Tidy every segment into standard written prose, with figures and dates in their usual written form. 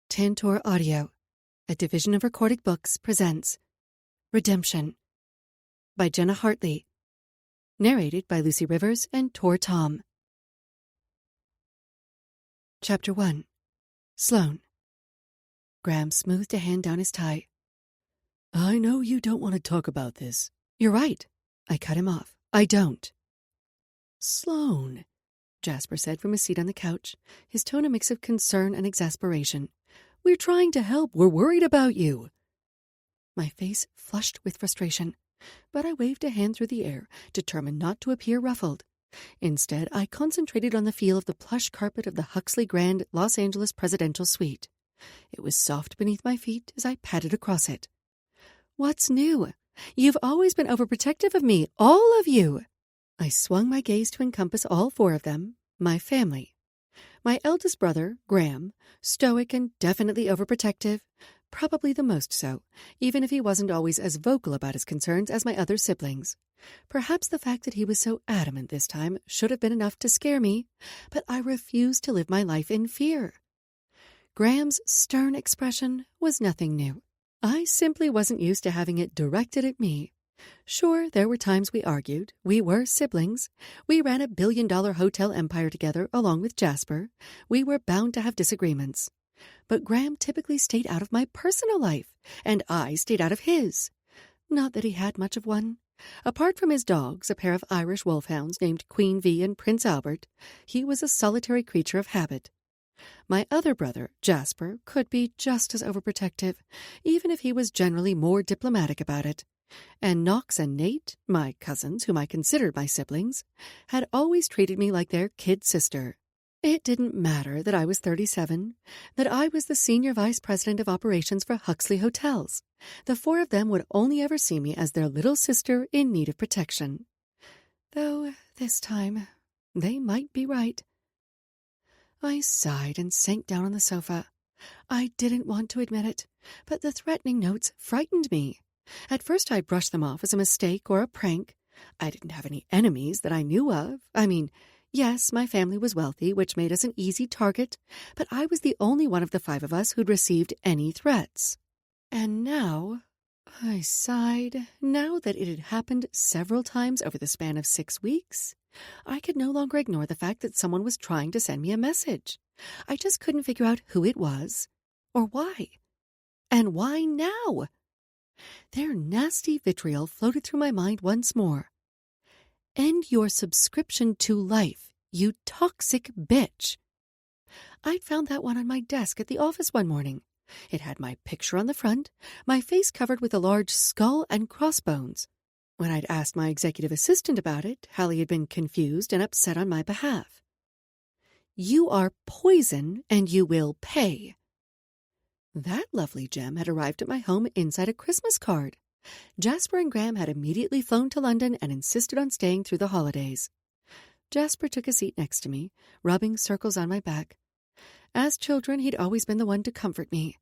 Tantor Audio, a division of Recorded Books, presents Redemption by Jenna Hartley, narrated by Lucy Rivers and Tor Tom. Chapter 1. Sloane. Graham smoothed a hand down his tie. I know you don't want to talk about this. You're right. I cut him off. I don't. Sloane, Jasper said from his seat on the couch, his tone a mix of concern and exasperation. We're trying to help. We're worried about you. My face flushed with frustration, but I waved a hand through the air, determined not to appear ruffled. Instead, I concentrated on the feel of the plush carpet of the Huxley Grand Los Angeles presidential suite. It was soft beneath my feet as I padded across it. What's new? You've always been overprotective of me, all of you. I swung my gaze to encompass all four of them, my family. My eldest brother, Graham, stoic and definitely overprotective, probably the most so, even if he wasn't always as vocal about his concerns as my other siblings. Perhaps the fact that he was so adamant this time should have been enough to scare me, but I refused to live my life in fear. Graham's stern expression was nothing new. I simply wasn't used to having it directed at me. Sure, there were times we argued. We were siblings. We ran a billion-dollar hotel empire together along with Jasper. We were bound to have disagreements. But Graham typically stayed out of my personal life, and I stayed out of his. Not that he had much of one. Apart from his dogs, a pair of Irish wolfhounds named Queen V and Prince Albert, he was a solitary creature of habit. My other brother, Jasper, could be just as overprotective, even if he was generally more diplomatic about it. And Knox and Nate, my cousins, whom I considered my siblings, had always treated me like their kid sister. It didn't matter that I was 37, that I was the senior vice president of operations for Huxley Hotels. The four of them would only ever see me as their little sister in need of protection. Though, this time, they might be right. I sighed and sank down on the sofa. I didn't want to admit it, but the threatening notes frightened me. At first I brushed them off as a mistake or a prank. I didn't have any enemies that I knew of. Yes, my family was wealthy, which made us an easy target, but I was the only one of the five of us who'd received any threats. And now, I sighed, now that it had happened several times over the span of 6 weeks, I could no longer ignore the fact that someone was trying to send me a message. I just couldn't figure out who it was, or why. And why now? Their nasty vitriol floated through my mind once more. End your subscription to life, you toxic bitch. I'd found that one on my desk at the office one morning. It had my picture on the front, my face covered with a large skull and crossbones. When I'd asked my executive assistant about it, Hallie had been confused and upset on my behalf. You are poison, and you will pay. That lovely gem had arrived at my home inside a Christmas card. Jasper and Graham had immediately flown to London and insisted on staying through the holidays. Jasper took a seat next to me, rubbing circles on my back. As children, he'd always been the one to comfort me.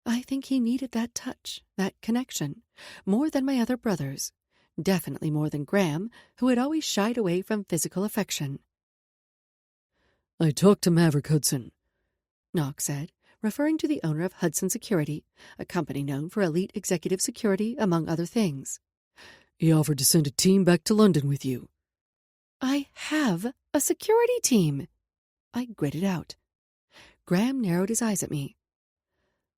I think he needed that touch, that connection, more than my other brothers. Definitely more than Graham, who had always shied away from physical affection. I talked to Maverick Hudson, Knox said, referring to the owner of Hudson Security, a company known for elite executive security, among other things. He offered to send a team back to London with you. I have a security team. I gritted out. Graham narrowed his eyes at me.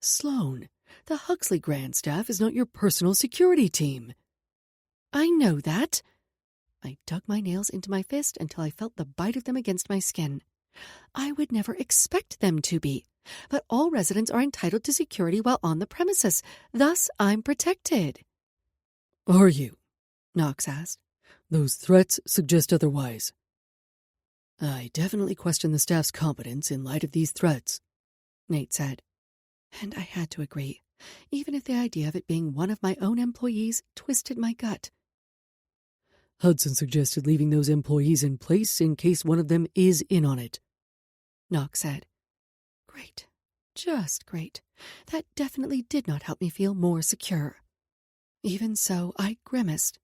Sloane, the Huxley Grand staff is not your personal security team. I know that. I dug my nails into my fist until I felt the bite of them against my skin. I would never expect them to be, but all residents are entitled to security while on the premises. Thus, I'm protected. Are you? Knox asked. Those threats suggest otherwise. I definitely question the staff's competence in light of these threats, Nate said. And I had to agree, even if the idea of it being one of my own employees twisted my gut. Hudson suggested leaving those employees in place in case one of them is in on it, Knox said. Great. Just great. That definitely did not help me feel more secure. Even so, I grimaced.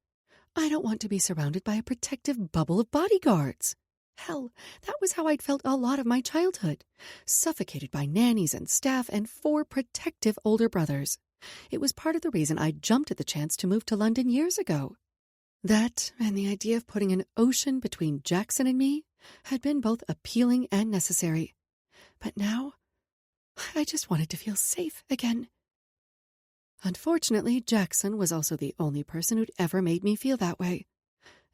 I don't want to be surrounded by a protective bubble of bodyguards. Hell, that was how I'd felt a lot of my childhood, suffocated by nannies and staff and 4 protective older brothers. It was part of the reason I jumped at the chance to move to London years ago. That, and the idea of putting an ocean between Jackson and me, had been both appealing and necessary. But now, I just wanted to feel safe again. Unfortunately, Jackson was also the only person who'd ever made me feel that way.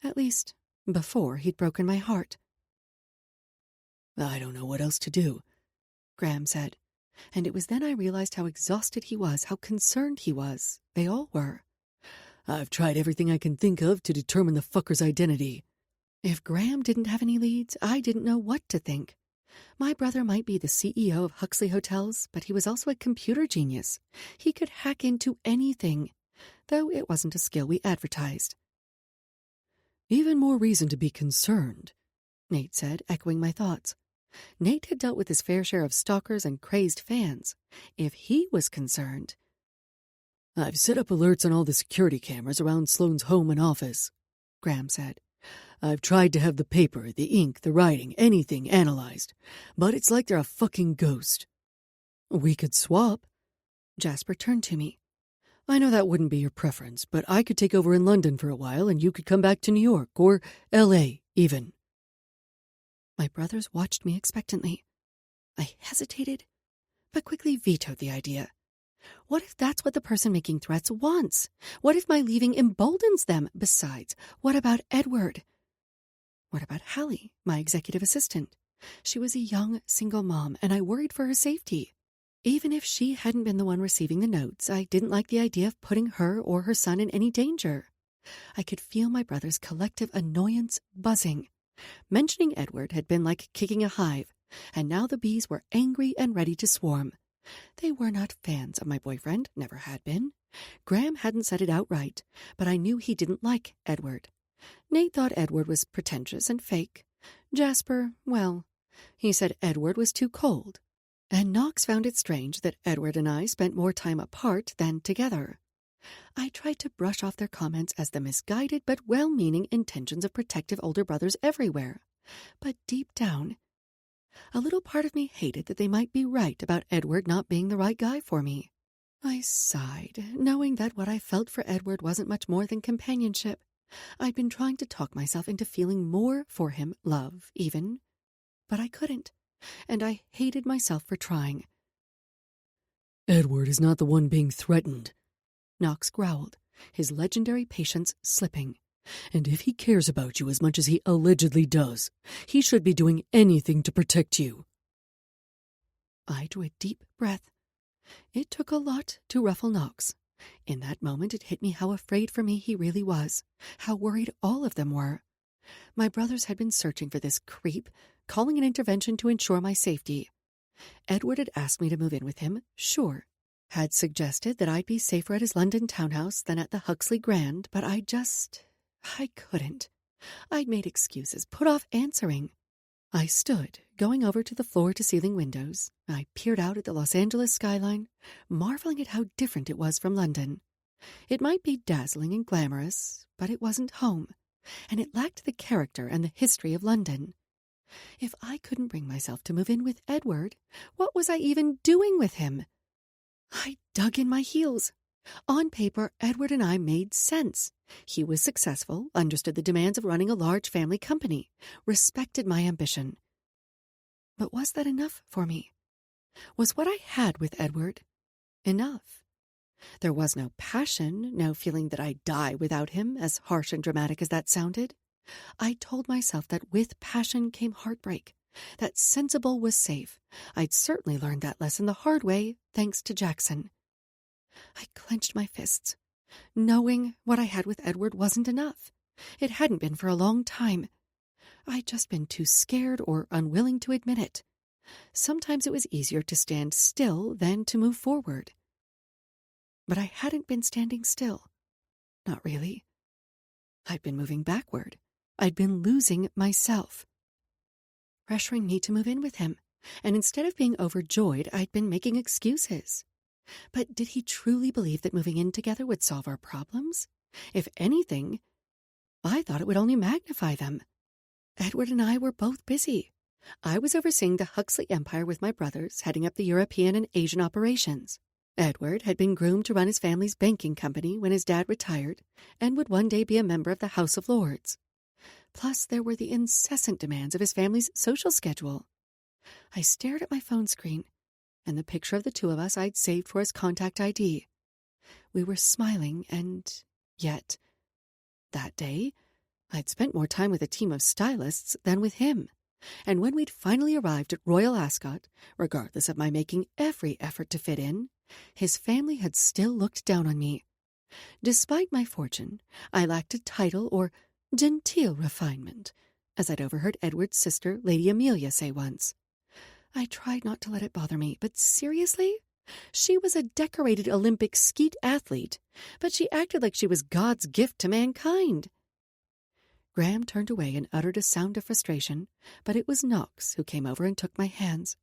At least, before he'd broken my heart. I don't know what else to do, Graham said, and it was then I realized how exhausted he was, how concerned he was. They all were. I've tried everything I can think of to determine the fucker's identity. If Graham didn't have any leads, I didn't know what to think. My brother might be the CEO of Huxley Hotels, but he was also a computer genius. He could hack into anything, though it wasn't a skill we advertised. Even more reason to be concerned, Nate said, echoing my thoughts. Nate had dealt with his fair share of stalkers and crazed fans. If he was concerned... I've set up alerts on all the security cameras around Sloane's home and office, Graham said. I've tried to have the paper, the ink, the writing, anything analyzed, but it's like they're a fucking ghost. We could swap. Jasper turned to me. I know that wouldn't be your preference, but I could take over in London for a while and you could come back to New York, or L.A. even. My brothers watched me expectantly. I hesitated, but quickly vetoed the idea. What if that's what the person making threats wants? What if my leaving emboldens them? Besides, what about Edward? What about Hallie, my executive assistant? She was a young, single mom, and I worried for her safety. Even if she hadn't been the one receiving the notes, I didn't like the idea of putting her or her son in any danger. I could feel my brother's collective annoyance buzzing. Mentioning Edward had been like kicking a hive, and now the bees were angry and ready to swarm. They were not fans of my boyfriend, never had been. Graham hadn't said it outright, but I knew he didn't like Edward. Nate thought Edward was pretentious and fake. Jasper, well, he said Edward was too cold. And Knox found it strange that Edward and I spent more time apart than together. I tried to brush off their comments as the misguided but well-meaning intentions of protective older brothers everywhere. But deep down, a little part of me hated that they might be right about Edward not being the right guy for me. I sighed, knowing that what I felt for Edward wasn't much more than companionship. I'd been trying to talk myself into feeling more for him, love, even. But I couldn't, and I hated myself for trying. Edward is not the one being threatened, Knox growled, his legendary patience slipping. And if he cares about you as much as he allegedly does, he should be doing anything to protect you. I drew a deep breath. It took a lot to ruffle Knox. In that moment it hit me how afraid for me he really was, how worried all of them were. My brothers had been searching for this creep, calling an intervention to ensure my safety. Edward had asked me to move in with him, sure. Had suggested that I'd be safer at his London townhouse than at the Huxley Grand, but I couldn't. I'd made excuses, put off answering. I stood, going over to the floor-to-ceiling windows. I peered out at the Los Angeles skyline, marveling at how different it was from London. It might be dazzling and glamorous, but it wasn't home, and it lacked the character and the history of London. If I couldn't bring myself to move in with Edward, what was I even doing with him? I dug in my heels. On paper, Edward and I made sense. He was successful, understood the demands of running a large family company, respected my ambition. But was that enough for me? Was what I had with Edward enough? There was no passion, no feeling that I'd die without him, as harsh and dramatic as that sounded. I told myself that with passion came heartbreak, that sensible was safe. I'd certainly learned that lesson the hard way, thanks to Jackson. I clenched my fists. Knowing what I had with Edward wasn't enough. It hadn't been for a long time. I'd just been too scared or unwilling to admit it. Sometimes it was easier to stand still than to move forward. But I hadn't been standing still. Not really. I'd been moving backward. I'd been losing myself. Pressuring me to move in with him, and instead of being overjoyed, I'd been making excuses. But did he truly believe that moving in together would solve our problems? If anything, I thought it would only magnify them. Edward and I were both busy. I was overseeing the Huxley empire with my brothers, heading up the European and Asian operations. Edward had been groomed to run his family's banking company when his dad retired and would one day be a member of the House of Lords. Plus, there were the incessant demands of his family's social schedule. I stared at my phone screen and the picture of the two of us I'd saved for his contact ID. We were smiling, and yet, that day, I'd spent more time with a team of stylists than with him. And when we'd finally arrived at Royal Ascot, regardless of my making every effort to fit in, his family had still looked down on me. Despite my fortune, I lacked a title or genteel refinement, as I'd overheard Edward's sister, Lady Amelia, say once. I tried not to let it bother me, but seriously? She was a decorated Olympic skeet athlete, but she acted like she was God's gift to mankind. Graham turned away and uttered a sound of frustration, but it was Knox who came over and took my hands.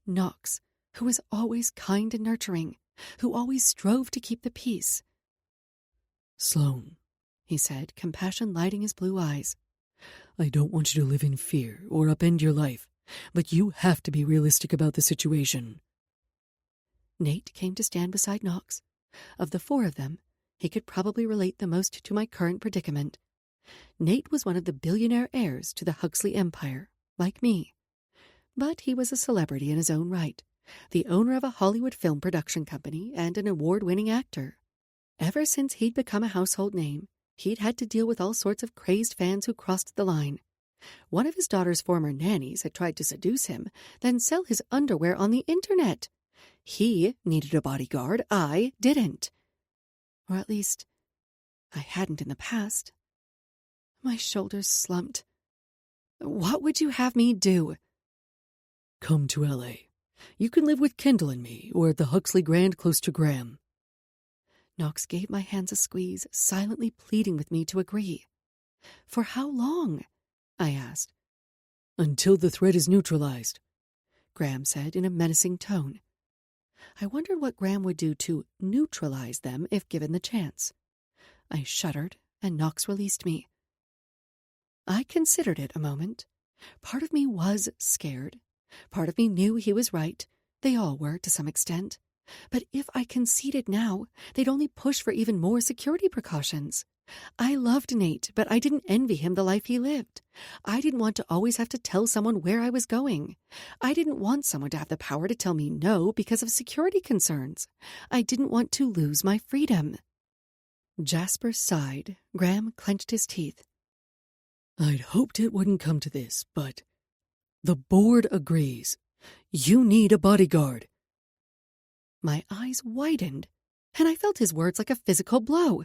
Knox, who was always kind and nurturing, who always strove to keep the peace. "Sloane," he said, compassion lighting his blue eyes, "I don't want you to live in fear or upend your life, but you have to be realistic about the situation." Nate came to stand beside Knox. Of the four of them, he could probably relate the most to my current predicament. Nate was one of the billionaire heirs to the Huxley empire, like me. But he was a celebrity in his own right, the owner of a Hollywood film production company and an award-winning actor. Ever since he'd become a household name, he'd had to deal with all sorts of crazed fans who crossed the line. One of his daughter's former nannies had tried to seduce him, then sell his underwear on the internet. He needed a bodyguard, I didn't. Or at least, I hadn't in the past. My shoulders slumped. What would you have me do? "Come to L.A. You can live with Kendall and me, or at the Huxley Grand close to Graham." Knox gave my hands a squeeze, silently pleading with me to agree. For how long? I asked. "Until the threat is neutralized," Graham said in a menacing tone. I wondered what Graham would do to neutralize them if given the chance. I shuddered, and Knox released me. I considered it a moment. Part of me was scared. Part of me knew he was right. They all were, to some extent. But if I conceded now, they'd only push for even more security precautions. I loved Nate, but I didn't envy him the life he lived. I didn't want to always have to tell someone where I was going. I didn't want someone to have the power to tell me no because of security concerns. I didn't want to lose my freedom. Jasper sighed. Graham clenched his teeth. "I'd hoped it wouldn't come to this, but the board agrees. You need a bodyguard." My eyes widened, and I felt his words like a physical blow.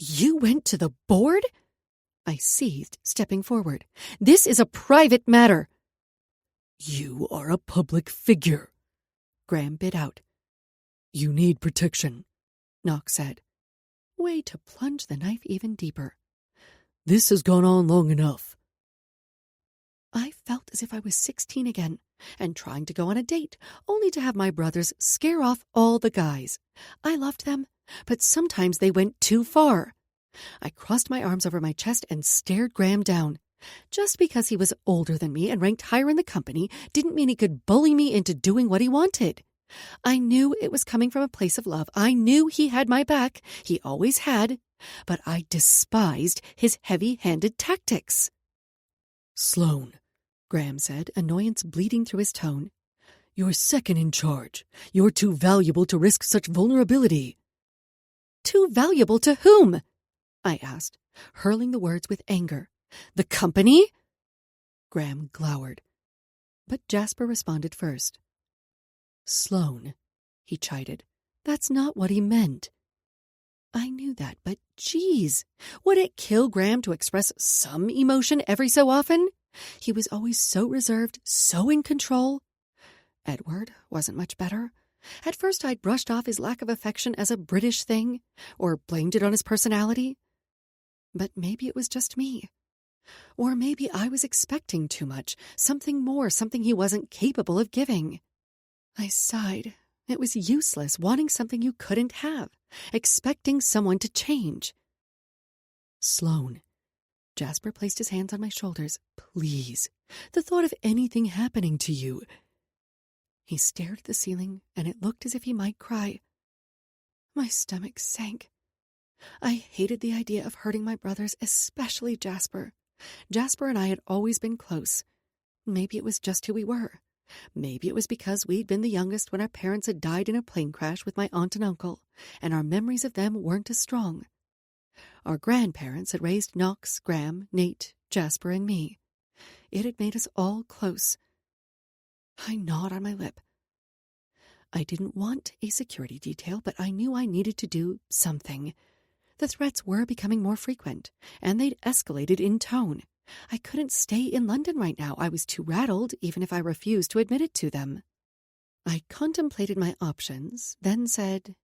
You went to the board? I seethed, stepping forward. This is a private matter. "You are a public figure," Graham bit out. "You need protection," Knox said. Way to plunge the knife even deeper. "This has gone on long enough." I felt as if I was 16 again, and trying to go on a date, only to have my brothers scare off all the guys. I loved them, but sometimes they went too far. I crossed my arms over my chest and stared Graham down. Just because he was older than me and ranked higher in the company didn't mean he could bully me into doing what he wanted. I knew it was coming from a place of love. I knew he had my back. He always had. But I despised his heavy-handed tactics. "Sloane," Graham said, annoyance bleeding through his tone. "You're second in charge. You're too valuable to risk such vulnerability." Too valuable to whom? I asked, hurling the words with anger. The company? Graham glowered. But Jasper responded first. "Sloane," he chided. That's not what he meant. I knew that, but geez, would it kill Graham to express some emotion every so often? He was always so reserved, so in control. Edward wasn't much better. At first I'd brushed off his lack of affection as a British thing, or blamed it on his personality. But maybe it was just me. Or maybe I was expecting too much, something more, something he wasn't capable of giving. I sighed. It was useless wanting something you couldn't have, expecting someone to change. "Sloane, Jasper placed his hands on my shoulders. Please, the thought of anything happening to you. He stared at the ceiling, and it looked as if he might cry. My stomach sank. I hated the idea of hurting my brothers, especially Jasper. Jasper and I had always been close. Maybe it was just who we were. Maybe it was because we'd been the youngest when our parents had died in a plane crash with my aunt and uncle, and our memories of them weren't as strong. Our grandparents had raised Knox, Graham, Nate, Jasper, and me. It had made us all close. I gnawed on my lip. I didn't want a security detail, but I knew I needed to do something. The threats were becoming more frequent, and they'd escalated in tone. I couldn't stay in London right now. I was too rattled, even if I refused to admit it to them. I contemplated my options, then said,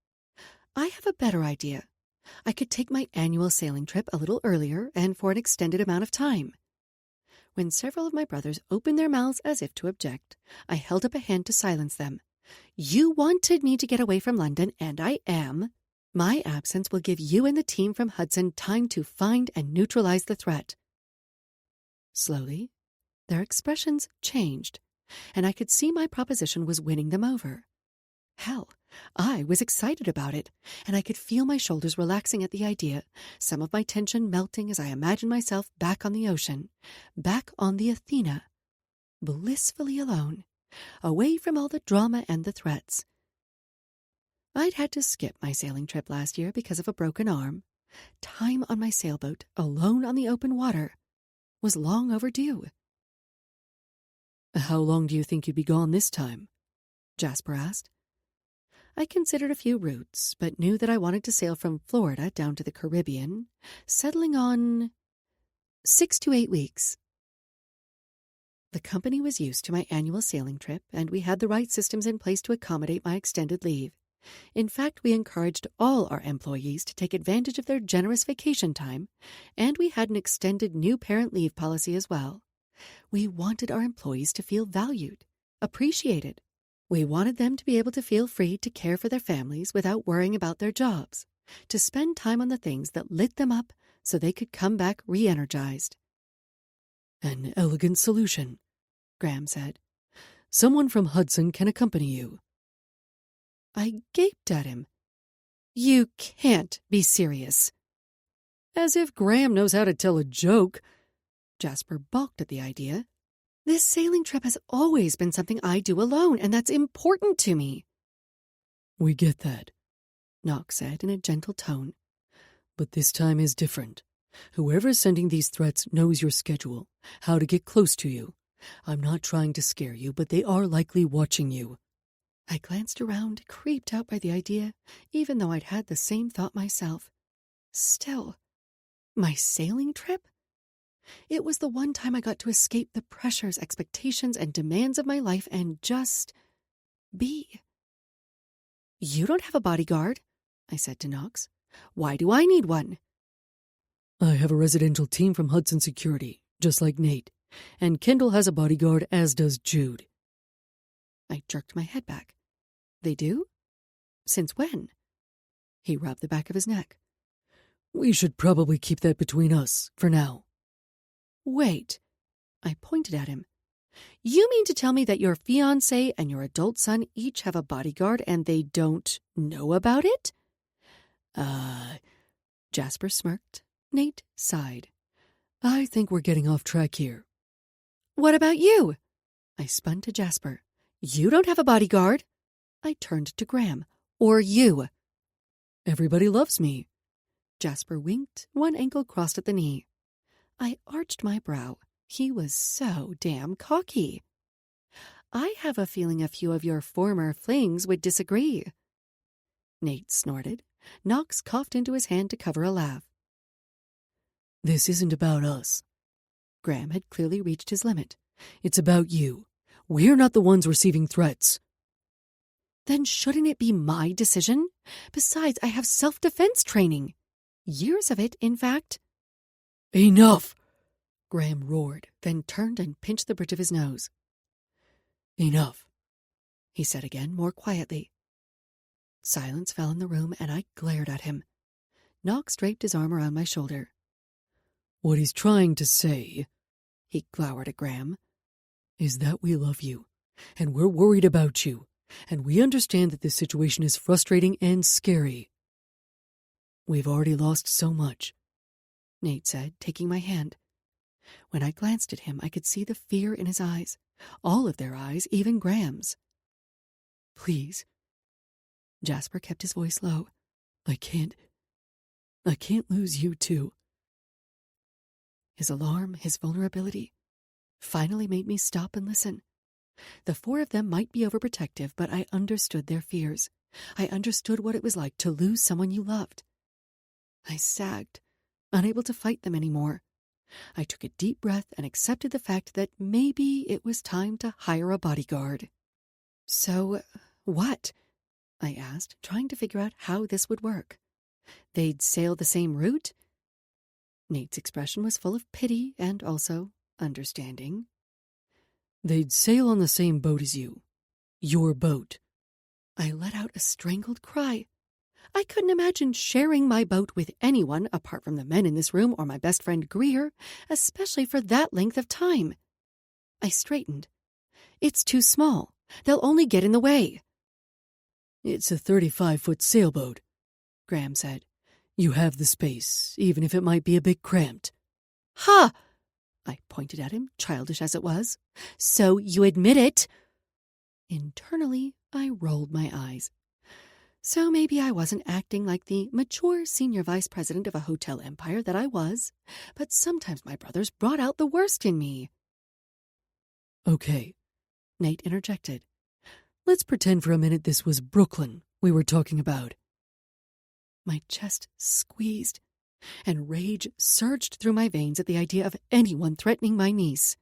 I have a better idea. I could take my annual sailing trip a little earlier and for an extended amount of time. When several of my brothers opened their mouths as if to object, I held up a hand to silence them. You wanted me to get away from London, and I am. My absence will give you and the team from Hudson time to find and neutralize the threat. Slowly, their expressions changed, and I could see my proposition was winning them over. Hell, I was excited about it, and I could feel my shoulders relaxing at the idea, some of my tension melting as I imagined myself back on the ocean, back on the Athena, blissfully alone, away from all the drama and the threats. I'd had to skip my sailing trip last year because of a broken arm. Time on my sailboat, alone on the open water, was long overdue. How long do you think you'd be gone this time? Jasper asked. I considered a few routes, but knew that I wanted to sail from Florida down to the Caribbean, settling on 6 to 8 weeks. The company was used to my annual sailing trip, and we had the right systems in place to accommodate my extended leave. In fact, we encouraged all our employees to take advantage of their generous vacation time, and we had an extended new parent leave policy as well. We wanted our employees to feel valued, appreciated. We wanted them to be able to feel free to care for their families without worrying about their jobs, to spend time on the things that lit them up so they could come back re-energized. An elegant solution, Graham said. Someone from Hudson can accompany you. I gaped at him. You can't be serious. As if Graham knows how to tell a joke. Jasper balked at the idea. This sailing trip has always been something I do alone, and that's important to me. We get that, Knox said in a gentle tone. But this time is different. Whoever's sending these threats knows your schedule, how to get close to you. I'm not trying to scare you, but they are likely watching you. I glanced around, creeped out by the idea, even though I'd had the same thought myself. Still, my sailing trip? It was the one time I got to escape the pressures, expectations, and demands of my life and just be. You don't have a bodyguard, I said to Knox. Why do I need one? I have a residential team from Hudson Security, just like Nate, and Kendall has a bodyguard, as does Jude. I jerked my head back. They do? Since when? He rubbed the back of his neck. We should probably keep that between us, for now. Wait. I pointed at him. You mean to tell me that your fiancé and your adult son each have a bodyguard and they don't know about it? Jasper smirked. Nate sighed. I think we're getting off track here. What about you? I spun to Jasper. You don't have a bodyguard. I turned to Graham. Or you. Everybody loves me. Jasper winked, one ankle crossed at the knee. I arched my brow. He was so damn cocky. I have a feeling a few of your former flings would disagree. Nate snorted. Knox coughed into his hand to cover a laugh. This isn't about us. Graham had clearly reached his limit. It's about you. We're not the ones receiving threats. Then shouldn't it be my decision? Besides, I have self-defense training. Years of it, in fact. Enough! Graham roared, then turned and pinched the bridge of his nose. Enough, he said again, more quietly. Silence fell in the room, and I glared at him. Knox draped his arm around my shoulder. What he's trying to say," he glowered at Graham, "is that we love you, and we're worried about you, and we understand that this situation is frustrating and scary. We've already lost so much," Nate said, taking my hand. When I glanced at him, I could see the fear in his eyes, all of their eyes, even Graham's. "Please." Jasper kept his voice low. I can't lose you too." His alarm, his vulnerability, finally made me stop and listen. The four of them might be overprotective, but I understood their fears. I understood what it was like to lose someone you loved. I sagged, unable to fight them anymore. I took a deep breath and accepted the fact that maybe it was time to hire a bodyguard. "So, what?" I asked, trying to figure out how this would work. They'd sail the same route? Nate's expression was full of pity and also understanding. "They'd sail on the same boat as you. Your boat." I let out a strangled cry. I couldn't imagine sharing my boat with anyone apart from the men in this room or my best friend Greer, especially for that length of time. I straightened. "It's too small. They'll only get in the way." "It's a 35-foot sailboat," Graham said. "You have the space, even if it might be a bit cramped." "Ha!" I pointed at him, childish as it was. "So you admit it?" Internally, I rolled my eyes. So maybe I wasn't acting like the mature senior vice president of a hotel empire that I was, but sometimes my brothers brought out the worst in me. "Okay," Nate interjected. "Let's pretend for a minute this was Brooklyn we were talking about." My chest squeezed, and rage surged through my veins at the idea of anyone threatening my niece.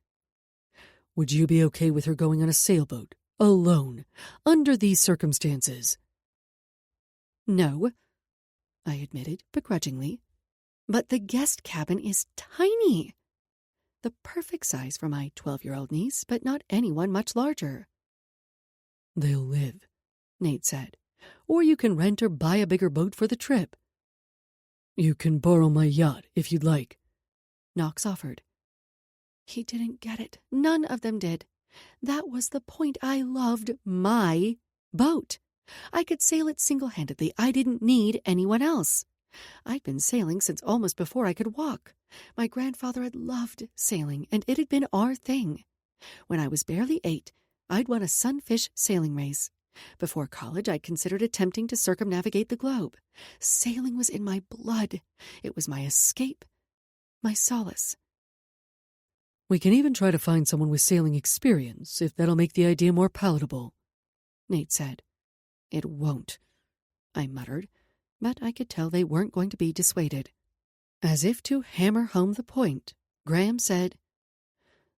"Would you be okay with her going on a sailboat, alone, under these circumstances?" "No," I admitted begrudgingly. "But the guest cabin is tiny. The perfect size for my 12-year-old niece, but not anyone much larger." "They'll live," Nate said. "Or you can rent or buy a bigger boat for the trip." "You can borrow my yacht if you'd like," Knox offered. He didn't get it. None of them did. That was the point. I loved my boat. I could sail it single-handedly. I didn't need anyone else. I'd been sailing since almost before I could walk. My grandfather had loved sailing, and it had been our thing. When I was barely 8, I'd won a sunfish sailing race. Before college, I'd considered attempting to circumnavigate the globe. Sailing was in my blood. It was my escape, my solace. "We can even try to find someone with sailing experience, if that'll make the idea more palatable," Nate said. "It won't," I muttered, but I could tell they weren't going to be dissuaded. As if to hammer home the point, Graham said,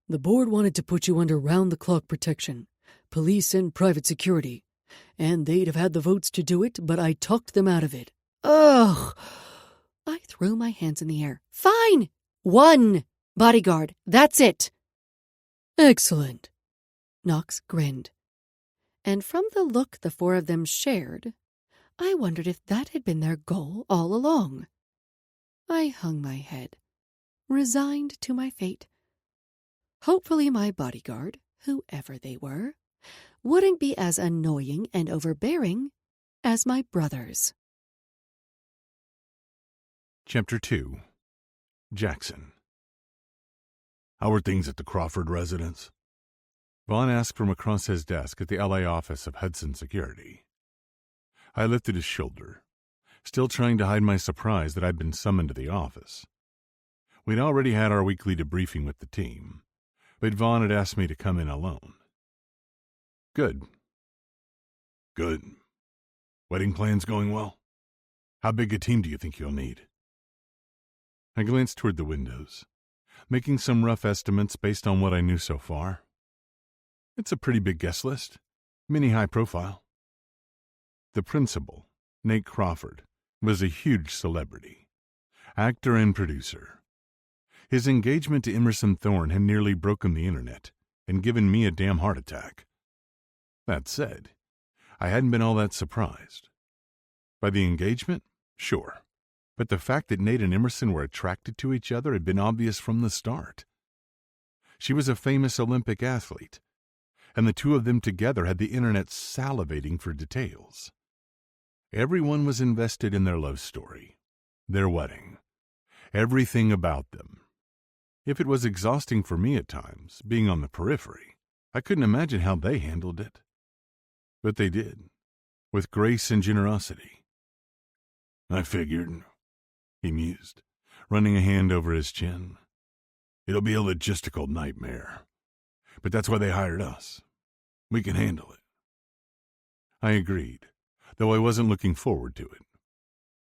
"The board wanted to put you under round-the-clock protection, police and private security, and they'd have had the votes to do it, but I talked them out of it." Ugh! I threw my hands in the air. "Fine! 1 bodyguard. That's it." "Excellent." Knox grinned. And from the look the four of them shared, I wondered if that had been their goal all along. I hung my head, resigned to my fate. Hopefully my bodyguard, whoever they were, wouldn't be as annoying and overbearing as my brothers. Chapter 2. Jackson. "How are things at the Crawford residence?" Vaughn asked from across his desk at the LA office of Hudson Security. I lifted his shoulder, still trying to hide my surprise that I'd been summoned to the office. We'd already had our weekly debriefing with the team, but Vaughn had asked me to come in alone. "Good. Good. Wedding plans going well? How big a team do you think you'll need?" I glanced toward the windows, making some rough estimates based on what I knew so far. It's a pretty big guest list, many high profile. The principal, Nate Crawford, was a huge celebrity, actor and producer. His engagement to Emerson Thorne had nearly broken the internet and given me a damn heart attack. That said, I hadn't been all that surprised. By the engagement? Sure. But the fact that Nate and Emerson were attracted to each other had been obvious from the start. She was a famous Olympic athlete, and the two of them together had the internet salivating for details. Everyone was invested in their love story, their wedding, everything about them. If it was exhausting for me at times, being on the periphery, I couldn't imagine how they handled it. But they did, with grace and generosity. I figured, he mused, running a hand over his chin. It'll be a logistical nightmare. But that's why they hired us. We can handle it. I agreed, though I wasn't looking forward to it.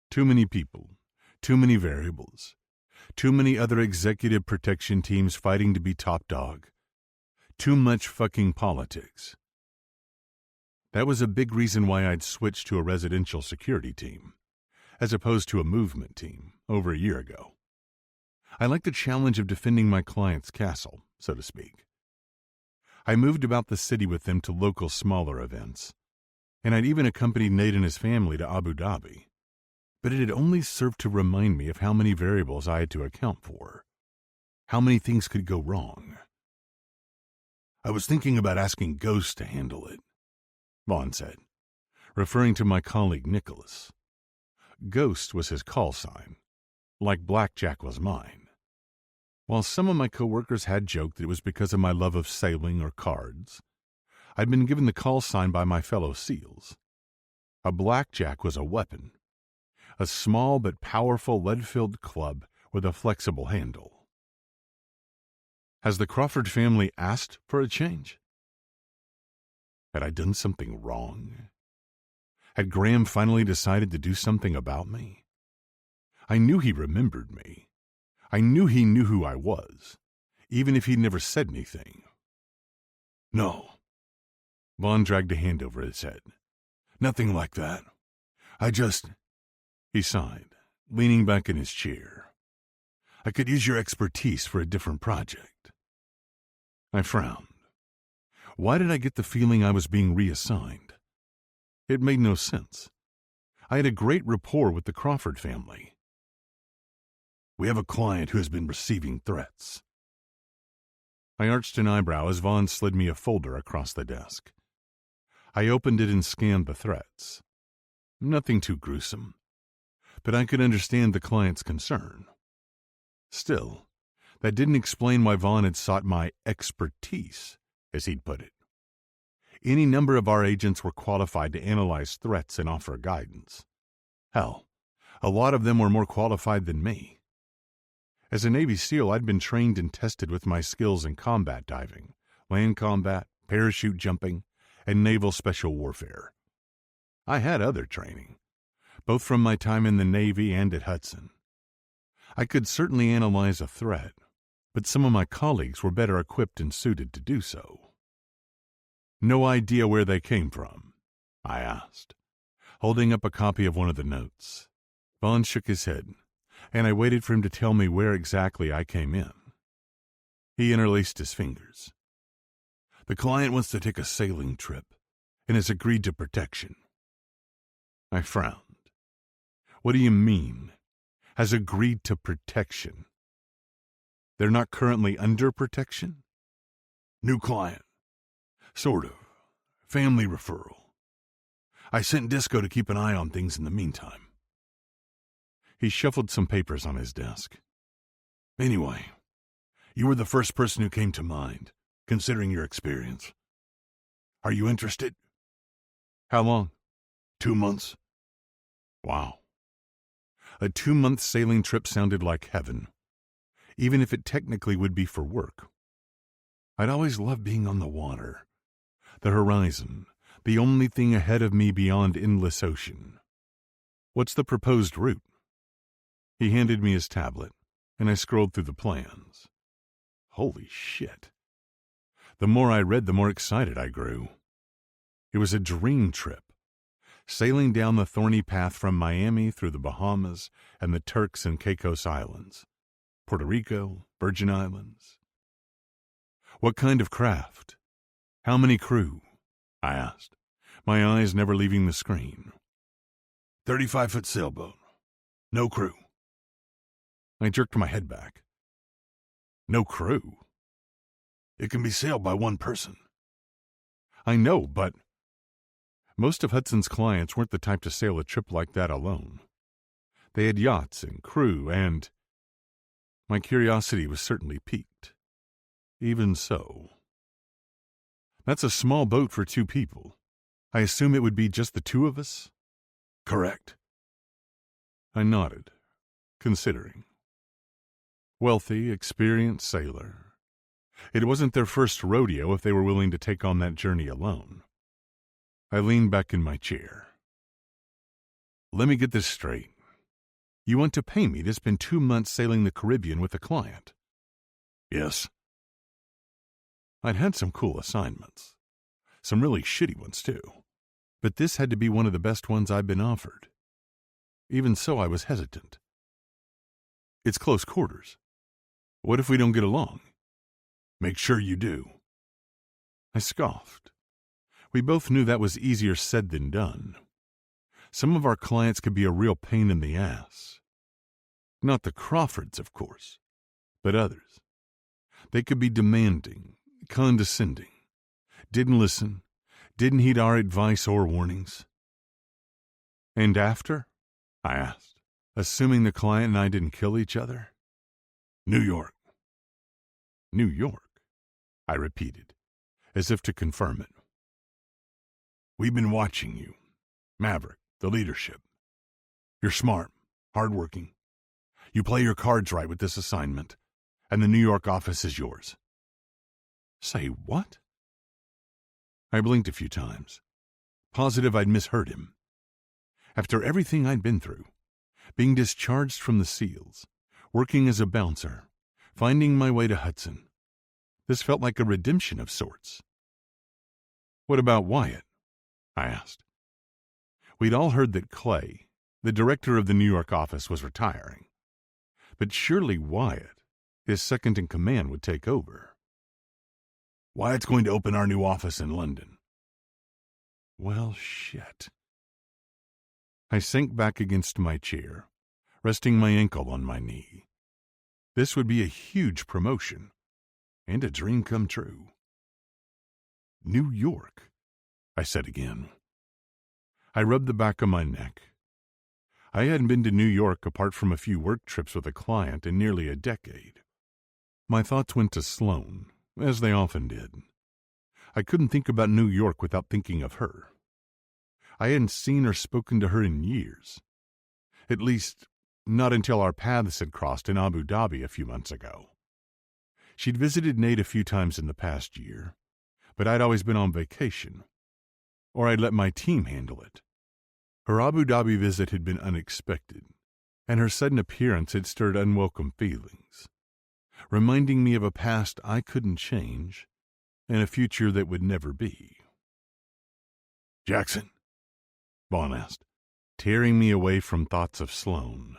Too many people, too many variables, too many other executive protection teams fighting to be top dog. Too much fucking politics. That was a big reason why I'd switched to a residential security team, as opposed to a movement team, over a year ago. I liked the challenge of defending my client's castle, so to speak. I moved about the city with them to local smaller events, and I'd even accompanied Nate and his family to Abu Dhabi. But it had only served to remind me of how many variables I had to account for, how many things could go wrong. I was thinking about asking Ghost to handle it, Vaughn said, referring to my colleague Nicholas. Ghost was his call sign, like Blackjack was mine. While some of my coworkers had joked that it was because of my love of sailing or cards, I'd been given the call sign by my fellow SEALs. A blackjack was a weapon, a small but powerful lead-filled club with a flexible handle. Has the Crawford family asked for a change? Had I done something wrong? Had Graham finally decided to do something about me? I knew he remembered me. I knew he knew who I was, even if he never said anything. No. Vaughn dragged a hand over his head. Nothing like that. He sighed, leaning back in his chair. I could use your expertise for a different project. I frowned. Why did I get the feeling I was being reassigned? It made no sense. I had a great rapport with the Crawford family. We have a client who has been receiving threats. I arched an eyebrow as Vaughn slid me a folder across the desk. I opened it and scanned the threats. Nothing too gruesome, but I could understand the client's concern. Still, that didn't explain why Vaughn had sought my expertise, as he'd put it. Any number of our agents were qualified to analyze threats and offer guidance. Hell, a lot of them were more qualified than me. As a Navy SEAL, I'd been trained and tested with my skills in combat diving, land combat, parachute jumping, and naval special warfare. I had other training, both from my time in the Navy and at Hudson. I could certainly analyze a threat, but some of my colleagues were better equipped and suited to do so. No idea where they came from? I asked, holding up a copy of one of the notes. Vaughn shook his head, and I waited for him to tell me where exactly I came in. He interlaced his fingers. The client wants to take a sailing trip and has agreed to protection. I frowned. What do you mean, has agreed to protection? They're not currently under protection? New client. Sort of. Family referral. I sent Disco to keep an eye on things in the meantime. He shuffled some papers on his desk. Anyway, you were the first person who came to mind, considering your experience. Are you interested? How long? 2 months. Wow. A 2-month sailing trip sounded like heaven, even if it technically would be for work. I'd always loved being on the water, the horizon, the only thing ahead of me beyond endless ocean. What's the proposed route? He handed me his tablet, and I scrolled through the plans. Holy shit. The more I read, the more excited I grew. It was a dream trip, sailing down the thorny path from Miami through the Bahamas and the Turks and Caicos Islands, Puerto Rico, Virgin Islands. What kind of craft? How many crew? I asked, my eyes never leaving the screen. 35-foot sailboat. No crew. I jerked my head back. No crew? It can be sailed by one person. I know, but most of Hudson's clients weren't the type to sail a trip like that alone. They had yachts and crew, and my curiosity was certainly piqued. Even so. That's a small boat for 2 people. I assume it would be just the 2 of us? Correct. I nodded, considering. Wealthy, experienced sailor. It wasn't their first rodeo if they were willing to take on that journey alone. I leaned back in my chair. Let me get this straight. You want to pay me to spend 2 months sailing the Caribbean with a client? Yes. I'd had some cool assignments. Some really shitty ones, too. But this had to be one of the best ones I'd been offered. Even so, I was hesitant. It's close quarters. What if we don't get along? Make sure you do. I scoffed. We both knew that was easier said than done. Some of our clients could be a real pain in the ass. Not the Crawfords, of course, but others. They could be demanding, condescending, didn't listen, didn't heed our advice or warnings. And after? I asked, assuming the client and I didn't kill each other. New York. New York, I repeated, as if to confirm it. We've been watching you, Maverick, the leadership. You're smart, hardworking. You play your cards right with this assignment, and the New York office is yours. Say what? I blinked a few times, positive I'd misheard him. After everything I'd been through, being discharged from the SEALs, working as a bouncer, finding my way to Hudson, this felt like a redemption of sorts. What about Wyatt? I asked. We'd all heard that Clay, the director of the New York office, was retiring. But surely Wyatt, his second-in-command, would take over. Wyatt's going to open our new office in London. Well, shit. I sank back against my chair, resting my ankle on my knee. This would be a huge promotion, and a dream come true. New York, I said again. I rubbed the back of my neck. I hadn't been to New York apart from a few work trips with a client in nearly a decade. My thoughts went to Sloane, as they often did. I couldn't think about New York without thinking of her. I hadn't seen or spoken to her in years. At least, not until our paths had crossed in Abu Dhabi a few months ago. She'd visited Nate a few times in the past year, but I'd always been on vacation, or I'd let my team handle it. Her Abu Dhabi visit had been unexpected, and her sudden appearance had stirred unwelcome feelings, reminding me of a past I couldn't change and a future that would never be. Jackson? Vaughn asked, tearing me away from thoughts of Sloane.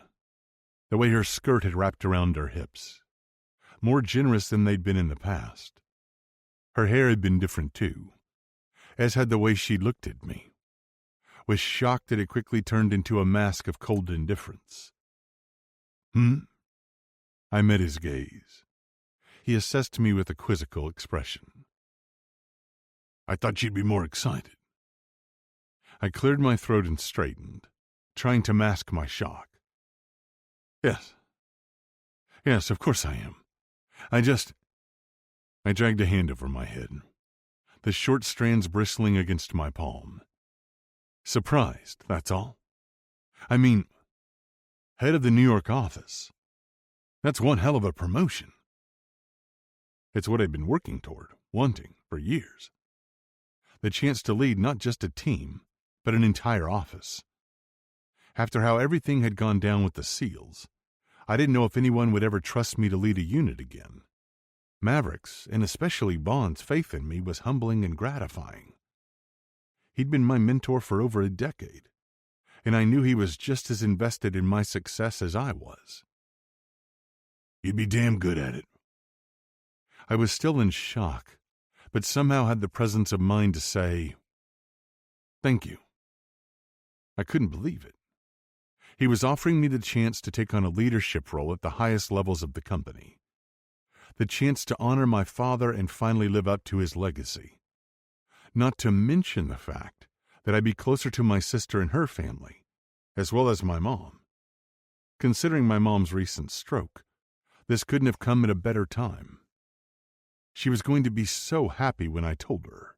The way her skirt had wrapped around her hips, more generous than they'd been in the past. Her hair had been different, too, as had the way she looked at me, was shocked that it quickly turned into a mask of cold indifference. I met his gaze. He assessed me with a quizzical expression. I thought you'd be more excited. I cleared my throat and straightened, trying to mask my shock. Yes, of course I am. I dragged a hand over my head, the short strands bristling against my palm. Surprised, that's all. I mean, head of the New York office. That's one hell of a promotion. It's what I'd been working toward, wanting, for years. The chance to lead not just a team, but an entire office. After how everything had gone down with the SEALs, I didn't know if anyone would ever trust me to lead a unit again. Maverick's, and especially Bond's, faith in me was humbling and gratifying. He'd been my mentor for over a decade, and I knew he was just as invested in my success as I was. You'd be damn good at it. I was still in shock, but somehow had the presence of mind to say, thank you. I couldn't believe it. He was offering me the chance to take on a leadership role at the highest levels of the company, the chance to honor my father and finally live up to his legacy. Not to mention the fact that I'd be closer to my sister and her family, as well as my mom. Considering my mom's recent stroke, this couldn't have come at a better time. She was going to be so happy when I told her.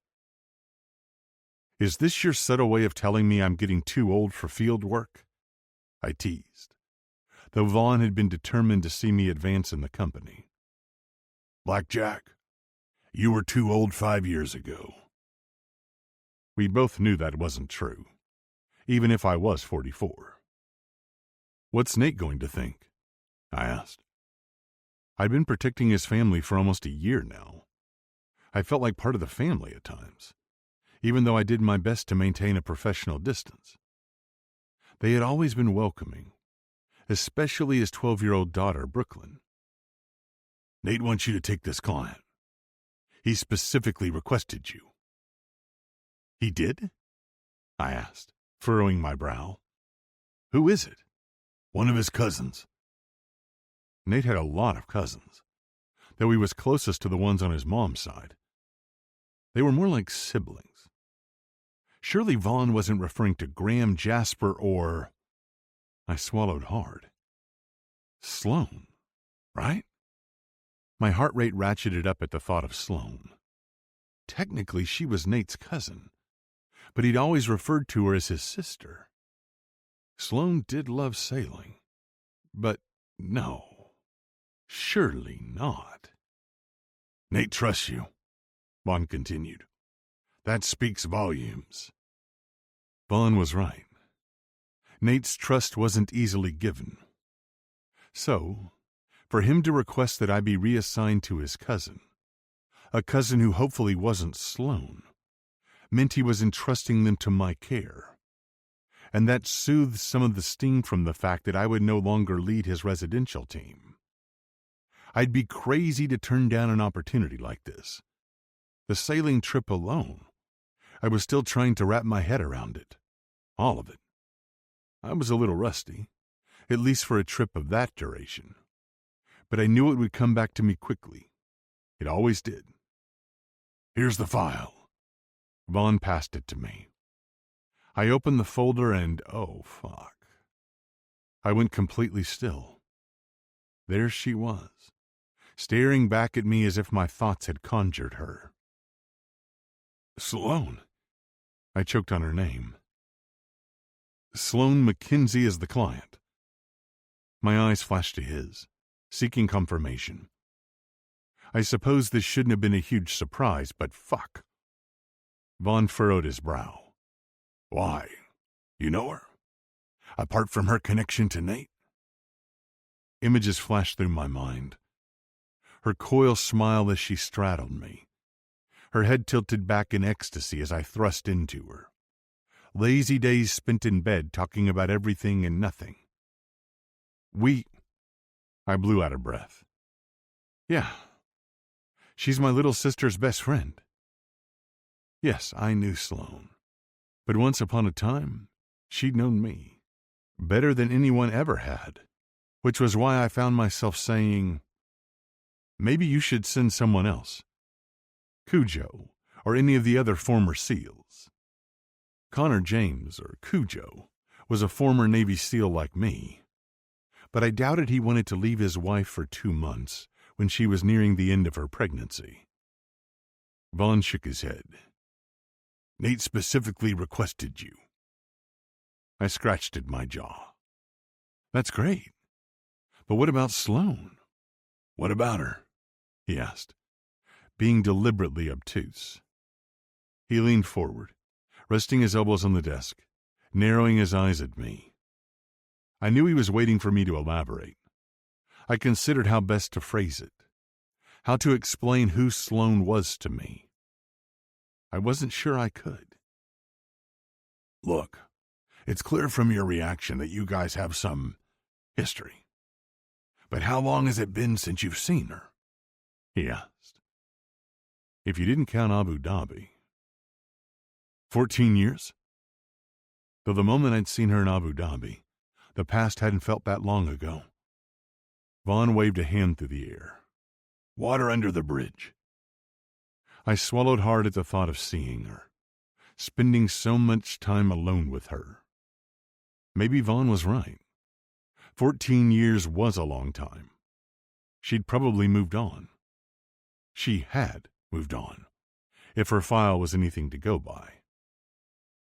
"Is this your subtle way of telling me I'm getting too old for field work?" I teased, though Vaughn had been determined to see me advance in the company. "Blackjack, you were too old 5 years ago." We both knew that wasn't true, even if I was 44. "What's Nate going to think?" I asked. I'd been protecting his family for almost a year now. I felt like part of the family at times, even though I did my best to maintain a professional distance. They had always been welcoming, especially his 12-year-old daughter, Brooklyn. "Nate wants you to take this client. He specifically requested you." "He did?" I asked, furrowing my brow. "Who is it?" "One of his cousins." Nate had a lot of cousins, though he was closest to the ones on his mom's side. They were more like siblings. Surely Vaughn wasn't referring to Graham, Jasper, or... I swallowed hard. Sloan, right? My heart rate ratcheted up at the thought of Sloan. Technically, she was Nate's cousin, but he'd always referred to her as his sister. Sloan did love sailing, but no, surely not. "Nate trusts you," Vaughn continued. "That speaks volumes." Vaughn was right. Nate's trust wasn't easily given. So, for him to request that I be reassigned to his cousin, a cousin who hopefully wasn't Sloan, meant he was entrusting them to my care. And that soothed some of the sting from the fact that I would no longer lead his residential team. I'd be crazy to turn down an opportunity like this. The sailing trip alone, I was still trying to wrap my head around it. All of it. I was a little rusty, at least for a trip of that duration. But I knew it would come back to me quickly. It always did. "Here's the file." Vaughn passed it to me. I opened the folder and, oh, fuck. I went completely still. There she was, staring back at me as if my thoughts had conjured her. "Sloan." I choked on her name. "Sloan Mackenzie is the client." My eyes flashed to his, seeking confirmation. I suppose this shouldn't have been a huge surprise, but fuck. Vaughn furrowed his brow. "Why? You know her? Apart from her connection to Nate?" Images flashed through my mind. Her coy smile as she straddled me. Her head tilted back in ecstasy as I thrust into her. Lazy days spent in bed talking about everything and nothing. I blew out of breath. "Yeah. She's my little sister's best friend." Yes, I knew Sloan. But once upon a time, she'd known me. Better than anyone ever had. Which was why I found myself saying, "Maybe you should send someone else. Cujo, or any of the other former SEALs." Connor James, or Cujo, was a former Navy SEAL like me. But I doubted he wanted to leave his wife for 2 months when she was nearing the end of her pregnancy. Vaughn shook his head. "Nate specifically requested you." I scratched at my jaw. "That's great. But what about Sloan?" "What about her?" he asked, being deliberately obtuse. He leaned forward, resting his elbows on the desk, narrowing his eyes at me. I knew he was waiting for me to elaborate. I considered how best to phrase it, how to explain who Sloan was to me. I wasn't sure I could. "Look, it's clear from your reaction that you guys have some history. But how long has it been since you've seen her?" he asked. "If you didn't count Abu Dhabi." 14 years? Though the moment I'd seen her in Abu Dhabi, The past hadn't felt that long ago. Vaughn waved a hand through the air. Water under the bridge. I swallowed hard at the thought of seeing her, spending so much time alone with her. Maybe Vaughn was right. 14 years was a long time. She'd probably moved on. She had moved on, if her file was anything to go by.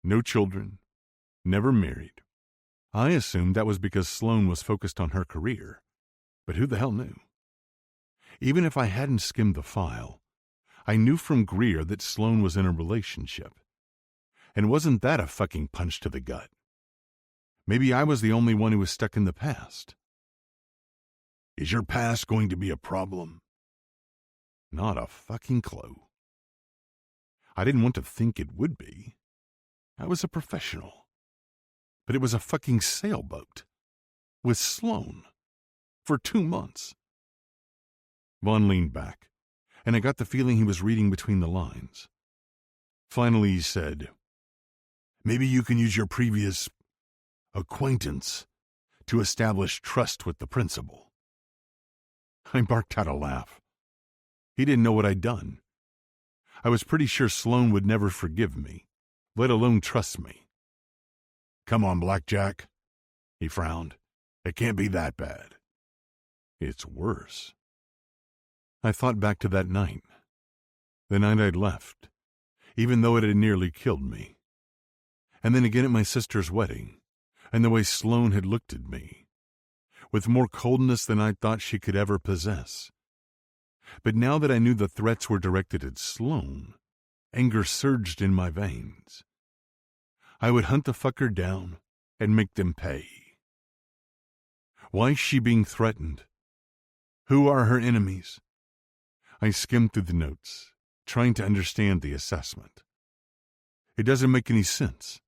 No children, never married. I assumed that was because Sloane was focused on her career, but who the hell knew? Even if I hadn't skimmed the file, I knew from Greer that Sloane was in a relationship. And wasn't that a fucking punch to the gut? Maybe I was the only one who was stuck in the past. Is your past going to be a problem? Not a fucking clue. I didn't want to think it would be. I was a professional. But it was a fucking sailboat. With Sloane. For 2 months. Vaughn leaned back, and I got the feeling he was reading between the lines. Finally he said, maybe you can use your previous acquaintance to establish trust with the principal. I barked out a laugh. He didn't know what I'd done. I was pretty sure Sloane would never forgive me, let alone trust me. Come on, Blackjack, he frowned. It can't be that bad. It's worse. I thought back to that night, the night I'd left, even though it had nearly killed me. And then again at my sister's wedding, and the way Sloane had looked at me, with more coldness than I thought she could ever possess. But now that I knew the threats were directed at Sloane, anger surged in my veins. I would hunt the fucker down and make them pay. Why is she being threatened? Who are her enemies? I skimmed through the notes, trying to understand the assessment. It doesn't make any sense.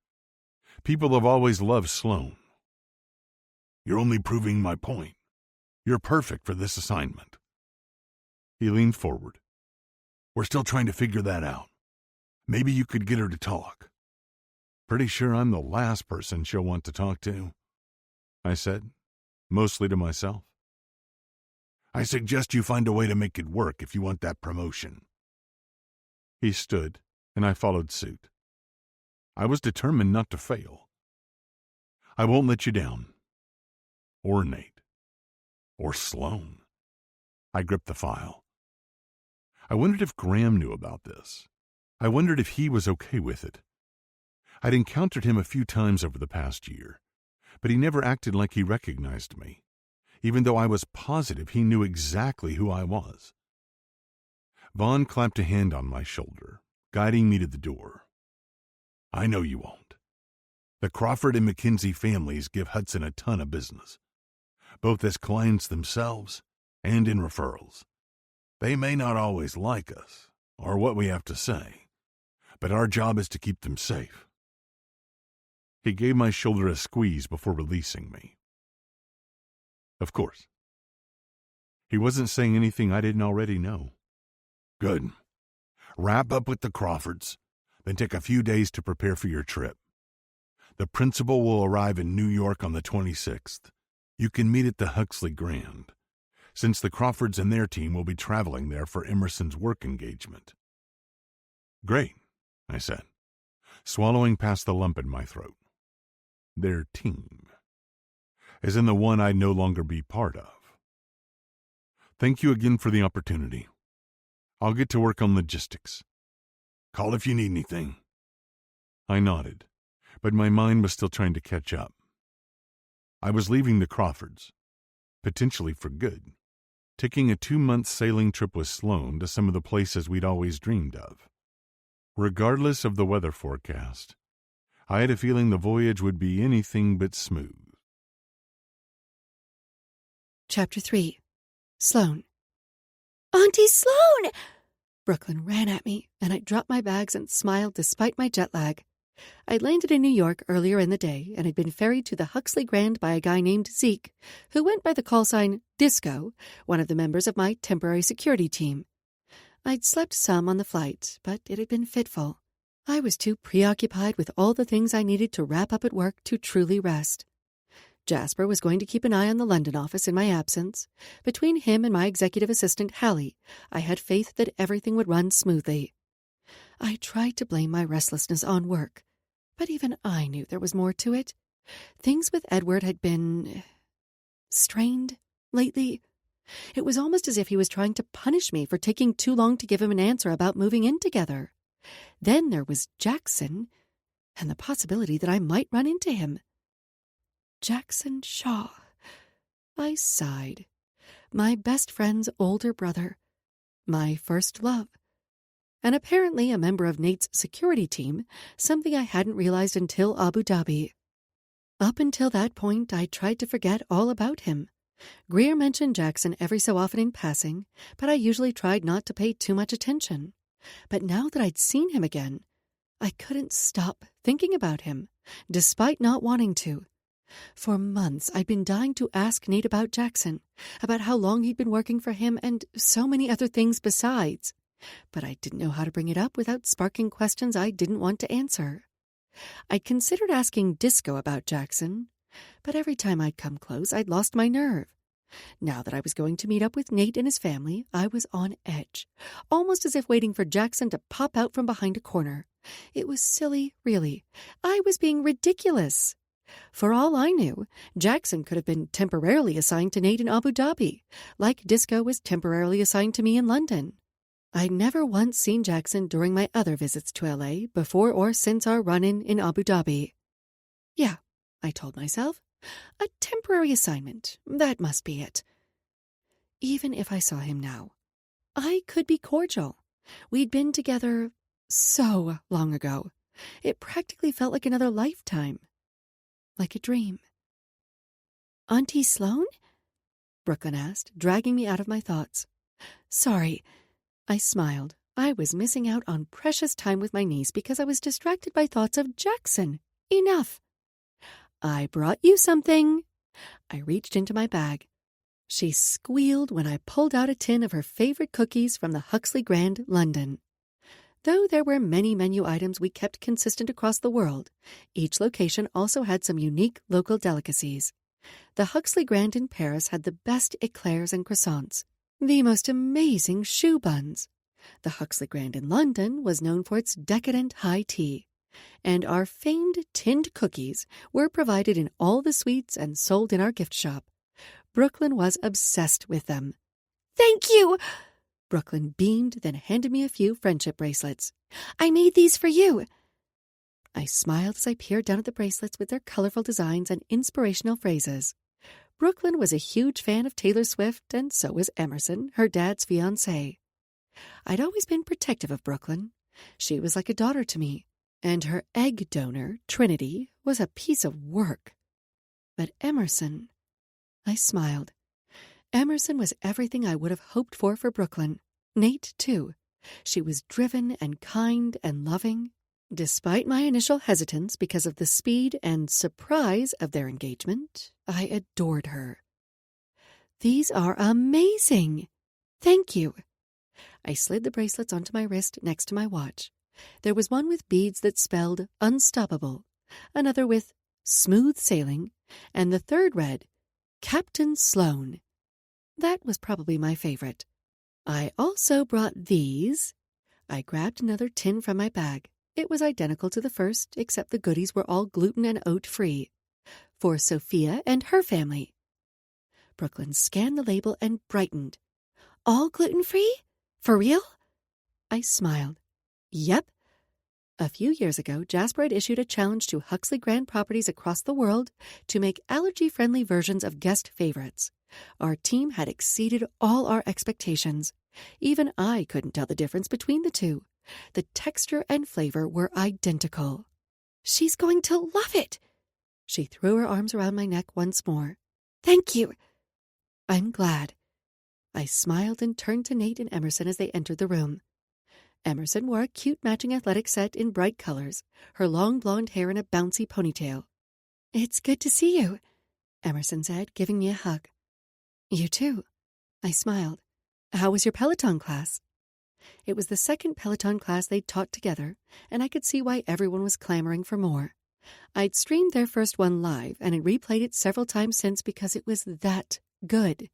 People have always loved Sloane. You're only proving my point. You're perfect for this assignment. He leaned forward. We're still trying to figure that out. Maybe you could get her to talk. Pretty sure I'm the last person she'll want to talk to, I said, mostly to myself. I suggest you find a way to make it work if you want that promotion. He stood, and I followed suit. I was determined not to fail. I won't let you down. Or Nate. Or Sloane. I gripped the file. I wondered if Graham knew about this. I wondered if he was okay with it. I'd encountered him a few times over the past year, but he never acted like he recognized me, even though I was positive he knew exactly who I was. Vaughn clapped a hand on my shoulder, guiding me to the door. I know you won't. The Crawford and McKenzie families give Hudson a ton of business, both as clients themselves and in referrals. They may not always like us or what we have to say, but our job is to keep them safe. He gave my shoulder a squeeze before releasing me. Of course. He wasn't saying anything I didn't already know. Good. Wrap up with the Crawfords, then take a few days to prepare for your trip. The principal will arrive in New York on the 26th. You can meet at the Huxley Grand, since the Crawfords and their team will be traveling there for Emerson's work engagement. Great, I said, swallowing past the lump in my throat. Their team, as in the one I'd no longer be part of. Thank you again for the opportunity. I'll get to work on logistics. Call if you need anything. I nodded, but my mind was still trying to catch up. I was leaving the Crawfords, potentially for good, taking a 2-month sailing trip with Sloane to some of the places we'd always dreamed of. Regardless of the weather forecast, I had a feeling the voyage would be anything but smooth. Chapter 3. Sloane. Auntie Sloane! Brooklyn ran at me, and I dropped my bags and smiled despite my jet lag. I'd landed in New York earlier in the day and had been ferried to the Huxley Grand by a guy named Zeke, who went by the call sign Disco, one of the members of my temporary security team. I'd slept some on the flight, but it had been fitful. I was too preoccupied with all the things I needed to wrap up at work to truly rest. Jasper was going to keep an eye on the London office in my absence. Between him and my executive assistant, Hallie, I had faith that everything would run smoothly. I tried to blame my restlessness on work, but even I knew there was more to it. Things with Edward had been strained lately. It was almost as if he was trying to punish me for taking too long to give him an answer about moving in together. Then there was Jackson, and the possibility that I might run into him. Jackson Shaw. I sighed. My best friend's older brother. My first love. And apparently a member of Nate's security team, something I hadn't realized until Abu Dhabi. Up until that point, I tried to forget all about him. Greer mentioned Jackson every so often in passing, but I usually tried not to pay too much attention. But now that I'd seen him again, I couldn't stop thinking about him, despite not wanting to. For months, I'd been dying to ask Nate about Jackson, about how long he'd been working for him, and so many other things besides. But I didn't know how to bring it up without sparking questions I didn't want to answer. I'd considered asking Disco about Jackson, but every time I'd come close, I'd lost my nerve. Now that I was going to meet up with Nate and his family, I was on edge, almost as if waiting for Jackson to pop out from behind a corner. It was silly, really. I was being ridiculous. For all I knew, Jackson could have been temporarily assigned to Nate in Abu Dhabi, like Disco was temporarily assigned to me in London. I'd never once seen Jackson during my other visits to L.A., before or since our run-in in Abu Dhabi. Yeah, I told myself. A temporary assignment. That must be it. Even if I saw him now, I could be cordial. We'd been together so long ago. It practically felt like another lifetime. Like a dream. Auntie Sloane? Brooklyn asked, dragging me out of my thoughts. Sorry. I smiled. I was missing out on precious time with my niece because I was distracted by thoughts of Jackson. Enough. I brought you something. I reached into my bag. She squealed when I pulled out a tin of her favorite cookies from the Huxley Grand, London. Though there were many menu items we kept consistent across the world, each location also had some unique local delicacies. The Huxley Grand in Paris had the best eclairs and croissants, the most amazing choux buns. The Huxley Grand in London was known for its decadent high tea, and our famed tinned cookies were provided in all the suites and sold in our gift shop. Brooklyn was obsessed with them. Thank you! Brooklyn beamed, then handed me a few friendship bracelets. I made these for you. I smiled as I peered down at the bracelets with their colorful designs and inspirational phrases. Brooklyn was a huge fan of Taylor Swift, and so was Emerson, her dad's fiancé. I'd always been protective of Brooklyn. She was like a daughter to me, and her egg donor, Trinity, was a piece of work. But Emerson... I smiled. Emerson was everything I would have hoped for Brooklyn. Nate, too. She was driven and kind and loving. Despite my initial hesitance because of the speed and surprise of their engagement, I adored her. These are amazing. Thank you. I slid the bracelets onto my wrist next to my watch. There was one with beads that spelled unstoppable, another with smooth sailing, and the third read, Captain Sloane. That was probably my favorite. I also brought these. I grabbed another tin from my bag. It was identical to the first, except the goodies were all gluten and oat-free. For Sophia and her family. Brooklyn scanned the label and brightened. All gluten-free? For real? I smiled. Yep. A few years ago, Jasper had issued a challenge to Huxley Grand properties across the world to make allergy-friendly versions of guest favorites. Our team had exceeded all our expectations. Even I couldn't tell the difference between the two. The texture and flavor were identical. She's going to love it. She threw her arms around my neck once more. Thank you. I'm glad. I smiled and turned to Nate and Emerson as they entered the room. Emerson wore a cute matching athletic set in bright colors, her long blonde hair in a bouncy ponytail. It's good to see you, Emerson said, giving me a hug. You too. I smiled. How was your Peloton class? It was the second Peloton class they'd taught together, and I could see why everyone was clamoring for more. I'd streamed their first one live and had replayed it several times since because it was that good.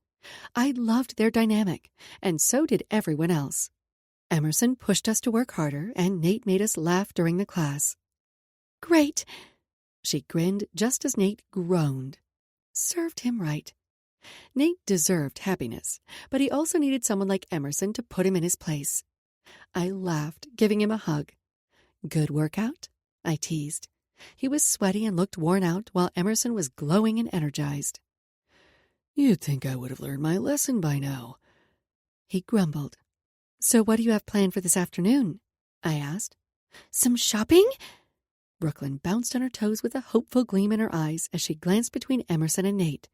I loved their dynamic, and so did everyone else. Emerson pushed us to work harder, and Nate made us laugh during the class. "Great!" She grinned just as Nate groaned. Served him right. Nate deserved happiness, but he also needed someone like Emerson to put him in his place. I laughed, giving him a hug. "Good workout?" I teased. He was sweaty and looked worn out, while Emerson was glowing and energized. "You'd think I would have learned my lesson by now," he grumbled. "So what do you have planned for this afternoon?" I asked. "Some shopping?" Brooklyn bounced on her toes with a hopeful gleam in her eyes as she glanced between Emerson and Nate.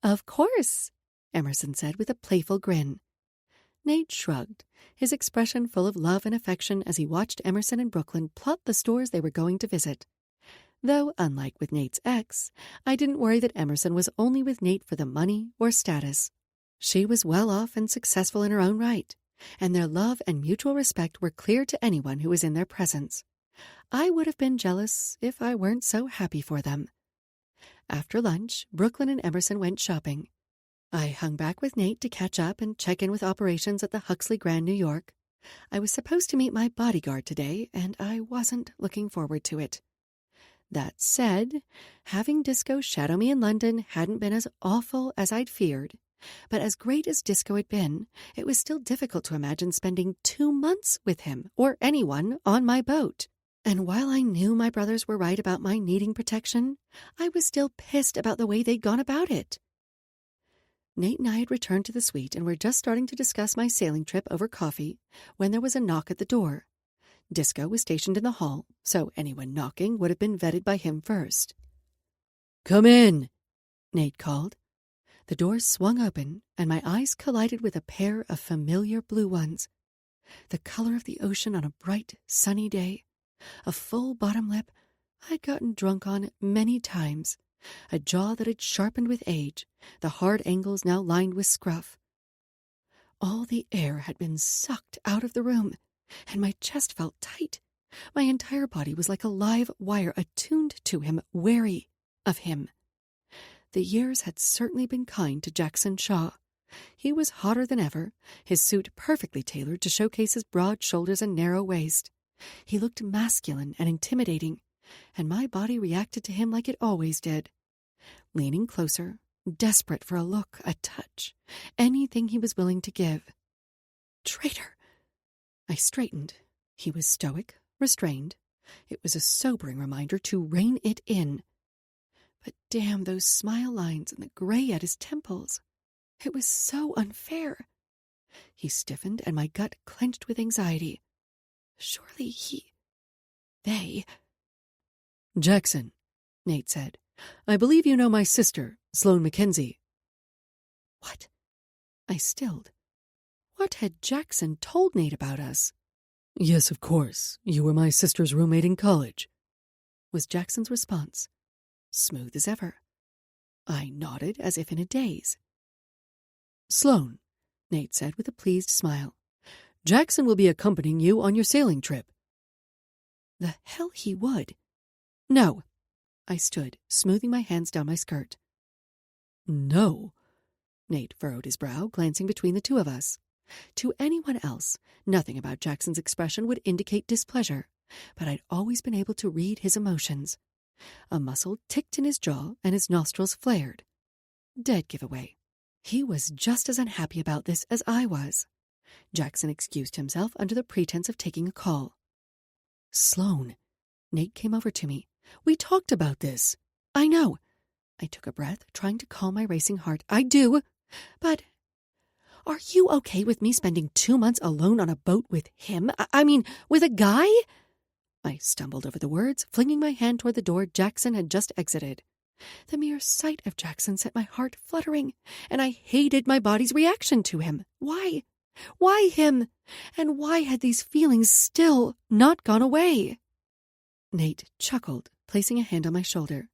"Of course," Emerson said with a playful grin. Nate shrugged, his expression full of love and affection as he watched Emerson and Brooklyn plot the stores they were going to visit. Though, unlike with Nate's ex, I didn't worry that Emerson was only with Nate for the money or status. She was well off and successful in her own right, and their love and mutual respect were clear to anyone who was in their presence. I would have been jealous if I weren't so happy for them. After lunch, Brooklyn and Emerson went shopping. I hung back with Nate to catch up and check in with operations at the Huxley Grand, New York. I was supposed to meet my bodyguard today, and I wasn't looking forward to it. That said, having Disco shadow me in London hadn't been as awful as I'd feared, but as great as Disco had been, it was still difficult to imagine spending 2 months with him or anyone on my boat. And while I knew my brothers were right about my needing protection, I was still pissed about the way they'd gone about it. Nate and I had returned to the suite and were just starting to discuss my sailing trip over coffee when there was a knock at the door. Disco was stationed in the hall, so anyone knocking would have been vetted by him first. "Come in," Nate called. The door swung open, and my eyes collided with a pair of familiar blue ones. The color of the ocean on a bright, sunny day, a full bottom lip I'd gotten drunk on many times, a jaw that had sharpened with age, the hard angles now lined with scruff. All the air had been sucked out of the room, and my chest felt tight. My entire body was like a live wire attuned to him, wary of him. The years had certainly been kind to Jackson Shaw. He was hotter than ever, his suit perfectly tailored to showcase his broad shoulders and narrow waist. He looked masculine and intimidating, and my body reacted to him like it always did. Leaning closer, desperate for a look, a touch, anything he was willing to give. Traitor! I straightened. He was stoic, restrained. It was a sobering reminder to rein it in. But damn those smile lines and the gray at his temples. It was so unfair. He stiffened, and my gut clenched with anxiety. Surely they... "Jackson," Nate said, "I believe you know my sister, Sloane Mackenzie." What? I stilled. What had Jackson told Nate about us? "Yes, of course. You were my sister's roommate in college," was Jackson's response, smooth as ever. I nodded as if in a daze. "Sloane," Nate said with a pleased smile, "Jackson will be accompanying you on your sailing trip." The hell he would. No. I stood, smoothing my hands down my skirt. "No." Nate furrowed his brow, glancing between the two of us. To anyone else, nothing about Jackson's expression would indicate displeasure, but I'd always been able to read his emotions. A muscle ticked in his jaw, and his nostrils flared. Dead giveaway. He was just as unhappy about this as I was. Jackson excused himself under the pretense of taking a call. "Sloane." Nate came over to me. "We talked about this." "I know." I took a breath, trying to calm my racing heart. "I do. But are you okay with me spending 2 months alone on a boat with him? I mean, with a guy?" I stumbled over the words, flinging my hand toward the door Jackson had just exited. The mere sight of Jackson set my heart fluttering, and I hated my body's reaction to him. Why? Why him? And why had these feelings still not gone away? Nate chuckled, placing a hand on my shoulder.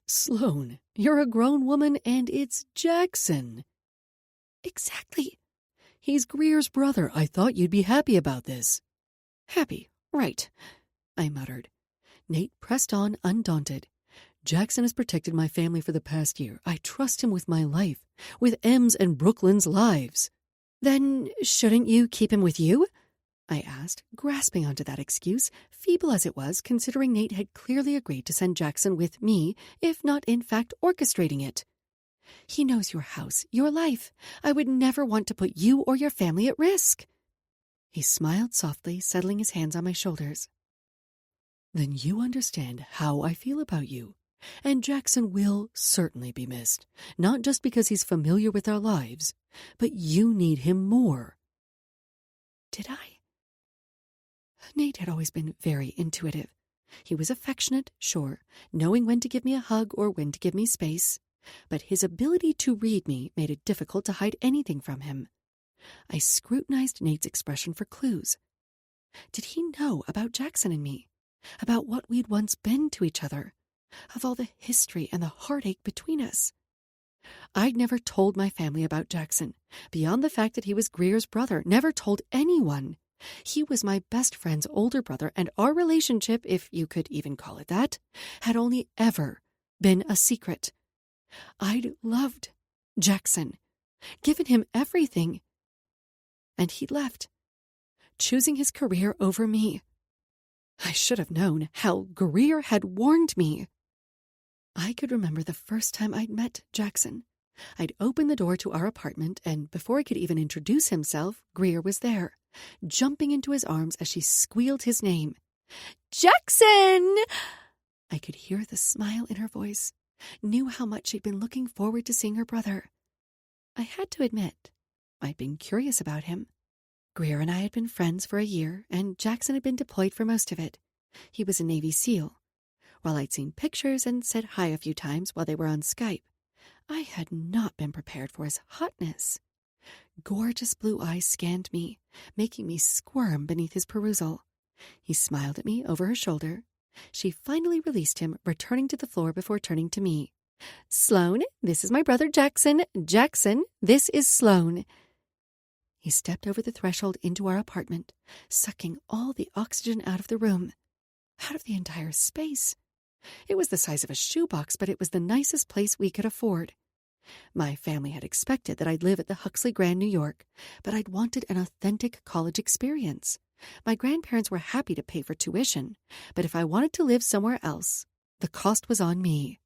"Sloane, you're a grown woman, and it's Jackson." "Exactly." "He's Greer's brother. I thought you'd be happy about this." "Happy, right," I muttered. Nate pressed on, undaunted. Jackson has protected my family for the past year. I trust him with my life, with M's and Brooklyn's lives. Then shouldn't you keep him with you? I asked, grasping onto that excuse, feeble as it was, considering Nate had clearly agreed to send Jackson with me, if not in fact orchestrating it. He knows your house, your life. I would never want to put you or your family at risk. He smiled softly, settling his hands on my shoulders. Then you understand how I feel about you. And Jackson will certainly be missed, not just because he's familiar with our lives, but you need him more. Did I? Nate had always been very intuitive. He was affectionate, sure, knowing when to give me a hug or when to give me space, but his ability to read me made it difficult to hide anything from him. I scrutinized Nate's expression for clues. Did he know about Jackson and me? About what we'd once been to each other? Of all the history and the heartache between us? I'd never told my family about Jackson, beyond the fact that he was Greer's brother, never told anyone. He was my best friend's older brother, and our relationship, if you could even call it that, had only ever been a secret. I'd loved Jackson, given him everything, and he left, choosing his career over me. I should have known. Hell, Greer had warned me. I could remember the first time I'd met Jackson. I'd opened the door to our apartment, and before he could even introduce himself, Greer was there, jumping into his arms as she squealed his name. "Jackson!" I could hear the smile in her voice, knew how much she'd been looking forward to seeing her brother. I had to admit, I'd been curious about him. Greer and I had been friends for a year, and Jackson had been deployed for most of it. He was a Navy SEAL. While I'd seen pictures and said hi a few times while they were on Skype, I had not been prepared for his hotness. Gorgeous blue eyes scanned me, making me squirm beneath his perusal. He smiled at me over her shoulder. She finally released him, returning to the floor before turning to me. "Sloan, this is my brother Jackson. Jackson, this is Sloan." He stepped over the threshold into our apartment, sucking all the oxygen out of the room, out of the entire space. It was the size of a shoebox, but it was the nicest place we could afford. My family had expected that I'd live at the Huxley Grand, New York, but I'd wanted an authentic college experience. My grandparents were happy to pay for tuition, but if I wanted to live somewhere else, the cost was on me.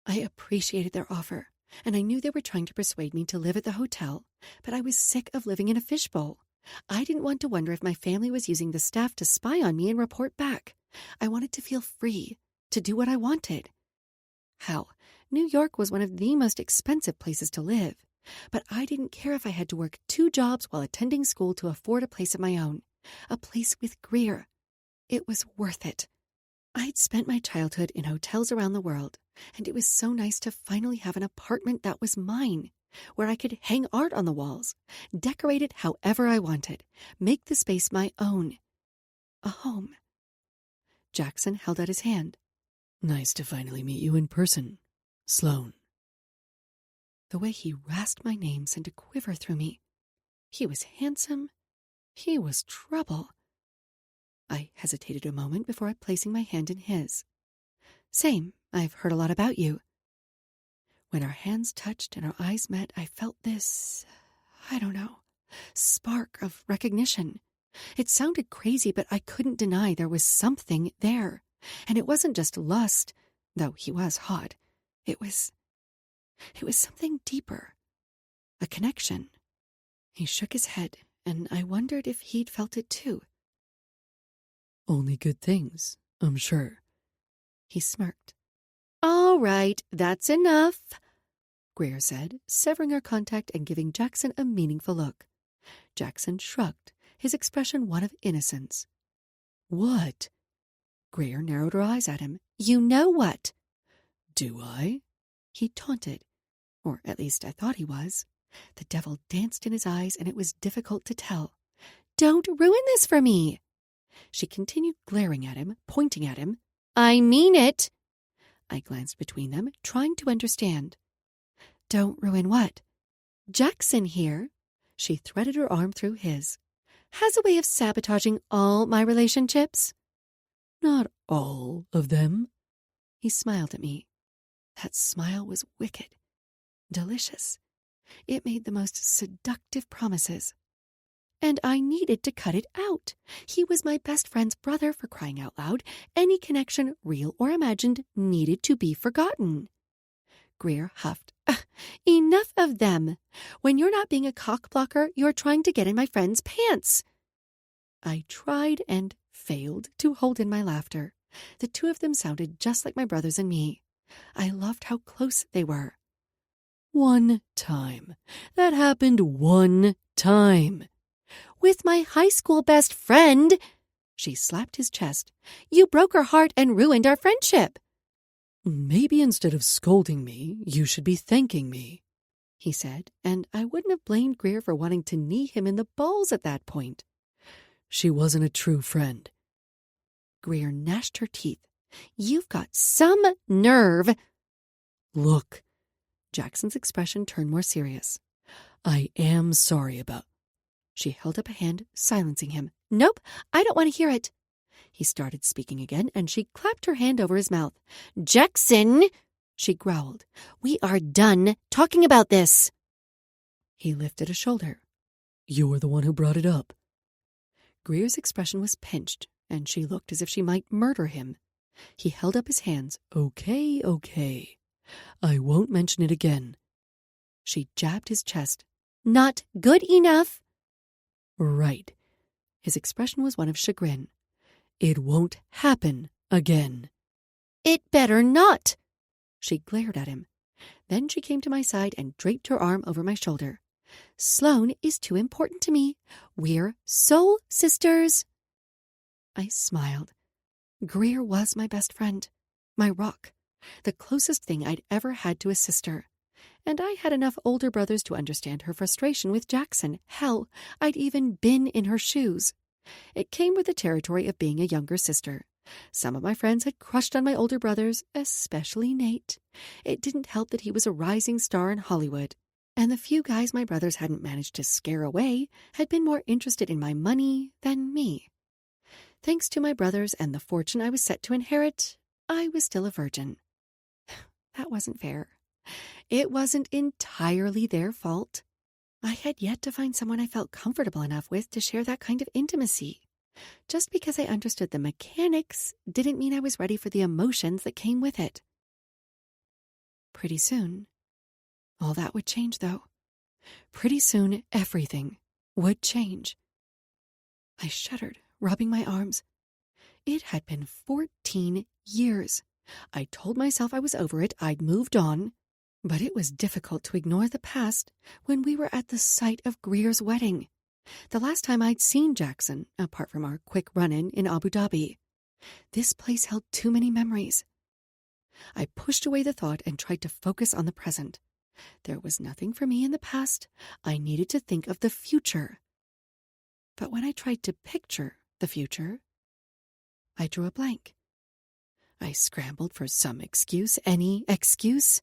I appreciated their offer, and I knew they were trying to persuade me to live at the hotel, but I was sick of living in a fishbowl. I didn't want to wonder if my family was using the staff to spy on me and report back. I wanted to feel free, to do what I wanted. Hell, New York was one of the most expensive places to live, but I didn't care if I had to work 2 jobs while attending school to afford a place of my own, a place with Greer. It was worth it. I'd spent my childhood in hotels around the world, and it was so nice to finally have an apartment that was mine, where I could hang art on the walls, decorate it however I wanted, make the space my own. A home. Jackson held out his hand. "Nice to finally meet you in person, Sloan." The way he rasped my name sent a quiver through me. He was handsome. He was trouble. I hesitated a moment before placing my hand in his. "Same. I've heard a lot about you." When our hands touched and our eyes met, I felt this, I don't know, spark of recognition. It sounded crazy, but I couldn't deny there was something there. And it wasn't just lust, though he was hot. It was something deeper. A connection. He shook his head, and I wondered if he'd felt it too. "Only good things, I'm sure." He smirked. "All right, that's enough," Greer said, severing our contact and giving Jackson a meaningful look. Jackson shrugged, his expression one of innocence. "What?" Greer narrowed her eyes at him. "You know what?" "Do I?" He taunted, or at least I thought he was. The devil danced in his eyes, and it was difficult to tell. "Don't ruin this for me." She continued glaring at him, pointing at him. "I mean it." I glanced between them, trying to understand. "Don't ruin what?" "Jackson here," she threaded her arm through his, "has a way of sabotaging all my relationships." Not all of them. He smiled at me. That smile was wicked, delicious. It made the most seductive promises. And I needed to cut it out. He was my best friend's brother, for crying out loud. Any connection, real or imagined, needed to be forgotten. Greer huffed. Enough of them. When you're not being a cockblocker, you're trying to get in my friend's pants. I tried and failed to hold in my laughter. The two of them sounded just like my brothers and me. I loved how close they were. One time. That happened one time. With my high school best friend. She slapped his chest. You broke her heart and ruined our friendship. Maybe instead of scolding me, you should be thanking me, he said, and I wouldn't have blamed Greer for wanting to knee him in the balls at that point. She wasn't a true friend. Greer gnashed her teeth. You've got some nerve. Look. Jackson's expression turned more serious. I am sorry about... She held up a hand, silencing him. Nope, I don't want to hear it. He started speaking again, and she clapped her hand over his mouth. Jackson, she growled. We are done talking about this. He lifted a shoulder. You were the one who brought it up. Greer's expression was pinched, and she looked as if she might murder him. He held up his hands. Okay. I won't mention it again. She jabbed his chest. Not good enough. Right. His expression was one of chagrin. It won't happen again. It better not. She glared at him. Then she came to my side and draped her arm over my shoulder. Sloane is too important to me. We're soul sisters. I smiled. Greer was my best friend, my rock, the closest thing I'd ever had to a sister. And I had enough older brothers to understand her frustration with Jackson. Hell, I'd even been in her shoes. It came with the territory of being a younger sister. Some of my friends had crushed on my older brothers, especially Nate. It didn't help that he was a rising star in Hollywood. And the few guys my brothers hadn't managed to scare away had been more interested in my money than me. Thanks to my brothers and the fortune I was set to inherit, I was still a virgin. That wasn't fair. It wasn't entirely their fault. I had yet to find someone I felt comfortable enough with to share that kind of intimacy. Just because I understood the mechanics didn't mean I was ready for the emotions that came with it. Pretty soon, all that would change, though. Pretty soon, everything would change. I shuddered, rubbing my arms. It had been 14 years. I told myself I was over it, I'd moved on. But it was difficult to ignore the past when we were at the site of Greer's wedding. The last time I'd seen Jackson, apart from our quick run-in in Abu Dhabi. This place held too many memories. I pushed away the thought and tried to focus on the present. There was nothing for me in the past. I needed to think of the future. But when I tried to picture the future, I drew a blank. I scrambled for some excuse, any excuse.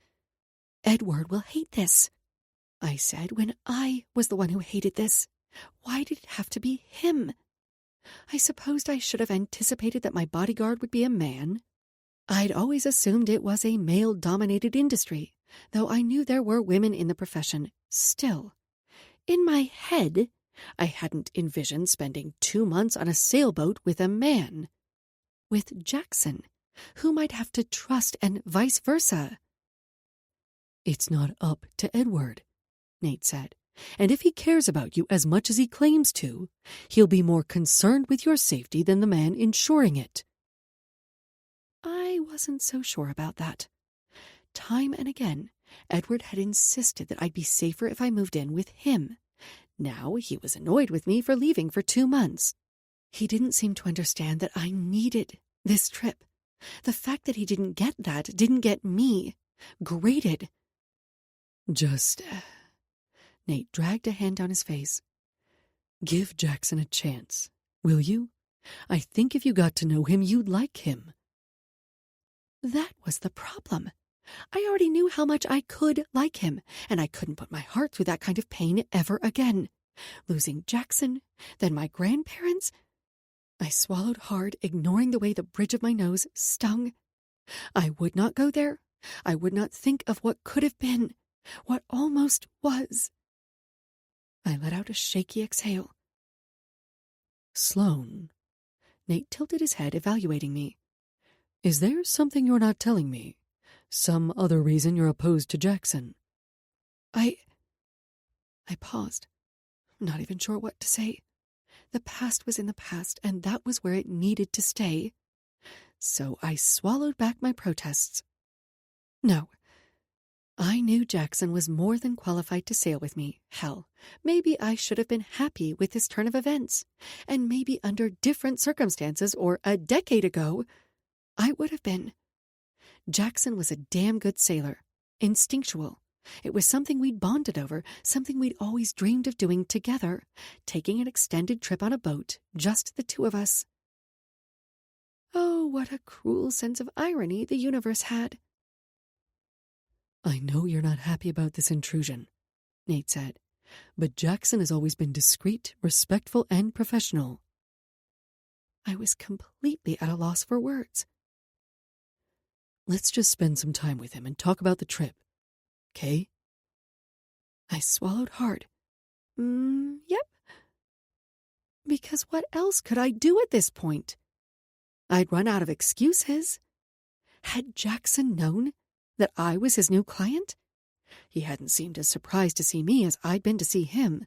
Edward will hate this, I said, when I was the one who hated this. Why did it have to be him? I supposed I should have anticipated that my bodyguard would be a man. I'd always assumed it was a male-dominated industry, though I knew there were women in the profession still. In my head, I hadn't envisioned spending 2 months on a sailboat with a man. With Jackson, whom I'd have to trust, and vice versa. It's not up to Edward, Nate said. And if he cares about you as much as he claims to, he'll be more concerned with your safety than the man insuring it. I wasn't so sure about that. Time and again, Edward had insisted that I'd be safer if I moved in with him. Now he was annoyed with me for leaving for 2 months. He didn't seem to understand that I needed this trip. The fact that he didn't get that didn't get me. Grated. Nate dragged a hand down his face. Give Jackson a chance, will you? I think if you got to know him, you'd like him. That was the problem. I already knew how much I could like him, and I couldn't put my heart through that kind of pain ever again. Losing Jackson, then my grandparents. I swallowed hard, ignoring the way the bridge of my nose stung. I would not go there. I would not think of what could have been, what almost was. I let out a shaky exhale. Sloane. Nate tilted his head, evaluating me. Is there something you're not telling me? Some other reason you're opposed to Jackson? I paused, not even sure what to say. The past was in the past, and that was where it needed to stay. So I swallowed back my protests. No. I knew Jackson was more than qualified to sail with me. Hell, maybe I should have been happy with this turn of events. And maybe under different circumstances or a decade ago, I would have been. Jackson was a damn good sailor. Instinctual. It was something we'd bonded over, something we'd always dreamed of doing together, taking an extended trip on a boat, just the two of us. Oh, what a cruel sense of irony the universe had. I know you're not happy about this intrusion, Nate said, but Jackson has always been discreet, respectful, and professional. I was completely at a loss for words. Let's just spend some time with him and talk about the trip. Okay? I swallowed hard. Yep. Because what else could I do at this point? I'd run out of excuses. Had Jackson known that I was his new client? He hadn't seemed as surprised to see me as I'd been to see him,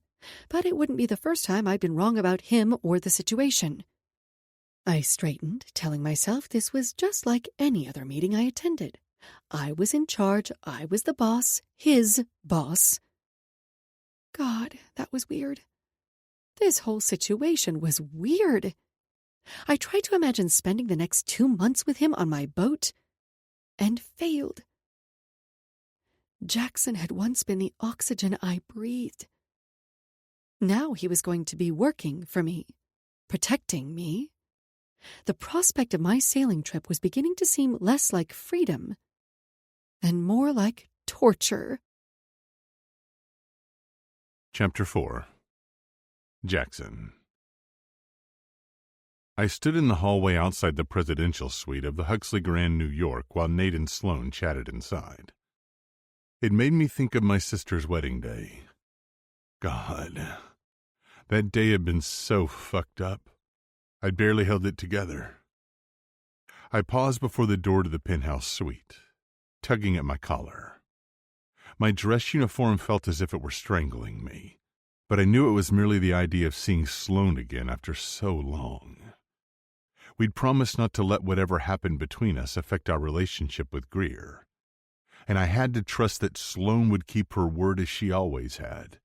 but it wouldn't be the first time I'd been wrong about him or the situation. I straightened, telling myself this was just like any other meeting I attended. I was in charge, I was the boss, his boss. God, that was weird. This whole situation was weird. I tried to imagine spending the next 2 months with him on my boat, and failed. Jackson had once been the oxygen I breathed. Now he was going to be working for me, protecting me. The prospect of my sailing trip was beginning to seem less like freedom and more like torture. Chapter 4. Jackson. I stood in the hallway outside the presidential suite of the Huxley Grand, New York, while Nate and Sloane chatted inside. It made me think of my sister's wedding day. God, that day had been so fucked up. I'd barely held it together. I paused before the door to the penthouse suite, tugging at my collar. My dress uniform felt as if it were strangling me, but I knew it was merely the idea of seeing Sloane again after so long. We'd promised not to let whatever happened between us affect our relationship with Greer, and I had to trust that Sloane would keep her word as she always had,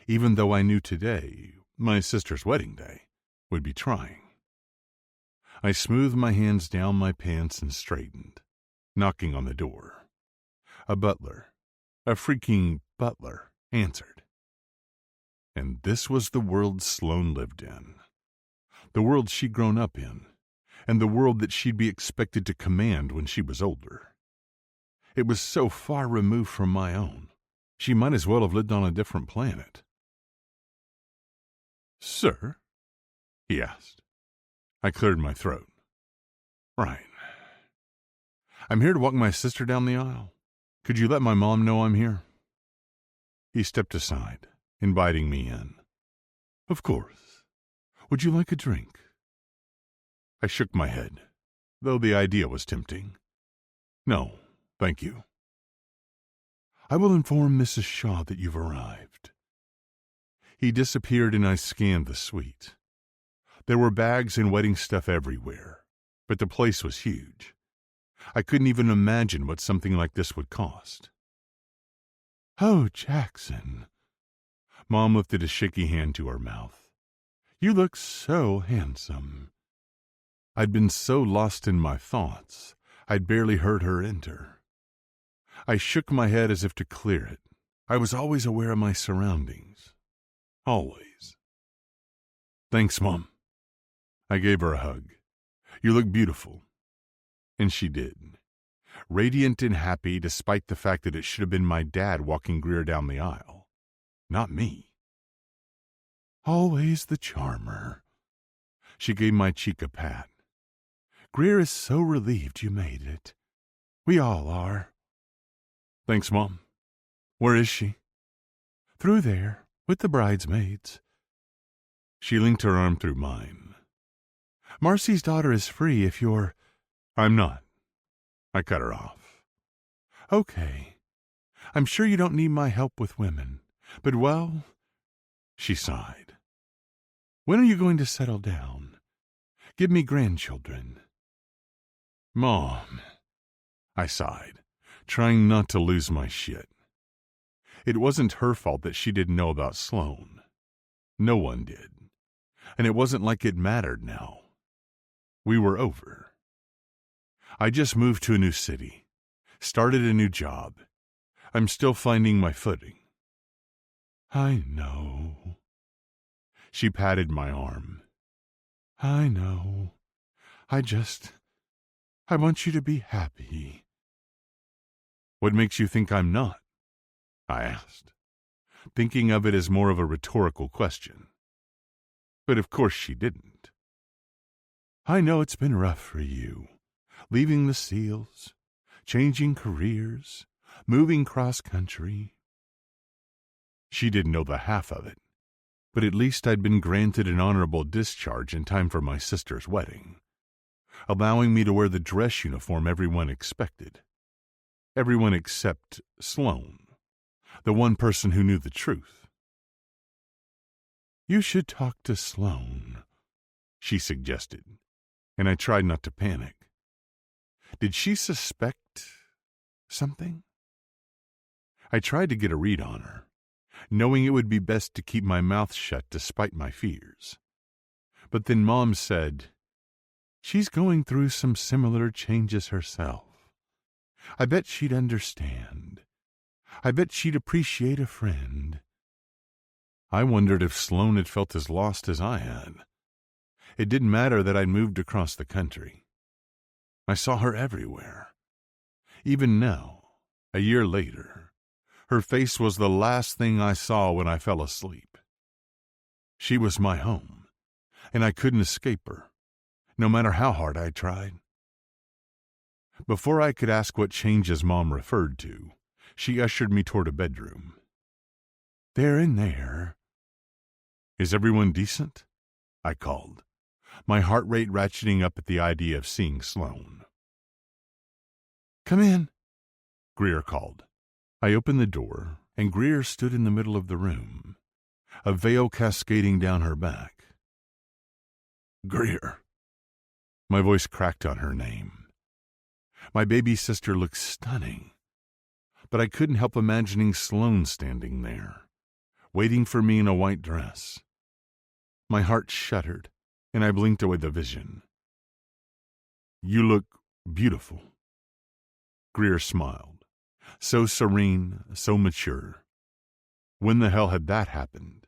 even though I knew today, my sister's wedding day, would be trying. I smoothed my hands down my pants and straightened, knocking on the door. A butler, a freaking butler, answered. And this was the world Sloane lived in, the world she'd grown up in, and the world that she'd be expected to command when she was older. It was so far removed from my own, she might as well have lived on a different planet. "Sir?" he asked. I cleared my throat. "Right. I'm here to walk my sister down the aisle. Could you let my mom know I'm here?" He stepped aside, inviting me in. "Of course. Would you like a drink?" I shook my head, though the idea was tempting. "No, thank you." "I will inform Mrs. Shaw that you've arrived." He disappeared and I scanned the suite. There were bags and wedding stuff everywhere, but the place was huge. I couldn't even imagine what something like this would cost. "Oh, Jackson." Mom lifted a shaky hand to her mouth. "You look so handsome." I'd been so lost in my thoughts, I'd barely heard her enter. I shook my head as if to clear it. I was always aware of my surroundings. Always. "Thanks, Mom." I gave her a hug. "You look beautiful." And she did. Radiant and happy despite the fact that it should have been my dad walking Greer down the aisle. Not me. Always the charmer. She gave my cheek a pat. Greer is so relieved you made it. We all are. Thanks, Mom. Where is she? Through there, with the bridesmaids. She linked her arm through mine. Marcy's daughter is free if you're... I'm not. I cut her off. Okay. I'm sure you don't need my help with women. But, well... She sighed. When are you going to settle down? Give me grandchildren. Mom... I sighed, trying not to lose my shit. It wasn't her fault that she didn't know about Sloan. No one did. And it wasn't like it mattered now. We were over. I just moved to a new city, started a new job. I'm still finding my footing. I know. She patted my arm. I know. I want you to be happy. What makes you think I'm not? I asked, thinking of it as more of a rhetorical question. But of course she didn't. I know it's been rough for you, leaving the SEALs, changing careers, moving cross-country. She didn't know the half of it, but at least I'd been granted an honorable discharge in time for my sister's wedding, allowing me to wear the dress uniform everyone expected. Everyone except Sloan, the one person who knew the truth. You should talk to Sloan, she suggested, and I tried not to panic. Did she suspect something? I tried to get a read on her, knowing it would be best to keep my mouth shut despite my fears. But then Mom said, she's going through some similar changes herself. I bet she'd understand. I bet she'd appreciate a friend. I wondered if Sloan had felt as lost as I had. It didn't matter that I'd moved across the country. I saw her everywhere. Even now, a year later, her face was the last thing I saw when I fell asleep. She was my home, and I couldn't escape her, no matter how hard I tried. Before I could ask what changes Mom referred to, she ushered me toward a bedroom. They're in there. Is everyone decent? I called, my heart rate ratcheting up at the idea of seeing Sloan. Come in, Greer called. I opened the door, and Greer stood in the middle of the room, a veil cascading down her back. Greer. My voice cracked on her name. My baby sister looked stunning, but I couldn't help imagining Sloan standing there, waiting for me in a white dress. My heart shuddered, and I blinked away the vision. You look beautiful. Greer smiled, so serene, so mature. When the hell had that happened?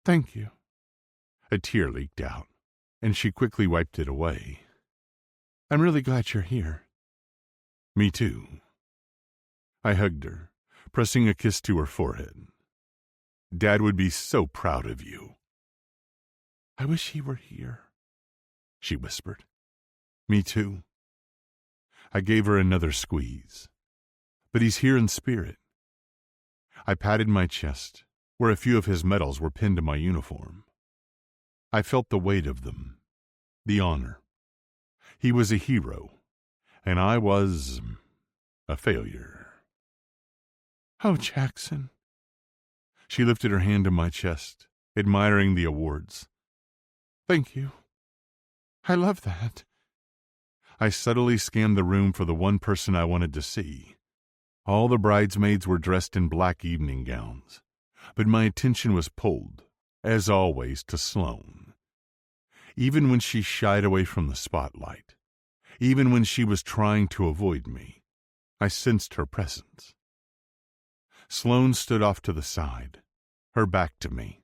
Thank you. A tear leaked out, and she quickly wiped it away. I'm really glad you're here. Me too. I hugged her, pressing a kiss to her forehead. Dad would be so proud of you. I wish he were here, she whispered. Me too. I gave her another squeeze. But he's here in spirit. I patted my chest, where a few of his medals were pinned to my uniform. I felt the weight of them, the honor. He was a hero, and I was a failure. Oh, Jackson. She lifted her hand to my chest, admiring the awards. Thank you. I love that. I subtly scanned the room for the one person I wanted to see. All the bridesmaids were dressed in black evening gowns, but my attention was pulled, as always, to Sloan. Even when she shied away from the spotlight, even when she was trying to avoid me, I sensed her presence. Sloan stood off to the side, her back to me.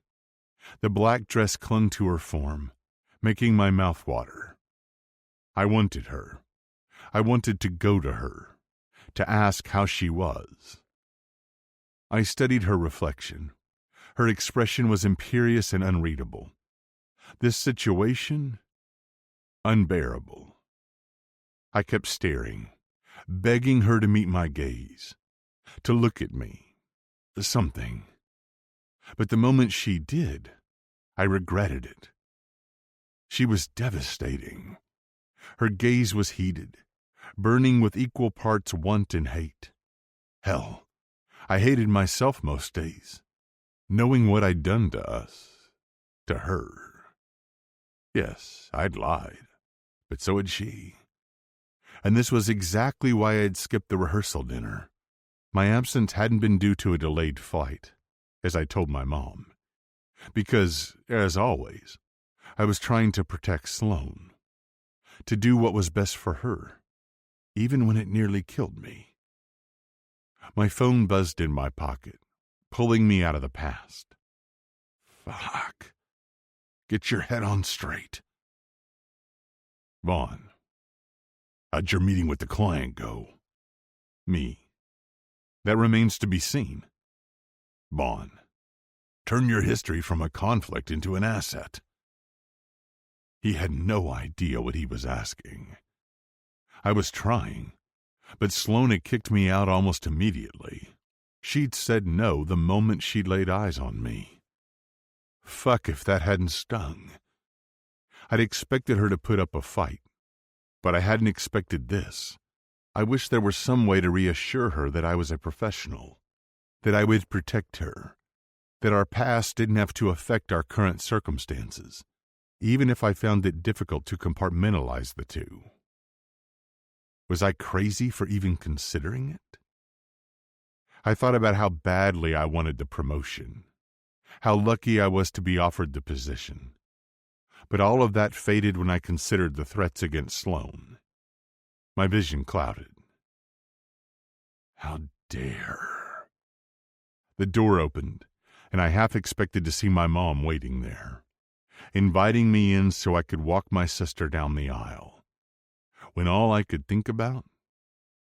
The black dress clung to her form, making my mouth water. I wanted her. I wanted to go to her, to ask how she was. I studied her reflection. Her expression was imperious and unreadable. This situation, unbearable. I kept staring, begging her to meet my gaze, to look at me, something. But the moment she did, I regretted it. She was devastating. Her gaze was heated, burning with equal parts want and hate. Hell, I hated myself most days, knowing what I'd done to us, to her. Yes, I'd lied, but so had she. And this was exactly why I had skipped the rehearsal dinner. My absence hadn't been due to a delayed flight, as I told my mom, because, as always, I was trying to protect Sloane, to do what was best for her, even when it nearly killed me. My phone buzzed in my pocket, pulling me out of the past. Fuck. Get your head on straight. Vaughn, how'd your meeting with the client go? Me. That remains to be seen. Vaughn, turn your history from a conflict into an asset. He had no idea what he was asking. I was trying, but Sloane had kicked me out almost immediately. She'd said no the moment she'd laid eyes on me. Fuck if that hadn't stung. I'd expected her to put up a fight, but I hadn't expected this. I wished there were some way to reassure her that I was a professional, that I would protect her, that our past didn't have to affect our current circumstances, even if I found it difficult to compartmentalize the two. Was I crazy for even considering it? I thought about how badly I wanted the promotion, how lucky I was to be offered the position. But all of that faded when I considered the threats against Sloane. My vision clouded. How dare. The door opened, and I half expected to see my mom waiting there, inviting me in so I could walk my sister down the aisle, when all I could think about,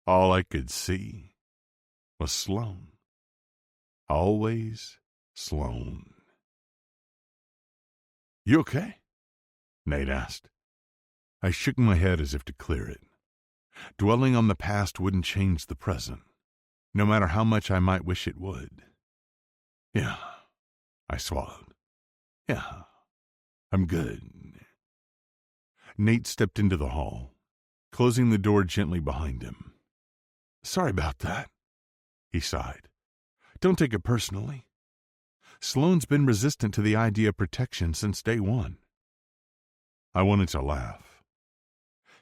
all I could see, was Sloane. Always Sloane. You okay? Nate asked. I shook my head as if to clear it. Dwelling on the past wouldn't change the present, no matter how much I might wish it would. Yeah, I swallowed. Yeah, I'm good. Nate stepped into the hall, closing the door gently behind him. Sorry about that, he sighed. Don't take it personally. Sloane's been resistant to the idea of protection since day one. I wanted to laugh.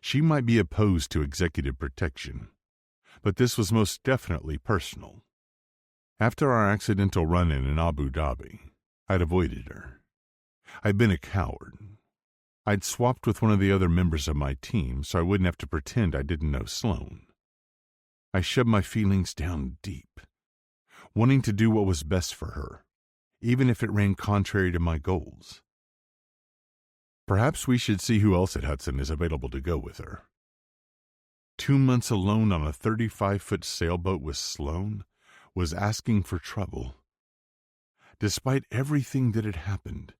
She might be opposed to executive protection, but this was most definitely personal. After our accidental run-in in Abu Dhabi, I'd avoided her. I'd been a coward. I'd swapped with one of the other members of my team so I wouldn't have to pretend I didn't know Sloane. I shoved my feelings down deep, wanting to do what was best for her, even if it ran contrary to my goals. Perhaps we should see who else at Hudson is available to go with her. 2 months alone on a 35-foot sailboat with Sloane was asking for trouble. Despite everything that had happened,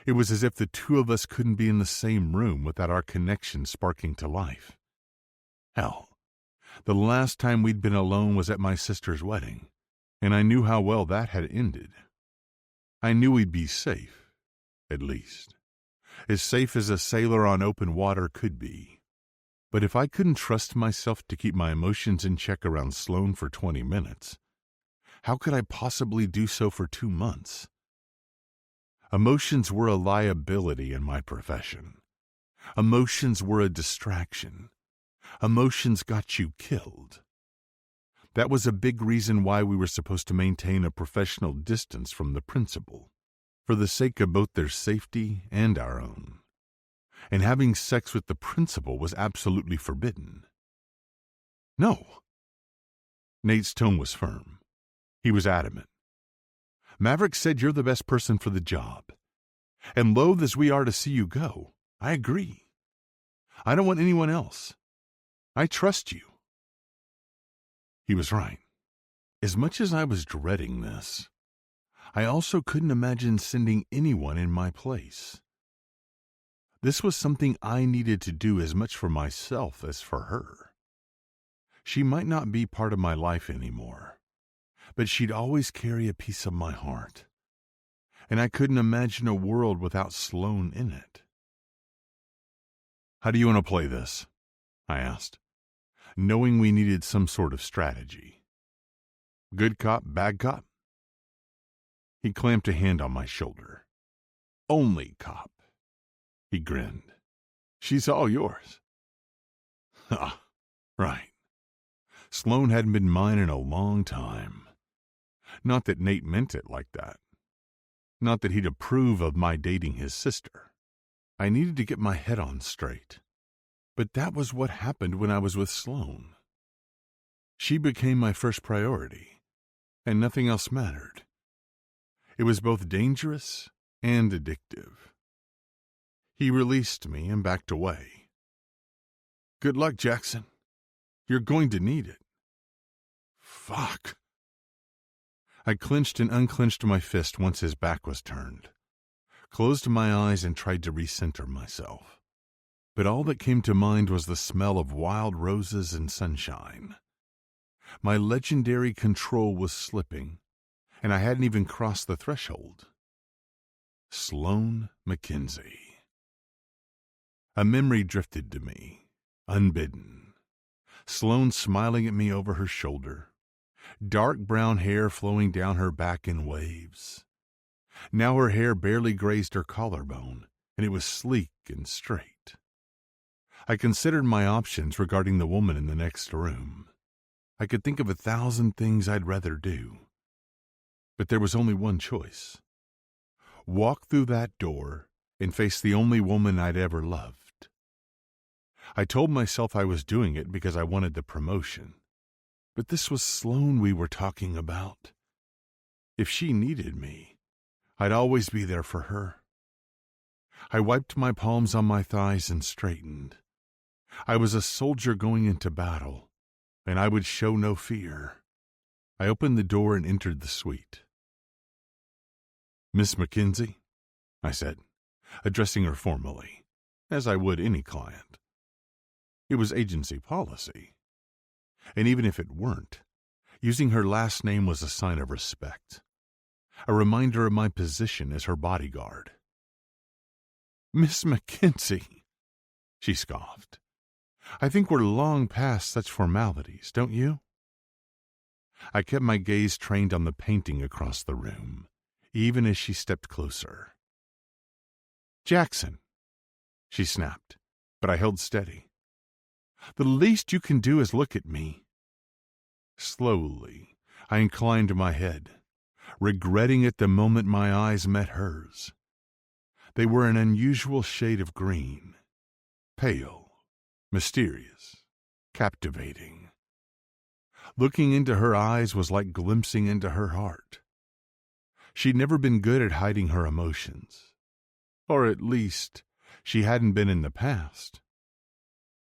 it was as if the two of us couldn't be in the same room without our connection sparking to life. Hell, the last time we'd been alone was at my sister's wedding, and I knew how well that had ended. I knew we'd be safe, at least. As safe as a sailor on open water could be. But if I couldn't trust myself to keep my emotions in check around Sloane for 20 minutes, how could I possibly do so for 2 months? Emotions were a liability in my profession. Emotions were a distraction. Emotions got you killed. That was a big reason why we were supposed to maintain a professional distance from the principal, for the sake of both their safety and our own. And having sex with the principal was absolutely forbidden. No. Nate's tone was firm. He was adamant. Maverick said you're the best person for the job. And loath as we are to see you go, I agree. I don't want anyone else. I trust you. He was right. As much as I was dreading this, I also couldn't imagine sending anyone in my place. This was something I needed to do as much for myself as for her. She might not be part of my life anymore, but she'd always carry a piece of my heart, and I couldn't imagine a world without Sloane in it. "How do you want to play this?" I asked, knowing we needed some sort of strategy. "Good cop, bad cop?" He clamped a hand on my shoulder. "Only cop." He grinned. "She's all yours." Ha, right. Sloane hadn't been mine in a long time. Not that Nate meant it like that. Not that he'd approve of my dating his sister. I needed to get my head on straight. But that was what happened when I was with Sloane. She became my first priority, and nothing else mattered. It was both dangerous and addictive. He released me and backed away. "Good luck, Jackson. You're going to need it." Fuck. I clenched and unclenched my fist once his back was turned, closed my eyes and tried to recenter myself. But all that came to mind was the smell of wild roses and sunshine. My legendary control was slipping, and I hadn't even crossed the threshold. Sloane Mackenzie. A memory drifted to me, unbidden. Sloane smiling at me over her shoulder, dark brown hair flowing down her back in waves. Now her hair barely grazed her collarbone, and it was sleek and straight. I considered my options regarding the woman in the next room. I could think of 1,000 things I'd rather do. But there was only one choice. Walk through that door and face the only woman I'd ever loved. I told myself I was doing it because I wanted the promotion. But this was Sloane we were talking about. If she needed me, I'd always be there for her. I wiped my palms on my thighs and straightened. I was a soldier going into battle, and I would show no fear. I opened the door and entered the suite. "Miss Mackenzie," I said, addressing her formally, as I would any client. It was agency policy. And even if it weren't, using her last name was a sign of respect, a reminder of my position as her bodyguard. "Miss Mackenzie," she scoffed. "I think we're long past such formalities, don't you?" I kept my gaze trained on the painting across the room, even as she stepped closer. "Jackson," she snapped, but I held steady. "The least you can do is look at me." Slowly, I inclined my head, regretting it the moment my eyes met hers. They were an unusual shade of green, pale, mysterious, captivating. Looking into her eyes was like glimpsing into her heart. She'd never been good at hiding her emotions, or at least she hadn't been in the past.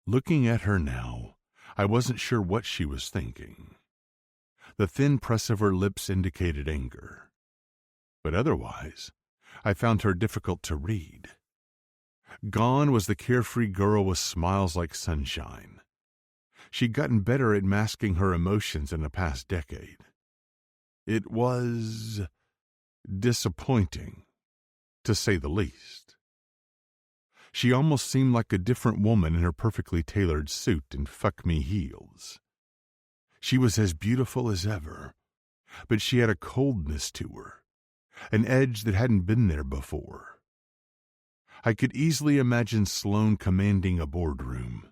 Looking at her now, I wasn't sure what she was thinking. The thin press of her lips indicated anger, but otherwise, I found her difficult to read. Gone was the carefree girl with smiles like sunshine. She'd gotten better at masking her emotions in the past decade. It was disappointing, to say the least. She almost seemed like a different woman in her perfectly tailored suit and fuck-me heels. She was as beautiful as ever, but she had a coldness to her, an edge that hadn't been there before. I could easily imagine Sloane commanding a boardroom,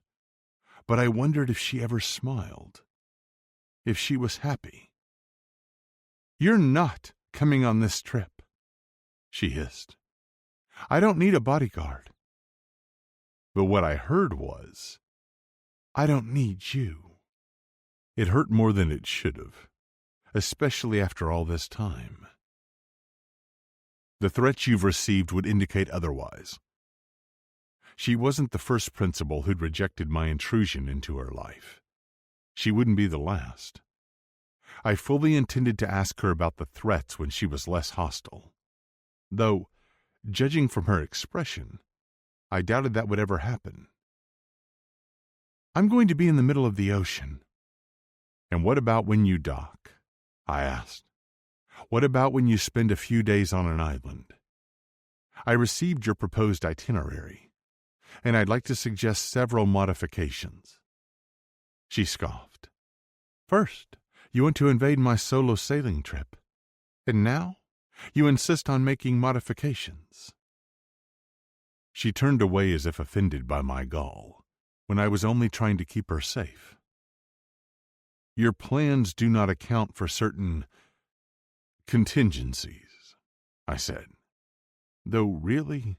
but I wondered if she ever smiled, if she was happy. "You're not coming on this trip," she hissed. "I don't need a bodyguard." But what I heard was, "I don't need you." It hurt more than it should have, especially after all this time. "The threats you've received would indicate otherwise." She wasn't the first principal who'd rejected my intrusion into her life. She wouldn't be the last. I fully intended to ask her about the threats when she was less hostile. Though, judging from her expression, I doubted that would ever happen. "I'm going to be in the middle of the ocean." "And what about when you dock?" I asked. "What about when you spend a few days on an island? I received your proposed itinerary, and I'd like to suggest several modifications." She scoffed. "First, you want to invade my solo sailing trip, and now you insist on making modifications." She turned away as if offended by my gall, when I was only trying to keep her safe. "Your plans do not account for certain contingencies," I said. Though really,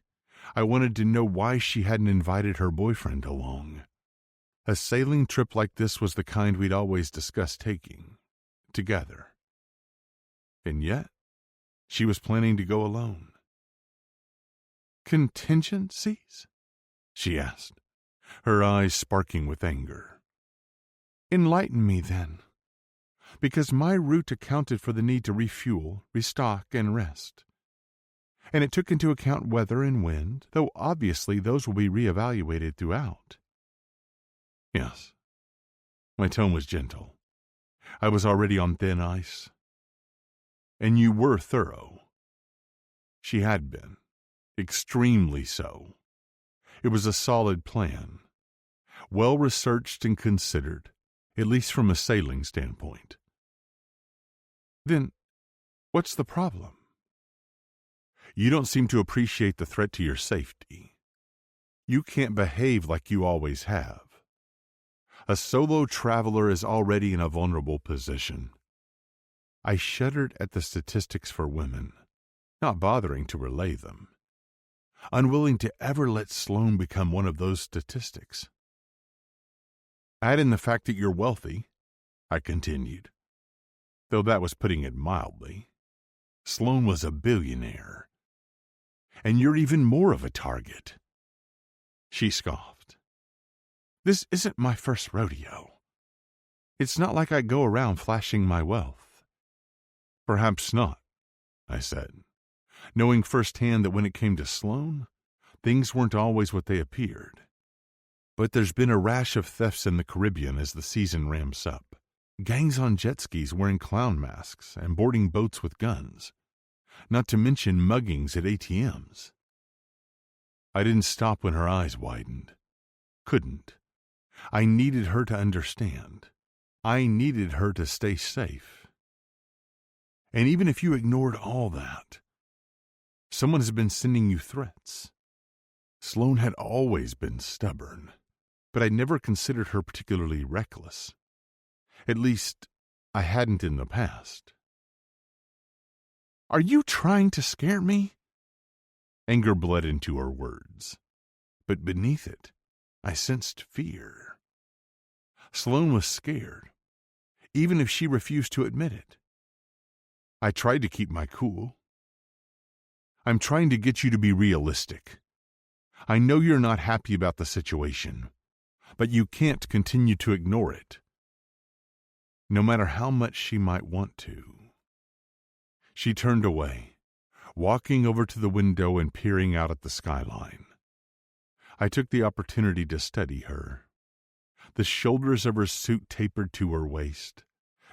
I wanted to know why she hadn't invited her boyfriend along. A sailing trip like this was the kind we'd always discussed taking, together. And yet, she was planning to go alone. "Contingencies?" she asked, her eyes sparking with anger. "Enlighten me, then. Because my route accounted for the need to refuel, restock, and rest. And it took into account weather and wind, though obviously those will be reevaluated throughout." Yes. My tone was gentle. I was already on thin ice. "And you were thorough." She had been. Extremely so. It was a solid plan. Well researched and considered, at least from a sailing standpoint. "Then, what's the problem?" "You don't seem to appreciate the threat to your safety. You can't behave like you always have. A solo traveler is already in a vulnerable position." I shuddered at the statistics for women, not bothering to relay them, unwilling to ever let Sloane become one of those statistics. "Add in the fact that you're wealthy," I continued, though that was putting it mildly. Sloane was a billionaire. "And you're even more of a target." She scoffed. "This isn't my first rodeo. It's not like I go around flashing my wealth." "Perhaps not," I said, knowing firsthand that when it came to Sloane, things weren't always what they appeared. "But there's been a rash of thefts in the Caribbean as the season ramps up. Gangs on jet skis wearing clown masks and boarding boats with guns, not to mention muggings at ATMs." I didn't stop when her eyes widened. Couldn't. I needed her to understand. I needed her to stay safe. "And even if you ignored all that, someone has been sending you threats." Sloane had always been stubborn, but I'd never considered her particularly reckless. At least, I hadn't in the past. "Are you trying to scare me?" Anger bled into her words, but beneath it, I sensed fear. Sloane was scared, even if she refused to admit it. I tried to keep my cool. "I'm trying to get you to be realistic. I know you're not happy about the situation, but you can't continue to ignore it, no matter how much she might want to." She turned away, walking over to the window and peering out at the skyline. I took the opportunity to study her. The shoulders of her suit tapered to her waist,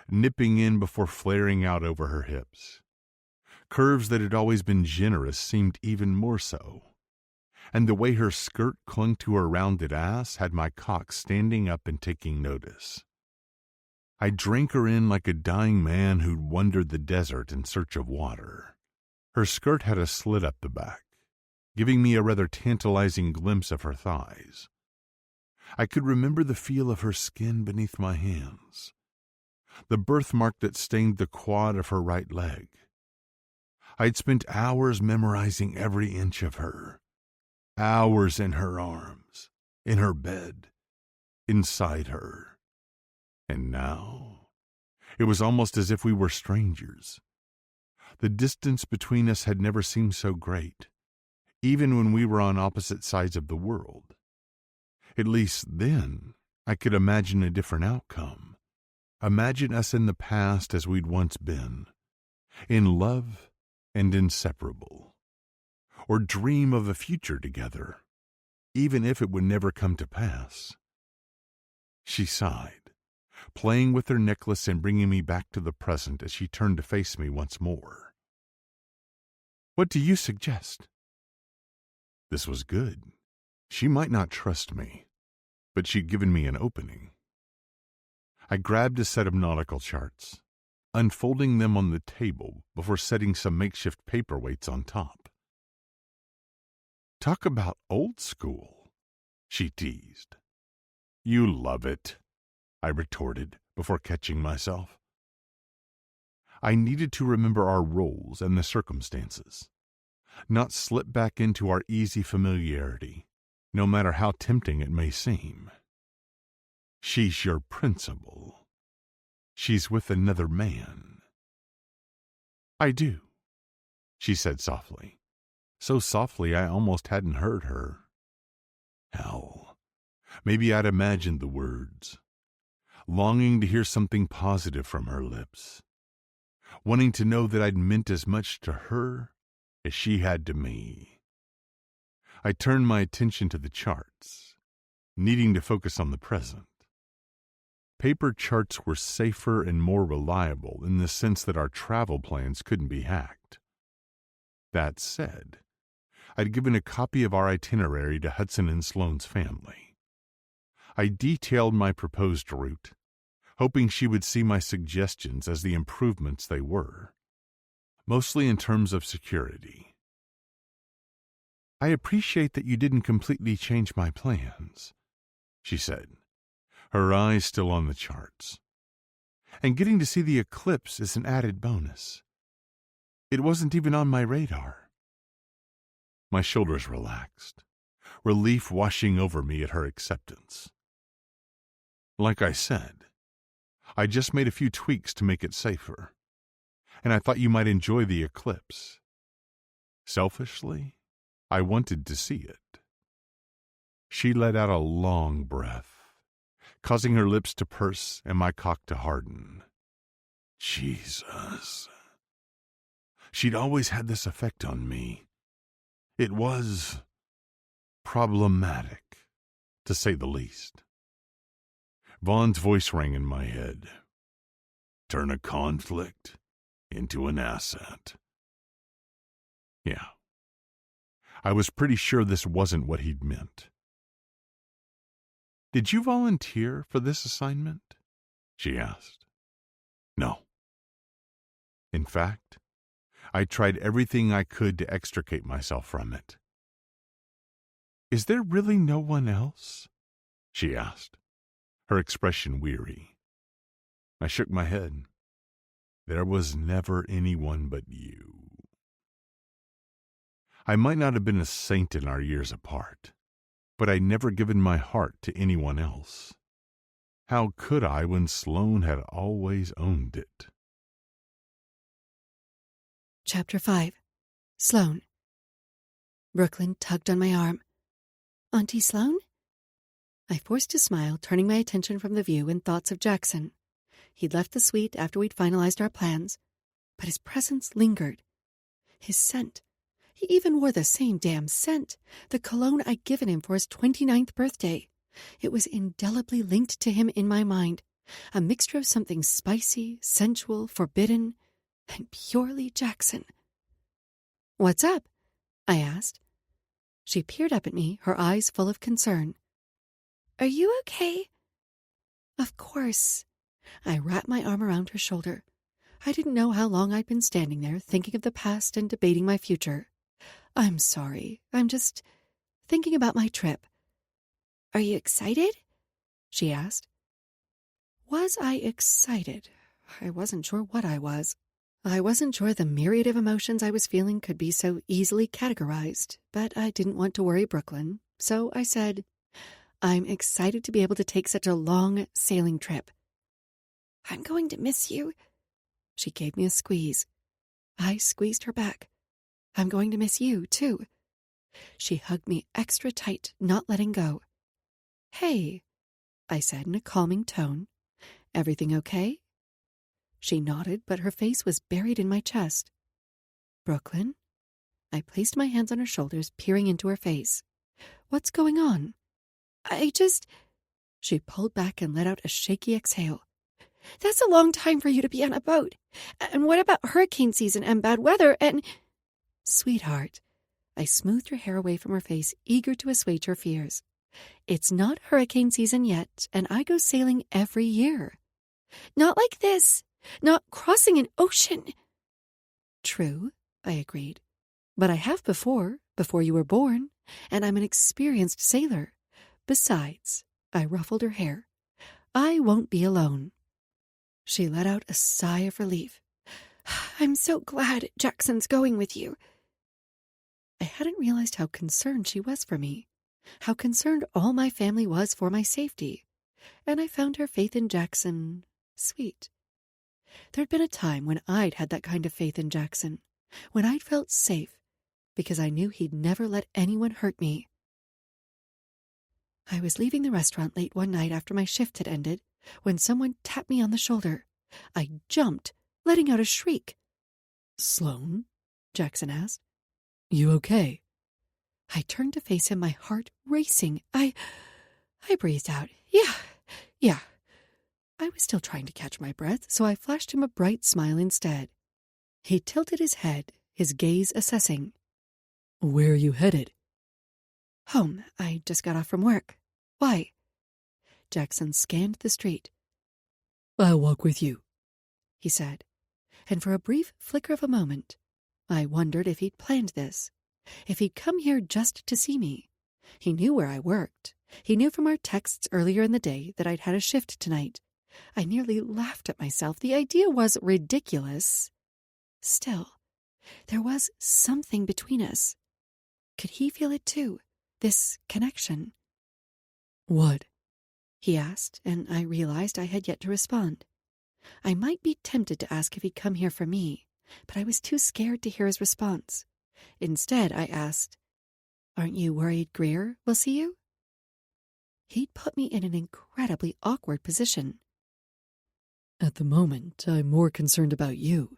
nipping in before flaring out over her hips. Curves that had always been generous seemed even more so, and the way her skirt clung to her rounded ass had my cock standing up and taking notice. I drank her in like a dying man who'd wandered the desert in search of water. Her skirt had a slit up the back, giving me a rather tantalizing glimpse of her thighs. I could remember the feel of her skin beneath my hands, the birthmark that stained the quad of her right leg. I'd spent hours memorizing every inch of her, hours in her arms, in her bed, inside her. And now, it was almost as if we were strangers. The distance between us had never seemed so great, even when we were on opposite sides of the world. At least then, I could imagine a different outcome. Imagine us in the past as we'd once been, in love and inseparable. Or dream of a future together, even if it would never come to pass. She sighed, playing with her necklace and bringing me back to the present as she turned to face me once more. "What do you suggest?" This was good. She might not trust me, but she'd given me an opening. I grabbed a set of nautical charts, unfolding them on the table before setting some makeshift paperweights on top. "Talk about old school," she teased. "You love it," I retorted before catching myself. I needed to remember our roles and the circumstances, not slip back into our easy familiarity, no matter how tempting it may seem. "She's your principal. She's with another man." "I do," she said softly. So softly I almost hadn't heard her. Hell, maybe I'd imagined the words, longing to hear something positive from her lips, wanting to know that I'd meant as much to her as she had to me. I turned my attention to the charts, needing to focus on the present. Paper charts were safer and more reliable in the sense that our travel plans couldn't be hacked. That said, I'd given a copy of our itinerary to Hudson and Sloane's family. I detailed my proposed route, hoping she would see my suggestions as the improvements they were, mostly in terms of security. "I appreciate that you didn't completely change my plans," she said, her eyes still on the charts. "And getting to see the eclipse is an added bonus. It wasn't even on my radar." My shoulders relaxed, relief washing over me at her acceptance. "Like I said, I just made a few tweaks to make it safer, and I thought you might enjoy the eclipse. Selfishly, I wanted to see it." She let out a long breath, causing her lips to purse and my cock to harden. Jesus. She'd always had this effect on me. It was problematic, to say the least. Vaughn's voice rang in my head. "Turn a conflict into an asset." Yeah. I was pretty sure this wasn't what he'd meant. "Did you volunteer for this assignment?" she asked. "No. In fact, I tried everything I could to extricate myself from it." "Is there really no one else?" she asked, her expression weary. I shook my head. "There was never anyone but you." I might not have been a saint in our years apart, but I'd never given my heart to anyone else. How could I when Sloane had always owned it? Chapter 5. Sloane. Brooklyn tugged on my arm. "Auntie Sloane?" I forced a smile, turning my attention from the view and thoughts of Jackson. He'd left the suite after we'd finalized our plans, but his presence lingered. His scent. He even wore the same damn scent, the cologne I'd given him for his 29th birthday. It was indelibly linked to him in my mind, a mixture of something spicy, sensual, forbidden, and purely Jackson. "What's up?" I asked. She peered up at me, her eyes full of concern. "Are you okay?" "Of course." I wrapped my arm around her shoulder. I didn't know how long I'd been standing there, thinking of the past and debating my future. "I'm sorry. I'm just thinking about my trip." "Are you excited?" she asked. Was I excited? I wasn't sure what I was. I wasn't sure the myriad of emotions I was feeling could be so easily categorized, but I didn't want to worry Brooklyn, so I said, "I'm excited to be able to take such a long sailing trip." "I'm going to miss you." She gave me a squeeze. I squeezed her back. "I'm going to miss you, too." She hugged me extra tight, not letting go. "Hey," I said in a calming tone. "Everything okay?" She nodded, but her face was buried in my chest. "Brooklyn?" I placed my hands on her shoulders, peering into her face. What's going on? She pulled back and let out a shaky exhale. That's a long time for you to be on a boat. And what about hurricane season and bad weather and... Sweetheart, I smoothed her hair away from her face, eager to assuage her fears. It's not hurricane season yet, and I go sailing every year. Not like this. Not crossing an ocean. True, I agreed. But I have before you were born, and I'm an experienced sailor. Besides, I ruffled her hair, I won't be alone. She let out a sigh of relief. I'm so glad Jackson's going with you. I hadn't realized how concerned she was for me, how concerned all my family was for my safety, and I found her faith in Jackson sweet. There'd been a time when I'd had that kind of faith in Jackson, when I'd felt safe, because I knew he'd never let anyone hurt me. I was leaving the restaurant late one night after my shift had ended, when someone tapped me on the shoulder. I jumped, letting out a shriek. Sloane? Jackson asked. You okay? I turned to face him, my heart racing. I breathed out. Yeah. I was still trying to catch my breath, so I flashed him a bright smile instead. He tilted his head, his gaze assessing. Where are you headed? Home. I just got off from work. Why? Jackson scanned the street. I'll walk with you, he said, and for a brief flicker of a moment, I wondered if he'd planned this, if he'd come here just to see me. He knew where I worked. He knew from our texts earlier in the day that I'd had a shift tonight. I nearly laughed at myself. The idea was ridiculous. Still, there was something between us. Could he feel it too, this connection? What? He asked, and I realized I had yet to respond. I might be tempted to ask if he'd come here for me, but I was too scared to hear his response. Instead, I asked, Aren't you worried Greer will see you? He'd put me in an incredibly awkward position. At the moment, I'm more concerned about you.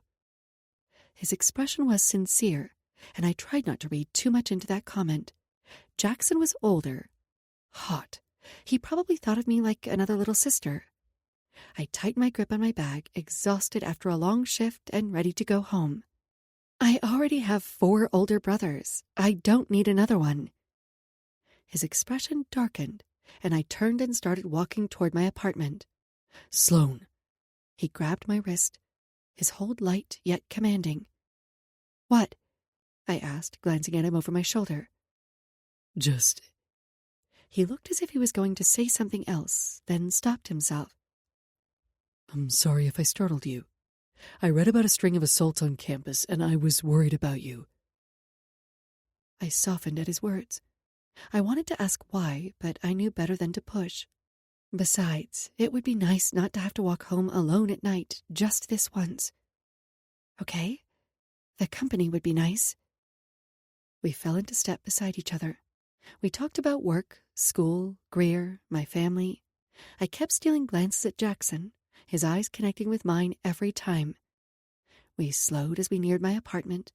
His expression was sincere, and I tried not to read too much into that comment. Jackson was older, hot. He probably thought of me like another little sister. I tightened my grip on my bag, exhausted after a long shift and ready to go home. I already have 4 older brothers. I don't need another one. His expression darkened, and I turned and started walking toward my apartment. Sloane. He grabbed my wrist, his hold light yet commanding. What? I asked, glancing at him over my shoulder. Just... He looked as if he was going to say something else, then stopped himself. I'm sorry if I startled you. I read about a string of assaults on campus, and I was worried about you. I softened at his words. I wanted to ask why, but I knew better than to push. Besides, it would be nice not to have to walk home alone at night, just this once. Okay? The company would be nice. We fell into step beside each other. We talked about work, school, Greer, my family. I kept stealing glances at Jackson, his eyes connecting with mine every time. We slowed as we neared my apartment,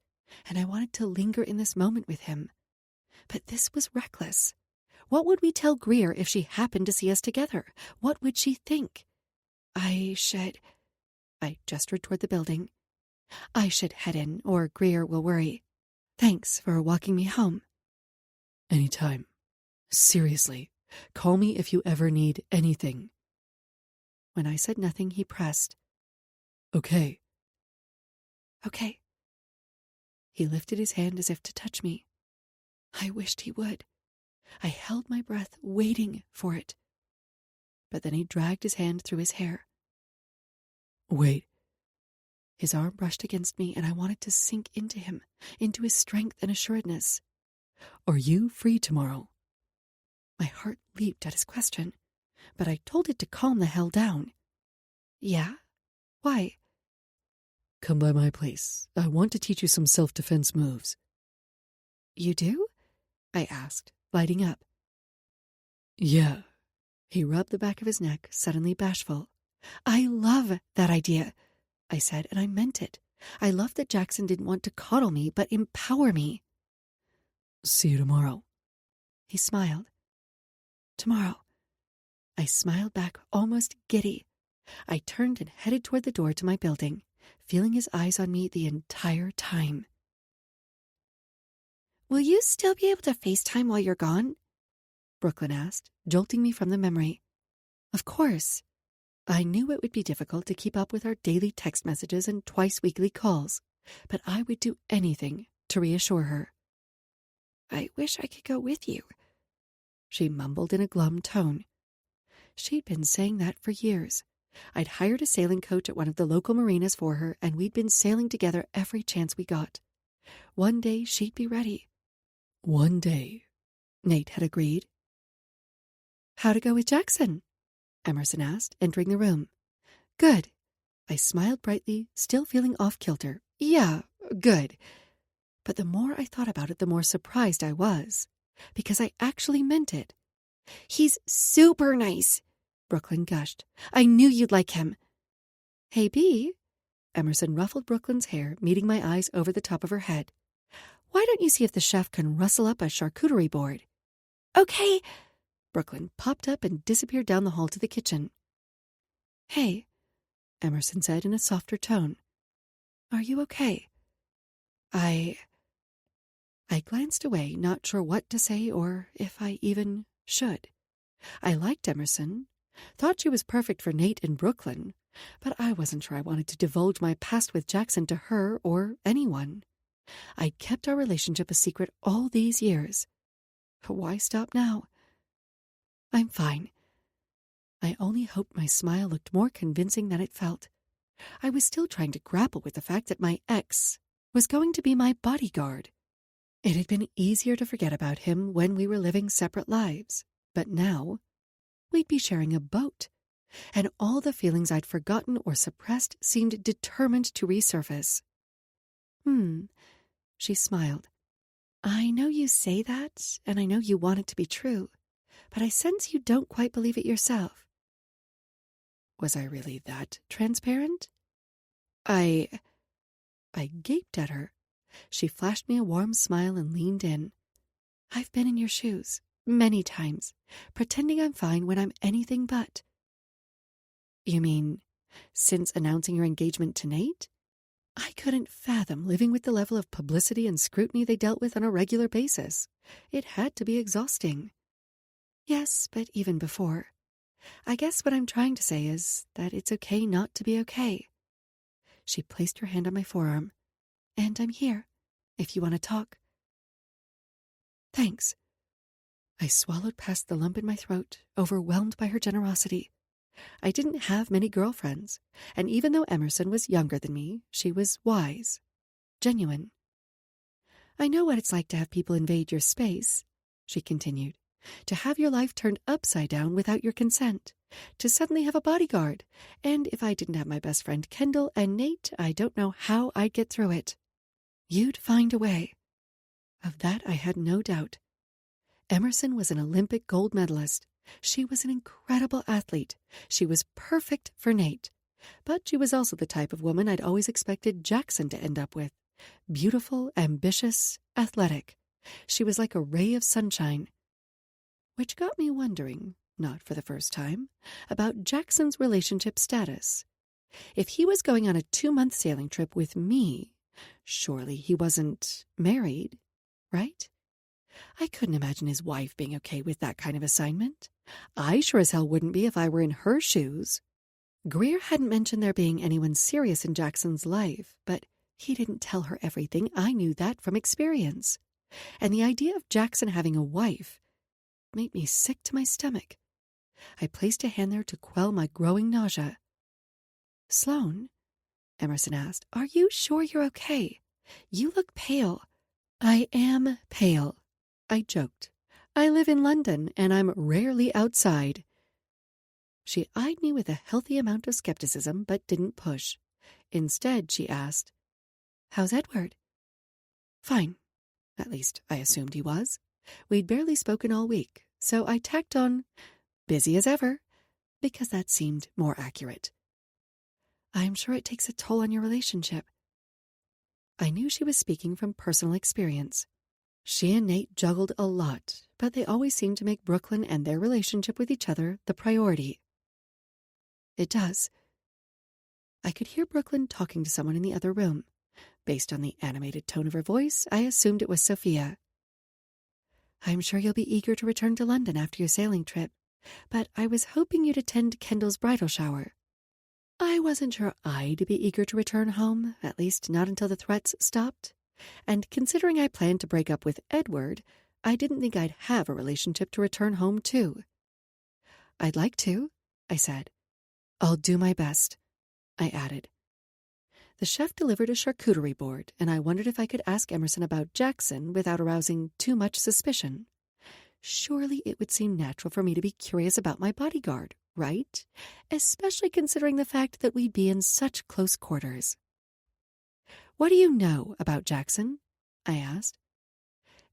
and I wanted to linger in this moment with him. But this was reckless. What would we tell Greer if she happened to see us together? What would she think? I gestured toward the building. I should head in, or Greer will worry. Thanks for walking me home. Anytime. Seriously, call me if you ever need anything. When I said nothing, he pressed. Okay. Okay. He lifted his hand as if to touch me. I wished he would. I held my breath, waiting for it. But then he dragged his hand through his hair. Wait. His arm brushed against me, and I wanted to sink into him, into his strength and assuredness. Are you free tomorrow? My heart leaped at his question, but I told it to calm the hell down. Yeah? Why? Come by my place. I want to teach you some self-defense moves. You do? I asked, lighting up. Yeah. He rubbed the back of his neck, suddenly bashful. I love that idea, I said, and I meant it. I loved that Jackson didn't want to coddle me, but empower me. See you tomorrow. He smiled. Tomorrow. I smiled back, almost giddy. I turned and headed toward the door to my building, feeling his eyes on me the entire time. Will you still be able to FaceTime while you're gone? Brooklyn asked, jolting me from the memory. Of course. I knew it would be difficult to keep up with our daily text messages and twice-weekly calls, but I would do anything to reassure her. I wish I could go with you, she mumbled in a glum tone. She'd been saying that for years. I'd hired a sailing coach at one of the local marinas for her, and we'd been sailing together every chance we got. One day she'd be ready. One day, Nate had agreed. How'd it go with Jackson? Emerson asked, entering the room. Good. I smiled brightly, still feeling off-kilter. Yeah, good. But the more I thought about it, the more surprised I was, because I actually meant it. He's super nice, Brooklyn gushed. I knew you'd like him. Hey, Bee. Emerson ruffled Brooklyn's hair, meeting my eyes over the top of her head. Why don't you see if the chef can rustle up a charcuterie board? Okay. Brooklyn popped up and disappeared down the hall to the kitchen. Hey, Emerson said in a softer tone. Are you okay? I glanced away, not sure what to say or if I even should. I liked Emerson, thought she was perfect for Nate and Brooklyn, but I wasn't sure I wanted to divulge my past with Jackson to her or anyone. I'd kept our relationship a secret all these years. Why stop now? I'm fine. I only hoped my smile looked more convincing than it felt. I was still trying to grapple with the fact that my ex was going to be my bodyguard. It had been easier to forget about him when we were living separate lives, but now we'd be sharing a boat, and all the feelings I'd forgotten or suppressed seemed determined to resurface. She smiled. I know you say that, and I know you want it to be true, but I sense you don't quite believe it yourself. Was I really that transparent? I gaped at her. She flashed me a warm smile and leaned in. I've been in your shoes, many times, pretending I'm fine when I'm anything but. You mean, since announcing your engagement to Nate? I couldn't fathom living with the level of publicity and scrutiny they dealt with on a regular basis. It had to be exhausting. Yes, but even before. I guess what I'm trying to say is that it's okay not to be okay. She placed her hand on my forearm. And I'm here, if you want to talk. Thanks. I swallowed past the lump in my throat, overwhelmed by her generosity. I didn't have many girlfriends, and even though Emerson was younger than me, she was wise, genuine. I know what it's like to have people invade your space, she continued, to have your life turned upside down without your consent, to suddenly have a bodyguard, and if I didn't have my best friend Kendall and Nate, I don't know how I'd get through it. You'd find a way. Of that I had no doubt. Emerson was an Olympic gold medalist. She was an incredible athlete. She was perfect for Nate. But she was also the type of woman I'd always expected Jackson to end up with. Beautiful, ambitious, athletic. She was like a ray of sunshine. Which got me wondering, not for the first time, about Jackson's relationship status. If he was going on a 2-month sailing trip with me, surely he wasn't married, right? I couldn't imagine his wife being okay with that kind of assignment. I sure as hell wouldn't be if I were in her shoes. Greer hadn't mentioned there being anyone serious in Jackson's life, but he didn't tell her everything. I knew that from experience. And the idea of Jackson having a wife made me sick to my stomach. I placed a hand there to quell my growing nausea. Sloane, Emerson asked, are you sure you're okay? You look pale. I am pale, I joked. I live in London, and I'm rarely outside. She eyed me with a healthy amount of skepticism, but didn't push. Instead, she asked, How's Edward? Fine. At least, I assumed he was. We'd barely spoken all week, so I tacked on, busy as ever, because that seemed more accurate. I'm sure it takes a toll on your relationship. I knew she was speaking from personal experience. She and Nate juggled a lot, but they always seemed to make Brooklyn and their relationship with each other the priority. It does. I could hear Brooklyn talking to someone in the other room. Based on the animated tone of her voice, I assumed it was Sophia. I'm sure you'll be eager to return to London after your sailing trip, but I was hoping you'd attend Kendall's bridal shower. I wasn't sure I'd be eager to return home, at least not until the threats stopped. And considering I planned to break up with Edward, I didn't think I'd have a relationship to return home to. I'd like to, I said. I'll do my best, I added. The chef delivered a charcuterie board, and I wondered if I could ask Emerson about Jackson without arousing too much suspicion. Surely it would seem natural for me to be curious about my bodyguard, right? Especially considering the fact that we'd be in such close quarters. What do you know about Jackson? I asked.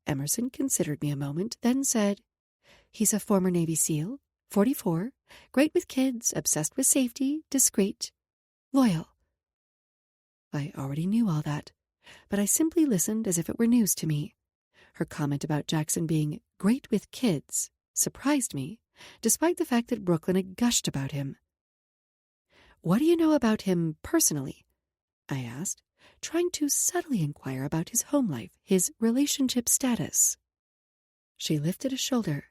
Emerson considered me a moment, then said, He's a former Navy SEAL, 44, great with kids, obsessed with safety, discreet, loyal. I already knew all that, but I simply listened as if it were news to me. Her comment about Jackson being great with kids surprised me, despite the fact that Brooklyn had gushed about him. What do you know about him personally? I asked, trying to subtly inquire about his home life, his relationship status. She lifted a shoulder.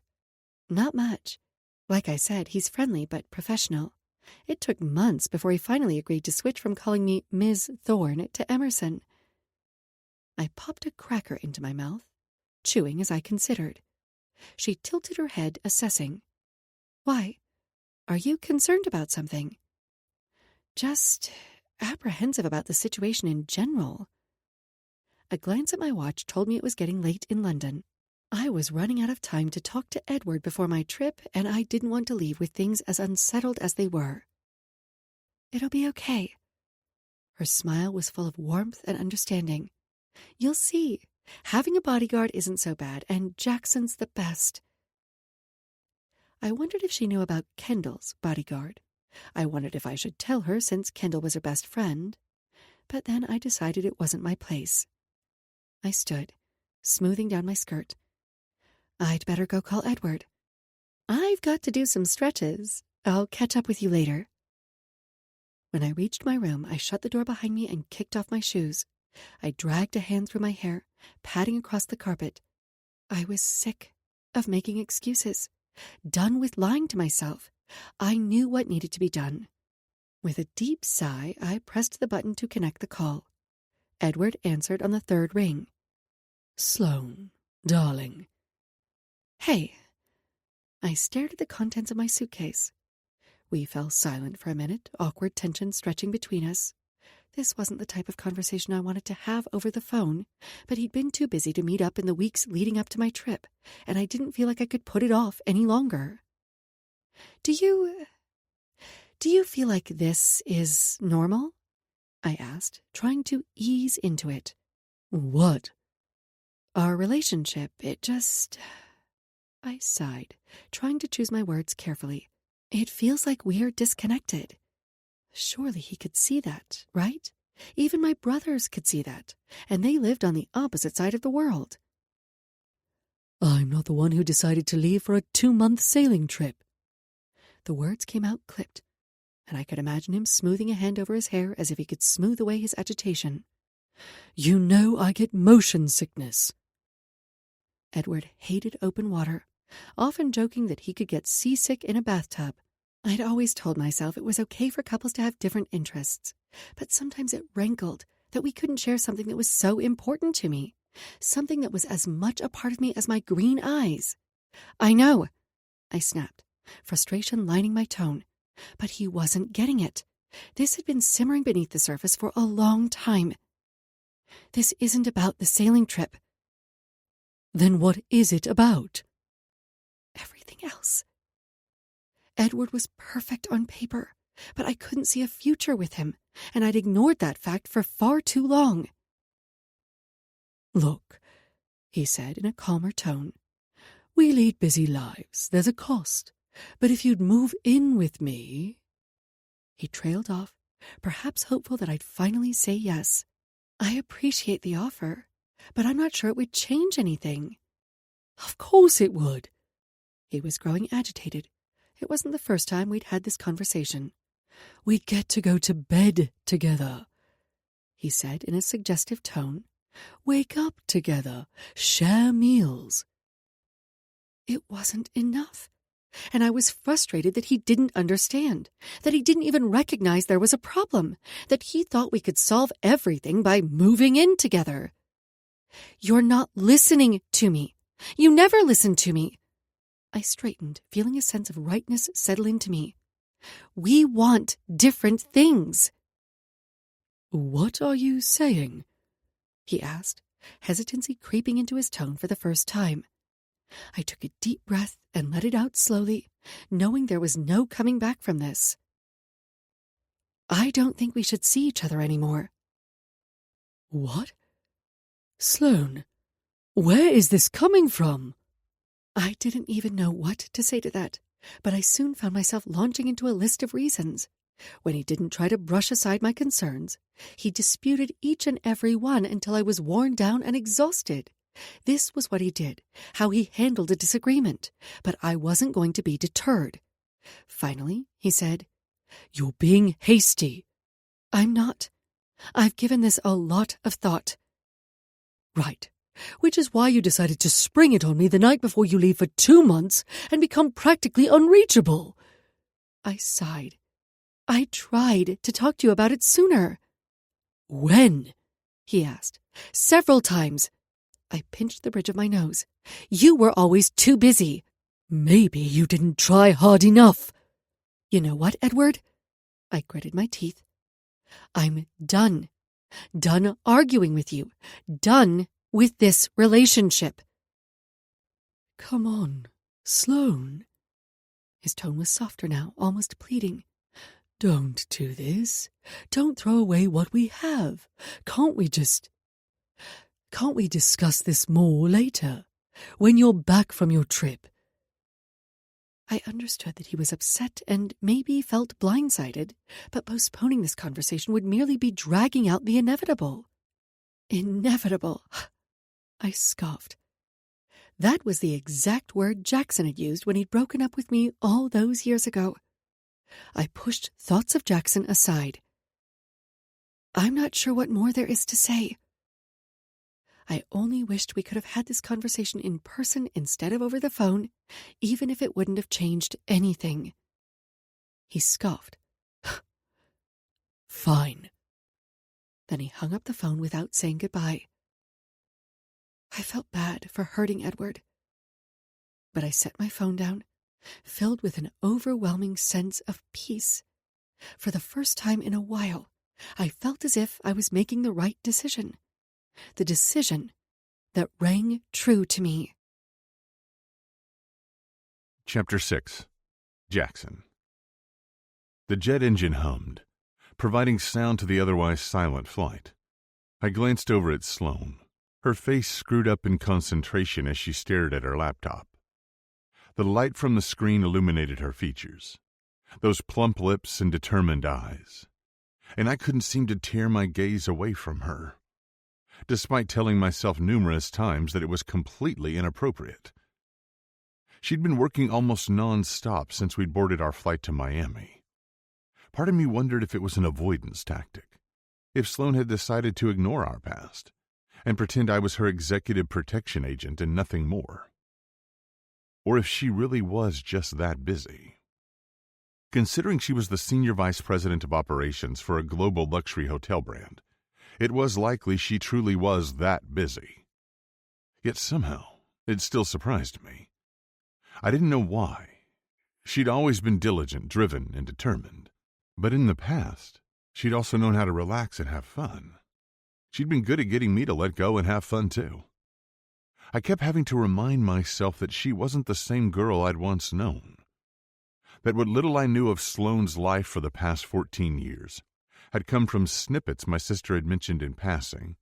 Not much. Like I said, he's friendly but professional. It took months before he finally agreed to switch from calling me Ms. Thorne to Emerson. I popped a cracker into my mouth, chewing as I considered. She tilted her head, assessing. Why? Are you concerned about something? Just apprehensive about the situation in general. A glance at my watch told me it was getting late in London. I was running out of time to talk to Edward before my trip, and I didn't want to leave with things as unsettled as they were. It'll be okay. Her smile was full of warmth and understanding. You'll see. Having a bodyguard isn't so bad, and Jackson's the best. I wondered if she knew about Kendall's bodyguard. I wondered if I should tell her since Kendall was her best friend. But then I decided it wasn't my place. I stood, smoothing down my skirt. I'd better go call Edward. I've got to do some stretches. I'll catch up with you later. When I reached my room, I shut the door behind me and kicked off my shoes. I dragged a hand through my hair, patting across the carpet. I was sick of making excuses, done with lying to myself. I knew what needed to be done. With a deep sigh, I pressed the button to connect the call. Edward answered on the third ring. Sloane, darling. Hey. I stared at the contents of my suitcase. We fell silent for a minute, awkward tension stretching between us. This wasn't the type of conversation I wanted to have over the phone, but he'd been too busy to meet up in the weeks leading up to my trip, and I didn't feel like I could put it off any longer. Do you feel like this is normal? I asked, trying to ease into it. What? Our relationship, I sighed, trying to choose my words carefully. It feels like we're disconnected. Surely he could see that, right? Even my brothers could see that, and they lived on the opposite side of the world. I'm not the one who decided to leave for a 2-month sailing trip. The words came out clipped, and I could imagine him smoothing a hand over his hair as if he could smooth away his agitation. You know I get motion sickness. Edward hated open water, often joking that he could get seasick in a bathtub. I'd always told myself it was okay for couples to have different interests, but sometimes it rankled that we couldn't share something that was so important to me, something that was as much a part of me as my green eyes. I know, I snapped, frustration lining my tone, but he wasn't getting it. This had been simmering beneath the surface for a long time. This isn't about the sailing trip. Then what is it about? Everything else. Edward was perfect on paper, but I couldn't see a future with him, and I'd ignored that fact for far too long. Look, he said in a calmer tone, we lead busy lives. There's a cost. But if you'd move in with me... He trailed off, perhaps hopeful that I'd finally say yes. I appreciate the offer, but I'm not sure it would change anything. Of course it would. He was growing agitated. It wasn't the first time we'd had this conversation. We get to go to bed together, he said in a suggestive tone. Wake up together, share meals. It wasn't enough. And I was frustrated that he didn't understand, that he didn't even recognize there was a problem, that he thought we could solve everything by moving in together. You're not listening to me. You never listen to me. I straightened, feeling a sense of rightness settle into me. We want different things. What are you saying? He asked, hesitancy creeping into his tone for the first time. I took a deep breath and let it out slowly, knowing there was no coming back from this. I don't think we should see each other anymore. What? Sloane, where is this coming from? I didn't even know what to say to that, but I soon found myself launching into a list of reasons. When he didn't try to brush aside my concerns, he disputed each and every one until I was worn down and exhausted. This was what he did, how he handled a disagreement, but I wasn't going to be deterred. Finally, he said, You're being hasty. I'm not. I've given this a lot of thought. Right, which is why you decided to spring it on me the night before you leave for 2 months and become practically unreachable. I sighed. I tried to talk to you about it sooner. When? He asked. Several times. I pinched the bridge of my nose. You were always too busy. Maybe you didn't try hard enough. You know what, Edward? I gritted my teeth. I'm done. Done arguing with you. Done with this relationship. Come on, Sloane. His tone was softer now, almost pleading. Don't do this. Don't throw away what we have. Can't we discuss this more later, when you're back from your trip? I understood that he was upset and maybe felt blindsided, but postponing this conversation would merely be dragging out the inevitable. Inevitable, I scoffed. That was the exact word Jackson had used when he'd broken up with me all those years ago. I pushed thoughts of Jackson aside. I'm not sure what more there is to say. I only wished we could have had this conversation in person instead of over the phone, even if it wouldn't have changed anything. He scoffed. Fine. Then he hung up the phone without saying goodbye. I felt bad for hurting Edward. But I set my phone down, filled with an overwhelming sense of peace. For the first time in a while, I felt as if I was making the right decision. The decision that rang true to me. Chapter 6. Jackson. The jet engine hummed, providing sound to the otherwise silent flight. I glanced over at Sloane, her face screwed up in concentration as she stared at her laptop. The light from the screen illuminated her features, those plump lips and determined eyes, and I couldn't seem to tear my gaze away from her, despite telling myself numerous times that it was completely inappropriate. She'd been working almost non-stop since we'd boarded our flight to Miami. Part of me wondered if it was an avoidance tactic, if Sloane had decided to ignore our past and pretend I was her executive protection agent and nothing more. Or if she really was just that busy. Considering she was the senior vice president of operations for a global luxury hotel brand, it was likely she truly was that busy. Yet somehow, it still surprised me. I didn't know why. She'd always been diligent, driven, and determined. But in the past, she'd also known how to relax and have fun. She'd been good at getting me to let go and have fun too. I kept having to remind myself that she wasn't the same girl I'd once known. That what little I knew of Sloane's life for the past 14 years had come from snippets my sister had mentioned in passing,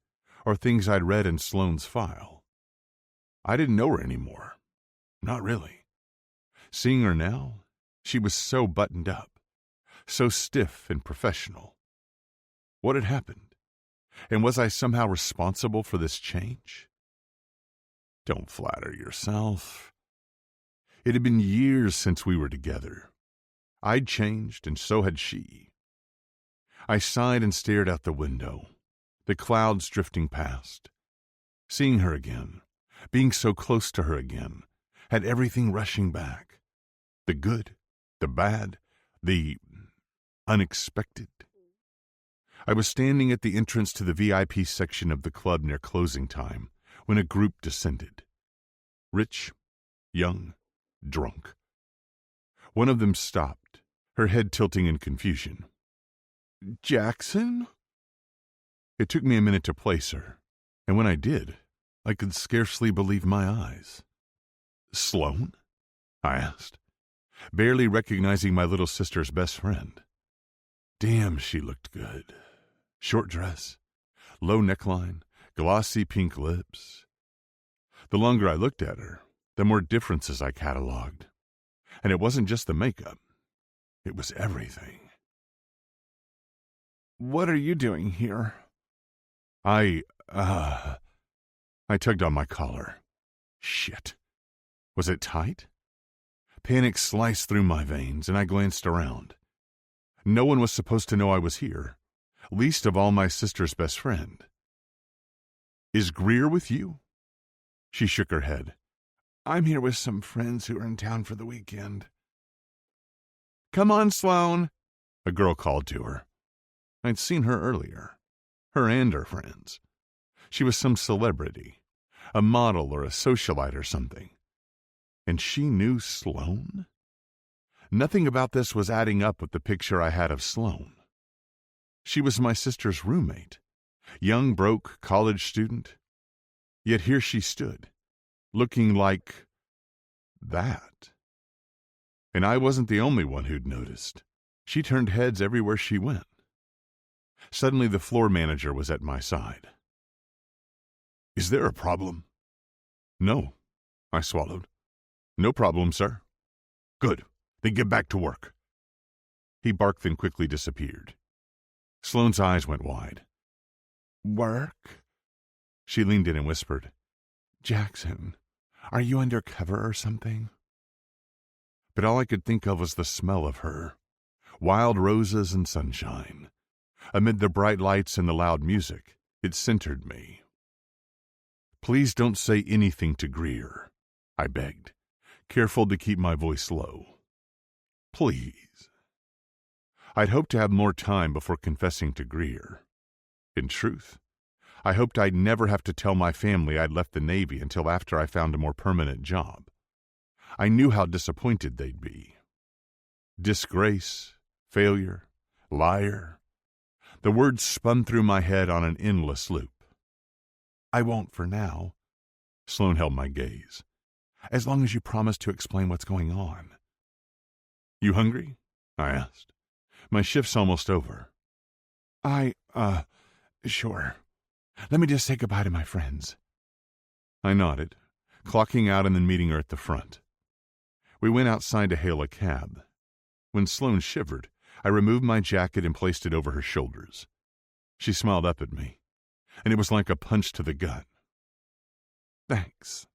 or things I'd read in Sloane's file. I didn't know her anymore. Not really. Seeing her now, she was so buttoned up, so stiff and professional. What had happened? And was I somehow responsible for this change? Don't flatter yourself. It had been years since we were together. I'd changed, and so had she. I sighed and stared out the window, the clouds drifting past. Seeing her again, being so close to her again, had everything rushing back. The good, the bad, the unexpected. I was standing at the entrance to the VIP section of the club near closing time when a group descended. Rich, young, drunk. One of them stopped, her head tilting in confusion. "Jackson?" It took me a minute to place her, and when I did, I could scarcely believe my eyes. "Sloane?" I asked, barely recognizing my little sister's best friend. Damn, she looked good. Short dress, low neckline, glossy pink lips. The longer I looked at her, the more differences I cataloged. And it wasn't just the makeup. It was everything. "What are you doing here?" I tugged on my collar. Shit. Was it tight? Panic sliced through my veins, and I glanced around. No one was supposed to know I was here, least of all my sister's best friend. "Is Greer with you?" She shook her head. "I'm here with some friends who are in town for the weekend." "Come on, Sloane," a girl called to her. I'd seen her earlier. Her and her friends. She was some celebrity, a model or a socialite or something. And she knew Sloane? Nothing about this was adding up with the picture I had of Sloane. She was my sister's roommate, young, broke, college student. Yet here she stood, looking like that. And I wasn't the only one who'd noticed. She turned heads everywhere she went. Suddenly the floor manager was at my side. "Is there a problem?" "No," I swallowed. "No problem, sir." "Good. Then get back to work." He barked and quickly disappeared. Sloane's eyes went wide. "Work?" She leaned in and whispered, "Jackson, are you undercover or something?" But all I could think of was the smell of her. Wild roses and sunshine. Amid the bright lights and the loud music, it centered me. "Please don't say anything to Greer," I begged, careful to keep my voice low. "Please." I'd hoped to have more time before confessing to Greer. In truth, I hoped I'd never have to tell my family I'd left the Navy until after I found a more permanent job. I knew how disappointed they'd be. Disgrace, failure, liar. The words spun through my head on an endless loop. "I won't for now." Sloane held my gaze. "As long as you promise to explain what's going on." "You hungry?" I asked. "My shift's almost over." Sure. Let me just say goodbye to my friends." I nodded, clocking out and then meeting her at the front. We went outside to hail a cab. When Sloane shivered, I removed my jacket and placed it over her shoulders. She smiled up at me, and it was like a punch to the gut. "Thanks."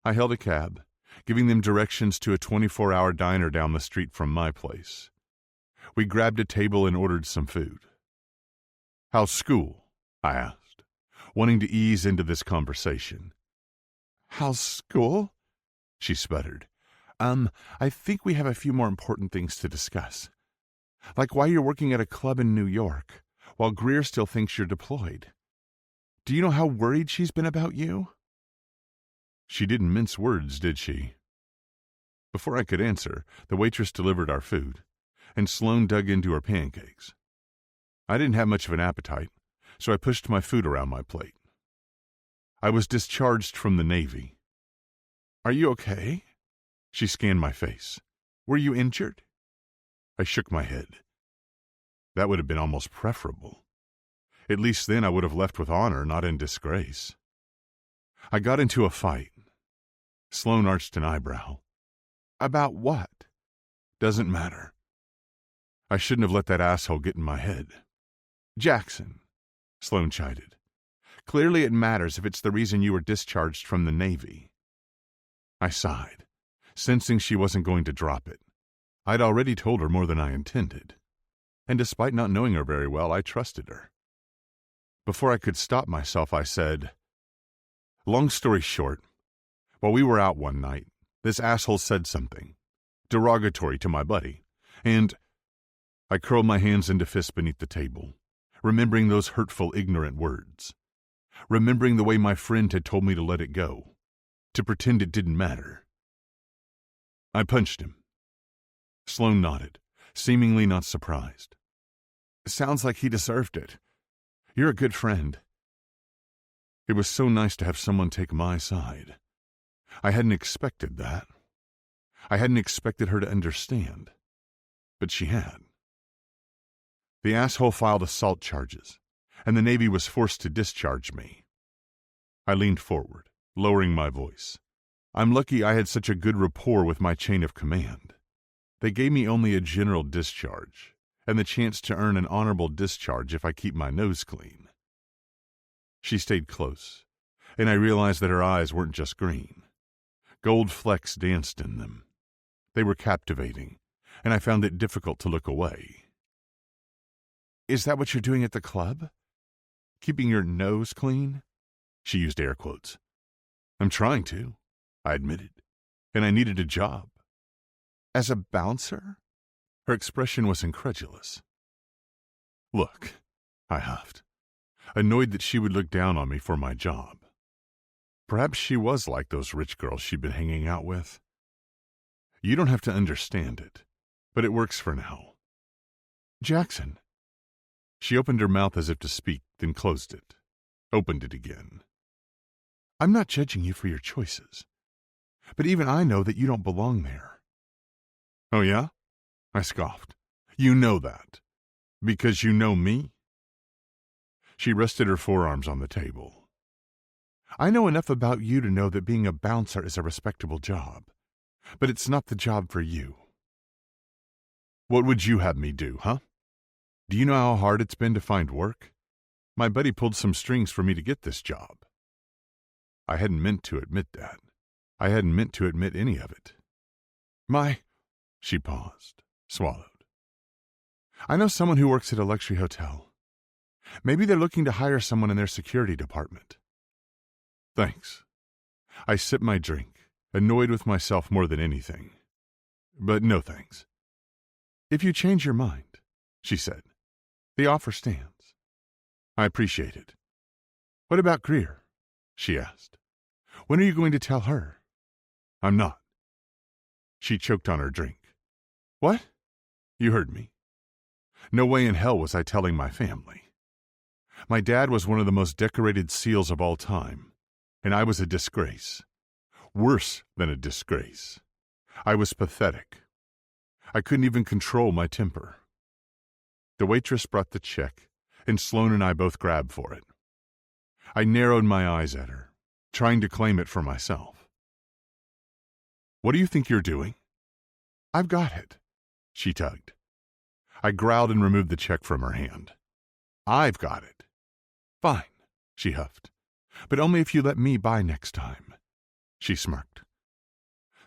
I held a cab, giving them directions to a 24-hour diner down the street from my place. We grabbed a table and ordered some food. "How's school?" I asked, wanting to ease into this conversation. "How's school?" she sputtered. I think we have a few more important things to discuss. Like why you're working at a club in New York, while Greer still thinks you're deployed. Do you know how worried she's been about you?" She didn't mince words, did she? Before I could answer, the waitress delivered our food, and Sloane dug into her pancakes. I didn't have much of an appetite, so I pushed my food around my plate. I was discharged from the Navy. "Are you okay?" She scanned my face. "Were you injured?" I shook my head. That would have been almost preferable. At least then I would have left with honor, not in disgrace. "I got into a fight." Sloane arched an eyebrow. "About what?" "Doesn't matter." I shouldn't have let that asshole get in my head. "Jackson." Sloane chided. "Clearly it matters if it's the reason you were discharged from the Navy." I sighed, sensing she wasn't going to drop it. I'd already told her more than I intended, and despite not knowing her very well, I trusted her. Before I could stop myself, I said, "Long story short, while we were out one night, this asshole said something derogatory to my buddy, and—" I curled my hands into fists beneath the table, remembering those hurtful, ignorant words, remembering the way my friend had told me to let it go, to pretend it didn't matter. I punched him. Sloane nodded, seemingly not surprised. "Sounds like he deserved it. You're a good friend." It was so nice to have someone take my side. I hadn't expected that. I hadn't expected her to understand, but she had. The asshole filed assault charges, and the Navy was forced to discharge me. I leaned forward, lowering my voice. I'm lucky I had such a good rapport with my chain of command. They gave me only a general discharge, and the chance to earn an honorable discharge if I keep my nose clean. She stayed close, and I realized that her eyes weren't just green. Gold flecks danced in them. They were captivating, and I found it difficult to look away. "Is that what you're doing at the club? Keeping your nose clean?" She used air quotes. "I'm trying to," I admitted, "and I needed a job." "As a bouncer?" Her expression was incredulous. "Look," I huffed, annoyed that she would look down on me for my job. Perhaps she was like those rich girls she'd been hanging out with. "You don't have to understand it, but it works for now." "Jackson." She opened her mouth as if to speak, then closed it, opened it again. "I'm not judging you for your choices, but even I know that you don't belong there." "Oh yeah?" I scoffed. "You know that? Because you know me?" She rested her forearms on the table. "I know enough about you to know that being a bouncer is a respectable job, but it's not the job for you." "What would you have me do, huh? Do you know how hard it's been to find work? My buddy pulled some strings for me to get this job." I hadn't meant to admit that. I hadn't meant to admit any of it. She paused, swallowed. "I know someone who works at a luxury hotel. Maybe they're looking to hire someone in their security department." "Thanks." I sipped my drink, annoyed with myself more than anything. "But no thanks." "If you change your mind," she said, "the offer stands." "I appreciate it." "What about Greer?" she asked. "When are you going to tell her?" "I'm not." She choked on her drink. "What?" "You heard me. No way in hell was I telling my family. My dad was one of the most decorated SEALs of all time, and I was a disgrace. Worse than a disgrace. I was pathetic. I couldn't even control my temper." The waitress brought the check, and Sloane and I both grabbed for it. I narrowed my eyes at her, trying to claim it for myself. "What do you think you're doing?" "I've got it." She tugged. I growled and removed the check from her hand. "I've got it." "Fine," she huffed, "but only if you let me buy next time." She smirked.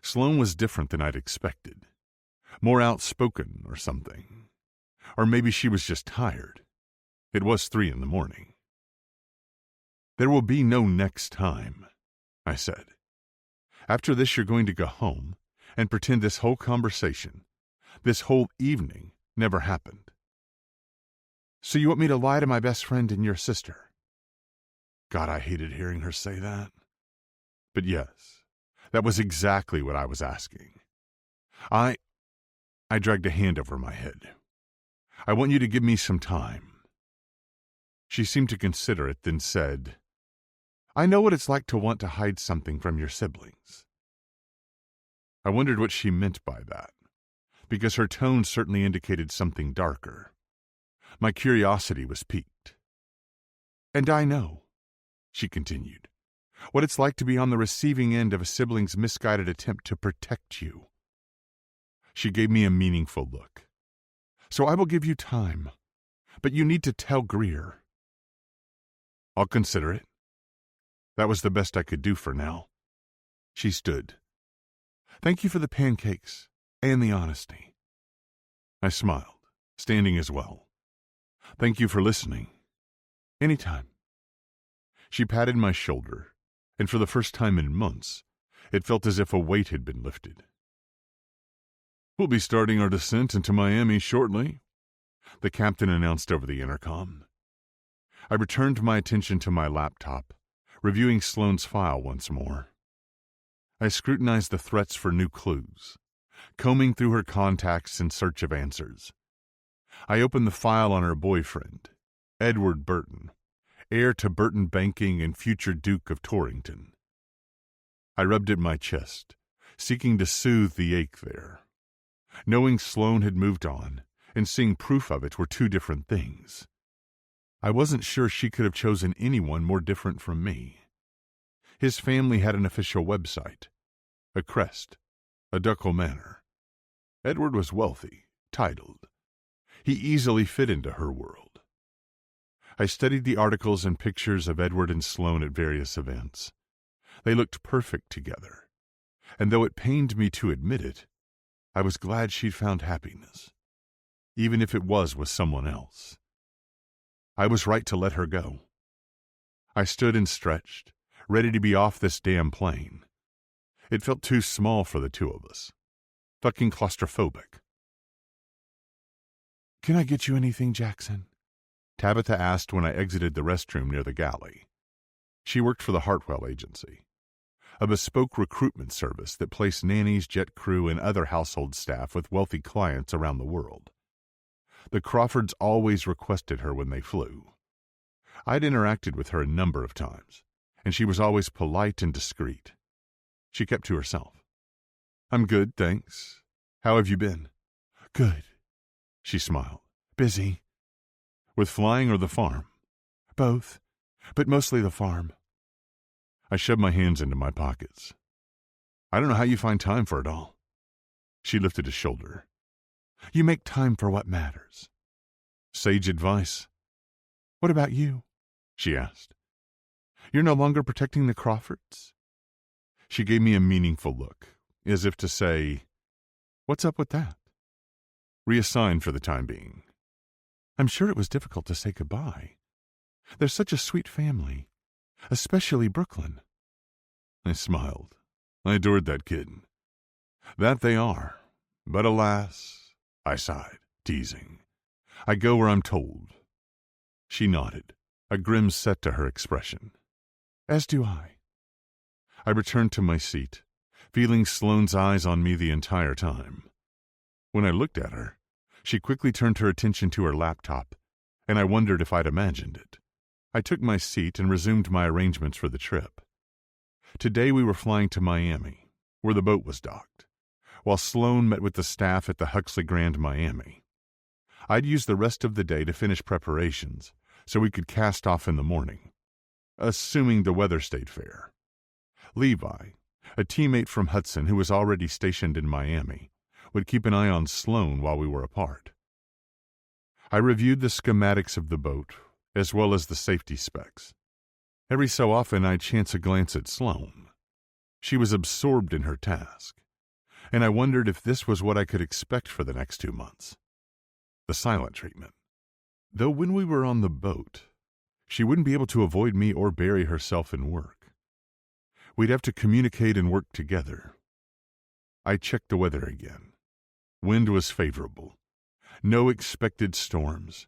Sloane was different than I'd expected. More outspoken or something. Or maybe she was just tired. It was 3 a.m. "There will be no next time," I said. "After this, you're going to go home and pretend this whole conversation, this whole evening, never happened." "So you want me to lie to my best friend and your sister?" God, I hated hearing her say that. But yes, that was exactly what I was asking. I dragged a hand over my head. "I want you to give me some time." She seemed to consider it, then said, "I know what it's like to want to hide something from your siblings." I wondered what she meant by that, because her tone certainly indicated something darker. My curiosity was piqued. "And I know," she continued, "what it's like to be on the receiving end of a sibling's misguided attempt to protect you." She gave me a meaningful look. "So I will give you time, but you need to tell Greer." I'll consider it. That was the best I could do for now. She stood. Thank you for the pancakes and the honesty. I smiled, standing as well. Thank you for listening. Anytime. She patted my shoulder, and for the first time in months, it felt as if a weight had been lifted. We'll be starting our descent into Miami shortly, the captain announced over the intercom. I returned my attention to my laptop, reviewing Sloane's file once more. I scrutinized the threats for new clues, combing through her contacts in search of answers. I opened the file on her boyfriend, Edward Burton, heir to Burton Banking and future Duke of Torrington. I rubbed at my chest, seeking to soothe the ache there. Knowing Sloane had moved on and seeing proof of it were two different things. I wasn't sure she could have chosen anyone more different from me. His family had an official website, a crest, a ducal manor. Edward was wealthy, titled. He easily fit into her world. I studied the articles and pictures of Edward and Sloane at various events. They looked perfect together, and though it pained me to admit it, I was glad she'd found happiness, even if it was with someone else. I was right to let her go. I stood and stretched, ready to be off this damn plane. It felt too small for the two of us. Fucking claustrophobic. Can I get you anything, Jackson? Tabitha asked when I exited the restroom near the galley. She worked for the Hartwell Agency, a bespoke recruitment service that placed nannies, jet crew, and other household staff with wealthy clients around the world. The Crawfords always requested her when they flew. I'd interacted with her a number of times, and she was always polite and discreet. She kept to herself. I'm good, thanks. How have you been? Good. She smiled. Busy. With flying or the farm? Both, but mostly the farm. I shoved my hands into my pockets. I don't know how you find time for it all. She lifted a shoulder. You make time for what matters. Sage advice. What about you? She asked. You're no longer protecting the Crawfords? She gave me a meaningful look, as if to say, what's up with that? Reassigned for the time being. I'm sure it was difficult to say goodbye. They're such a sweet family, especially Brooklyn. I smiled. I adored that kid. That they are, but alas, I sighed, teasing. I go where I'm told. She nodded, a grim set to her expression. As do I. I returned to my seat, feeling Sloane's eyes on me the entire time. When I looked at her, she quickly turned her attention to her laptop, and I wondered if I'd imagined it. I took my seat and resumed my arrangements for the trip. Today we were flying to Miami, where the boat was docked, while Sloane met with the staff at the Huxley Grand Miami. I'd use the rest of the day to finish preparations so we could cast off in the morning, assuming the weather stayed fair. Levi, a teammate from Hudson who was already stationed in Miami, would keep an eye on Sloane while we were apart. I reviewed the schematics of the boat, as well as the safety specs. Every so often I'd chance a glance at Sloane. She was absorbed in her task, and I wondered if this was what I could expect for the next 2 months. The silent treatment. Though when we were on the boat, she wouldn't be able to avoid me or bury herself in work. We'd have to communicate and work together. I checked the weather again. Wind was favorable. No expected storms,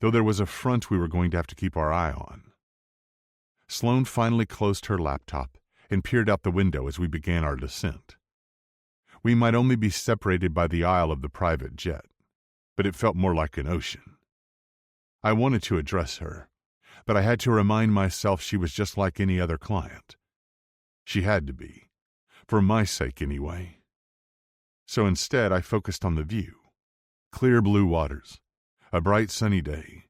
though there was a front we were going to have to keep our eye on. Sloane finally closed her laptop and peered out the window as we began our descent. We might only be separated by the aisle of the private jet, but it felt more like an ocean. I wanted to address her, but I had to remind myself she was just like any other client. She had to be, for my sake anyway. So instead I focused on the view. Clear blue waters, a bright sunny day.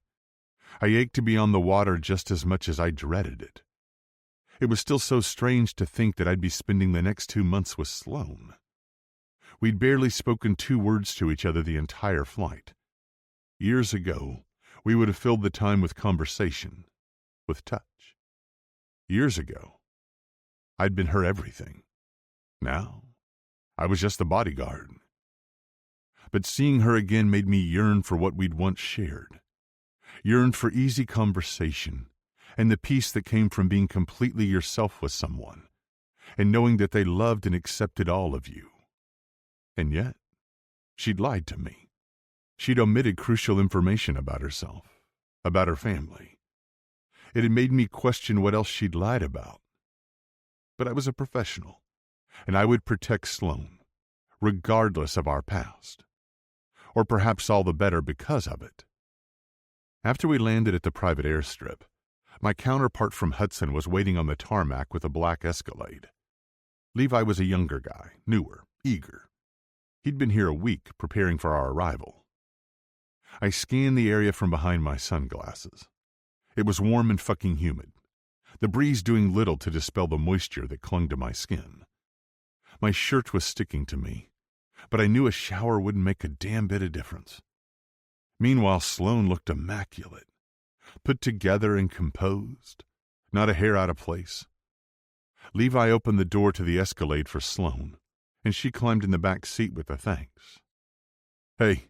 I ached to be on the water just as much as I dreaded it. It was still so strange to think that I'd be spending the next 2 months with Sloane. We'd barely spoken 2 words to each other the entire flight. Years ago, we would have filled the time with conversation. with touch. Years ago, I'd been her everything. Now, I was just the bodyguard. But seeing her again made me yearn for what we'd once shared. Yearned for easy conversation and the peace that came from being completely yourself with someone and knowing that they loved and accepted all of you. And yet, she'd lied to me. She'd omitted crucial information about herself, about her family. It had made me question what else she'd lied about. But I was a professional, and I would protect Sloan, regardless of our past. Or perhaps all the better because of it. After we landed at the private airstrip, my counterpart from Hudson was waiting on the tarmac with a black Escalade. Levi was a younger guy, newer, eager. He'd been here a week preparing for our arrival. I scanned the area from behind my sunglasses. It was warm and fucking humid, the breeze doing little to dispel the moisture that clung to my skin. My shirt was sticking to me, but I knew a shower wouldn't make a damn bit of difference. Meanwhile, Sloan looked immaculate, put together and composed, not a hair out of place. Levi opened the door to the Escalade for Sloan, and she climbed in the back seat with a thanks. Hey,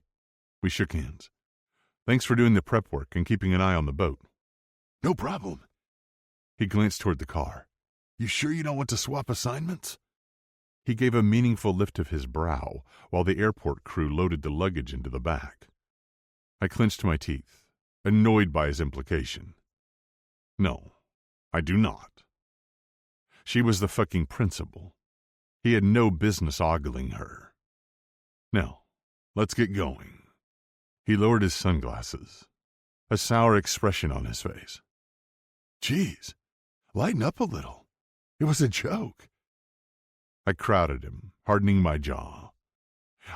we shook hands. Thanks for doing the prep work and keeping an eye on the boat. No problem. He glanced toward the car. You sure you don't want to swap assignments? He gave a meaningful lift of his brow while the airport crew loaded the luggage into the back. I clenched my teeth, annoyed by his implication. No, I do not. She was the fucking principal. He had no business ogling her. Now, let's get going. He lowered his sunglasses, a sour expression on his face. Geez, lighten up a little. It was a joke. I crowded him, hardening my jaw.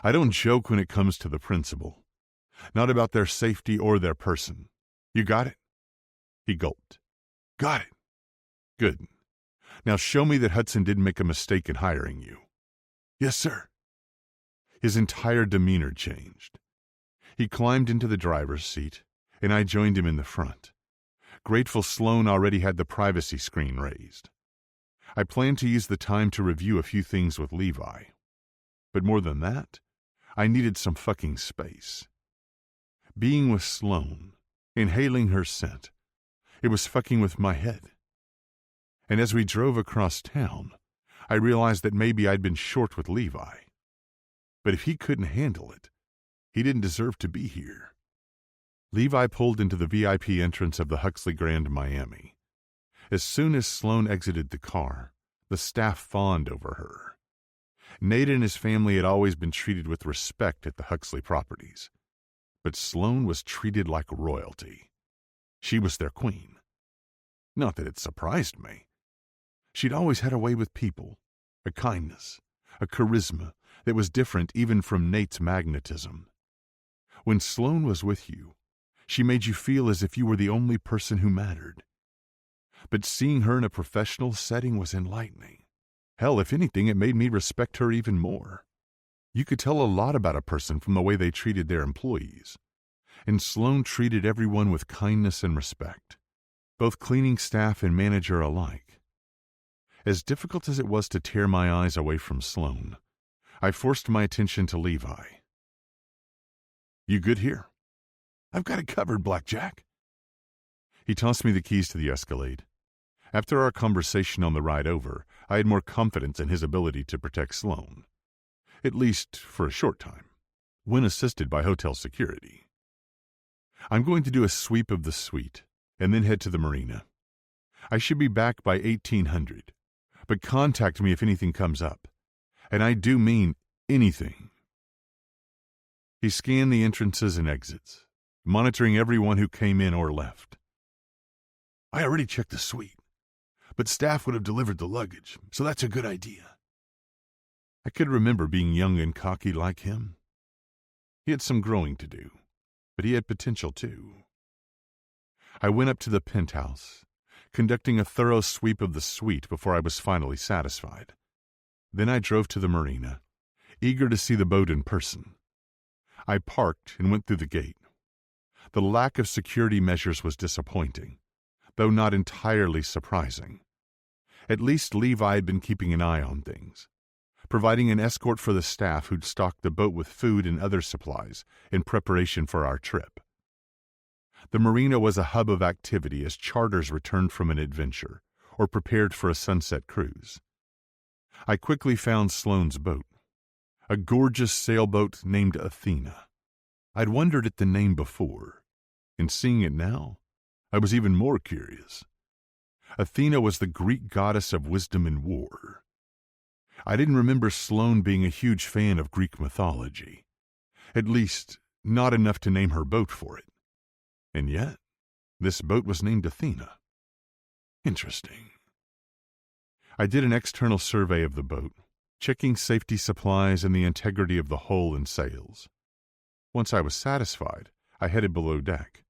I don't joke when it comes to the principal. Not about their safety or their person. You got it? He gulped. Got it. Good. Now show me that Hudson didn't make a mistake in hiring you. Yes, sir. His entire demeanor changed. He climbed into the driver's seat, and I joined him in the front. Grateful Sloan already had the privacy screen raised. I planned to use the time to review a few things with Levi. But more than that, I needed some fucking space. Being with Sloan, inhaling her scent, it was fucking with my head. And as we drove across town, I realized that maybe I'd been short with Levi. But if he couldn't handle it, he didn't deserve to be here. Levi pulled into the VIP entrance of the Huxley Grand Miami. As soon as Sloan exited the car, the staff fawned over her. Nate and his family had always been treated with respect at the Huxley properties. But Sloan was treated like royalty. She was their queen. Not that it surprised me. She'd always had a way with people, a kindness, a charisma that was different even from Nate's magnetism. When Sloan was with you, she made you feel as if you were the only person who mattered. But seeing her in a professional setting was enlightening. Hell, if anything, it made me respect her even more. You could tell a lot about a person from the way they treated their employees. And Sloan treated everyone with kindness and respect, both cleaning staff and manager alike. As difficult as it was to tear my eyes away from Sloan, I forced my attention to Levi. You good here? I've got it covered, Blackjack. He tossed me the keys to the Escalade. After our conversation on the ride over, I had more confidence in his ability to protect Sloan. At least for a short time, when assisted by hotel security. I'm going to do a sweep of the suite and then head to the marina. I should be back by 1800, but contact me if anything comes up. And I do mean anything. He scanned the entrances and exits, monitoring everyone who came in or left. I already checked the suite, but staff would have delivered the luggage, so that's a good idea. I could remember being young and cocky like him. He had some growing to do, but he had potential too. I went up to the penthouse, conducting a thorough sweep of the suite before I was finally satisfied. Then I drove to the marina, eager to see the boat in person. I parked and went through the gate. The lack of security measures was disappointing, though not entirely surprising. At least Levi had been keeping an eye on things, providing an escort for the staff who'd stocked the boat with food and other supplies in preparation for our trip. The marina was a hub of activity as charters returned from an adventure or prepared for a sunset cruise. I quickly found Sloane's boat, a gorgeous sailboat named Athena. I'd wondered at the name before, and seeing it now, I was even more curious. Athena was the Greek goddess of wisdom and war. I didn't remember Sloane being a huge fan of Greek mythology, at least not enough to name her boat for it. And yet, this boat was named Athena. Interesting. I did an external survey of the boat, checking safety supplies and the integrity of the hull and sails. Once I was satisfied, I headed below deck.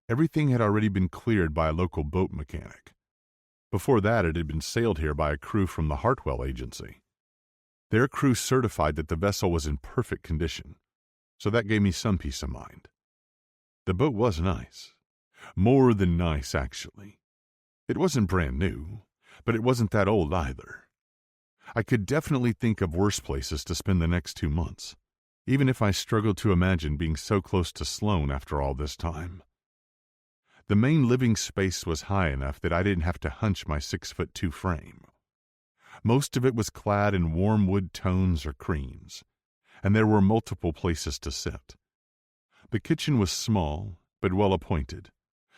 Everything had already been cleared by a local boat mechanic. Before that, it had been sailed here by a crew from the Hartwell Agency. Their crew certified that the vessel was in perfect condition, so that gave me some peace of mind. The boat was nice. More than nice, actually. It wasn't brand new, but it wasn't that old either. I could definitely think of worse places to spend the next 2 months, even if I struggled to imagine being so close to Sloane after all this time. The main living space was high enough that I didn't have to hunch my 6'2" frame. Most of it was clad in warm wood tones or creams, and there were multiple places to sit. The kitchen was small, but well appointed,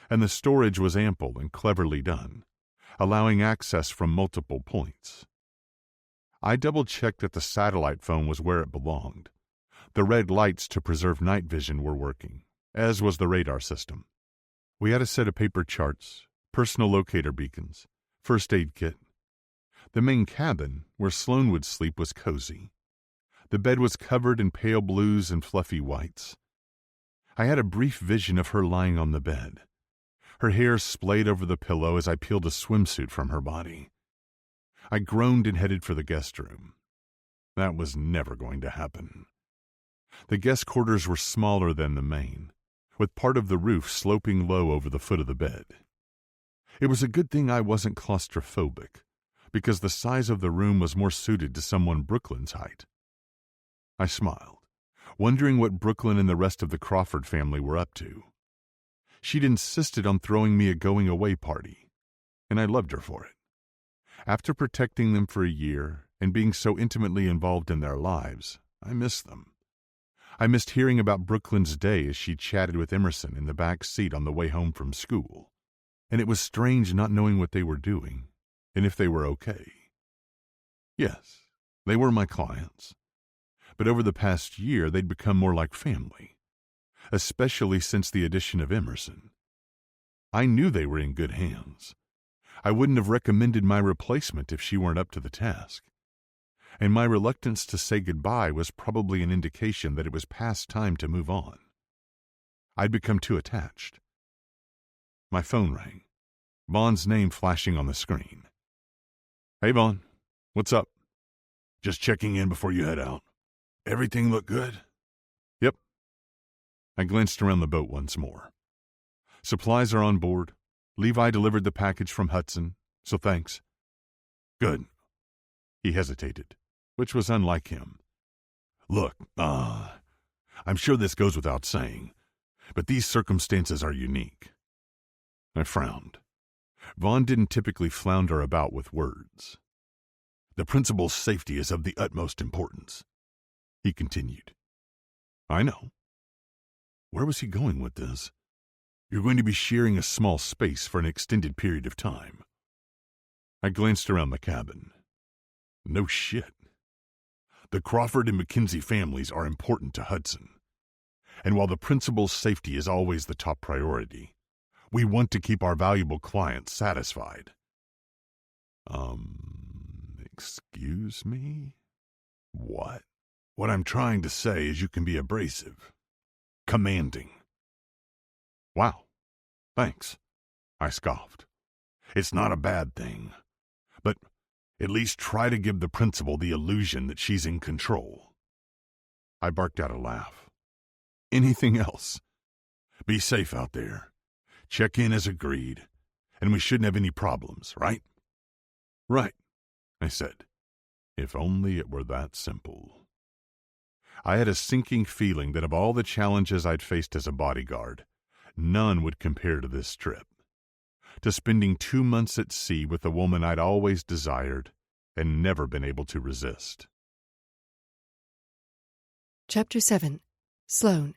and the storage was ample and cleverly done, allowing access from multiple points. I double-checked that the satellite phone was where it belonged. The red lights to preserve night vision were working, as was the radar system. We had a set of paper charts, personal locator beacons, first aid kit. The main cabin, where Sloane would sleep, was cozy. The bed was covered in pale blues and fluffy whites. I had a brief vision of her lying on the bed, her hair splayed over the pillow as I peeled a swimsuit from her body. I groaned and headed for the guest room. That was never going to happen. The guest quarters were smaller than the main, with part of the roof sloping low over the foot of the bed. It was a good thing I wasn't claustrophobic, because the size of the room was more suited to someone Brooklyn's height. I smiled, wondering what Brooklyn and the rest of the Crawford family were up to. She'd insisted on throwing me a going-away party, and I loved her for it. After protecting them for a year and being so intimately involved in their lives, I missed them. I missed hearing about Brooklyn's day as she chatted with Emerson in the back seat on the way home from school, and it was strange not knowing what they were doing and if they were okay. Yes, they were my clients, but over the past year they'd become more like family, especially since the addition of Emerson. I knew they were in good hands. I wouldn't have recommended my replacement if she weren't up to the task. And my reluctance to say goodbye was probably an indication that it was past time to move on. I'd become too attached. My phone rang, Vaughn's name flashing on the screen. "Hey, Vaughn, what's up?" "Just checking in before you head out. Everything look good?" "Yep." I glanced around the boat once more. "Supplies are on board. Levi delivered the package from Hudson, so thanks." "Good." He hesitated, which was unlike him. "Look, I'm sure this goes without saying, but these circumstances are unique." I frowned. Vaughn didn't typically flounder about with words. "The principal's safety is of the utmost importance," he continued. "I know." Where was he going with this? "You're going to be sharing a small space for an extended period of time." I glanced around the cabin. No shit. The Crawford and McKenzie families are important to Hudson, and while the principal's safety is always the top priority, we want to keep our valuable clients satisfied. Excuse me? What? What I'm trying to say is you can be abrasive, commanding." "Wow, thanks," I scoffed. "It's not a bad thing, but at least try to give the principal the illusion that she's in control." I barked out a laugh. "Anything else?" "Be safe out there. Check in as agreed, and we shouldn't have any problems, right? Right, I said. If only it were that simple. I had a sinking feeling that of all the challenges I'd faced as a bodyguard, none would compare to this trip. To spending 2 months at sea with a woman I'd always desired and never been able to resist. Chapter 7. Sloane.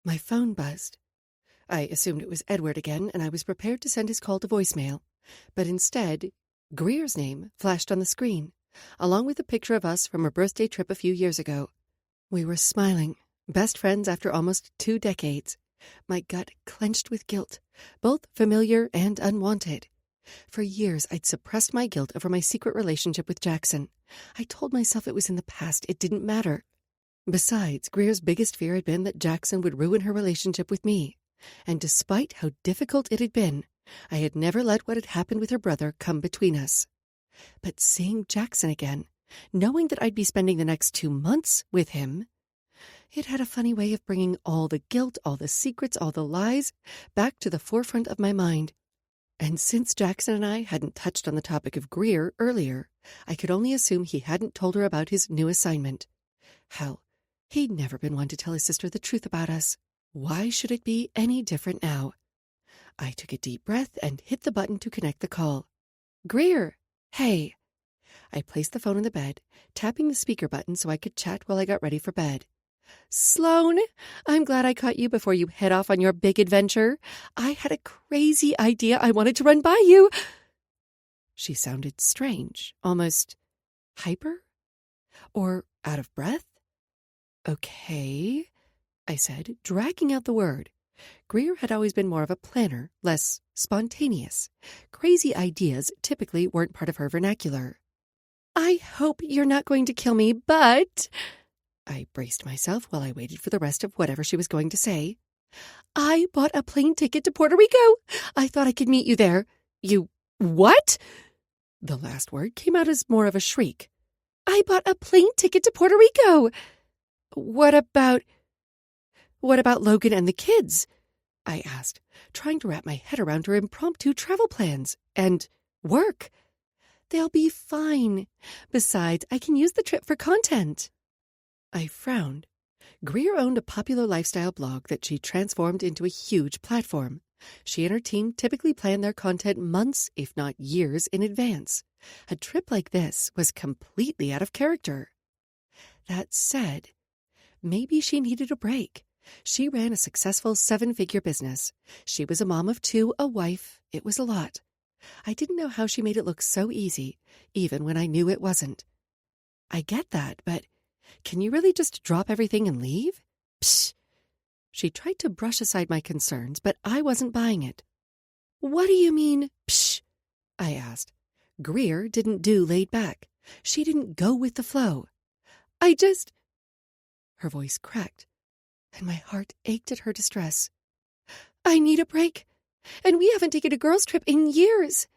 My phone buzzed. I assumed it was Edward again, and I was prepared to send his call to voicemail. But instead, Greer's name flashed on the screen, along with a picture of us from a birthday trip a few years ago. We were smiling, best friends after almost 2 decades. My gut clenched with guilt, both familiar and unwanted. For years, I'd suppressed my guilt over my secret relationship with Jackson. I told myself it was in the past, it didn't matter. Besides, Greer's biggest fear had been that Jackson would ruin her relationship with me. And despite how difficult it had been, I had never let what had happened with her brother come between us. But seeing Jackson again, knowing that I'd be spending the next 2 months with him, it had a funny way of bringing all the guilt, all the secrets, all the lies back to the forefront of my mind. And since Jackson and I hadn't touched on the topic of Greer earlier, I could only assume he hadn't told her about his new assignment. Hell, he'd never been one to tell his sister the truth about us. Why should it be any different now? I took a deep breath and hit the button to connect the call. Greer, hey. I placed the phone on the bed, tapping the speaker button so I could chat while I got ready for bed. Sloane, I'm glad I caught you before you head off on your big adventure. I had a crazy idea I wanted to run by you. She sounded strange, almost hyper or out of breath. Okay, I said, dragging out the word. Greer had always been more of a planner, less spontaneous. Crazy ideas typically weren't part of her vernacular. I hope you're not going to kill me, but... I braced myself while I waited for the rest of whatever she was going to say. I bought a plane ticket to Puerto Rico. I thought I could meet you there. You... what? The last word came out as more of a shriek. I bought a plane ticket to Puerto Rico. What about Logan and the kids? I asked, trying to wrap my head around her impromptu travel plans and work. They'll be fine. Besides, I can use the trip for content. I frowned. Greer owned a popular lifestyle blog that she transformed into a huge platform. She and her team typically plan their content months, if not years, in advance. A trip like this was completely out of character. That said, maybe she needed a break. She ran a successful 7-figure business. She was a mom of 2, a wife. It was a lot. I didn't know how she made it look so easy, even when I knew it wasn't. I get that, but can you really just drop everything and leave? Psh! She tried to brush aside my concerns, but I wasn't buying it. What do you mean, psh? I asked. Greer didn't do laid back. She didn't go with the flow. Her voice cracked, and my heart ached at her distress. I need a break, and we haven't taken a girls' trip in years.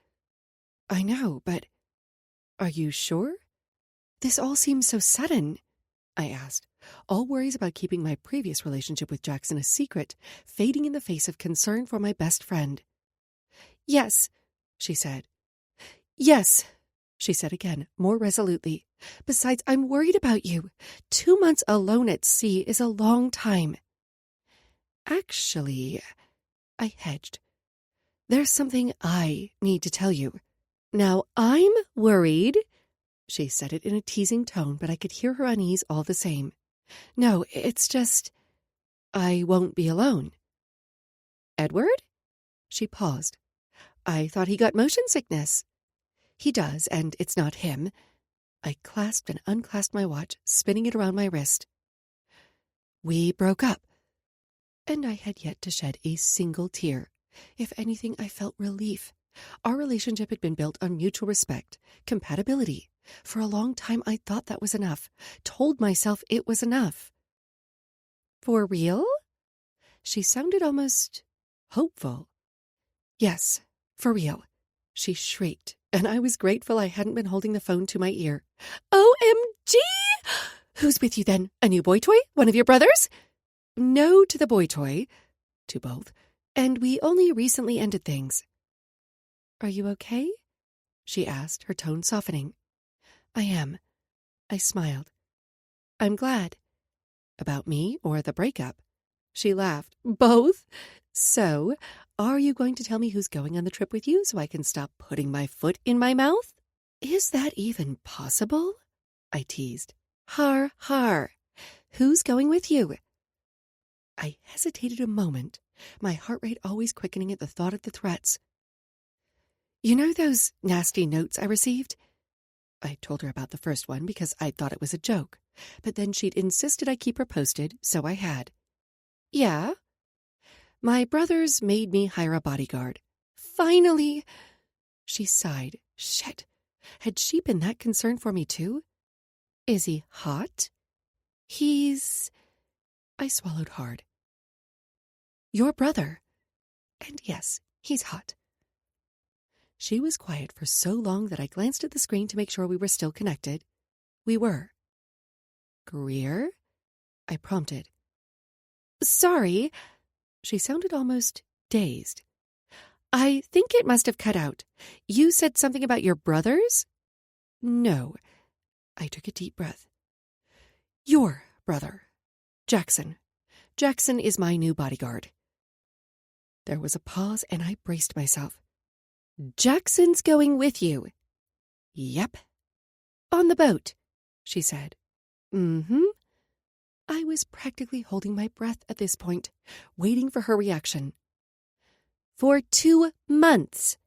I know, but are you sure? This all seems so sudden, I asked, all worries about keeping my previous relationship with Jackson a secret fading in the face of concern for my best friend. Yes, she said. Yes, she said again, more resolutely. Besides, I'm worried about you. 2 months alone at sea is a long time. Actually, I hedged. There's something I need to tell you. Now, I'm worried. She said it in a teasing tone, but I could hear her unease all the same. No, it's just... I won't be alone. Edward? She paused. I thought he got motion sickness. He does, and it's not him. I clasped and unclasped my watch, spinning it around my wrist. We broke up, and I had yet to shed a single tear. If anything, I felt relief. Our relationship had been built on mutual respect, compatibility. For a long time, I thought that was enough, told myself it was enough. For real? She sounded almost hopeful. Yes, for real, she shrieked, and I was grateful I hadn't been holding the phone to my ear. OMG! Who's with you then? A new boy toy? One of your brothers? No to the boy toy. To both. And we only recently ended things. Are you okay? She asked, her tone softening. I am. I smiled. I'm glad. About me or the breakup? She laughed. Both? So, are you going to tell me who's going on the trip with you so I can stop putting my foot in my mouth? Is that even possible? I teased. Har, har. Who's going with you? I hesitated a moment, my heart rate always quickening at the thought of the threats. You know those nasty notes I received? I told her about the first one because I thought it was a joke, but then she'd insisted I keep her posted, so I had. Yeah? My brothers made me hire a bodyguard. Finally! She sighed. Shit. Had she been that concerned for me too? Is he hot? I swallowed hard. Your brother. And yes, he's hot. She was quiet for so long that I glanced at the screen to make sure we were still connected. We were. Greer? I prompted. Sorry. She sounded almost dazed. I think it must have cut out. You said something about your brothers? No. I took a deep breath. Your brother. Jackson. Jackson is my new bodyguard. There was a pause and I braced myself. Jackson's going with you. Yep. On the boat, she said. Mm-hmm. I was practically holding my breath at this point, waiting for her reaction. For 2 months.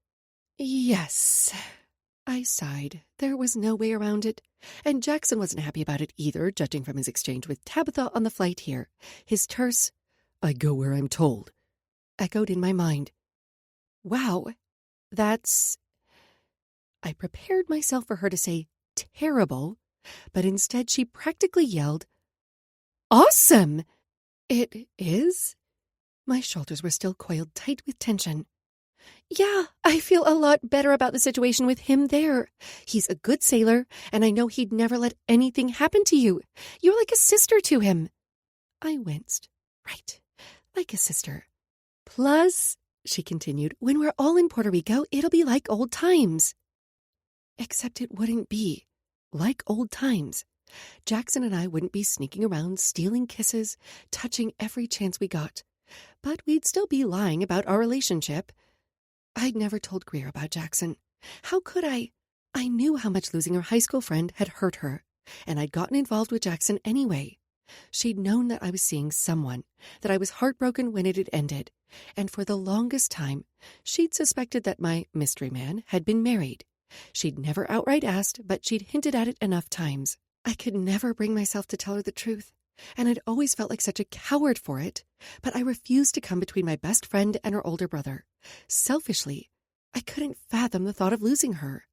Yes. I sighed. There was no way around it. And Jackson wasn't happy about it either, judging from his exchange with Tabitha on the flight here. His terse, I go where I'm told, echoed in my mind. Wow, that's... I prepared myself for her to say terrible, but instead she practically yelled, Awesome! It is? My shoulders were still coiled tight with tension. Yeah, I feel a lot better about the situation with him there. He's a good sailor, and I know he'd never let anything happen to you. You're like a sister to him. I winced. Right, like a sister. Plus, she continued, when we're all in Puerto Rico, it'll be like old times. Except it wouldn't be. Like old times. Jackson and I wouldn't be sneaking around, stealing kisses, touching every chance we got. But we'd still be lying about our relationship. I'd never told Greer about Jackson. How could I? I knew how much losing her high school friend had hurt her, and I'd gotten involved with Jackson anyway. She'd known that I was seeing someone, that I was heartbroken when it had ended, and for the longest time, she'd suspected that my mystery man had been married. She'd never outright asked, but she'd hinted at it enough times. I could never bring myself to tell her the truth, and I'd always felt like such a coward for it, but I refused to come between my best friend and her older brother. Selfishly, I couldn't fathom the thought of losing her.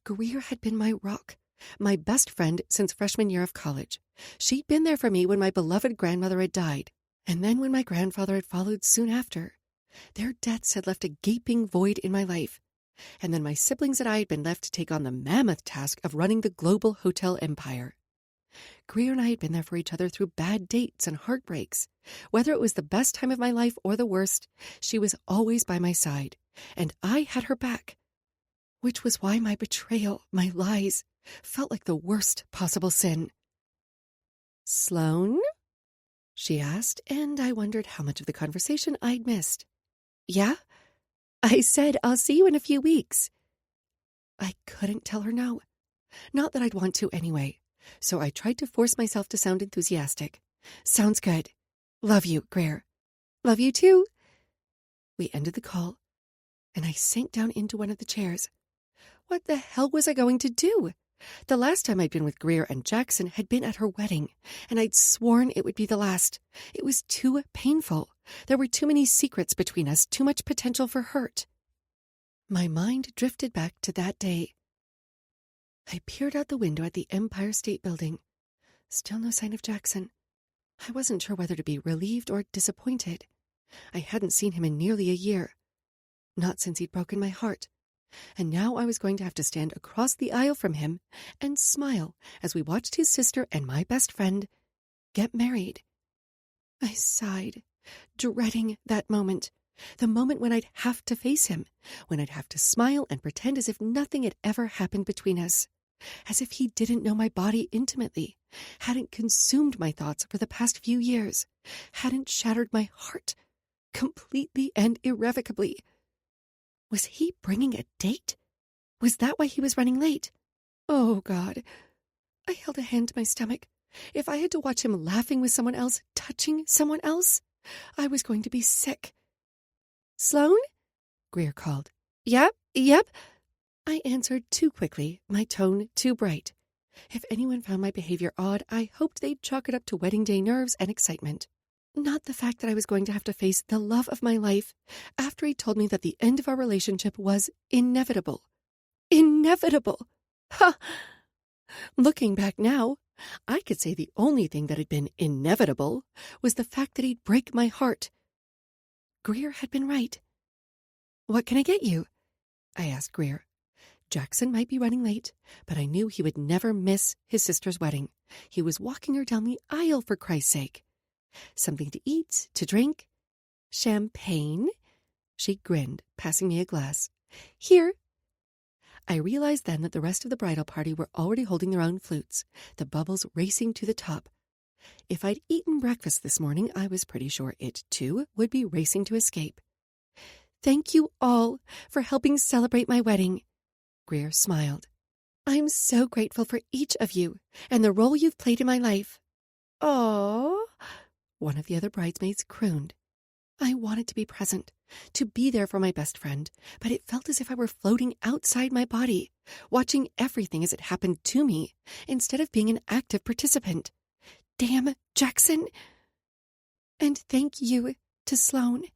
Greer had been my rock, my best friend since freshman year of college. She'd been there for me when my beloved grandmother had died, and then when my grandfather had followed soon after. Their deaths had left a gaping void in my life, and then my siblings and I had been left to take on the mammoth task of running the global hotel empire. Greer and I had been there for each other through bad dates and heartbreaks. Whether it was the best time of my life or the worst, she was always by my side, and I had her back. Which was why my betrayal, my lies, felt like the worst possible sin. Sloane? She asked, and I wondered how much of the conversation I'd missed. Yeah? I said I'll see you in a few weeks. I couldn't tell her no. Not that I'd want to anyway. So I tried to force myself to sound enthusiastic. Sounds good. Love you, Greer. Love you too. We ended the call, and I sank down into one of the chairs. What the hell was I going to do? The last time I'd been with Greer and Jackson had been at her wedding, and I'd sworn it would be the last. It was too painful. There were too many secrets between us, too much potential for hurt. My mind drifted back to that day. I peered out the window at the Empire State Building. Still no sign of Jackson. I wasn't sure whether to be relieved or disappointed. I hadn't seen him in nearly a year. Not since he'd broken my heart. And now I was going to have to stand across the aisle from him and smile as we watched his sister and my best friend get married. I sighed, dreading that moment, The moment when I'd have to face him, when I'd have to smile and pretend as if nothing had ever happened between us, as if he didn't know my body intimately, hadn't consumed my thoughts for the past few years, hadn't shattered my heart completely and irrevocably. Was he bringing a date? Was that why he was running late? Oh, God. I held a hand to my stomach. If I had to watch him laughing with someone else, touching someone else, I was going to be sick. "Sloane?" Greer called. Yep. I answered too quickly, my tone too bright. If anyone found my behavior odd, I hoped they'd chalk it up to wedding day nerves and excitement. Not the fact that I was going to have to face the love of my life after he told me that the end of our relationship was inevitable. Inevitable! Ha! Looking back now, I could say the only thing that had been inevitable was the fact that he'd break my heart. Greer had been right. "What can I get you?" I asked Greer. Jackson might be running late, but I knew he would never miss his sister's wedding. He was walking her down the aisle, for Christ's sake. Something to eat, to drink? Champagne? She grinned, passing me a glass. Here. I realized then that the rest of the bridal party were already holding their own flutes, the bubbles racing to the top. If I'd eaten breakfast this morning, I was pretty sure it, too, would be racing to escape. "Thank you all for helping celebrate my wedding." Greer smiled. "I'm so grateful for each of you and the role you've played in my life." "Aww," one of the other bridesmaids crooned. I wanted to be present, to be there for my best friend, but it felt as if I were floating outside my body, watching everything as it happened to me, instead of being an active participant. Damn Jackson! "And thank you to Sloane,"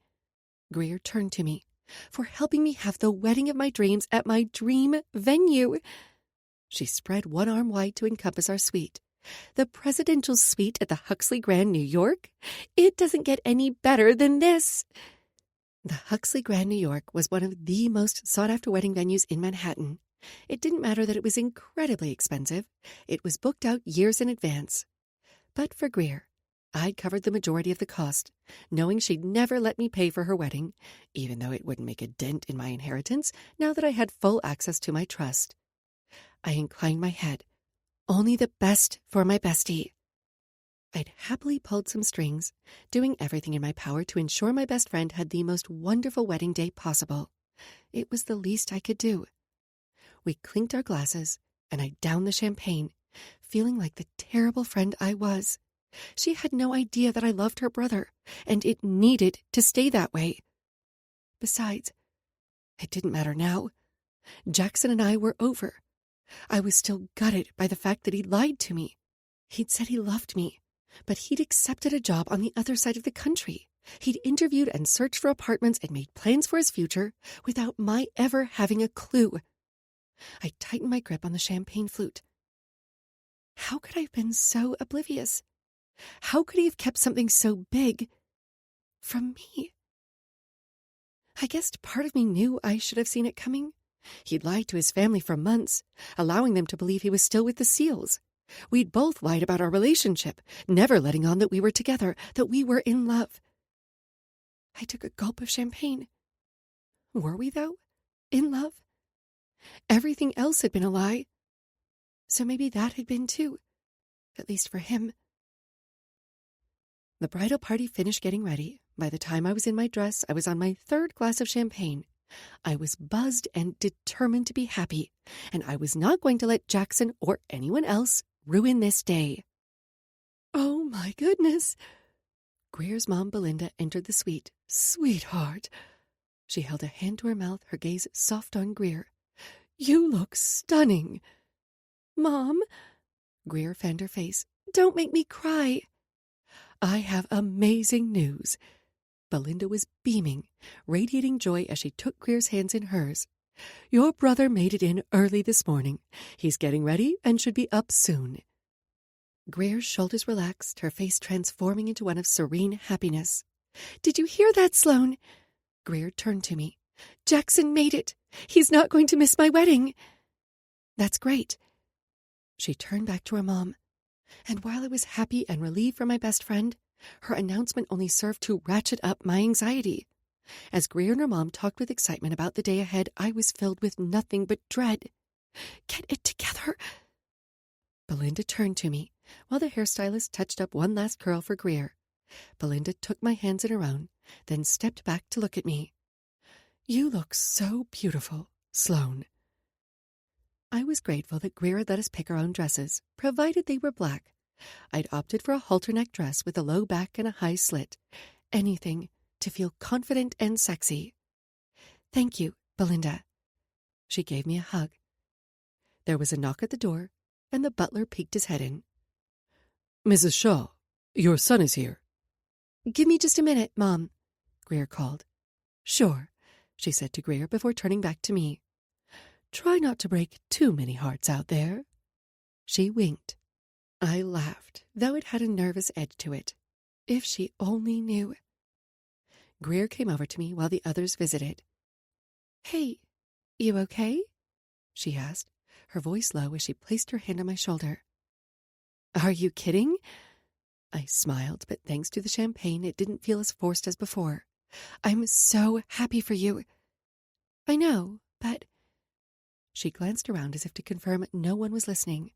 Greer turned to me, "for helping me have the wedding of my dreams at my dream venue." She spread one arm wide to encompass our suite. "The presidential suite at the Huxley Grand, New York? It doesn't get any better than this." The Huxley Grand, New York was one of the most sought-after wedding venues in Manhattan. It didn't matter that it was incredibly expensive. It was booked out years in advance. But for Greer, I'd covered the majority of the cost, knowing she'd never let me pay for her wedding, even though it wouldn't make a dent in my inheritance now that I had full access to my trust. I inclined my head. Only the best for my bestie. I'd happily pulled some strings, doing everything in my power to ensure my best friend had the most wonderful wedding day possible. It was the least I could do. We clinked our glasses, and I downed the champagne, feeling like the terrible friend I was. She had no idea that I loved her brother, and it needed to stay that way. Besides, it didn't matter now. Jackson and I were over. I was still gutted by the fact that he'd lied to me. He'd said he loved me, but he'd accepted a job on the other side of the country. He'd interviewed and searched for apartments and made plans for his future without my ever having a clue. I tightened my grip on the champagne flute. How could I have been so oblivious? How could he have kept something so big from me? I guessed part of me knew I should have seen it coming. He'd lied to his family for months, allowing them to believe he was still with the SEALs. We'd both lied about our relationship, never letting on that we were together, that we were in love. I took a gulp of champagne. Were we, though? In love? Everything else had been a lie. So maybe that had been too, at least for him. The bridal party finished getting ready. By the time I was in my dress, I was on my third glass of champagne. I was buzzed and determined to be happy, and I was not going to let Jackson or anyone else ruin this day. "Oh, my goodness." Greer's mom, Belinda, entered the suite. "Sweetheart." She held a hand to her mouth, her gaze soft on Greer. "You look stunning." "Mom," Greer fanned her face, "don't make me cry." "I have amazing news." Belinda was beaming, radiating joy as she took Greer's hands in hers. "Your brother made it in early this morning. He's getting ready and should be up soon." Greer's shoulders relaxed, her face transforming into one of serene happiness. "Did you hear that, Sloane?" Greer turned to me. "Jackson made it. He's not going to miss my wedding." "That's great." She turned back to her mom. And while I was happy and relieved for my best friend, her announcement only served to ratchet up my anxiety. As Greer and her mom talked with excitement about the day ahead, I was filled with nothing but dread. Get it together. Belinda turned to me, while the hairstylist touched up one last curl for Greer. Belinda took my hands in her own, then stepped back to look at me. You look so beautiful, Sloane. I was grateful that Greer had let us pick our own dresses, provided they were black. I'd opted for a halter-neck dress with a low back and a high slit. Anything to feel confident and sexy. Thank you, Belinda. She gave me a hug. There was a knock at the door, and the butler peeked his head in. Mrs. Shaw, your son is here. Give me just a minute, Mom, Greer called. Sure, she said to Greer before turning back to me. Try not to break too many hearts out there. She winked. I laughed, though it had a nervous edge to it. If she only knew. Greer came over to me while the others visited. Hey, you okay? She asked, her voice low as she placed her hand on my shoulder. Are you kidding? I smiled, but thanks to the champagne, it didn't feel as forced as before. I'm so happy for you. I know, but... She glanced around as if to confirm no one was listening.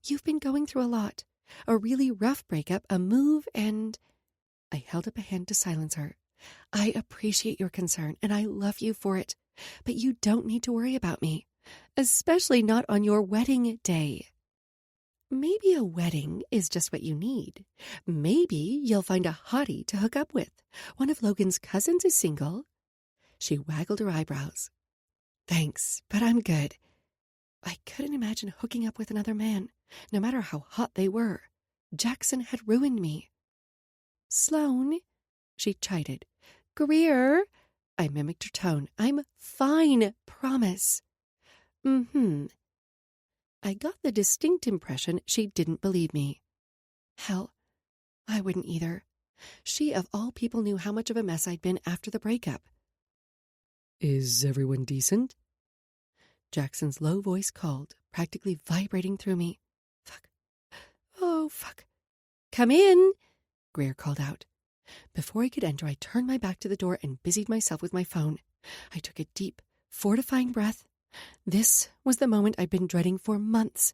You've been going through a lot. A really rough breakup, a move, and... I held up a hand to silence her. I appreciate your concern, and I love you for it. But you don't need to worry about me. Especially not on your wedding day. Maybe a wedding is just what you need. Maybe you'll find a hottie to hook up with. One of Logan's cousins is single. She waggled her eyebrows. Thanks, but I'm good. I couldn't imagine hooking up with another man, no matter how hot they were. Jackson had ruined me. Sloane, she chided. Greer, I mimicked her tone. I'm fine, promise. I got the distinct impression she didn't believe me. Hell, I wouldn't either. She, of all people, knew how much of a mess I'd been after the breakup. Is everyone decent? Jackson's low voice called, practically vibrating through me. Fuck. Oh, fuck. Come in, Greer called out. Before I could enter, I turned my back to the door and busied myself with my phone. I took a deep, fortifying breath. This was the moment I'd been dreading for months.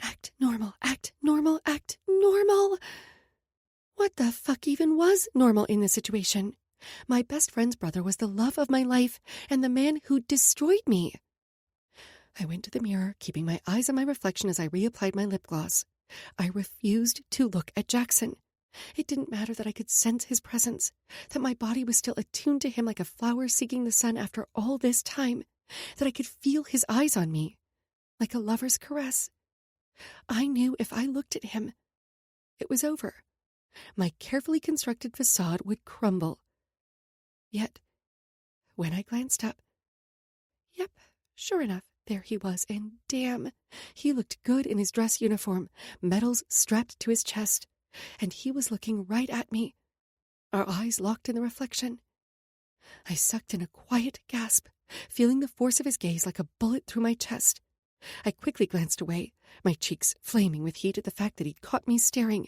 Act normal, act normal, act normal. What the fuck even was normal in this situation? My best friend's brother was the love of my life and the man who destroyed me. I went to the mirror, keeping my eyes on my reflection as I reapplied my lip gloss. I refused to look at Jackson. It didn't matter that I could sense his presence, that my body was still attuned to him like a flower seeking the sun after all this time, that I could feel his eyes on me, like a lover's caress. I knew if I looked at him, it was over. My carefully constructed facade would crumble. Yet, when I glanced up, yep, sure enough, there he was, and damn, he looked good in his dress uniform, medals strapped to his chest, and he was looking right at me, our eyes locked in the reflection. I sucked in a quiet gasp, feeling the force of his gaze like a bullet through my chest. I quickly glanced away, my cheeks flaming with heat at the fact that he'd caught me staring.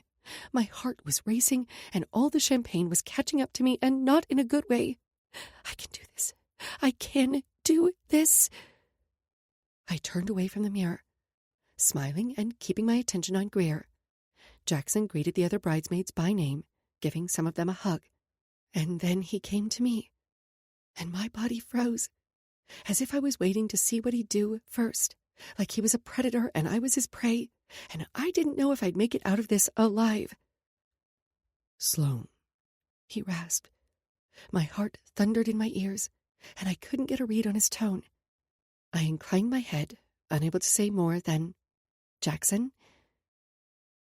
My heart was racing, and all the champagne was catching up to me, and not in a good way. I can do this. I can do this. I turned away from the mirror, smiling and keeping my attention on Greer. Jackson greeted the other bridesmaids by name, giving some of them a hug. And then he came to me, and my body froze, as if I was waiting to see what he'd do first, like he was a predator and I was his prey, and I didn't know if I'd make it out of this alive. Sloane, he rasped. My heart thundered in my ears, and I couldn't get a read on his tone. I inclined my head, unable to say more than, Jackson?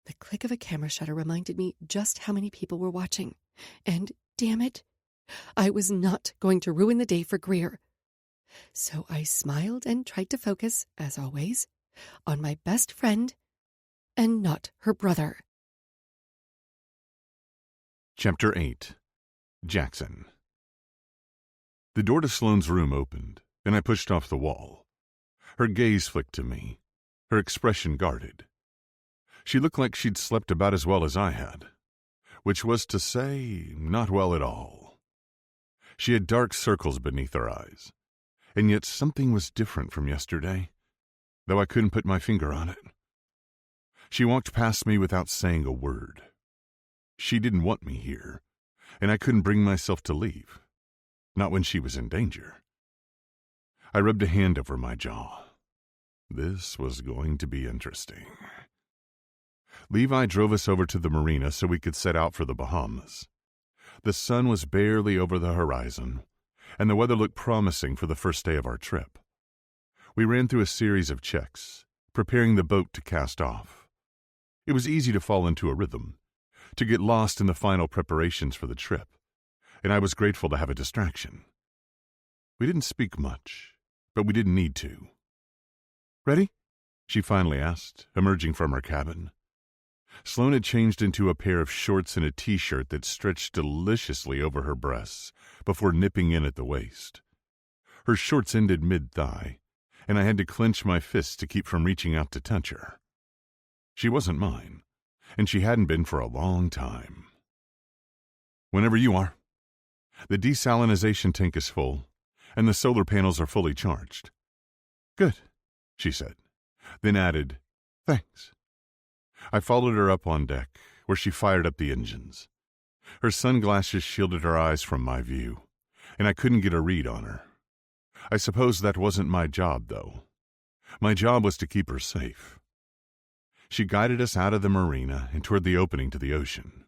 The click of a camera shutter reminded me just how many people were watching, and, damn it, I was not going to ruin the day for Greer. So I smiled and tried to focus, as always, on my best friend and not her brother. Chapter 8. Jackson. The door to Sloane's room opened, and I pushed off the wall. Her gaze flicked to me, her expression guarded. She looked like she'd slept about as well as I had, which was to say, not well at all. She had dark circles beneath her eyes, and yet something was different from yesterday, though I couldn't put my finger on it. She walked past me without saying a word. She didn't want me here, and I couldn't bring myself to leave, not when she was in danger. I rubbed a hand over my jaw. This was going to be interesting. Levi drove us over to the marina so we could set out for the Bahamas. The sun was barely over the horizon, and the weather looked promising for the first day of our trip. We ran through a series of checks, preparing the boat to cast off. It was easy to fall into a rhythm, to get lost in the final preparations for the trip, and I was grateful to have a distraction. We didn't speak much, but we didn't need to. "Ready?" she finally asked, emerging from her cabin. Sloane had changed into a pair of shorts and a t-shirt that stretched deliciously over her breasts before nipping in at the waist. Her shorts ended mid-thigh, and I had to clench my fists to keep from reaching out to touch her. She wasn't mine, and she hadn't been for a long time. "Whenever you are. The desalinization tank is full, and the solar panels are fully charged." "Good," she said, then added, "Thanks." I followed her up on deck, where she fired up the engines. Her sunglasses shielded her eyes from my view, and I couldn't get a read on her. I suppose that wasn't my job, though. My job was to keep her safe. She guided us out of the marina and toward the opening to the ocean.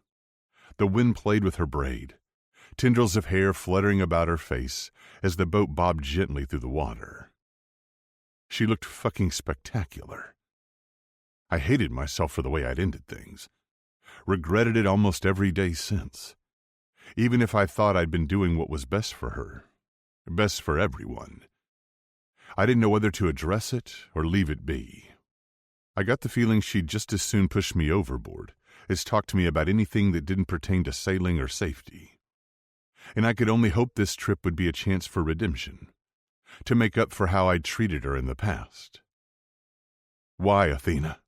The wind played with her braid, tendrils of hair fluttering about her face as the boat bobbed gently through the water. She looked fucking spectacular. I hated myself for the way I'd ended things. Regretted it almost every day since. Even if I thought I'd been doing what was best for her. Best for everyone. I didn't know whether to address it or leave it be. I got the feeling she'd just as soon push me overboard as talk to me about anything that didn't pertain to sailing or safety. And I could only hope this trip would be a chance for redemption, to make up for how I'd treated her in the past. "Why, Athena?"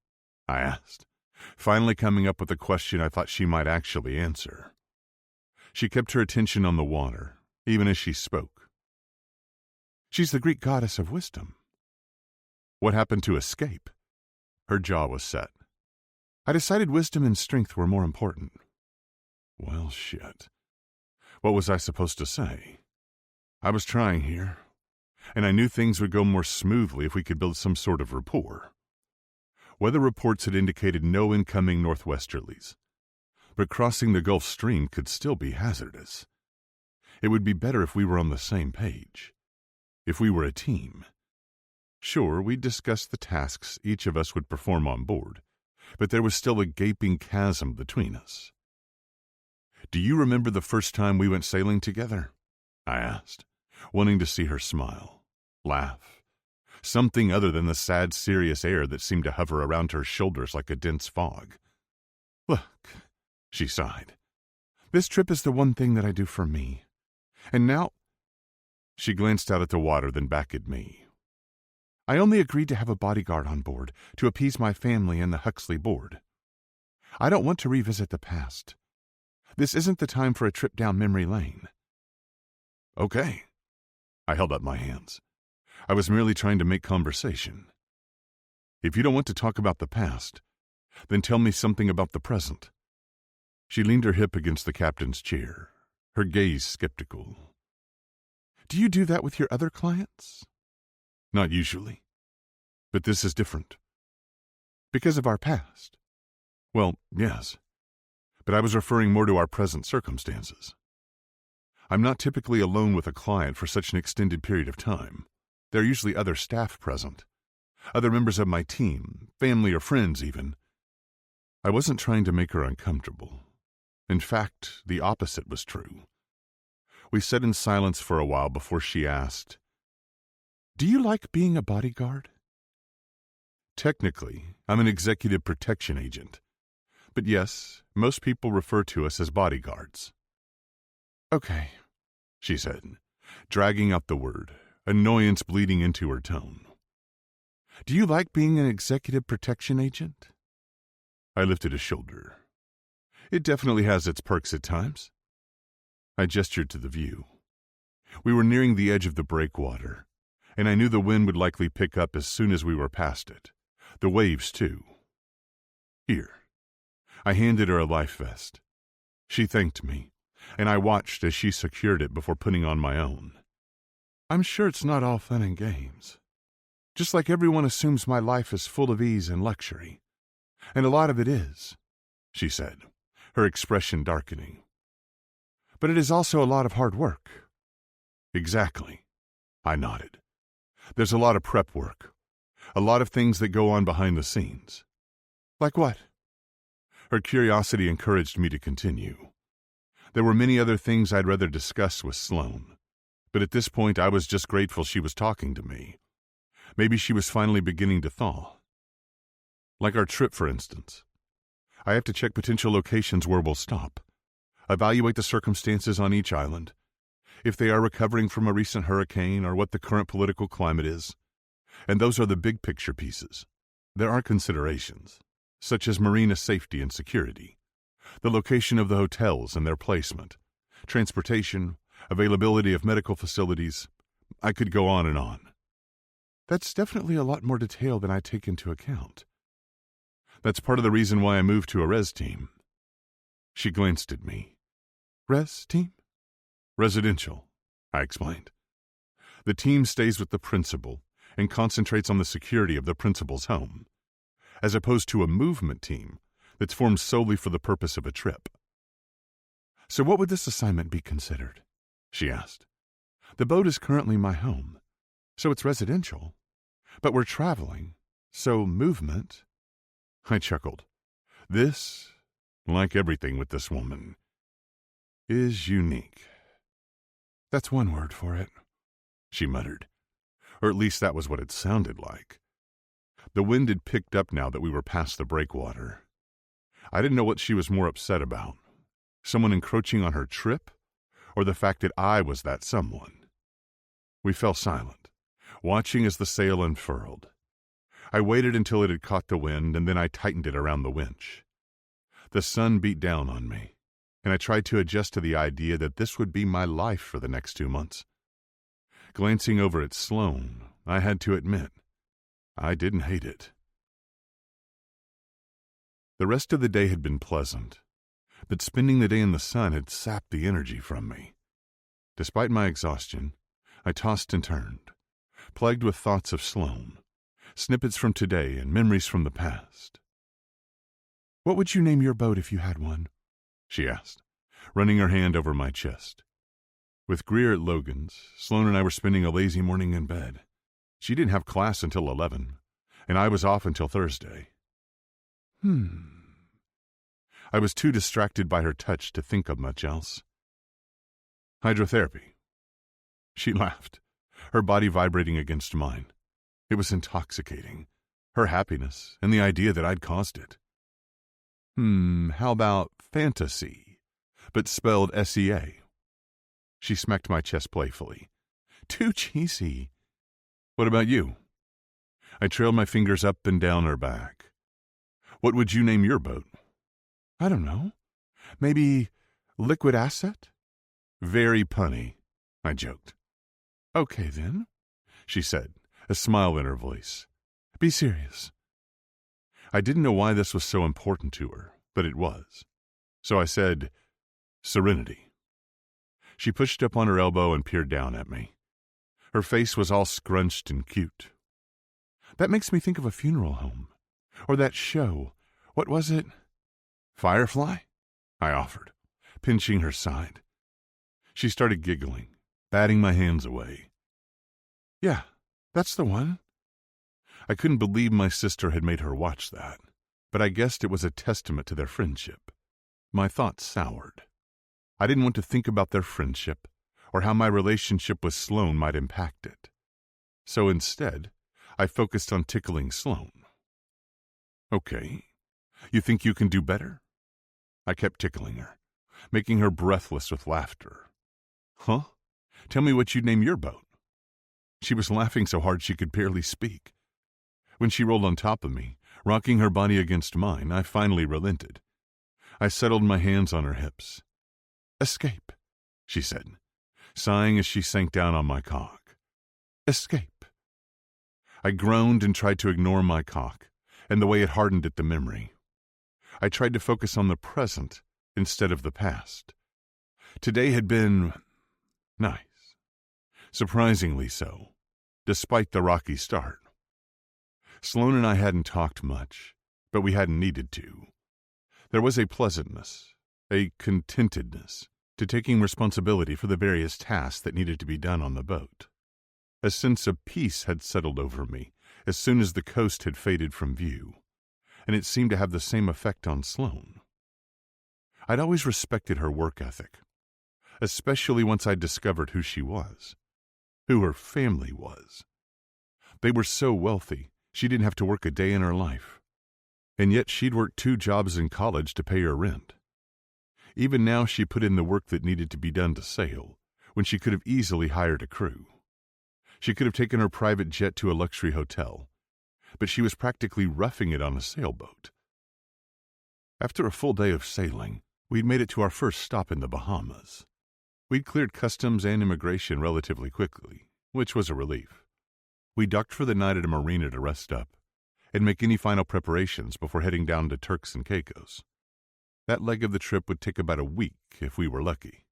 I asked, finally coming up with a question I thought she might actually answer. She kept her attention on the water, even as she spoke. "She's the Greek goddess of wisdom." "What happened to escape?" Her jaw was set. "I decided wisdom and strength were more important." Well, shit. What was I supposed to say? I was trying here, and I knew things would go more smoothly if we could build some sort of rapport. Weather reports had indicated no incoming northwesterlies, but crossing the Gulf Stream could still be hazardous. It would be better if we were on the same page, if we were a team. Sure, we'd discussed the tasks each of us would perform on board, but there was still a gaping chasm between us. "Do you remember the first time we went sailing together?" I asked, wanting to see her smile, laugh. Something other than the sad, serious air that seemed to hover around her shoulders like a dense fog. "Look," she sighed, "this trip is the one thing that I do for me. And now—" She glanced out at the water, then back at me. "I only agreed to have a bodyguard on board to appease my family and the Huxley board. I don't want to revisit the past. This isn't the time for a trip down memory lane." "Okay." I held up my hands. I was merely trying to make conversation. "If you don't want to talk about the past, then tell me something about the present." She leaned her hip against the captain's chair, her gaze skeptical. "Do you do that with your other clients?" "Not usually. But this is different." "Because of our past?" "Well, yes. But I was referring more to our present circumstances. I'm not typically alone with a client for such an extended period of time. There are usually other staff present, other members of my team, family or friends even." I wasn't trying to make her uncomfortable. In fact, the opposite was true. We sat in silence for a while before she asked, "Do you like being a bodyguard?" "Technically, I'm an executive protection agent. But yes, most people refer to us as bodyguards." "Okay," she said, dragging out the word, annoyance bleeding into her tone. "Do you like being an executive protection agent?" I lifted a shoulder. "It definitely has its perks at times." I gestured to the view. We were nearing the edge of the breakwater, and I knew the wind would likely pick up as soon as we were past it. The waves, too. Here. I handed her a life vest. She thanked me, and I watched as she secured it before putting on my own. I'm sure it's not all fun and games. Just like everyone assumes my life is full of ease and luxury. And a lot of it is, she said, her expression darkening. But it is also a lot of hard work. Exactly, I nodded. There's a lot of prep work, a lot of things that go on behind the scenes. Like what? Her curiosity encouraged me to continue. There were many other things I'd rather discuss with Sloane, but at this point I was just grateful she was talking to me. Maybe she was finally beginning to thaw. Like our trip, for instance. I have to check potential locations where we'll stop, evaluate the circumstances on each island, if they are recovering from a recent hurricane or what the current political climate is. And those are the big picture pieces. There are considerations, such as marina safety and security, the location of the hotels and their placement, transportation, availability of medical facilities. I could go on and on. That's definitely a lot more detail than I take into account. That's part of the reason why I moved to a res team. She glanced at me. Res team? Residential, I explained. The team stays with the principal and concentrates on the security of the principal's home, as opposed to a movement team that's formed solely for the purpose of a trip. So what would this assignment be considered? She asked. The boat is currently my home, so it's residential. But we're traveling, so movement. I chuckled. This, like everything with this woman, is unique. That's one word for it, she muttered. Or at least that was what it sounded like. The wind had picked up now that we were past the breakwater. I didn't know what she was more upset about. Someone encroaching on her trip, or the fact that I was that someone. We fell silent, watching as the sail unfurled. I waited until it had caught the wind, and then I tightened it around the winch. The sun beat down on me, and I tried to adjust to the idea that this would be my life for the next 2 months. Glancing over at Sloane, I had to admit, I didn't hate it. The rest of the day had been pleasant, but spending the day in the sun had sapped the energy from me. Despite my exhaustion, I tossed and turned, plagued with thoughts of Sloane, snippets from today and memories from the past. What would you name your boat if you had one? She asked, running her hand over my chest. With Greer at Logan's, Sloane and I were spending a lazy morning in bed. She didn't have class until 11, and I was off until Thursday. I was too distracted by her touch to think of much else. Hydrotherapy. She laughed, her body vibrating against mine. It was intoxicating, her happiness and the idea that I'd caused it. How about fantasy, but spelled S-E-A? She smacked my chest playfully. Too cheesy. What about you? I trailed my fingers up and down her back. What would you name your boat? I don't know. Maybe liquid asset? Very punny, I joked. Okay, then, she said, a smile in her voice. Be serious. I didn't know why this was so important to her, but it was. So I said, Serenity. She pushed up on her elbow and peered down at me. Her face was all scrunched and cute. That makes me think of a funeral home. Or that show. What was it? Firefly? I offered, pinching her side. She started giggling, batting my hands away. Yeah, that's the one. I couldn't believe my sister had made her watch that, but I guessed it was a testament to their friendship. My thoughts soured. I didn't want to think about their friendship or how my relationship with Sloane might impact it. So instead, I focused on tickling Sloane. Okay, you think you can do better? I kept tickling her, making her breathless with laughter. Huh? Tell me what you'd name your boat. She was laughing so hard she could barely speak. When she rolled on top of me, rocking her body against mine, I finally relented. I settled my hands on her hips. Escape, she said, sighing as she sank down on my cock. Escape. I groaned and tried to ignore my cock and the way it hardened at the memory. I tried to focus on the present instead of the past. Today had been nice. Surprisingly so, despite the rocky start. Sloane and I hadn't talked much, but we hadn't needed to. There was a pleasantness, a contentedness, to taking responsibility for the various tasks that needed to be done on the boat. A sense of peace had settled over me as soon as the coast had faded from view, and it seemed to have the same effect on Sloane. I'd always respected her work ethic, especially once I'd discovered who she was, who her family was. They were so wealthy, she didn't have to work a day in her life, and yet she'd worked 2 jobs in college to pay her rent. Even now she put in the work that needed to be done to sail, when she could have easily hired a crew. She could have taken her private jet to a luxury hotel, but she was practically roughing it on a sailboat. After a full day of sailing, we'd made it to our first stop in the Bahamas. We'd cleared customs and immigration relatively quickly, which was a relief. We docked for the night at a marina to rest up and make any final preparations before heading down to Turks and Caicos. That leg of the trip would take about a week if we were lucky.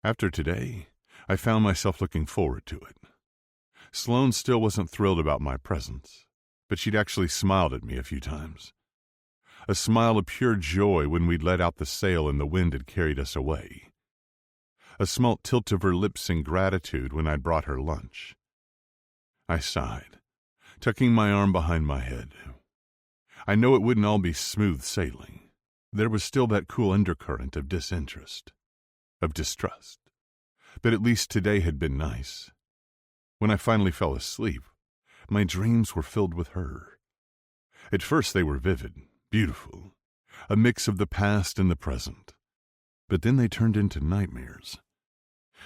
After today, I found myself looking forward to it. Sloane still wasn't thrilled about my presence, but she'd actually smiled at me a few times. A smile of pure joy when we'd let out the sail and the wind had carried us away. A small tilt of her lips in gratitude when I'd brought her lunch. I sighed, tucking my arm behind my head. I know it wouldn't all be smooth sailing. There was still that cool undercurrent of disinterest, of distrust. But at least today had been nice. When I finally fell asleep, my dreams were filled with her. At first they were vivid, beautiful, a mix of the past and the present. But then they turned into nightmares.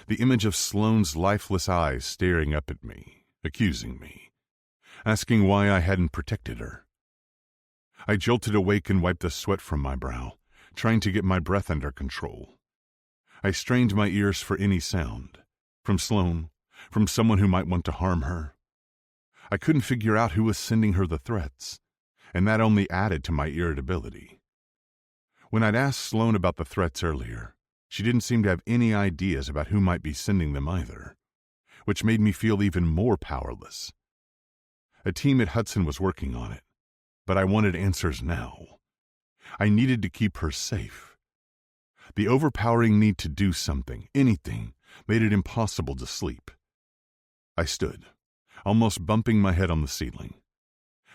The image of Sloane's lifeless eyes staring up at me, accusing me, asking why I hadn't protected her. I jolted awake and wiped the sweat from my brow, trying to get my breath under control. I strained my ears for any sound, from Sloane, from someone who might want to harm her. I couldn't figure out who was sending her the threats, and that only added to my irritability. When I'd asked Sloane about the threats earlier, she didn't seem to have any ideas about who might be sending them either, which made me feel even more powerless. A team at Hudson was working on it, but I wanted answers now. I needed to keep her safe. The overpowering need to do something, anything, made it impossible to sleep. I stood, almost bumping my head on the ceiling.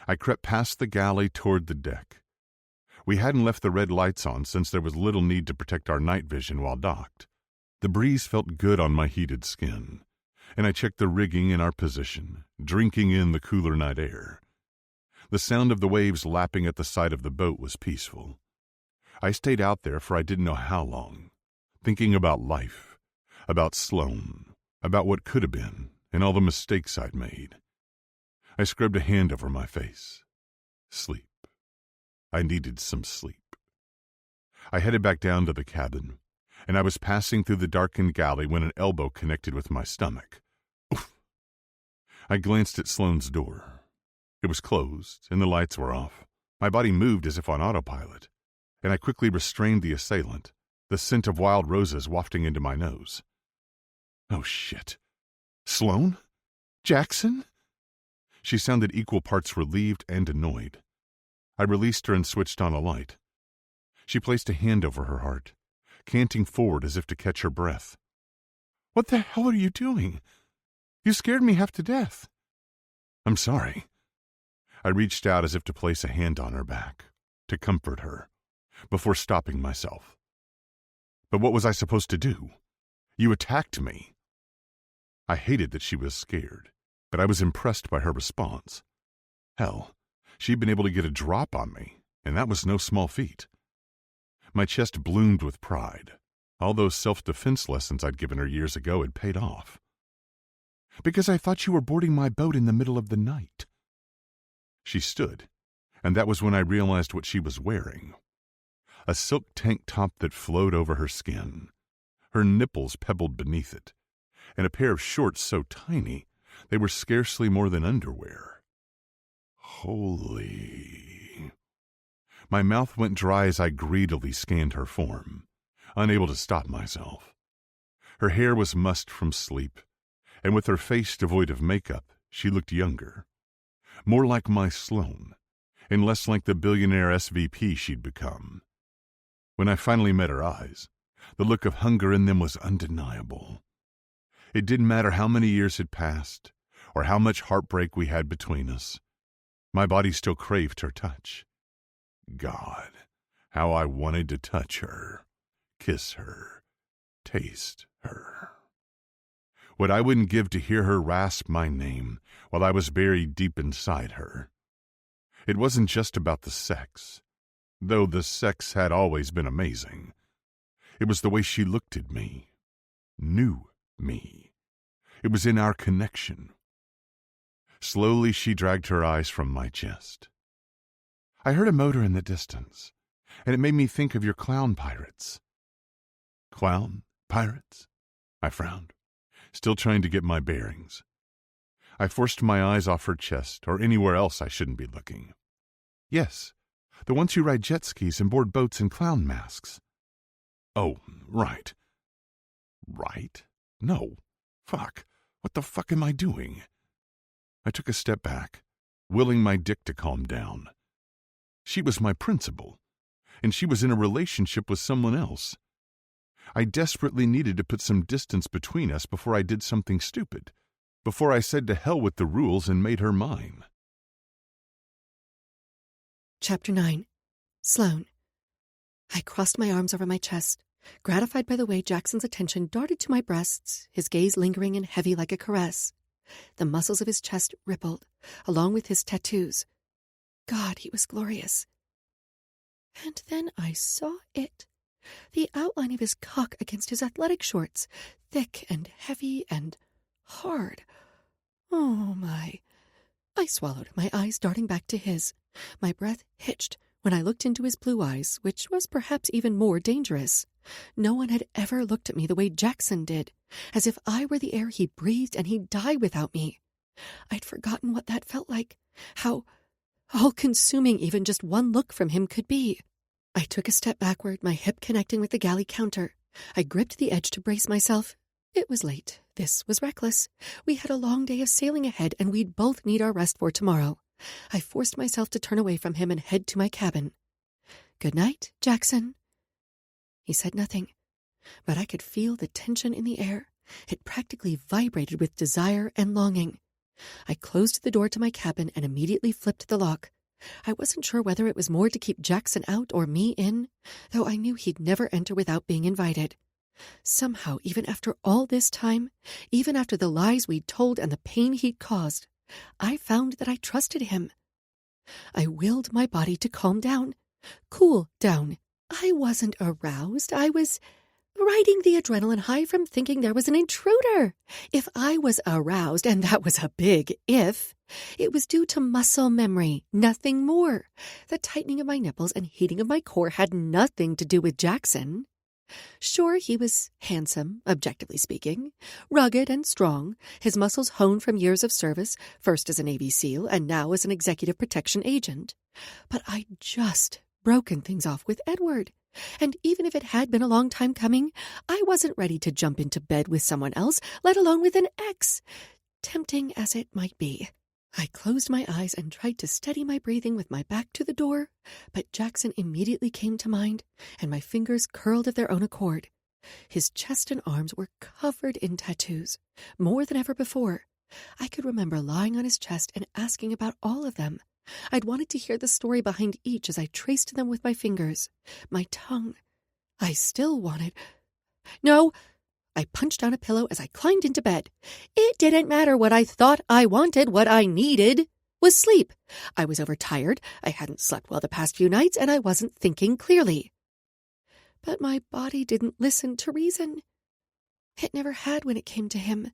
I crept past the galley toward the deck. We hadn't left the red lights on since there was little need to protect our night vision while docked. The breeze felt good on my heated skin, and I checked the rigging in our position, drinking in the cooler night air. The sound of the waves lapping at the side of the boat was peaceful. I stayed out there for I didn't know how long, thinking about life, about Sloane, about what could have been, and all the mistakes I'd made. I scrubbed a hand over my face. Sleep. I needed some sleep. I headed back down to the cabin, and I was passing through the darkened galley when an elbow connected with my stomach. Oof. I glanced at Sloane's door. It was closed, and the lights were off. My body moved as if on autopilot, and I quickly restrained the assailant, the scent of wild roses wafting into my nose. Oh, shit. Sloane? Jackson? She sounded equal parts relieved and annoyed. I released her and switched on a light. She placed a hand over her heart, canting forward as if to catch her breath. What the hell are you doing? You scared me half to death. I'm sorry. I reached out as if to place a hand on her back, to comfort her, before stopping myself. But what was I supposed to do? You attacked me. I hated that she was scared, but I was impressed by her response. Hell, she'd been able to get a drop on me, and that was no small feat. My chest bloomed with pride. All those self-defense lessons I'd given her years ago had paid off. Because I thought you were boarding my boat in the middle of the night. She stood, and that was when I realized what she was wearing. A silk tank top that flowed over her skin. Her nipples pebbled beneath it, and a pair of shorts so tiny they were scarcely more than underwear. Holy... My mouth went dry as I greedily scanned her form, unable to stop myself. Her hair was mussed from sleep, and with her face devoid of makeup, she looked younger. More like my Sloane, and less like the billionaire SVP she'd become. When I finally met her eyes, the look of hunger in them was undeniable. It didn't matter how many years had passed, or how much heartbreak we had between us. My body still craved her touch. God, how I wanted to touch her, kiss her, taste her. What I wouldn't give to hear her rasp my name while I was buried deep inside her. It wasn't just about the sex, though the sex had always been amazing. It was the way she looked at me, knew me. It was in our connection. Slowly she dragged her eyes from my chest. I heard a motor in the distance, and it made me think of your clown pirates. Clown pirates? I frowned, still trying to get my bearings. I forced my eyes off her chest or anywhere else I shouldn't be looking. Yes, the ones who ride jet skis and board boats in clown masks. Oh, right. Right? No. Fuck. What the fuck am I doing? I took a step back, willing my dick to calm down. She was my principal, and she was in a relationship with someone else. I desperately needed to put some distance between us before I did something stupid, before I said to hell with the rules and made her mine. Chapter 9. Sloane. I crossed my arms over my chest, gratified by the way Jackson's attention darted to my breasts, his gaze lingering and heavy like a caress. The muscles of his chest rippled, along with his tattoos. God, he was glorious. And then I saw it. The outline of his cock against his athletic shorts, thick and heavy and hard. Oh, my. I swallowed, my eyes darting back to his. My breath hitched when I looked into his blue eyes, which was perhaps even more dangerous. No one had ever looked at me the way Jackson did, as if I were the air he breathed and he'd die without me. I'd forgotten what that felt like, how all-consuming even just one look from him could be. I took a step backward, my hip connecting with the galley counter. I gripped the edge to brace myself. It was late. This was reckless. We had a long day of sailing ahead, and we'd both need our rest for tomorrow. I forced myself to turn away from him and head to my cabin. "Good night, Jackson." He said nothing, but I could feel the tension in the air. It practically vibrated with desire and longing. I closed the door to my cabin and immediately flipped the lock. I wasn't sure whether it was more to keep Jackson out or me in, though I knew he'd never enter without being invited. Somehow, even after all this time, even after the lies we'd told and the pain he'd caused, I found that I trusted him. I willed my body to calm down, cool down. I wasn't aroused. I was riding the adrenaline high from thinking there was an intruder. If I was aroused, and that was a big if, it was due to muscle memory, nothing more. The tightening of my nipples and heating of my core had nothing to do with Jackson. Sure, he was handsome, objectively speaking, rugged and strong, his muscles honed from years of service, first as a Navy SEAL and now as an executive protection agent. But I'd just broken things off with Edward. And even if it had been a long time coming, I wasn't ready to jump into bed with someone else, let alone with an ex, tempting as it might be. I closed my eyes and tried to steady my breathing with my back to the door, but Jackson immediately came to mind, and my fingers curled of their own accord. His chest and arms were covered in tattoos, more than ever before. I could remember lying on his chest and asking about all of them. I'd wanted to hear the story behind each as I traced them with my fingers, my tongue. I still wanted... No! I punched down a pillow as I climbed into bed. It didn't matter what I thought I wanted. What I needed was sleep. I was overtired. I hadn't slept well the past few nights, and I wasn't thinking clearly. But my body didn't listen to reason. It never had when it came to him.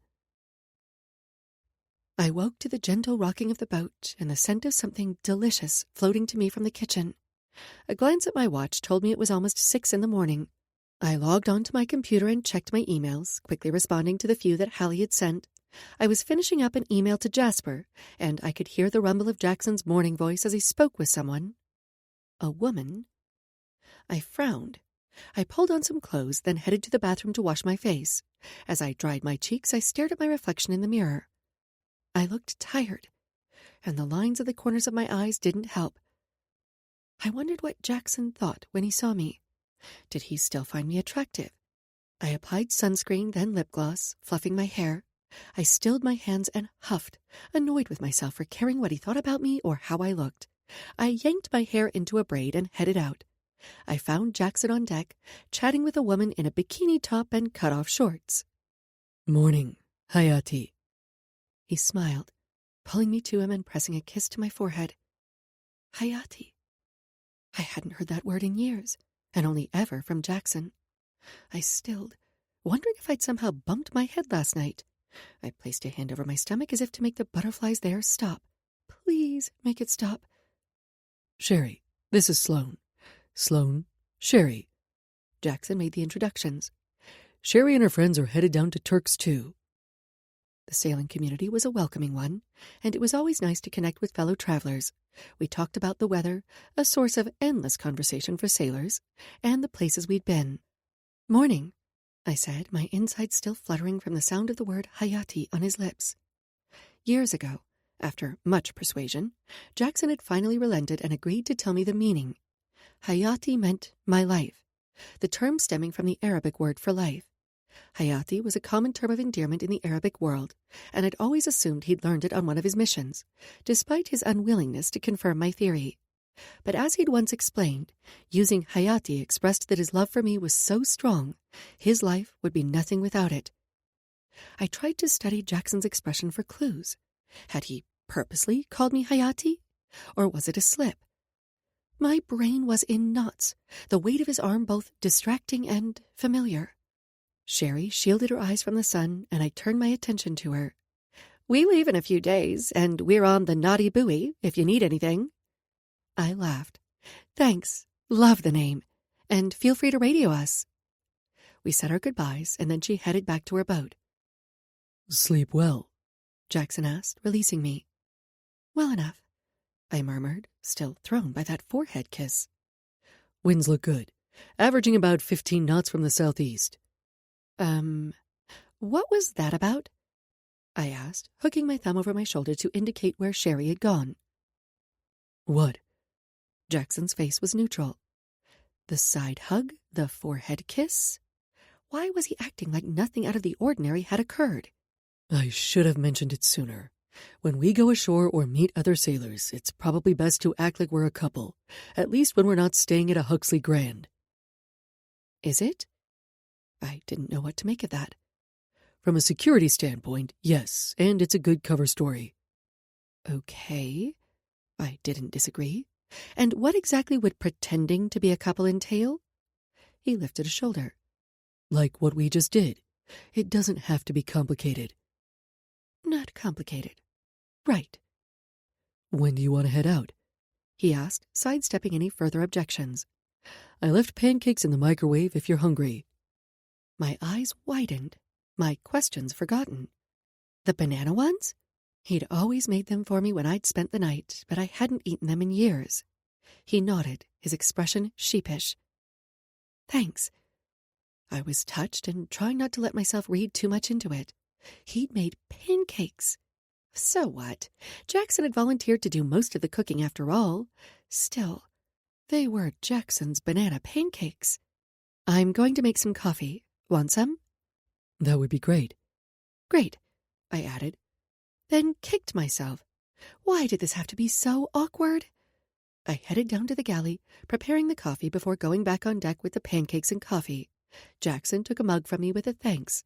I woke to the gentle rocking of the boat and the scent of something delicious floating to me from the kitchen. A glance at my watch told me it was almost 6 in the morning. I logged onto my computer and checked my emails, quickly responding to the few that Hallie had sent. I was finishing up an email to Jasper, and I could hear the rumble of Jackson's morning voice as he spoke with someone. A woman. I frowned. I pulled on some clothes, then headed to the bathroom to wash my face. As I dried my cheeks, I stared at my reflection in the mirror. I looked tired, and the lines of the corners of my eyes didn't help. I wondered what Jackson thought when he saw me. Did he still find me attractive? I applied sunscreen, then lip gloss, fluffing my hair. I stilled my hands and huffed, annoyed with myself for caring what he thought about me or how I looked. I yanked my hair into a braid and headed out. I found Jackson on deck, chatting with a woman in a bikini top and cut-off shorts. "Morning, Hayati." He smiled, pulling me to him and pressing a kiss to my forehead. Hayati. I hadn't heard that word in years, and only ever from Jackson. I stilled, wondering if I'd somehow bumped my head last night. I placed a hand over my stomach as if to make the butterflies there stop. Please make it stop. "Sherry, this is Sloan. Sloan, Sherry." Jackson made the introductions. "Sherry and her friends are headed down to Turks too." The sailing community was a welcoming one, and it was always nice to connect with fellow travelers. We talked about the weather, a source of endless conversation for sailors, and the places we'd been. "Morning," I said, my insides still fluttering from the sound of the word Hayati on his lips. Years ago, after much persuasion, Jackson had finally relented and agreed to tell me the meaning. Hayati meant my life, the term stemming from the Arabic word for life. Hayati was a common term of endearment in the Arabic world, and I'd always assumed he'd learned it on one of his missions, despite his unwillingness to confirm my theory. But as he'd once explained, using Hayati expressed that his love for me was so strong, his life would be nothing without it. I tried to study Jackson's expression for clues. Had he purposely called me Hayati? Or was it a slip? My brain was in knots, the weight of his arm both distracting and familiar. Sherry shielded her eyes from the sun, and I turned my attention to her. "We leave in a few days, and we're on the Naughty Buoy, if you need anything." I laughed. "Thanks. Love the name. And feel free to radio us." We said our goodbyes, and then she headed back to her boat. "Sleep well?" Jackson asked, releasing me. "Well enough," I murmured, still thrown by that forehead kiss. "Winds look good, averaging about 15 knots from the southeast." What was that about?" I asked, hooking my thumb over my shoulder to indicate where Sherry had gone. "What?" Jackson's face was neutral. The side hug, the forehead kiss. Why was he acting like nothing out of the ordinary had occurred? "I should have mentioned it sooner. When we go ashore or meet other sailors, it's probably best to act like we're a couple, at least when we're not staying at a Huxley Grand." "Is it?" I didn't know what to make of that. "From a security standpoint, yes, and it's a good cover story." Okay. I didn't disagree. And what exactly would pretending to be a couple entail? He lifted a shoulder. "Like what we just did. It doesn't have to be complicated." "Not complicated. Right." "When do you want to head out?" he asked, sidestepping any further objections. "I left pancakes in the microwave if you're hungry." My eyes widened, my questions forgotten. The banana ones? He'd always made them for me when I'd spent the night, but I hadn't eaten them in years. He nodded, his expression sheepish. "Thanks." I was touched and trying not to let myself read too much into it. He'd made pancakes. So what? Jackson had volunteered to do most of the cooking after all. Still, they were Jackson's banana pancakes. "I'm going to make some coffee. Want some?" "That would be great." "Great," I added. Then kicked myself. Why did this have to be so awkward? I headed down to the galley, preparing the coffee before going back on deck with the pancakes and coffee. Jackson took a mug from me with a thanks.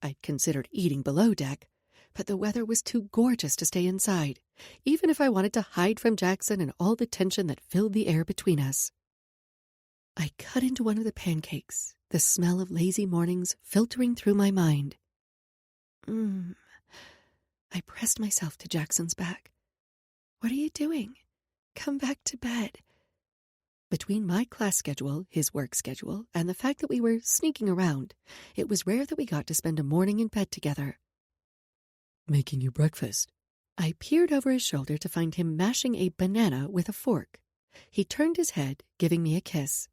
I'd considered eating below deck, but the weather was too gorgeous to stay inside, even if I wanted to hide from Jackson and all the tension that filled the air between us. I cut into one of the pancakes, the smell of lazy mornings filtering through my mind. I pressed myself to Jackson's back. "What are you doing? Come back to bed." Between my class schedule, his work schedule, and the fact that we were sneaking around, it was rare that we got to spend a morning in bed together. Making you breakfast. I peered over his shoulder to find him mashing a banana with a fork. He turned his head, giving me a kiss.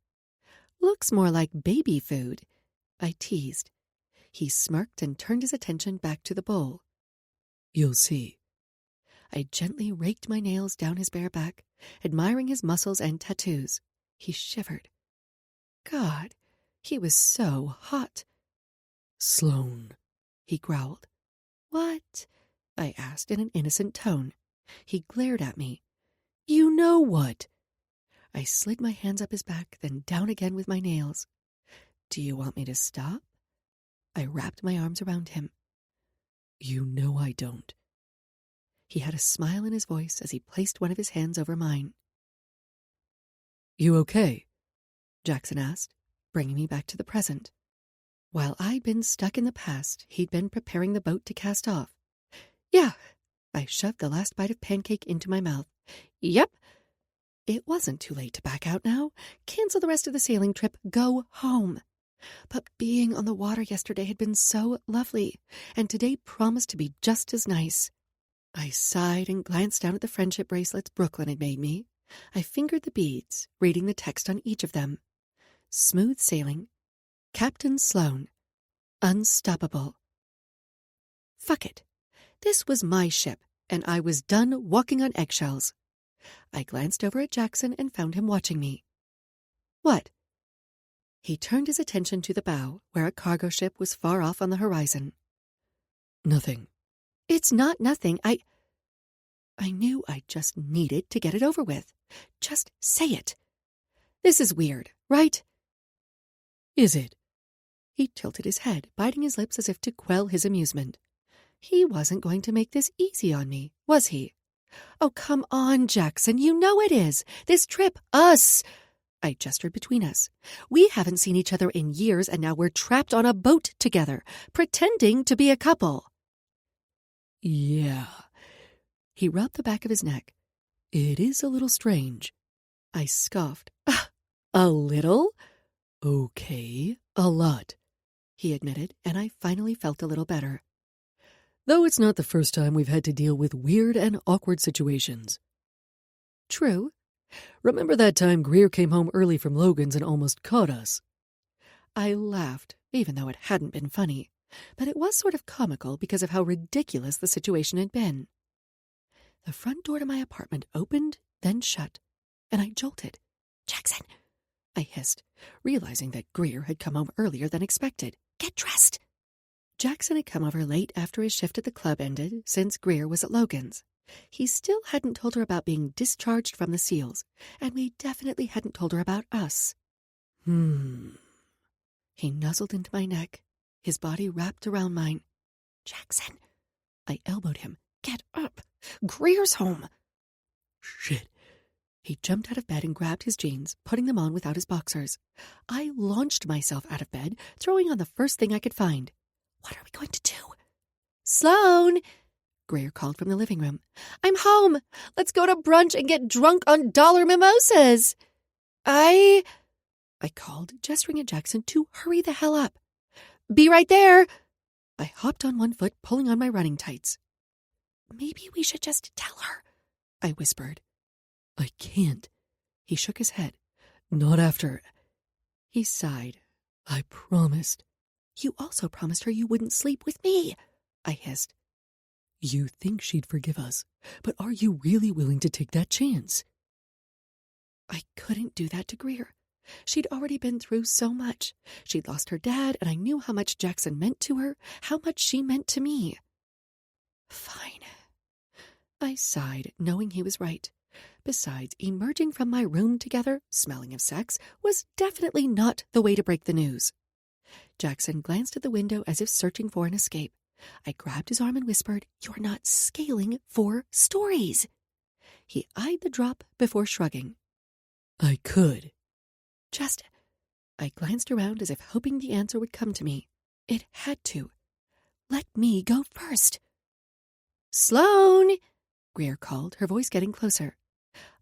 Looks more like baby food, I teased. He smirked and turned his attention back to the bowl. You'll see. I gently raked my nails down his bare back, admiring his muscles and tattoos. He shivered. God, he was so hot. Sloane, he growled. What? I asked in an innocent tone. He glared at me. You know what? I slid my hands up his back, then down again with my nails. Do you want me to stop? I wrapped my arms around him. You know I don't. He had a smile in his voice as he placed one of his hands over mine. You okay? Jackson asked, bringing me back to the present. While I'd been stuck in the past, he'd been preparing the boat to cast off. Yeah. I shoved the last bite of pancake into my mouth. Yep. It wasn't too late to back out now. Cancel the rest of the sailing trip. Go home. But being on the water yesterday had been so lovely, and today promised to be just as nice. I sighed and glanced down at the friendship bracelets Brooklyn had made me. I fingered the beads, reading the text on each of them. Smooth sailing. Captain Sloane. Unstoppable. Fuck it. This was my ship, and I was done walking on eggshells. I glanced over at Jackson and found him watching me. What? He turned his attention to the bow, where a cargo ship was far off on the horizon. Nothing. It's not nothing. I knew I just needed to get it over with. Just say it. This is weird, right? Is it? He tilted his head, biting his lips as if to quell his amusement. He wasn't going to make this easy on me, was he? Oh, come on, Jackson. You know it is. This trip, us. I gestured between us. We haven't seen each other in years, and now we're trapped on a boat together, pretending to be a couple. Yeah. He rubbed the back of his neck. It is a little strange. I scoffed. A little? Okay, a lot, he admitted, and I finally felt a little better. Though it's not the first time we've had to deal with weird and awkward situations. True. Remember that time Greer came home early from Logan's and almost caught us? I laughed, even though it hadn't been funny, but it was sort of comical because of how ridiculous the situation had been. The front door to my apartment opened, then shut, and I jolted. Jackson, I hissed, realizing that Greer had come home earlier than expected. Get dressed. Jackson had come over late after his shift at the club ended, since Greer was at Logan's. He still hadn't told her about being discharged from the SEALs, and we definitely hadn't told her about us. He nuzzled into my neck, his body wrapped around mine. Jackson, I elbowed him. Get up. Greer's home. Shit. He jumped out of bed and grabbed his jeans, putting them on without his boxers. I launched myself out of bed, throwing on the first thing I could find. What are we going to do? Sloane, Greer called from the living room. I'm home. Let's go to brunch and get drunk on dollar mimosas. I called, gesturing at Jackson to hurry the hell up. Be right there. I hopped on one foot, pulling on my running tights. Maybe we should just tell her, I whispered. I can't. He shook his head. Not after. He sighed. I promised. You also promised her you wouldn't sleep with me, I hissed. You think she'd forgive us, but are you really willing to take that chance? I couldn't do that to Greer. She'd already been through so much. She'd lost her dad, and I knew how much Jackson meant to her, how much she meant to me. Fine. I sighed, knowing he was right. Besides, emerging from my room together, smelling of sex, was definitely not the way to break the news. Jackson glanced at the window as if searching for an escape. I grabbed his arm and whispered, You're not scaling for stories. He eyed the drop before shrugging. I could. I glanced around as if hoping the answer would come to me. It had to. Let me go first. Sloane, Greer called, her voice getting closer.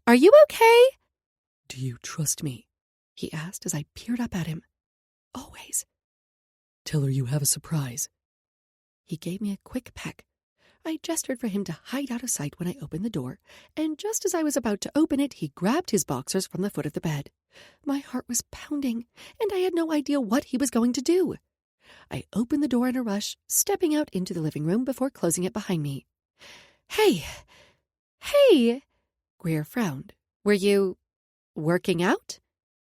Are you okay? Do you trust me? He asked as I peered up at him. Always. Tell her you have a surprise. He gave me a quick peck. I gestured for him to hide out of sight when I opened the door, and just as I was about to open it, he grabbed his boxers from the foot of the bed. My heart was pounding, and I had no idea what he was going to do. I opened the door in a rush, stepping out into the living room before closing it behind me. Hey! Greer frowned. Were you working out?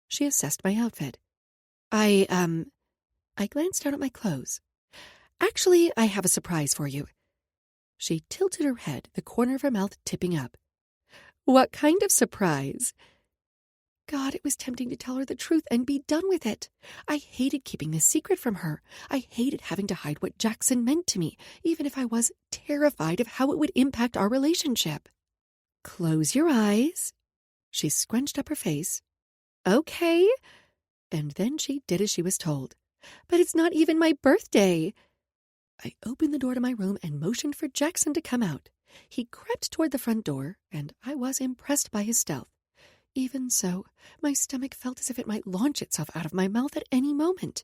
She assessed my outfit. I glanced down at my clothes. Actually, I have a surprise for you. She tilted her head, the corner of her mouth tipping up. What kind of surprise? God, it was tempting to tell her the truth and be done with it. I hated keeping this secret from her. I hated having to hide what Jackson meant to me, even if I was terrified of how it would impact our relationship. Close your eyes. She scrunched up her face. Okay. And then she did as she was told. But it's not even my birthday. I opened the door to my room and motioned for Jackson to come out. He crept toward the front door, and I was impressed by his stealth. Even so, my stomach felt as if it might launch itself out of my mouth at any moment.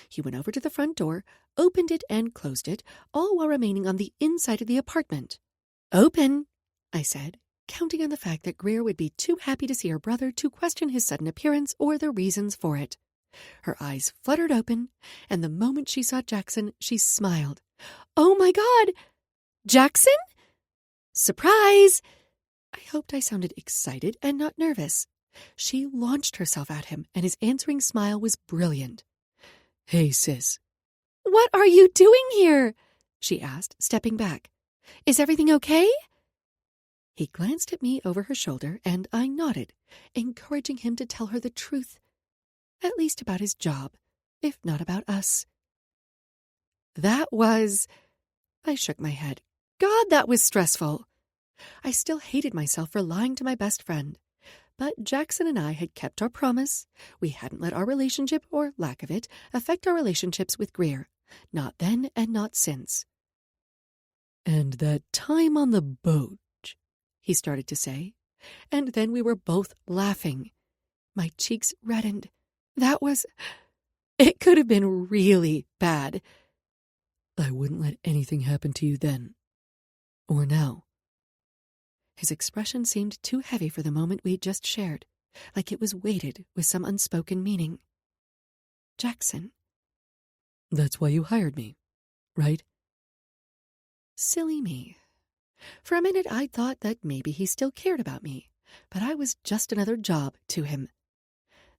He went over to the front door, opened it and closed it, all while remaining on the inside of the apartment. Open, I said, counting on the fact that Greer would be too happy to see her brother to question his sudden appearance or the reasons for it. Her eyes fluttered open, and the moment she saw Jackson, she smiled. Oh my God! Jackson? Surprise! I hoped I sounded excited and not nervous. She launched herself at him, and his answering smile was brilliant. Hey, sis. What are you doing here? She asked, stepping back. Is everything okay? He glanced at me over her shoulder, and I nodded, encouraging him to tell her the truth. At least about his job, if not about us. I shook my head. God, that was stressful. I still hated myself for lying to my best friend. But Jackson and I had kept our promise. We hadn't let our relationship, or lack of it, affect our relationships with Greer. Not then and not since. And that time on the boat, he started to say. And then we were both laughing. My cheeks reddened. It could have been really bad. I wouldn't let anything happen to you then. Or now. His expression seemed too heavy for the moment we'd just shared, like it was weighted with some unspoken meaning. Jackson. That's why you hired me, right? Silly me. For a minute I thought that maybe he still cared about me, but I was just another job to him.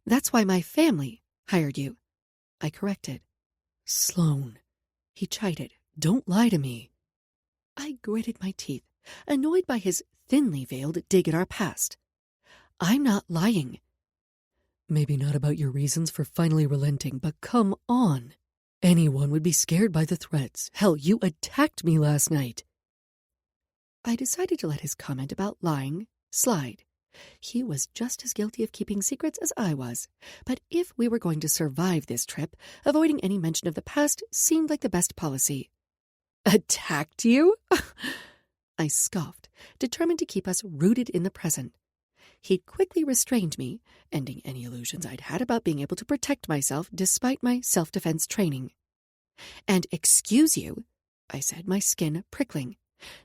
That's why my family hired you, I corrected. Sloane, he chided. Don't lie to me. I gritted my teeth, annoyed by his thinly veiled dig at our past. I'm not lying. Maybe not about your reasons for finally relenting, but come on. Anyone would be scared by the threats. Hell, you attacked me last night. I decided to let his comment about lying slide. He was just as guilty of keeping secrets as I was, but if we were going to survive this trip, avoiding any mention of the past seemed like the best policy. Attacked you? I scoffed, determined to keep us rooted in the present. He'd quickly restrained me, ending any illusions I'd had about being able to protect myself despite my self-defense training. And excuse you, I said, my skin prickling.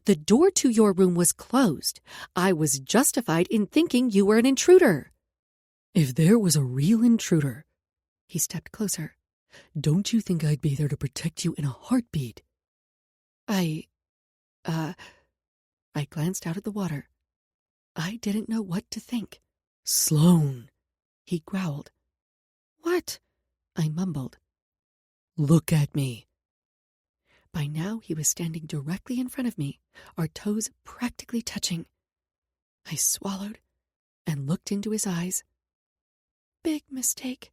The door to your room was closed. I was justified in thinking you were an intruder. If there was a real intruder, he stepped closer. Don't you think I'd be there to protect you in a heartbeat? I glanced out at the water. I didn't know what to think. Sloane, he growled. What? I mumbled. Look at me. By now he was standing directly in front of me, our toes practically touching. I swallowed and looked into his eyes. Big mistake.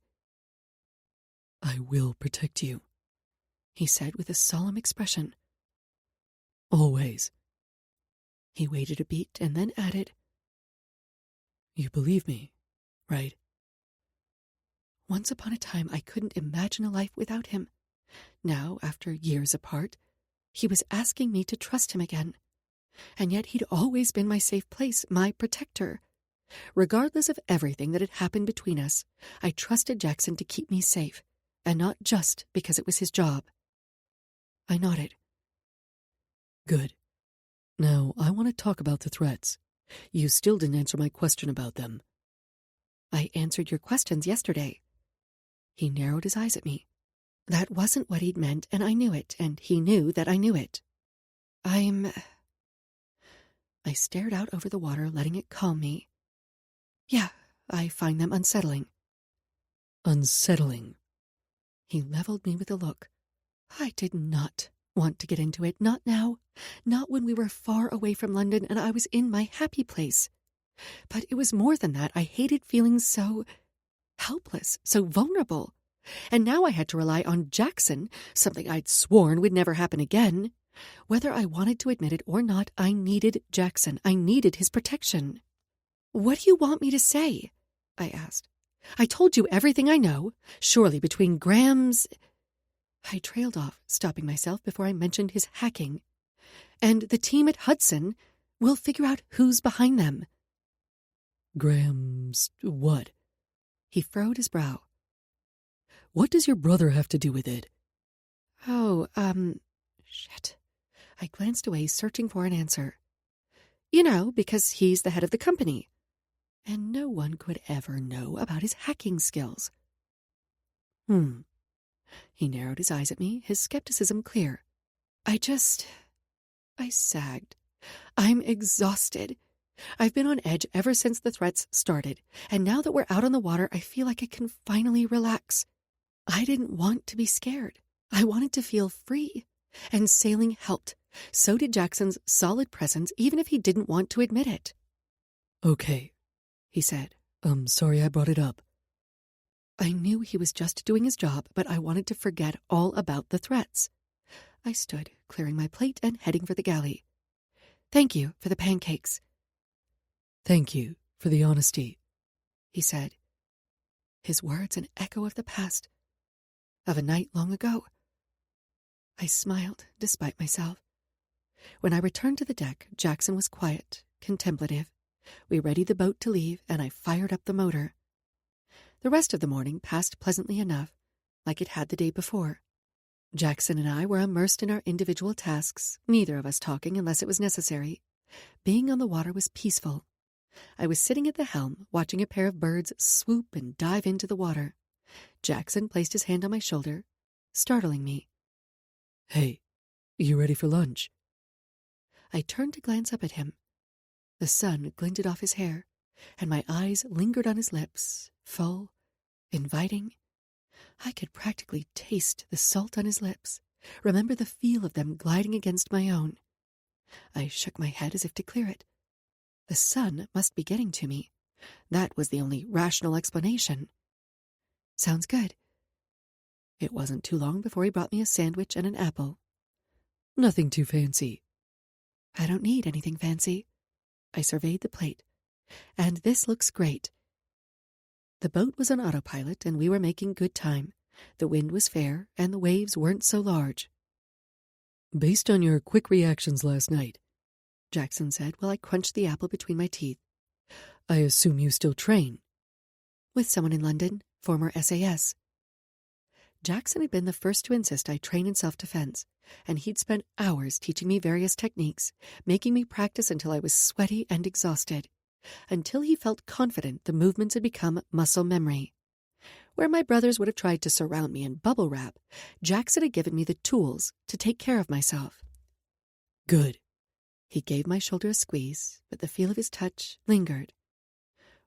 I will protect you, he said with a solemn expression. Always. He waited a beat and then added, You believe me, right? Once upon a time I couldn't imagine a life without him. Now, after years apart, he was asking me to trust him again. And yet he'd always been my safe place, my protector. Regardless of everything that had happened between us, I trusted Jackson to keep me safe, and not just because it was his job. I nodded. Good. Now, I want to talk about the threats. You still didn't answer my question about them. I answered your questions yesterday. He narrowed his eyes at me. That wasn't what he'd meant, and I knew it, and he knew that I knew it. I stared out over the water, letting it calm me. Yeah, I find them unsettling. Unsettling? He leveled me with a look. I did not want to get into it, not now, not when we were far away from London and I was in my happy place. But it was more than that. I hated feeling so helpless, so vulnerable. And now I had to rely on Jackson, something I'd sworn would never happen again. Whether I wanted to admit it or not, I needed Jackson. I needed his protection. What do you want me to say? I asked. I told you everything I know. Surely between Graham's... I trailed off, stopping myself before I mentioned his hacking. And the team at Hudson will figure out who's behind them. Graham's what? He furrowed his brow. What does your brother have to do with it? Oh, shit. I glanced away, searching for an answer. You know, because he's the head of the company. And no one could ever know about his hacking skills. He narrowed his eyes at me, his skepticism clear. I sagged. I'm exhausted. I've been on edge ever since the threats started, and now that we're out on the water, I feel like I can finally relax. I didn't want to be scared. I wanted to feel free. And sailing helped. So did Jackson's solid presence, even if he didn't want to admit it. Okay, he said. I'm sorry I brought it up. I knew he was just doing his job, but I wanted to forget all about the threats. I stood, clearing my plate and heading for the galley. Thank you for the pancakes. Thank you for the honesty, he said. His words an echo of the past, of a night long ago. I smiled, despite myself. When I returned to the deck, Jackson was quiet, contemplative. We readied the boat to leave, and I fired up the motor. The rest of the morning passed pleasantly enough, like it had the day before. Jackson and I were immersed in our individual tasks, neither of us talking unless it was necessary. Being on the water was peaceful. I was sitting at the helm, watching a pair of birds swoop and dive into the water. Jackson placed his hand on my shoulder, startling me. Hey, you ready for lunch? I turned to glance up at him. The sun glinted off his hair, and my eyes lingered on his lips, full, inviting. I could practically taste the salt on his lips, remember the feel of them gliding against my own. I shook my head as if to clear it. The sun must be getting to me. That was the only rational explanation. Sounds good. It wasn't too long before he brought me a sandwich and an apple. Nothing too fancy. I don't need anything fancy. I surveyed the plate. And this looks great. The boat was on autopilot, and we were making good time. The wind was fair, and the waves weren't so large. Based on your quick reactions last night, Jackson said while I crunched the apple between my teeth. I assume you still train? With someone in London, former SAS. Jackson had been the first to insist I train in self-defense, and he'd spent hours teaching me various techniques, making me practice until I was sweaty and exhausted, until he felt confident the movements had become muscle memory. Where my brothers would have tried to surround me in bubble wrap, Jackson had given me the tools to take care of myself. Good. He gave my shoulder a squeeze, but the feel of his touch lingered.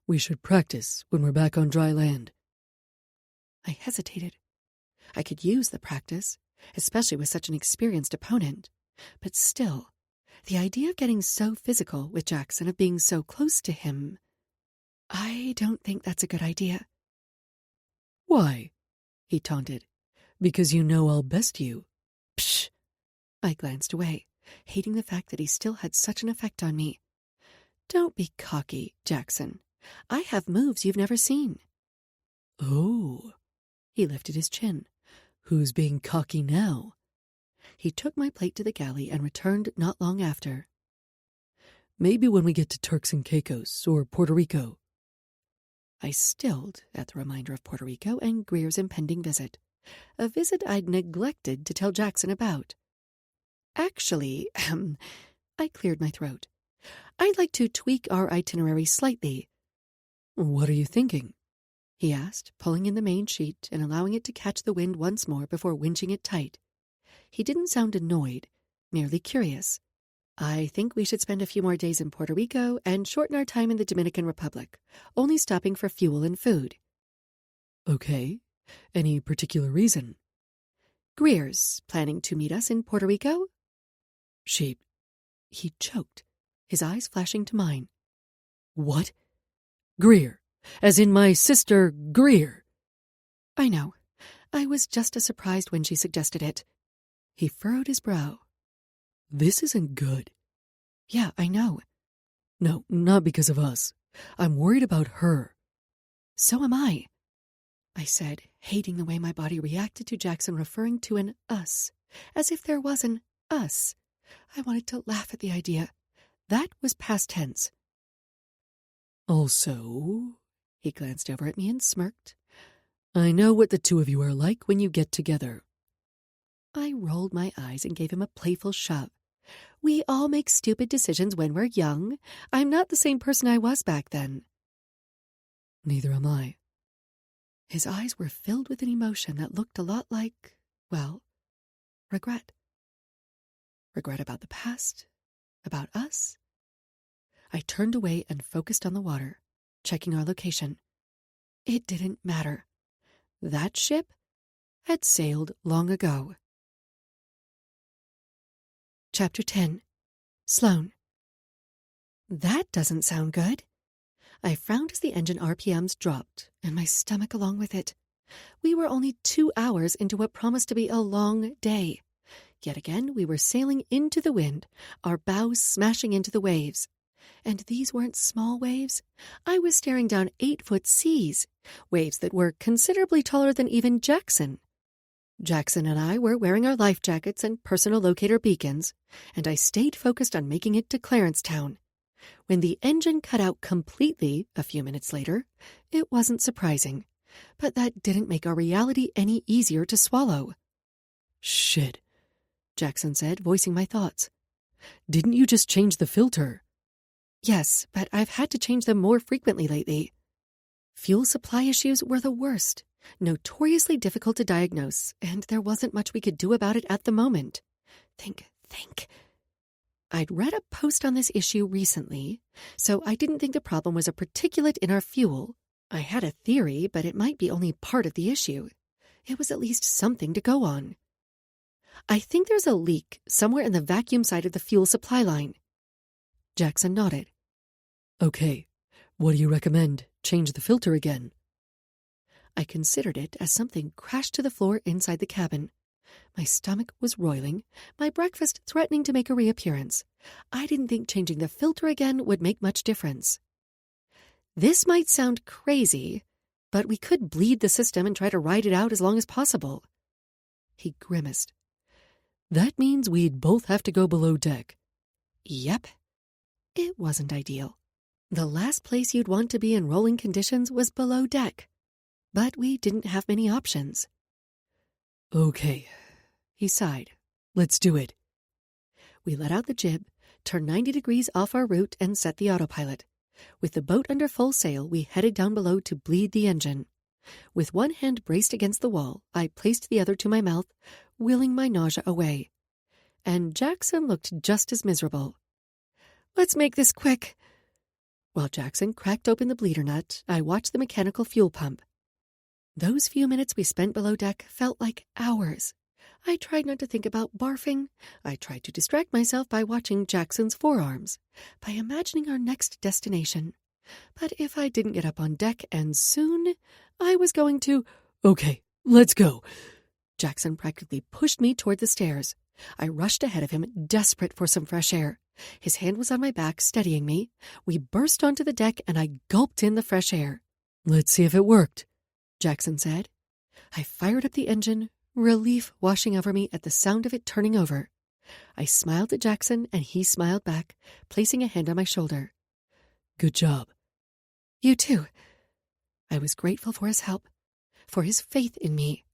We should practice when we're back on dry land. I hesitated. I could use the practice, especially with such an experienced opponent. But still, the idea of getting so physical with Jackson, of being so close to him, I don't think that's a good idea. Why? He taunted. Because you know I'll best you. Psh! I glanced away, hating the fact that he still had such an effect on me. Don't be cocky, Jackson. I have moves you've never seen. Oh. He lifted his chin. Who's being cocky now? He took my plate to the galley and returned not long after. Maybe when we get to Turks and Caicos or Puerto Rico. I stilled at the reminder of Puerto Rico and Greer's impending visit, a visit I'd neglected to tell Jackson about. Actually, I cleared my throat. I'd like to tweak our itinerary slightly. What are you thinking? He asked, pulling in the main sheet and allowing it to catch the wind once more before winching it tight. He didn't sound annoyed, merely curious. I think we should spend a few more days in Puerto Rico and shorten our time in the Dominican Republic, only stopping for fuel and food. Okay. Any particular reason? Greer's planning to meet us in Puerto Rico? He choked, his eyes flashing to mine. What? Greer. As in my sister Greer. I know. I was just as surprised when she suggested it. He furrowed his brow. This isn't good. Yeah, I know. No, not because of us. I'm worried about her. So am I said, hating the way my body reacted to Jackson referring to an us, as if there was an us. I wanted to laugh at the idea. That was past tense. Also, he glanced over at me and smirked. I know what the two of you are like when you get together. I rolled my eyes and gave him a playful shove. We all make stupid decisions when we're young. I'm not the same person I was back then. Neither am I. His eyes were filled with an emotion that looked a lot like, well, regret. Regret about the past, about us. I turned away and focused on the water, checking our location. It didn't matter. That ship had sailed long ago. Chapter 10. Sloane. That doesn't sound good. I frowned as the engine RPMs dropped, and my stomach along with it. We were only 2 hours into what promised to be a long day. Yet again, we were sailing into the wind, our bows smashing into the waves. And these weren't small waves. I was staring down 8-foot seas, waves that were considerably taller than even Jackson. Jackson and I were wearing our life jackets and personal locator beacons, and I stayed focused on making it to Clarencetown. When the engine cut out completely a few minutes later, it wasn't surprising, but that didn't make our reality any easier to swallow. Shit, Jackson said, voicing my thoughts. Didn't you just change the filter? Yes, but I've had to change them more frequently lately. Fuel supply issues were the worst, notoriously difficult to diagnose, and there wasn't much we could do about it at the moment. Think. I'd read a post on this issue recently, so I didn't think the problem was a particulate in our fuel. I had a theory, but it might be only part of the issue. It was at least something to go on. I think there's a leak somewhere in the vacuum side of the fuel supply line. Jackson nodded. Okay, what do you recommend? Change the filter again? I considered it as something crashed to the floor inside the cabin. My stomach was roiling, my breakfast threatening to make a reappearance. I didn't think changing the filter again would make much difference. This might sound crazy, but we could bleed the system and try to ride it out as long as possible. He grimaced. That means we'd both have to go below deck. Yep. It wasn't ideal. The last place you'd want to be in rolling conditions was below deck. But we didn't have many options. Okay, he sighed. Let's do it. We let out the jib, turned 90 degrees off our route, and set the autopilot. With the boat under full sail, we headed down below to bleed the engine. With one hand braced against the wall, I placed the other to my mouth, willing my nausea away. And Jackson looked just as miserable. Let's make this quick. While Jackson cracked open the bleeder nut, I watched the mechanical fuel pump. Those few minutes we spent below deck felt like hours. I tried not to think about barfing. I tried to distract myself by watching Jackson's forearms, by imagining our next destination. But if I didn't get up on deck and soon, I was going to... Okay, let's go. Jackson practically pushed me toward the stairs. I rushed ahead of him, desperate for some fresh air. His hand was on my back, steadying me. We burst onto the deck, and I gulped in the fresh air. Let's see if it worked, Jackson said. I fired up the engine, relief washing over me at the sound of it turning over. I smiled at Jackson, and he smiled back, placing a hand on my shoulder. Good job. You too. I was grateful for his help, for his faith in me.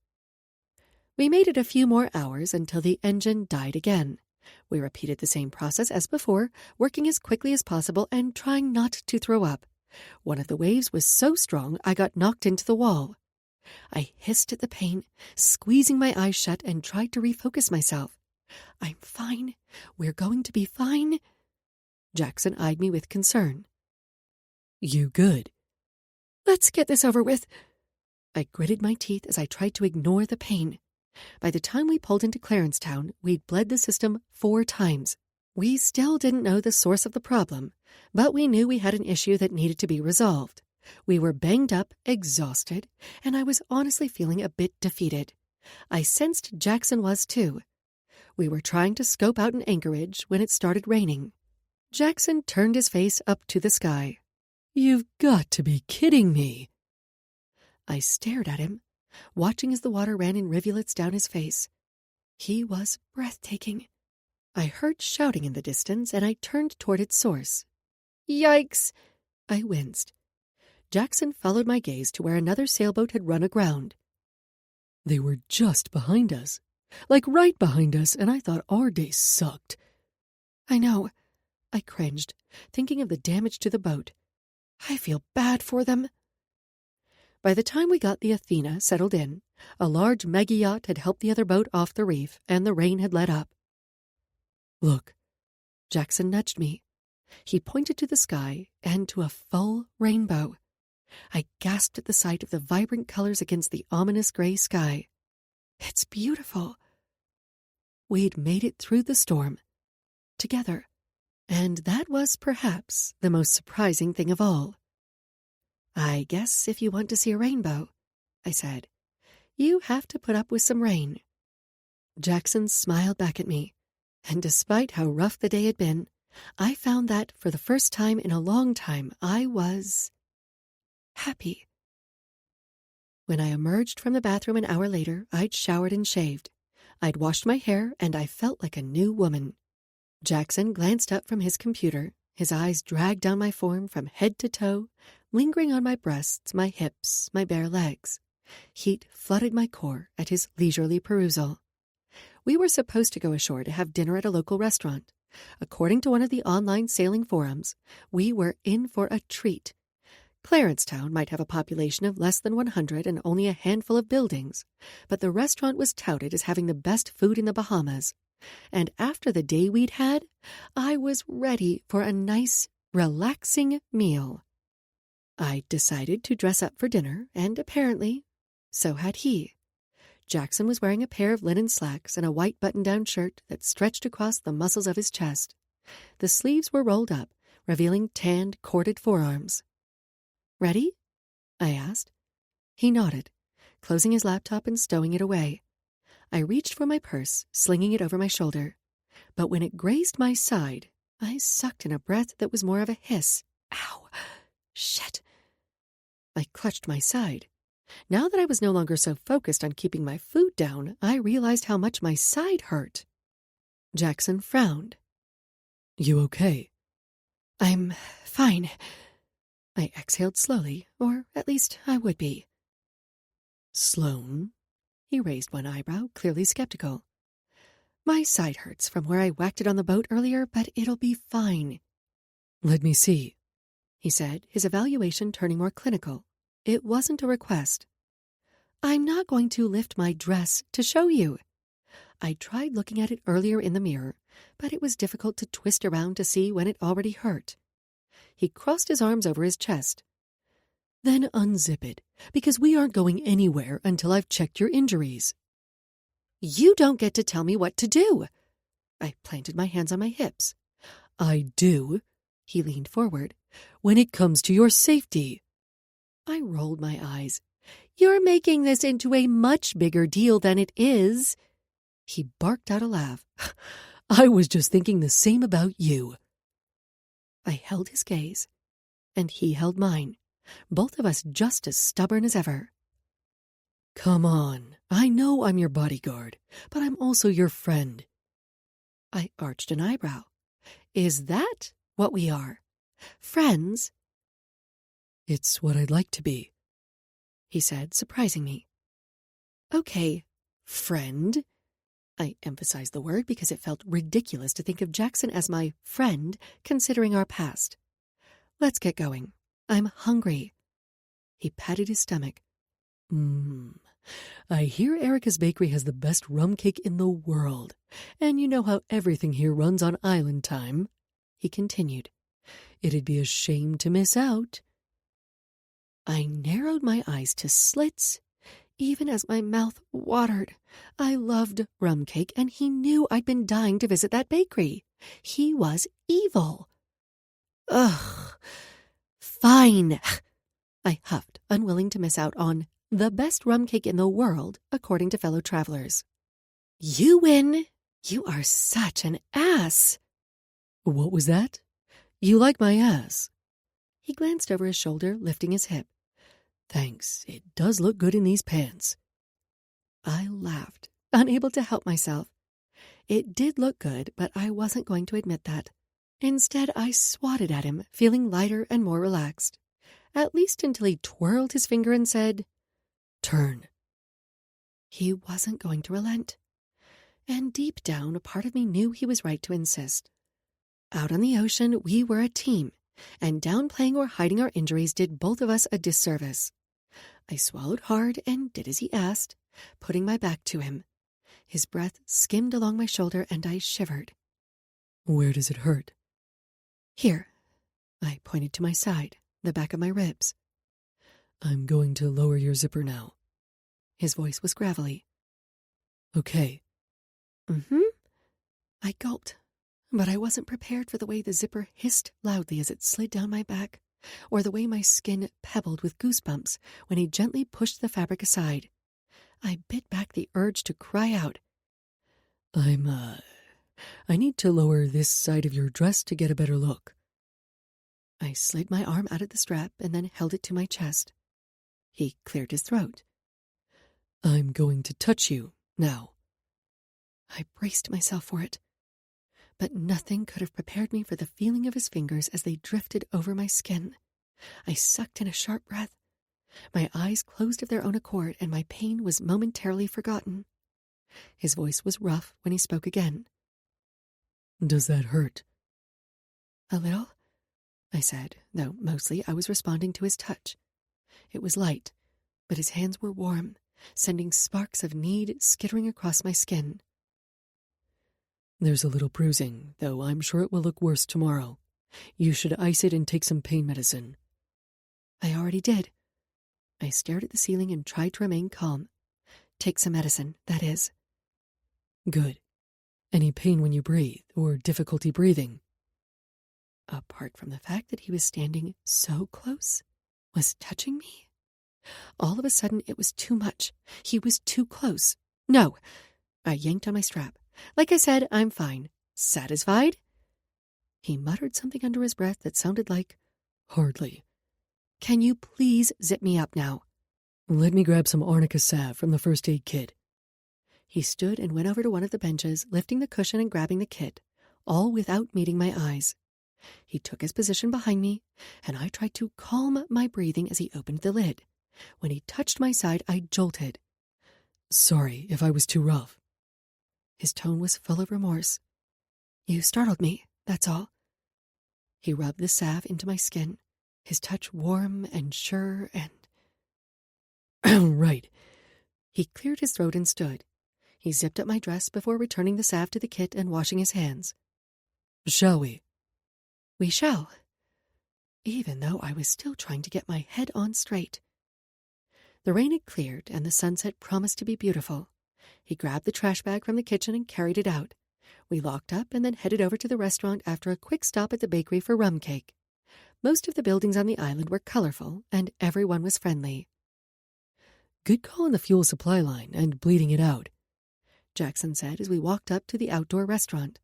We made it a few more hours until the engine died again. We repeated the same process as before, working as quickly as possible and trying not to throw up. One of the waves was so strong I got knocked into the wall. I hissed at the pain, squeezing my eyes shut, and tried to refocus myself. I'm fine. We're going to be fine. Jackson eyed me with concern. You good? Let's get this over with. I gritted my teeth as I tried to ignore the pain. By the time we pulled into Clarencetown, we'd bled the system 4 times. We still didn't know the source of the problem, but we knew we had an issue that needed to be resolved. We were banged up, exhausted, and I was honestly feeling a bit defeated. I sensed Jackson was too. We were trying to scope out an anchorage when it started raining. Jackson turned his face up to the sky. You've got to be kidding me. I stared at him, watching as the water ran in rivulets down his face. He was breathtaking. I heard shouting in the distance, and I turned toward its source. Yikes! I winced. Jackson followed my gaze to where another sailboat had run aground. They were just behind us, like right behind us, and I thought our day sucked. I know. I cringed, thinking of the damage to the boat. I feel bad for them. By the time we got the Athena settled in, a large mega-yacht had helped the other boat off the reef, and the rain had let up. Look. Jackson nudged me. He pointed to the sky and to a full rainbow. I gasped at the sight of the vibrant colors against the ominous gray sky. It's beautiful. We'd made it through the storm, together, and that was perhaps the most surprising thing of all. I guess if you want to see a rainbow, I said, you have to put up with some rain. Jackson smiled back at me, and despite how rough the day had been, I found that for the first time in a long time I was happy. When I emerged from the bathroom an hour later, I'd showered and shaved. I'd washed my hair, and I felt like a new woman. Jackson glanced up from his computer, his eyes dragged down my form from head to toe, lingering on my breasts, my hips, my bare legs. Heat flooded my core at his leisurely perusal. We were supposed to go ashore to have dinner at a local restaurant. According to one of the online sailing forums, we were in for a treat. Clarencetown might have a population of less than 100 and only a handful of buildings, but the restaurant was touted as having the best food in the Bahamas. And after the day we'd had, I was ready for a nice, relaxing meal. I decided to dress up for dinner, and apparently, so had he. Jackson was wearing a pair of linen slacks and a white button-down shirt that stretched across the muscles of his chest. The sleeves were rolled up, revealing tanned, corded forearms. "Ready?" I asked. He nodded, closing his laptop and stowing it away. I reached for my purse, slinging it over my shoulder. But when it grazed my side, I sucked in a breath that was more of a hiss. Ow! Shit! I clutched my side. Now that I was no longer so focused on keeping my food down, I realized how much my side hurt. Jackson frowned. You okay? I'm fine. I exhaled slowly, or at least I would be. Sloane? He raised one eyebrow, clearly skeptical. My side hurts from where I whacked it on the boat earlier, but it'll be fine. Let me see, he said, his evaluation turning more clinical. It wasn't a request. I'm not going to lift my dress to show you. I tried looking at it earlier in the mirror, but it was difficult to twist around to see when it already hurt. He crossed his arms over his chest. Then unzip it, because we aren't going anywhere until I've checked your injuries. You don't get to tell me what to do. I planted my hands on my hips. I do, he leaned forward, when it comes to your safety. I rolled my eyes. You're making this into a much bigger deal than it is. He barked out a laugh. I was just thinking the same about you. I held his gaze, and he held mine, both of us just as stubborn as ever. Come on, I know I'm your bodyguard, but I'm also your friend. I arched an eyebrow. Is that what we are? Friends? It's what I'd like to be, he said, surprising me. Okay, friend. I emphasized the word because it felt ridiculous to think of Jackson as my friend, considering our past. Let's get going. I'm hungry. He patted his stomach. I hear Erica's Bakery has the best rum cake in the world, and you know how everything here runs on island time, he continued. It'd be a shame to miss out. I narrowed my eyes to slits, even as my mouth watered. I loved rum cake, and he knew I'd been dying to visit that bakery. He was evil. Ugh. Fine. I huffed, unwilling to miss out on the best rum cake in the world, according to fellow travelers. You win. You are such an ass. What was that? You like my ass? He glanced over his shoulder, lifting his hip. Thanks. It does look good in these pants. I laughed, unable to help myself. It did look good, but I wasn't going to admit that. Instead, I swatted at him, feeling lighter and more relaxed. At least until he twirled his finger and said, Turn. He wasn't going to relent. And deep down, a part of me knew he was right to insist. Out on the ocean, we were a team, and downplaying or hiding our injuries did both of us a disservice. I swallowed hard and did as he asked, putting my back to him. His breath skimmed along my shoulder, and I shivered. Where does it hurt? Here. I pointed to my side, the back of my ribs. I'm going to lower your zipper now. His voice was gravelly. Okay. I gulped, but I wasn't prepared for the way the zipper hissed loudly as it slid down my back, or the way my skin pebbled with goosebumps when he gently pushed the fabric aside. I bit back the urge to cry out. I need to lower this side of your dress to get a better look. I slid my arm out of the strap and then held it to my chest. He cleared his throat. I'm going to touch you now. I braced myself for it, but nothing could have prepared me for the feeling of his fingers as they drifted over my skin. I sucked in a sharp breath. My eyes closed of their own accord, and my pain was momentarily forgotten. His voice was rough when he spoke again. Does that hurt? A little, I said, though mostly I was responding to his touch. It was light, but his hands were warm, sending sparks of need skittering across my skin. There's a little bruising, though I'm sure it will look worse tomorrow. You should ice it and take some pain medicine. I already did. I stared at the ceiling and tried to remain calm. Take some medicine, that is. Good. Any pain when you breathe, or difficulty breathing? Apart from the fact that he was standing so close, was touching me. All of a sudden, it was too much. He was too close. No. I yanked on my strap. Like I said, I'm fine. Satisfied? He muttered something under his breath that sounded like, Hardly. Can you please zip me up now? Let me grab some arnica salve from the first aid kit. He stood and went over to one of the benches, lifting the cushion and grabbing the kit, all without meeting my eyes. He took his position behind me, and I tried to calm my breathing as he opened the lid. When he touched my side, I jolted. Sorry if I was too rough. His tone was full of remorse. You startled me, that's all. He rubbed the salve into my skin, his touch warm and sure and... Right. He cleared his throat and stood. He zipped up my dress before returning the salve to the kit and washing his hands. Shall we? We shall. Even though I was still trying to get my head on straight. The rain had cleared and the sunset promised to be beautiful. He grabbed the trash bag from the kitchen and carried it out. We locked up and then headed over to the restaurant after a quick stop at the bakery for rum cake. Most of the buildings on the island were colorful and everyone was friendly. Good call on the fuel supply line and bleeding it out, Jackson said as we walked up to the outdoor restaurant.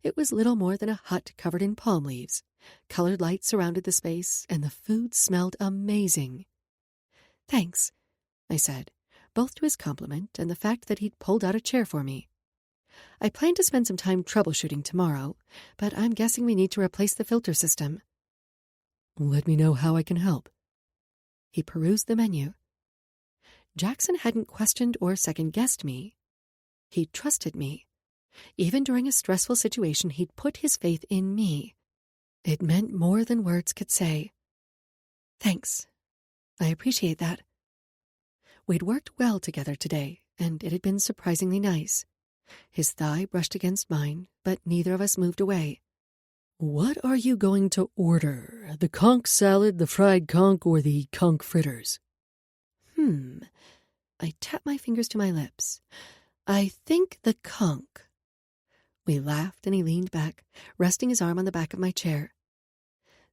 It was little more than a hut covered in palm leaves. Colored lights surrounded the space, and the food smelled amazing. Thanks, I said, both to his compliment and the fact that he'd pulled out a chair for me. I plan to spend some time troubleshooting tomorrow, but I'm guessing we need to replace the filter system. Let me know how I can help. He perused the menu. Jackson hadn't questioned or second-guessed me. He trusted me. Even during a stressful situation, he'd put his faith in me. It meant more than words could say. Thanks. I appreciate that. We'd worked well together today, and it had been surprisingly nice. His thigh brushed against mine, but neither of us moved away. What are you going to order? The conch salad, the fried conch, or the conch fritters? I tapped my fingers to my lips. I think the conch. We laughed, and he leaned back, resting his arm on the back of my chair.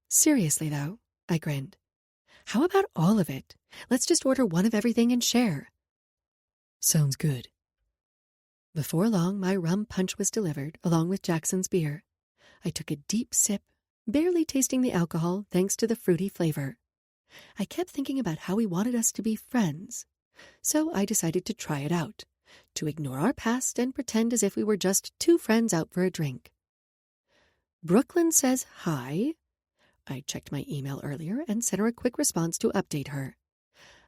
Seriously, though, I grinned. How about all of it? Let's just order one of everything and share. Sounds good. Before long, my rum punch was delivered, along with Jackson's beer. I took a deep sip, barely tasting the alcohol thanks to the fruity flavor. I kept thinking about how he wanted us to be friends, so I decided to try it out, to ignore our past and pretend as if we were just two friends out for a drink. Brooklyn says hi. I checked my email earlier and sent her a quick response to update her.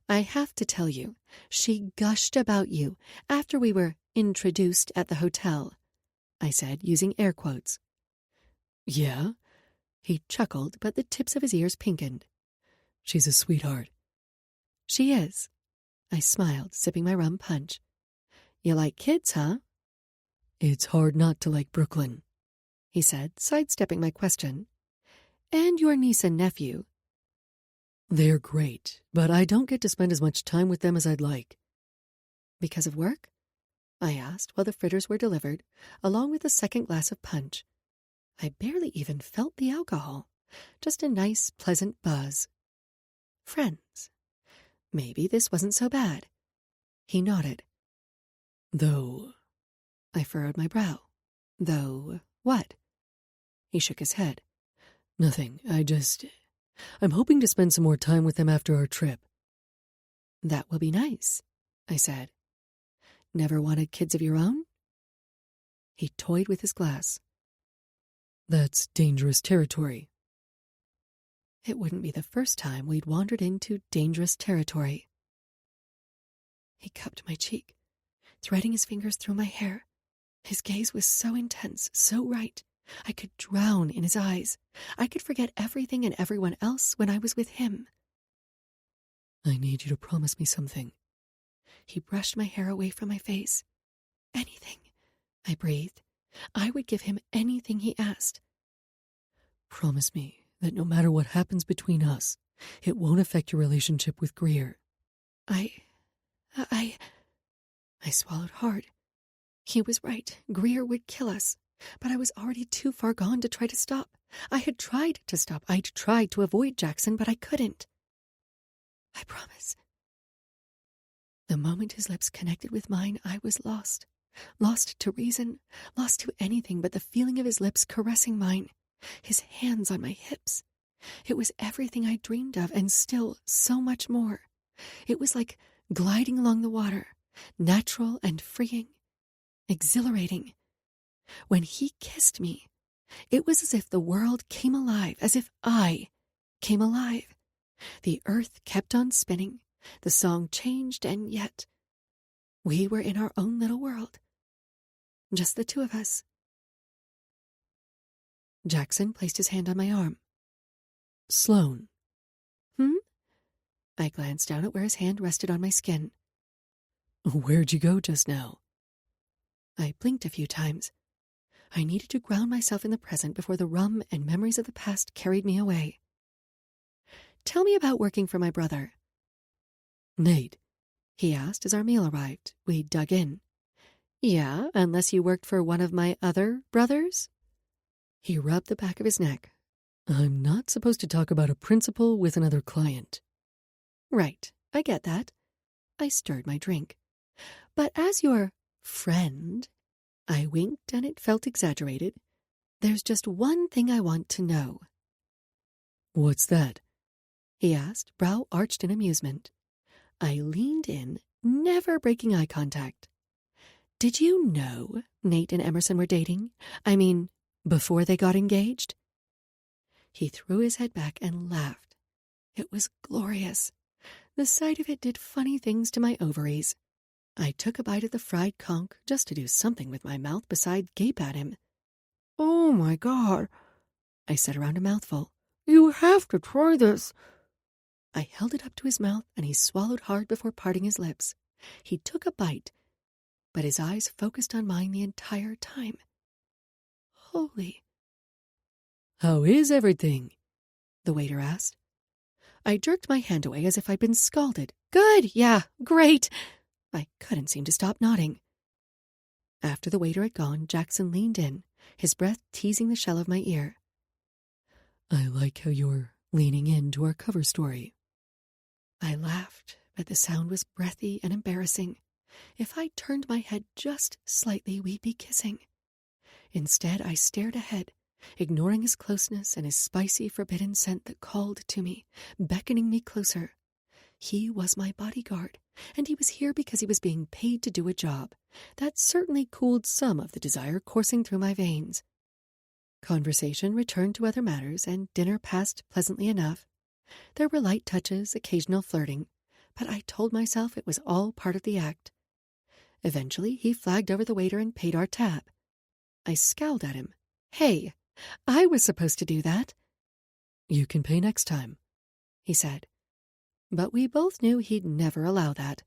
I have to tell you, she gushed about you after we were introduced at the hotel, I said, using air quotes. Yeah? He chuckled, but the tips of his ears pinkened. She's a sweetheart. She is. I smiled, sipping my rum punch. You like kids, huh? It's hard not to like Brooklyn, he said, sidestepping my question. And your niece and nephew. They're great, but I don't get to spend as much time with them as I'd like. Because of work? I asked while the fritters were delivered, along with a second glass of punch. I barely even felt the alcohol, just a nice, pleasant buzz. Friends. Maybe this wasn't so bad. He nodded. Though, I furrowed my brow. Though, what? He shook his head. Nothing. I'm hoping to spend some more time with them after our trip. That will be nice, I said. Never wanted kids of your own? He toyed with his glass. That's dangerous territory. It wouldn't be the first time we'd wandered into dangerous territory. He cupped my cheek, threading his fingers through my hair. His gaze was so intense, so right. I could drown in his eyes. I could forget everything and everyone else when I was with him. I need you to promise me something. He brushed my hair away from my face. Anything, I breathed. I would give him anything he asked. Promise me that no matter what happens between us, it won't affect your relationship with Greer. I swallowed hard. He was right. Greer would kill us. But I was already too far gone to try to stop. I had tried to stop. I'd tried to avoid Jackson, but I couldn't. I promise. The moment his lips connected with mine, I was lost. Lost to reason, lost to anything but the feeling of his lips caressing mine, his hands on my hips. It was everything I dreamed of, and still so much more. It was like gliding along the water, natural and freeing, exhilarating. When he kissed me, it was as if the world came alive, as if I came alive. The earth kept on spinning, the song changed, and yet we were in our own little world. Just the two of us. Jackson placed his hand on my arm. Sloane. I glanced down at where his hand rested on my skin. Where'd you go just now? I blinked a few times. I needed to ground myself in the present before the rum and memories of the past carried me away. Tell me about working for my brother. Nate, he asked as our meal arrived. We dug in. Yeah, unless you worked for one of my other brothers? He rubbed the back of his neck. I'm not supposed to talk about a principal with another client. Right, I get that. I stirred my drink. But as your friend, I winked and it felt exaggerated. There's just one thing I want to know. What's that? He asked, brow arched in amusement. I leaned in, never breaking eye contact. Did you know Nate and Emerson were dating? I mean, before they got engaged? He threw his head back and laughed. It was glorious. The sight of it did funny things to my ovaries. I took a bite of the fried conch just to do something with my mouth beside gape at him. "Oh my God," I said around a mouthful. "you have to try this." I held it up to his mouth, and he swallowed hard before parting his lips. He took a bite, but his eyes focused on mine the entire time. Holy. "How is everything?" the waiter asked. I jerked my hand away as if I'd been scalded. Good, yeah, great. I couldn't seem to stop nodding. After the waiter had gone, Jackson leaned in, his breath teasing the shell of my ear. "I like how you're leaning into our cover story." I laughed, but the sound was breathy and embarrassing. If I turned my head just slightly, we'd be kissing. Instead, I stared ahead, ignoring his closeness and his spicy, forbidden scent that called to me, beckoning me closer. He was my bodyguard, and he was here because he was being paid to do a job. That certainly cooled some of the desire coursing through my veins. Conversation returned to other matters, and dinner passed pleasantly enough. There were light touches, occasional flirting, but I told myself it was all part of the act. Eventually, he flagged over the waiter and paid our tab. I scowled at him. Hey, I was supposed to do that. "You can pay next time," he said. But we both knew he'd never allow that.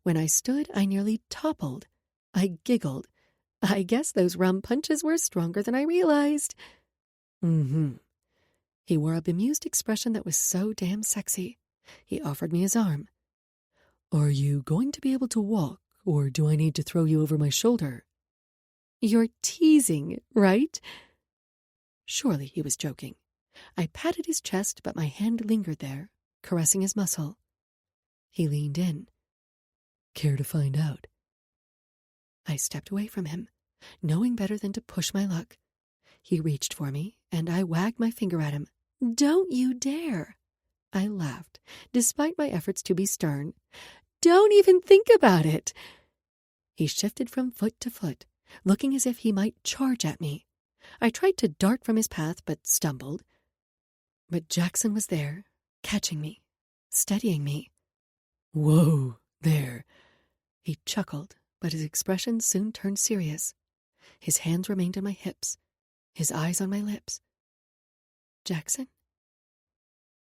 When I stood, I nearly toppled. I giggled. I guess those rum punches were stronger than I realized. "Mm-hmm." He wore a bemused expression that was so damn sexy. He offered me his arm. "Are you going to be able to walk, or do I need to throw you over my shoulder?" You're teasing, right? Surely he was joking. I patted his chest, but my hand lingered there, caressing his muscle. He leaned in. "Care to find out?" I stepped away from him, knowing better than to push my luck. He reached for me, and I wagged my finger at him. Don't you dare! I laughed, despite my efforts to be stern. Don't even think about it! He shifted from foot to foot, looking as if he might charge at me. I tried to dart from his path, but stumbled. But Jackson was there, catching me, steadying me. "Whoa, there." He chuckled, but his expression soon turned serious. His hands remained on my hips, his eyes on my lips. Jackson?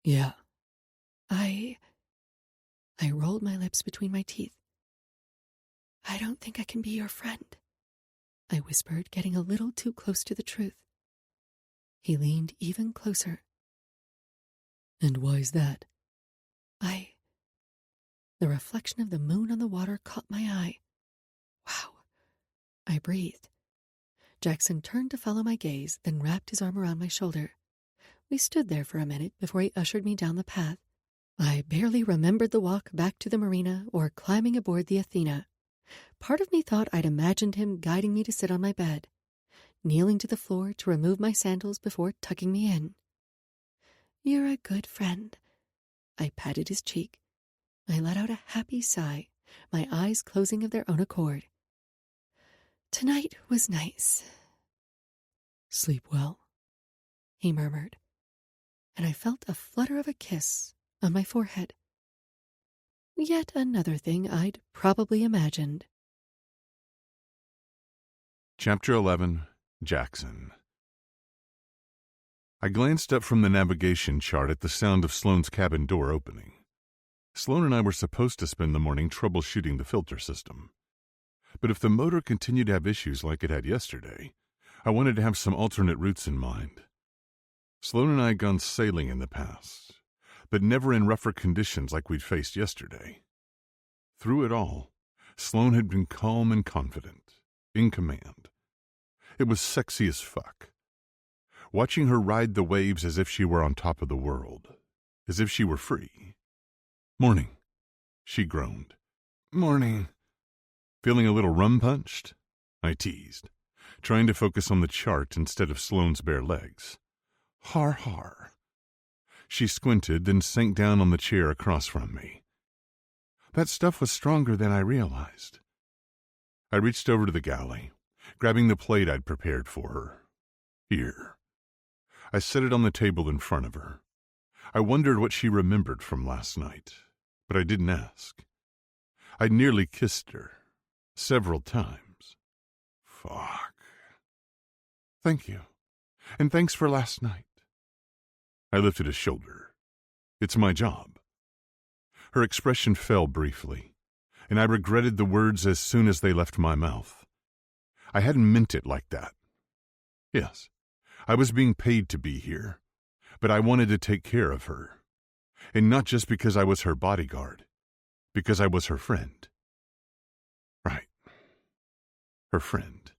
"Yeah." I rolled my lips between my teeth. I don't think I can be your friend, I whispered, getting a little too close to the truth. He leaned even closer. "And why's that?" The reflection of the moon on the water caught my eye. Wow. I breathed. Jackson turned to follow my gaze, then wrapped his arm around my shoulder. We stood there for a minute before he ushered me down the path. I barely remembered the walk back to the marina or climbing aboard the Athena. Part of me thought I'd imagined him guiding me to sit on my bed, kneeling to the floor to remove my sandals before tucking me in. You're a good friend. I patted his cheek. I let out a happy sigh, my eyes closing of their own accord. Tonight was nice. "Sleep well," he murmured, and I felt a flutter of a kiss on my forehead. Yet another thing I'd probably imagined. Chapter 11. Jackson. I glanced up from the navigation chart at the sound of Sloane's cabin door opening. Sloane and I were supposed to spend the morning troubleshooting the filter system. But if the motor continued to have issues like it had yesterday, I wanted to have some alternate routes in mind. Sloane and I had gone sailing in the past, but never in rougher conditions like we'd faced yesterday. Through it all, Sloane had been calm and confident, in command. It was sexy as fuck. Watching her ride the waves as if she were on top of the world, as if she were free. "Morning," she groaned. "Morning." "Feeling a little rum-punched?" I teased, trying to focus on the chart instead of Sloane's bare legs. "Har har." She squinted, then sank down on the chair across from me. "That stuff was stronger than I realized." I reached over to the galley, grabbing the plate I'd prepared for her. Here. I set it on the table in front of her. I wondered what she remembered from last night, but I didn't ask. I nearly kissed her, several times. Fuck. Thank you, and thanks for last night. I lifted a shoulder. It's my job. Her expression fell briefly, and I regretted the words as soon as they left my mouth. I hadn't meant it like that. Yes, I was being paid to be here, but I wanted to take care of her. And not just because I was her bodyguard, because I was her friend. Right. Her friend.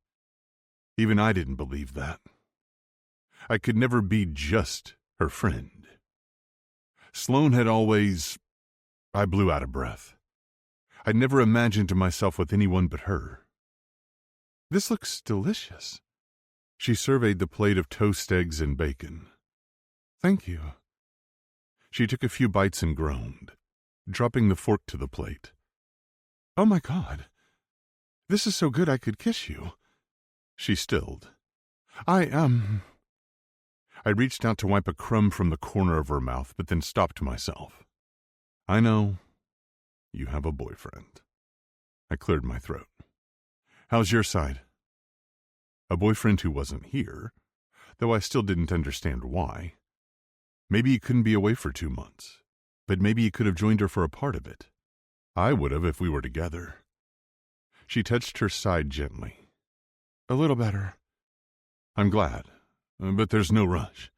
Even I didn't believe that. I could never be just her friend. Sloane had always... I blew out of breath. I'd never imagined myself with anyone but her. This looks delicious. She surveyed the plate of toast, eggs, and bacon. Thank you. She took a few bites and groaned, dropping the fork to the plate. Oh my God. This is so good I could kiss you. She stilled. I reached out to wipe a crumb from the corner of her mouth, but then stopped myself. I know. You have a boyfriend. I cleared my throat. How's your side? A boyfriend who wasn't here, though I still didn't understand why. Maybe he couldn't be away for 2 months, but maybe he could have joined her for a part of it. I would have if we were together. She touched her side gently. A little better. I'm glad, but there's no rush.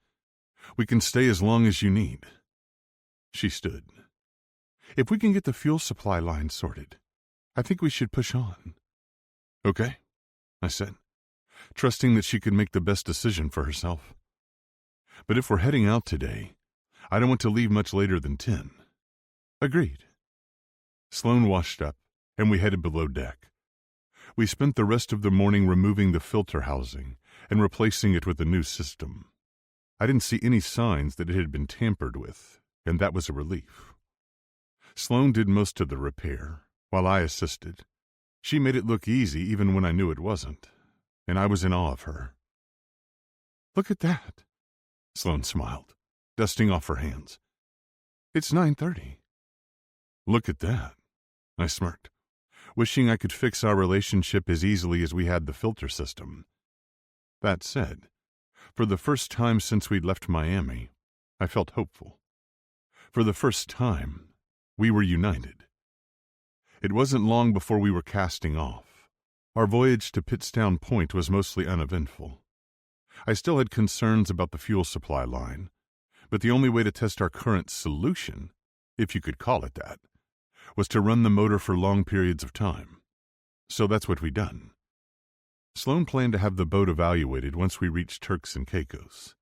We can stay as long as you need. She stood. If we can get the fuel supply line sorted, I think we should push on. Okay, I said, trusting that she could make the best decision for herself. But if we're heading out today, I don't want to leave much later than 10. Agreed. Sloane washed up, and we headed below deck. We spent the rest of the morning removing the filter housing and replacing it with a new system. I didn't see any signs that it had been tampered with, and that was a relief. Sloane did most of the repair, while I assisted. She made it look easy even when I knew it wasn't, and I was in awe of her. Look at that, Sloane smiled, dusting off her hands. It's 9:30. Look at that, I smirked, wishing I could fix our relationship as easily as we had the filter system. That said, for the first time since we'd left Miami, I felt hopeful. For the first time, we were united. It wasn't long before we were casting off. Our voyage to Pittstown Point was mostly uneventful. I still had concerns about the fuel supply line, but the only way to test our current solution, if you could call it that, was to run the motor for long periods of time. So that's what we'd done. Sloane planned to have the boat evaluated once we reached Turks and Caicos.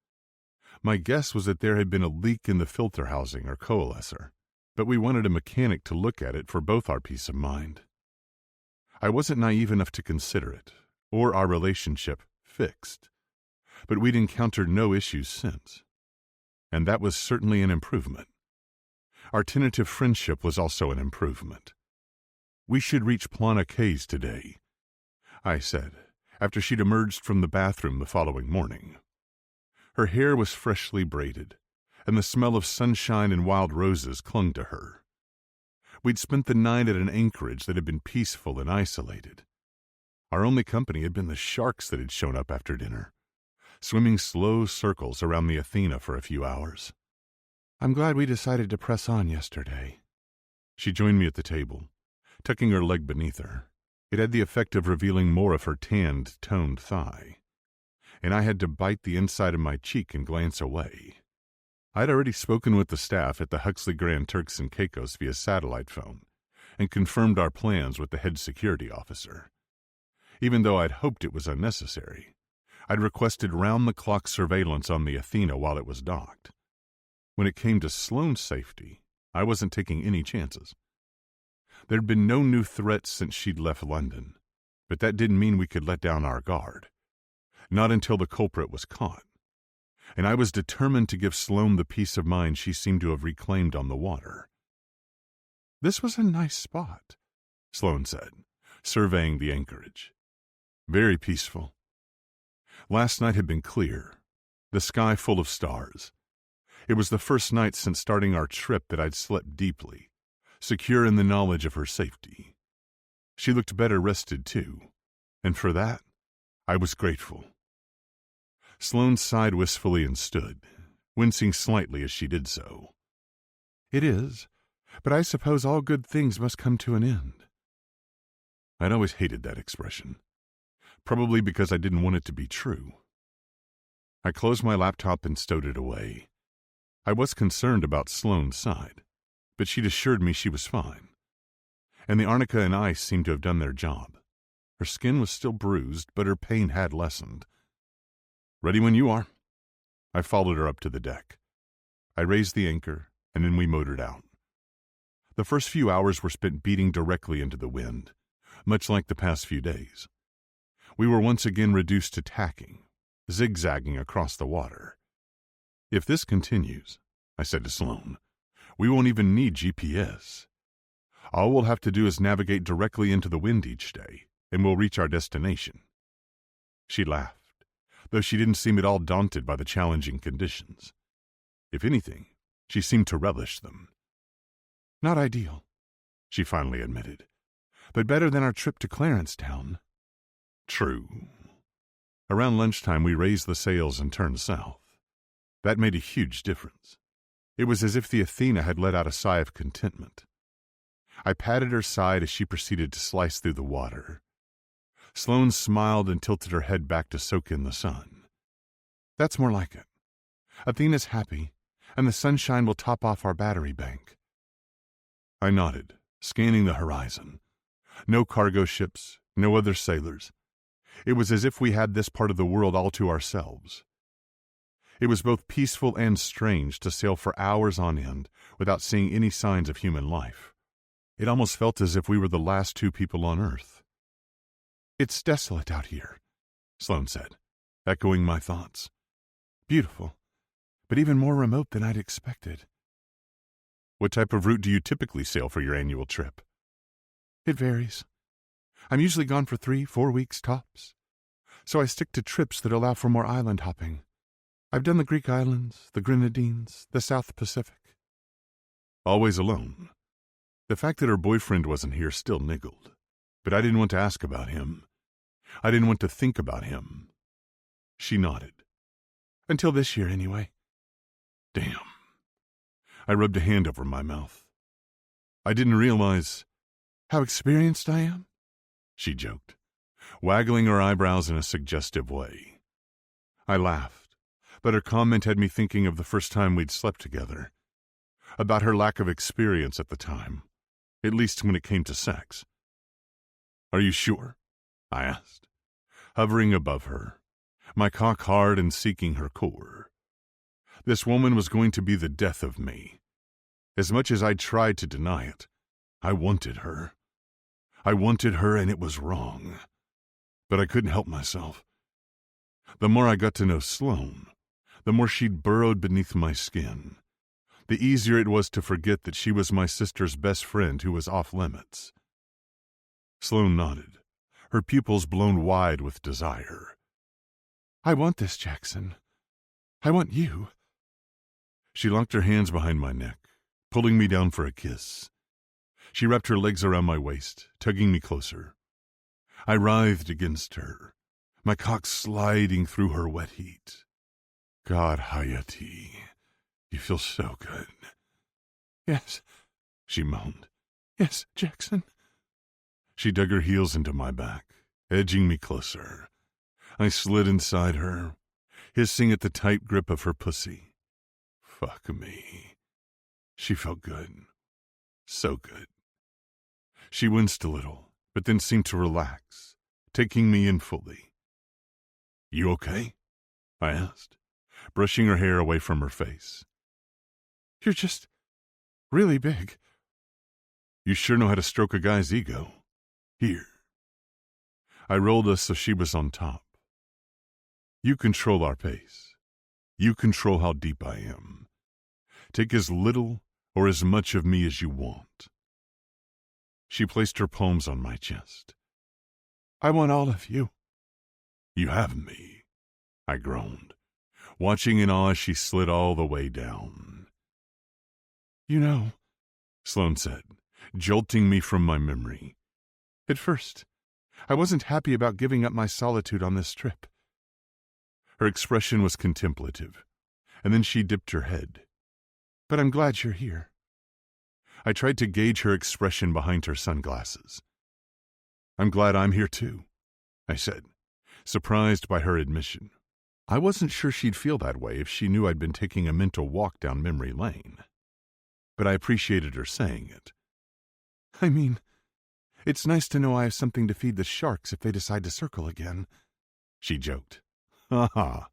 My guess was that there had been a leak in the filter housing or coalescer, but we wanted a mechanic to look at it for both our peace of mind. I wasn't naive enough to consider it, or our relationship, fixed, but we'd encountered no issues since. And that was certainly an improvement. Our tentative friendship was also an improvement. We should reach Plana Cays today, I said, after she'd emerged from the bathroom the following morning. Her hair was freshly braided, and the smell of sunshine and wild roses clung to her. We'd spent the night at an anchorage that had been peaceful and isolated. Our only company had been the sharks that had shown up after dinner, swimming slow circles around the Athena for a few hours. I'm glad we decided to press on yesterday. She joined me at the table, tucking her leg beneath her. It had the effect of revealing more of her tanned, toned thigh, and I had to bite the inside of my cheek and glance away. I'd already spoken with the staff at the Huxley Grand Turks and Caicos via satellite phone and confirmed our plans with the head security officer. Even though I'd hoped it was unnecessary, I'd requested round-the-clock surveillance on the Athena while it was docked. When it came to Sloane's safety, I wasn't taking any chances. There'd been no new threats since she'd left London, but that didn't mean we could let down our guard. Not until the culprit was caught. And I was determined to give Sloane the peace of mind she seemed to have reclaimed on the water. This was a nice spot, Sloane said, surveying the anchorage. Very peaceful. Last night had been clear, the sky full of stars. It was the first night since starting our trip that I'd slept deeply, secure in the knowledge of her safety. She looked better rested, too, and for that, I was grateful. Sloane sighed wistfully and stood, wincing slightly as she did so. "It is, but I suppose all good things must come to an end." I'd always hated that expression, probably because I didn't want it to be true. I closed my laptop and stowed it away. I was concerned about Sloane's side, but she'd assured me she was fine. And the arnica and ice seemed to have done their job. Her skin was still bruised, but her pain had lessened. "Ready when you are." I followed her up to the deck. I raised the anchor, and then we motored out. The first few hours were spent beating directly into the wind, much like the past few days. We were once again reduced to tacking, zigzagging across the water. "If this continues," I said to Sloane, "we won't even need GPS. All we'll have to do is navigate directly into the wind each day, and we'll reach our destination." She laughed, though she didn't seem at all daunted by the challenging conditions. If anything, she seemed to relish them. "Not ideal," she finally admitted, "but better than our trip to Clarencetown." True. Around lunchtime, we raised the sails and turned south. That made a huge difference. It was as if the Athena had let out a sigh of contentment. I patted her side as she proceeded to slice through the water. Sloane smiled and tilted her head back to soak in the sun. "That's more like it. Athena's happy, and the sunshine will top off our battery bank." I nodded, scanning the horizon. No cargo ships, no other sailors. It was as if we had this part of the world all to ourselves. It was both peaceful and strange to sail for hours on end without seeing any signs of human life. It almost felt as if we were the last two people on Earth. "It's desolate out here," Sloane said, echoing my thoughts. "Beautiful, but even more remote than I'd expected." "What type of route do you typically sail for your annual trip?" "It varies. I'm usually gone for 3-4 weeks tops, so I stick to trips that allow for more island hopping. I've done the Greek islands, the Grenadines, the South Pacific." "Always alone?" The fact that her boyfriend wasn't here still niggled, but I didn't want to ask about him. I didn't want to think about him. She nodded. "Until this year, anyway." "Damn." I rubbed a hand over my mouth. "I didn't realize "How experienced I am?" she joked, waggling her eyebrows in a suggestive way. I laughed, but her comment had me thinking of the first time we'd slept together, about her lack of experience at the time, at least when it came to sex. "Are you sure?" I asked, hovering above her, my cock hard and seeking her core. This woman was going to be the death of me. As much as I tried to deny it, I wanted her. I wanted her, and it was wrong. But I couldn't help myself. The more I got to know Sloane, the more she'd burrowed beneath my skin, the easier it was to forget that she was my sister's best friend who was off limits. Sloane nodded, her pupils blown wide with desire. "I want this, Jackson. I want you." She locked her hands behind my neck, pulling me down for a kiss. She wrapped her legs around my waist, tugging me closer. I writhed against her, my cock sliding through her wet heat. "God, Hayati, you feel so good." "Yes," she moaned. "Yes, Jackson." She dug her heels into my back, edging me closer. I slid inside her, hissing at the tight grip of her pussy. Fuck me. She felt good. So good. She winced a little, but then seemed to relax, taking me in fully. "You okay?" I asked, brushing her hair away from her face. "You're just really big." "You sure know how to stroke a guy's ego. Here." I rolled us so she was on top. "You control our pace. You control how deep I am. Take as little or as much of me as you want." She placed her palms on my chest, I want all of you." "You have me," I groaned, watching in awe as she slid all the way down. "You know," Sloane said, jolting me from my memory, "at first, I wasn't happy about giving up my solitude on this trip." Her expression was contemplative, and then she dipped her head. "But I'm glad you're here." I tried to gauge her expression behind her sunglasses. "I'm glad I'm here too," I said, surprised by her admission. I wasn't sure she'd feel that way if she knew I'd been taking a mental walk down memory lane. But I appreciated her saying it. "I mean, it's nice to know I have something to feed the sharks if they decide to circle again," she joked. "Ha ha,"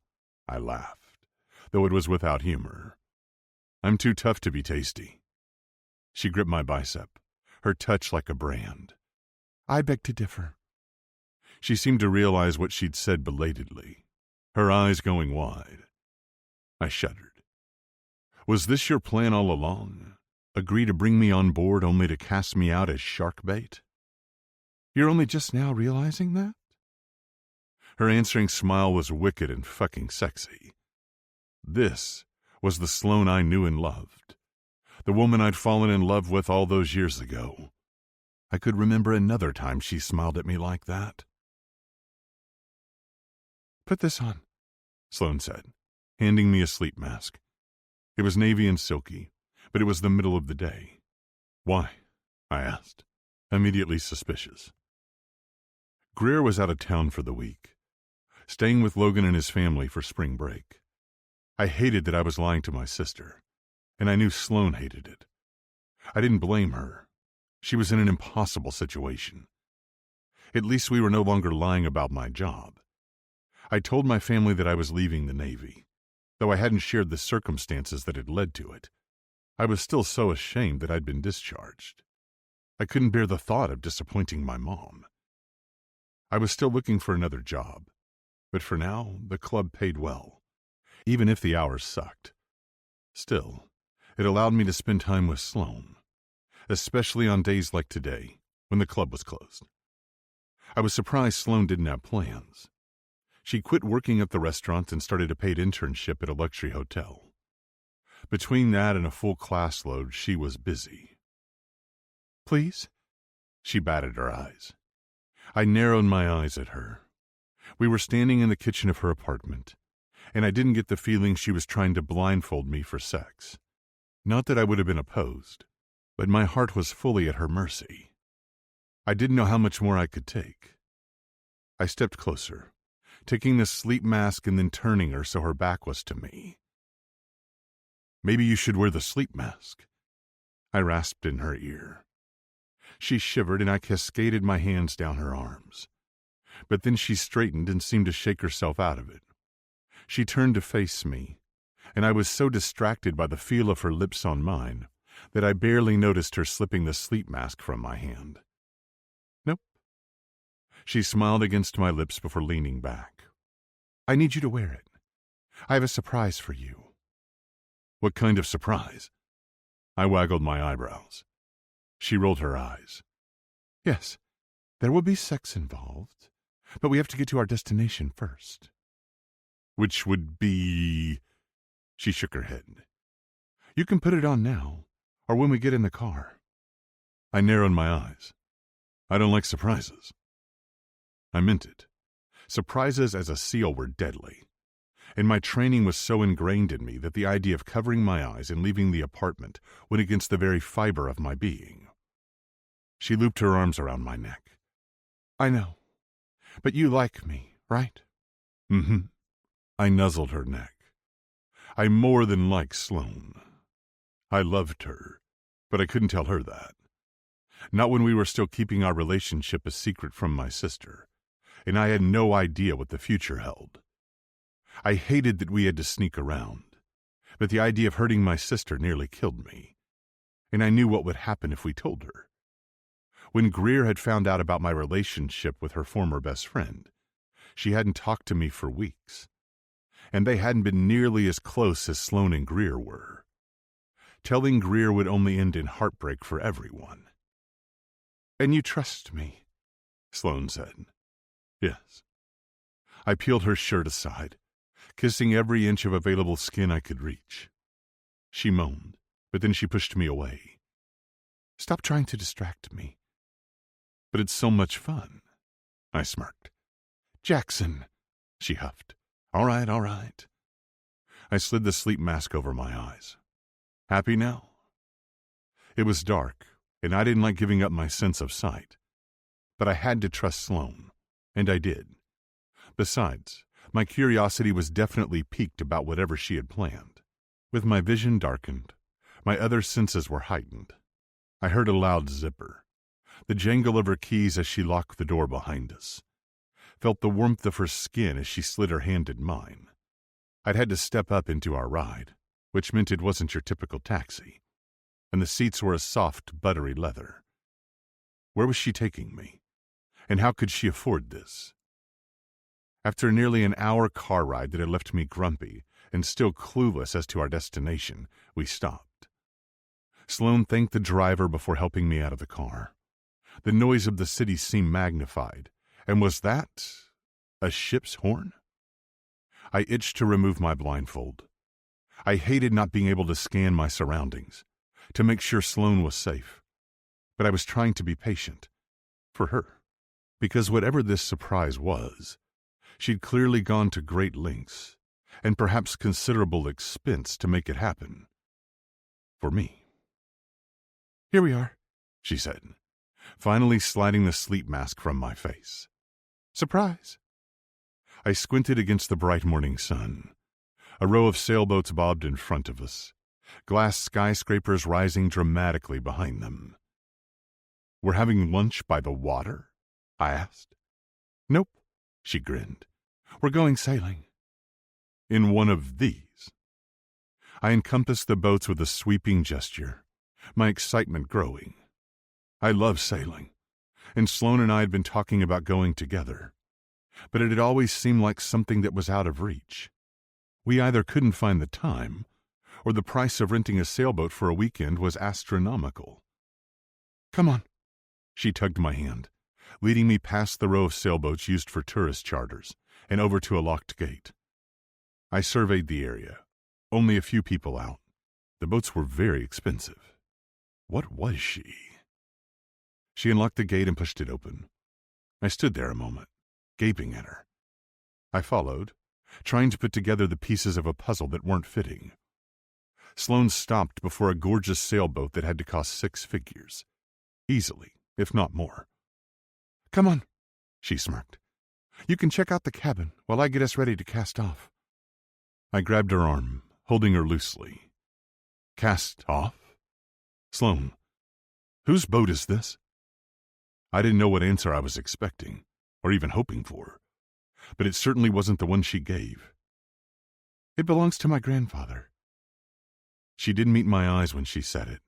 I laughed, though it was without humor. "I'm too tough to be tasty." She gripped my bicep, her touch like a brand. "I beg to differ." She seemed to realize what she'd said belatedly, her eyes going wide. I shuddered. "Was this your plan all along? Agree to bring me on board only to cast me out as shark bait?" "You're only just now realizing that?" Her answering smile was wicked and fucking sexy. This was the Sloane I knew and loved, the woman I'd fallen in love with all those years ago. I could remember another time she smiled at me like that. "Put this on," Sloane said, handing me a sleep mask. It was navy and silky, but it was the middle of the day. "Why?" I asked, immediately suspicious. Greer was out of town for the week, staying with Logan and his family for spring break. I hated that I was lying to my sister, and I knew Sloane hated it. I didn't blame her. She was in an impossible situation. At least we were no longer lying about my job. I told my family that I was leaving the Navy, though I hadn't shared the circumstances that had led to it. I was still so ashamed that I'd been discharged. I couldn't bear the thought of disappointing my mom. I was still looking for another job, but for now, the club paid well, even if the hours sucked. Still, it allowed me to spend time with Sloane, especially on days like today, when the club was closed. I was surprised Sloane didn't have plans. She quit working at the restaurant and started a paid internship at a luxury hotel. Between that and a full class load, she was busy. "Please?" She batted her eyes. I narrowed my eyes at her. We were standing in the kitchen of her apartment, and I didn't get the feeling she was trying to blindfold me for sex. Not that I would have been opposed, but my heart was fully at her mercy. I didn't know how much more I could take. I stepped closer, taking the sleep mask and then turning her so her back was to me. "Maybe you should wear the sleep mask," I rasped in her ear. She shivered and I cascaded my hands down her arms. But then she straightened and seemed to shake herself out of it. She turned to face me, and I was so distracted by the feel of her lips on mine that I barely noticed her slipping the sleep mask from my hand. "Nope." She smiled against my lips before leaning back. "I need you to wear it. I have a surprise for you." "What kind of surprise?" I waggled my eyebrows. She rolled her eyes. "Yes, there will be sex involved, but we have to get to our destination first." "Which would be—" She shook her head. "You can put it on now, or when we get in the car." I narrowed my eyes. "I don't like surprises." I meant it. Surprises as a SEAL were deadly, and my training was so ingrained in me that the idea of covering my eyes and leaving the apartment went against the very fiber of my being. She looped her arms around my neck. "I know, but you like me, right?" "Mm-hmm." I nuzzled her neck. I more than liked Sloane. I loved her, but I couldn't tell her that. Not when we were still keeping our relationship a secret from my sister, and I had no idea what the future held. I hated that we had to sneak around, but the idea of hurting my sister nearly killed me, and I knew what would happen if we told her. When Greer had found out about my relationship with her former best friend, she hadn't talked to me for weeks, and they hadn't been nearly as close as Sloane and Greer were. Telling Greer would only end in heartbreak for everyone. "And you trust me," Sloane said. Yes. I peeled her shirt aside, kissing every inch of available skin I could reach. She moaned, but then she pushed me away. Stop trying to distract me. But it's so much fun, I smirked. Jackson, she huffed. All right, all right. I slid the sleep mask over my eyes. Happy now? It was dark, and I didn't like giving up my sense of sight. But I had to trust Sloane, and I did. Besides, my curiosity was definitely piqued about whatever she had planned. With my vision darkened, my other senses were heightened. I heard a loud zipper, the jangle of her keys as she locked the door behind us. Felt the warmth of her skin as she slid her hand in mine. I'd had to step up into our ride, which meant it wasn't your typical taxi, and the seats were a soft, buttery leather. Where was she taking me? And how could she afford this? After nearly an hour car ride that had left me grumpy and still clueless as to our destination, we stopped. Sloane thanked the driver before helping me out of the car. The noise of the city seemed magnified, and was that a ship's horn? I itched to remove my blindfold. I hated not being able to scan my surroundings, to make sure Sloane was safe. But I was trying to be patient. For her. Because whatever this surprise was, she'd clearly gone to great lengths, and perhaps considerable expense to make it happen. For me. Here we are, she said, finally sliding the sleep mask from my face. Surprise! I squinted against the bright morning sun. A row of sailboats bobbed in front of us, glass skyscrapers rising dramatically behind them. We're having lunch by the water? I asked. Nope, she grinned. We're going sailing. In one of these. I encompassed the boats with a sweeping gesture, my excitement growing. I love sailing, and Sloane and I had been talking about going together, but it had always seemed like something that was out of reach. We either couldn't find the time, or the price of renting a sailboat for a weekend was astronomical. Come on, she tugged my hand, leading me past the row of sailboats used for tourist charters and over to a locked gate. I surveyed the area. Only a few people out. The boats were very expensive. What was she? She unlocked the gate and pushed it open. I stood there a moment, gaping at her. I followed, trying to put together the pieces of a puzzle that weren't fitting. Sloane stopped before a gorgeous sailboat that had to cost 6 figures. Easily, if not more. Come on, she smirked. You can check out the cabin while I get us ready to cast off. I grabbed her arm, holding her loosely. Cast off? Sloane, whose boat is this? I didn't know what answer I was expecting, or even hoping for, but it certainly wasn't the one she gave. It belongs to my grandfather. She didn't meet my eyes when she said it,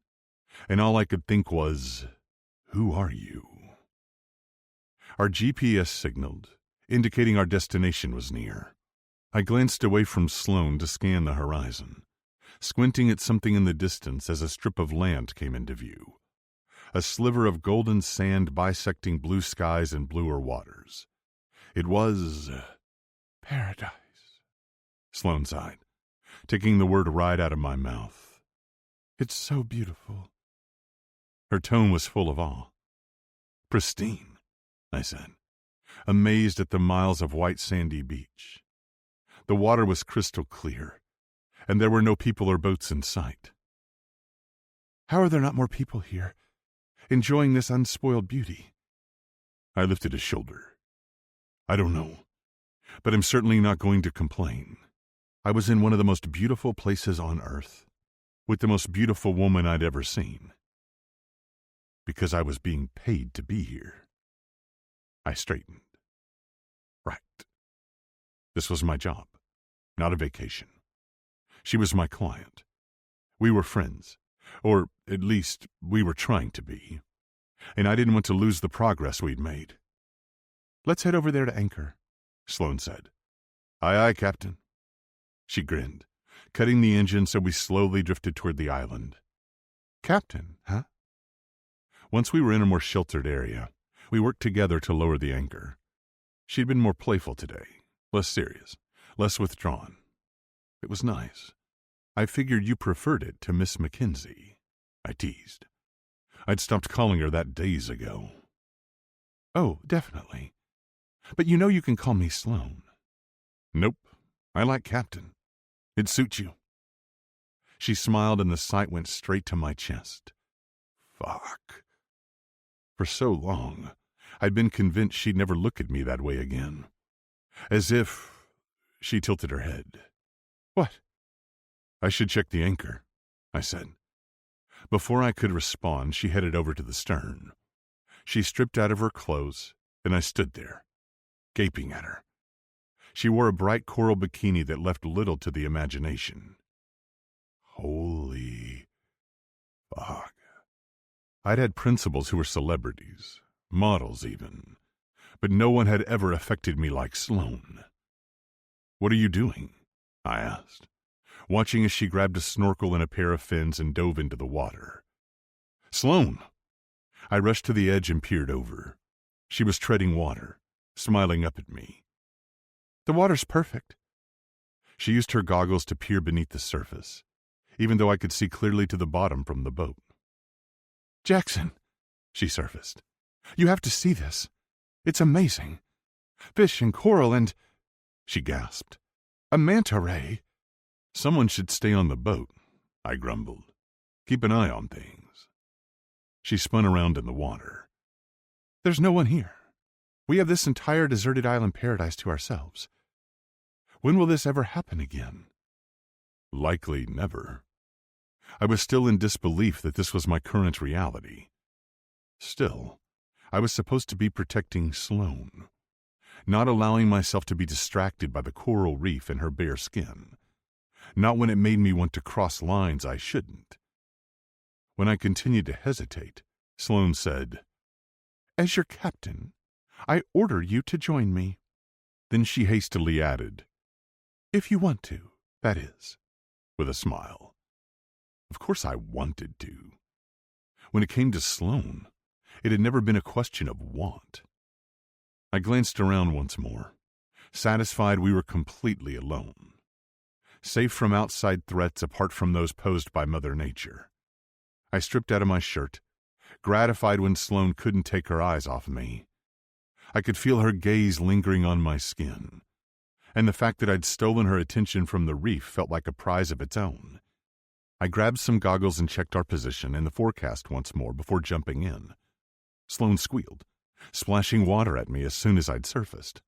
and all I could think was, who are you? Our GPS signaled, indicating our destination was near. I glanced away from Sloane to scan the horizon, squinting at something in the distance as a strip of land came into view. A sliver of golden sand bisecting blue skies and bluer waters. It was paradise, Sloane sighed, taking the word right out of my mouth. It's so beautiful. Her tone was full of awe. Pristine, I said, amazed at the miles of white sandy beach. The water was crystal clear, and there were no people or boats in sight. How are there not more people here, enjoying this unspoiled beauty? I lifted a shoulder. I don't know, but I'm certainly not going to complain. I was in one of the most beautiful places on earth, with the most beautiful woman I'd ever seen. Because I was being paid to be here. I straightened. Right. This was my job, not a vacation. She was my client. We were friends, or at least we were trying to be, and I didn't want to lose the progress we'd made. Let's head over there to anchor, Sloane said. Aye, aye, Captain. She grinned, cutting the engine so we slowly drifted toward the island. Captain, huh? Once we were in a more sheltered area, we worked together to lower the anchor. She'd been more playful today, less serious, less withdrawn. It was nice. I figured you preferred it to Miss Mackenzie, I teased. I'd stopped calling her that days ago. Oh, definitely. But you know you can call me Sloane. Nope, I like Captain. It suits you. She smiled and the sight went straight to my chest. Fuck. For so long, I'd been convinced she'd never look at me that way again. As if... She tilted her head. What? I should check the anchor, I said. Before I could respond, she headed over to the stern. She stripped out of her clothes, and I stood there, gaping at her. She wore a bright coral bikini that left little to the imagination. Holy fuck. I'd had principals who were celebrities, models even, but no one had ever affected me like Sloane. What are you doing? I asked, watching as she grabbed a snorkel and a pair of fins and dove into the water. Sloane! I rushed to the edge and peered over. She was treading water, smiling up at me. The water's perfect. She used her goggles to peer beneath the surface, even though I could see clearly to the bottom from the boat. Jackson, she surfaced. You have to see this. It's amazing. Fish and coral and... She gasped. A manta ray. Someone should stay on the boat, I grumbled. Keep an eye on things. She spun around in the water. There's no one here. We have this entire deserted island paradise to ourselves. When will this ever happen again? Likely never. I was still in disbelief that this was my current reality. Still, I was supposed to be protecting Sloane, not allowing myself to be distracted by the coral reef and her bare skin, not when it made me want to cross lines I shouldn't. When I continued to hesitate, Sloane said, As your captain, I order you to join me. Then she hastily added, If you want to, that is, with a smile. Of course I wanted to. When it came to Sloane, it had never been a question of want. I glanced around once more, satisfied we were completely alone, safe from outside threats apart from those posed by Mother Nature. I stripped out of my shirt, gratified when Sloane couldn't take her eyes off me. I could feel her gaze lingering on my skin, and the fact that I'd stolen her attention from the reef felt like a prize of its own. I grabbed some goggles and checked our position and the forecast once more before jumping in. Sloane squealed, splashing water at me as soon as I'd surfaced.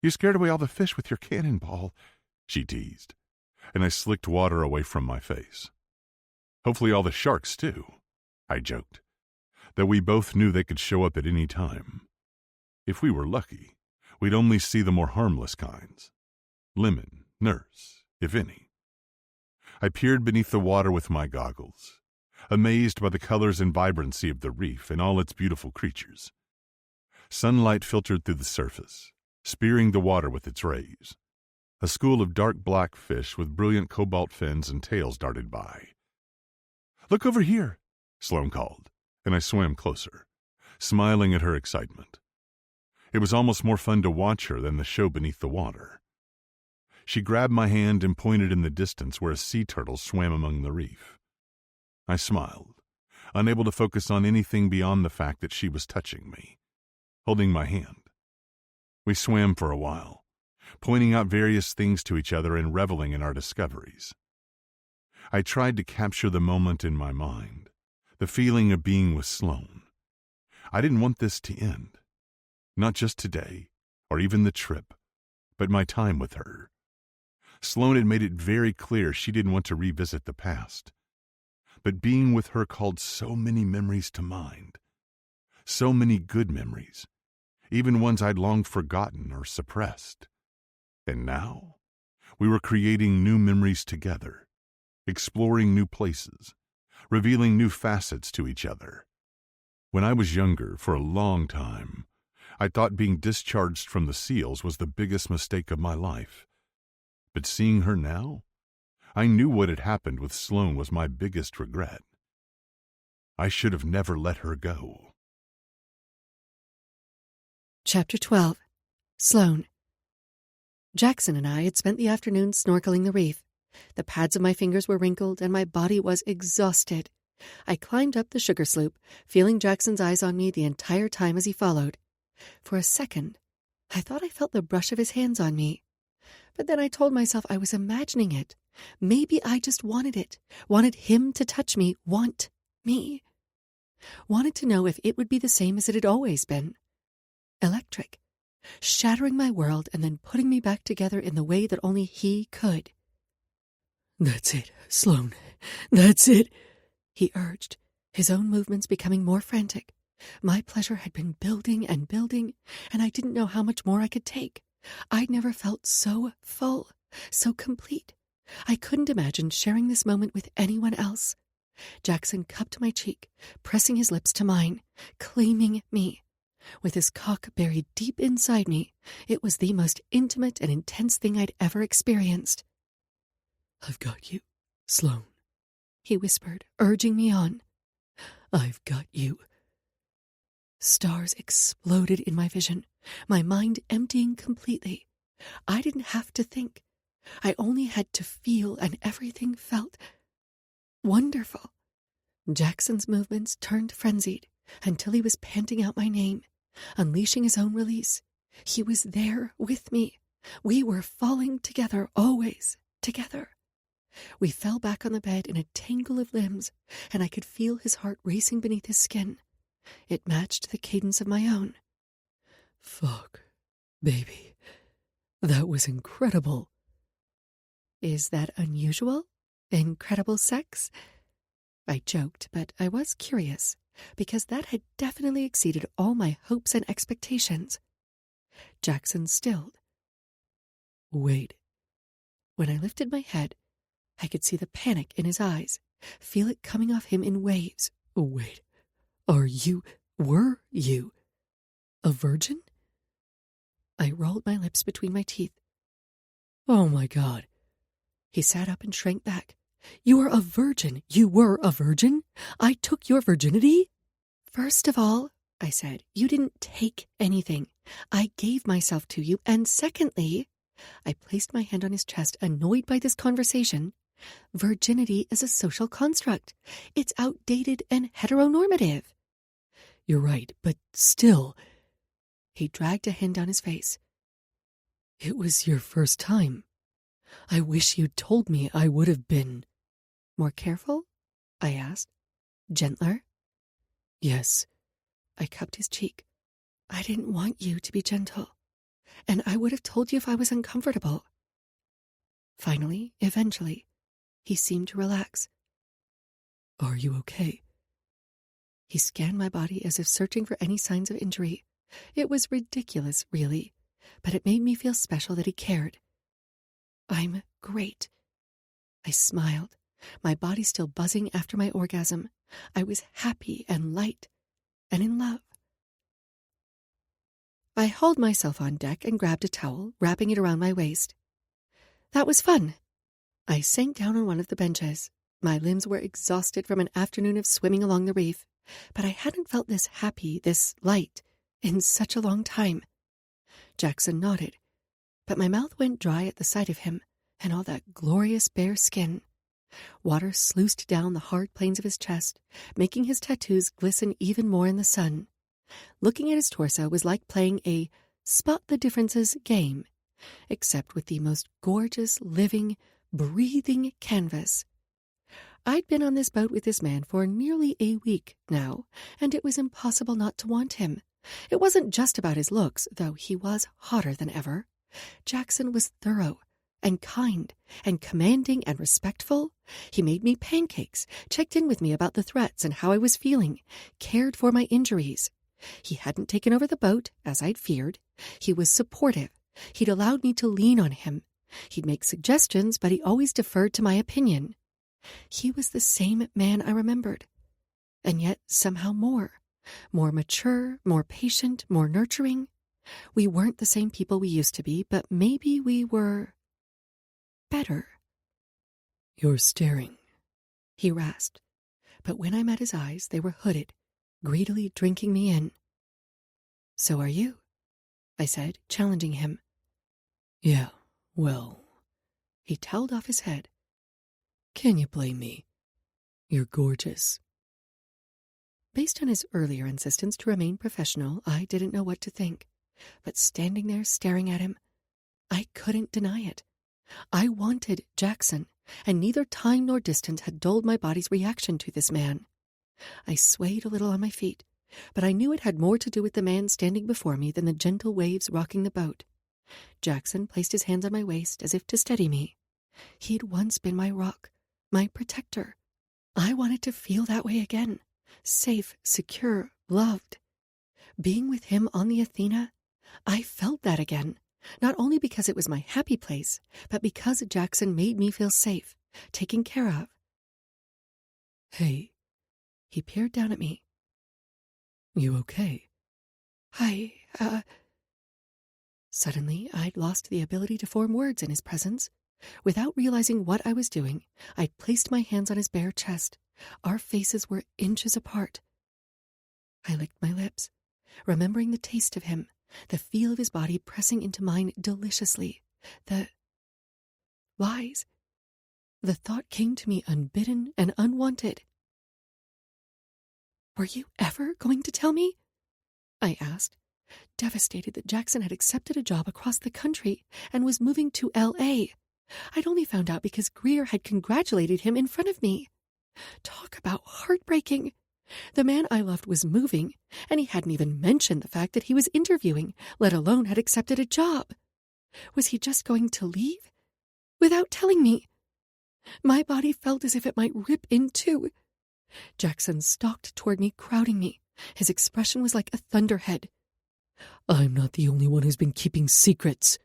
You scared away all the fish with your cannonball, she teased, and I slicked water away from my face. Hopefully all the sharks, too, I joked, though we both knew they could show up at any time. If we were lucky, we'd only see the more harmless kinds. Lemon, nurse, if any. I peered beneath the water with my goggles, amazed by the colors and vibrancy of the reef and all its beautiful creatures. Sunlight filtered through the surface, spearing the water with its rays. A school of dark black fish with brilliant cobalt fins and tails darted by. Look over here, Sloane called, and I swam closer, smiling at her excitement. It was almost more fun to watch her than the show beneath the water. She grabbed my hand and pointed in the distance where a sea turtle swam among the reef. I smiled, unable to focus on anything beyond the fact that she was touching me, holding my hand. We swam for a while, pointing out various things to each other and reveling in our discoveries. I tried to capture the moment in my mind, the feeling of being with Sloane. I didn't want this to end. Not just today, or even the trip, but my time with her. Sloane had made it very clear she didn't want to revisit the past. But being with her called so many memories to mind. So many good memories, even ones I'd long forgotten or suppressed. And now, we were creating new memories together, exploring new places, revealing new facets to each other. When I was younger, for a long time, I thought being discharged from the SEALs was the biggest mistake of my life. But seeing her now, I knew what had happened with Sloane was my biggest regret. I should have never let her go. Chapter 12. Sloane. Jackson and I had spent the afternoon snorkeling the reef. The pads of my fingers were wrinkled, and my body was exhausted. I climbed up the sugar sloop, feeling Jackson's eyes on me the entire time as he followed. For a second, I thought I felt the brush of his hands on me. But then I told myself I was imagining it. Maybe I just wanted it, wanted him to touch me, want me. Wanted to know if it would be the same as it had always been. Electric. Shattering my world and then putting me back together in the way that only he could. That's it, Sloane. That's it, he urged, his own movements becoming more frantic. My pleasure had been building and building, and I didn't know how much more I could take. I'd never felt so full, so complete. I couldn't imagine sharing this moment with anyone else. Jackson cupped my cheek, pressing his lips to mine, claiming me. With his cock buried deep inside me, it was the most intimate and intense thing I'd ever experienced. I've got you, Sloane, he whispered, urging me on. I've got you. Stars exploded in my vision, my mind emptying completely. I didn't have to think. I only had to feel, and everything felt wonderful. Jackson's movements turned frenzied until he was panting out my name, unleashing his own release. He was there with me. We were falling together, always together. We fell back on the bed in a tangle of limbs, and I could feel his heart racing beneath his skin. It matched the cadence of my own. Fuck, baby. That was incredible. Is that unusual? Incredible sex? I joked, but I was curious, because that had definitely exceeded all my hopes and expectations. Jackson stilled. Wait. When I lifted my head, I could see the panic in his eyes, feel it coming off him in waves. Wait. Were you a virgin? I rolled my lips between my teeth. Oh my God. He sat up and shrank back. You are a virgin. You were a virgin? I took your virginity? First of all, I said, you didn't take anything. I gave myself to you. And secondly, I placed my hand on his chest, annoyed by this conversation. Virginity is a social construct. It's outdated and heteronormative. You're right, but still. He dragged a hand down his face. It was your first time. I wish you'd told me. I would have been. More careful? I asked. Gentler? Yes. I cupped his cheek. I didn't want you to be gentle, and I would have told you if I was uncomfortable. Finally, eventually, he seemed to relax. Are you okay? He scanned my body as if searching for any signs of injury. It was ridiculous, really, but it made me feel special that he cared. I'm great. I smiled, my body still buzzing after my orgasm. I was happy and light and in love. I hauled myself on deck and grabbed a towel, wrapping it around my waist. That was fun. I sank down on one of the benches. My limbs were exhausted from an afternoon of swimming along the reef, but I hadn't felt this happy, this light, in such a long time. Jackson nodded, but my mouth went dry at the sight of him and all that glorious bare skin. Water sluiced down the hard planes of his chest, making his tattoos glisten even more in the sun. Looking at his torso was like playing a spot the differences game, except with the most gorgeous, living, breathing canvas. I'd been on this boat with this man for nearly a week now, and it was impossible not to want him. It wasn't just about his looks, though he was hotter than ever. Jackson was thorough and kind and commanding and respectful. He made me pancakes, checked in with me about the threats and how I was feeling, cared for my injuries. He hadn't taken over the boat, as I'd feared. He was supportive. He'd allowed me to lean on him. He'd make suggestions, but he always deferred to my opinion. He was the same man I remembered, and yet somehow more mature, more patient, more nurturing. We weren't the same people we used to be, but maybe we were better. You're staring, he rasped, but when I met his eyes, they were hooded, greedily drinking me in. So are you. I said, challenging him. Yeah, well, He toweled off his head. can you blame me? You're gorgeous. Based on his earlier insistence to remain professional, I didn't know what to think. But standing there staring at him, I couldn't deny it. I wanted Jackson, and neither time nor distance had dulled my body's reaction to this man. I swayed a little on my feet, but I knew it had more to do with the man standing before me than the gentle waves rocking the boat. Jackson placed his hands on my waist as if to steady me. He'd once been my rock, my protector. I wanted to feel that way again, safe, secure, loved. Being with him on the Athena, I felt that again, not only because it was my happy place, but because Jackson made me feel safe, taken care of. Hey, He peered down at me. you okay? Suddenly, I'd lost the ability to form words in his presence. Without realizing what I was doing, I'd placed my hands on his bare chest. Our faces were inches apart. I licked my lips, remembering the taste of him, the feel of his body pressing into mine deliciously. The lies. The thought came to me unbidden and unwanted. Were you ever going to tell me? I asked, devastated that Jackson had accepted a job across the country and was moving to L.A. I'd only found out because Greer had congratulated him in front of me. Talk about heartbreaking. The man I loved was moving, and he hadn't even mentioned the fact that he was interviewing, let alone had accepted a job. Was he just going to leave? Without telling me? My body felt as if it might rip in two. Jackson stalked toward me, crowding me. His expression was like a thunderhead. I'm not the only one who's been keeping secrets.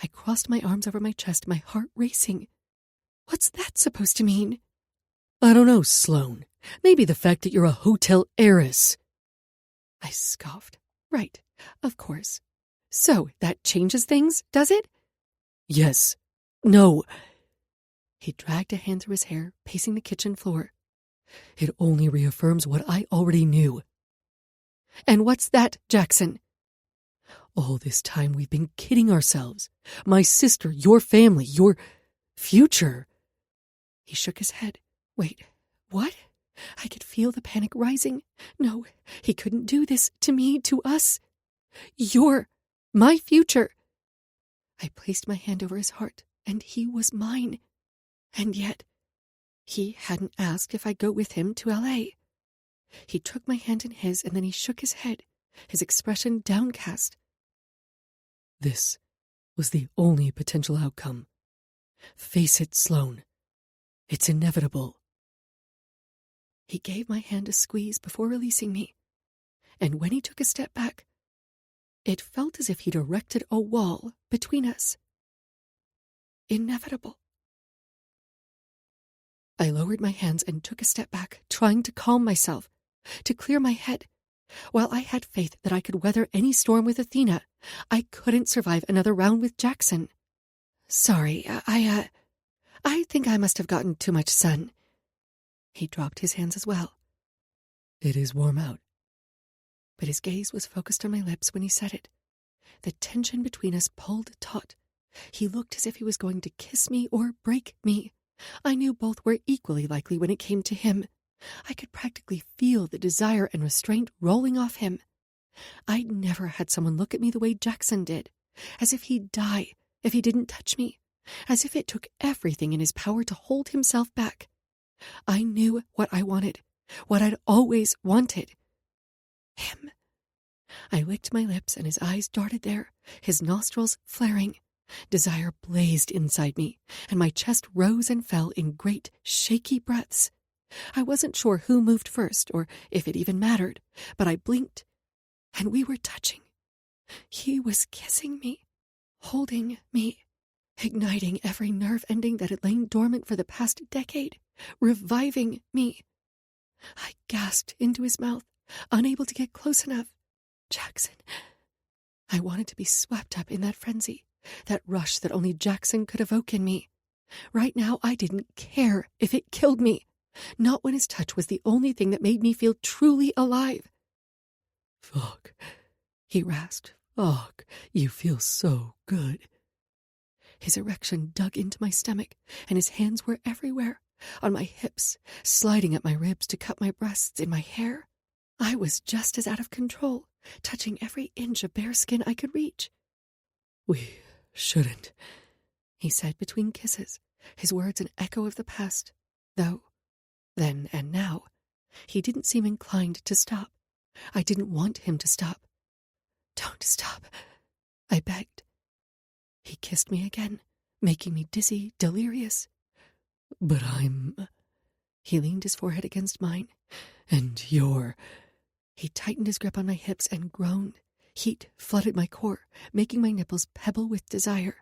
I crossed my arms over my chest, my heart racing. What's that supposed to mean? I don't know, Sloane. Maybe the fact that you're a hotel heiress. I scoffed. Right, of course. So, that changes things, does it? Yes. No. He dragged a hand through his hair, pacing the kitchen floor. It only reaffirms what I already knew. And what's that, Jackson? All this time we've been kidding ourselves. My sister, your family, your future. He shook his head. Wait, what? I could feel the panic rising. No, he couldn't do this to me, to us. You're my future. I placed my hand over his heart, and he was mine. And yet, he hadn't asked if I'd go with him to L.A. He took my hand in his, and then he shook his head, his expression downcast. This was the only potential outcome. Face it, Sloane. It's inevitable. He gave my hand a squeeze before releasing me, and when he took a step back, it felt as if he'd erected a wall between us. Inevitable. I lowered my hands and took a step back, trying to calm myself, to clear my head. While I had faith that I could weather any storm with Athena, I couldn't survive another round with Jackson. Sorry, I think I must have gotten too much sun. He dropped his hands as well. It is warm out. But his gaze was focused on my lips when he said it. The tension between us pulled taut. He looked as if he was going to kiss me or break me. I knew both were equally likely when it came to him. I could practically feel the desire and restraint rolling off him. I'd never had someone look at me the way Jackson did, as if he'd die if he didn't touch me, as if it took everything in his power to hold himself back. I knew what I wanted, what I'd always wanted. Him. I licked my lips and his eyes darted there, his nostrils flaring. Desire blazed inside me, and my chest rose and fell in great, shaky breaths. I wasn't sure who moved first, or if it even mattered, but I blinked, and we were touching. He was kissing me, holding me, igniting every nerve ending that had lain dormant for the past decade, reviving me. I gasped into his mouth, unable to get close enough. Jackson. I wanted to be swept up in that frenzy, that rush that only Jackson could evoke in me. Right now, I didn't care if it killed me, not when his touch was the only thing that made me feel truly alive. Fuck, He rasped. Ugh, you feel so good. His erection dug into my stomach, and his hands were everywhere, on my hips, sliding at my ribs to cut my breasts, in my hair. I was just as out of control, touching every inch of bare skin I could reach. We shouldn't, he said between kisses, his words an echo of the past, though, then and now, he didn't seem inclined to stop. I didn't want him to stop. Don't stop, I begged. He kissed me again, making me dizzy, delirious. But He leaned his forehead against mine. And you're... He tightened his grip on my hips and groaned. Heat flooded my core, making my nipples pebble with desire.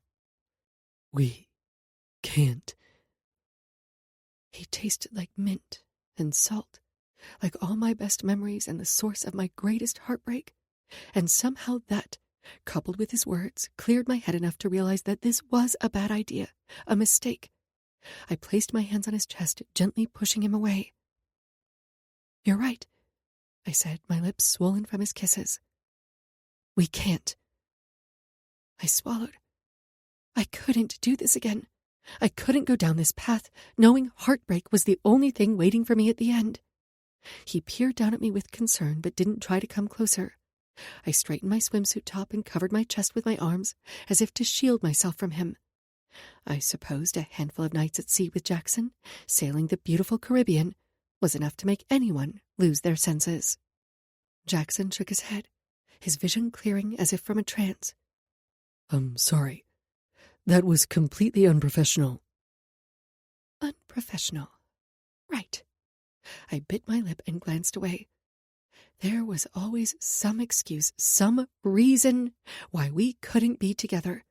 We can't. He tasted like mint and salt, like all my best memories and the source of my greatest heartbreak. And somehow that, coupled with his words, cleared my head enough to realize that this was a bad idea, a mistake. I placed my hands on his chest, gently pushing him away. You're right, I said, my lips swollen from his kisses. We can't. I swallowed. I couldn't do this again. I couldn't go down this path, knowing heartbreak was the only thing waiting for me at the end. He peered down at me with concern, but didn't try to come closer. I straightened my swimsuit top and covered my chest with my arms, as if to shield myself from him. I supposed a handful of nights at sea with Jackson, sailing the beautiful Caribbean, was enough to make anyone lose their senses. Jackson shook his head, his vision clearing as if from a trance. I'm sorry. That was completely unprofessional. Unprofessional. Right. I bit my lip and glanced away. There was always some excuse, some reason why we couldn't be together.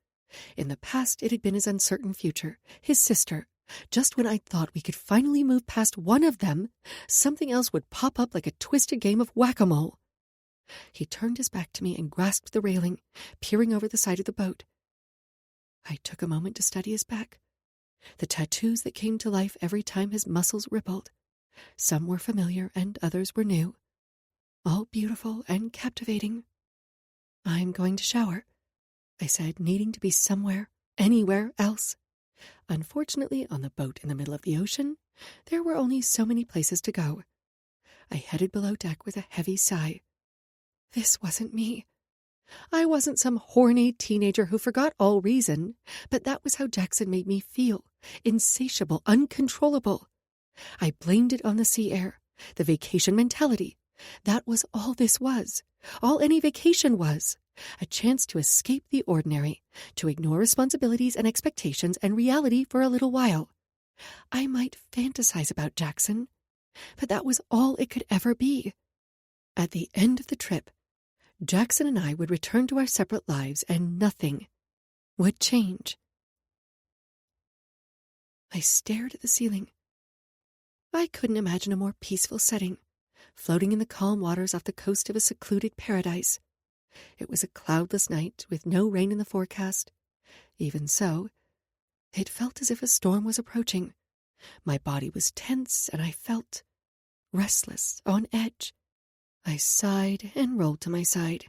In the past, it had been his uncertain future, his sister. Just when I thought we could finally move past one of them, something else would pop up like a twisted game of whack-a-mole. He turned his back to me and grasped the railing, peering over the side of the boat. I took a moment to study his back, the tattoos that came to life every time his muscles rippled. Some were familiar and others were new. All beautiful and captivating. I'm going to shower, I said, needing to be somewhere, anywhere else. Unfortunately, on the boat in the middle of the ocean, there were only so many places to go. I headed below deck with a heavy sigh. This wasn't me. I wasn't some horny teenager who forgot all reason, but that was how Jackson made me feel, insatiable, uncontrollable. I blamed it on the sea air, the vacation mentality. That was all this was, all any vacation was, a chance to escape the ordinary, to ignore responsibilities and expectations and reality for a little while. I might fantasize about Jackson, but that was all it could ever be. At the end of the trip, Jackson and I would return to our separate lives and nothing would change. I stared at the ceiling. I couldn't imagine a more peaceful setting, floating in the calm waters off the coast of a secluded paradise. It was a cloudless night with no rain in the forecast. Even so, it felt as if a storm was approaching. My body was tense and I felt restless, on edge. I sighed and rolled to my side.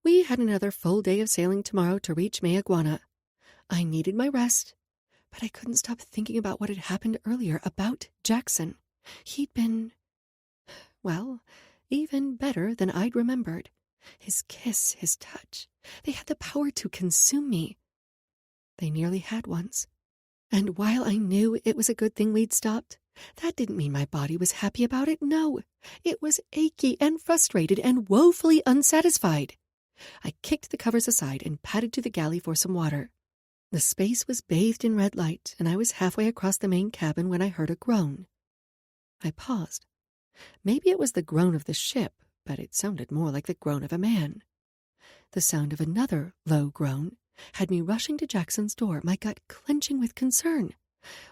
We had another full day of sailing tomorrow to reach Mayaguana. I needed my rest, but I couldn't stop thinking about what had happened earlier about Jackson. He'd been, well, even better than I'd remembered. His kiss, his touch, they had the power to consume me. They nearly had once. And while I knew it was a good thing we'd stopped, that didn't mean my body was happy about it. No, it was achy and frustrated and woefully unsatisfied. I kicked the covers aside and padded to the galley for some water. The space was bathed in red light, and I was halfway across the main cabin when I heard a groan. I paused. Maybe it was the groan of the ship, but it sounded more like the groan of a man. The sound of another low groan had me rushing to Jackson's door, my gut clenching with concern.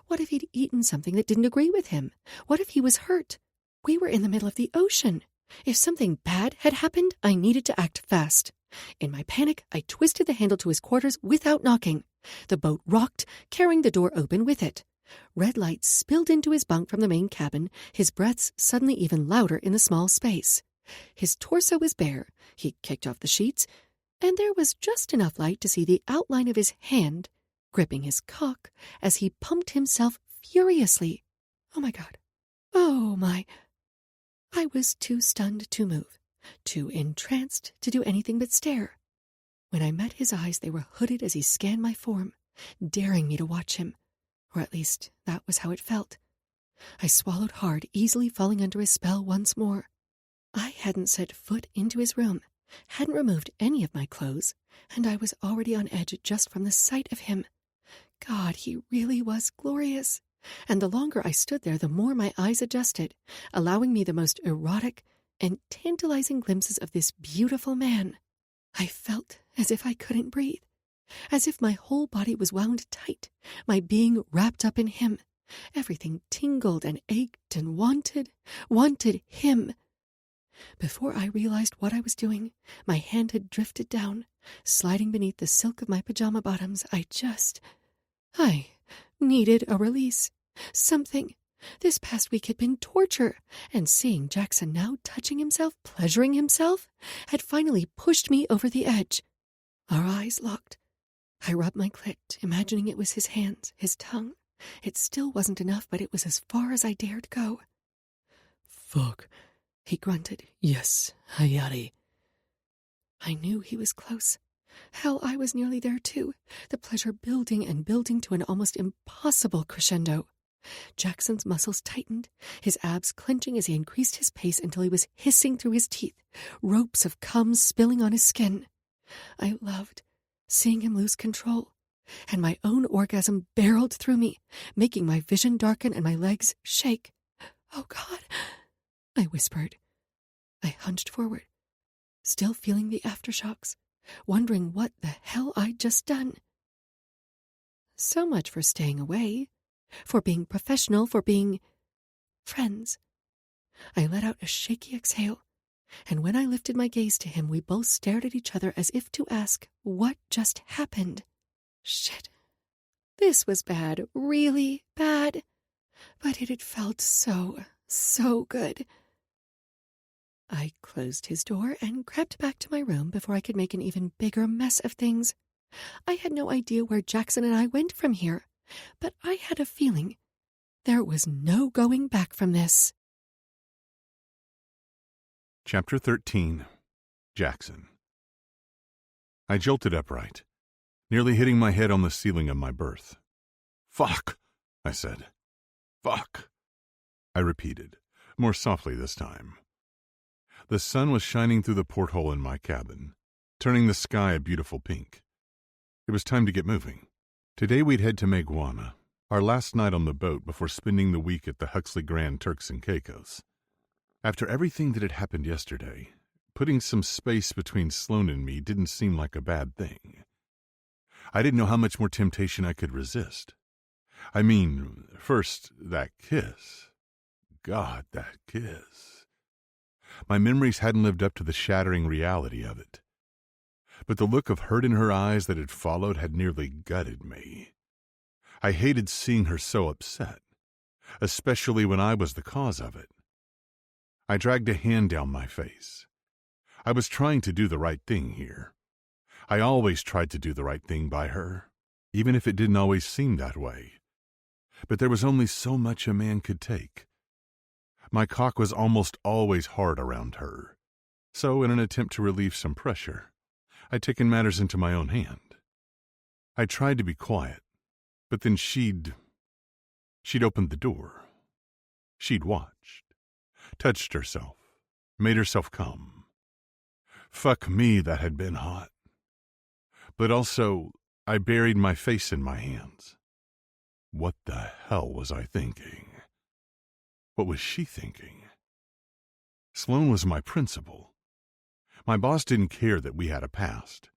What if he'd eaten something that didn't agree with him? What if he was hurt? We were in the middle of the ocean. If something bad had happened, I needed to act fast. In my panic, I twisted the handle to his quarters without knocking. The boat rocked, carrying the door open with it. Red light spilled into his bunk from the main cabin, his breaths suddenly even louder in the small space. His torso was bare. He kicked off the sheets. and there was just enough light to see the outline of his hand gripping his cock as he pumped himself furiously. Oh my God. Oh my. I was too stunned to move, too entranced to do anything but stare. When I met his eyes, they were hooded as he scanned my form, daring me to watch him, or at least that was how it felt. I swallowed hard, easily falling under his spell once more. I hadn't set foot into his room, hadn't removed any of my clothes, and I was already on edge just from the sight of him. God, he really was glorious. And the longer I stood there, the more my eyes adjusted, allowing me the most erotic and tantalizing glimpses of this beautiful man. I felt as if I couldn't breathe, as if my whole body was wound tight, my being wrapped up in him. Everything tingled and ached and wanted him. Before I realized what I was doing, my hand had drifted down, sliding beneath the silk of my pajama bottoms. I needed a release. Something. This past week had been torture, and seeing Jackson now touching himself, pleasuring himself, had finally pushed me over the edge. Our eyes locked. I rubbed my clit, imagining it was his hands, his tongue. It still wasn't enough, but it was as far as I dared go. Fuck, he grunted. Yes, Hayati. I knew he was close. Hell, I was nearly there too, the pleasure building and building to an almost impossible crescendo. Jackson's muscles tightened, his abs clenching as he increased his pace until he was hissing through his teeth, ropes of cum spilling on his skin. I loved seeing him lose control, and my own orgasm barreled through me, making my vision darken and my legs shake. Oh, God, I whispered. I hunched forward, still feeling the aftershocks, wondering what the hell I'd just done. So much for staying away, for being professional, for being friends. I let out a shaky exhale, and when I lifted my gaze to him, we both stared at each other as if to ask what just happened. Shit. This was bad, really bad. But it had felt so good. I closed his door and crept back to my room before I could make an even bigger mess of things. I had no idea where Jackson and I went from here, but I had a feeling there was no going back from this. Chapter 13. Jackson. I jolted upright, nearly hitting my head on the ceiling of my berth. "Fuck," I said. "Fuck," I repeated, more softly this time. The sun was shining through the porthole in my cabin, turning the sky a beautiful pink. It was time to get moving. Today we'd head to Maguana, our last night on the boat before spending the week at the Huxley Grand Turks and Caicos. After everything that had happened yesterday, putting some space between Sloane and me didn't seem like a bad thing. I didn't know how much more temptation I could resist. I mean, first, that kiss. God, that kiss. My memories hadn't lived up to the shattering reality of it. But the look of hurt in her eyes that had followed had nearly gutted me. I hated seeing her so upset, especially when I was the cause of it. I dragged a hand down my face. I was trying to do the right thing here. I always tried to do the right thing by her, even if it didn't always seem that way. But there was only so much a man could take. My cock was almost always hard around her, so in an attempt to relieve some pressure, I'd taken matters into my own hand. I tried to be quiet, but then she'd opened the door. She'd watched, touched herself, made herself come. Fuck me, that had been hot. But also, I buried my face in my hands. What the hell was I thinking? What was she thinking? Sloane was my principal. My boss didn't care that we had a past.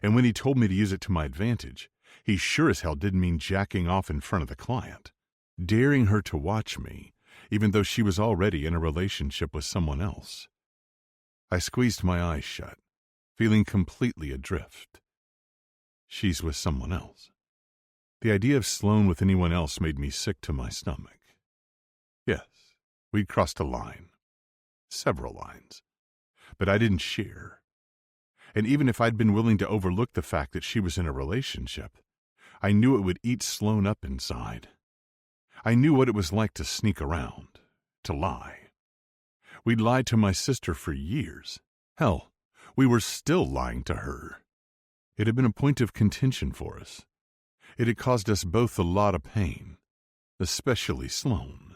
And when he told me to use it to my advantage, he sure as hell didn't mean jacking off in front of the client, daring her to watch me, even though she was already in a relationship with someone else. I squeezed my eyes shut, feeling completely adrift. She's with someone else. The idea of Sloane with anyone else made me sick to my stomach. Yes, we'd crossed a line. Several lines. But I didn't share. And even if I'd been willing to overlook the fact that she was in a relationship, I knew it would eat Sloane up inside. I knew what it was like to sneak around, to lie. We'd lied to my sister for years. Hell, we were still lying to her. It had been a point of contention for us. It had caused us both a lot of pain, especially Sloane.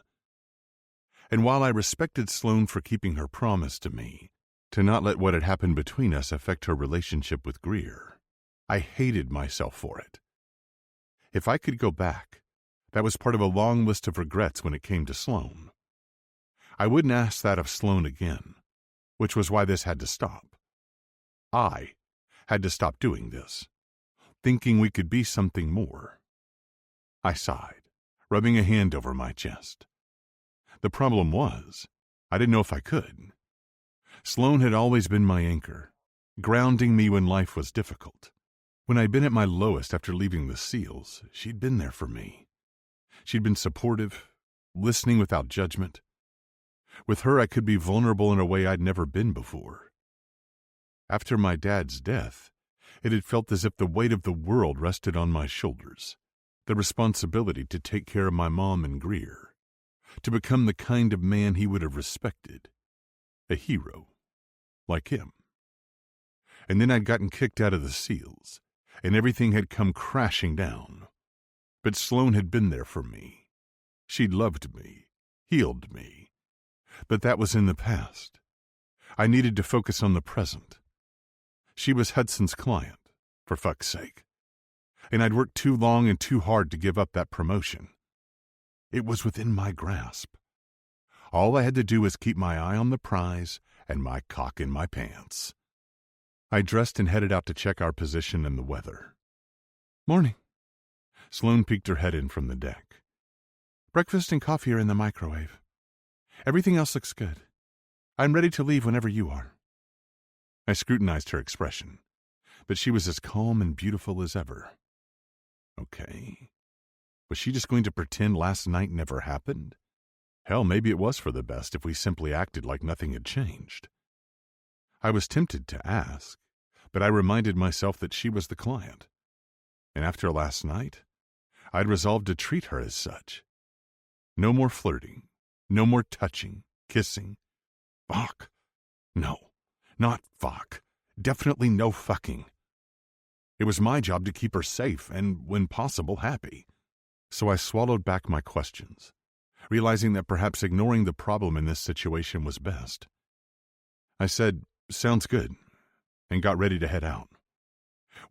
And while I respected Sloane for keeping her promise to me, to not let what had happened between us affect her relationship with Greer, I hated myself for it. If I could go back, that was part of a long list of regrets when it came to Sloane. I wouldn't ask that of Sloane again, which was why this had to stop. I had to stop doing this, thinking we could be something more. I sighed, rubbing a hand over my chest. The problem was, I didn't know if I could. Sloane had always been my anchor, grounding me when life was difficult. When I'd been at my lowest after leaving the SEALs, she'd been there for me. She'd been supportive, listening without judgment. With her, I could be vulnerable in a way I'd never been before. After my dad's death, it had felt as if the weight of the world rested on my shoulders, the responsibility to take care of my mom and Greer, to become the kind of man he would have respected, a hero, like him. And then I'd gotten kicked out of the SEALs, and everything had come crashing down. But Sloane had been there for me. She'd loved me, healed me. But that was in the past. I needed to focus on the present. She was Hudson's client, for fuck's sake. And I'd worked too long and too hard to give up that promotion. It was within my grasp. All I had to do was keep my eye on the prize and my cock in my pants. I dressed and headed out to check our position and the weather. Morning. Sloane peeked her head in from the deck. Breakfast and coffee are in the microwave. Everything else looks good. I'm ready to leave whenever you are. I scrutinized her expression, but she was as calm and beautiful as ever. Okay. Was she just going to pretend last night never happened? Hell, maybe it was for the best if we simply acted like nothing had changed. I was tempted to ask, but I reminded myself that she was the client. And after last night, I'd resolved to treat her as such. No more flirting, no more touching, kissing. Fuck. No, not fuck. Definitely no fucking. It was my job to keep her safe and, when possible, happy. So I swallowed back my questions, realizing that perhaps ignoring the problem in this situation was best. I said, "Sounds good," and got ready to head out.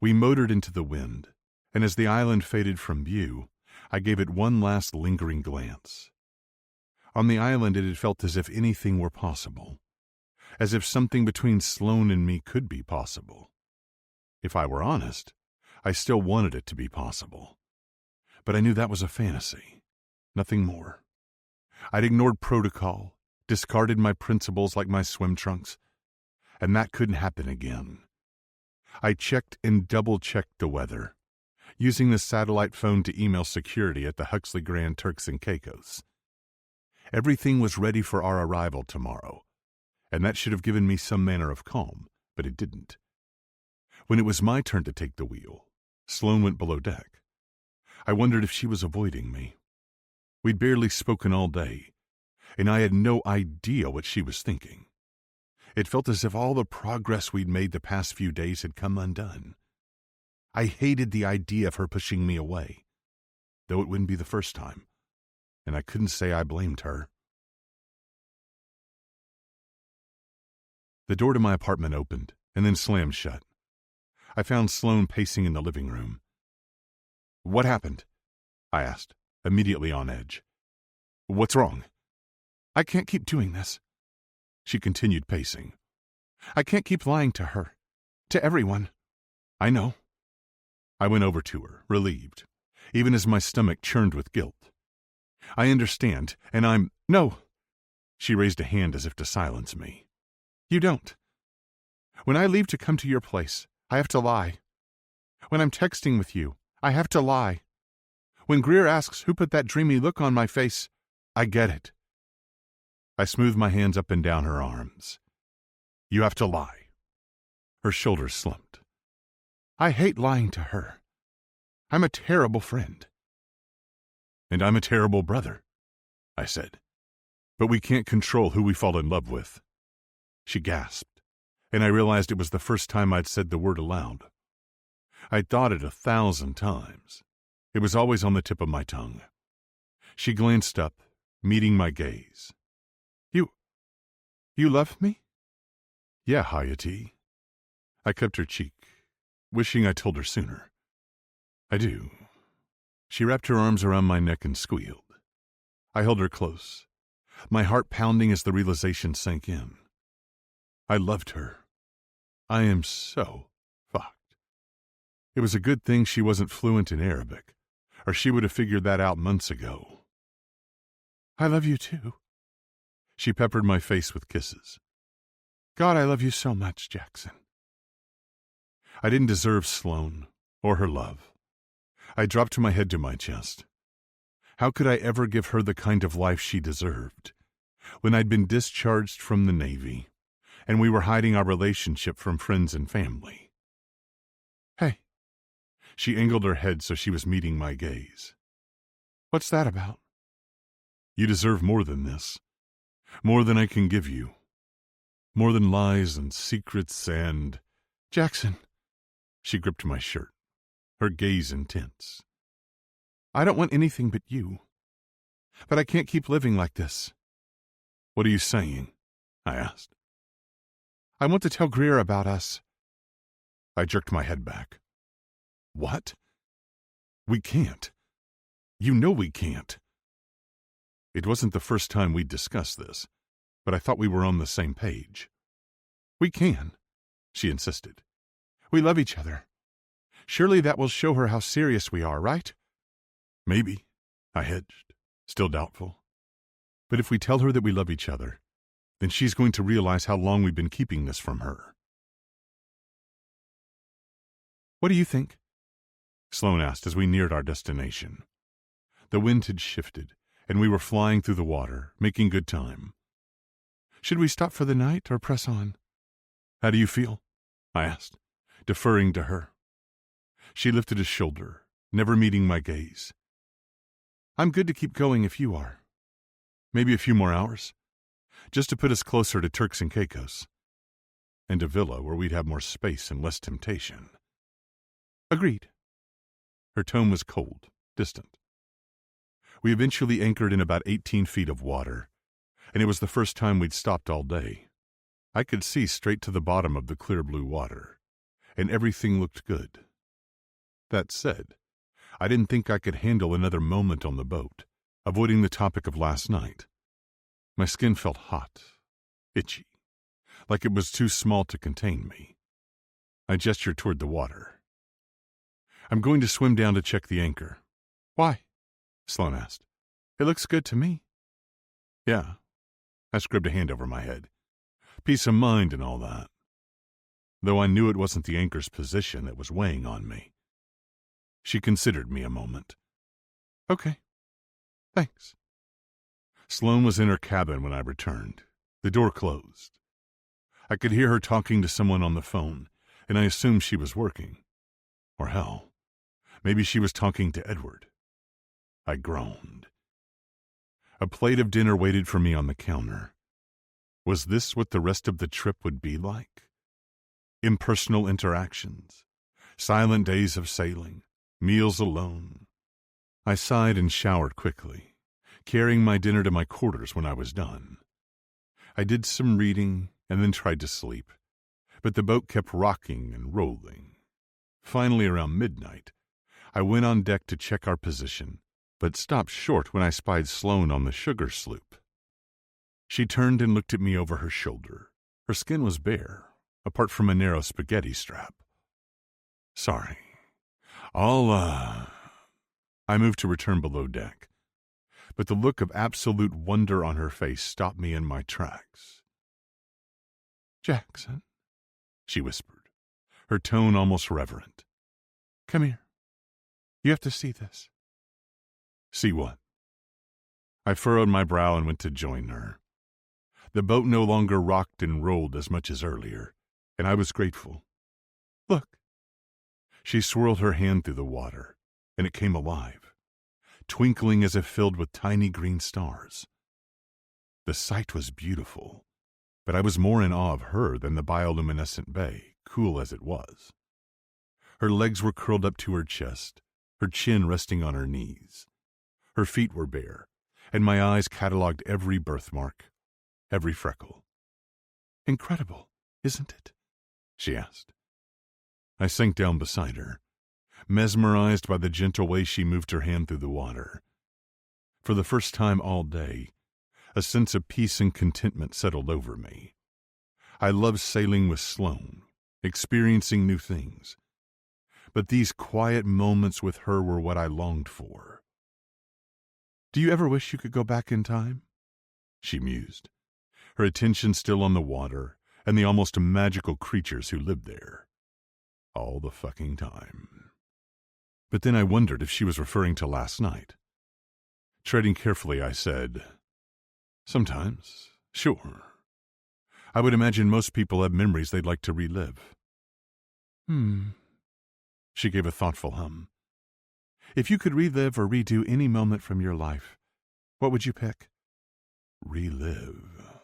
We motored into the wind, and as the island faded from view, I gave it one last lingering glance. On the island it had felt as if anything were possible, as if something between Sloane and me could be possible. If I were honest, I still wanted it to be possible. But I knew that was a fantasy, nothing more. I'd ignored protocol, discarded my principles like my swim trunks, and that couldn't happen again. I checked and double-checked the weather, using the satellite phone to email security at the Huxley Grand Turks and Caicos. Everything was ready for our arrival tomorrow, and that should have given me some manner of calm, but it didn't. When it was my turn to take the wheel, Sloane went below deck. I wondered if she was avoiding me. We'd barely spoken all day, and I had no idea what she was thinking. It felt as if all the progress we'd made the past few days had come undone. I hated the idea of her pushing me away, though it wouldn't be the first time, and I couldn't say I blamed her. The door to my apartment opened and then slammed shut. I found Sloane pacing in the living room. "What happened?" I asked, immediately on edge. "What's wrong?" "I can't keep doing this." She continued pacing. "I can't keep lying to her, to everyone." "I know." I went over to her, relieved, even as my stomach churned with guilt. "I understand, and I'm—" "No!" She raised a hand as if to silence me. "You don't. When I leave to come to your place, I have to lie. When I'm texting with you, I have to lie. When Greer asks who put that dreamy look on my face, I get it." I smoothed my hands up and down her arms. "You have to lie." Her shoulders slumped. I hate lying to her. I'm a terrible friend. And I'm a terrible brother, I said. But we can't control who we fall in love with. She gasped, and I realized it was the first time I'd said the word aloud. I'd thought it 1,000 times. It was always on the tip of my tongue. She glanced up, meeting my gaze. You love me? Yeah, Hayati. I cupped her cheek, wishing I told her sooner. I do. She wrapped her arms around my neck and squealed. I held her close, my heart pounding as the realization sank in. I loved her. I am so fucked. It was a good thing she wasn't fluent in Arabic, or she would have figured that out months ago. I love you too. She peppered my face with kisses. God, I love you so much, Jackson. I didn't deserve Sloane or her love. I dropped my head to my chest. How could I ever give her the kind of life she deserved when I'd been discharged from the Navy and we were hiding our relationship from friends and family? Hey. She angled her head so she was meeting my gaze. What's that about? You deserve more than this. More than I can give you. More than lies and secrets and... Jackson. She gripped my shirt, her gaze intense. I don't want anything but you. But I can't keep living like this. What are you saying? I asked. I want to tell Greer about us. I jerked my head back. What? We can't. You know we can't. It wasn't the first time we'd discussed this, but I thought we were on the same page. We can, she insisted. We love each other. Surely that will show her how serious we are, right? Maybe, I hedged, still doubtful. But if we tell her that we love each other, then she's going to realize how long we've been keeping this from her. What do you think? Sloane asked as we neared our destination. The wind had shifted, and we were flying through the water, making good time. Should we stop for the night or press on? How do you feel? I asked, deferring to her. She lifted a shoulder, never meeting my gaze. I'm good to keep going if you are. Maybe a few more hours, just to put us closer to Turks and Caicos, and a villa where we'd have more space and less temptation. Agreed. Her tone was cold, distant. We eventually anchored in about 18 feet of water, and it was the first time we'd stopped all day. I could see straight to the bottom of the clear blue water, and everything looked good. That said, I didn't think I could handle another moment on the boat, avoiding the topic of last night. My skin felt hot, itchy, like it was too small to contain me. I gestured toward the water. I'm going to swim down to check the anchor. Why? Sloane asked. It looks good to me. Yeah. I scrubbed a hand over my head. Peace of mind and all that. Though I knew it wasn't the anchor's position that was weighing on me. She considered me a moment. Okay. Thanks. Sloane was in her cabin when I returned. The door closed. I could hear her talking to someone on the phone, and I assumed she was working. Or hell, maybe she was talking to Edward. I groaned. A plate of dinner waited for me on the counter. Was this what the rest of the trip would be like? Impersonal interactions, silent days of sailing, meals alone. I sighed and showered quickly, carrying my dinner to my quarters when I was done. I did some reading and then tried to sleep, but the boat kept rocking and rolling. Finally, around midnight, I went on deck to check our position, but stopped short when I spied Sloane on the sugar sloop. She turned and looked at me over her shoulder. Her skin was bare, apart from a narrow spaghetti strap. Sorry. I moved to return below deck, but the look of absolute wonder on her face stopped me in my tracks. Jackson, she whispered, her tone almost reverent. Come here. You have to see this. See what? I furrowed my brow and went to join her. The boat no longer rocked and rolled as much as earlier, and I was grateful. Look." She swirled her hand through the water, and it came alive, twinkling as if filled with tiny green stars. The sight was beautiful, but I was more in awe of her than the bioluminescent bay, cool as it was. Her legs were curled up to her chest, her chin resting on her knees. Her feet were bare, and my eyes catalogued every birthmark, every freckle. "Incredible, isn't it?" she asked. I sank down beside her, mesmerized by the gentle way she moved her hand through the water. For the first time all day, a sense of peace and contentment settled over me. I loved sailing with Sloane, experiencing new things. But these quiet moments with her were what I longed for. "Do you ever wish you could go back in time?" she mused, her attention still on the water and the almost magical creatures who lived there. All the fucking time. But then I wondered if she was referring to last night. Treading carefully, I said, "Sometimes, sure. I would imagine most people have memories they'd like to relive." She gave a thoughtful hum. "If you could relive or redo any moment from your life, what would you pick?" Relive.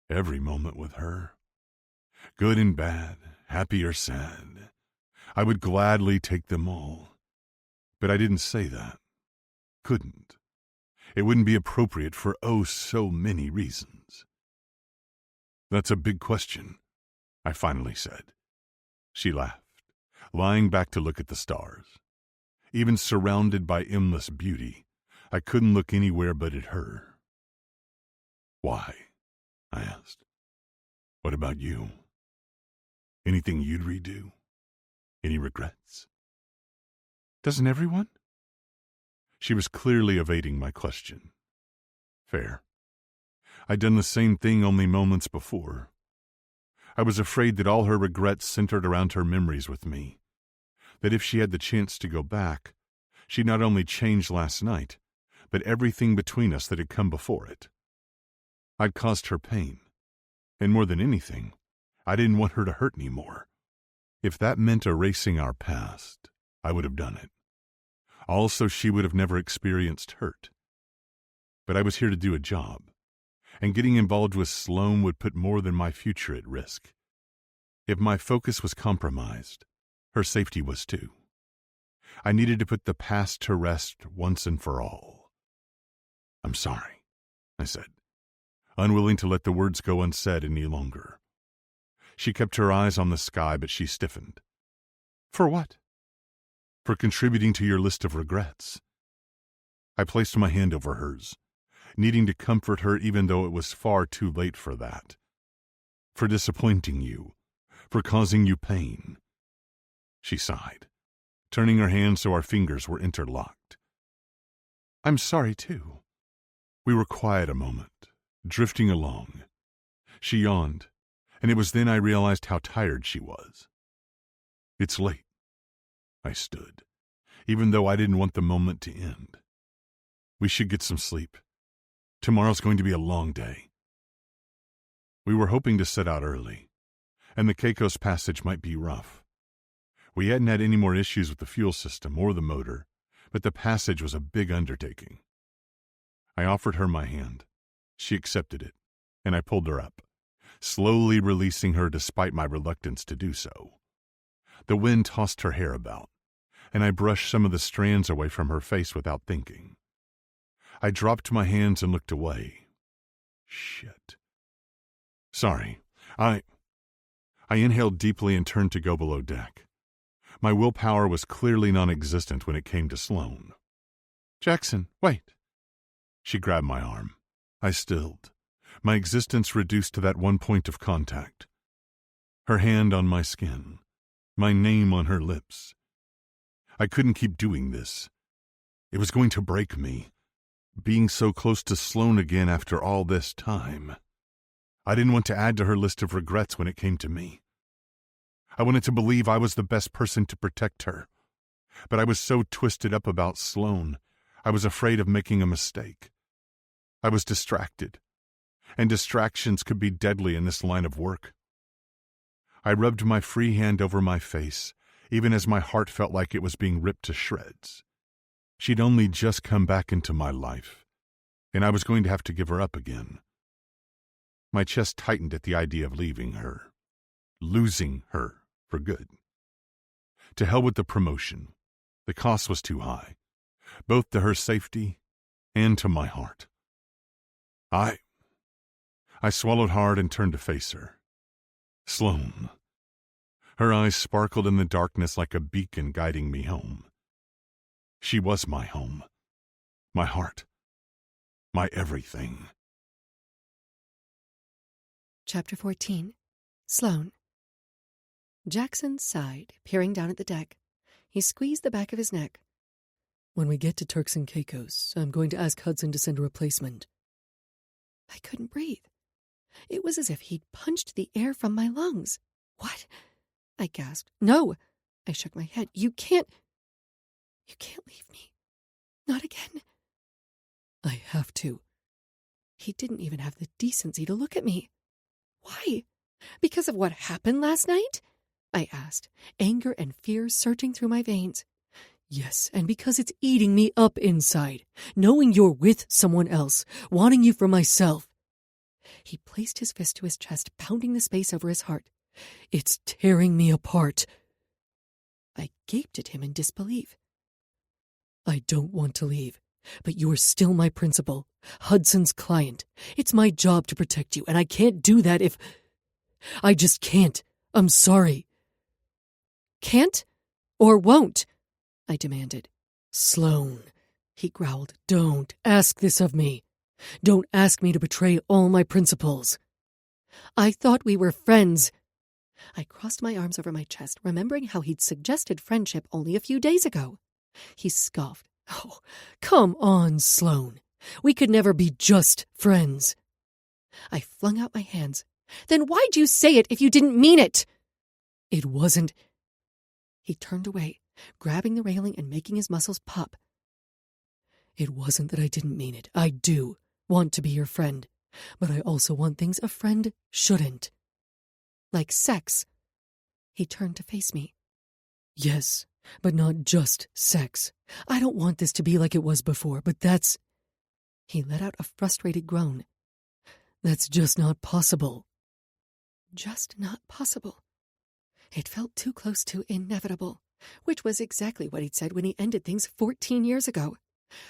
Every moment with her. Good and bad, happy or sad. I would gladly take them all. But I didn't say that. Couldn't. It wouldn't be appropriate for oh so many reasons. "That's a big question," I finally said. She laughed, lying back to look at the stars. Even surrounded by endless beauty, I couldn't look anywhere but at her. "Why?" I asked. "What about you? Anything you'd redo? Any regrets?" "Doesn't everyone?" She was clearly evading my question. Fair. I'd done the same thing only moments before. I was afraid that all her regrets centered around her memories with me. That if she had the chance to go back, she'd not only change last night, but everything between us that had come before it. I'd caused her pain. And more than anything, I didn't want her to hurt anymore. If that meant erasing our past, I would have done it. Also, she would have never experienced hurt. But I was here to do a job, and getting involved with Sloane would put more than my future at risk. If my focus was compromised, her safety was too. I needed to put the past to rest once and for all. "I'm sorry," I said, unwilling to let the words go unsaid any longer. She kept her eyes on the sky, but she stiffened. "For what?" "For contributing to your list of regrets." I placed my hand over hers, needing to comfort her even though it was far too late for that. "For disappointing you, for causing you pain." She sighed, turning her hand so our fingers were interlocked. "I'm sorry, too." We were quiet a moment, drifting along. She yawned, and it was then I realized how tired she was. "It's late." I stood, even though I didn't want the moment to end. "We should get some sleep. Tomorrow's going to be a long day." We were hoping to set out early, and the Caicos Passage might be rough. We hadn't had any more issues with the fuel system or the motor, but the passage was a big undertaking. I offered her my hand. She accepted it, and I pulled her up, slowly releasing her despite my reluctance to do so. The wind tossed her hair about, and I brushed some of the strands away from her face without thinking. I dropped my hands and looked away. Shit. Sorry. I inhaled deeply and turned to go below deck. My willpower was clearly non-existent when it came to Sloane. "Jackson, wait." She grabbed my arm. I stilled, my existence reduced to that one point of contact. Her hand on my skin, my name on her lips. I couldn't keep doing this. It was going to break me, being so close to Sloane again after all this time. I didn't want to add to her list of regrets when it came to me. I wanted to believe I was the best person to protect her, but I was so twisted up about Sloane, I was afraid of making a mistake. I was distracted, and distractions could be deadly in this line of work. I rubbed my free hand over my face, even as my heart felt like it was being ripped to shreds. She'd only just come back into my life, and I was going to have to give her up again. My chest tightened at the idea of leaving her, losing her for good. To hell with the promotion. The cost was too high, both to her safety and to my heart. I swallowed hard and turned to face her. Sloane. Her eyes sparkled in the darkness like a beacon guiding me home. She was my home, my heart, my everything. Chapter 14. Sloane. Jackson sighed, peering down at the deck. He squeezed the back of his neck. When we get to Turks and Caicos, I'm going to ask Hudson to send a replacement. I couldn't breathe. It was as if he'd punched the air from my lungs. What? I gasped. No. I shook my head. You can't leave me. Not again. I have to. He didn't even have the decency to look at me. Why? Because of what happened last night? I asked, anger and fear surging through my veins. Yes, and because it's eating me up inside, knowing you're with someone else, wanting you for myself. He placed his fist to his chest, pounding the space over his heart. It's tearing me apart. I gaped at him in disbelief. I don't want to leave, but you're still my principal, Hudson's client. It's my job to protect you, and I can't do that if... I just can't. I'm sorry. Can't or won't? I demanded. Sloane, he growled, don't ask this of me. Don't ask me to betray all my principles. I thought we were friends. I crossed my arms over my chest, remembering how he'd suggested friendship only a few days ago. He scoffed. Oh, come on, Sloane. We could never be just friends. I flung out my hands. Then why'd you say it if you didn't mean it? It wasn't... He turned away, grabbing the railing and making his muscles pop. It wasn't that I didn't mean it. I do want to be your friend, but I also want things a friend shouldn't. Like sex. He turned to face me. Yes, but not just sex. I don't want this to be like it was before, but that's... He let out a frustrated groan. That's just not possible. Just not possible. It felt too close to inevitable, which was exactly what he'd said when he ended things 14 years ago.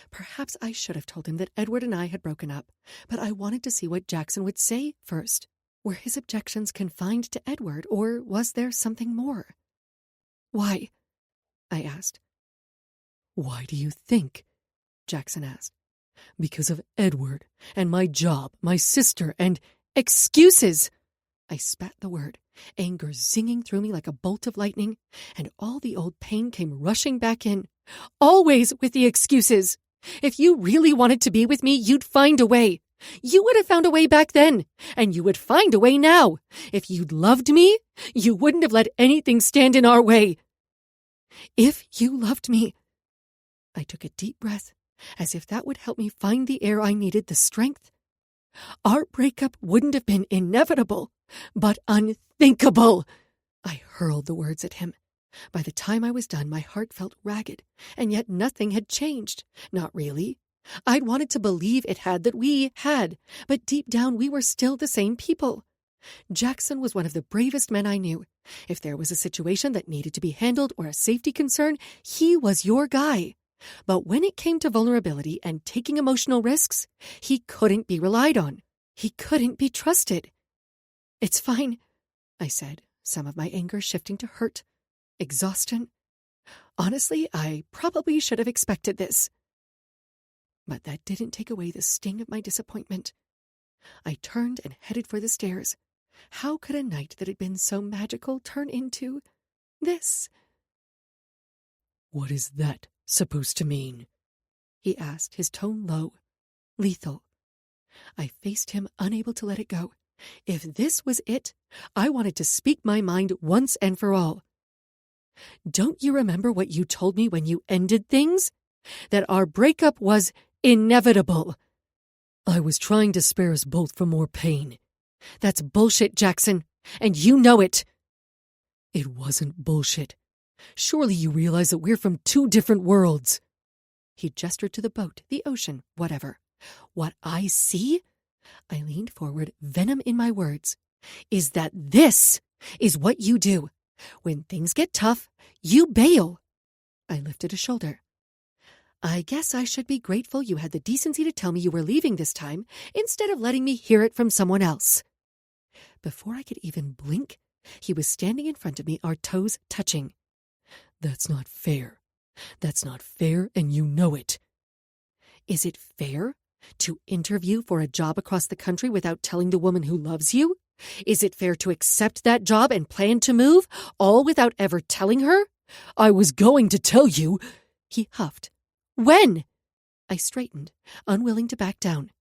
Perhaps I should have told him that Edward and I had broken up, but I wanted to see what Jackson would say first. Were his objections confined to Edward, or was there something more? Why? I asked. Why do you think? Jackson asked. Because of Edward, and my job, my sister, and... Excuses! I spat the word, anger zinging through me like a bolt of lightning, and all the old pain came rushing back in. Always with the excuses. If you really wanted to be with me, you'd find a way. You would have found a way back then, and you would find a way now. If you'd loved me, you wouldn't have let anything stand in our way. If you loved me... I took a deep breath, as if that would help me find the air I needed, the strength. Our breakup wouldn't have been inevitable, but unthinkable. I hurled the words at him. By the time I was done, my heart felt ragged, and yet nothing had changed. Not really. I'd wanted to believe it had, that we had, but deep down we were still the same people. Jackson was one of the bravest men I knew. If there was a situation that needed to be handled or a safety concern, he was your guy. But when it came to vulnerability and taking emotional risks, he couldn't be relied on. He couldn't be trusted. It's fine, I said, some of my anger shifting to hurt, exhaustion. Honestly, I probably should have expected this. But that didn't take away the sting of my disappointment. I turned and headed for the stairs. How could a night that had been so magical turn into this? What is that supposed to mean? He asked, his tone low, lethal. I faced him, unable to let it go. If this was it, I wanted to speak my mind once and for all. Don't you remember what you told me when you ended things? That our breakup was inevitable. I was trying to spare us both from more pain. That's bullshit, Jackson, and you know it. It wasn't bullshit. Surely you realize that we're from 2 different worlds. He gestured to the boat, the ocean, whatever. What I see, I leaned forward, venom in my words, is that this is what you do. When things get tough, you bail. I lifted a shoulder. I guess I should be grateful you had the decency to tell me you were leaving this time instead of letting me hear it from someone else. Before I could even blink, he was standing in front of me, our toes touching. That's not fair. That's not fair, and you know it. Is it fair to interview for a job across the country without telling the woman who loves you? Is it fair to accept that job and plan to move, all without ever telling her? I was going to tell you. He huffed. When? I straightened, unwilling to back down.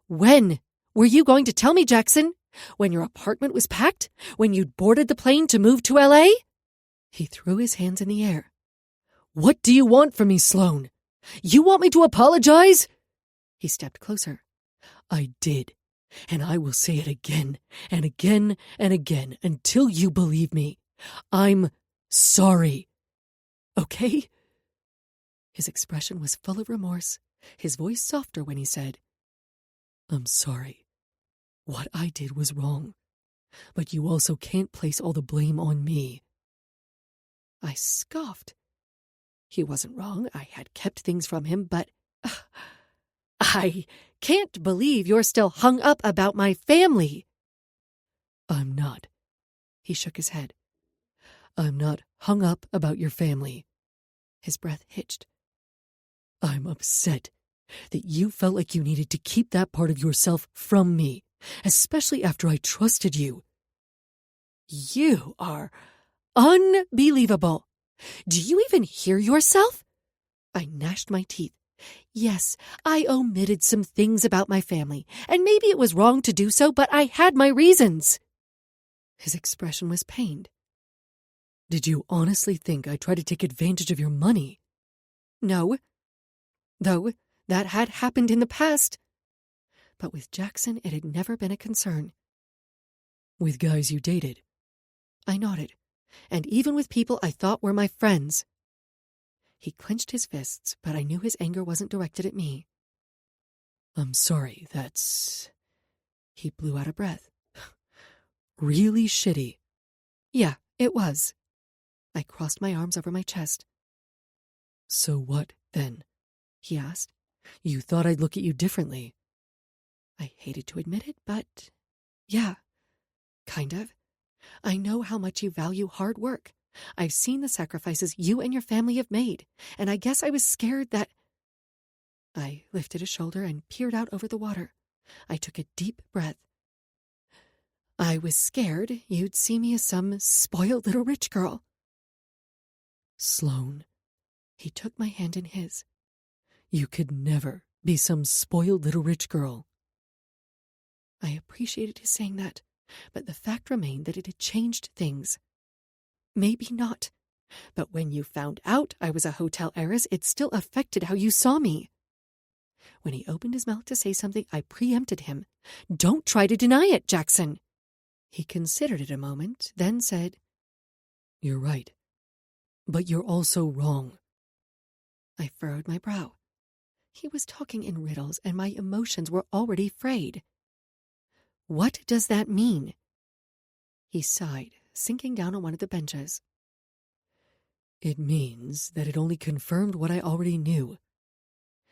When were you going to tell me, Jackson? When your apartment was packed? When you'd boarded the plane to move to L.A.? He threw his hands in the air. What do you want from me, Sloane? You want me to apologize? He stepped closer. I did, and I will say it again and again and again until you believe me. I'm sorry. Okay? His expression was full of remorse, his voice softer when he said, I'm sorry. What I did was wrong, but you also can't place all the blame on me. I scoffed. He wasn't wrong. I had kept things from him, but I can't believe you're still hung up about my family. I'm not. He shook his head. I'm not hung up about your family. His breath hitched. I'm upset that you felt like you needed to keep that part of yourself from me, especially after I trusted you. You are unbelievable. Do you even hear yourself? I gnashed my teeth. Yes, I omitted some things about my family, and maybe it was wrong to do so, but I had my reasons. His expression was pained. Did you honestly think I tried to take advantage of your money? No, though that had happened in the past. But with Jackson, it had never been a concern. With guys you dated? I nodded. And even with people I thought were my friends. He clenched his fists, but I knew his anger wasn't directed at me. I'm sorry, that's... He blew out a breath. Really shitty. Yeah, it was. I crossed my arms over my chest. So what, then? He asked. You thought I'd look at you differently. I hated to admit it, but yeah, kind of. I know how much you value hard work. I've seen the sacrifices you and your family have made, and I guess I was scared that... I lifted a shoulder and peered out over the water. I took a deep breath. I was scared you'd see me as some spoiled little rich girl. Sloane. He took my hand in his. You could never be some spoiled little rich girl. I appreciated his saying that, but the fact remained that it had changed things. Maybe not, but when you found out I was a hotel heiress, it still affected how you saw me. When he opened his mouth to say something, I preempted him. Don't try to deny it, Jackson. He considered it a moment, then said, You're right, but you're also wrong. I furrowed my brow. He was talking in riddles, and my emotions were already frayed. What does that mean? He sighed, sinking down on one of the benches. It means that it only confirmed what I already knew.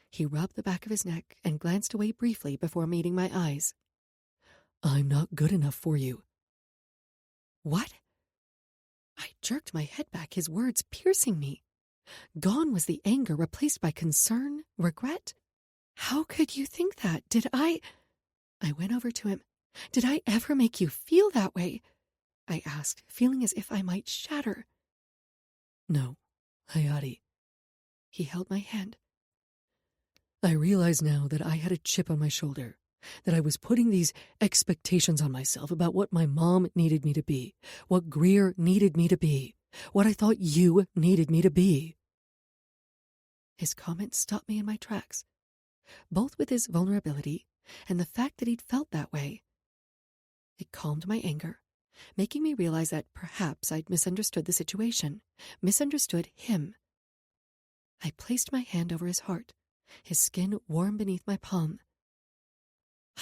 He rubbed the back of his neck and glanced away briefly before meeting my eyes. I'm not good enough for you. What? I jerked my head back, his words piercing me. Gone was the anger, replaced by concern, regret. How could you think that? I went over to him. Did I ever make you feel that way? I asked, feeling as if I might shatter. No, Hayati. He held my hand. I realize now that I had a chip on my shoulder, that I was putting these expectations on myself about what my mom needed me to be, what Greer needed me to be, what I thought you needed me to be. His comment stopped me in my tracks, both with his vulnerability and the fact that he'd felt that way. It calmed my anger, making me realize that perhaps I'd misunderstood the situation, misunderstood him. I placed my hand over his heart, his skin warm beneath my palm.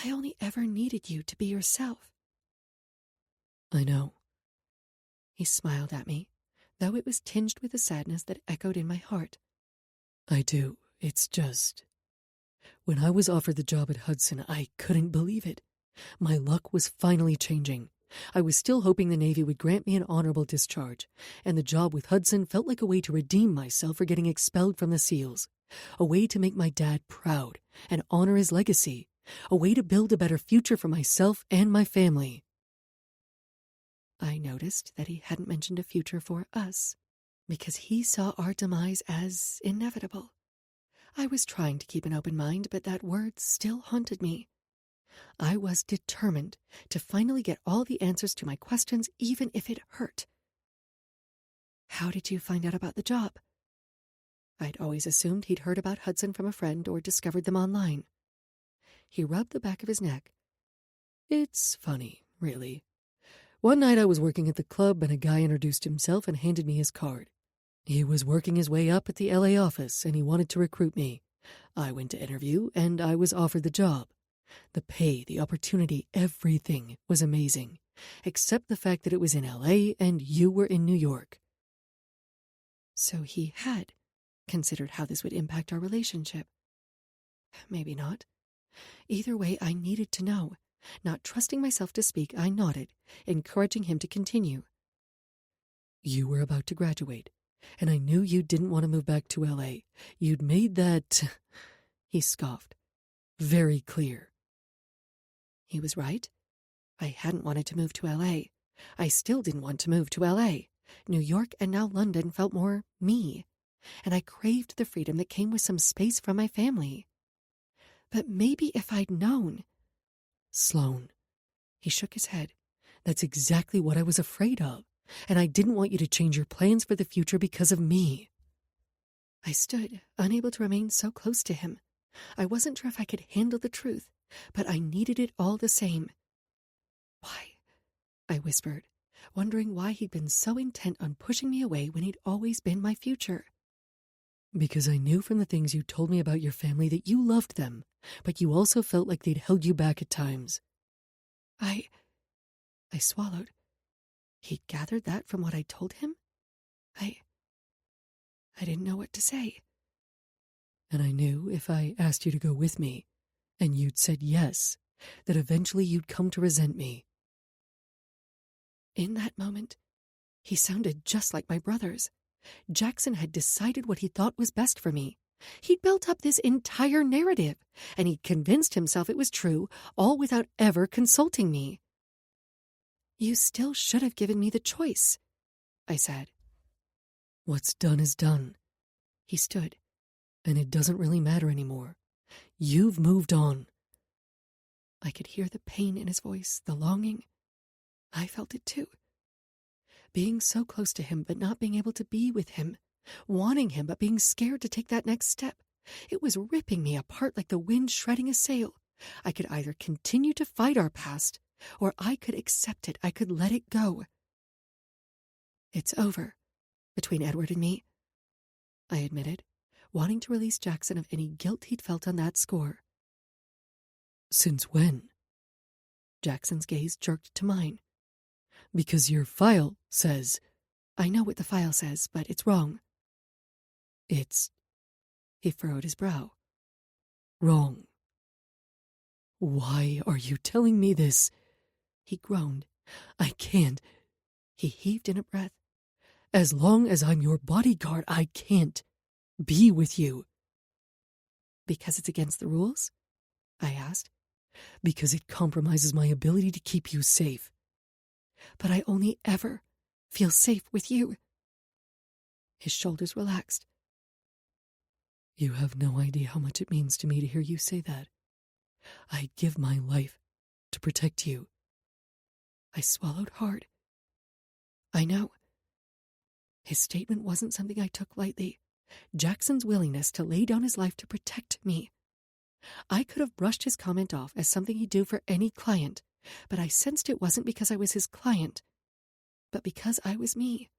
I only ever needed you to be yourself. I know. He smiled at me, though it was tinged with a sadness that echoed in my heart. I do. It's just... When I was offered the job at Hudson, I couldn't believe it. My luck was finally changing. I was still hoping the Navy would grant me an honorable discharge, and the job with Hudson felt like a way to redeem myself for getting expelled from the SEALs, a way to make my dad proud and honor his legacy, a way to build a better future for myself and my family. I noticed that he hadn't mentioned a future for us, because he saw our demise as inevitable. I was trying to keep an open mind, but that word still haunted me. I was determined to finally get all the answers to my questions, even if it hurt. How did you find out about the job? I'd always assumed he'd heard about Hudson from a friend or discovered them online. He rubbed the back of his neck. It's funny, really. One night I was working at the club and a guy introduced himself and handed me his card. He was working his way up at the LA office and he wanted to recruit me. I went to interview and I was offered the job. The pay, the opportunity, everything was amazing, except the fact that it was in LA and you were in New York. So he had considered how this would impact our relationship. Maybe not. Either way, I needed to know. Not trusting myself to speak, I nodded, encouraging him to continue. You were about to graduate, and I knew you didn't want to move back to LA. You'd made that, he scoffed, very clear. He was right. I hadn't wanted to move to LA. I still didn't want to move to LA. New York and now London felt more me, and I craved the freedom that came with some space from my family. But maybe if I'd known... Sloan. He shook his head. That's exactly what I was afraid of, and I didn't want you to change your plans for the future because of me. I stood, unable to remain so close to him. I wasn't sure if I could handle the truth, but I needed it all the same. Why? I whispered, wondering why he'd been so intent on pushing me away when he'd always been my future. Because I knew from the things you told me about your family that you loved them, but you also felt like they'd held you back at times. I swallowed. He'd gathered that from what I told him? I didn't know what to say. And I knew if I asked you to go with me, and you'd said yes, that eventually you'd come to resent me. In that moment, he sounded just like my brothers. Jackson had decided what he thought was best for me. He'd built up this entire narrative, and he'd convinced himself it was true, all without ever consulting me. You still should have given me the choice, I said. What's done is done. He stood. And it doesn't really matter anymore. You've moved on. I could hear the pain in his voice, the longing. I felt it too. Being so close to him but not being able to be with him, wanting him but being scared to take that next step. It was ripping me apart like the wind shredding a sail. I could either continue to fight our past, or I could accept it. I could let it go. It's over, between Edward and me, I admitted, wanting to release Jackson of any guilt he'd felt on that score. Since when? Jackson's gaze jerked to mine. Because your file says... I know what the file says, but it's wrong. It's... He furrowed his brow. Wrong. Why are you telling me this? He groaned. I can't. He heaved in a breath. As long as I'm your bodyguard, I can't be with you. Because it's against the rules? I asked. Because it compromises my ability to keep you safe. But I only ever feel safe with you. His shoulders relaxed. You have no idea how much it means to me to hear you say that. I'd give my life to protect you. I swallowed hard. I know. His statement wasn't something I took lightly. Jackson's willingness to lay down his life to protect me. I could have brushed his comment off as something he'd do for any client, but I sensed it wasn't because I was his client. but because I was me.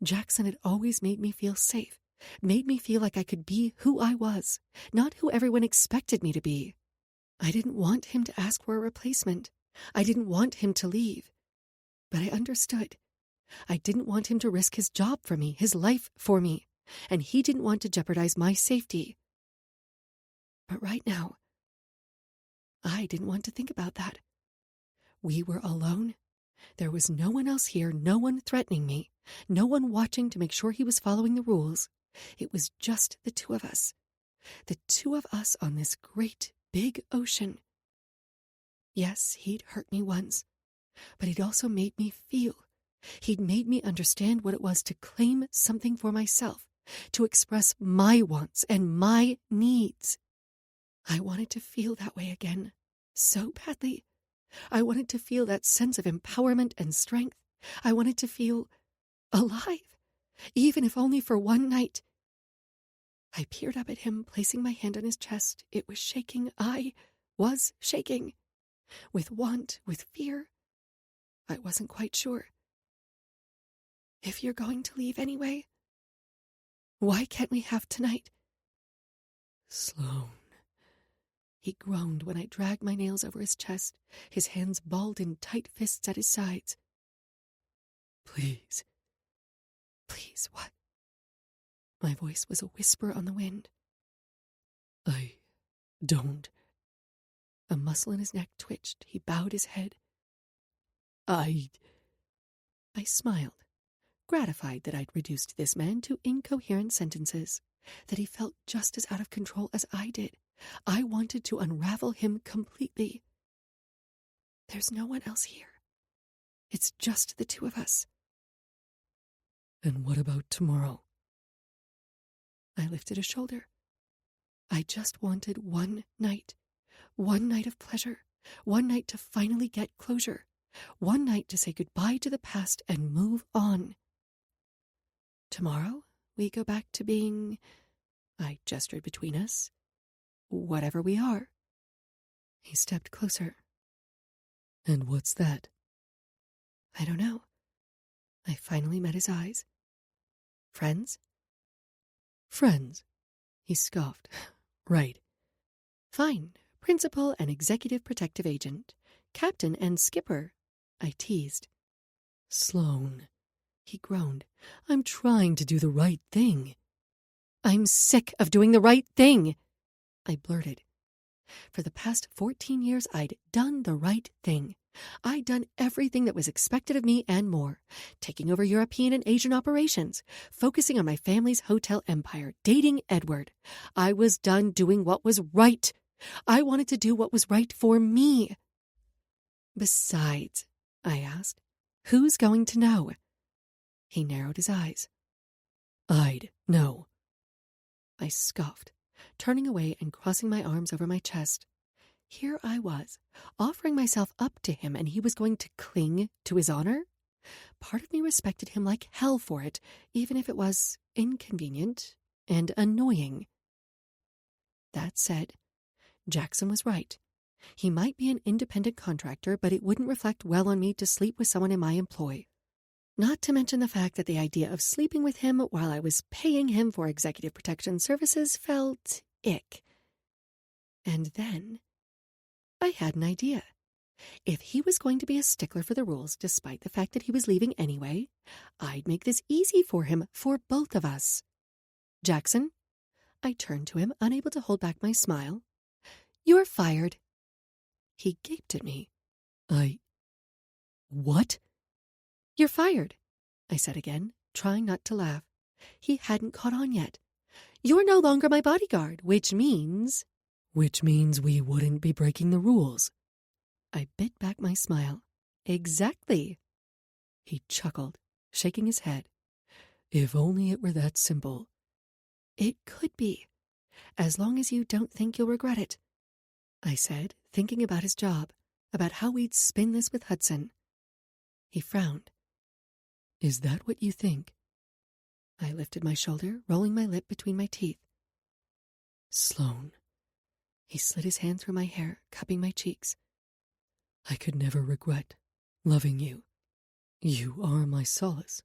Jackson had always made me feel safe, made me feel like I could be who I was, not who everyone expected me to be. I didn't want him to ask for a replacement. I didn't want him to leave. But I understood. I didn't want him to risk his job for me, his life for me, and he didn't want to jeopardize my safety. But right now, I didn't want to think about that. We were alone. There was no one else here, no one threatening me, no one watching to make sure he was following the rules. It was just the two of us. The two of us on this great, big ocean. Yes, he'd hurt me once, but he'd also made me feel. He'd made me understand what it was to claim something for myself, to express my wants and my needs. I wanted to feel that way again, so badly. I wanted to feel that sense of empowerment and strength. I wanted to feel alive, even if only for one night. I peered up at him, placing my hand on his chest. It was shaking. I was shaking. With want, with fear. I wasn't quite sure. If you're going to leave anyway, why can't we have tonight? Sloane. He groaned when I dragged my nails over his chest, his hands balled in tight fists at his sides. Please. Please, what? My voice was a whisper on the wind. I don't. A muscle in his neck twitched. He bowed his head. I smiled, gratified that I'd reduced this man to incoherent sentences, that he felt just as out of control as I did. I wanted to unravel him completely. There's no one else here. It's just the two of us. And what about tomorrow? I lifted a shoulder. I just wanted one night of pleasure, one night to finally get closure, one night to say goodbye to the past and move on. Tomorrow, we go back to being, I gestured between us, whatever we are. He stepped closer. And what's that? I don't know. I finally met his eyes. Friends? Friends. He scoffed. Right. Fine. Principal and executive protective agent. Captain and skipper. I teased. Sloane. He groaned. I'm trying to do the right thing. I'm sick of doing the right thing, I blurted. For the past 14 years, I'd done the right thing. I'd done everything that was expected of me and more. Taking over European and Asian operations, focusing on my family's hotel empire, dating Edward. I was done doing what was right. I wanted to do what was right for me. Besides, I asked, who's going to know? He narrowed his eyes. I'd know. I scoffed, turning away and crossing my arms over my chest. Here I was, offering myself up to him, and he was going to cling to his honor? Part of me respected him like hell for it, even if it was inconvenient and annoying. That said, Jackson was right. He might be an independent contractor, but it wouldn't reflect well on me to sleep with someone in my employ. Not to mention the fact that the idea of sleeping with him while I was paying him for executive protection services felt ick. And then I had an idea. If he was going to be a stickler for the rules, despite the fact that he was leaving anyway, I'd make this easy for him, for both of us. Jackson, I turned to him, unable to hold back my smile. You're fired. He gaped at me. What? You're fired, I said again, trying not to laugh. He hadn't caught on yet. You're no longer my bodyguard, which means... Which means we wouldn't be breaking the rules. I bit back my smile. Exactly. He chuckled, shaking his head. If only it were that simple. It could be, as long as you don't think you'll regret it, I said, thinking about his job, about how we'd spin this with Hudson. He frowned. Is that what you think? I lifted my shoulder, rolling my lip between my teeth. Sloane. He slid his hand through my hair, cupping my cheeks. I could never regret loving you. You are my solace,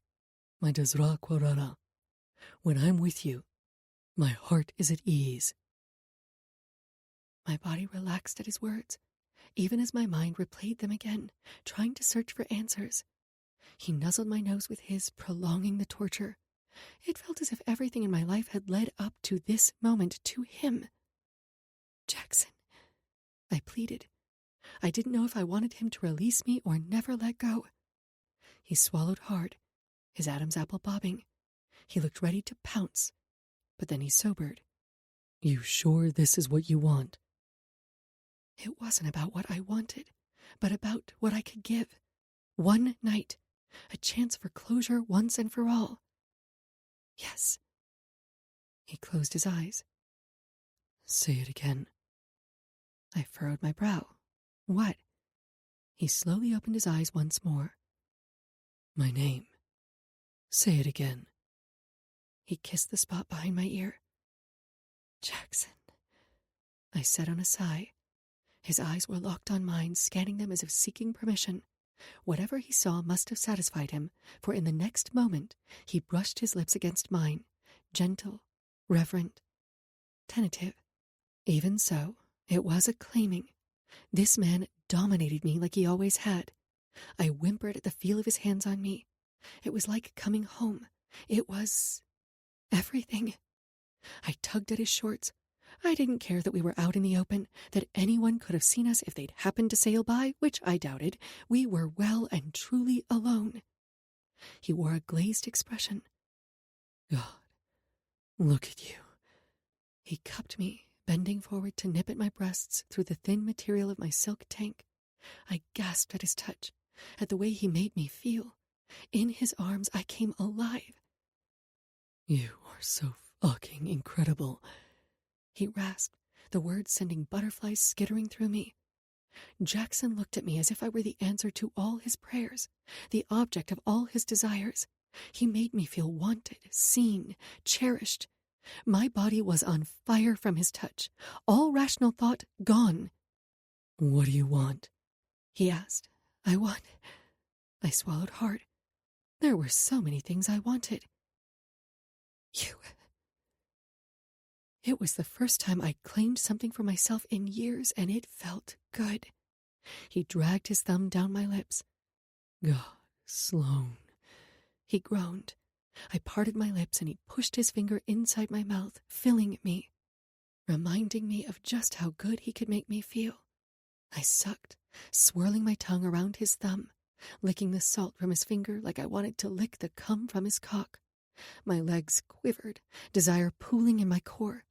my Dazra Kwarara. When I'm with you, my heart is at ease. My body relaxed at his words, even as my mind replayed them again, trying to search for answers. He nuzzled my nose with his, prolonging the torture. It felt as if everything in my life had led up to this moment, to him. Jackson, I pleaded. I didn't know if I wanted him to release me or never let go. He swallowed hard, his Adam's apple bobbing. He looked ready to pounce, but then he sobered. You sure this is what you want? It wasn't about what I wanted, but about what I could give. One night, a chance for closure once and for all. Yes. He closed his eyes. Say it again. I furrowed my brow. What? He slowly opened his eyes once more. My name. Say it again. He kissed the spot behind my ear. Jackson, I said on a sigh. His eyes were locked on mine, scanning them as if seeking permission. Whatever he saw must have satisfied him, for in the next moment he brushed his lips against mine, gentle, reverent, tentative. Even so, it was a claiming. This man dominated me like he always had. I whimpered at the feel of his hands on me. It was like coming home. It was everything. I tugged at his shorts. I didn't care that we were out in the open, that anyone could have seen us if they'd happened to sail by, which I doubted. We were well and truly alone. He wore a glazed expression. God, look at you. He cupped me, bending forward to nip at my breasts through the thin material of my silk tank. I gasped at his touch, at the way he made me feel. In his arms, I came alive. You are so fucking incredible. He rasped, the words sending butterflies skittering through me. Jackson looked at me as if I were the answer to all his prayers, the object of all his desires. He made me feel wanted, seen, cherished. My body was on fire from his touch, all rational thought gone. What do you want? He asked. I swallowed hard. There were so many things I wanted. You. It was the first time I'd claimed something for myself in years, and it felt good. He dragged his thumb down my lips. God, Sloan. He groaned. I parted my lips, and he pushed his finger inside my mouth, filling me, reminding me of just how good he could make me feel. I sucked, swirling my tongue around his thumb, licking the salt from his finger like I wanted to lick the cum from his cock. My legs quivered, desire pooling in my core.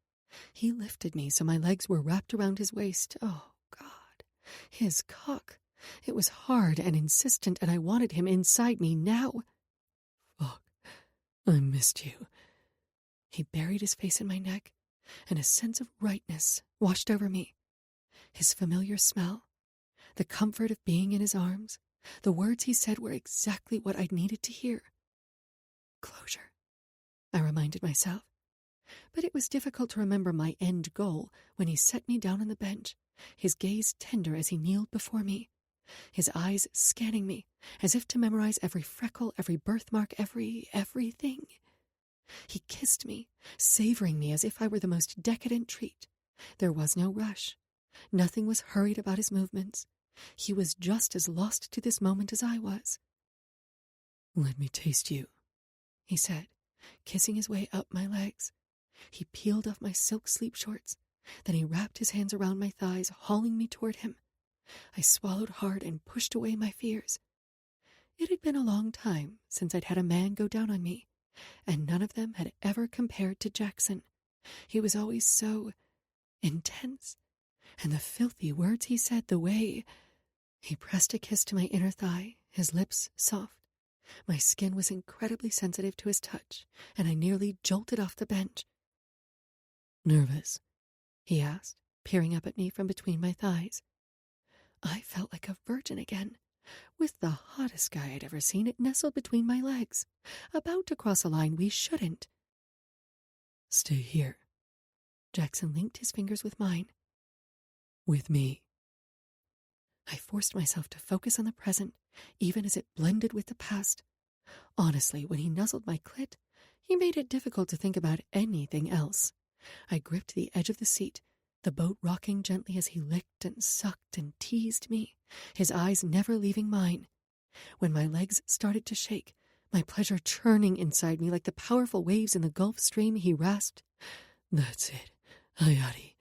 He lifted me so my legs were wrapped around his waist. Oh, God. His cock. It was hard and insistent, and I wanted him inside me now. Fuck. I missed you. He buried his face in my neck, and a sense of rightness washed over me. His familiar smell, the comfort of being in his arms, the words he said were exactly what I'd needed to hear. Closure, I reminded myself. But it was difficult to remember my end goal when he set me down on the bench, his gaze tender as he kneeled before me, his eyes scanning me as if to memorize every freckle, every birthmark, everything. He kissed me, savoring me as if I were the most decadent treat. There was no rush. Nothing was hurried about his movements. He was just as lost to this moment as I was. Let me taste you, he said, kissing his way up my legs. He peeled off my silk sleep shorts. Then he wrapped his hands around my thighs, hauling me toward him. I swallowed hard and pushed away my fears. It had been a long time since I'd had a man go down on me, and none of them had ever compared to Jackson. He was always so intense, and the filthy words he said, the way he pressed a kiss to my inner thigh, his lips soft. My skin was incredibly sensitive to his touch, and I nearly jolted off the bench. Nervous? He asked, peering up at me from between my thighs. I felt like a virgin again, with the hottest guy I'd ever seen. It nestled between my legs, about to cross a line we shouldn't. Stay here. Jackson linked his fingers with mine. With me. I forced myself to focus on the present, even as it blended with the past. Honestly, when he nuzzled my clit, he made it difficult to think about anything else. I gripped the edge of the seat, the boat rocking gently as he licked and sucked and teased me, his eyes never leaving mine. When my legs started to shake, my pleasure churning inside me like the powerful waves in the Gulf Stream, he rasped, "That's it, Ayati."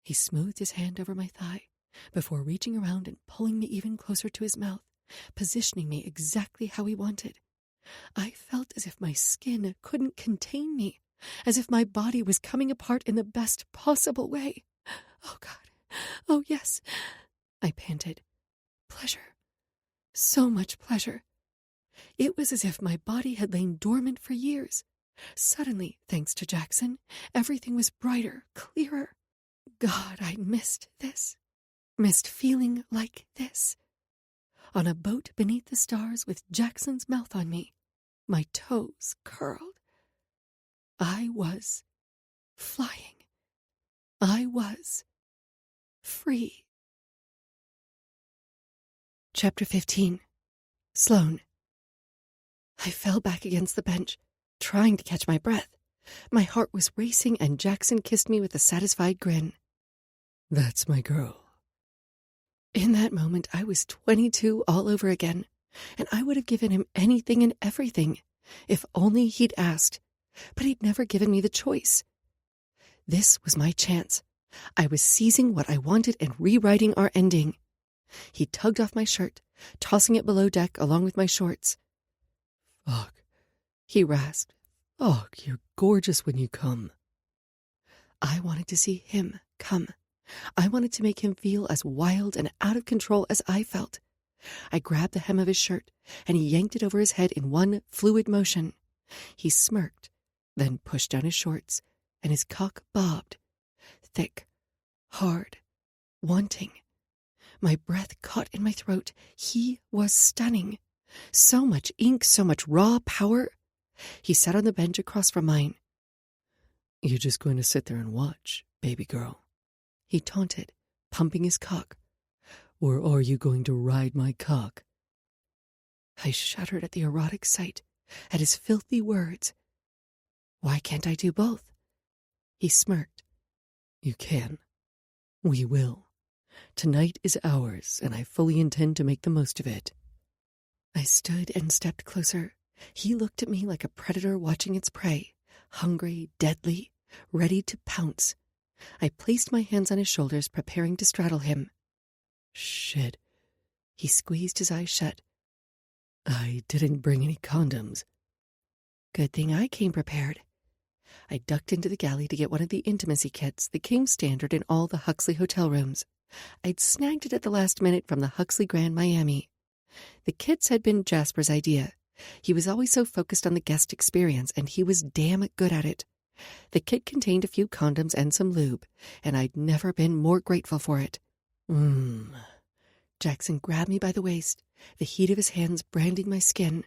He smoothed his hand over my thigh before reaching around and pulling me even closer to his mouth, positioning me exactly how he wanted. I felt as if my skin couldn't contain me, as if my body was coming apart in the best possible way. Oh, God. Oh, yes. I panted. Pleasure. So much pleasure. It was as if my body had lain dormant for years. Suddenly, thanks to Jackson, everything was brighter, clearer. God, I missed this. Missed feeling like this. On a boat beneath the stars with Jackson's mouth on me, my toes curled. I was flying. I was free. Chapter 15. Sloane. I fell back against the bench, trying to catch my breath. My heart was racing, and Jackson kissed me with a satisfied grin. "That's my girl." In that moment, I was 22 all over again, and I would have given him anything and everything, if only he'd asked, but he'd never given me the choice. This was my chance. I was seizing what I wanted and rewriting our ending. He tugged off my shirt, tossing it below deck along with my shorts. "Fuck," he rasped. "Fuck, you're gorgeous when you come." I wanted to see him come. I wanted to make him feel as wild and out of control as I felt. I grabbed the hem of his shirt, and he yanked it over his head in one fluid motion. He smirked, then pushed down his shorts, and his cock bobbed. Thick, hard, wanting. My breath caught in my throat. He was stunning. So much ink, so much raw power. He sat on the bench across from mine. "You're just going to sit there and watch, baby girl?" he taunted, pumping his cock. "Or are you going to ride my cock?" I shuddered at the erotic sight, at his filthy words. Why can't I do both? He smirked. "You can. We will. Tonight is ours, and I fully intend to make the most of it." I stood and stepped closer. He looked at me like a predator watching its prey, hungry, deadly, ready to pounce. I placed my hands on his shoulders, preparing to straddle him. "Shit." He squeezed his eyes shut. "I didn't bring any condoms." Good thing I came prepared. I ducked into the galley to get one of the intimacy kits that came standard in all the Huxley hotel rooms. I'd snagged it at the last minute from the Huxley Grand Miami. The kits had been Jasper's idea. He was always so focused on the guest experience, and he was damn good at it. The kit contained a few condoms and some lube, and I'd never been more grateful for it. Jackson grabbed me by the waist, the heat of his hands branding my skin.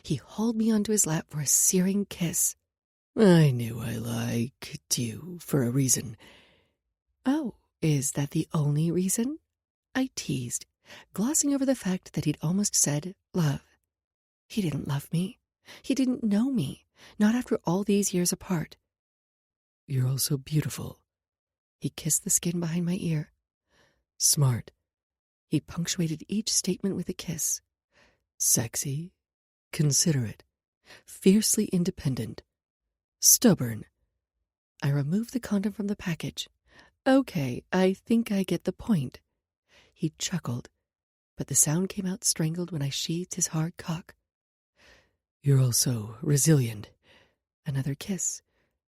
He hauled me onto his lap for a searing kiss. "I knew I liked you for a reason." Oh, is that the only reason? I teased, glossing over the fact that he'd almost said love. He didn't love me. He didn't know me, not after all these years apart. "You're also beautiful." He kissed the skin behind my ear. "Smart." He punctuated each statement with a kiss. "Sexy. Considerate. Fiercely independent. Stubborn." I removed the condom from the package. Okay, I think I get the point. He chuckled, but the sound came out strangled when I sheathed his hard cock. "You're also resilient." Another kiss.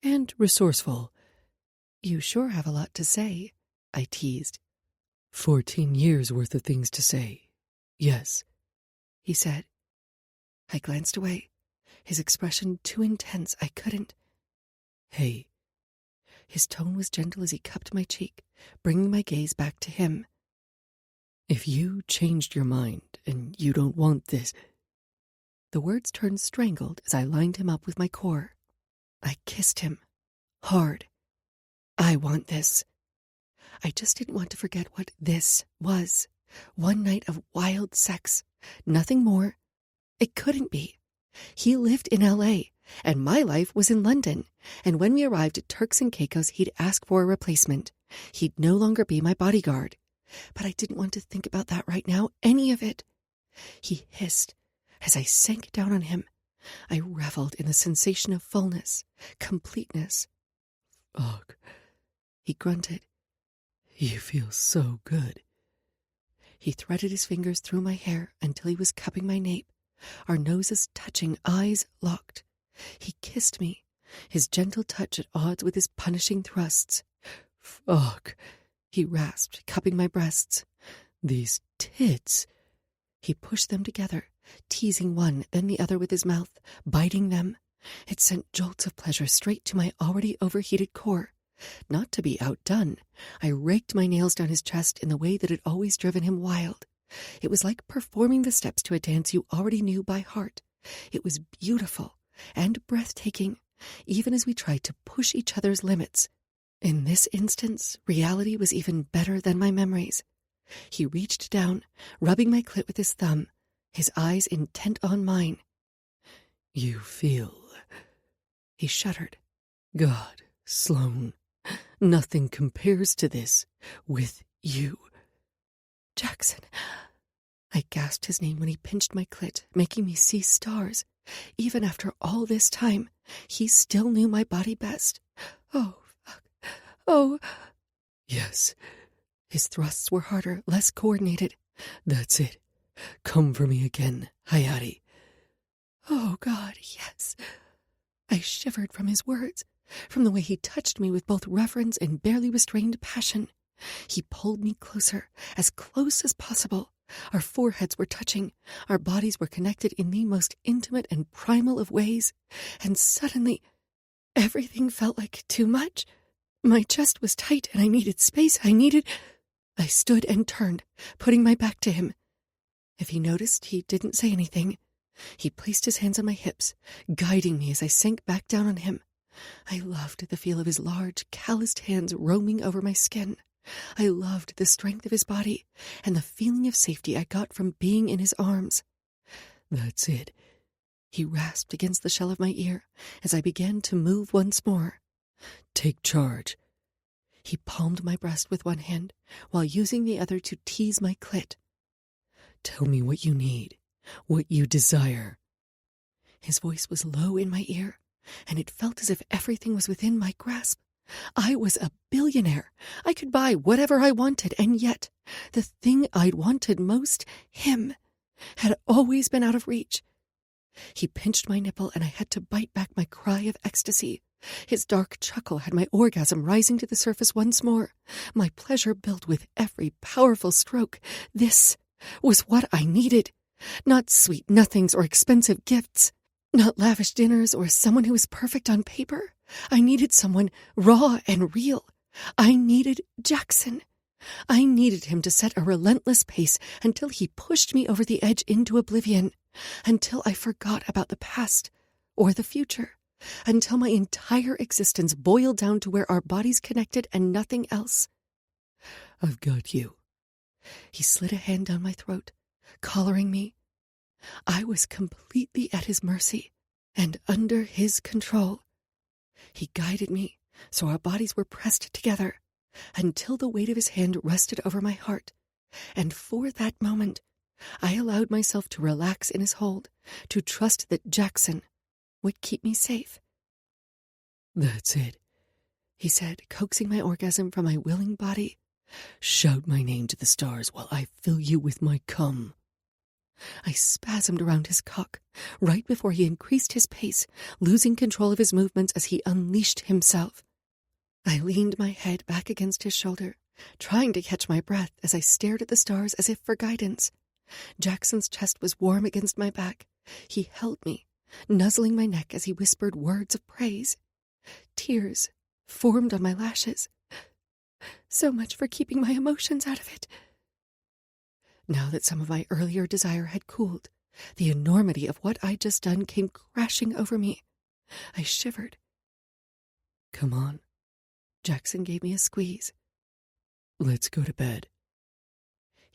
"And resourceful." "You sure have a lot to say," I teased. 14 years worth of things to say. Yes, he said. I glanced away, his expression too intense. I couldn't. Hey. His tone was gentle as he cupped my cheek, bringing my gaze back to him. If you changed your mind and you don't want this... The words turned strangled as I lined him up with my core. I kissed him. Hard. I want this. I just didn't want to forget what this was. One night of wild sex. Nothing more. It couldn't be. He lived in L.A., and my life was in London, and when we arrived at Turks and Caicos, he'd ask for a replacement. He'd no longer be my bodyguard. But I didn't want to think about that right now, any of it. He hissed as I sank down on him. I reveled in the sensation of fullness, completeness. Fuck, he grunted. You feel so good. He threaded his fingers through my hair until he was cupping my nape, our noses touching, eyes locked. He kissed me, his gentle touch at odds with his punishing thrusts. Fuck, he rasped, cupping my breasts. These tits. He pushed them together, teasing one, then the other with his mouth, biting them. It sent jolts of pleasure straight to my already overheated core. Not to be outdone, I raked my nails down his chest in the way that had always driven him wild. It was like performing the steps to a dance you already knew by heart. It was beautiful and breathtaking, even as we tried to push each other's limits. In this instance, reality was even better than my memories. He reached down, rubbing my clit with his thumb, his eyes intent on mine. You feel... He shuddered. God, Sloane, nothing compares to this with you. Jackson. I gasped his name when he pinched my clit, making me see stars. Even after all this time, he still knew my body best. Oh, fuck. Oh. Yes. His thrusts were harder, less coordinated. That's it. Come for me again, Hayati. Oh, God, yes. I shivered from his words, from the way he touched me with both reverence and barely restrained passion. He pulled me closer, as close as possible. Our foreheads were touching. Our bodies were connected in the most intimate and primal of ways. And suddenly, everything felt like too much. My chest was tight and I needed space. I stood and turned, putting my back to him. If he noticed, he didn't say anything. He placed his hands on my hips, guiding me as I sank back down on him. I loved the feel of his large, calloused hands roaming over my skin. I loved the strength of his body and the feeling of safety I got from being in his arms. That's it. He rasped against the shell of my ear as I began to move once more. Take charge. He palmed my breast with one hand while using the other to tease my clit. Tell me what you need, what you desire. His voice was low in my ear, and it felt as if everything was within my grasp. I was a billionaire. I could buy whatever I wanted, and yet the thing I'd wanted most, him, had always been out of reach. He pinched my nipple, and I had to bite back my cry of ecstasy. His dark chuckle had my orgasm rising to the surface once more. My pleasure built with every powerful stroke. This was what I needed. Not sweet nothings or expensive gifts. Not lavish dinners or someone who was perfect on paper. I needed someone raw and real. I needed Jackson. I needed him to set a relentless pace until he pushed me over the edge into oblivion, until I forgot about the past or the future, until my entire existence boiled down to where our bodies connected and nothing else. I've got you. He slid a hand down my throat, collaring me. I was completely at his mercy and under his control. He guided me, so our bodies were pressed together, until the weight of his hand rested over my heart, and for that moment, I allowed myself to relax in his hold, to trust that Jackson would keep me safe. That's it, he said, coaxing my orgasm from my willing body. Shout my name to the stars while I fill you with my cum. I spasmed around his cock, right before he increased his pace, losing control of his movements as he unleashed himself. I leaned my head back against his shoulder, trying to catch my breath as I stared at the stars as if for guidance. Jackson's chest was warm against my back. He held me, nuzzling my neck as he whispered words of praise. Tears formed on my lashes. So much for keeping my emotions out of it. Now that some of my earlier desire had cooled, the enormity of what I'd just done came crashing over me. I shivered. Come on. Jackson gave me a squeeze. Let's go to bed.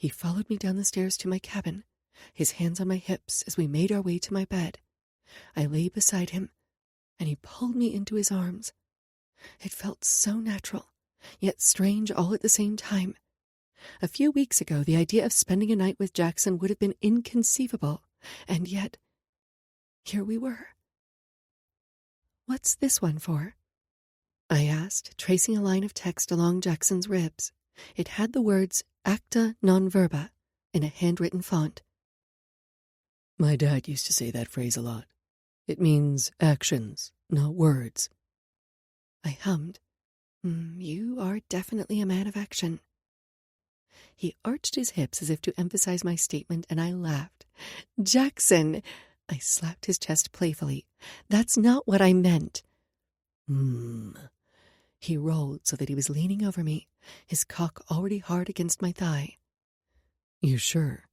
He followed me down the stairs to my cabin, his hands on my hips as we made our way to my bed. I lay beside him, and he pulled me into his arms. It felt so natural, yet strange all at the same time. A few weeks ago, the idea of spending a night with Jackson would have been inconceivable, and yet, here we were. "What's this one for?" I asked, tracing a line of text along Jackson's ribs. It had the words acta non verba in a handwritten font. My dad used to say that phrase a lot. It means actions, not words. I hummed. You are definitely a man of action." He arched his hips as if to emphasize my statement, and I laughed. "Jackson!" I slapped his chest playfully. "That's not what I meant." He rolled so that he was leaning over me, his cock already hard against my thigh. "You sure?"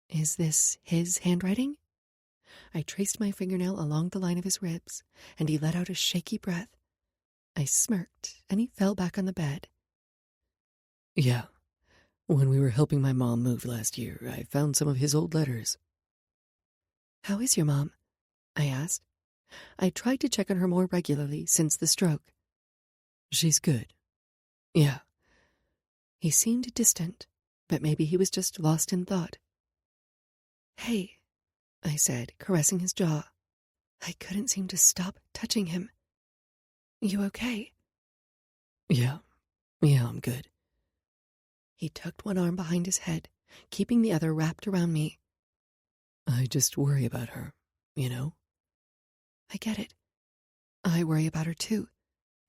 "Is this his handwriting?" I traced my fingernail along the line of his ribs, and he let out a shaky breath. I smirked, and he fell back on the bed. "Yeah. When we were helping my mom move last year, I found some of his old letters." "How is your mom?" I asked. I tried to check on her more regularly since the stroke. "She's good. Yeah." He seemed distant, but maybe he was just lost in thought. "Hey," I said, caressing his jaw. I couldn't seem to stop touching him. "You okay?" Yeah, I'm good." He tucked one arm behind his head, keeping the other wrapped around me. "I just worry about her, you know?" "I get it. I worry about her too,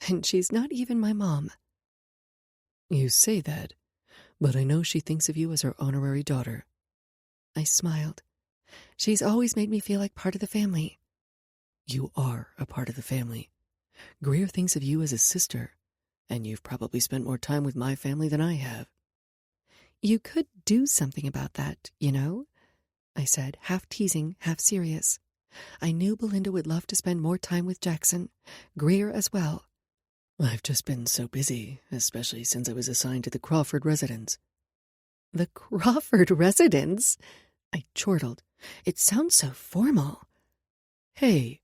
and she's not even my mom." "You say that, but I know she thinks of you as her honorary daughter." I smiled. "She's always made me feel like part of the family." "You are a part of the family. Greer thinks of you as a sister, and you've probably spent more time with my family than I have." "You could do something about that, you know," I said, half teasing, half serious. I knew Belinda would love to spend more time with Jackson, Greer as well. "I've just been so busy, especially since I was assigned to the Crawford residence." "The Crawford residence?" I chortled. "It sounds so formal." "Hey."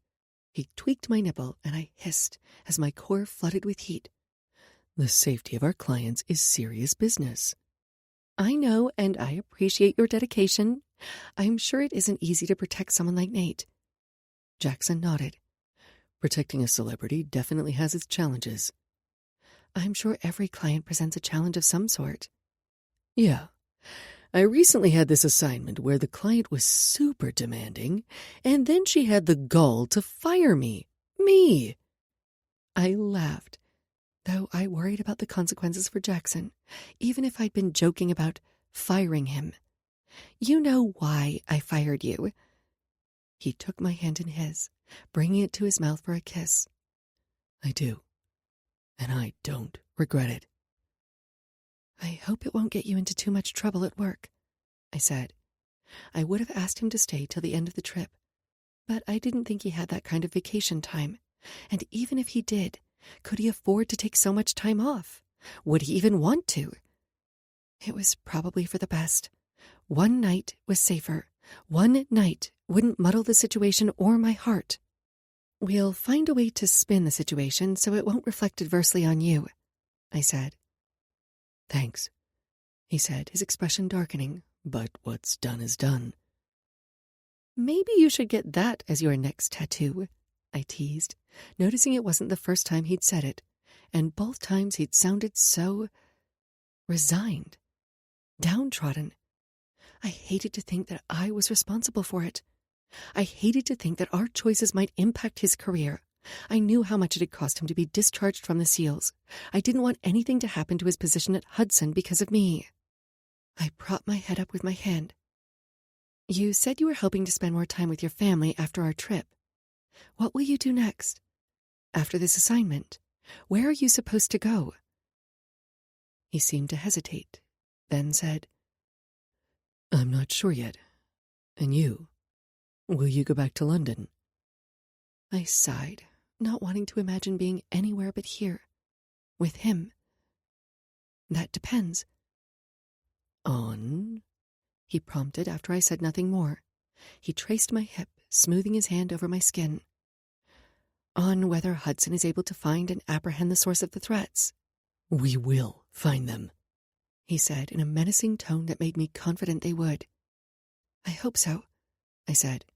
He tweaked my nipple, and I hissed as my core flooded with heat. "The safety of our clients is serious business." "I know, and I appreciate your dedication. I'm sure it isn't easy to protect someone like Nate." Jackson nodded. "Protecting a celebrity definitely has its challenges." "I'm sure every client presents a challenge of some sort." "Yeah. I recently had this assignment where the client was super demanding, and then she had the gall to fire me. Me!" I laughed, though I worried about the consequences for Jackson, even if I'd been joking about firing him. "You know why I fired you." He took my hand in his, bringing it to his mouth for a kiss. "I do, and I don't regret it." "I hope it won't get you into too much trouble at work," I said. I would have asked him to stay till the end of the trip, but I didn't think he had that kind of vacation time. And even if he did, could he afford to take so much time off? Would he even want to? It was probably for the best. One night was safer. One night wouldn't muddle the situation or my heart. "We'll find a way to spin the situation so it won't reflect adversely on you," I said. "Thanks," he said, his expression darkening, "but what's done is done." "Maybe you should get that as your next tattoo," I teased, noticing it wasn't the first time he'd said it, and both times he'd sounded so resigned, downtrodden. I hated to think that I was responsible for it. I hated to think that our choices might impact his career. I knew how much it had cost him to be discharged from the SEALs. I didn't want anything to happen to his position at Hudson because of me. I propped my head up with my hand. "You said you were hoping to spend more time with your family after our trip. What will you do next? After this assignment, where are you supposed to go?" He seemed to hesitate, then said, "I'm not sure yet. And you? Will you go back to London?" I sighed, not wanting to imagine being anywhere but here, with him. "That depends." On, he prompted after I said nothing more. He traced my hip, smoothing his hand over my skin. On whether Hudson is able to find and apprehend the source of the threats. We will find them, he said in a menacing tone that made me confident they would. I hope so, I said.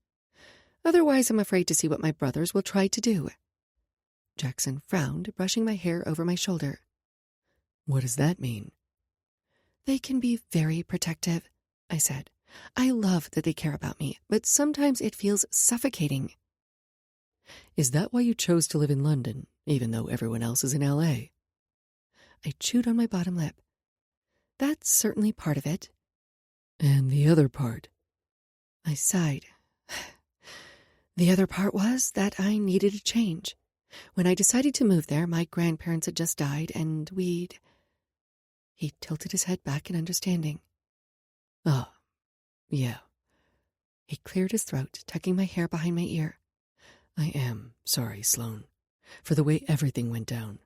Otherwise, I'm afraid to see what my brothers will try to do. Jackson frowned, brushing my hair over my shoulder. What does that mean? They can be very protective, I said. I love that they care about me, but sometimes it feels suffocating. Is that why you chose to live in London, even though everyone else is in L.A.? I chewed on my bottom lip. That's certainly part of it. And the other part? I sighed. The other part was that I needed a change. When I decided to move there, my grandparents had just died, and we'd... He tilted his head back in understanding. Oh, yeah. He cleared his throat, tucking my hair behind my ear. I am sorry, Sloane, for the way everything went down,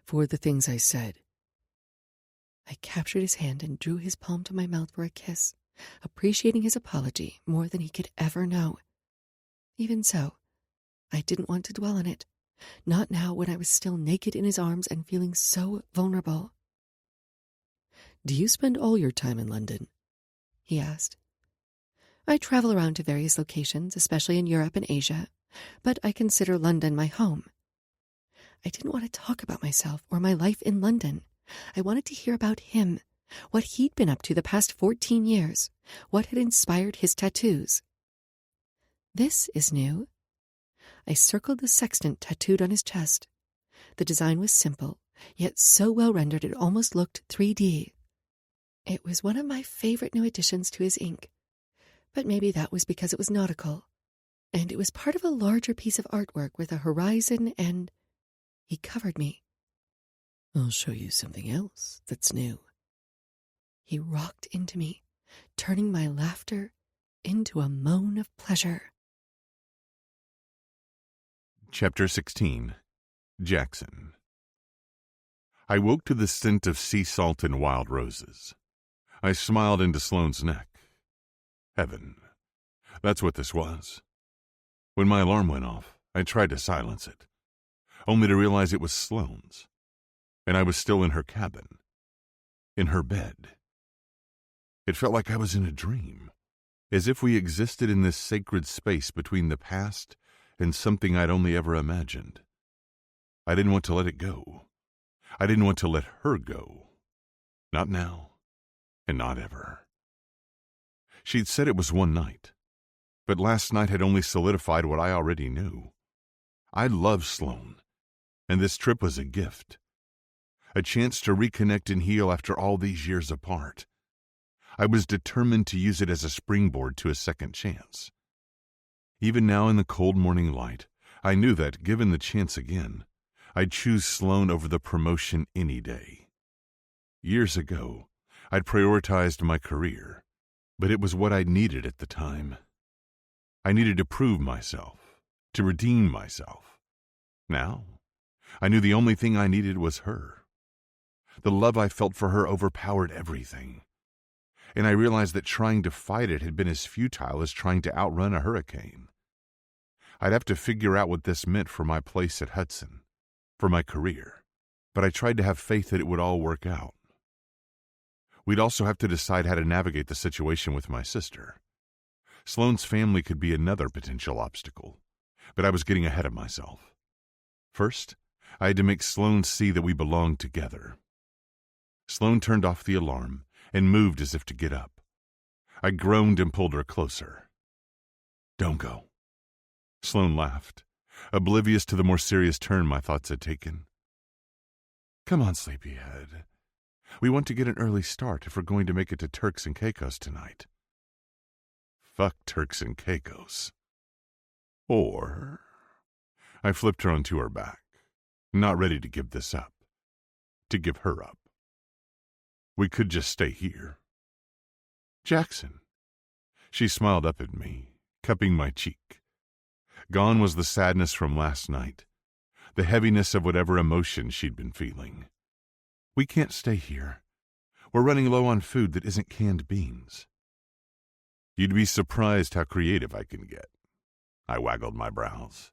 for the things I said. I captured his hand and drew his palm to my mouth for a kiss, appreciating his apology more than he could ever know. Even so, I didn't want to dwell on it, not now when I was still naked in his arms and feeling so vulnerable. Do you spend all your time in London? He asked. I travel around to various locations, especially in Europe and Asia, but I consider London my home. I didn't want to talk about myself or my life in London. I wanted to hear about him, what he'd been up to the past 14 years, what had inspired his tattoos. This is new. I circled the sextant tattooed on his chest. The design was simple, yet so well rendered it almost looked 3D. It was one of my favorite new additions to his ink, but maybe that was because it was nautical, and it was part of a larger piece of artwork with a horizon, and he covered me. I'll show you something else that's new. He rocked into me, turning my laughter into a moan of pleasure. Chapter 16. Jackson. I woke to the scent of sea salt and wild roses. I smiled into Sloane's neck. Heaven. That's what this was. When my alarm went off, I tried to silence it, only to realize it was Sloane's, and I was still in her cabin, in her bed. It felt like I was in a dream, as if we existed in this sacred space between the past and something I'd only ever imagined. I didn't want to let it go. I didn't want to let her go. Not now, and not ever. She'd said it was one night, but last night had only solidified what I already knew. I loved Sloane, and this trip was a gift. A chance to reconnect and heal after all these years apart. I was determined to use it as a springboard to a second chance. Even now in the cold morning light, I knew that, given the chance again, I'd choose Sloane over the promotion any day. Years ago, I'd prioritized my career, but it was what I needed at the time. I needed to prove myself, to redeem myself. Now, I knew the only thing I needed was her. The love I felt for her overpowered everything, and I realized that trying to fight it had been as futile as trying to outrun a hurricane. I'd have to figure out what this meant for my place at Hudson, for my career, but I tried to have faith that it would all work out. We'd also have to decide how to navigate the situation with my sister. Sloane's family could be another potential obstacle, but I was getting ahead of myself. First, I had to make Sloane see that we belonged together. Sloane turned off the alarm and moved as if to get up. I groaned and pulled her closer. "Don't go." Sloane laughed, oblivious to the more serious turn my thoughts had taken. "Come on, sleepyhead. We want to get an early start if we're going to make it to Turks and Caicos tonight." Fuck Turks and Caicos. Or... I flipped her onto her back, not ready to give this up, to give her up. We could just stay here. "Jackson." She smiled up at me, cupping my cheek. Gone was the sadness from last night, the heaviness of whatever emotion she'd been feeling. "We can't stay here. We're running low on food that isn't canned beans. You'd be surprised how creative I can get. I waggled my brows.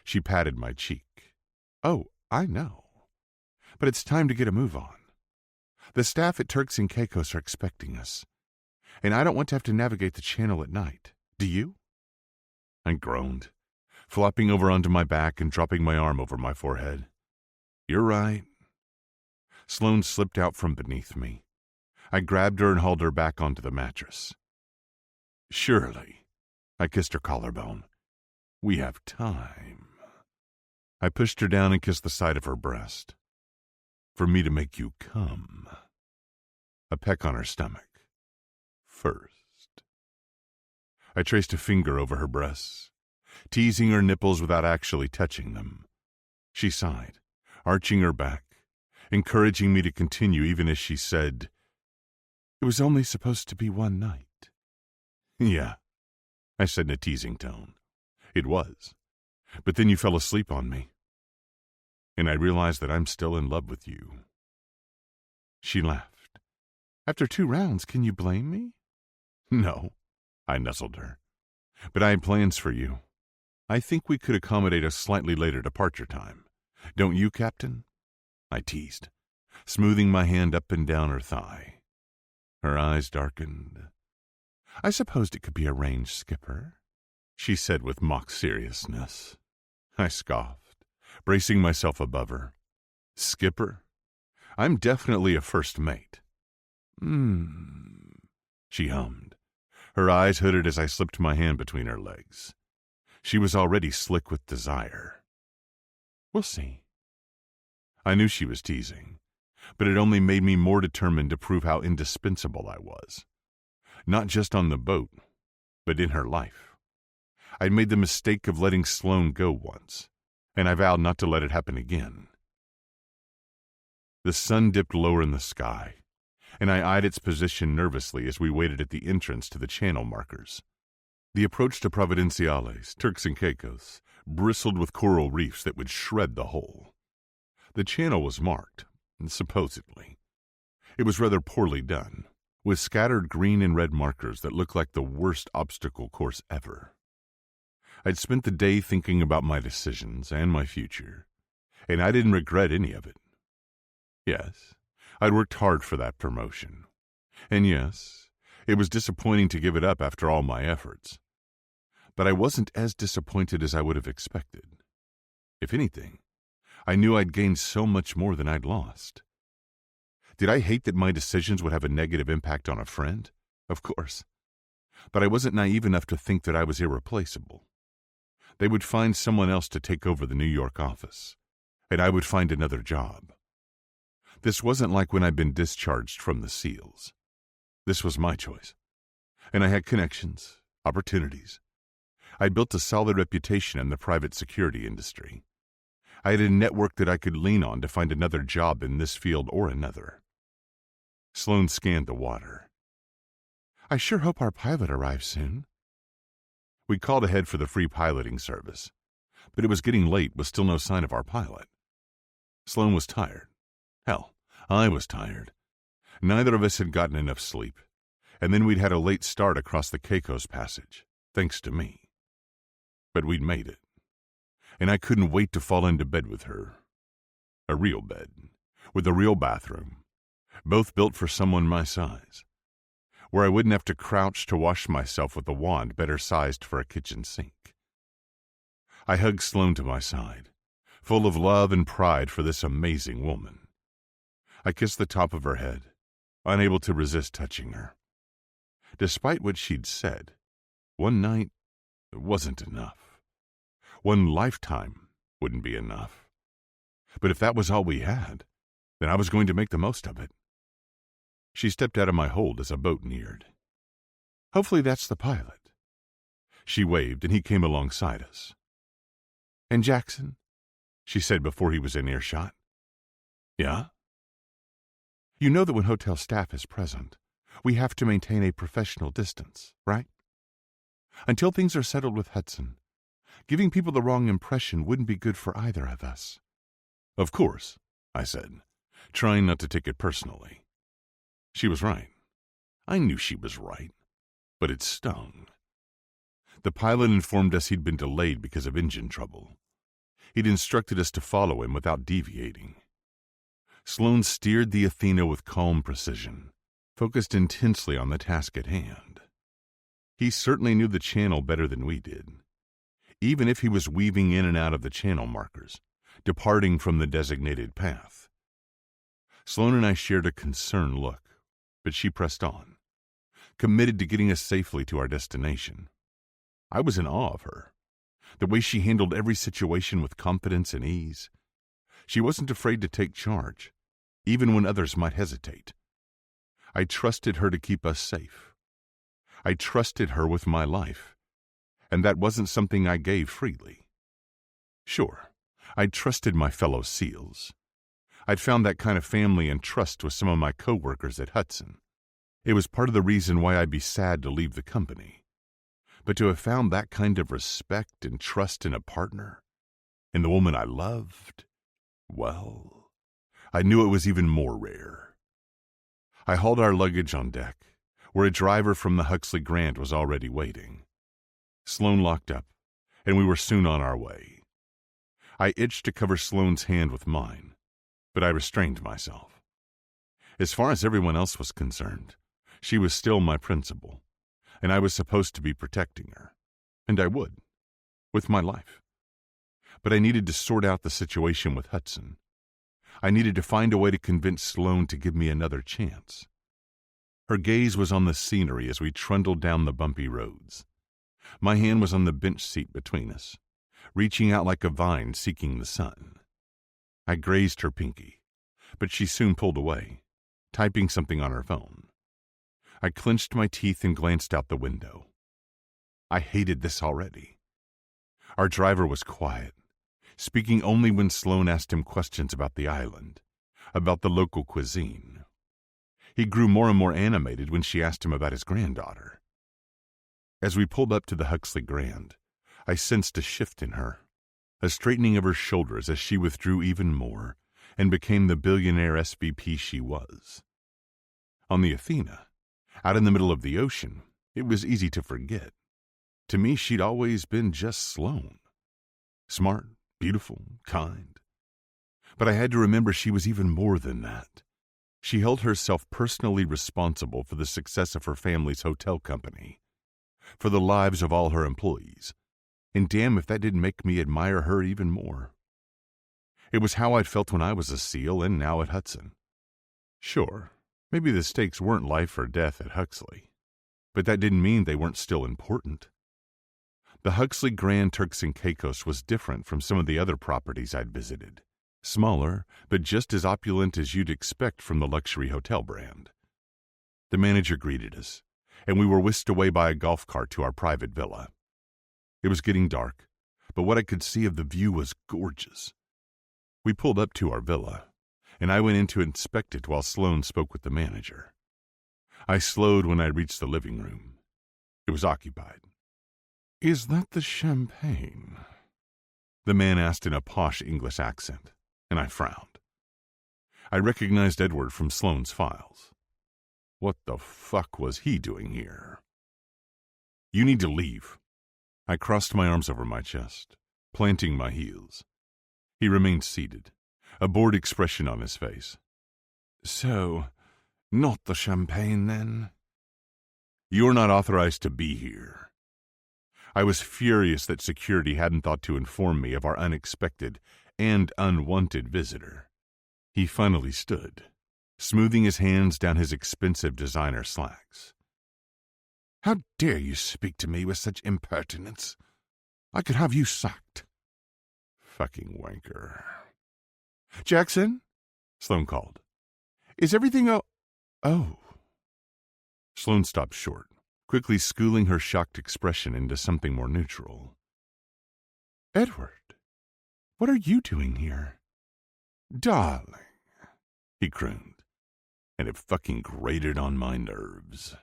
She patted my cheek. Oh, I know. But it's time to get a move on. The staff at Turks and Caicos are expecting us, and I don't want to have to navigate the channel at night. Do you? I groaned, flopping over onto my back and dropping my arm over my forehead. You're right. Sloane slipped out from beneath me. I grabbed her and hauled her back onto the mattress. Surely. I kissed her collarbone. We have time. I pushed her down and kissed the side of her breast. For me to make you come. A peck on her stomach. First. I traced a finger over her breasts, teasing her nipples without actually touching them. She sighed, arching her back, encouraging me to continue even as she said, "It was only supposed to be one night." Yeah, I said in a teasing tone. It was. But then you fell asleep on me. And I realized that I'm still in love with you. She laughed. After 2 rounds, can you blame me? No, I nuzzled her. But I had plans for you. I think we could accommodate a slightly later departure time. Don't you, Captain? I teased, smoothing my hand up and down her thigh. Her eyes darkened. I supposed it could be arranged, Skipper, she said with mock seriousness. I scoffed, bracing myself above her. Skipper? I'm definitely a first mate. She hummed, her eyes hooded as I slipped my hand between her legs. She was already slick with desire. We'll see. I knew she was teasing, but it only made me more determined to prove how indispensable I was. Not just on the boat, but in her life. I'd made the mistake of letting Sloane go once, and I vowed not to let it happen again. The sun dipped lower in the sky, and I eyed its position nervously as we waited at the entrance to the channel markers. The approach to Providenciales, Turks and Caicos, bristled with coral reefs that would shred the hull. The channel was marked, supposedly. It was rather poorly done, with scattered green and red markers that looked like the worst obstacle course ever. I'd spent the day thinking about my decisions and my future, and I didn't regret any of it. Yes, I'd worked hard for that promotion. And yes, it was disappointing to give it up after all my efforts. But I wasn't as disappointed as I would have expected. If anything, I knew I'd gained so much more than I'd lost. Did I hate that my decisions would have a negative impact on a friend? Of course. But I wasn't naive enough to think that I was irreplaceable. They would find someone else to take over the New York office, and I would find another job. This wasn't like when I'd been discharged from the SEALs. This was my choice. And I had connections, opportunities. I'd built a solid reputation in the private security industry. I had a network that I could lean on to find another job in this field or another. Sloane scanned the water. I sure hope our pilot arrives soon. We called ahead for the free piloting service, but it was getting late with still no sign of our pilot. Sloane was tired. Hell, I was tired. Neither of us had gotten enough sleep, and then we'd had a late start across the Caicos Passage, thanks to me. But we'd made it, and I couldn't wait to fall into bed with her. A real bed, with a real bathroom, both built for someone my size, where I wouldn't have to crouch to wash myself with a wand better sized for a kitchen sink. I hugged Sloane to my side, full of love and pride for this amazing woman. I kissed the top of her head, unable to resist touching her. Despite what she'd said, one night wasn't enough. One lifetime wouldn't be enough. But if that was all we had, then I was going to make the most of it. She stepped out of my hold as a boat neared. Hopefully that's the pilot. She waved, and he came alongside us. And Jackson, she said before he was in earshot. Yeah? You know that when hotel staff is present, we have to maintain a professional distance, right? Until things are settled with Hudson, giving people the wrong impression wouldn't be good for either of us. Of course, I said, trying not to take it personally. She was right. I knew she was right, but it stung. The pilot informed us he'd been delayed because of engine trouble. He'd instructed us to follow him without deviating. Sloane steered the Athena with calm precision, focused intensely on the task at hand. He certainly knew the channel better than we did, even if he was weaving in and out of the channel markers, departing from the designated path. Sloane and I shared a concerned look, but she pressed on, committed to getting us safely to our destination. I was in awe of her, the way she handled every situation with confidence and ease. She wasn't afraid to take charge, even when others might hesitate. I trusted her to keep us safe. I trusted her with my life, and that wasn't something I gave freely. Sure, I trusted my fellow SEALs. I'd found that kind of family and trust with some of my co-workers at Hudson. It was part of the reason why I'd be sad to leave the company. But to have found that kind of respect and trust in a partner, in the woman I loved, well, I knew it was even more rare. I hauled our luggage on deck, where a driver from the Huxley Grant was already waiting. Sloane locked up, and we were soon on our way. I itched to cover Sloane's hand with mine, but I restrained myself. As far as everyone else was concerned, she was still my principal, and I was supposed to be protecting her, and I would, with my life. But I needed to sort out the situation with Hudson. I needed to find a way to convince Sloane to give me another chance. Her gaze was on the scenery as we trundled down the bumpy roads. My hand was on the bench seat between us, reaching out like a vine seeking the sun. I grazed her pinky, but she soon pulled away, typing something on her phone. I clenched my teeth and glanced out the window. I hated this already. Our driver was quiet, speaking only when Sloane asked him questions about the island, about the local cuisine. He grew more and more animated when she asked him about his granddaughter. As we pulled up to the Huxley Grand, I sensed a shift in her, a straightening of her shoulders as she withdrew even more and became the billionaire SVP she was. On the Athena, out in the middle of the ocean, it was easy to forget. To me, she'd always been just Sloane. Smart, beautiful, kind. But I had to remember she was even more than that. She held herself personally responsible for the success of her family's hotel company, for the lives of all her employees, and damn if that didn't make me admire her even more. It was how I'd felt when I was a SEAL and now at Hudson. Sure, maybe the stakes weren't life or death at Huxley, but that didn't mean they weren't still important. The Huxley Grand Turks and Caicos was different from some of the other properties I'd visited. Smaller, but just as opulent as you'd expect from the luxury hotel brand. The manager greeted us, and we were whisked away by a golf cart to our private villa. It was getting dark, but what I could see of the view was gorgeous. We pulled up to our villa, and I went in to inspect it while Sloane spoke with the manager. I slowed when I reached the living room. It was occupied. "Is that the champagne?" the man asked in a posh English accent, and I frowned. I recognized Edward from Sloane's files. What the fuck was he doing here? "You need to leave." I crossed my arms over my chest, planting my heels. He remained seated, a bored expression on his face. "So, not the champagne, then?" "You're not authorized to be here." I was furious that security hadn't thought to inform me of our unexpected and unwanted visitor. He finally stood, smoothing his hands down his expensive designer slacks. "How dare you speak to me with such impertinence? I could have you sacked." Fucking wanker. "Jackson?" Sloane called. "Is everything Oh." Sloane stopped short, quickly schooling her shocked expression into something more neutral. "Edward, what are you doing here?" "Darling," he crooned, and it fucking grated on my nerves.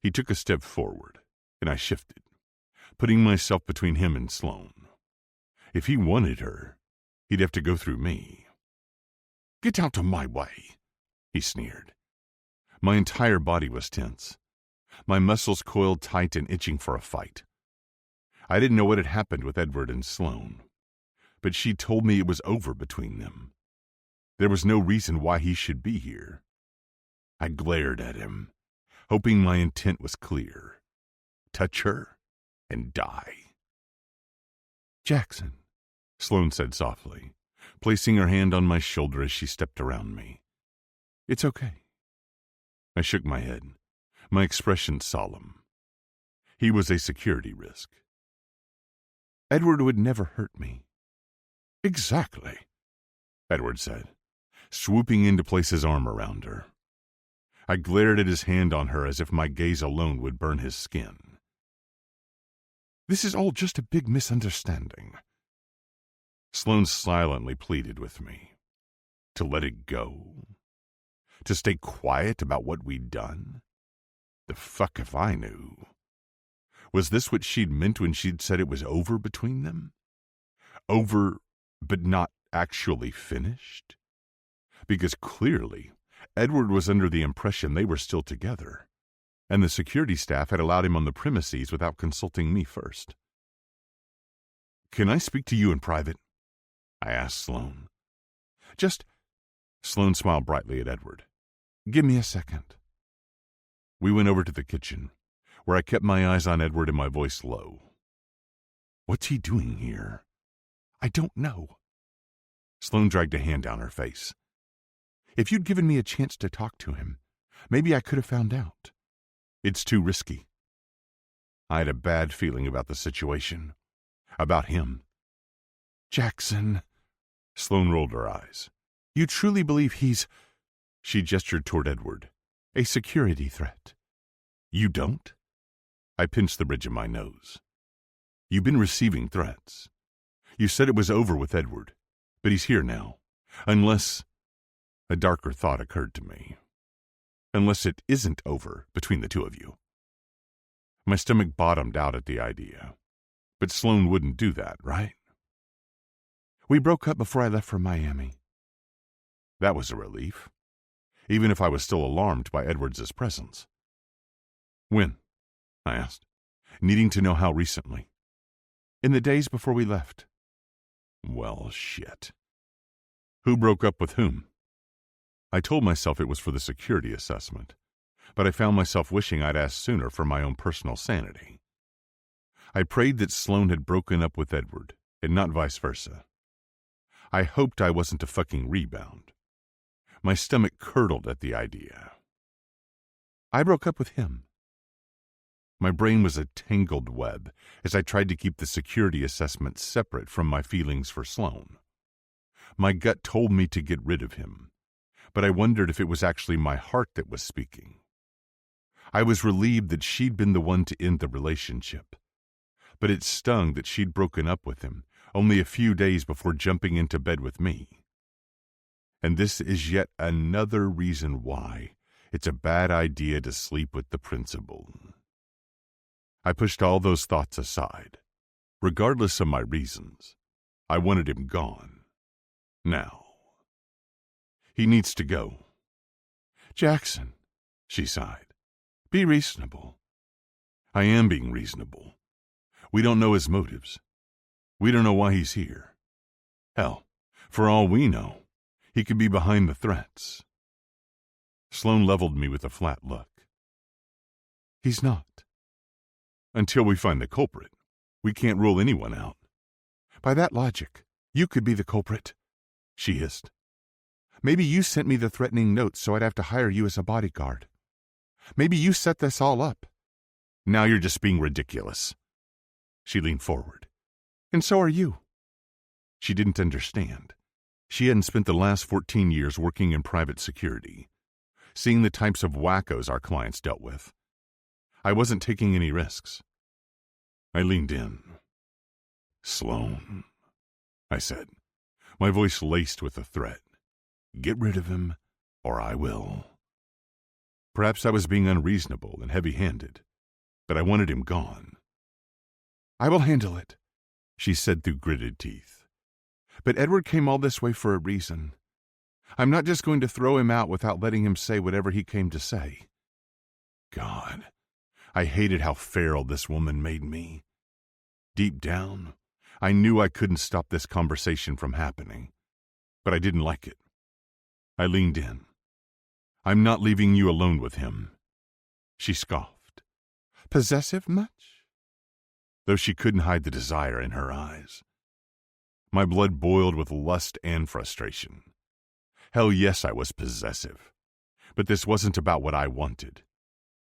He took a step forward, and I shifted, putting myself between him and Sloane. If he wanted her, he'd have to go through me. "Get out of my way," he sneered. My entire body was tense, my muscles coiled tight and itching for a fight. I didn't know what had happened with Edward and Sloane, but she told me it was over between them. There was no reason why he should be here. I glared at him, hoping my intent was clear. Touch her and die. "Jackson," Sloane said softly, placing her hand on my shoulder as she stepped around me. "It's okay." I shook my head, my expression solemn. He was a security risk. "Edward would never hurt me." "Exactly," Edward said, swooping in to place his arm around her. I glared at his hand on her as if my gaze alone would burn his skin. "This is all just a big misunderstanding." Sloane silently pleaded with me to let it go, to stay quiet about what we'd done. The fuck if I knew. Was this what she'd meant when she'd said it was over between them? Over, but not actually finished? Because clearly, Edward was under the impression they were still together, and the security staff had allowed him on the premises without consulting me first. "Can I speak to you in private?" I asked Sloane. Sloane smiled brightly at Edward. "Give me a second." We went over to the kitchen, where I kept my eyes on Edward and my voice low. "What's he doing here?" "I don't know." Sloane dragged a hand down her face. "If you'd given me a chance to talk to him, maybe I could have found out." "It's too risky." I had a bad feeling about the situation, about him. "Jackson," Sloane rolled her eyes. "You truly believe he's—" She gestured toward Edward. "A security threat." "You don't?" I pinched the bridge of my nose. "You've been receiving threats. You said it was over with Edward, but he's here now. Unless—" A darker thought occurred to me. "Unless it isn't over between the two of you." My stomach bottomed out at the idea. But Sloane wouldn't do that, right? "We broke up before I left for Miami." That was a relief, even if I was still alarmed by Edwards' presence. "When?" I asked, needing to know how recently. "In the days before we left." Well, shit. Who broke up with whom? I told myself it was for the security assessment, but I found myself wishing I'd asked sooner for my own personal sanity. I prayed that Sloane had broken up with Edward, and not vice versa. I hoped I wasn't a fucking rebound. My stomach curdled at the idea. "I broke up with him." My brain was a tangled web as I tried to keep the security assessment separate from my feelings for Sloane. My gut told me to get rid of him, but I wondered if it was actually my heart that was speaking. I was relieved that she'd been the one to end the relationship, but it stung that she'd broken up with him only a few days before jumping into bed with me. And this is yet another reason why it's a bad idea to sleep with the principal. I pushed all those thoughts aside. Regardless of my reasons, I wanted him gone. Now. He needs to go. "Jackson," she sighed, "be reasonable." I am being reasonable. We don't know his motives. We don't know why he's here. Hell, for all we know, he could be behind the threats. Sloane leveled me with a flat look. "He's not." "Until we find the culprit, we can't rule anyone out." "By that logic, you could be the culprit," she hissed. "Maybe you sent me the threatening notes so I'd have to hire you as a bodyguard. Maybe you set this all up." "Now you're just being ridiculous." She leaned forward. "And so are you." She didn't understand. She hadn't spent the last 14 years working in private security, seeing the types of wackos our clients dealt with. I wasn't taking any risks. I leaned in. "Sloane," I said, my voice laced with a threat. "Get rid of him, or I will." Perhaps I was being unreasonable and heavy-handed, but I wanted him gone. "I will handle it," she said through gritted teeth. "But Edward came all this way for a reason. I'm not just going to throw him out without letting him say whatever he came to say. God, I hated how feral this woman made me. Deep down, I knew I couldn't stop this conversation from happening, but I didn't like it. I leaned in. I'm not leaving you alone with him. She scoffed. Possessive much? Though she couldn't hide the desire in her eyes. My blood boiled with lust and frustration. Hell yes, I was possessive. But this wasn't about what I wanted.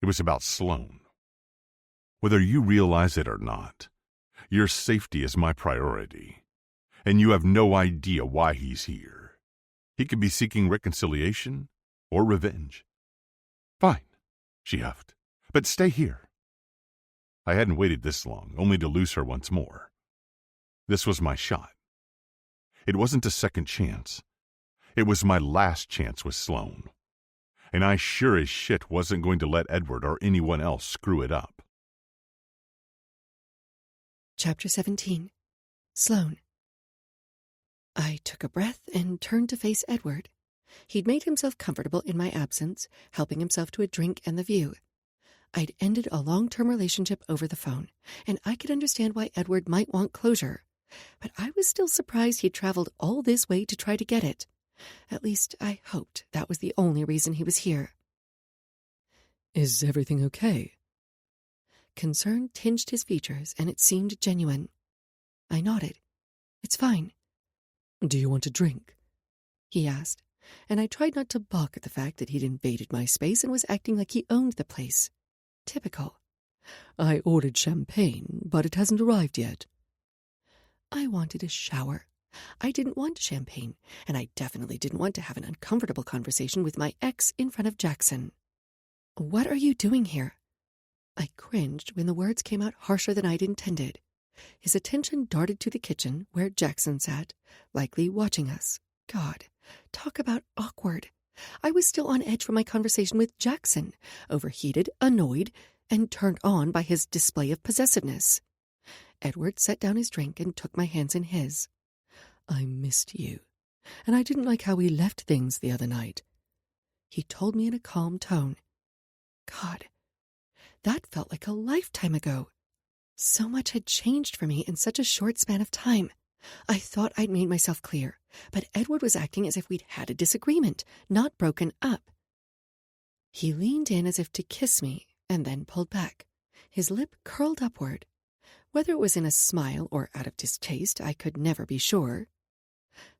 It was about Sloan. Whether you realize it or not, your safety is my priority. And you have no idea why he's here. He could be seeking reconciliation or revenge. Fine, she huffed, but stay here. I hadn't waited this long, only to lose her once more. This was my shot. It wasn't a second chance. It was my last chance with Sloan. And I sure as shit wasn't going to let Edward or anyone else screw it up. Chapter 17. Sloan. I took a breath and turned to face Edward. He'd made himself comfortable in my absence, helping himself to a drink and the view. I'd ended a long-term relationship over the phone, and I could understand why Edward might want closure. But I was still surprised he'd traveled all this way to try to get it. At least I hoped that was the only reason he was here. Is everything okay? Concern tinged his features, and it seemed genuine. I nodded. It's fine. Do you want a drink? He asked, and I tried not to balk at the fact that he'd invaded my space and was acting like he owned the place. Typical. I ordered champagne, but it hasn't arrived yet. I wanted a shower. I didn't want champagne, and I definitely didn't want to have an uncomfortable conversation with my ex in front of Jackson. What are you doing here? I cringed when the words came out harsher than I'd intended. His attention darted to the kitchen, where Jackson sat, likely watching us. God, talk about awkward. I was still on edge from my conversation with Jackson, overheated, annoyed, and turned on by his display of possessiveness. Edward set down his drink and took my hands in his. I missed you, and I didn't like how we left things the other night. He told me in a calm tone. God, that felt like a lifetime ago. So much had changed for me in such a short span of time. I thought I'd made myself clear, but Edward was acting as if we'd had a disagreement, not broken up. He leaned in as if to kiss me, and then pulled back. His lip curled upward. Whether it was in a smile or out of distaste, I could never be sure.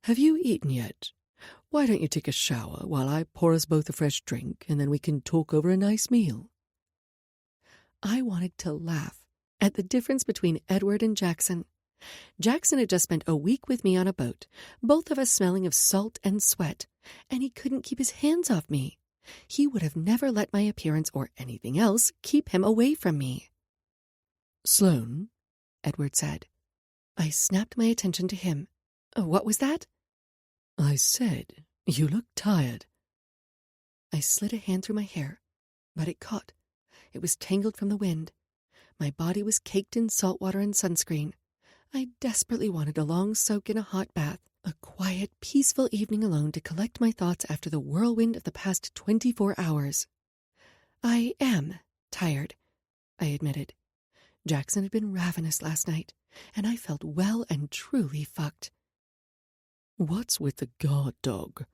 Have you eaten yet? Why don't you take a shower while I pour us both a fresh drink, and then we can talk over a nice meal? I wanted to laugh at the difference between Edward and Jackson. Jackson had just spent a week with me on a boat, both of us smelling of salt and sweat, and he couldn't keep his hands off me. He would have never let my appearance or anything else keep him away from me. Sloan, Edward said. I snapped my attention to him. What was that? I said, you look tired. I slid a hand through my hair, but it caught. It was tangled from the wind. My body was caked in salt water and sunscreen. I desperately wanted a long soak in a hot bath, a quiet, peaceful evening alone to collect my thoughts after the whirlwind of the past 24 hours. I am tired, I admitted. Jackson had been ravenous last night, and I felt well and truly fucked. What's with the guard dog?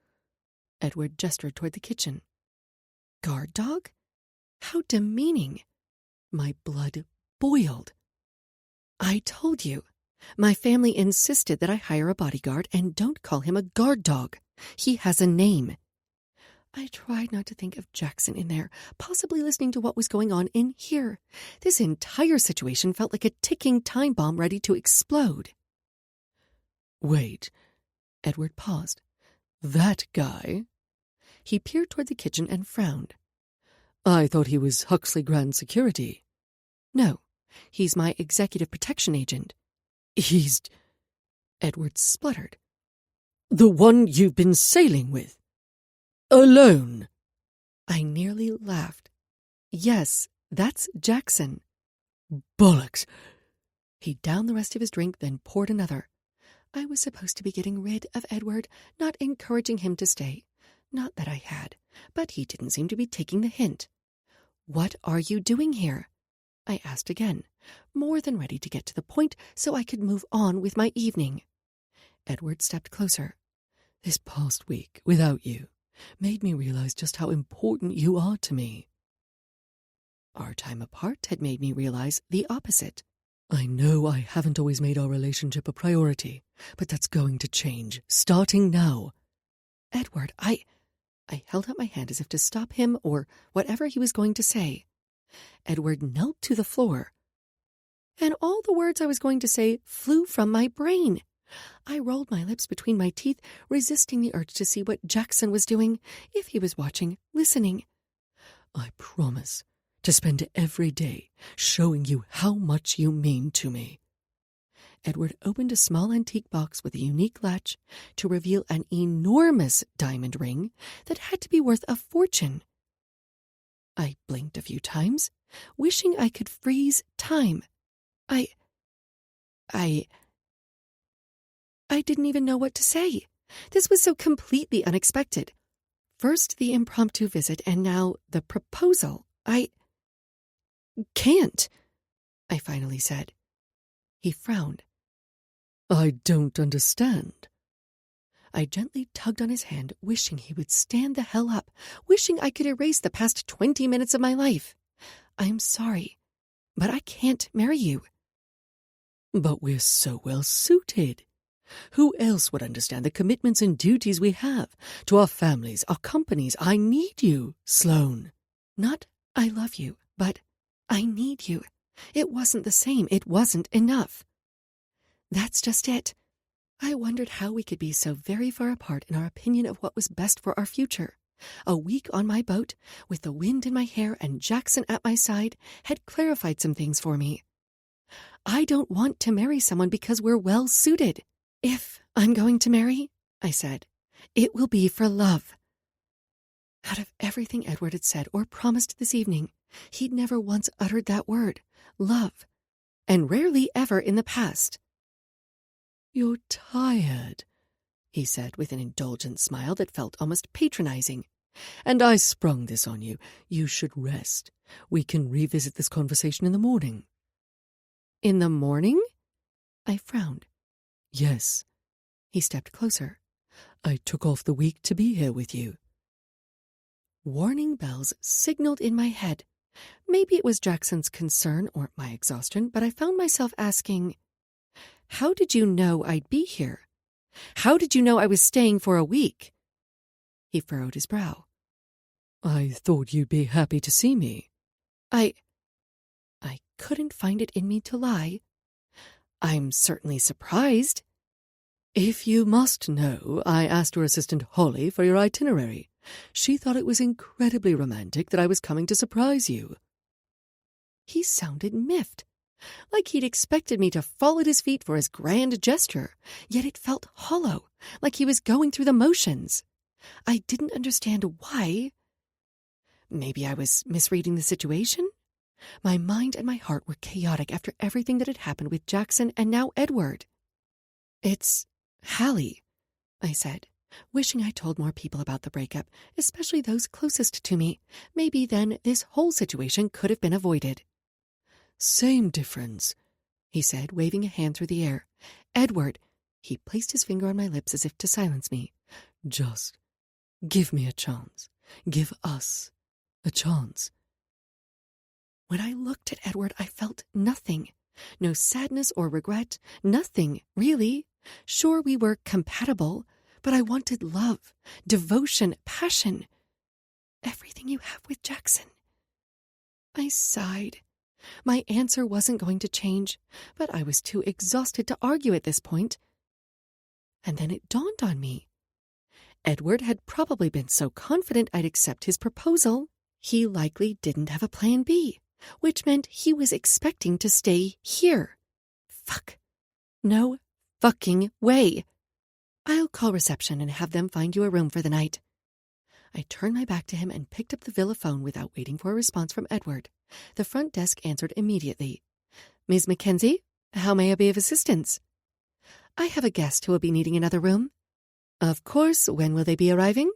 Edward gestured toward the kitchen. Guard dog? How demeaning. My blood boiled. I told you. My family insisted that I hire a bodyguard and don't call him a guard dog. He has a name. I tried not to think of Jackson in there, possibly listening to what was going on in here. This entire situation felt like a ticking time bomb ready to explode. Wait. Edward paused. That guy? He peered toward the kitchen and frowned. I thought he was Huxley Grand Security. No, he's my executive protection agent. He's... Edward spluttered. The one you've been sailing with? Alone? I nearly laughed. Yes, that's Jackson. Bollocks. He downed the rest of his drink, then poured another. I was supposed to be getting rid of Edward, not encouraging him to stay. Not that I had, but he didn't seem to be taking the hint. "What are you doing here?" I asked again, more than ready to get to the point so I could move on with my evening. Edward stepped closer. "This past week, without you, made me realize just how important you are to me." Our time apart had made me realize the opposite. "I know I haven't always made our relationship a priority, but that's going to change, starting now." "Edward, I held out my hand as if to stop him or whatever he was going to say. Edward knelt to the floor, and all the words I was going to say flew from my brain. I rolled my lips between my teeth, resisting the urge to see what Jackson was doing, if he was watching, listening. "I promise to spend every day showing you how much you mean to me." Edward opened a small antique box with a unique latch to reveal an enormous diamond ring that had to be worth a fortune. I blinked a few times, wishing I could freeze time. I didn't even know what to say. This was so completely unexpected. First the impromptu visit, and now the proposal. "I can't," I finally said. He frowned. "I don't understand." I gently tugged on his hand, wishing he would stand the hell up, wishing I could erase the past 20 minutes of my life. "I'm sorry, but I can't marry you." "But we're so well suited. Who else would understand the commitments and duties we have to our families, our companies? I need you, Sloane." Not "I love you," but "I need you." It wasn't the same. It wasn't enough. That's just it. I wondered how we could be so very far apart in our opinion of what was best for our future. A week on my boat, with the wind in my hair and Jackson at my side, had clarified some things for me. I don't want to marry someone because we're well suited. "If I'm going to marry," I said, "it will be for love." Out of everything Edward had said or promised this evening, he'd never once uttered that word, love, and rarely ever in the past. "You're tired," he said with an indulgent smile that felt almost patronizing. "And I sprung this on you. You should rest. We can revisit this conversation in the morning." "In the morning?" I frowned. "Yes." He stepped closer. "I took off the week to be here with you." Warning bells signaled in my head. Maybe it was Jackson's concern or my exhaustion, but I found myself asking, "How did you know I'd be here? How did you know I was staying for a week?" He furrowed his brow. "I thought you'd be happy to see me." I couldn't find it in me to lie. "I'm certainly surprised." "If you must know, I asked your assistant Holly for your itinerary. She thought it was incredibly romantic that I was coming to surprise you." He sounded miffed, like he'd expected me to fall at his feet for his grand gesture, yet it felt hollow, like he was going through the motions. I didn't understand why. Maybe I was misreading the situation? My mind and my heart were chaotic after everything that had happened with Jackson and now Edward. "It's Hallie," I said, wishing I told more people about the breakup, especially those closest to me. Maybe then this whole situation could have been avoided. "Same difference," he said, waving a hand through the air. "Edward," he placed his finger on my lips as if to silence me. "Just give me a chance. Give us a chance." When I looked at Edward, I felt nothing. No sadness or regret. Nothing, really. Sure, we were compatible, but I wanted love, devotion, passion. Everything you have with Jackson. I sighed. My answer wasn't going to change, but I was too exhausted to argue at this point. And then it dawned on me. Edward had probably been so confident I'd accept his proposal, he likely didn't have a plan B, which meant he was expecting to stay here. Fuck. No fucking way. "I'll call reception and have them find you a room for the night." I turned my back to him and picked up the villa phone without waiting for a response from Edward. The front desk answered immediately. "Ms. Mackenzie, how may I be of assistance?" I have a guest who will be needing another room. Of course, when will they be arriving?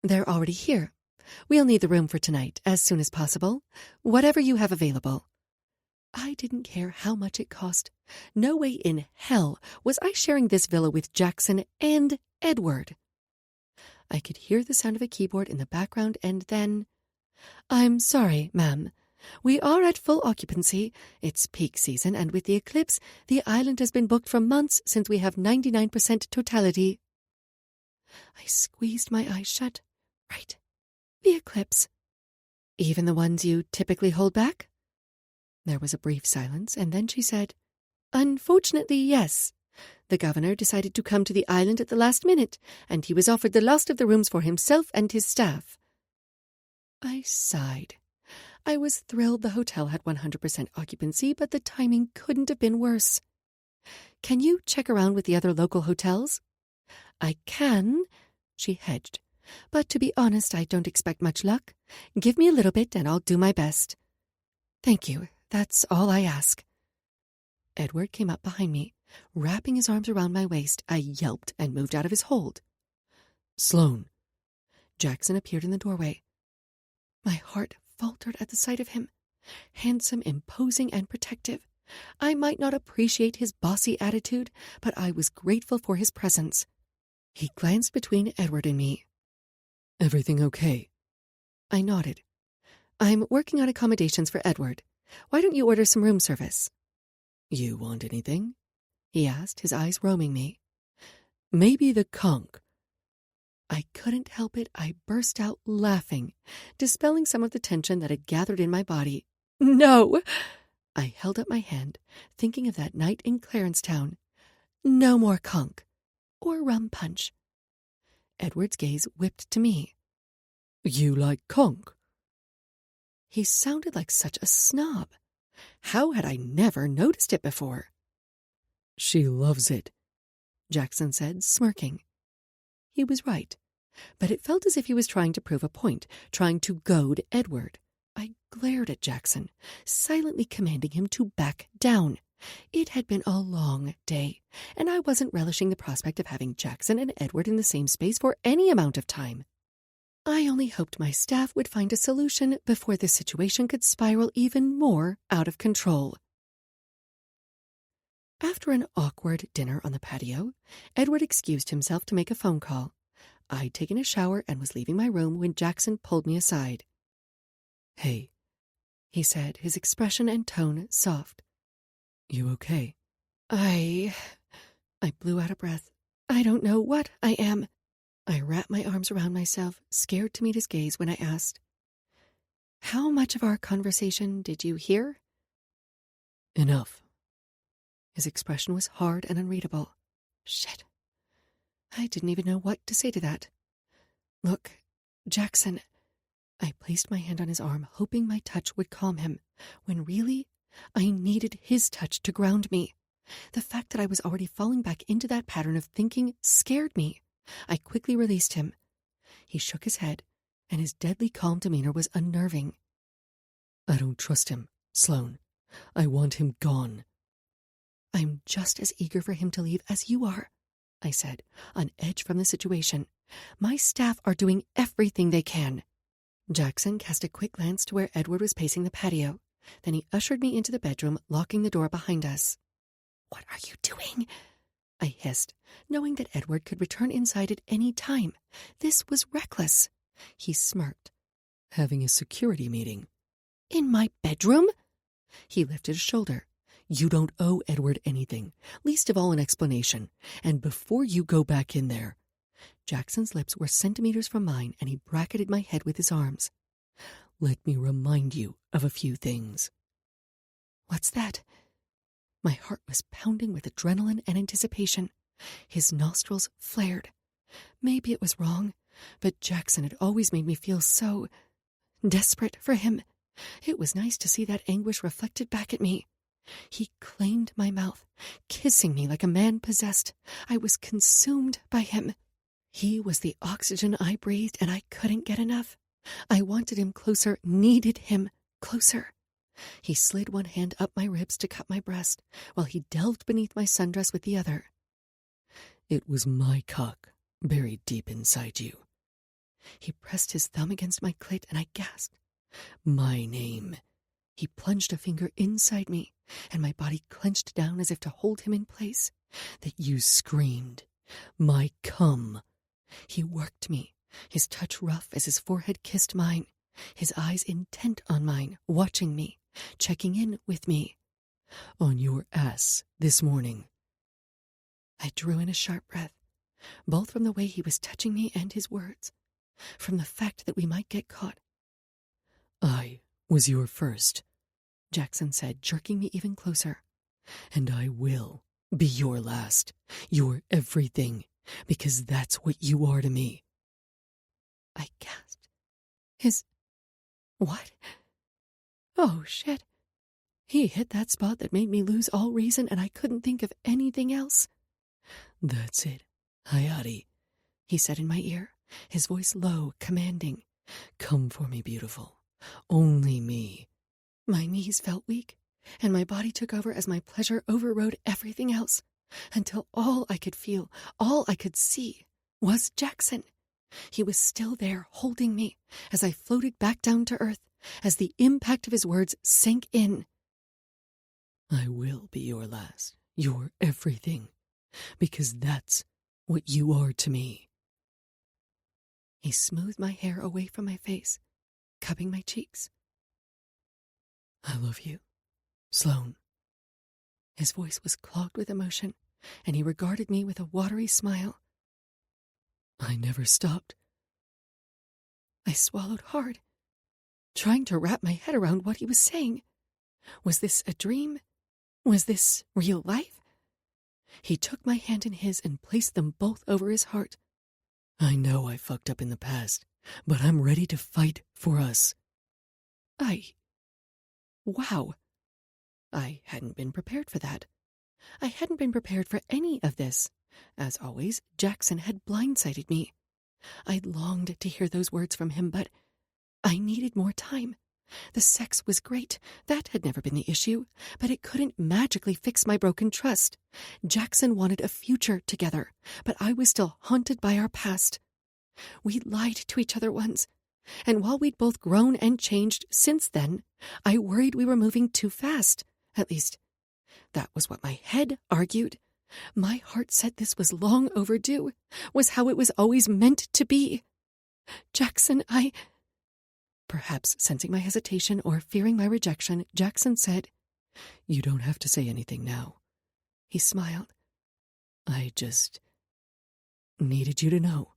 They're already here. We'll need the room for tonight, as soon as possible. Whatever you have available. I didn't care how much it cost. No way in hell was I sharing this villa with Jackson and Edward. I could hear the sound of a keyboard in the background, and then... I'm sorry, ma'am. We are at full occupancy. It's peak season, and with the eclipse, the island has been booked for months since we have 99% totality. I squeezed my eyes shut. Right. The eclipse. Even the ones you typically hold back? There was a brief silence, and then she said, Unfortunately, yes. The governor decided to come to the island at the last minute, and he was offered the last of the rooms for himself and his staff. I sighed. I was thrilled the hotel had 100% occupancy, but the timing couldn't have been worse. Can you check around with the other local hotels? I can, she hedged. But to be honest, I don't expect much luck. Give me a little bit and I'll do my best. Thank you. That's all I ask. Edward came up behind me. Wrapping his arms around my waist, I yelped and moved out of his hold. Sloane. Jackson appeared in the doorway. My heart faltered at the sight of him. Handsome, imposing, and protective. I might not appreciate his bossy attitude, but I was grateful for his presence. He glanced between Edward and me. Everything okay? I nodded. I'm working on accommodations for Edward. Why don't you order some room service? You want anything? He asked, his eyes roaming me. Maybe the conch. I couldn't help it. I burst out laughing, dispelling some of the tension that had gathered in my body. No! I held up my hand, thinking of that night in Clarencetown. No more conch. Or rum punch. Edward's gaze whipped to me. You like conch? He sounded like such a snob. How had I never noticed it before? She loves it, Jackson said, smirking. He was right, but it felt as if he was trying to prove a point, trying to goad Edward. I glared at Jackson, silently commanding him to back down. It had been a long day, and I wasn't relishing the prospect of having Jackson and Edward in the same space for any amount of time. I only hoped my staff would find a solution before the situation could spiral even more out of control. After an awkward dinner on the patio, Edward excused himself to make a phone call. I'd taken a shower and was leaving my room when Jackson pulled me aside. Hey, he said, his expression and tone soft. You okay? I blew out a breath. I don't know what I am. I wrapped my arms around myself, scared to meet his gaze when I asked, How much of our conversation did you hear? Enough. His expression was hard and unreadable. Shit. I didn't even know what to say to that. Look, Jackson. I placed my hand on his arm, hoping my touch would calm him, when really, I needed his touch to ground me. The fact that I was already falling back into that pattern of thinking scared me. I quickly released him. He shook his head, and his deadly calm demeanor was unnerving. I don't trust him, Sloane. I want him gone. I'm just as eager for him to leave as you are, I said, on edge from the situation. My staff are doing everything they can. Jackson cast a quick glance to where Edward was pacing the patio. Then he ushered me into the bedroom, locking the door behind us. What are you doing? I hissed, knowing that Edward could return inside at any time. This was reckless. He smirked. Having a security meeting. In my bedroom? He lifted a shoulder. You don't owe Edward anything, least of all an explanation. And before you go back in there... Jackson's lips were centimeters from mine, and he bracketed my head with his arms. Let me remind you of a few things. What's that? My heart was pounding with adrenaline and anticipation. His nostrils flared. Maybe it was wrong, but Jackson had always made me feel so desperate for him. It was nice to see that anguish reflected back at me. He claimed my mouth, kissing me like a man possessed. I was consumed by him. He was the oxygen I breathed, and I couldn't get enough. I wanted him closer, needed him closer. He slid one hand up my ribs to cup my breast, while he delved beneath my sundress with the other. It was my cock buried deep inside you. He pressed his thumb against my clit, and I gasped. My name. He plunged a finger inside me, and my body clenched down as if to hold him in place. That you screamed. My cum. He worked me, his touch rough as his forehead kissed mine, his eyes intent on mine, watching me, checking in with me. On your ass this morning. I drew in a sharp breath, both from the way he was touching me and his words, from the fact that we might get caught. I was your first, Jackson said, jerking me even closer. And I will be your last, your everything, because that's what you are to me. I gasped. What? Oh, shit. He hit that spot that made me lose all reason, and I couldn't think of anything else. That's it, Hayati, he said in my ear, his voice low, commanding. Come for me, beautiful. Only me. My knees felt weak, and my body took over as my pleasure overrode everything else, until all I could feel, all I could see, was Jackson. He was still there, holding me, as I floated back down to earth, as the impact of his words sank in. I will be your last, your everything, because that's what you are to me. He smoothed my hair away from my face, cupping my cheeks. I love you, Sloane. His voice was clogged with emotion, and he regarded me with a watery smile. I never stopped. I swallowed hard, trying to wrap my head around what he was saying. Was this a dream? Was this real life? He took my hand in his and placed them both over his heart. I know I fucked up in the past, but I'm ready to fight for us. Wow. I hadn't been prepared for that. I hadn't been prepared for any of this. As always, Jackson had blindsided me. I'd longed to hear those words from him, but I needed more time. The sex was great. That had never been the issue, but it couldn't magically fix my broken trust. Jackson wanted a future together, but I was still haunted by our past. We lied to each other once, and while we'd both grown and changed since then, I worried we were moving too fast. At least, that was what my head argued. My heart said this was long overdue, was how it was always meant to be. Jackson, Perhaps sensing my hesitation or fearing my rejection, Jackson said, You don't have to say anything now. He smiled. I just needed you to know.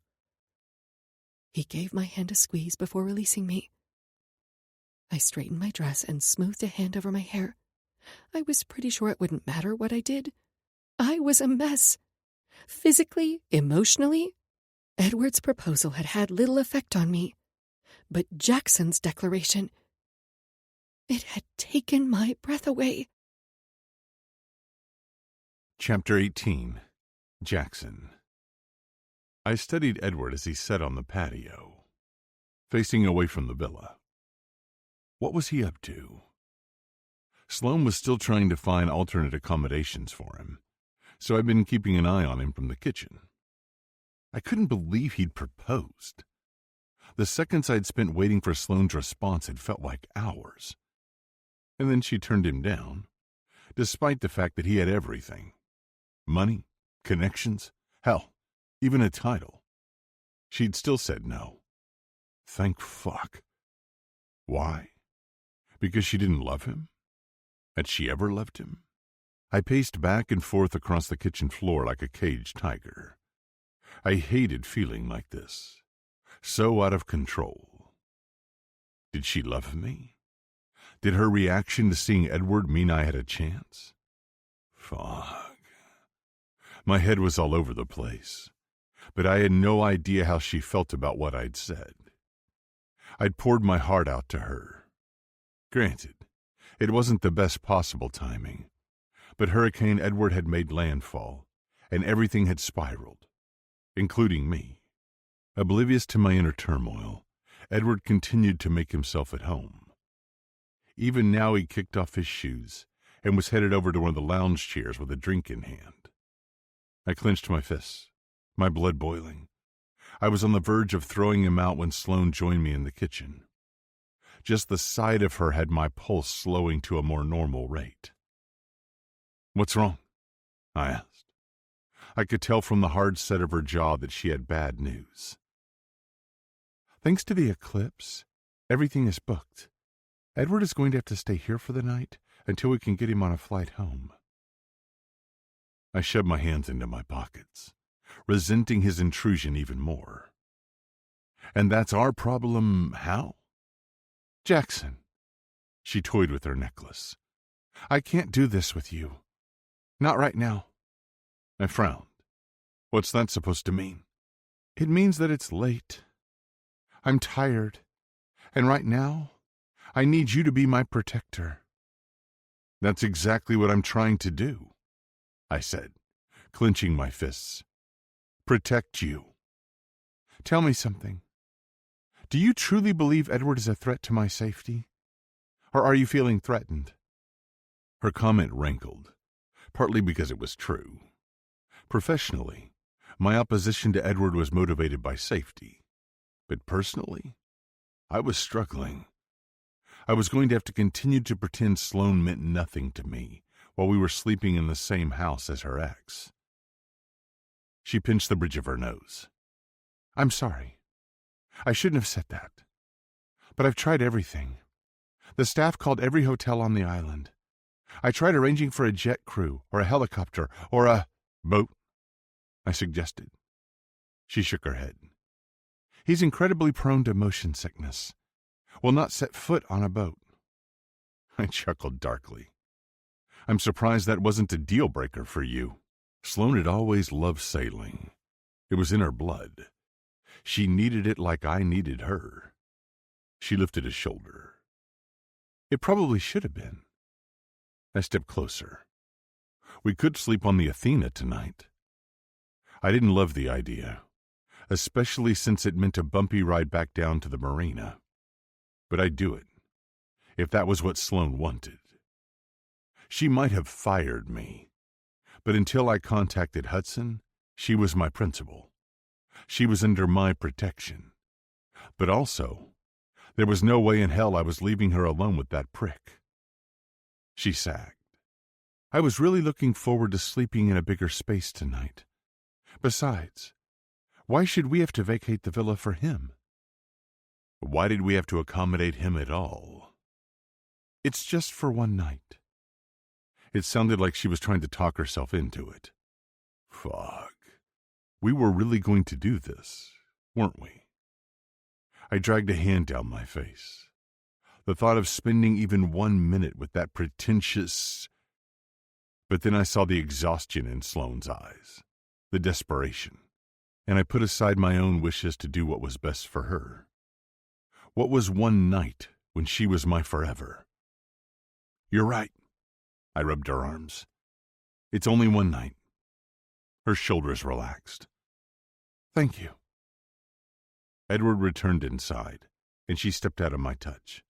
He gave my hand a squeeze before releasing me. I straightened my dress and smoothed a hand over my hair. I was pretty sure it wouldn't matter what I did. I was a mess. Physically, emotionally, Edward's proposal had had little effect on me. But Jackson's declaration, it had taken my breath away. Chapter 18. Jackson. I studied Edward as he sat on the patio, facing away from the villa. What was he up to? Sloane was still trying to find alternate accommodations for him, so I'd been keeping an eye on him from the kitchen. I couldn't believe he'd proposed. The seconds I'd spent waiting for Sloane's response had felt like hours. And then she turned him down, despite the fact that he had everything. Money, connections, hell, even a title. She'd still said no. Thank fuck. Why? Because she didn't love him? Had she ever loved him? I paced back and forth across the kitchen floor like a caged tiger. I hated feeling like this. So out of control. Did she love me? Did her reaction to seeing Edward mean I had a chance? Fuck. My head was all over the place, but I had no idea how she felt about what I'd said. I'd poured my heart out to her. Granted, it wasn't the best possible timing, but Hurricane Edward had made landfall, and everything had spiraled, including me. Oblivious to my inner turmoil, Edward continued to make himself at home. Even now he kicked off his shoes and was headed over to one of the lounge chairs with a drink in hand. I clenched my fists, my blood boiling. I was on the verge of throwing him out when Sloane joined me in the kitchen. Just the sight of her had my pulse slowing to a more normal rate. "What's wrong?" I asked. I could tell from the hard set of her jaw that she had bad news. "Thanks to the eclipse, everything is booked. Edward is going to have to stay here for the night until we can get him on a flight home." I shoved my hands into my pockets, resenting his intrusion even more. "And that's our problem how?" "Jackson." She toyed with her necklace. "I can't do this with you. Not right now." I frowned. "What's that supposed to mean?" "It means that it's late. I'm tired. And right now, I need you to be my protector." "That's exactly what I'm trying to do," I said, clenching my fists. "Protect you." "Tell me something. Do you truly believe Edward is a threat to my safety? Or are you feeling threatened?" Her comment rankled, partly because it was true. Professionally, my opposition to Edward was motivated by safety. But personally, I was struggling. I was going to have to continue to pretend Sloane meant nothing to me while we were sleeping in the same house as her ex. She pinched the bridge of her nose. "I'm sorry. I shouldn't have said that. But I've tried everything. The staff called every hotel on the island. I tried arranging for a jet crew, or a helicopter, or a boat," I suggested. She shook her head. "He's incredibly prone to motion sickness. Will not set foot on a boat." I chuckled darkly. "I'm surprised that wasn't a deal-breaker for you." Sloane had always loved sailing. It was in her blood. She needed it like I needed her. She lifted a shoulder. "It probably should have been." I stepped closer. "We could sleep on the Athena tonight." I didn't love the idea, especially since it meant a bumpy ride back down to the marina. But I'd do it, if that was what Sloane wanted. She might have fired me, but until I contacted Hudson, she was my principal. She was under my protection. But also, there was no way in hell I was leaving her alone with that prick. She sagged. "I was really looking forward to sleeping in a bigger space tonight. Besides, why should we have to vacate the villa for him?" "Why did we have to accommodate him at all?" "It's just for one night." It sounded like she was trying to talk herself into it. Fuck. We were really going to do this, weren't we? I dragged a hand down my face. The thought of spending even 1 minute with that pretentious... But then I saw the exhaustion in Sloane's eyes, the desperation, and I put aside my own wishes to do what was best for her. What was one night when she was my forever? "You're right." I rubbed her arms. "It's only one night." Her shoulders relaxed. "Thank you." Edward returned inside, and she stepped out of my touch.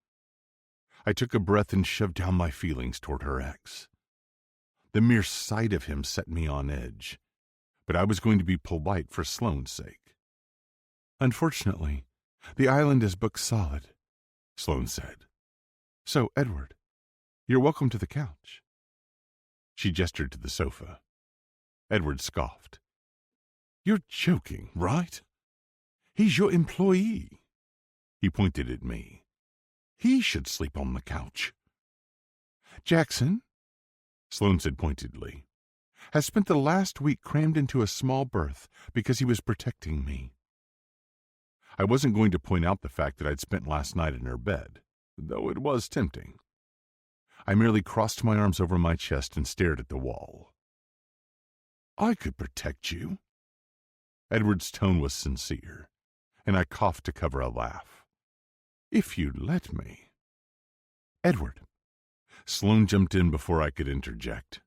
I took a breath and shoved down my feelings toward her ex. The mere sight of him set me on edge, but I was going to be polite for Sloane's sake. "Unfortunately, the island is booked solid," Sloane said. "So, Edward, you're welcome to the couch." She gestured to the sofa. Edward scoffed. "You're joking, right? He's your employee." He pointed at me. "He should sleep on the couch." "Jackson," Sloane said pointedly, "has spent the last week crammed into a small berth because he was protecting me." I wasn't going to point out the fact that I'd spent last night in her bed, though it was tempting. I merely crossed my arms over my chest and stared at the wall. "I could protect you." Edward's tone was sincere, and I coughed to cover a laugh. "If you'd let me." "Edward." Sloane jumped in before I could interject.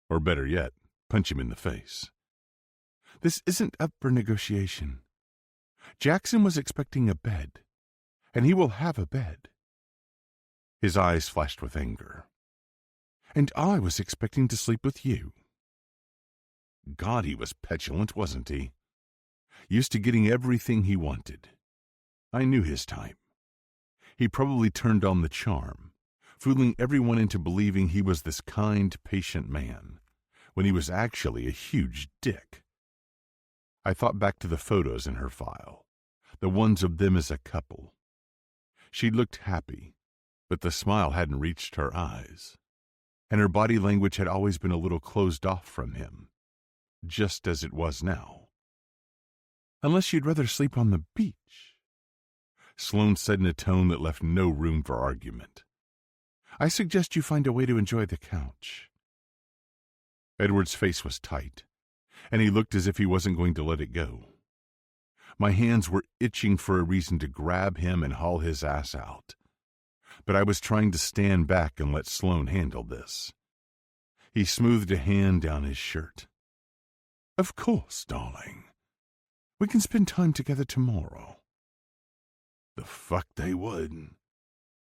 Or better yet, punch him in the face. "This isn't up for negotiation. Jackson was expecting a bed, and he will have a bed." His eyes flashed with anger. "And I was expecting to sleep with you." God, he was petulant, wasn't he? Used to getting everything he wanted. I knew his type. He probably turned on the charm, fooling everyone into believing he was this kind, patient man, when he was actually a huge dick. I thought back to the photos in her file, the ones of them as a couple. She looked happy, but the smile hadn't reached her eyes, and her body language had always been a little closed off from him, just as it was now. "Unless you'd rather sleep on the beach," Sloane said in a tone that left no room for argument. "I suggest you find a way to enjoy the couch." Edward's face was tight, and he looked as if he wasn't going to let it go. My hands were itching for a reason to grab him and haul his ass out, but I was trying to stand back and let Sloane handle this. He smoothed a hand down his shirt. "Of course, darling. We can spend time together tomorrow." The fuck they would.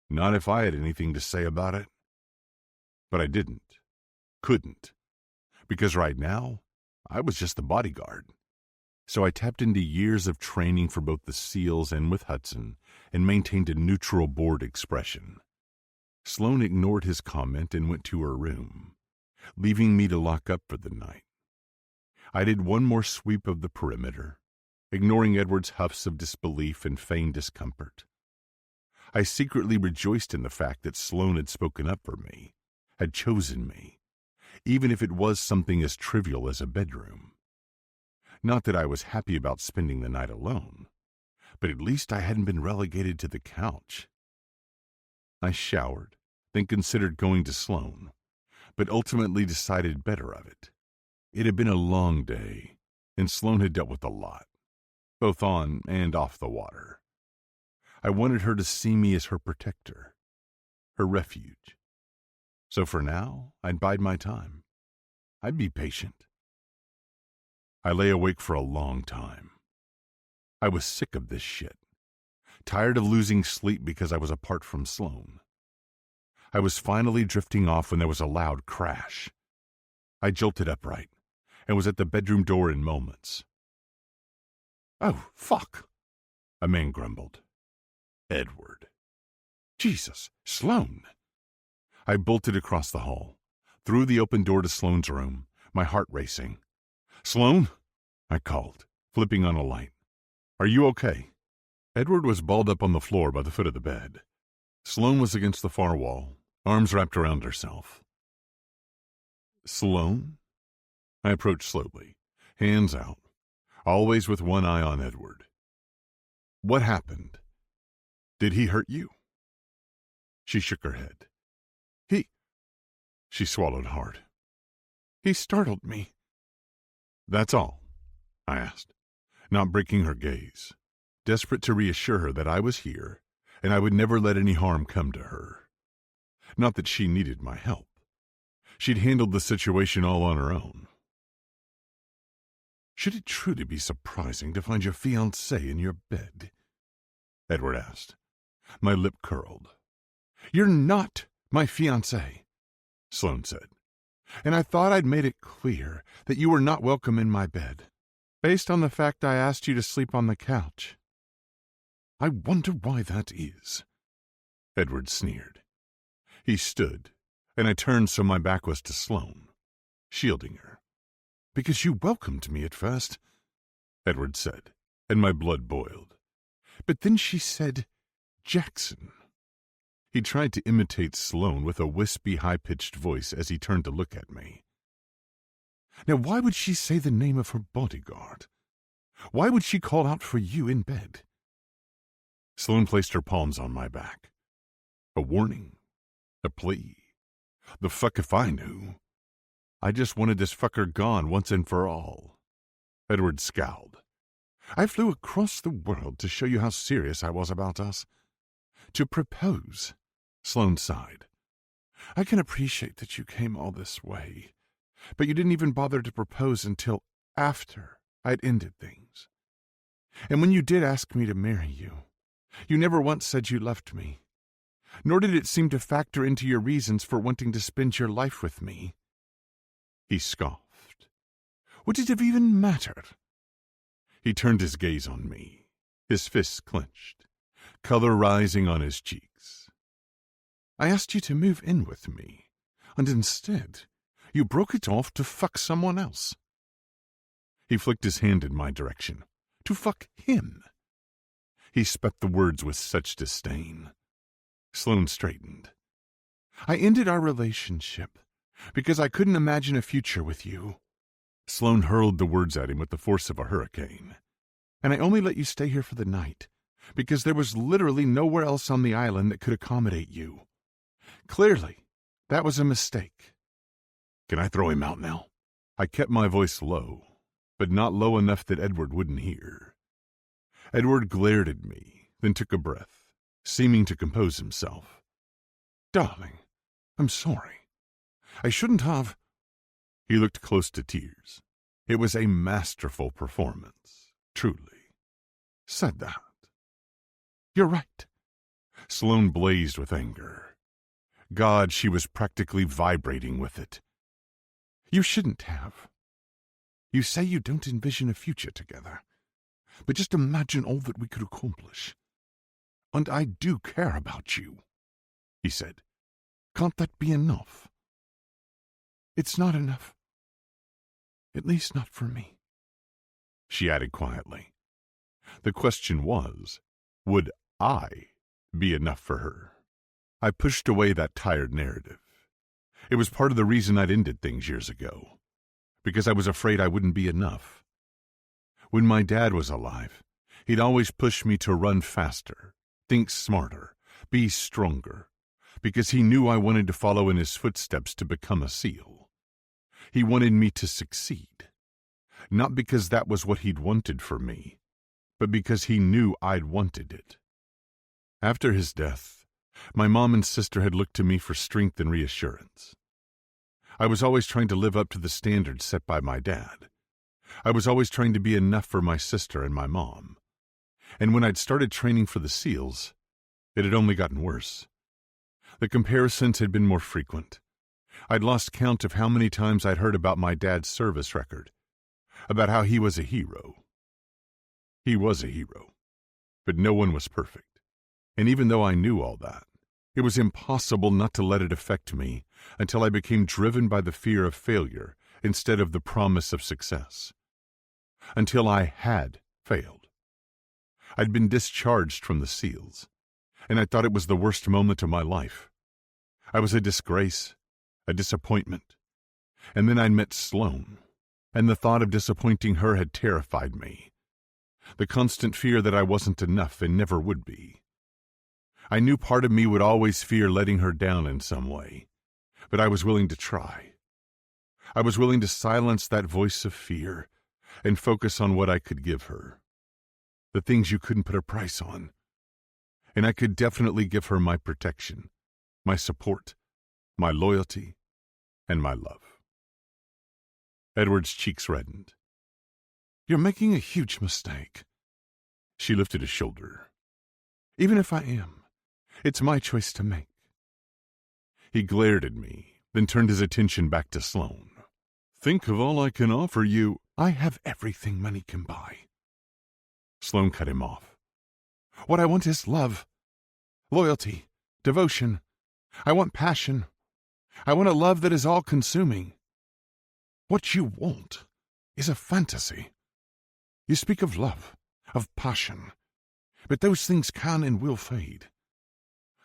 Not if I had anything to say about it. But I didn't. Couldn't. Because right now, I was just the bodyguard. So I tapped into years of training for both the SEALs and with Hudson and maintained a neutral bored expression. Sloane ignored his comment and went to her room, leaving me to lock up for the night. I did one more sweep of the perimeter, ignoring Edward's huffs of disbelief and feigned discomfort. I secretly rejoiced in the fact that Sloane had spoken up for me, had chosen me, even if it was something as trivial as a bedroom. Not that I was happy about spending the night alone, but at least I hadn't been relegated to the couch. I showered, then considered going to Sloane, but ultimately decided better of it. It had been a long day, and Sloane had dealt with a lot, both on and off the water. I wanted her to see me as her protector, her refuge. So for now, I'd bide my time. I'd be patient. I lay awake for a long time. I was sick of this shit, tired of losing sleep because I was apart from Sloane. I was finally drifting off when there was a loud crash. I jolted upright and was at the bedroom door in moments. "Oh, fuck," a man grumbled. Edward. "Jesus, Sloane." I bolted across the hall, through the open door to Sloane's room, my heart racing. "Sloane," I called, flipping on a light. "Are you okay?" Edward was balled up on the floor by the foot of the bed. Sloane was against the far wall, arms wrapped around herself. "Sloane?" I approached slowly, hands out, always with one eye on Edward. "What happened? Did he hurt you?" She shook her head. She swallowed hard. "He startled me." "That's all?" I asked, not breaking her gaze, desperate to reassure her that I was here and I would never let any harm come to her. Not that she needed my help. She'd handled the situation all on her own. "Should it truly be surprising to find your fiancé in your bed?" Edward asked. My lip curled. "You're not my fiancé," Sloane said, "and I thought I'd made it clear that you were not welcome in my bed, based on the fact I asked you to sleep on the couch." "I wonder why that is," Edward sneered. He stood, and I turned so my back was to Sloane, shielding her. "Because you welcomed me at first," Edward said, and my blood boiled. "But then she said, 'Jackson.'" He tried to imitate Sloane with a wispy, high-pitched voice as he turned to look at me. "Now why would she say the name of her bodyguard? Why would she call out for you in bed?" Sloane placed her palms on my back. A warning? A plea? The fuck if I knew. I just wanted this fucker gone once and for all. Edward scowled. "I flew across the world to show you how serious I was about us. To propose." Sloane sighed. "I can appreciate that you came all this way, but you didn't even bother to propose until after I'd ended things. And when you did ask me to marry you, you never once said you loved me, nor did it seem to factor into your reasons for wanting to spend your life with me." He scoffed. Would it have even mattered? He turned his gaze on me, his fists clenched, color rising on his cheeks. I asked you to move in with me, and instead, you broke it off to fuck someone else. He flicked his hand in my direction. To fuck him. He spat the words with such disdain. Sloane straightened. I ended our relationship because I couldn't imagine a future with you. Sloane hurled the words at him with the force of a hurricane. And I only let you stay here for the night because there was literally nowhere else on the island that could accommodate you. Clearly, that was a mistake. Can I throw him out now? I kept my voice low, but not low enough that Edward wouldn't hear. Edward glared at me, then took a breath, seeming to compose himself. Darling, I'm sorry. I shouldn't have. He looked close to tears. It was a masterful performance, truly. Said that. You're right. Sloane blazed with anger. God, she was practically vibrating with it. You shouldn't have. You say you don't envision a future together, but just imagine all that we could accomplish. And I do care about you, he said. Can't that be enough? It's not enough. At least not for me, she added quietly. The question was, would I be enough for her? I pushed away that tired narrative. It was part of the reason I'd ended things years ago, because I was afraid I wouldn't be enough. When my dad was alive, he'd always push me to run faster, think smarter, be stronger, because he knew I wanted to follow in his footsteps to become a SEAL. He wanted me to succeed, not because that was what he'd wanted for me, but because he knew I'd wanted it. After his death, my mom and sister had looked to me for strength and reassurance. I was always trying to live up to the standards set by my dad. I was always trying to be enough for my sister and my mom. And when I'd started training for the SEALs, it had only gotten worse. The comparisons had been more frequent. I'd lost count of how many times I'd heard about my dad's service record, about how he was a hero. He was a hero, but no one was perfect. And even though I knew all that, it was impossible not to let it affect me until I became driven by the fear of failure instead of the promise of success. Until I had failed. I'd been discharged from the SEALs, and I thought it was the worst moment of my life. I was a disgrace, a disappointment. And then I met Sloane, and the thought of disappointing her had terrified me. The constant fear that I wasn't enough and never would be. I knew part of me would always fear letting her down in some way, but I was willing to try. I was willing to silence that voice of fear and focus on what I could give her. The things you couldn't put a price on. And I could definitely give her my protection, my support, my loyalty, and my love. Edward's cheeks reddened. You're making a huge mistake. She lifted a shoulder. Even if I am, it's my choice to make. He glared at me, then turned his attention back to Sloane. Think of all I can offer you. I have everything money can buy. Sloane cut him off. What I want is love, loyalty, devotion. I want passion. I want a love that is all-consuming. What you want is a fantasy. You speak of love, of passion, but those things can and will fade.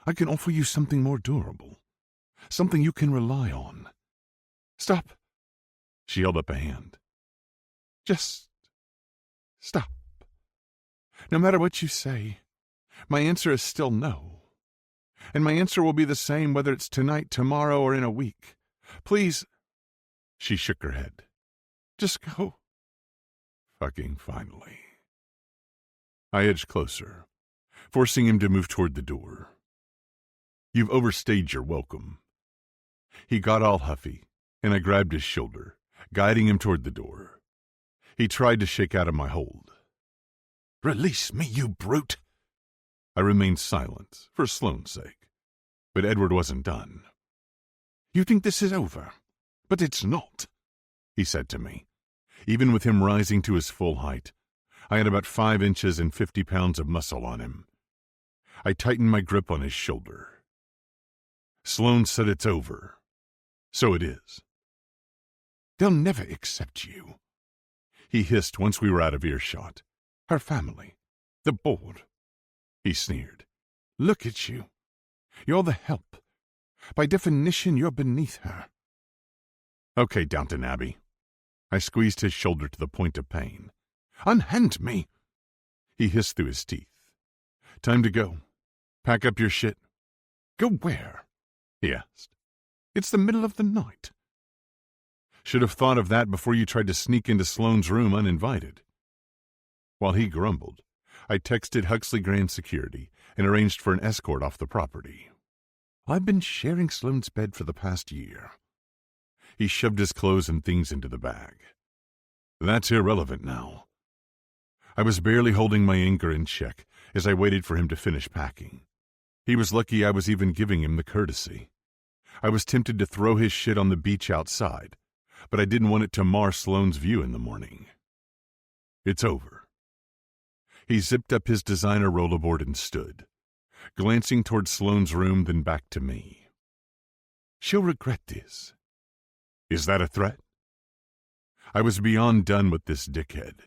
I can offer you something more durable, something you can rely on. Stop. She held up a hand. Just stop. No matter what you say, my answer is still no. And my answer will be the same whether it's tonight, tomorrow, or in a week. Please. She shook her head. Just go. Fucking finally. I edged closer, forcing him to move toward the door. You've overstayed your welcome. He got all huffy, and I grabbed his shoulder, guiding him toward the door. He tried to shake out of my hold. Release me, you brute! I remained silent, for Sloane's sake. But Edward wasn't done. You think this is over, but it's not, he said to me. Even with him rising to his full height, I had about 5 inches and 50 pounds of muscle on him. I tightened my grip on his shoulder. Sloane said it's over. So it is. They'll never accept you, he hissed once we were out of earshot. Her family. The board. He sneered. Look at you. You're the help. By definition, you're beneath her. Okay, Downton Abbey. I squeezed his shoulder to the point of pain. Unhand me, he hissed through his teeth. Time to go. Pack up your shit. Go where? He asked. It's the middle of the night. Should have thought of that before you tried to sneak into Sloane's room uninvited. While he grumbled, I texted Huxley Grand Security and arranged for an escort off the property. I've been sharing Sloane's bed for the past year. He shoved his clothes and things into the bag. That's irrelevant now. I was barely holding my anger in check as I waited for him to finish packing. He was lucky I was even giving him the courtesy. I was tempted to throw his shit on the beach outside, but I didn't want it to mar Sloane's view in the morning. It's over. He zipped up his designer rollerboard and stood, glancing toward Sloane's room, then back to me. She'll regret this. Is that a threat? I was beyond done with this dickhead.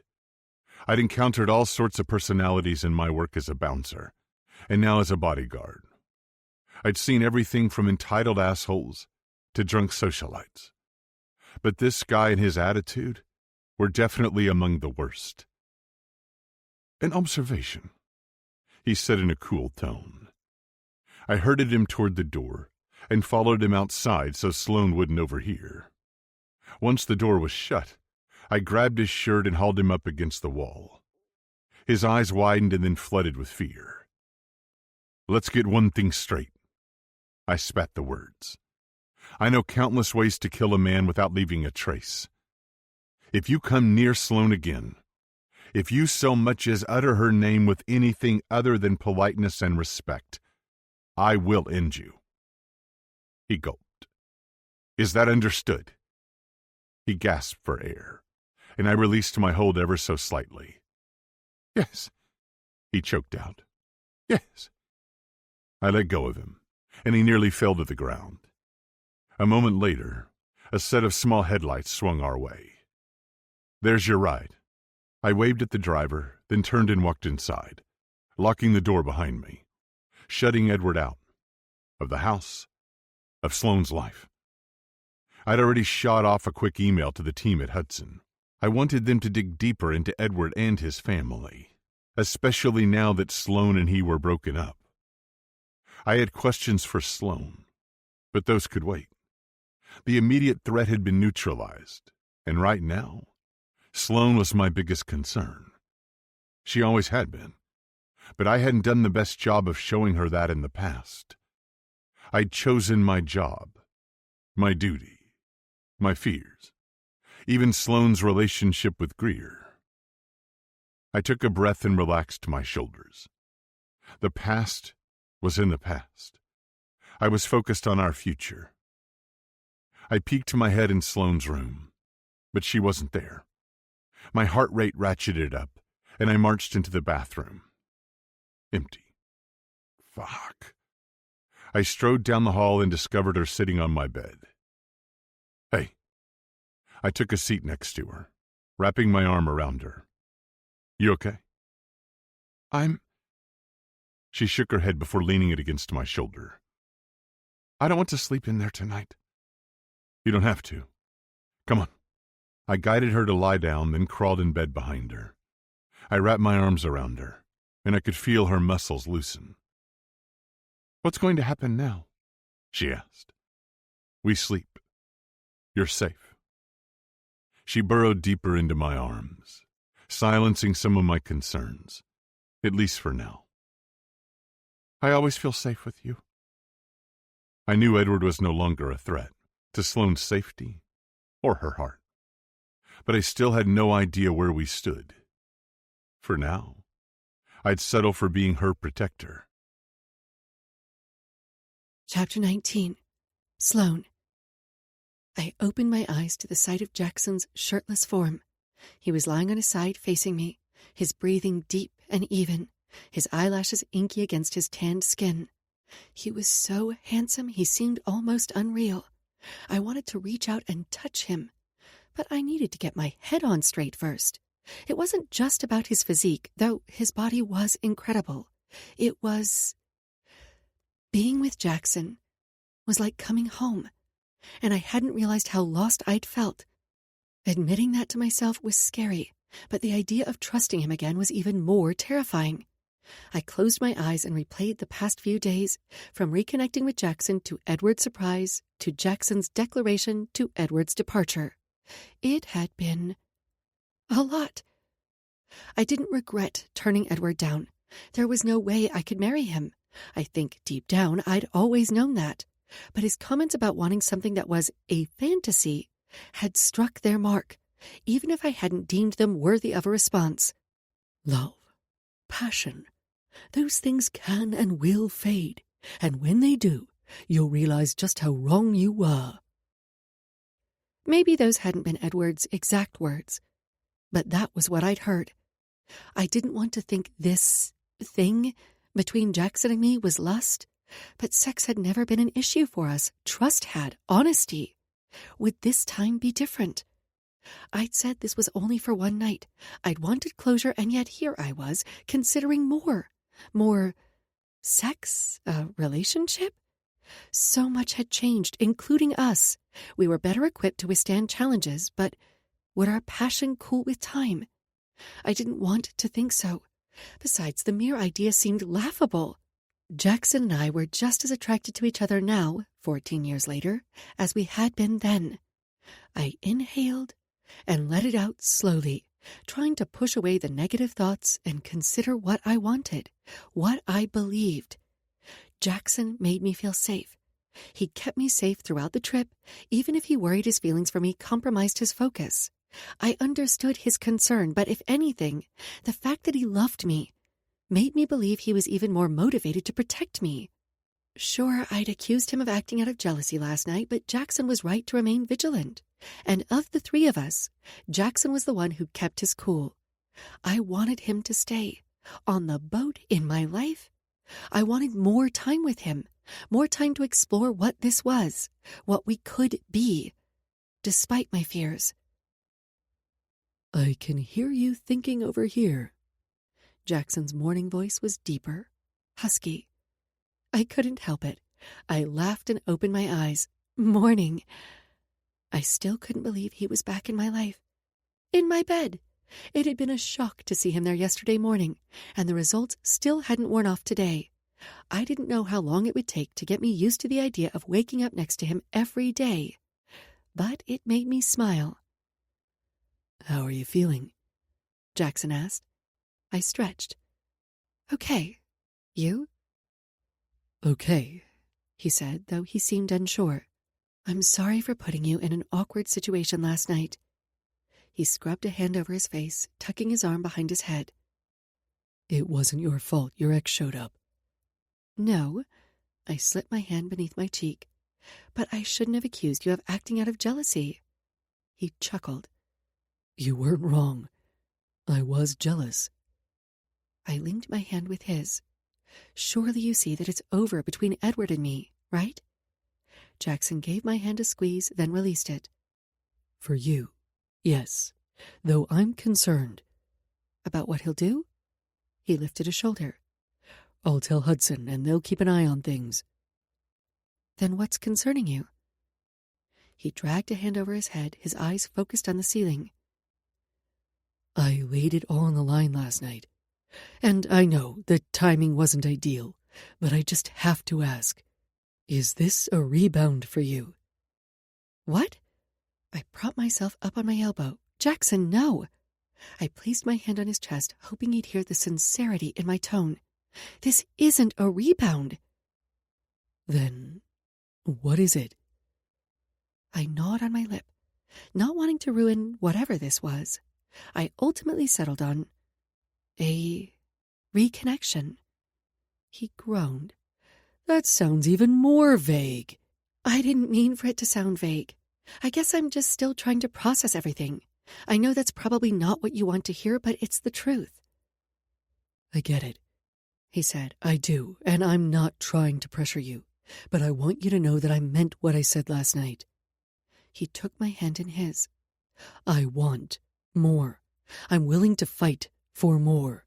I'd encountered all sorts of personalities in my work as a bouncer, and now as a bodyguard. I'd seen everything from entitled assholes to drunk socialites. But this guy and his attitude were definitely among the worst. An observation, he said in a cool tone. I herded him toward the door and followed him outside so Sloane wouldn't overhear. Once the door was shut, I grabbed his shirt and hauled him up against the wall. His eyes widened and then flooded with fear. Let's get one thing straight. I spat the words. I know countless ways to kill a man without leaving a trace. If you come near Sloane again, if you so much as utter her name with anything other than politeness and respect, I will end you. He gulped. Is that understood? He gasped for air, and I released my hold ever so slightly. Yes, he choked out. Yes. I let go of him, and he nearly fell to the ground. A moment later, a set of small headlights swung our way. There's your ride. I waved at the driver, then turned and walked inside, locking the door behind me, shutting Edward out of the house, of Sloane's life. I'd already shot off a quick email to the team at Hudson. I wanted them to dig deeper into Edward and his family, especially now that Sloane and he were broken up. I had questions for Sloane, but those could wait. The immediate threat had been neutralized, and right now, Sloane was my biggest concern. She always had been, but I hadn't done the best job of showing her that in the past. I'd chosen my job, my duty, my fears, even Sloane's relationship with Greer. I took a breath and relaxed my shoulders. The past was in the past. I was focused on our future. I peeked my head in Sloane's room, but she wasn't there. My heart rate ratcheted up, and I marched into the bathroom. Empty. Fuck. I strode down the hall and discovered her sitting on my bed. Hey. I took a seat next to her, wrapping my arm around her. You okay? She shook her head before leaning it against my shoulder. I don't want to sleep in there tonight. You don't have to. Come on. I guided her to lie down, then crawled in bed behind her. I wrapped my arms around her, and I could feel her muscles loosen. What's going to happen now? She asked. We sleep. You're safe. She burrowed deeper into my arms, silencing some of my concerns, at least for now. I always feel safe with you. I knew Edward was no longer a threat to Sloane's safety or her heart, but I still had no idea where we stood. For now, I'd settle for being her protector. Chapter 19. Sloane. I opened my eyes to the sight of Jackson's shirtless form. He was lying on his side facing me, his breathing deep and even, his eyelashes inky against his tanned skin. He was so handsome he seemed almost unreal. I wanted to reach out and touch him, but I needed to get my head on straight first. It wasn't just about his physique, though his body was incredible. It was... being with Jackson was like coming home, and I hadn't realized how lost I'd felt. Admitting that to myself was scary, but the idea of trusting him again was even more terrifying. I closed my eyes and replayed the past few days, from reconnecting with Jackson to Edward's surprise, to Jackson's declaration, to Edward's departure. It had been a lot. I didn't regret turning Edward down. There was no way I could marry him. I think deep down I'd always known that. But his comments about wanting something that was a fantasy had struck their mark, even if I hadn't deemed them worthy of a response. Love, passion, those things can and will fade, and when they do, you'll realize just how wrong you were. Maybe those hadn't been Edward's exact words, but that was what I'd heard. I didn't want to think this thing between Jackson and me was lust, but sex had never been an issue for us. Trust had, honesty. Would this time be different? I'd said this was only for one night. I'd wanted closure, and yet here I was, considering more. More sex? A relationship? So much had changed, including us. We were better equipped to withstand challenges, but would our passion cool with time? I didn't want to think so. Besides, the mere idea seemed laughable. Jackson and I were just as attracted to each other now, 14 years later, as we had been then. I inhaled and let it out slowly, trying to push away the negative thoughts and consider what I wanted, what I believed. Jackson made me feel safe. He kept me safe throughout the trip, even if he worried his feelings for me compromised his focus. I understood his concern, but if anything, the fact that he loved me made me believe he was even more motivated to protect me. Sure, I'd accused him of acting out of jealousy last night, but Jackson was right to remain vigilant. And of the three of us, Jackson was the one who kept his cool. I wanted him to stay. On the boat, in my life. I wanted more time with him, more time to explore what this was, what we could be, despite my fears. I can hear you thinking over here. Jackson's morning voice was deeper, husky. I couldn't help it. I laughed and opened my eyes. Morning. I still couldn't believe he was back in my life. In my bed. It had been a shock to see him there yesterday morning, and the results still hadn't worn off today. I didn't know how long it would take to get me used to the idea of waking up next to him every day, but it made me smile. How are you feeling? Jackson asked. I stretched. Okay. You? Okay, he said, though he seemed unsure. I'm sorry for putting you in an awkward situation last night. He scrubbed a hand over his face, tucking his arm behind his head. It wasn't your fault your ex showed up. No. I slipped my hand beneath my cheek. But I shouldn't have accused you of acting out of jealousy. He chuckled. You weren't wrong. I was jealous. I linked my hand with his. Surely you see that it's over between Edward and me, right? Jackson gave my hand a squeeze, then released it. For you, yes, though I'm concerned. About what he'll do? He lifted a shoulder. I'll tell Hudson, and they'll keep an eye on things. Then what's concerning you? He dragged a hand over his head, his eyes focused on the ceiling. I laid it all on the line last night. And I know the timing wasn't ideal, but I just have to ask, is this a rebound for you? What? I propped myself up on my elbow. Jackson, no. I placed my hand on his chest, hoping he'd hear the sincerity in my tone. This isn't a rebound. Then, what is it? I gnawed on my lip, not wanting to ruin whatever this was. I ultimately settled on a reconnection. He groaned. That sounds even more vague. I didn't mean for it to sound vague. I guess I'm just still trying to process everything. I know that's probably not what you want to hear, but it's the truth." "I get it," he said. "I do, and I'm not trying to pressure you. But I want you to know that I meant what I said last night." He took my hand in his. "I want more. I'm willing to fight for more."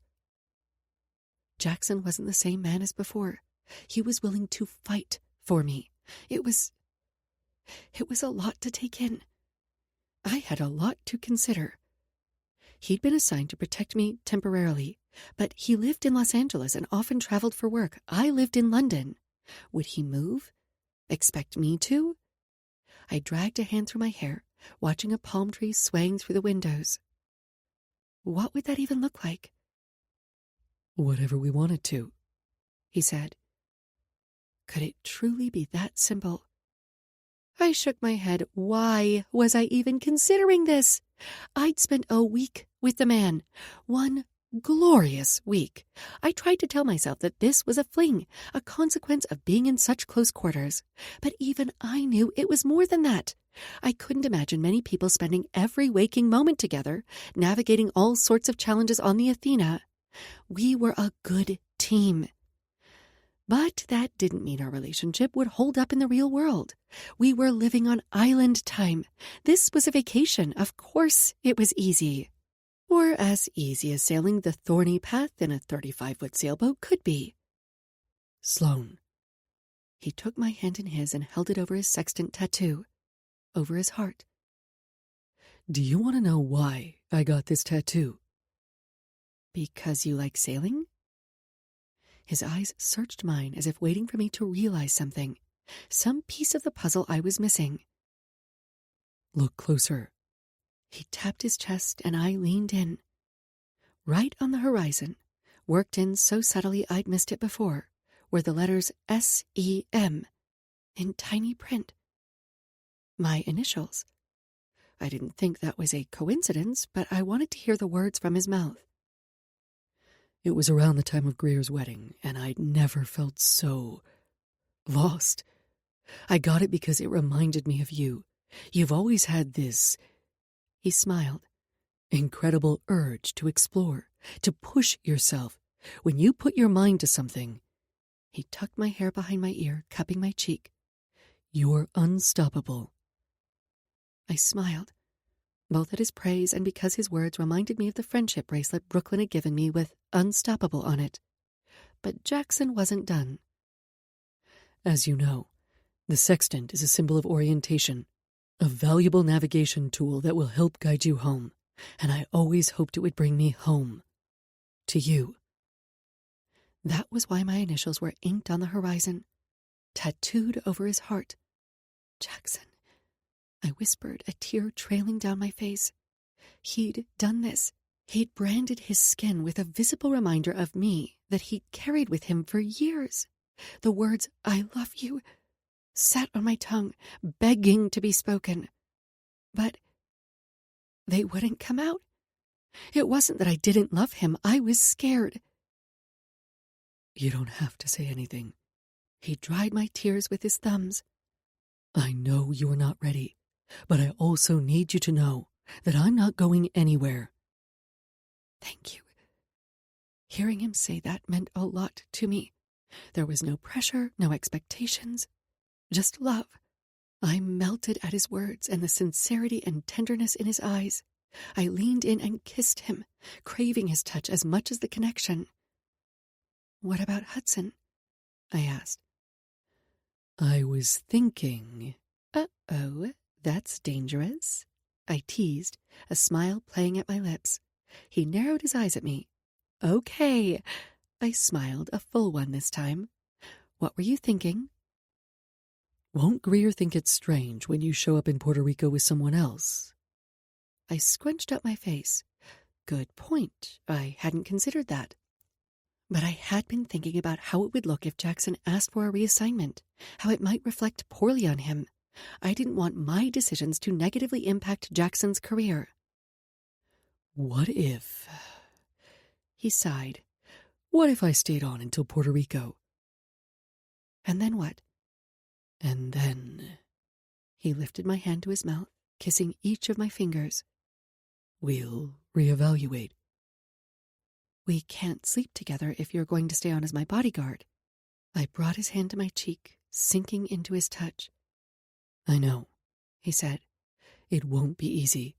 Jackson wasn't the same man as before. He was willing to fight for me. It was a lot to take in. I had a lot to consider. He'd been assigned to protect me temporarily, but he lived in Los Angeles and often traveled for work. I lived in London. Would he move? Expect me to? I dragged a hand through my hair, watching a palm tree swaying through the windows. What would that even look like? "Whatever we wanted to," he said. Could it truly be that simple? I shook my head. Why was I even considering this? I'd spent a week with the man. One glorious week. I tried to tell myself that this was a fling, a consequence of being in such close quarters. But even I knew it was more than that. I couldn't imagine many people spending every waking moment together, navigating all sorts of challenges on the Athena. We were a good team. But that didn't mean our relationship would hold up in the real world. We were living on island time. This was a vacation. Of course it was easy. Or as easy as sailing the thorny path in a 35-foot sailboat could be. "Sloan." He took my hand in his and held it over his sextant tattoo, over his heart. "Do you want to know why I got this tattoo?" Because you like sailing? His eyes searched mine as if waiting for me to realize something, some piece of the puzzle I was missing. "Look closer." He tapped his chest and I leaned in. Right on the horizon, worked in so subtly I'd missed it before, were the letters S-E-M in tiny print. My initials. I didn't think that was a coincidence, but I wanted to hear the words from his mouth. It was around the time of Greer's wedding, and I'd never felt so lost. I got it because it reminded me of you. You've always had this, he smiled, incredible urge to explore, to push yourself. When you put your mind to something, he tucked my hair behind my ear, cupping my cheek. You're unstoppable. I smiled, both at his praise and because his words reminded me of the friendship bracelet Brooklyn had given me with Unstoppable on it. But Jackson wasn't done. As you know, the sextant is a symbol of orientation, a valuable navigation tool that will help guide you home, and I always hoped it would bring me home. To you. That was why my initials were inked on the horizon, tattooed over his heart. Jackson, I whispered, a tear trailing down my face. He'd done this. He'd branded his skin with a visible reminder of me that he'd carried with him for years. The words, "I love you," sat on my tongue, begging to be spoken. But they wouldn't come out. It wasn't that I didn't love him. I was scared. You don't have to say anything. He dried my tears with his thumbs. I know you're not ready, but I also need you to know that I'm not going anywhere. Thank you. Hearing him say that meant a lot to me. There was no pressure, no expectations, just love. I melted at his words and the sincerity and tenderness in his eyes. I leaned in and kissed him, craving his touch as much as the connection. What about Hudson? I asked. I was thinking. Uh-oh, that's dangerous, I teased, a smile playing at my lips. He narrowed his eyes at me. Okay, I smiled, a full one this time. What were you thinking? Won't Greer think it's strange when you show up in Puerto Rico with someone else? I scrunched up my face. Good point. I hadn't considered that. But I had been thinking about how it would look if Jackson asked for a reassignment, how it might reflect poorly on him. I didn't want my decisions to negatively impact Jackson's career. What if... He sighed. What if I stayed on until Puerto Rico? And then what? And then... He lifted my hand to his mouth, kissing each of my fingers. We'll reevaluate. We can't sleep together if you're going to stay on as my bodyguard. I brought his hand to my cheek, sinking into his touch. I know, he said. It won't be easy,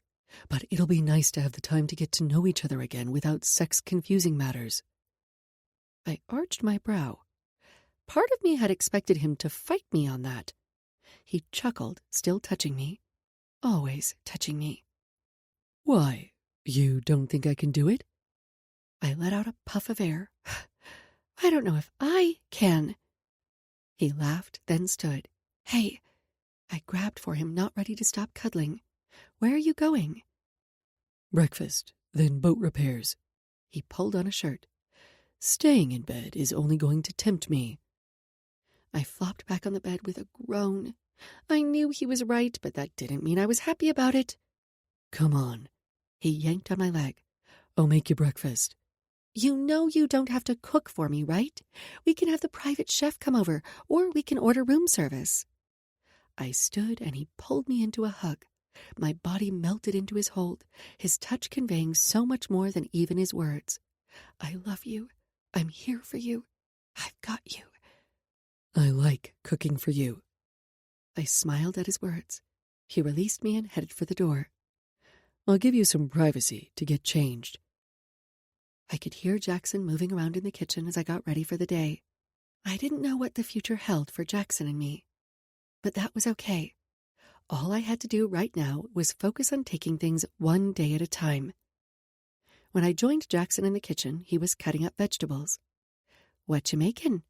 but it'll be nice to have the time to get to know each other again without sex-confusing matters. I arched my brow. Part of me had expected him to fight me on that. He chuckled, still touching me. Always touching me. Why? You don't think I can do it? I let out a puff of air. I don't know if I can. He laughed, then stood. Hey. I grabbed for him, not ready to stop cuddling. Where are you going? Breakfast, then boat repairs. He pulled on a shirt. Staying in bed is only going to tempt me. I flopped back on the bed with a groan. I knew he was right, but that didn't mean I was happy about it. Come on. He yanked on my leg. I'll make you breakfast. You know you don't have to cook for me, right? We can have the private chef come over, or we can order room service. I stood and he pulled me into a hug. My body melted into his hold, his touch conveying so much more than even his words. I love you. I'm here for you. I've got you. I like cooking for you. I smiled at his words. He released me and headed for the door. I'll give you some privacy to get changed. I could hear Jackson moving around in the kitchen as I got ready for the day. I didn't know what the future held for Jackson and me. But that was okay. All I had to do right now was focus on taking things one day at a time. When I joined Jackson in the kitchen, he was cutting up vegetables. What you making?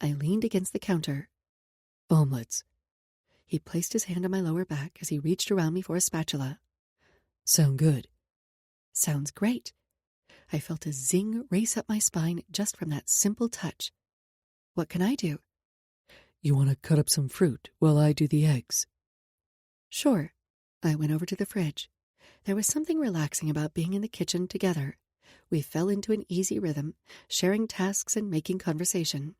I leaned against the counter. Omelets. He placed his hand on my lower back as he reached around me for a spatula. Sound good? Sounds great. I felt a zing race up my spine just from that simple touch. What can I do? You want to cut up some fruit while I do the eggs? Sure. I went over to the fridge. There was something relaxing about being in the kitchen together. We fell into an easy rhythm, sharing tasks and making conversation.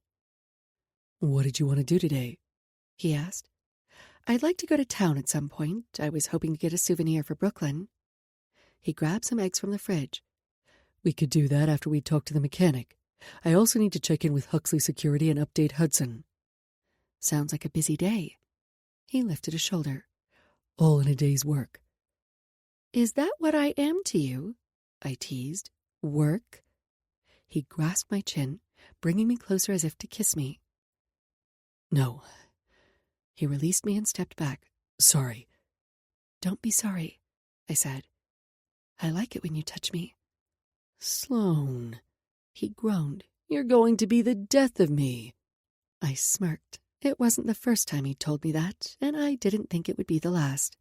What did you want to do today? He asked. I'd like to go to town at some point. I was hoping to get a souvenir for Brooklyn. He grabbed some eggs from the fridge. We could do that after we talk to the mechanic. I also need to check in with Huxley Security and update Hudson. Sounds like a busy day. He lifted a shoulder. All in a day's work. Is that what I am to you? I teased. Work? He grasped my chin, bringing me closer as if to kiss me. No. He released me and stepped back. Sorry. Don't be sorry, I said. I like it when you touch me. Sloane, he groaned. You're going to be the death of me. I smirked. It wasn't the first time he'd told me that, and I didn't think it would be the last.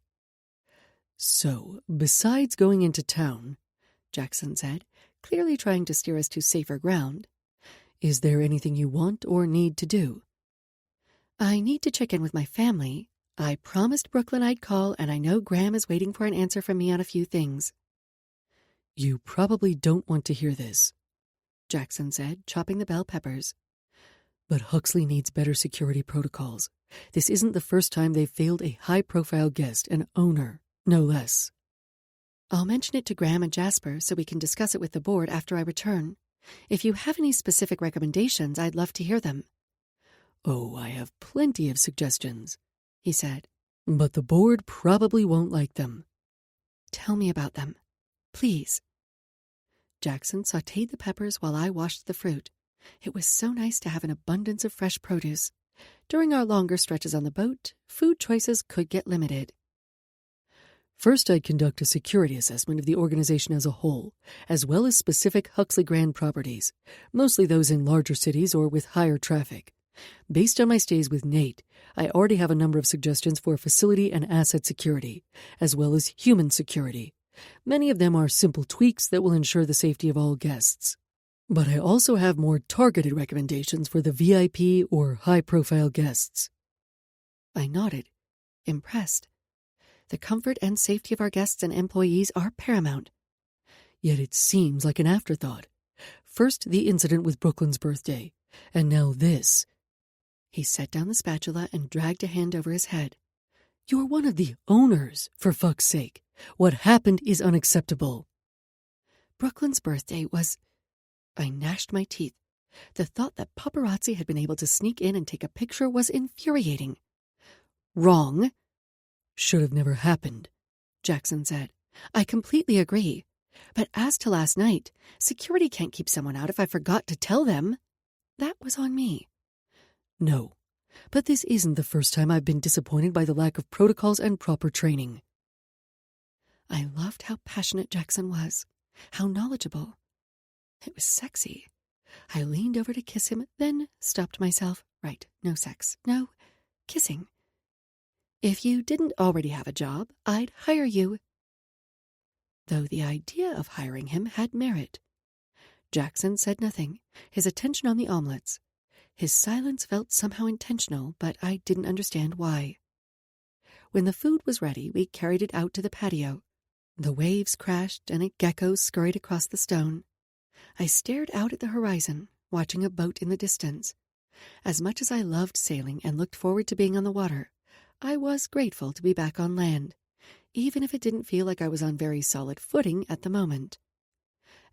So, besides going into town, Jackson said, clearly trying to steer us to safer ground, is there anything you want or need to do? I need to check in with my family. I promised Brooklyn I'd call, and I know Graham is waiting for an answer from me on a few things. You probably don't want to hear this, Jackson said, chopping the bell peppers. But Huxley needs better security protocols. This isn't the first time they've failed a high-profile guest, an owner, no less. I'll mention it to Graham and Jasper so we can discuss it with the board after I return. If you have any specific recommendations, I'd love to hear them. Oh, I have plenty of suggestions, he said. But the board probably won't like them. Tell me about them, please. Jackson sautéed the peppers while I washed the fruit. It was so nice to have an abundance of fresh produce. During our longer stretches on the boat, food choices could get limited. First, I'd conduct a security assessment of the organization as a whole, as well as specific Huxley Grand properties, mostly those in larger cities or with higher traffic. Based on my stays with Nate, I already have a number of suggestions for facility and asset security, as well as human security. Many of them are simple tweaks that will ensure the safety of all guests. But I also have more targeted recommendations for the VIP or high-profile guests. I nodded, impressed. The comfort and safety of our guests and employees are paramount. Yet it seems like an afterthought. First, the incident with Brooklyn's birthday, and now this. He set down the spatula and dragged a hand over his head. You're one of the owners, for fuck's sake. What happened is unacceptable. Brooklyn's birthday was... I gnashed my teeth. The thought that paparazzi had been able to sneak in and take a picture was infuriating. Wrong. Should have never happened, Jackson said. I completely agree. But as to last night, security can't keep someone out if I forgot to tell them. That was on me. No, but this isn't the first time I've been disappointed by the lack of protocols and proper training. I loved how passionate Jackson was, how knowledgeable. It was sexy. I leaned over to kiss him, then stopped myself. Right, no sex, no kissing. If you didn't already have a job, I'd hire you. Though the idea of hiring him had merit. Jackson said nothing, his attention on the omelets. His silence felt somehow intentional, but I didn't understand why. When the food was ready, we carried it out to the patio. The waves crashed and a gecko scurried across the stone. I stared out at the horizon, watching a boat in the distance. As much as I loved sailing and looked forward to being on the water, I was grateful to be back on land, even if it didn't feel like I was on very solid footing at the moment.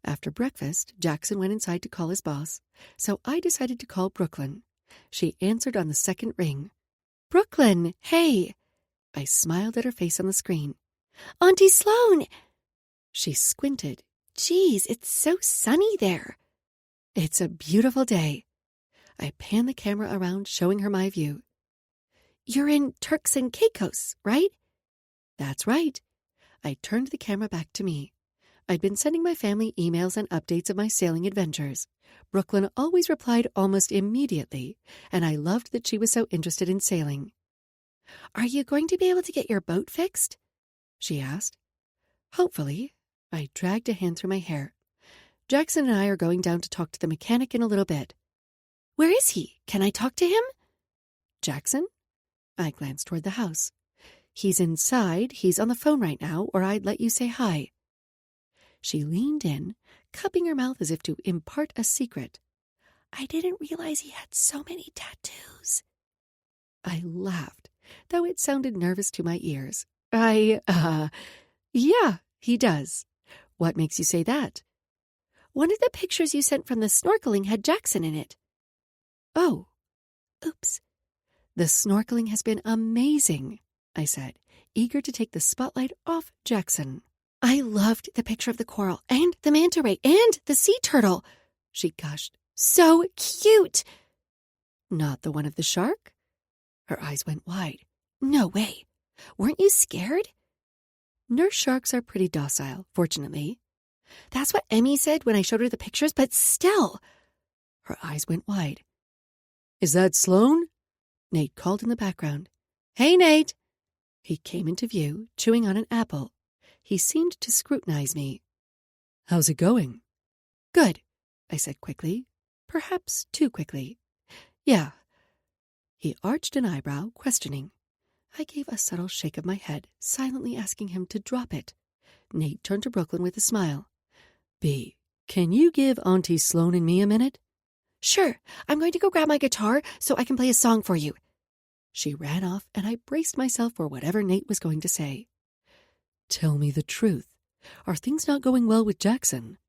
After breakfast, Jackson went inside to call his boss, so I decided to call Brooklyn. She answered on the second ring. "Brooklyn, hey!" I smiled at her face on the screen. "Auntie Sloan!" She squinted. "Geez, it's so sunny there." "It's a beautiful day." I panned the camera around, showing her my view. "You're in Turks and Caicos, right?" "That's right." I turned the camera back to me. I'd been sending my family emails and updates of my sailing adventures. Brooklyn always replied almost immediately, and I loved that she was so interested in sailing. "Are you going to be able to get your boat fixed?" she asked. "Hopefully." I dragged a hand through my hair. "Jackson and I are going down to talk to the mechanic in a little bit." "Where is he? Can I talk to him?" "Jackson?" I glanced toward the house. "He's inside. He's on the phone right now, or I'd let you say hi." She leaned in, cupping her mouth as if to impart a secret. "I didn't realize he had so many tattoos." I laughed, though it sounded nervous to my ears. Yeah, he does. What makes you say that?" "One of the pictures you sent from the snorkeling had Jackson in it." "Oh, oops." "The snorkeling has been amazing," I said, eager to take the spotlight off Jackson. "I loved the picture of the coral, and the manta ray, and the sea turtle," she gushed. "So cute!" "Not the one of the shark?" Her eyes went wide. "No way. Weren't you scared?" "Nurse sharks are pretty docile, fortunately." "That's what Emmy said when I showed her the pictures, but still." Her eyes went wide. "Is that Sloan?" Nate called in the background. "Hey, Nate!" He came into view, chewing on an apple. He seemed to scrutinize me. "How's it going?" "Good," I said quickly. Perhaps too quickly. "Yeah." He arched an eyebrow, questioning. I gave a subtle shake of my head, silently asking him to drop it. Nate turned to Brooklyn with a smile. "B, can you give Auntie Sloan and me a minute?" "Sure. I'm going to go grab my guitar so I can play a song for you." She ran off, and I braced myself for whatever Nate was going to say. "Tell me the truth. Are things not going well with Jackson?"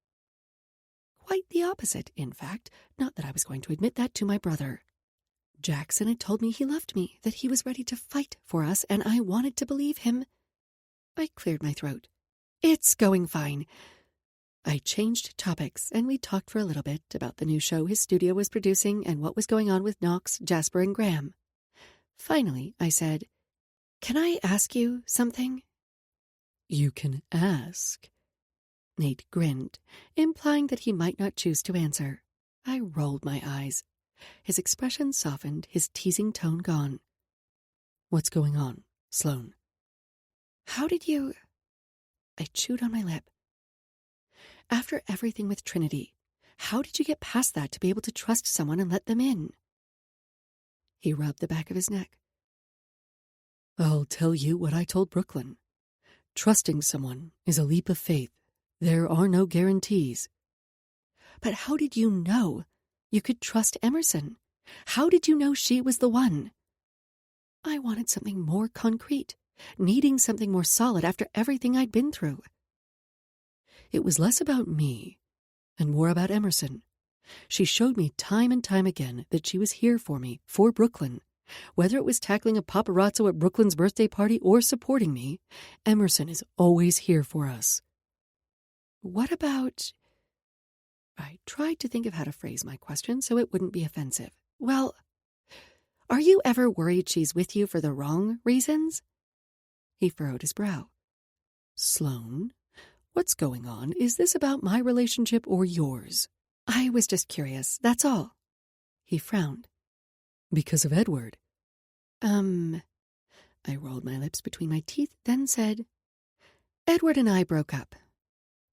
Quite the opposite, in fact, not that I was going to admit that to my brother. Jackson had told me he loved me, that he was ready to fight for us, and I wanted to believe him. I cleared my throat. "It's going fine." I changed topics, and we talked for a little bit about the new show his studio was producing and what was going on with Knox, Jasper, and Graham. Finally, I said, "Can I ask you something?" "You can ask." Nate grinned, implying that he might not choose to answer. I rolled my eyes. His expression softened, his teasing tone gone. "What's going on, Sloan?" "How did you—" I chewed on my lip. "After everything with Trinity, how did you get past that to be able to trust someone and let them in?" He rubbed the back of his neck. "I'll tell you what I told Brooklyn. Trusting someone is a leap of faith. There are no guarantees." "But how did you know you could trust Emerson? How did you know she was the one?" I wanted something more concrete, needing something more solid after everything I'd been through. It was less about me and more about Emerson. She showed me time and time again that she was here for me, for Brooklyn. Whether it was tackling a paparazzo at Brooklyn's birthday party or supporting me, Emerson is always here for us. What about... I tried to think of how to phrase my question so it wouldn't be offensive. Well, are you ever worried she's with you for the wrong reasons? He furrowed his brow. Sloane, what's going on? Is this about my relationship or yours? I was just curious, that's all. He frowned. Because of Edward? I rolled my lips between my teeth, then said, Edward and I broke up.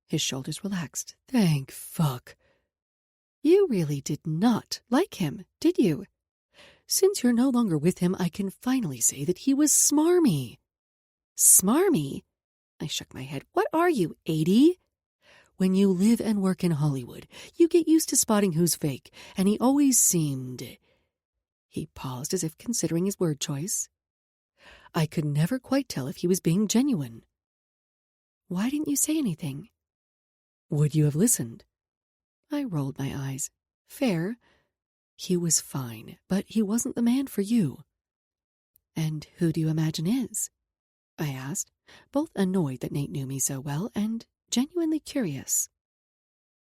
His shoulders relaxed. Thank fuck. You really did not like him, did you? Since you're no longer with him, I can finally say that he was smarmy. Smarmy? I shook my head. What are you, 80? When you live and work in Hollywood, you get used to spotting who's fake, and he always seemed... He paused as if considering his word choice. I could never quite tell if he was being genuine. Why didn't you say anything? Would you have listened? I rolled my eyes. Fair. He was fine, but he wasn't the man for you. And who do you imagine is? I asked, both annoyed that Nate knew me so well and genuinely curious.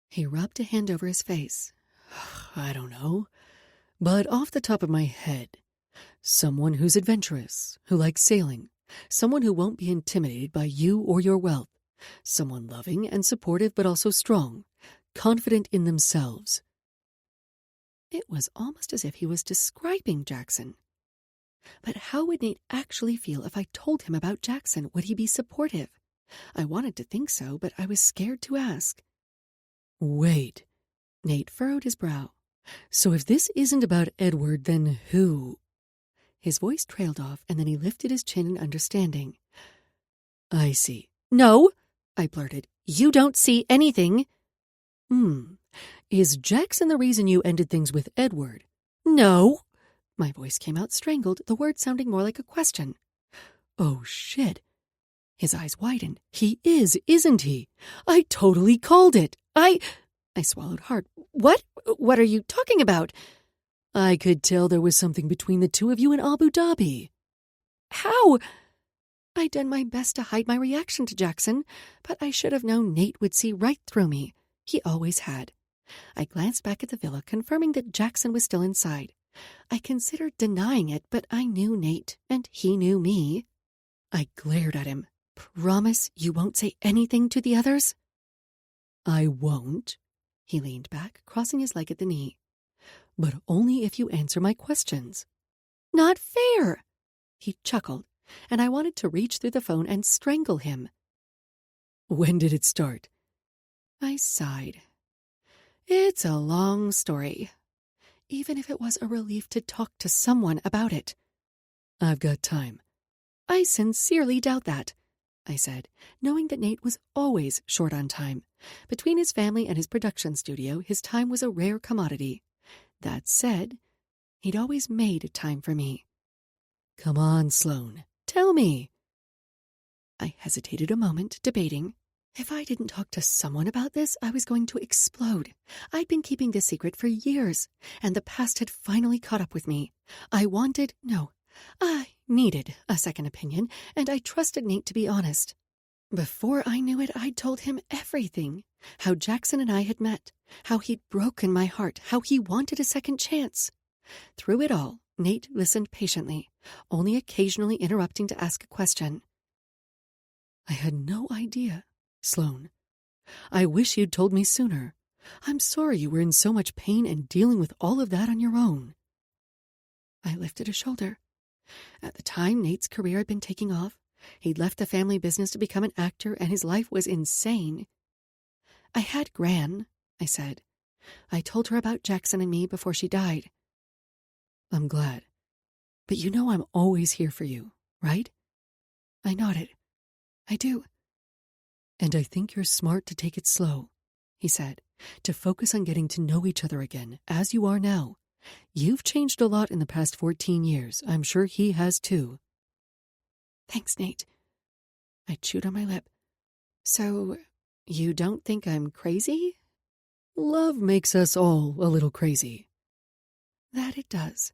He rubbed a hand over his face. I don't know, but off the top of my head, someone who's adventurous, who likes sailing, someone who won't be intimidated by you or your wealth, someone loving and supportive but also strong, confident in themselves. It was almost as if he was describing Jackson. But how would Nate actually feel if I told him about Jackson? Would he be supportive? I wanted to think so, but I was scared to ask. Wait. Nate furrowed his brow. So if this isn't about Edward, then who? His voice trailed off, and then he lifted his chin in understanding. I see. No, I blurted. You don't see anything. Is Jackson the reason you ended things with Edward? No. My voice came out strangled, the word sounding more like a question. Oh, shit. His eyes widened. He is, isn't he? I totally called it. I swallowed hard. What? What are you talking about? I could tell there was something between the two of you in Abu Dhabi. How? I'd done my best to hide my reaction to Jackson, but I should have known Nate would see right through me. He always had. I glanced back at the villa, confirming that Jackson was still inside. I considered denying it, but I knew Nate, and he knew me. I glared at him. Promise you won't say anything to the others? I won't. He leaned back, crossing his leg at the knee. But only if you answer my questions. Not fair! He chuckled, and I wanted to reach through the phone and strangle him. When did it start? I sighed. It's a long story. Even if it was a relief to talk to someone about it. I've got time. I sincerely doubt that, I said, knowing that Nate was always short on time. Between his family and his production studio, his time was a rare commodity. That said, he'd always made time for me. Come on, Sloane. Tell me. I hesitated a moment, debating. If I didn't talk to someone about this, I was going to explode. I'd been keeping this secret for years, and the past had finally caught up with me. I needed a second opinion, and I trusted Nate to be honest. Before I knew it, I'd told him everything. How Jackson and I had met, how he'd broken my heart, how he wanted a second chance. Through it all, Nate listened patiently, only occasionally interrupting to ask a question. I had no idea, Sloane. I wish you'd told me sooner. I'm sorry you were in so much pain and dealing with all of that on your own. I lifted a shoulder. At the time, Nate's career had been taking off. He'd left the family business to become an actor, and his life was insane. I had Gran, I said. I told her about Jackson and me before she died. I'm glad. But you know I'm always here for you, right? I nodded. I do. And I think you're smart to take it slow, he said, to focus on getting to know each other again, as you are now, You've changed a lot in the past 14 years. I'm sure he has too. Thanks, Nate. I chewed on my lip. So, you don't think I'm crazy? Love makes us all a little crazy. That it does.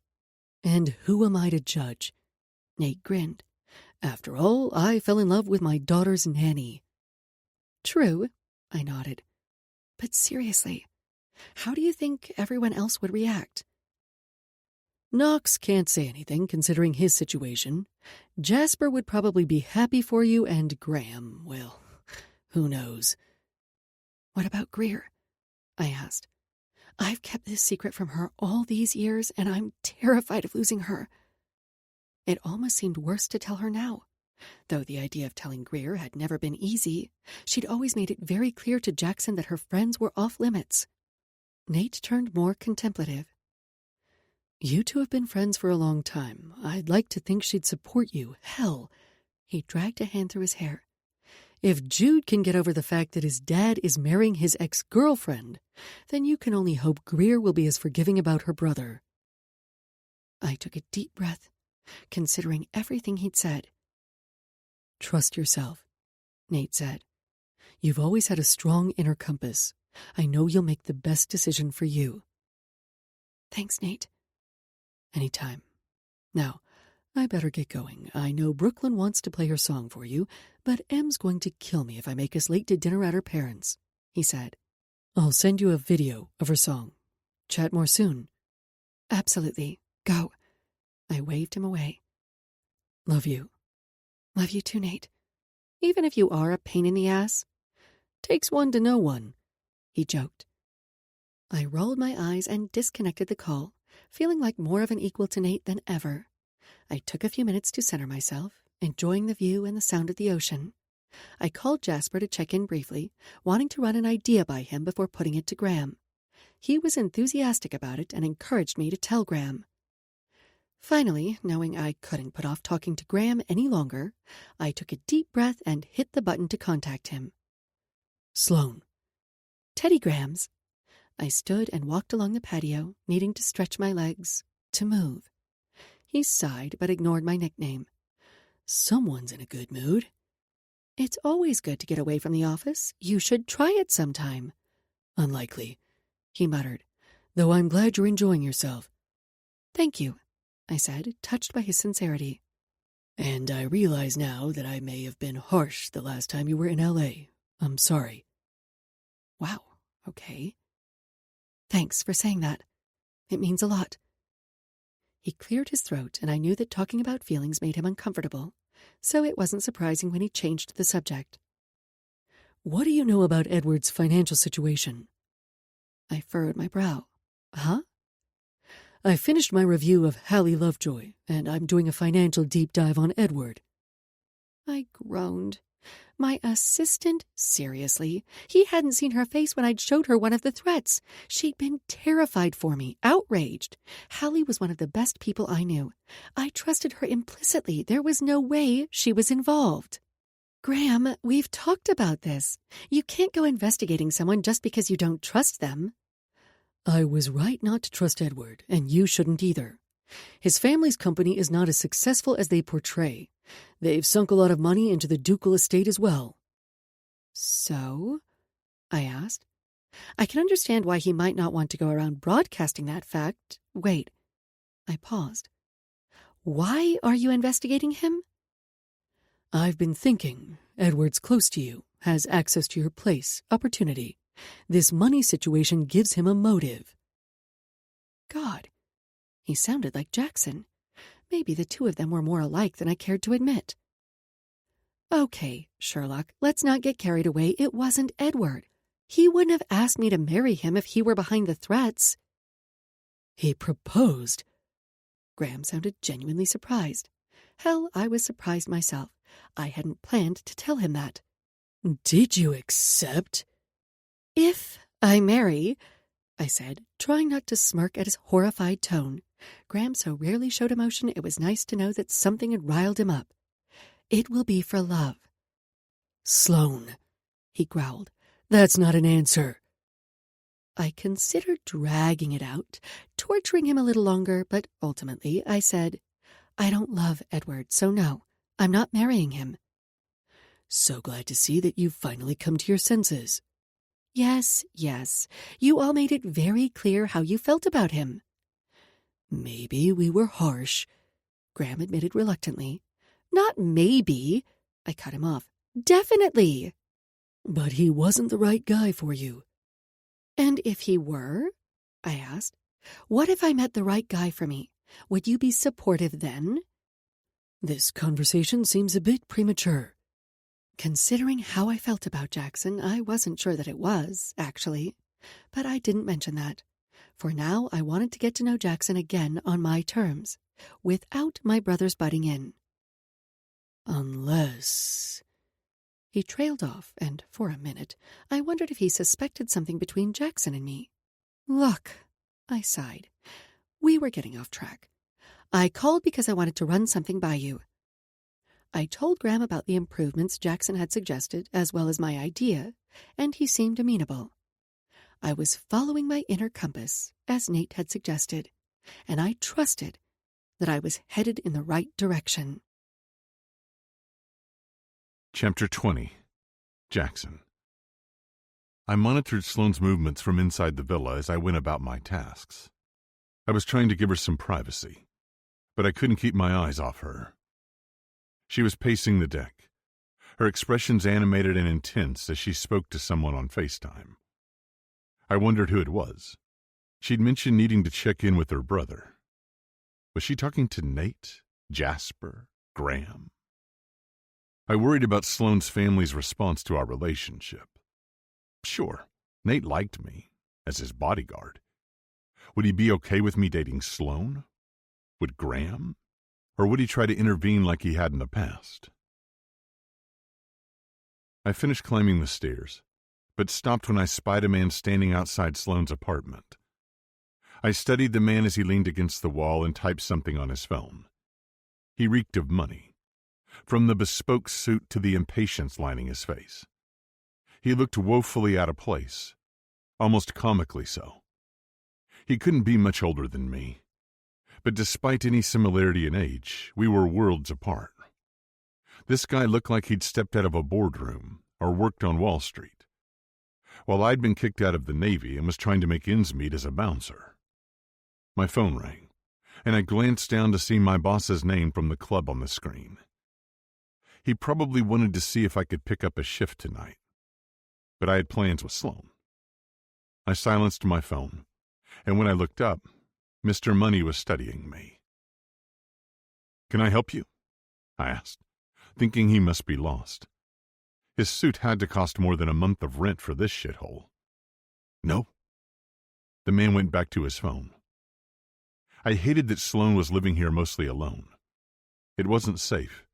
And who am I to judge? Nate grinned. After all, I fell in love with my daughter's nanny. True, I nodded. But seriously, how do you think everyone else would react? Knox can't say anything, considering his situation. Jasper would probably be happy for you, and Graham, well, who knows? What about Greer? I asked. I've kept this secret from her all these years, and I'm terrified of losing her. It almost seemed worse to tell her now. Though the idea of telling Greer had never been easy, she'd always made it very clear to Jackson that her friends were off limits. Nate turned more contemplative. You two have been friends for a long time. I'd like to think she'd support you. Hell, he dragged a hand through his hair. If Jude can get over the fact that his dad is marrying his ex-girlfriend, then you can only hope Greer will be as forgiving about her brother. I took a deep breath, considering everything he'd said. Trust yourself, Nate said. You've always had a strong inner compass. I know you'll make the best decision for you. Thanks, Nate. Anytime. Now, I better get going. I know Brooklyn wants to play her song for you, but Em's going to kill me if I make us late to dinner at her parents', he said. I'll send you a video of her song. Chat more soon. Absolutely. Go. I waved him away. Love you. Love you too, Nate. Even if you are a pain in the ass. Takes one to know one, he joked. I rolled my eyes and disconnected the call, feeling like more of an equal to Nate than ever. I took a few minutes to center myself, enjoying the view and the sound of the ocean. I called Jasper to check in briefly, wanting to run an idea by him before putting it to Graham. He was enthusiastic about it and encouraged me to tell Graham. Finally, knowing I couldn't put off talking to Graham any longer, I took a deep breath and hit the button to contact him. Sloan. Teddy Grahams. I stood and walked along the patio, needing to stretch my legs, to move. He sighed but ignored my nickname. Someone's in a good mood. It's always good to get away from the office. You should try it sometime. Unlikely, he muttered, though I'm glad you're enjoying yourself. Thank you, I said, touched by his sincerity. And I realize now that I may have been harsh the last time you were in L.A. I'm sorry. Wow, okay. Thanks for saying that. It means a lot. He cleared his throat, and I knew that talking about feelings made him uncomfortable, so it wasn't surprising when he changed the subject. What do you know about Edward's financial situation? I furrowed my brow. Huh? I finished my review of Hallie Lovejoy, and I'm doing a financial deep dive on Edward. I groaned. My assistant? Seriously? He hadn't seen her face when I'd showed her one of the threats. She'd been terrified for me, outraged. Hallie was one of the best people I knew. I trusted her implicitly. There was no way she was involved. Graham, we've talked about this. You can't go investigating someone just because you don't trust them. I was right not to trust Edward, and you shouldn't either. His family's company is not as successful as they portray. They've sunk a lot of money into the ducal estate as well. So? I asked. I can understand why he might not want to go around broadcasting that fact. Wait. I paused. Why are you investigating him? I've been thinking. Edward's close to you, has access to your place, opportunity. This money situation gives him a motive. God, he sounded like Jackson. Maybe the two of them were more alike than I cared to admit. Okay, Sherlock, let's not get carried away. It wasn't Edward. He wouldn't have asked me to marry him if he were behind the threats. He proposed. Graham sounded genuinely surprised. Hell, I was surprised myself. I hadn't planned to tell him that. Did you accept? If I marry, I said, trying not to smirk at his horrified tone. Graham so rarely showed emotion, it was nice to know that something had riled him up. It will be for love. Sloan, he growled, that's not an answer. I considered dragging it out, torturing him a little longer, but ultimately I said, I don't love Edward, so no, I'm not marrying him. So glad to see that you've finally come to your senses. Yes, you all made it very clear how you felt about him. Maybe we were harsh, Graham admitted reluctantly. Not maybe, I cut him off. Definitely. But he wasn't the right guy for you. And if he were? I asked. What if I met the right guy for me? Would you be supportive then? This conversation seems a bit premature. Considering how I felt about Jackson, I wasn't sure that it was, actually. But I didn't mention that. For now, I wanted to get to know Jackson again on my terms, without my brothers butting in. Unless... He trailed off, and for a minute, I wondered if he suspected something between Jackson and me. Look, I sighed. We were getting off track. I called because I wanted to run something by you. I told Graham about the improvements Jackson had suggested, as well as my idea, and he seemed amenable. I was following my inner compass, as Nate had suggested, and I trusted that I was headed in the right direction. Chapter 20. Jackson. I monitored Sloane's movements from inside the villa as I went about my tasks. I was trying to give her some privacy, but I couldn't keep my eyes off her. She was pacing the deck, her expressions animated and intense as she spoke to someone on FaceTime. I wondered who it was. She'd mentioned needing to check in with her brother. Was she talking to Nate, Jasper, Graham? I worried about Sloane's family's response to our relationship. Sure, Nate liked me, as his bodyguard. Would he be okay with me dating Sloane? Would Graham? Or would he try to intervene like he had in the past? I finished climbing the stairs, but stopped when I spied a man standing outside Sloane's apartment. I studied the man as he leaned against the wall and typed something on his phone. He reeked of money, from the bespoke suit to the impatience lining his face. He looked woefully out of place, almost comically so. He couldn't be much older than me, but despite any similarity in age, we were worlds apart. This guy looked like he'd stepped out of a boardroom or worked on Wall Street, while I'd been kicked out of the Navy and was trying to make ends meet as a bouncer. My phone rang, and I glanced down to see my boss's name from the club on the screen. He probably wanted to see if I could pick up a shift tonight, but I had plans with Sloane. I silenced my phone, and when I looked up, Mr. Money was studying me. "Can I help you?" I asked, thinking he must be lost. His suit had to cost more than a month of rent for this shithole. "No." The man went back to his phone. I hated that Sloane was living here mostly alone. It wasn't safe,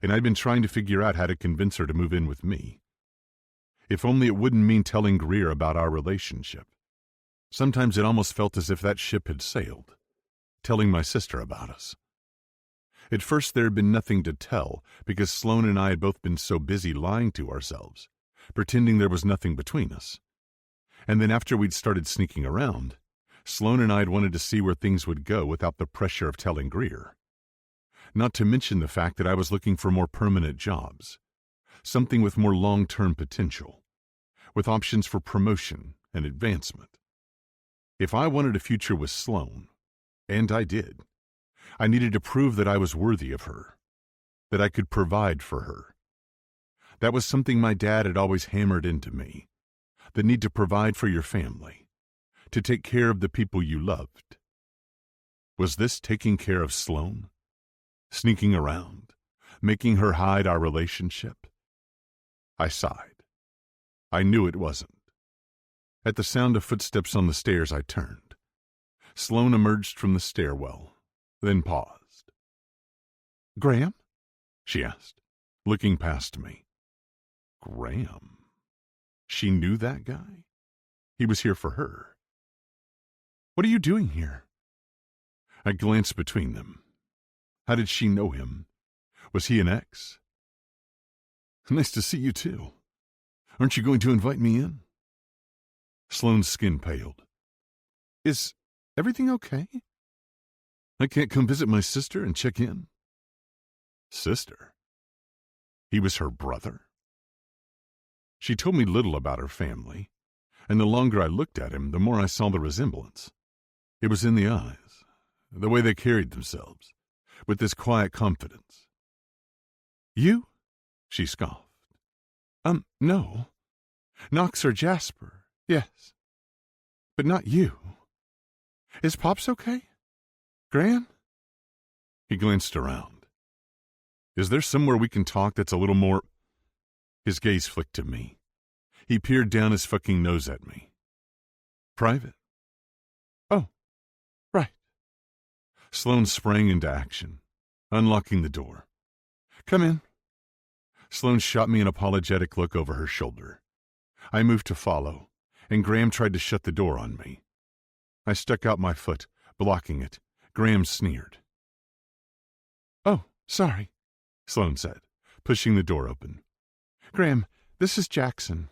and I'd been trying to figure out how to convince her to move in with me. If only it wouldn't mean telling Greer about our relationship. Sometimes it almost felt as if that ship had sailed, telling my sister about us. At first there had been nothing to tell, because Sloane and I had both been so busy lying to ourselves, pretending there was nothing between us. And then after we'd started sneaking around, Sloane and I had wanted to see where things would go without the pressure of telling Greer. Not to mention the fact that I was looking for more permanent jobs, something with more long-term potential, with options for promotion and advancement. If I wanted a future with Sloane, and I did, I needed to prove that I was worthy of her, that I could provide for her. That was something my dad had always hammered into me, the need to provide for your family, to take care of the people you loved. Was this taking care of Sloane? Sneaking around, making her hide our relationship? I sighed. I knew it wasn't. At the sound of footsteps on the stairs, I turned. Sloane emerged from the stairwell, then paused. "Graham?" she asked, looking past me. Graham? She knew that guy? He was here for her. "What are you doing here?" I glanced between them. How did she know him? Was he an ex? "Nice to see you, too. Aren't you going to invite me in?" Sloane's skin paled. Is everything okay? I can't come visit my sister and check in. Sister? He was her brother? She told me little about her family, and the longer I looked at him, the more I saw the resemblance. It was in the eyes, the way they carried themselves, with this quiet confidence. You? She scoffed. No. Knox or Jasper, yes. But not you. Is Pops okay? Gran? He glanced around. Is there somewhere we can talk that's a little more... His gaze flicked to me. He peered down his fucking nose at me. Private? Oh, right. Sloane sprang into action, unlocking the door. Come in. Sloane shot me an apologetic look over her shoulder. I moved to follow, and Graham tried to shut the door on me. I stuck out my foot, blocking it. Graham sneered. Oh, sorry, Sloane said, pushing the door open. Graham, this is Jackson.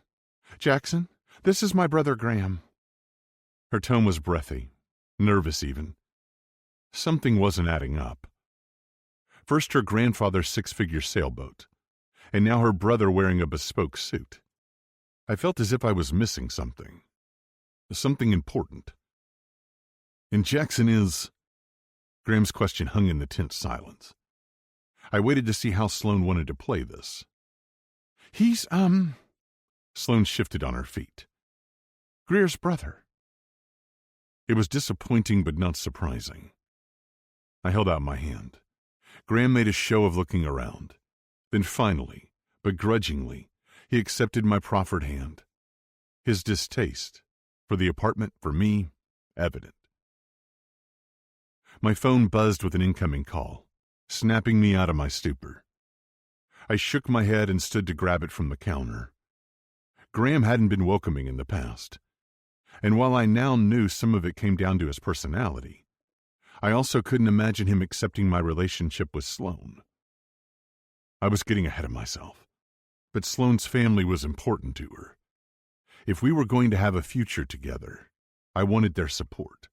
Jackson, this is my brother Graham. Her tone was breathy, nervous even. Something wasn't adding up. First her grandfather's six-figure sailboat, and now her brother wearing a bespoke suit. I felt as if I was missing something. Something important. And Jackson is... Graham's question hung in the tense silence. I waited to see how Sloane wanted to play this. He's, Sloane shifted on her feet. Greer's brother. It was disappointing but not surprising. I held out my hand. Graham made a show of looking around. Then finally, begrudgingly, he accepted my proffered hand. His distaste for the apartment, for me, evident. My phone buzzed with an incoming call, snapping me out of my stupor. I shook my head and stood to grab it from the counter. Graham hadn't been welcoming in the past, and while I now knew some of it came down to his personality, I also couldn't imagine him accepting my relationship with Sloane. I was getting ahead of myself, but Sloane's family was important to her. If we were going to have a future together, I wanted their support,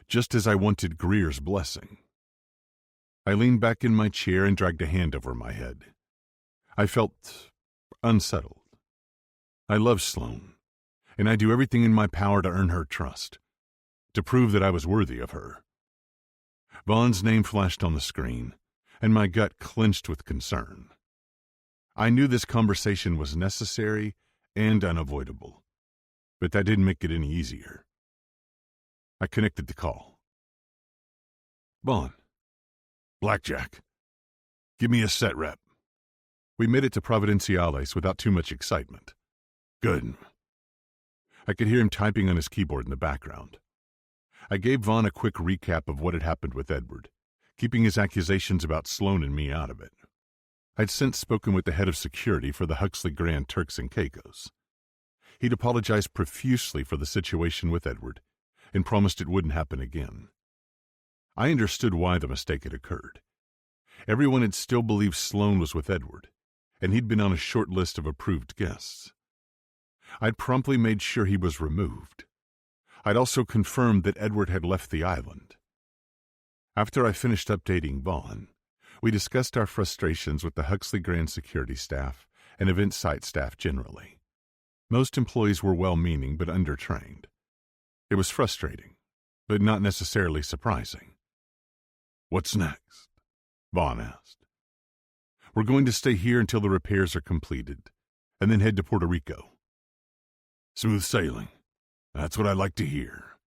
just as I wanted Greer's blessing. I leaned back in my chair and dragged a hand over my head. I felt unsettled. I love Sloane, and I'd do everything in my power to earn her trust, to prove that I was worthy of her. Vaughn's name flashed on the screen, and my gut clenched with concern. I knew this conversation was necessary and unavoidable, but that didn't make it any easier. I connected the call. Vaughn. Blackjack. Give me a set rep. We made it to Providenciales without too much excitement. Good. I could hear him typing on his keyboard in the background. I gave Vaughn a quick recap of what had happened with Edward, keeping his accusations about Sloane and me out of it. I'd since spoken with the head of security for the Huxley Grand Turks and Caicos. He'd apologized profusely for the situation with Edward and promised it wouldn't happen again. I understood why the mistake had occurred. Everyone had still believed Sloane was with Edward, and he'd been on a short list of approved guests. I'd promptly made sure he was removed. I'd also confirmed that Edward had left the island. After I finished updating Vaughn, we discussed our frustrations with the Huxley Grand security staff and event site staff generally. Most employees were well-meaning but undertrained. It was frustrating, but not necessarily surprising. What's next? Vaughn asked. We're going to stay here until the repairs are completed, and then head to Puerto Rico. Smooth sailing. That's what I like to hear.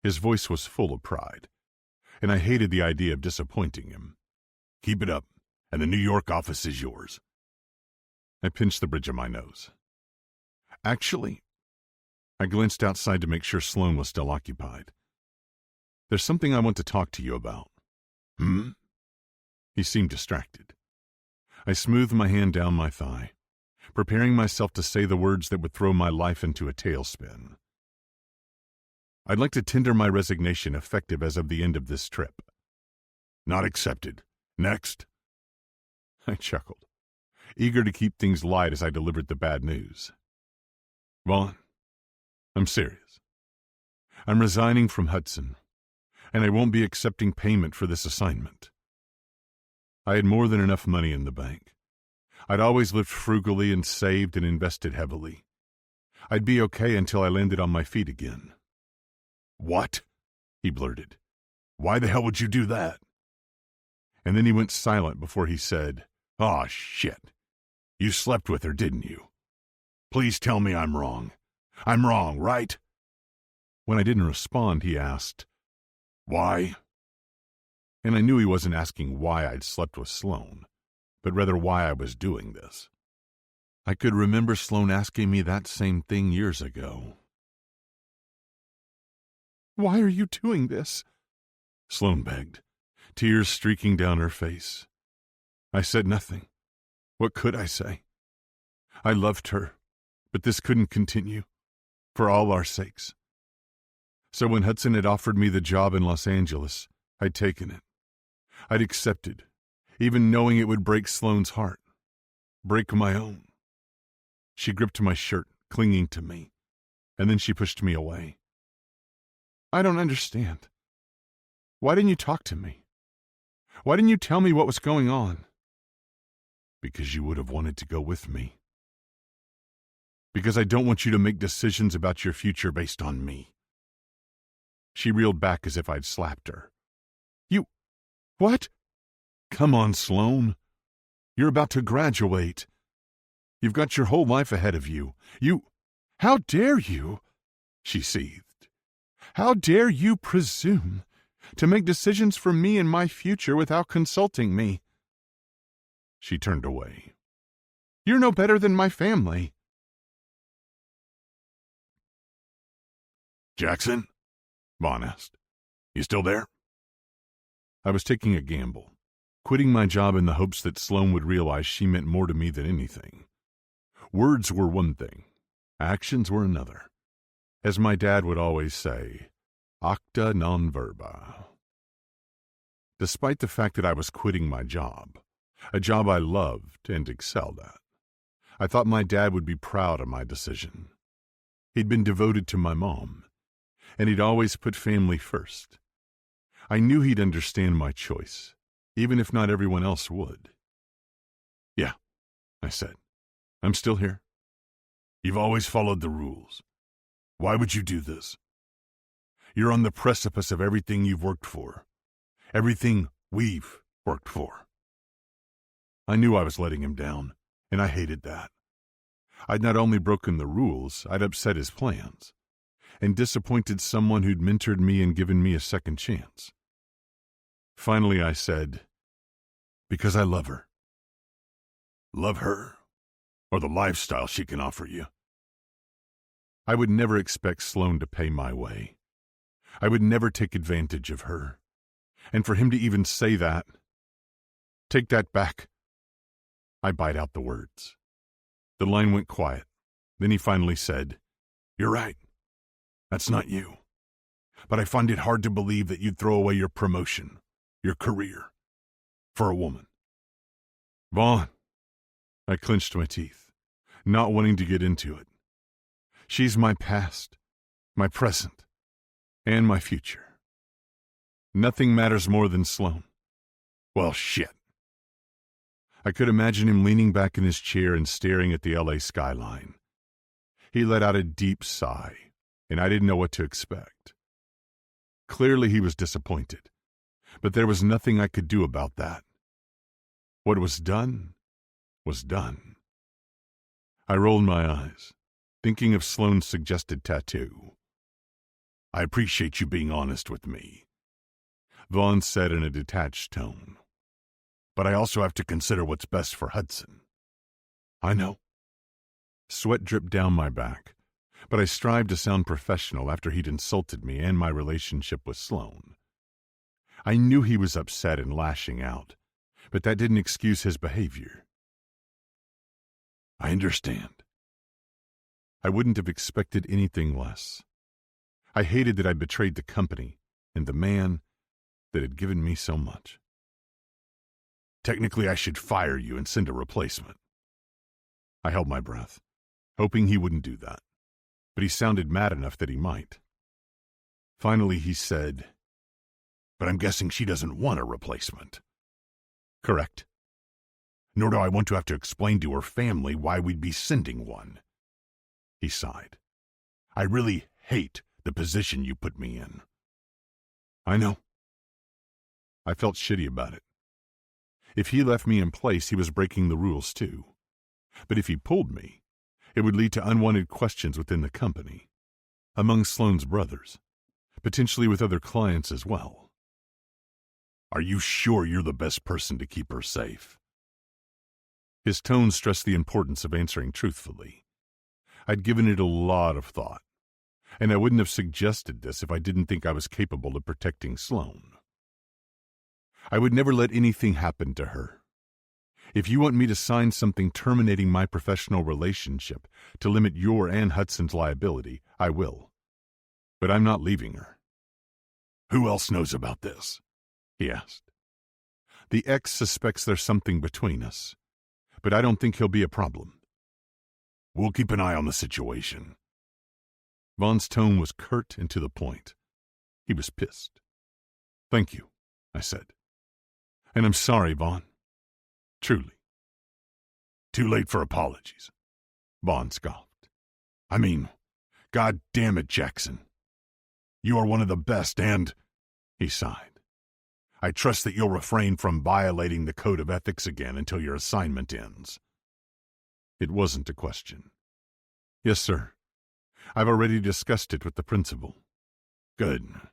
His voice was full of pride, and I hated the idea of disappointing him. Keep it up, and the New York office is yours. I pinched the bridge of my nose. Actually, I glanced outside to make sure Sloane was still occupied. There's something I want to talk to you about. He seemed distracted. I smoothed my hand down my thigh, preparing myself to say the words that would throw my life into a tailspin. I'd like to tender my resignation effective as of the end of this trip. Not accepted. Next. I chuckled, eager to keep things light as I delivered the bad news. Vaughn, I'm serious. I'm resigning from Hudson, and I won't be accepting payment for this assignment. I had more than enough money in the bank. I'd always lived frugally and saved and invested heavily. I'd be okay until I landed on my feet again. "What?" he blurted. "Why the hell would you do that?" And then he went silent before he said, "Aw, shit. You slept with her, didn't you? Please tell me I'm wrong. I'm wrong, right?" When I didn't respond, he asked, "Why?" And I knew he wasn't asking why I'd slept with Sloane, but rather why I was doing this. I could remember Sloane asking me that same thing years ago. "Why are you doing this?" Sloane begged, tears streaking down her face. I said nothing. What could I say? I loved her, but this couldn't continue, for all our sakes. So when Hudson had offered me the job in Los Angeles, I'd taken it. I'd accepted, even knowing it would break Sloane's heart, break my own. She gripped my shirt, clinging to me, and then she pushed me away. "I don't understand. Why didn't you talk to me? Why didn't you tell me what was going on?" "Because you would have wanted to go with me. Because I don't want you to make decisions about your future based on me." She reeled back as if I'd slapped her. "You... what?" "Come on, Sloane. You're about to graduate. You've got your whole life ahead of you. You... How dare you?" she seethed. "How dare you presume to make decisions for me and my future without consulting me?" She turned away. "You're no better than my family." "Jackson?" Vaughn asked. "You still there?" I was taking a gamble, quitting my job in the hopes that Sloane would realize she meant more to me than anything. Words were one thing, actions were another. As my dad would always say, acta non verba. Despite the fact that I was quitting my job, a job I loved and excelled at, I thought my dad would be proud of my decision. He'd been devoted to my mom, and he'd always put family first. I knew he'd understand my choice, even if not everyone else would. "Yeah," I said. "I'm still here." "You've always followed the rules. Why would you do this? You're on the precipice of everything you've worked for. Everything we've worked for." I knew I was letting him down, and I hated that. I'd not only broken the rules, I'd upset his plans, and disappointed someone who'd mentored me and given me a second chance. Finally, I said, "Because I love her." "Love her? Or the lifestyle she can offer you?" I would never expect Sloane to pay my way. I would never take advantage of her. And for him to even say that, "Take that back." I bite out the words. The line went quiet. Then he finally said, "You're right. That's not you. But I find it hard to believe that you'd throw away your promotion, your career, for a woman." "Vaughn," I clenched my teeth, not wanting to get into it. "She's my past, my present, and my future. Nothing matters more than Sloane." "Well, shit." I could imagine him leaning back in his chair and staring at the LA skyline. He let out a deep sigh, and I didn't know what to expect. Clearly he was disappointed, but there was nothing I could do about that. What was done was done. I rolled my eyes, thinking of Sloane's suggested tattoo. "I appreciate you being honest with me," Vaughn said in a detached tone. "But I also have to consider what's best for Hudson." "I know." Sweat dripped down my back, but I strived to sound professional after he'd insulted me and my relationship with Sloane. I knew he was upset and lashing out, but that didn't excuse his behavior. "I understand." I wouldn't have expected anything less. I hated that I'd betrayed the company and the man that had given me so much. "Technically, I should fire you and send a replacement." I held my breath, hoping he wouldn't do that. but he sounded mad enough that he might. Finally, he said, "But I'm guessing she doesn't want a replacement." "Correct. Nor do I want to have to explain to her family why we'd be sending one." He sighed. "I really hate the position you put me in." "I know." I felt shitty about it. If he left me in place, he was breaking the rules too. But if he pulled me, it would lead to unwanted questions within the company, among Sloane's brothers, potentially with other clients as well. "Are you sure you're the best person to keep her safe?" His tone stressed the importance of answering truthfully. I'd given it a lot of thought, and I wouldn't have suggested this if I didn't think I was capable of protecting Sloane. "I would never let anything happen to her. If you want me to sign something terminating my professional relationship to limit your and Hudson's liability, I will. But I'm not leaving her." "Who else knows about this?" he asked. "The ex suspects there's something between us, but I don't think he'll be a problem." "We'll keep an eye on the situation." Vaughn's tone was curt and to the point. He was pissed. "Thank you," I said. "And I'm sorry, Vaughn. Truly." "Too late for apologies," Vaughn scoffed. "I mean, God damn it, Jackson. You are one of the best and," he sighed, "I trust that you'll refrain from violating the code of ethics again until your assignment ends." It wasn't a question. "Yes, sir. I've already discussed it with the principal." "Good,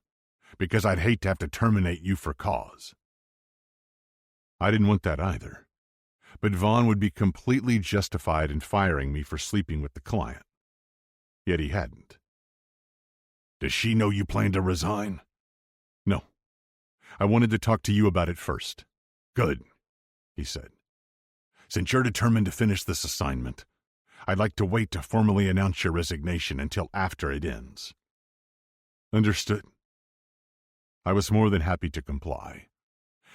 because I'd hate to have to terminate you for cause." I didn't want that either, but Vaughn would be completely justified in firing me for sleeping with the client. Yet he hadn't. "Does she know you plan to resign?" "No. I wanted to talk to you about it first." "Good," he said. "Since you're determined to finish this assignment, I'd like to wait to formally announce your resignation until after it ends." Understood. I was more than happy to comply.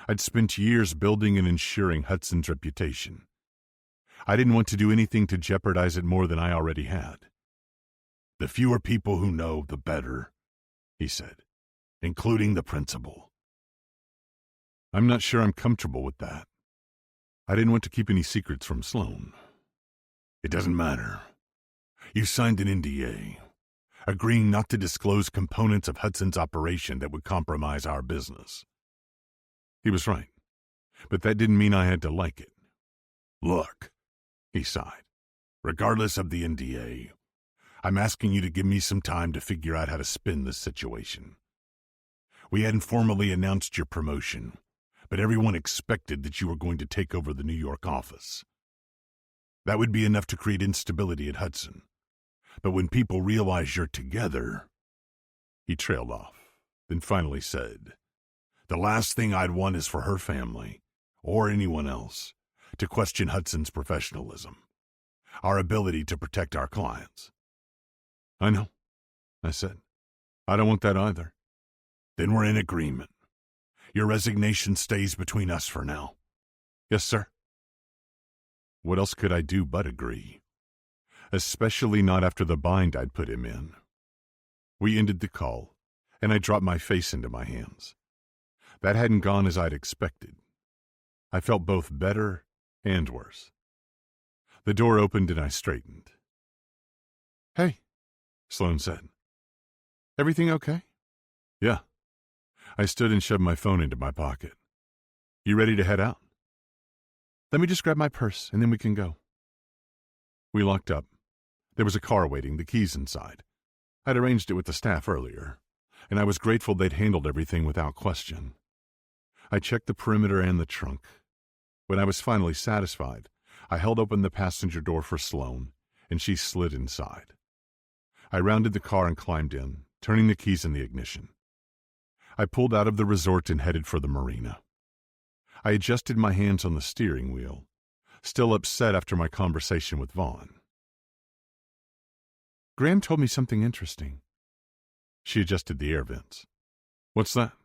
I'd spent years building and ensuring Hudson's reputation. I didn't want to do anything to jeopardize it more than I already had. "The fewer people who know, the better," he said, "including the principal." I'm not sure I'm comfortable with that. I didn't want to keep any secrets from Sloane. "It doesn't matter. You signed an NDA, agreeing not to disclose components of Hudson's operation that would compromise our business." He was right, but that didn't mean I had to like it. "Look," he sighed, "regardless of the NDA, I'm asking you to give me some time to figure out how to spin this situation. We hadn't formally announced your promotion, but everyone expected that you were going to take over the New York office. That would be enough to create instability at Hudson. But when people realize you're together..." He trailed off, then finally said, "The last thing I'd want is for her family, or anyone else, to question Hudson's professionalism, our ability to protect our clients." "I know," I said. "I don't want that either." "Then we're in agreement. Your resignation stays between us for now." "Yes, sir." What else could I do but agree? Especially not after the bind I'd put him in. We ended the call, and I dropped my face into my hands. That hadn't gone as I'd expected. I felt both better and worse. The door opened and I straightened. "Hey," Sloane said. "Everything okay?" "Yeah." I stood and shoved my phone into my pocket. "You ready to head out?" "Let me just grab my purse and then we can go." We locked up. There was a car waiting, the keys inside. I'd arranged it with the staff earlier, and I was grateful they'd handled everything without question. I checked the perimeter and the trunk. When I was finally satisfied, I held open the passenger door for Sloane, and she slid inside. I rounded the car and climbed in, turning the keys in the ignition. I pulled out of the resort and headed for the marina. I adjusted my hands on the steering wheel, still upset after my conversation with Vaughn. "Graham told me something interesting." She adjusted the air vents. "What's that?"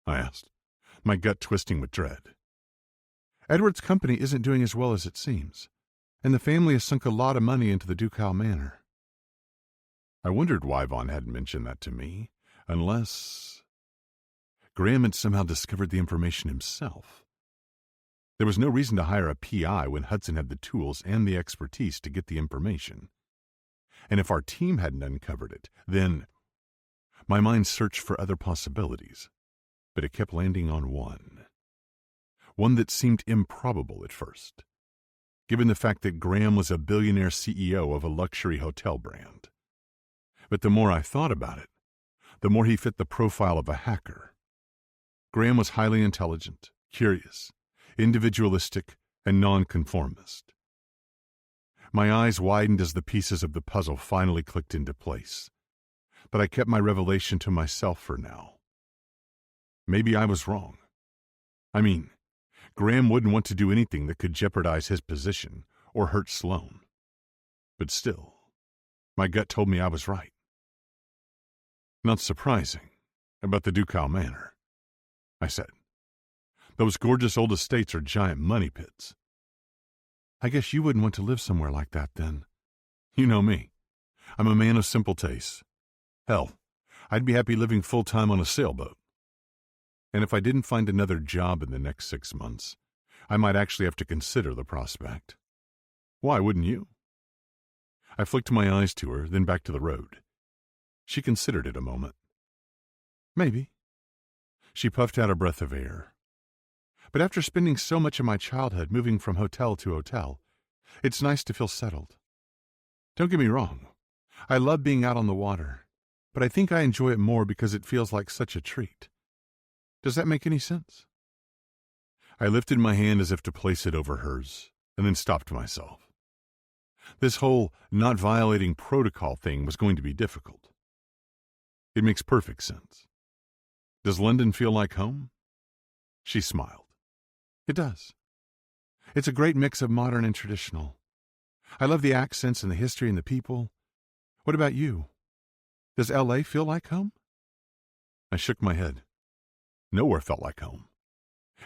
I asked, my gut twisting with dread. "Edward's company isn't doing as well as it seems, and the family has sunk a lot of money into the ducal manor." I wondered why Vaughn hadn't mentioned that to me, unless Graham had somehow discovered the information himself. There was no reason to hire a PI when Hudson had the tools and the expertise to get the information. And if our team hadn't uncovered it, then my mind searched for other possibilities, but it kept landing on one that seemed improbable at first, given the fact that Graham was a billionaire CEO of a luxury hotel brand. But the more I thought about it, the more he fit the profile of a hacker. Graham was highly intelligent, curious, individualistic, and nonconformist. My eyes widened as the pieces of the puzzle finally clicked into place, but I kept my revelation to myself for now. Maybe I was wrong. I mean, Graham wouldn't want to do anything that could jeopardize his position or hurt Sloan. But still, my gut told me I was right. Not surprising about the Ducal Manor, I said. Those gorgeous old estates are giant money pits. I guess you wouldn't want to live somewhere like that then. You know me. I'm a man of simple tastes. Hell, I'd be happy living full-time on a sailboat. And if I didn't find another job in the next 6 months, I might actually have to consider the prospect. Why wouldn't you? I flicked my eyes to her, then back to the road. She considered it a moment. Maybe. She puffed out a breath of air. But after spending so much of my childhood moving from hotel to hotel, it's nice to feel settled. Don't get me wrong. I love being out on the water, but I think I enjoy it more because it feels like such a treat. Does that make any sense? I lifted my hand as if to place it over hers, and then stopped myself. This whole not violating protocol thing was going to be difficult. It makes perfect sense. Does London feel like home? She smiled. It does. It's a great mix of modern and traditional. I love the accents and the history and the people. What about you? Does L.A. feel like home? I shook my head. Nowhere felt like home.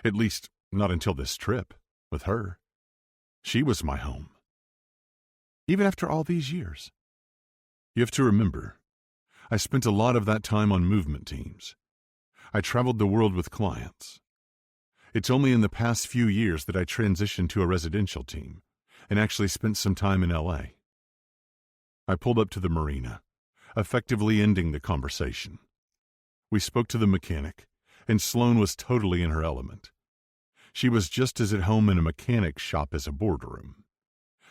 At least, not until this trip, with her. She was my home. Even after all these years. You have to remember, I spent a lot of that time on movement teams. I traveled the world with clients. It's only in the past few years that I transitioned to a residential team and actually spent some time in L.A. I pulled up to the marina, effectively ending the conversation. We spoke to the mechanic, and Sloan was totally in her element. She was just as at home in a mechanic's shop as a boardroom.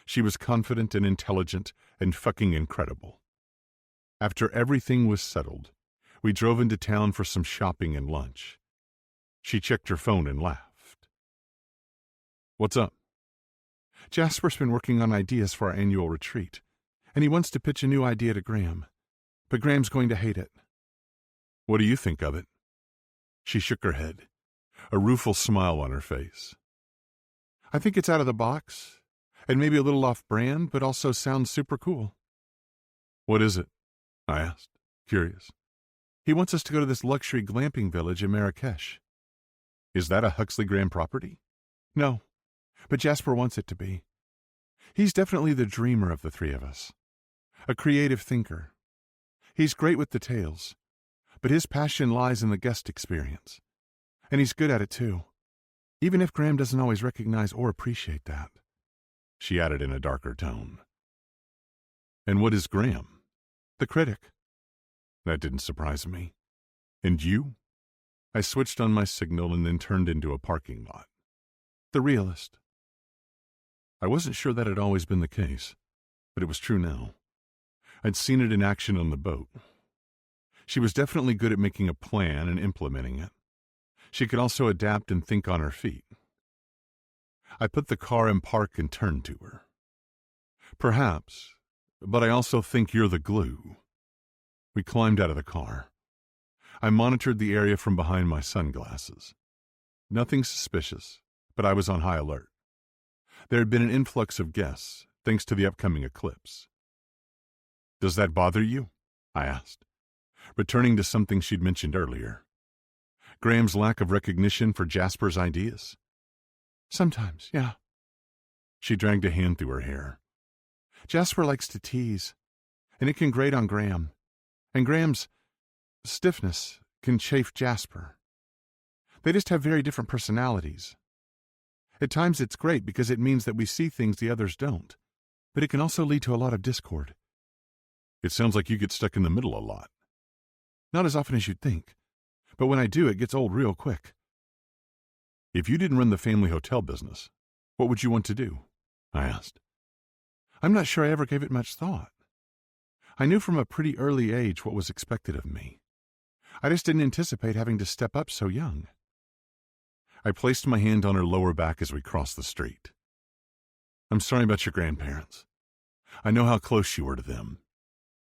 She was confident and intelligent and fucking incredible. After everything was settled, we drove into town for some shopping and lunch. She checked her phone and laughed. What's up? Jasper's been working on ideas for our annual retreat, and he wants to pitch a new idea to Graham, but Graham's going to hate it. What do you think of it? She shook her head, a rueful smile on her face. I think it's out of the box, and maybe a little off-brand, but also sounds super cool. What is it? I asked, curious. He wants us to go to this luxury glamping village in Marrakesh. Is that a Huxley Graham property? No, but Jasper wants it to be. He's definitely the dreamer of the three of us, a creative thinker. He's great with details, but his passion lies in the guest experience. And he's good at it too, even if Graham doesn't always recognize or appreciate that. She added in a darker tone. And what is Graham? The critic. That didn't surprise me. And you? I switched on my signal and then turned into a parking lot. The realist. I wasn't sure that had always been the case, but it was true now. I'd seen it in action on the boat. She was definitely good at making a plan and implementing it. She could also adapt and think on her feet. I put the car in park and turned to her. Perhaps, but I also think you're the glue. We climbed out of the car. I monitored the area from behind my sunglasses. Nothing suspicious, but I was on high alert. There had been an influx of guests, thanks to the upcoming eclipse. Does that bother you? I asked, returning to something she'd mentioned earlier. Graham's lack of recognition for Jasper's ideas? Sometimes, yeah. She dragged a hand through her hair. Jasper likes to tease, and it can grate on Graham, and Graham's stiffness can chafe Jasper. They just have very different personalities. At times it's great because it means that we see things the others don't, but it can also lead to a lot of discord. It sounds like you get stuck in the middle a lot. Not as often as you'd think, but when I do, it gets old real quick. If you didn't run the family hotel business, what would you want to do? I asked. I'm not sure I ever gave it much thought. I knew from a pretty early age what was expected of me. I just didn't anticipate having to step up so young. I placed my hand on her lower back as we crossed the street. I'm sorry about your grandparents. I know how close you were to them,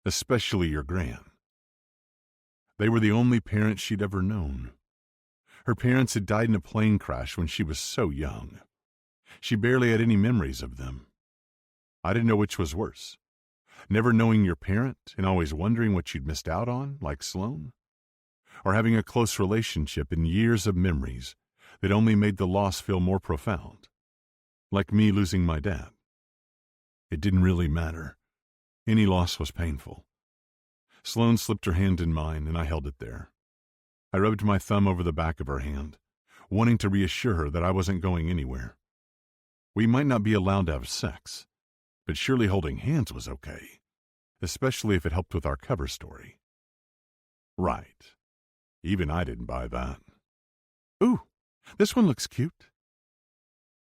especially your gran. They were the only parents she'd ever known. Her parents had died in a plane crash when she was so young. She barely had any memories of them. I didn't know which was worse, never knowing your parent and always wondering what you'd missed out on, like Sloane, or having a close relationship and years of memories that only made the loss feel more profound, like me losing my dad. It didn't really matter. Any loss was painful. Sloane slipped her hand in mine, and I held it there. I rubbed my thumb over the back of her hand, wanting to reassure her that I wasn't going anywhere. We might not be allowed to have sex, but surely holding hands was okay, especially if it helped with our cover story. Right. Even I didn't buy that. Ooh, this one looks cute.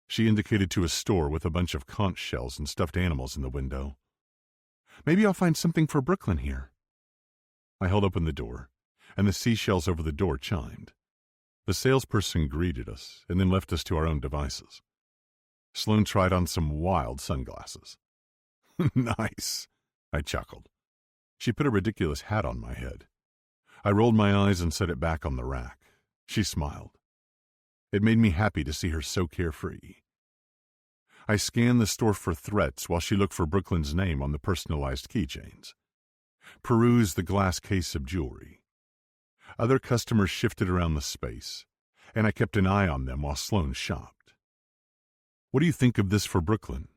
She indicated to a store with a bunch of conch shells and stuffed animals in the window. Maybe I'll find something for Brooklyn here. I held open the door, and the seashells over the door chimed. The salesperson greeted us and then left us to our own devices. Sloane tried on some wild sunglasses. Nice, I chuckled. She put a ridiculous hat on my head. I rolled my eyes and set it back on the rack. She smiled. It made me happy to see her so carefree. I scanned the store for threats while she looked for Brooklyn's name on the personalized keychains. Perused the glass case of jewelry. Other customers shifted around the space, and I kept an eye on them while Sloane shopped. What do you think of this for Brooklyn?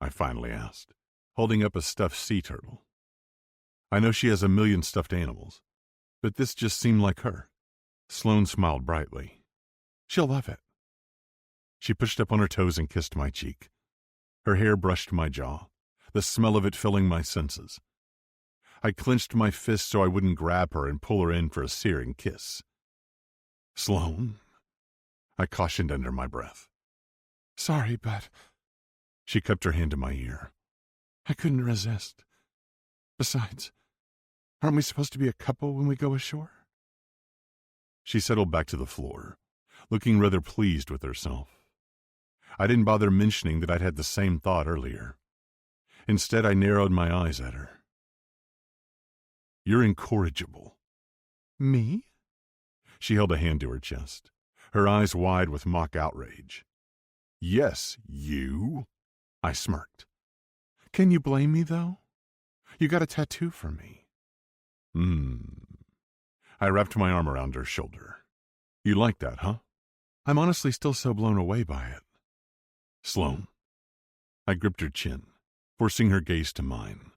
I finally asked, holding up a stuffed sea turtle. I know she has a million stuffed animals, but this just seemed like her. Sloane smiled brightly. She'll love it. She pushed up on her toes and kissed my cheek. Her hair brushed my jaw, the smell of it filling my senses. I clenched my fist so I wouldn't grab her and pull her in for a searing kiss. Sloane, I cautioned under my breath. Sorry, but... She cupped her hand to my ear. I couldn't resist. Besides, aren't we supposed to be a couple when we go ashore? She settled back to the floor, looking rather pleased with herself. I didn't bother mentioning that I'd had the same thought earlier. Instead, I narrowed my eyes at her. You're incorrigible. Me? She held a hand to her chest, her eyes wide with mock outrage. Yes, you. I smirked. Can you blame me, though? You got a tattoo for me. I wrapped my arm around her shoulder. You like that, huh? I'm honestly still so blown away by it. Sloane. I gripped her chin, forcing her gaze to mine.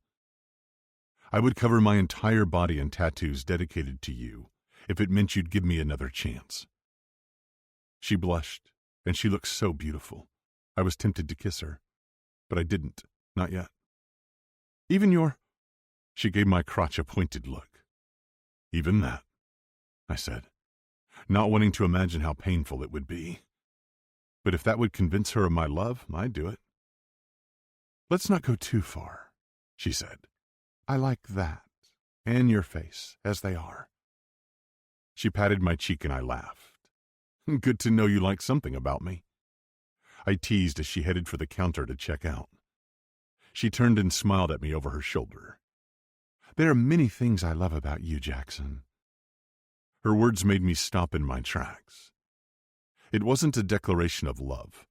I would cover my entire body in tattoos dedicated to you if it meant you'd give me another chance. She blushed, and she looked so beautiful. I was tempted to kiss her, but I didn't, not yet. Even your... She gave my crotch a pointed look. Even that, I said, not wanting to imagine how painful it would be. But if that would convince her of my love, I'd do it. Let's not go too far, she said. I like that, and your face, as they are. She patted my cheek and I laughed. Good to know you like something about me. I teased as she headed for the counter to check out. She turned and smiled at me over her shoulder. There are many things I love about you, Jackson. Her words made me stop in my tracks. It wasn't a declaration of love,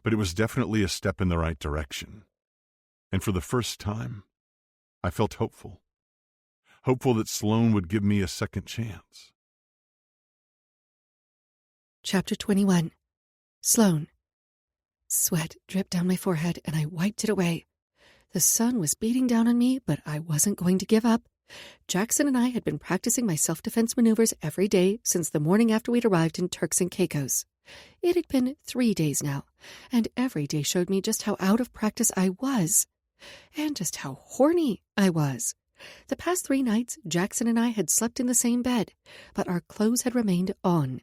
but it was definitely a step in the right direction. And for the first time, I felt hopeful. Hopeful that Sloane would give me a second chance. Chapter 21. Sloane. Sweat dripped down my forehead, and I wiped it away. The sun was beating down on me, but I wasn't going to give up. Jackson and I had been practicing my self-defense maneuvers every day since the morning after we'd arrived in Turks and Caicos. It had been 3 days now, and every day showed me just how out of practice I was, and just how horny I was. The past 3 nights, Jackson and I had slept in the same bed, but our clothes had remained on.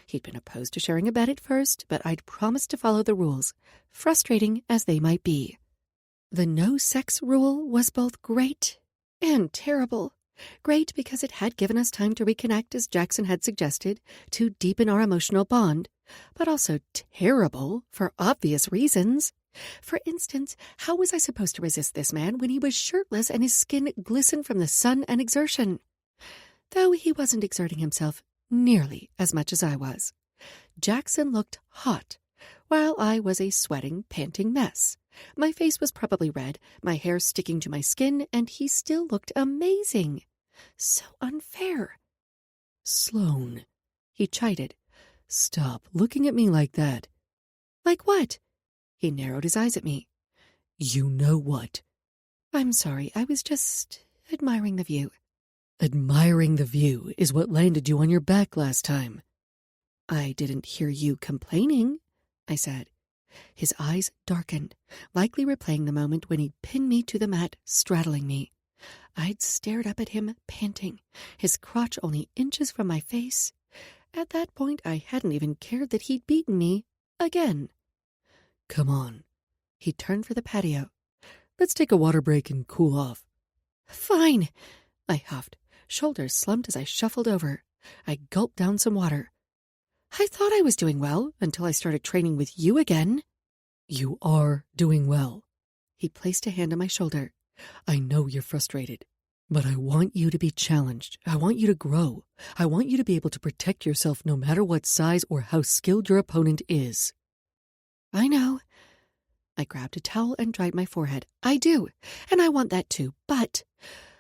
He'd been opposed to sharing a bed at first, but I'd promised to follow the rules, frustrating as they might be. The no-sex rule was both great and terrible. Great because it had given us time to reconnect, as Jackson had suggested, to deepen our emotional bond, but also terrible for obvious reasons. For instance, how was I supposed to resist this man when he was shirtless and his skin glistened from the sun and exertion? Though he wasn't exerting himself nearly as much as I was. Jackson looked hot, while I was a sweating, panting mess. My face was probably red, my hair sticking to my skin, and he still looked amazing. So unfair. Sloane, he chided. Stop looking at me like that. Like what? He narrowed his eyes at me. You know what? I'm sorry, I was just admiring the view. Admiring the view is what landed you on your back last time. I didn't hear you complaining, I said. His eyes darkened, likely replaying the moment when he pinned me to the mat, straddling me. I'd stared up at him, panting, his crotch only inches from my face. At that point, I hadn't even cared that he'd beaten me again. Come on. He turned for the patio. Let's take a water break and cool off. Fine, I huffed, shoulders slumped as I shuffled over. I gulped down some water. I thought I was doing well until I started training with you again. You are doing well. He placed a hand on my shoulder. I know you're frustrated, but I want you to be challenged. I want you to grow. I want you to be able to protect yourself no matter what size or how skilled your opponent is. I know. I grabbed a towel and dried my forehead. I do, and I want that too, but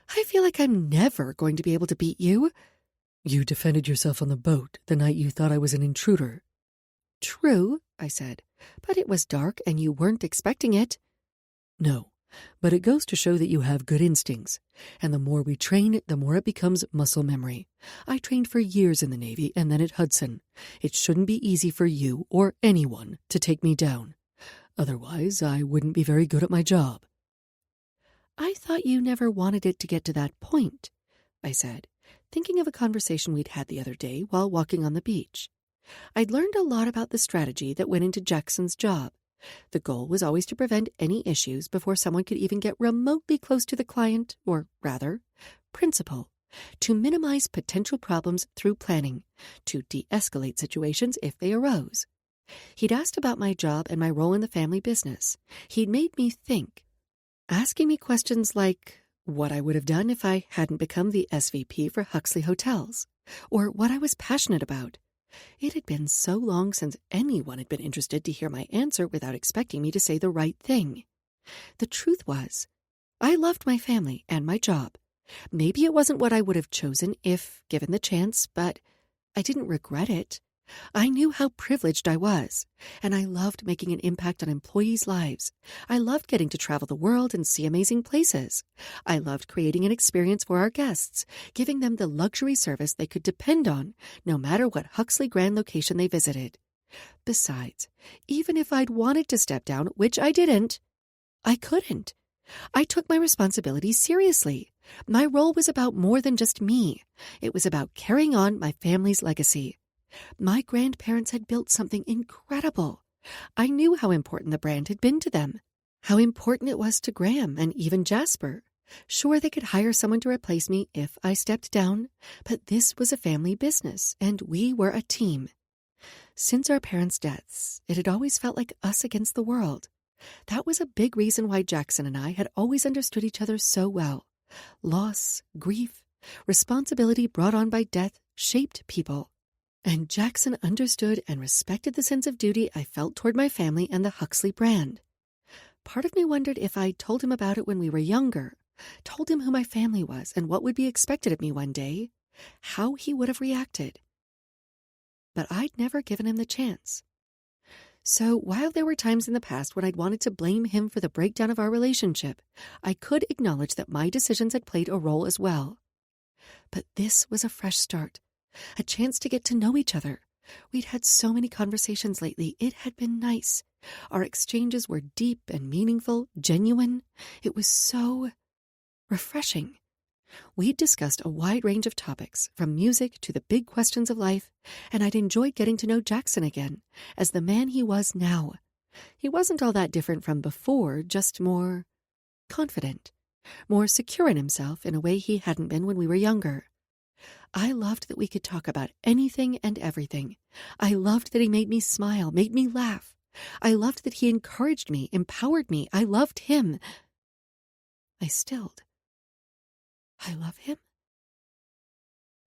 I feel like I'm never going to be able to beat you. You defended yourself on the boat the night you thought I was an intruder. True, I said, but it was dark and you weren't expecting it. No, but it goes to show that you have good instincts, and the more we train, the more it becomes muscle memory. I trained for years in the Navy and then at Hudson. It shouldn't be easy for you or anyone to take me down. Otherwise, I wouldn't be very good at my job. I thought you never wanted it to get to that point, I said, thinking of a conversation we'd had the other day while walking on the beach. I'd learned a lot about the strategy that went into Jackson's job. The goal was always to prevent any issues before someone could even get remotely close to the client, or rather, principal, to minimize potential problems through planning, to de-escalate situations if they arose. He'd asked about my job and my role in the family business. He'd made me think, asking me questions like what I would have done if I hadn't become the SVP for Huxley Hotels, or what I was passionate about. It had been so long since anyone had been interested to hear my answer without expecting me to say the right thing. The truth was, I loved my family and my job. Maybe it wasn't what I would have chosen if given the chance, but I didn't regret it. I knew how privileged I was, and I loved making an impact on employees' lives. I loved getting to travel the world and see amazing places. I loved creating an experience for our guests, giving them the luxury service they could depend on, no matter what Huxley Grand location they visited. Besides, even if I'd wanted to step down, which I didn't, I couldn't. I took my responsibilities seriously. My role was about more than just me. It was about carrying on my family's legacy. My grandparents had built something incredible. I knew how important the brand had been to them, how important it was to Graham and even Jasper. Sure, they could hire someone to replace me if I stepped down, but this was a family business, and we were a team. Since our parents' deaths, it had always felt like us against the world. That was a big reason why Jackson and I had always understood each other so well. Loss, grief, responsibility brought on by death shaped people. And Jackson understood and respected the sense of duty I felt toward my family and the Huxley brand. Part of me wondered if I'd told him about it when we were younger, told him who my family was and what would be expected of me one day, how he would have reacted. But I'd never given him the chance. So while there were times in the past when I'd wanted to blame him for the breakdown of our relationship, I could acknowledge that my decisions had played a role as well. But this was a fresh start, a chance to get to know each other. We'd had so many conversations lately. It had been nice. Our exchanges were deep and meaningful, genuine. It was so refreshing. We'd discussed a wide range of topics, from music to the big questions of life, and I'd enjoyed getting to know Jackson again, as the man he was now. He wasn't all that different from before, just more confident, more secure in himself in a way he hadn't been when we were younger. I loved that we could talk about anything and everything. I loved that he made me smile, made me laugh. I loved that he encouraged me, empowered me. I loved him. I stilled. I love him?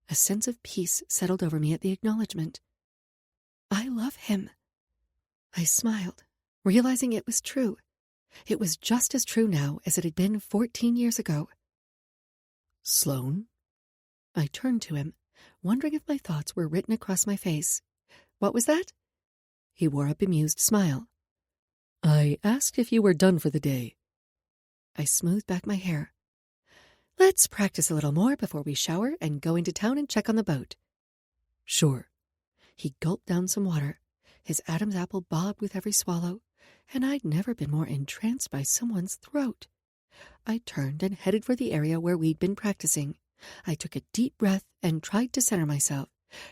A sense of peace settled over me at the acknowledgement. I love him. I smiled, realizing it was true. It was just as true now as it had been 14 years ago. Sloane? I turned to him, wondering if my thoughts were written across my face. What was that? He wore a bemused smile. I asked if you were done for the day. I smoothed back my hair. Let's practice a little more before we shower and go into town and check on the boat. Sure. He gulped down some water. His Adam's apple bobbed with every swallow, and I'd never been more entranced by someone's throat. I turned and headed for the area where we'd been practicing. I took a deep breath and tried to center myself,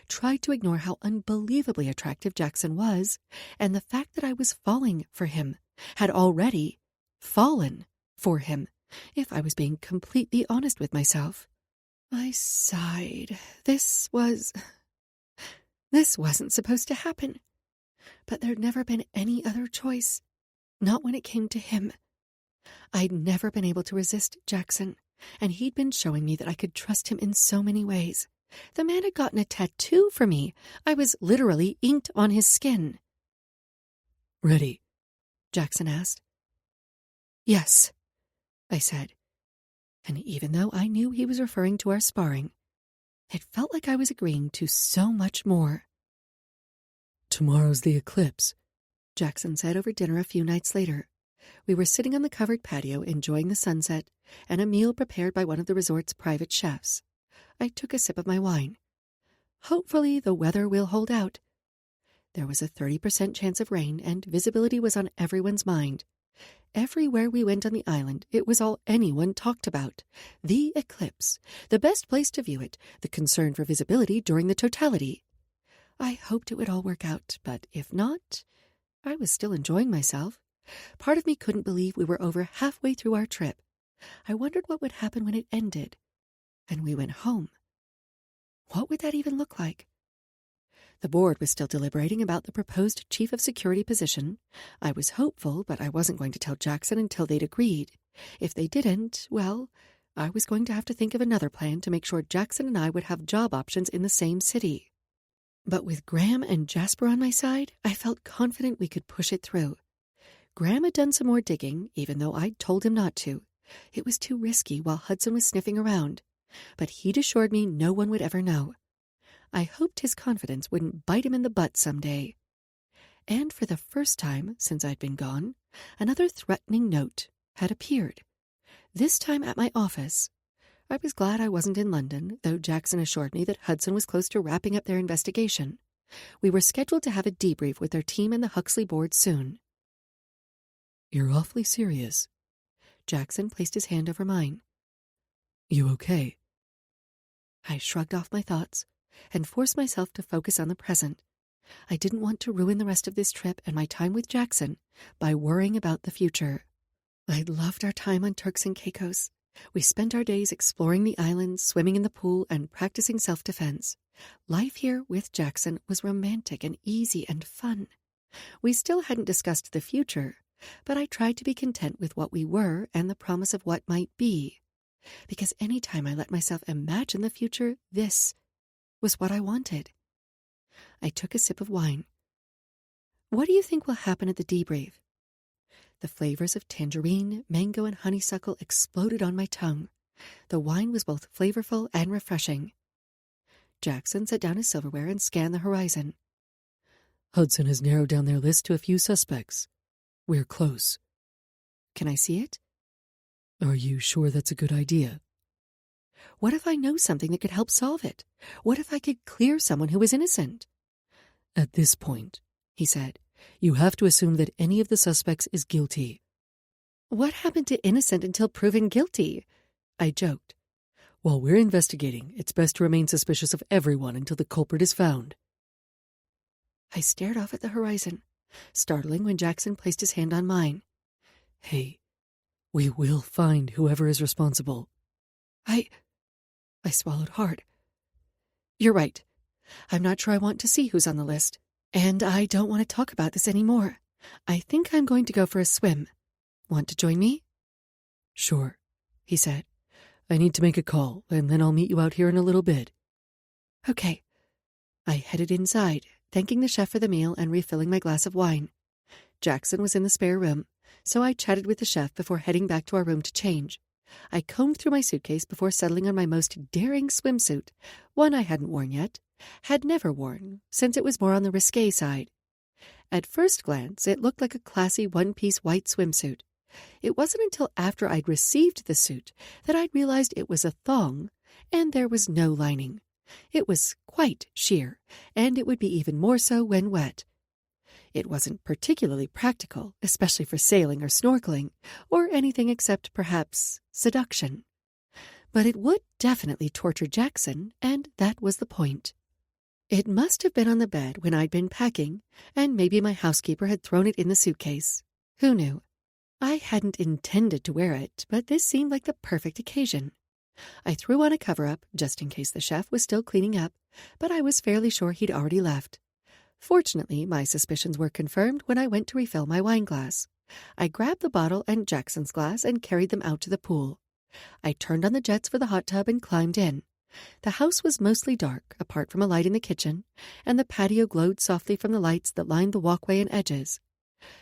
tried to ignore how unbelievably attractive Jackson was, and the fact that I was falling for him, had already fallen for him, if I was being completely honest with myself. I sighed. This wasn't supposed to happen. But there'd never been any other choice. Not when it came to him. I'd never been able to resist Jackson, and he'd been showing me that I could trust him in so many ways. The man had gotten a tattoo for me. I was literally inked on his skin. Ready? Jackson asked. Yes, I said. And even though I knew he was referring to our sparring, it felt like I was agreeing to so much more. Tomorrow's the eclipse, Jackson said over dinner a few nights later. We were sitting on the covered patio enjoying the sunset and a meal prepared by one of the resort's private chefs. I took a sip of my wine. Hopefully the weather will hold out. There was a 30% chance of rain, and visibility was on everyone's mind. Everywhere we went on the island, it was all anyone talked about. The eclipse, the best place to view it, the concern for visibility during the totality. I hoped it would all work out, but if not, I was still enjoying myself. Part of me couldn't believe we were over halfway through our trip. I wondered what would happen when it ended, and we went home. What would that even look like? The board was still deliberating about the proposed chief of security position. I was hopeful, but I wasn't going to tell Jackson until they'd agreed. If they didn't, well, I was going to have to think of another plan to make sure Jackson and I would have job options in the same city. But with Graham and Jasper on my side, I felt confident we could push it through. Graham had done some more digging, even though I'd told him not to. It was too risky while Hudson was sniffing around, but he'd assured me no one would ever know. I hoped his confidence wouldn't bite him in the butt someday. And for the first time since I'd been gone, another threatening note had appeared. This time at my office. I was glad I wasn't in London, though Jackson assured me that Hudson was close to wrapping up their investigation. We were scheduled to have a debrief with their team and the Huxley board soon. You're awfully serious. Jackson placed his hand over mine. You okay? I shrugged off my thoughts and forced myself to focus on the present. I didn't want to ruin the rest of this trip and my time with Jackson by worrying about the future. I'd loved our time on Turks and Caicos. We spent our days exploring the islands, swimming in the pool, and practicing self-defense. Life here with Jackson was romantic and easy and fun. We still hadn't discussed the future, but I tried to be content with what we were and the promise of what might be. Because any time I let myself imagine the future, this was what I wanted. I took a sip of wine. What do you think will happen at the debrief? The flavors of tangerine, mango, and honeysuckle exploded on my tongue. The wine was both flavorful and refreshing. Jackson set down his silverware and scanned the horizon. Hudson has narrowed down their list to a few suspects. We're close. Can I see it? Are you sure that's a good idea? What if I know something that could help solve it? What if I could clear someone who was innocent? At this point, he said, you have to assume that any of the suspects is guilty. What happened to innocent until proven guilty? I joked. While we're investigating, it's best to remain suspicious of everyone until the culprit is found. I stared off at the horizon, startling when Jackson placed his hand on mine. Hey, we will find whoever is responsible. I swallowed hard. You're right. I'm not sure I want to see who's on the list. And I don't want to talk about this anymore. I think I'm going to go for a swim. Want to join me? Sure, he said. I need to make a call, and then I'll meet you out here in a little bit. Okay. I headed inside, thanking the chef for the meal and refilling my glass of wine. Jackson was in the spare room, so I chatted with the chef before heading back to our room to change. I combed through my suitcase before settling on my most daring swimsuit, one I hadn't worn yet, had never worn, since it was more on the risque side. At first glance, it looked like a classy one-piece white swimsuit. It wasn't until after I'd received the suit that I'd realized it was a thong, and there was no lining. It was quite sheer, and it would be even more so when wet. It wasn't particularly practical, especially for sailing or snorkeling, or anything except, perhaps, seduction. But it would definitely torture Jackson, and that was the point. It must have been on the bed when I'd been packing, and maybe my housekeeper had thrown it in the suitcase. Who knew? I hadn't intended to wear it, but this seemed like the perfect occasion. I threw on a cover-up, just in case the chef was still cleaning up, but I was fairly sure he'd already left. Fortunately, my suspicions were confirmed when I went to refill my wine glass. I grabbed the bottle and Jackson's glass and carried them out to the pool. I turned on the jets for the hot tub and climbed in. The house was mostly dark, apart from a light in the kitchen, and the patio glowed softly from the lights that lined the walkway and edges.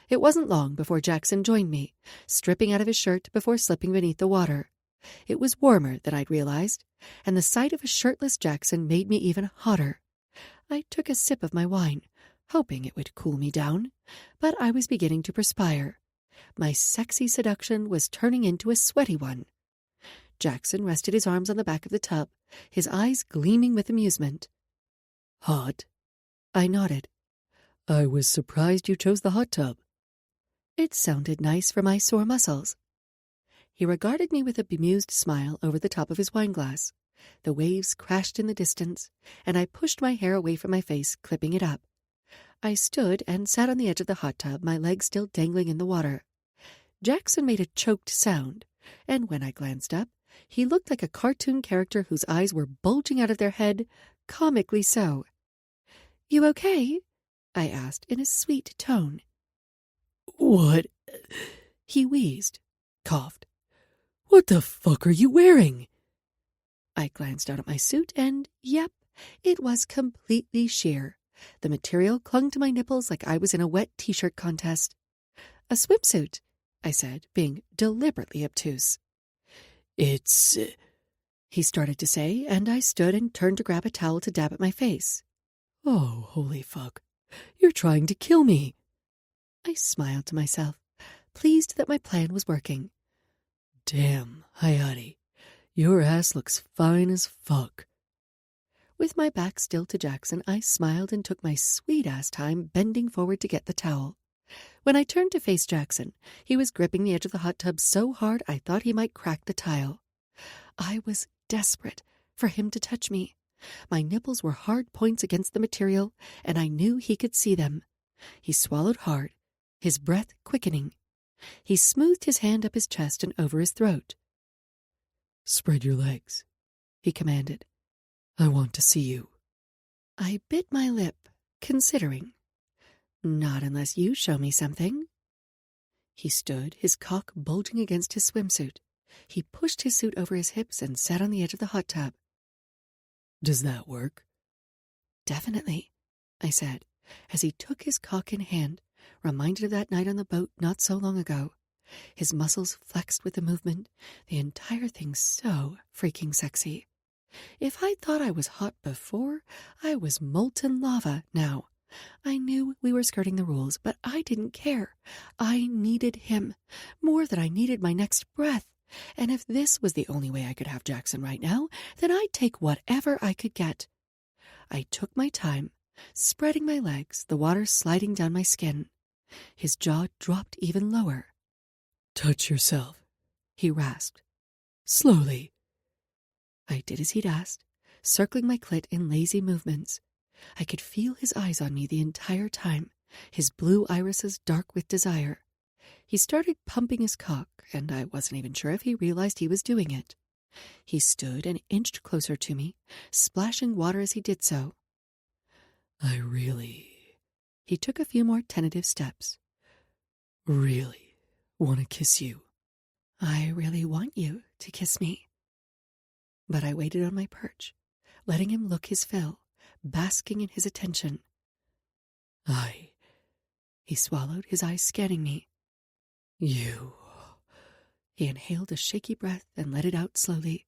It wasn't long before Jackson joined me, stripping out of his shirt before slipping beneath the water. It was warmer than I'd realized, and the sight of a shirtless Jackson made me even hotter. I took a sip of my wine, hoping it would cool me down, but I was beginning to perspire. My sexy seduction was turning into a sweaty one. Jackson rested his arms on the back of the tub, his eyes gleaming with amusement. Hot? I nodded. I was surprised you chose the hot tub. It sounded nice for my sore muscles. He regarded me with a bemused smile over the top of his wineglass. The waves crashed in the distance, and I pushed my hair away from my face, clipping it up. I stood and sat on the edge of the hot tub, my legs still dangling in the water. Jackson made a choked sound, and when I glanced up, he looked like a cartoon character whose eyes were bulging out of their head, comically so. "You okay?" I asked in a sweet tone. What? He wheezed, coughed. What the fuck are you wearing? I glanced out at my suit and, yep, it was completely sheer. The material clung to my nipples like I was in a wet t-shirt contest. "A swimsuit," I said, being deliberately obtuse. It's... He started to say, and I stood and turned to grab a towel to dab at my face. Oh, holy fuck. You're trying to kill me. I smiled to myself, pleased that my plan was working. Damn, Hayati, your ass looks fine as fuck. With my back still to Jackson, I smiled and took my sweet-ass time bending forward to get the towel. When I turned to face Jackson, he was gripping the edge of the hot tub so hard I thought he might crack the tile. I was desperate for him to touch me. My nipples were hard points against the material, and I knew he could see them. He swallowed hard, his breath quickening. He smoothed his hand up his chest and over his throat. Spread your legs, he commanded. I want to see you. I bit my lip, considering. Not unless you show me something. He stood, his cock bulging against his swimsuit. He pushed his suit over his hips and sat on the edge of the hot tub. Does that work? Definitely, I said, as he took his cock in hand, reminded of that night on the boat not so long ago. His muscles flexed with the movement, the entire thing so freaking sexy. If I thought I was hot before, I was molten lava now. I knew we were skirting the rules, but I didn't care. I needed him, more than I needed my next breath. And if this was the only way I could have Jackson right now, then I'd take whatever I could get. I took my time, spreading my legs, the water sliding down my skin. His jaw dropped even lower. "Touch yourself," he rasped. "Slowly." I did as he'd asked, circling my clit in lazy movements. I could feel his eyes on me the entire time, his blue irises dark with desire. He started pumping his cock, and I wasn't even sure if he realized he was doing it. He stood and inched closer to me, splashing water as he did so. "I really, He took a few more tentative steps. really want to kiss you." I really want you to kiss me. But I waited on my perch, letting him look his fill, basking in his attention. He swallowed, his eyes scanning me. "You." He inhaled a shaky breath and let it out slowly.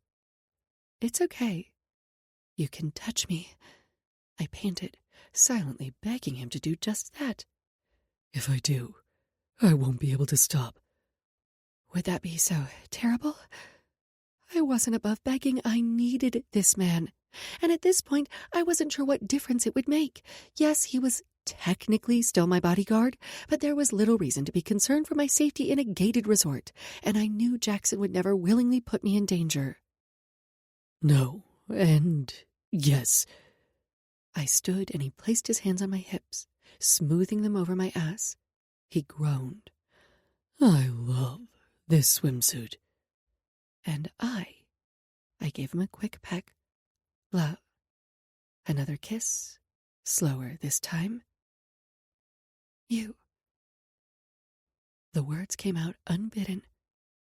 "It's okay. You can touch me," I panted, silently begging him to do just that. "If I do, I won't be able to stop." Would that be so terrible? I wasn't above begging. I needed this man. And at this point, I wasn't sure what difference it would make. Yes, he was technically still my bodyguard, but there was little reason to be concerned for my safety in a gated resort, and I knew Jackson would never willingly put me in danger. "No, and yes." I stood, and he placed his hands on my hips, smoothing them over my ass. He groaned. "I love this swimsuit." And I gave him a quick peck. Love. Another kiss, slower this time. You. The words came out unbidden,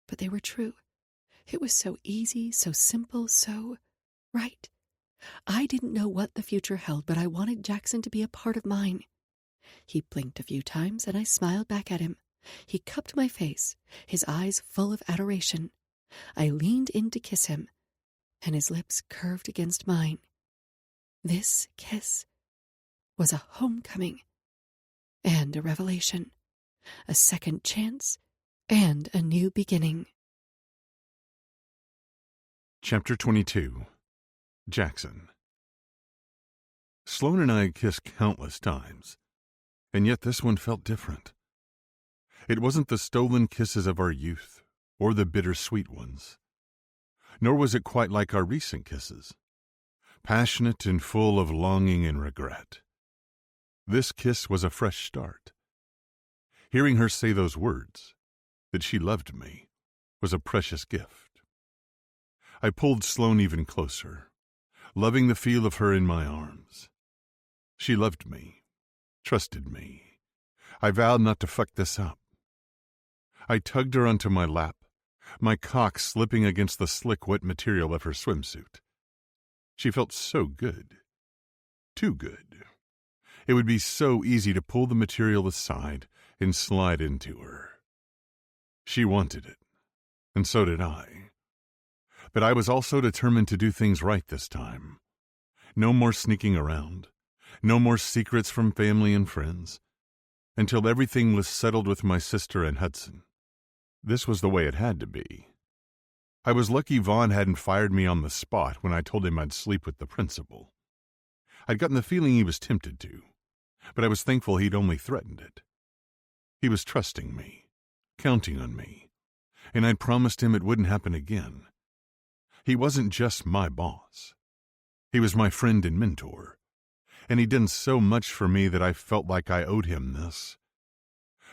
but they were true. It was so easy, so simple, so right. I didn't know what the future held, but I wanted Jackson to be a part of mine. He blinked a few times, and I smiled back at him. He cupped my face, his eyes full of adoration. I leaned in to kiss him, and his lips curved against mine. This kiss was a homecoming and a revelation, a second chance and a new beginning. Chapter 22. Jackson. Sloane and I had kissed countless times, and yet this one felt different. It wasn't the stolen kisses of our youth, or the bittersweet ones. Nor was it quite like our recent kisses, passionate and full of longing and regret. This kiss was a fresh start. Hearing her say those words, that she loved me, was a precious gift. I pulled Sloane even closer, loving the feel of her in my arms. She loved me, trusted me. I vowed not to fuck this up. I tugged her onto my lap, my cock slipping against the slick, wet material of her swimsuit. She felt so good. Too good. It would be so easy to pull the material aside and slide into her. She wanted it, and so did I. But I was also determined to do things right this time. No more sneaking around. No more secrets from family and friends. Until everything was settled with my sister and Hudson. This was the way it had to be. I was lucky Vaughn hadn't fired me on the spot when I told him I'd sleep with the principal. I'd gotten the feeling he was tempted to, but I was thankful he'd only threatened it. He was trusting me, counting on me, and I'd promised him it wouldn't happen again. He wasn't just my boss. He was my friend and mentor, and he'd done so much for me that I felt like I owed him this.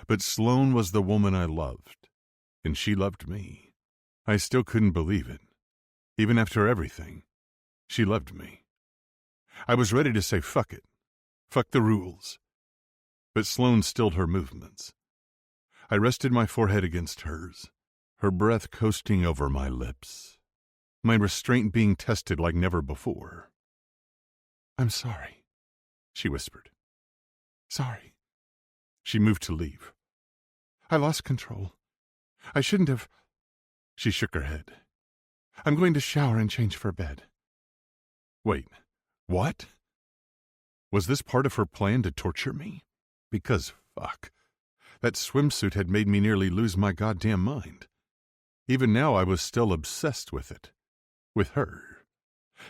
But Sloane was the woman I loved, and she loved me. I still couldn't believe it. Even after everything, she loved me. I was ready to say fuck it, fuck the rules. But Sloane stilled her movements. I rested my forehead against hers, her breath coasting over my lips, my restraint being tested like never before. "I'm sorry," she whispered. "Sorry." She moved to leave. "I lost control. I shouldn't have." She shook her head. "I'm going to shower and change for bed." "Wait, what?" Was this part of her plan to torture me? Because, fuck, that swimsuit had made me nearly lose my goddamn mind. Even now I was still obsessed with it. With her.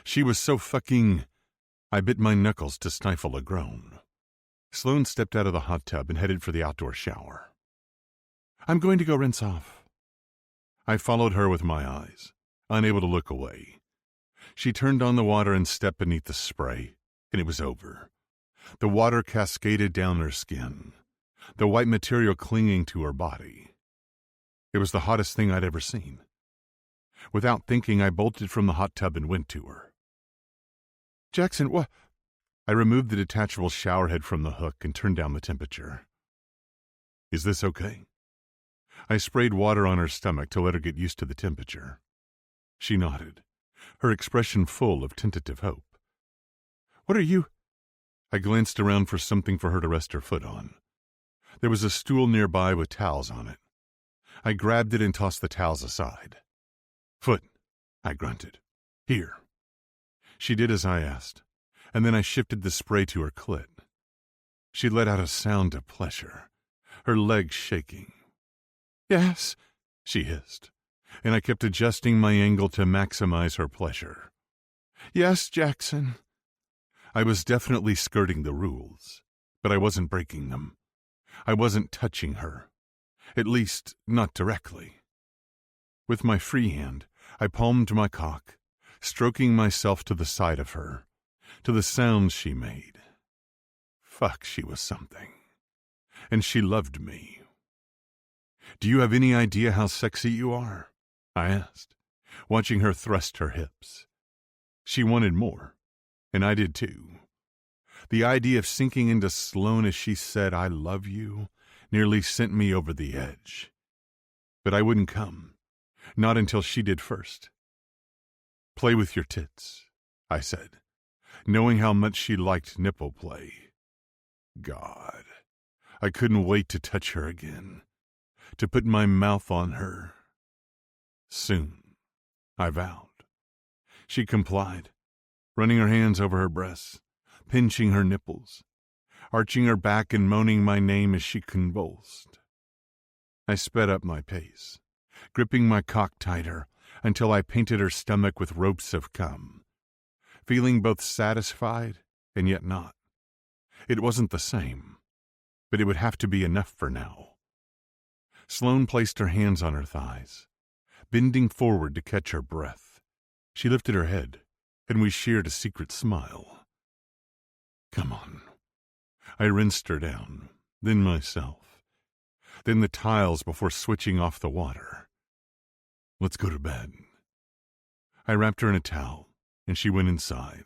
She was so fucking... I bit my knuckles to stifle a groan. Sloane stepped out of the hot tub and headed for the outdoor shower. I'm going to go rinse off. I followed her with my eyes, unable to look away. She turned on the water and stepped beneath the spray, and it was over. The water cascaded down her skin, the white material clinging to her body. It was the hottest thing I'd ever seen. Without thinking, I bolted from the hot tub and went to her. Jackson, what? I removed the detachable shower head from the hook and turned down the temperature. Is this okay? I sprayed water on her stomach to let her get used to the temperature. She nodded, her expression full of tentative hope. What are you? I glanced around for something for her to rest her foot on. There was a stool nearby with towels on it. I grabbed it and tossed the towels aside. Foot, I grunted. Here. She did as I asked, and then I shifted the spray to her clit. She let out a sound of pleasure, her legs shaking. Yes, she hissed, and I kept adjusting my angle to maximize her pleasure. Yes, Jackson. I was definitely skirting the rules, but I wasn't breaking them. I wasn't touching her, at least not directly. With my free hand, I palmed my cock, stroking myself to the side of her, to the sounds she made. Fuck, she was something. And she loved me. Do you have any idea how sexy you are? I asked, watching her thrust her hips. She wanted more, and I did too. The idea of sinking into Sloane as she said, I love you, nearly sent me over the edge. But I wouldn't come, not until she did first. Play with your tits, I said, knowing how much she liked nipple play. God, I couldn't wait to touch her again, to put my mouth on her. Soon, I vowed. She complied, running her hands over her breasts, pinching her nipples, arching her back and moaning my name as she convulsed. I sped up my pace, gripping my cock tighter until I painted her stomach with ropes of cum, feeling both satisfied and yet not. It wasn't the same, but it would have to be enough for now. Sloane placed her hands on her thighs, bending forward to catch her breath. She lifted her head, and we shared a secret smile. Come on. I rinsed her down, then myself, then the tiles before switching off the water. Let's go to bed. I wrapped her in a towel, and she went inside.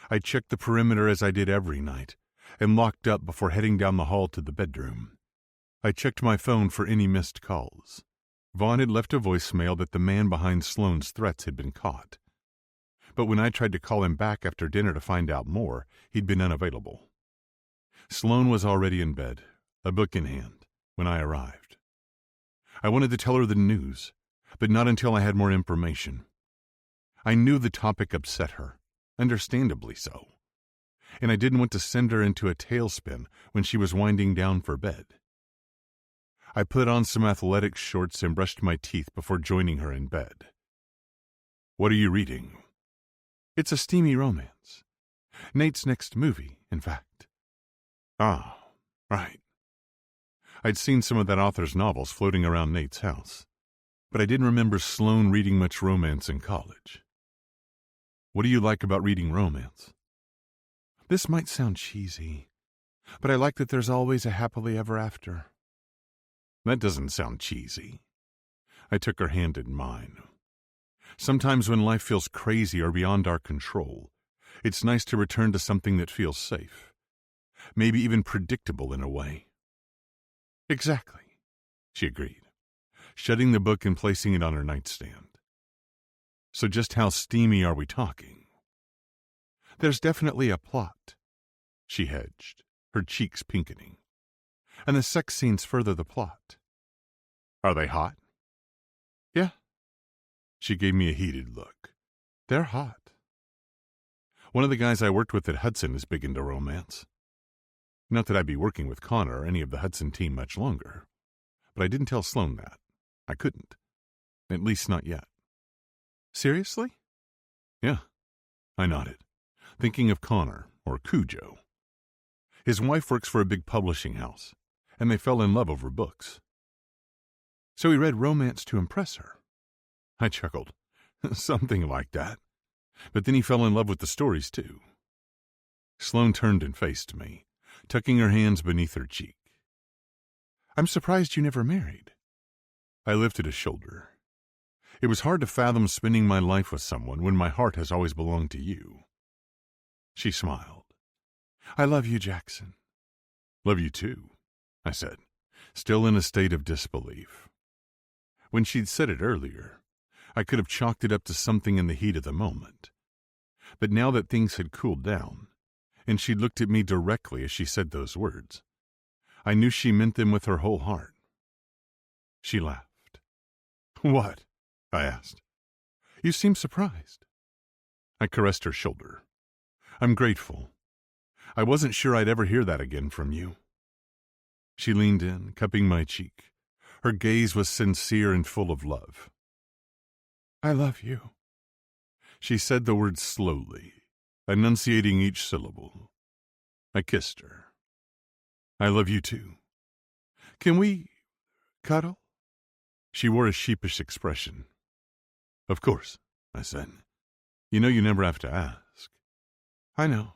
I checked the perimeter as I did every night, and locked up before heading down the hall to the bedroom. I checked my phone for any missed calls. Vaughn had left a voicemail that the man behind Sloane's threats had been caught. But when I tried to call him back after dinner to find out more, he'd been unavailable. Sloane was already in bed, a book in hand, when I arrived. I wanted to tell her the news, but not until I had more information. I knew the topic upset her, understandably so, and I didn't want to send her into a tailspin when she was winding down for bed. I put on some athletic shorts and brushed my teeth before joining her in bed. What are you reading? It's a steamy romance. Nate's next movie, in fact. Ah, right. I'd seen some of that author's novels floating around Nate's house, but I didn't remember Sloane reading much romance in college. What do you like about reading romance? This might sound cheesy, but I like that there's always a happily ever after. That doesn't sound cheesy. I took her hand in mine. Sometimes when life feels crazy or beyond our control, it's nice to return to something that feels safe, maybe even predictable in a way. Exactly, she agreed, shutting the book and placing it on her nightstand. So just how steamy are we talking? There's definitely a plot, she hedged, her cheeks pinkening. And the sex scenes further the plot. Are they hot? Yeah. She gave me a heated look. They're hot. One of the guys I worked with at Hudson is big into romance. Not that I'd be working with Connor or any of the Hudson team much longer, but I didn't tell Sloane that. I couldn't. At least not yet. Seriously? Yeah. I nodded, thinking of Connor, or Cujo. His wife works for a big publishing house, and they fell in love over books. So he read romance to impress her. I chuckled. Something like that. But then he fell in love with the stories, too. Sloane turned and faced me, tucking her hands beneath her cheek. I'm surprised you never married. I lifted a shoulder. It was hard to fathom spending my life with someone when my heart has always belonged to you. She smiled. I love you, Jackson. Love you too, I said, still in a state of disbelief. When she'd said it earlier, I could have chalked it up to something in the heat of the moment. But now that things had cooled down, and she looked at me directly as she said those words, I knew she meant them with her whole heart. She laughed. What? I asked. You seem surprised. I caressed her shoulder. I'm grateful. I wasn't sure I'd ever hear that again from you. She leaned in, cupping my cheek. Her gaze was sincere and full of love. I love you. She said the words slowly, enunciating each syllable. I kissed her. I love you too. Can we cuddle? She wore a sheepish expression. Of course, I said. You know you never have to ask. I know,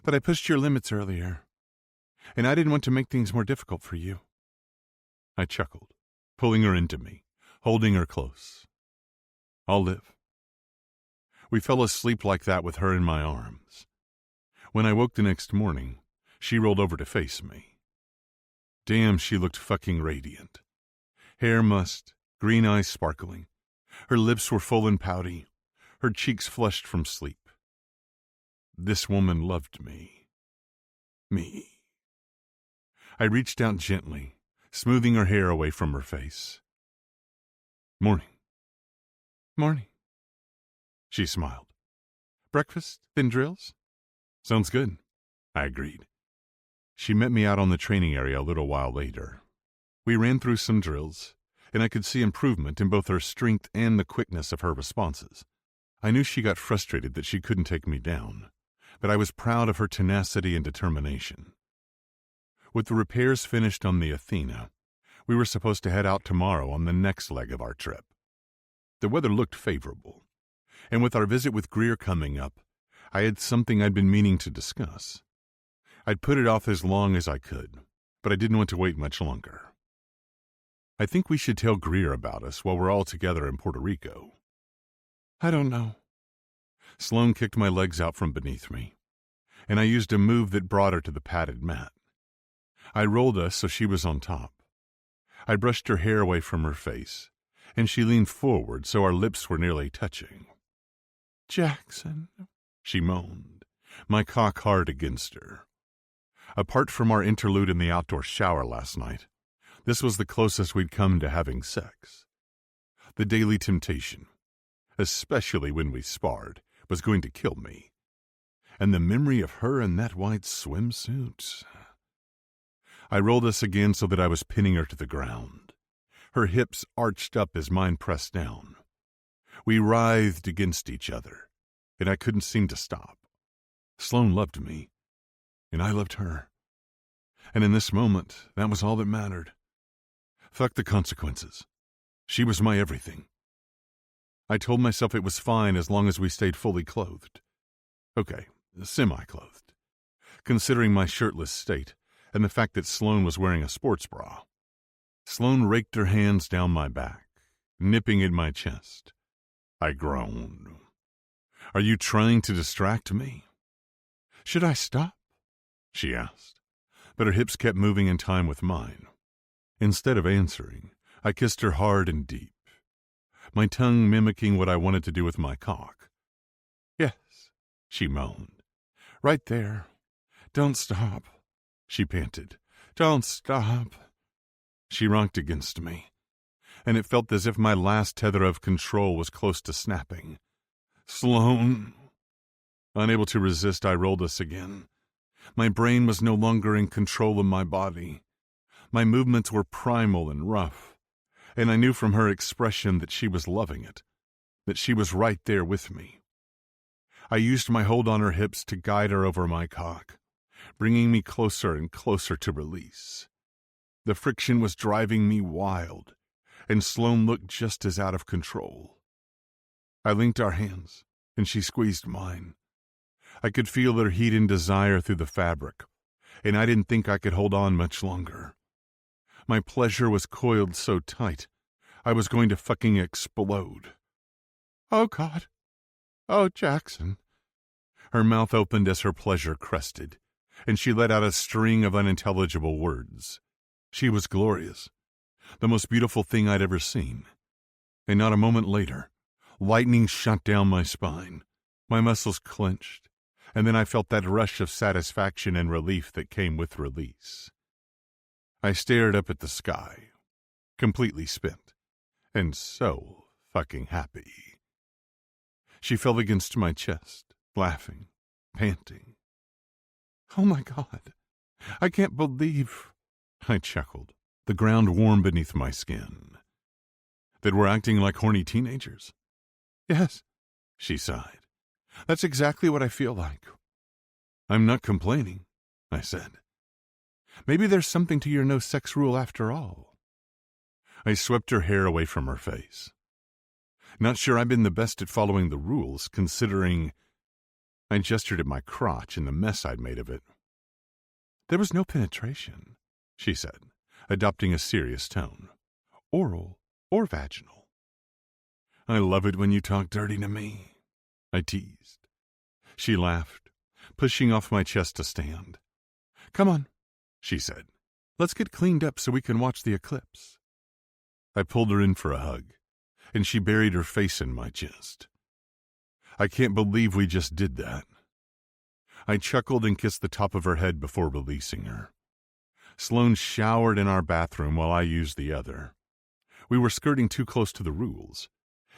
but I pushed your limits earlier, and I didn't want to make things more difficult for you. I chuckled, pulling her into me, holding her close. I'll live. We fell asleep like that with her in my arms. When I woke the next morning, she rolled over to face me. Damn, she looked fucking radiant. Hair mussed, green eyes sparkling. Her lips were full and pouty, her cheeks flushed from sleep. This woman loved me. Me. I reached out gently, smoothing her hair away from her face. Morning. Morning. She smiled. Breakfast, then drills? Sounds good, I agreed. She met me out on the training area a little while later. We ran through some drills, and I could see improvement in both her strength and the quickness of her responses. I knew she got frustrated that she couldn't take me down, but I was proud of her tenacity and determination. With the repairs finished on the Athena, we were supposed to head out tomorrow on the next leg of our trip. The weather looked favorable, and with our visit with Greer coming up, I had something I'd been meaning to discuss. I'd put it off as long as I could, but I didn't want to wait much longer. I think we should tell Greer about us while we're all together in Puerto Rico. I don't know. Sloane kicked my legs out from beneath me, and I used a move that brought her to the padded mat. I rolled us so she was on top. I brushed her hair away from her face, and she leaned forward so our lips were nearly touching. Jackson, she moaned, my cock hard against her. Apart from our interlude in the outdoor shower last night, this was the closest we'd come to having sex. The daily temptation, especially when we sparred, was going to kill me. And the memory of her in that white swimsuit. I rolled us again so that I was pinning her to the ground. Her hips arched up as mine pressed down. We writhed against each other, and I couldn't seem to stop. Sloane loved me, and I loved her. And in this moment, that was all that mattered. Fuck the consequences. She was my everything. I told myself it was fine as long as we stayed fully clothed. Okay, semi-clothed. Considering my shirtless state and the fact that Sloane was wearing a sports bra. Sloane raked her hands down my back, nipping at my chest. I groaned. Are you trying to distract me? Should I stop? She asked, but her hips kept moving in time with mine. Instead of answering, I kissed her hard and deep, my tongue mimicking what I wanted to do with my cock. Yes, she moaned. Right there. Don't stop, she panted. Don't stop. She rocked against me, and it felt as if my last tether of control was close to snapping. Sloane. Unable to resist, I rolled us again. My brain was no longer in control of my body. My movements were primal and rough, and I knew from her expression that she was loving it, that she was right there with me. I used my hold on her hips to guide her over my cock, bringing me closer and closer to release. The friction was driving me wild, and Sloane looked just as out of control. I linked our hands, and she squeezed mine. I could feel her heat and desire through the fabric, and I didn't think I could hold on much longer. My pleasure was coiled so tight, I was going to fucking explode. Oh, God. Oh, Jackson. Her mouth opened as her pleasure crested, and she let out a string of unintelligible words. She was glorious, the most beautiful thing I'd ever seen. And not a moment later, lightning shot down my spine. My muscles clenched, and then I felt that rush of satisfaction and relief that came with release. I stared up at the sky, completely spent, and so fucking happy. She fell against my chest, laughing, panting. Oh my God, I can't believe, I chuckled, the ground warm beneath my skin. That we're acting like horny teenagers? Yes, she sighed. That's exactly what I feel like. I'm not complaining, I said. Maybe there's something to your no-sex rule after all. I swept her hair away from her face. Not sure I've been the best at following the rules, considering... I gestured at my crotch and the mess I'd made of it. There was no penetration, she said, adopting a serious tone. Oral or vaginal. I love it when you talk dirty to me, I teased. She laughed, pushing off my chest to stand. Come on, she said. Let's get cleaned up so we can watch the eclipse. I pulled her in for a hug, and she buried her face in my chest. I can't believe we just did that. I chuckled and kissed the top of her head before releasing her. Sloane showered in our bathroom while I used the other. We were skirting too close to the rules,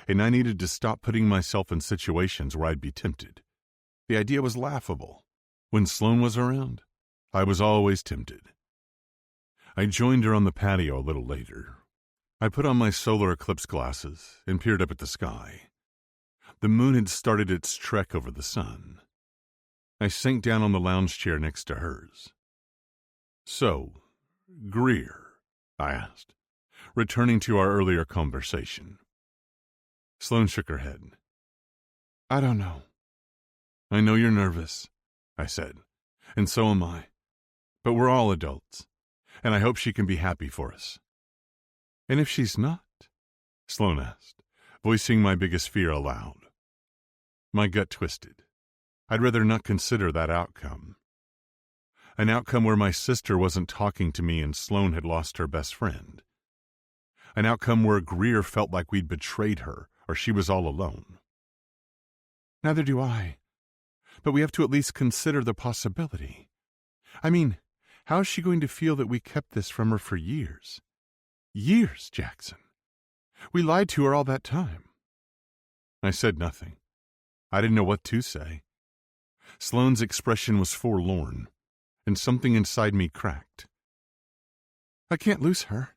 and I needed to stop putting myself in situations where I'd be tempted. The idea was laughable. When Sloane was around, I was always tempted. I joined her on the patio a little later. I put on my solar eclipse glasses and peered up at the sky. The moon had started its trek over the sun. I sank down on the lounge chair next to hers. So, Greer, I asked, returning to our earlier conversation. Sloane shook her head. I don't know. I know you're nervous, I said, and so am I. But we're all adults, and I hope she can be happy for us. And if she's not? Sloane asked, voicing my biggest fear aloud. My gut twisted. I'd rather not consider that outcome. An outcome where my sister wasn't talking to me and Sloane had lost her best friend. An outcome where Greer felt like we'd betrayed her or she was all alone. Neither do I. But we have to at least consider the possibility. I mean, how is she going to feel that we kept this from her for years? Years, Jackson. We lied to her all that time. I said nothing. I didn't know what to say. Sloane's expression was forlorn, and something inside me cracked. I can't lose her.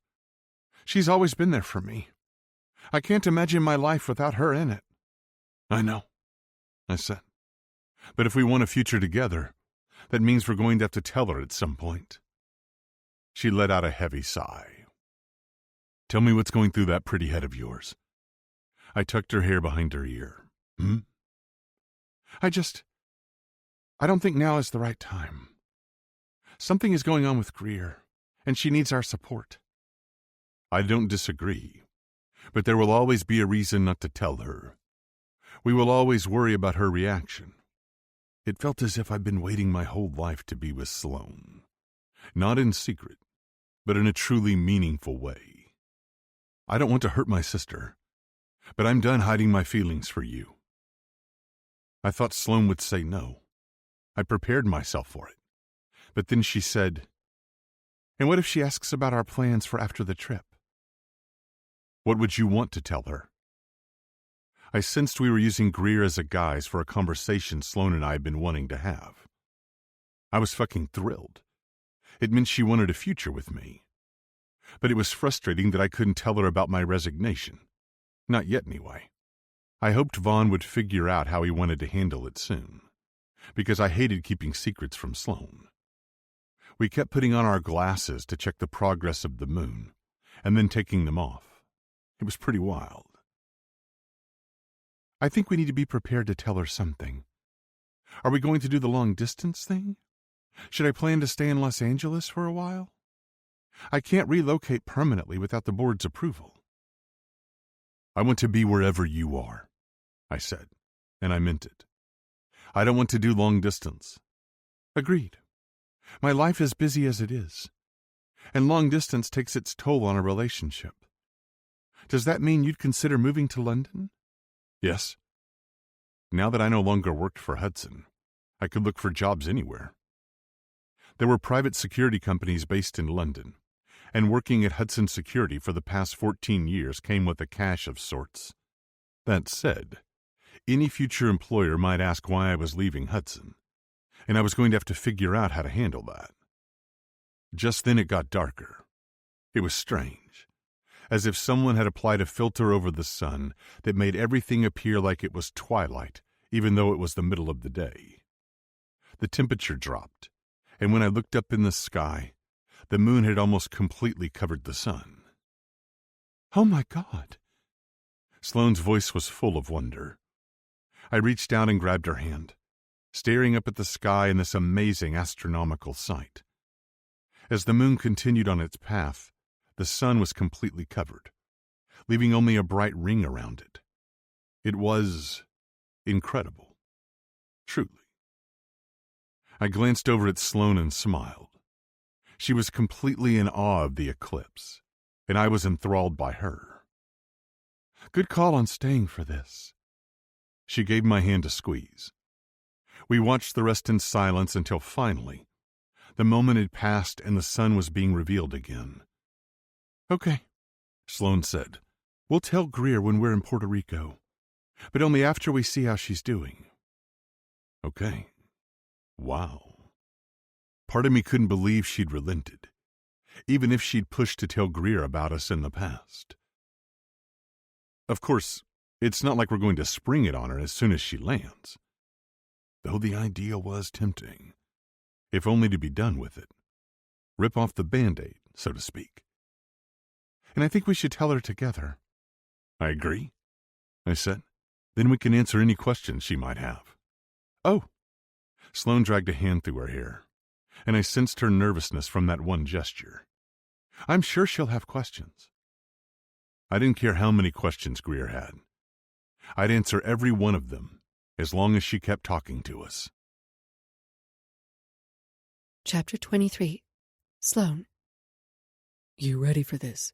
She's always been there for me. I can't imagine my life without her in it. I know, I said. But if we want a future together, that means we're going to have to tell her at some point. She let out a heavy sigh. Tell me what's going through that pretty head of yours. I tucked her hair behind her ear. I don't think now is the right time. Something is going on with Greer, and she needs our support. I don't disagree, but there will always be a reason not to tell her. We will always worry about her reaction. It felt as if I'd been waiting my whole life to be with Sloane. Not in secret, but in a truly meaningful way. I don't want to hurt my sister, but I'm done hiding my feelings for you. I thought Sloane would say no. I prepared myself for it. But then she said, and what if she asks about our plans for after the trip? What would you want to tell her? I sensed we were using Greer as a guise for a conversation Sloane and I had been wanting to have. I was fucking thrilled. It meant she wanted a future with me. But it was frustrating that I couldn't tell her about my resignation. Not yet, anyway. I hoped Vaughn would figure out how he wanted to handle it soon, because I hated keeping secrets from Sloane. We kept putting on our glasses to check the progress of the moon, and then taking them off. It was pretty wild. I think we need to be prepared to tell her something. Are we going to do the long-distance thing? Should I plan to stay in Los Angeles for a while? I can't relocate permanently without the board's approval. I want to be wherever you are, I said, and I meant it. I don't want to do long distance. Agreed. My life is busy as it is, and long distance takes its toll on a relationship. Does that mean you'd consider moving to London? Yes. Now that I no longer worked for Hudson, I could look for jobs anywhere. There were private security companies based in London, and working at Hudson Security for the past 14 years came with a cash of sorts. That said, any future employer might ask why I was leaving Hudson, and I was going to have to figure out how to handle that. Just then it got darker. It was strange, as if someone had applied a filter over the sun that made everything appear like it was twilight, even though it was the middle of the day. The temperature dropped, and when I looked up in the sky, the moon had almost completely covered the sun. Oh my God! Sloane's voice was full of wonder. I reached out and grabbed her hand, staring up at the sky in this amazing astronomical sight. As the moon continued on its path, the sun was completely covered, leaving only a bright ring around it. It was incredible. Truly. I glanced over at Sloane and smiled. She was completely in awe of the eclipse, and I was enthralled by her. Good call on staying for this. She gave my hand a squeeze. We watched the rest in silence until finally, the moment had passed and the sun was being revealed again. Okay, Sloane said. We'll tell Greer when we're in Puerto Rico, but only after we see how she's doing. Okay. Wow. Part of me couldn't believe she'd relented, even if she'd pushed to tell Greer about us in the past. Of course, it's not like we're going to spring it on her as soon as she lands, though the idea was tempting, if only to be done with it. Rip off the Band-Aid, so to speak. And I think we should tell her together. I agree, I said. Then we can answer any questions she might have. Oh! Sloane dragged a hand through her hair, and I sensed her nervousness from that one gesture. I'm sure she'll have questions. I didn't care how many questions Greer had. I'd answer every one of them, as long as she kept talking to us. Chapter 23. Sloane. You ready for this?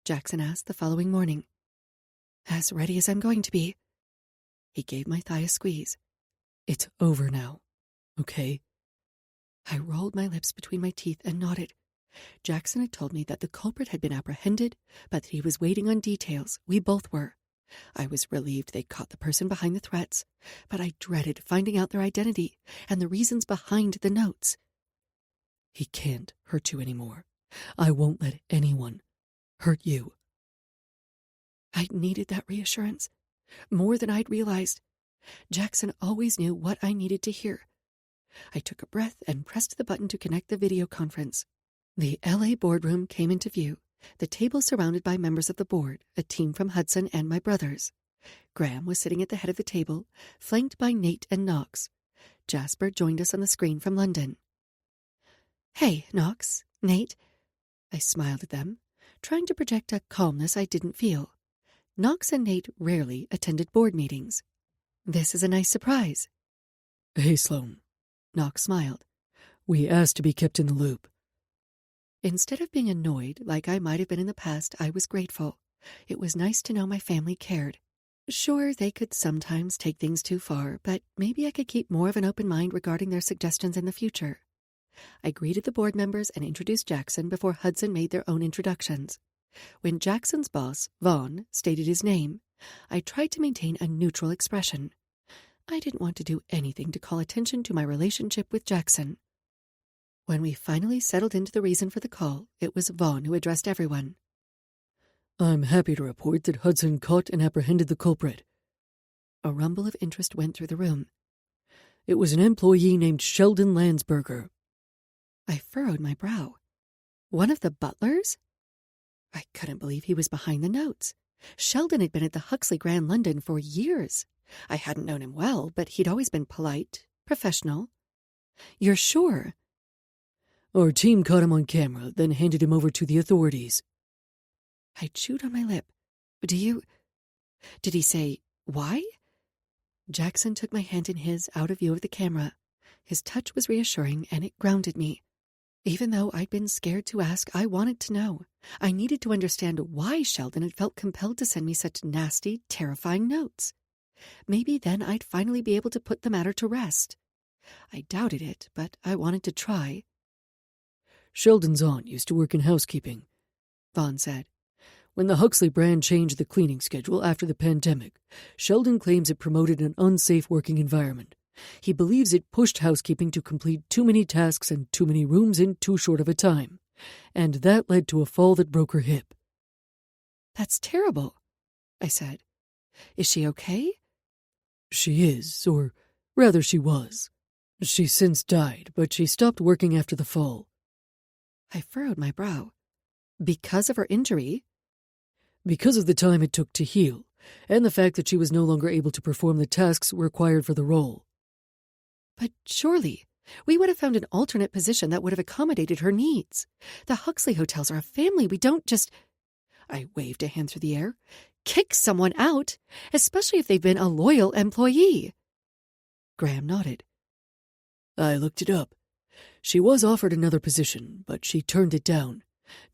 Jackson asked the following morning. As ready as I'm going to be. He gave my thigh a squeeze. It's over now, okay? I rolled my lips between my teeth and nodded. Jackson had told me that the culprit had been apprehended, but that he was waiting on details. We both were. I was relieved they'd caught the person behind the threats, but I dreaded finding out their identity and the reasons behind the notes. He can't hurt you anymore. I won't let anyone hurt you. I needed that reassurance, more than I'd realized. Jackson always knew what I needed to hear. I took a breath and pressed the button to connect the video conference. The LA boardroom came into view, the table surrounded by members of the board, a team from Hudson and my brothers. Graham was sitting at the head of the table, flanked by Nate and Knox. Jasper joined us on the screen from London. Hey, Knox, Nate. I smiled at them, trying to project a calmness I didn't feel. Knox and Nate rarely attended board meetings. This is a nice surprise. Hey, Sloane. Knox smiled. We asked to be kept in the loop. Instead of being annoyed like I might have been in the past, I was grateful. It was nice to know my family cared. Sure, they could sometimes take things too far, but maybe I could keep more of an open mind regarding their suggestions in the future. I greeted the board members and introduced Jackson before Hudson made their own introductions. When Jackson's boss, Vaughn, stated his name, I tried to maintain a neutral expression. I didn't want to do anything to call attention to my relationship with Jackson. When we finally settled into the reason for the call, it was Vaughn who addressed everyone. I'm happy to report that Hudson caught and apprehended the culprit. A rumble of interest went through the room. It was an employee named Sheldon Landsberger. I furrowed my brow. One of the butlers? I couldn't believe he was behind the notes. Sheldon had been at the Huxley Grand London for years. I hadn't known him well, but he'd always been polite, professional. You're sure? Our team caught him on camera, then handed him over to the authorities. I chewed on my lip. Did he say why? Jackson took my hand in his, out of view of the camera. His touch was reassuring, and it grounded me. Even though I'd been scared to ask, I wanted to know. I needed to understand why Sheldon had felt compelled to send me such nasty, terrifying notes. Maybe then I'd finally be able to put the matter to rest. I doubted it, but I wanted to try. Sheldon's aunt used to work in housekeeping, Vaughn said. When the Huxley brand changed the cleaning schedule after the pandemic, Sheldon claims it promoted an unsafe working environment. He believes it pushed housekeeping to complete too many tasks and too many rooms in too short of a time, and that led to a fall that broke her hip. That's terrible, I said. Is she okay? She is, or rather she was. She's since died, but she stopped working after the fall. I furrowed my brow. Because of her injury? Because of the time it took to heal, and the fact that she was no longer able to perform the tasks required for the role. But surely, we would have found an alternate position that would have accommodated her needs. The Huxley hotels are a family. We don't just... I waved a hand through the air. Kick someone out, especially if they've been a loyal employee. Graham nodded. I looked it up. She was offered another position, but she turned it down.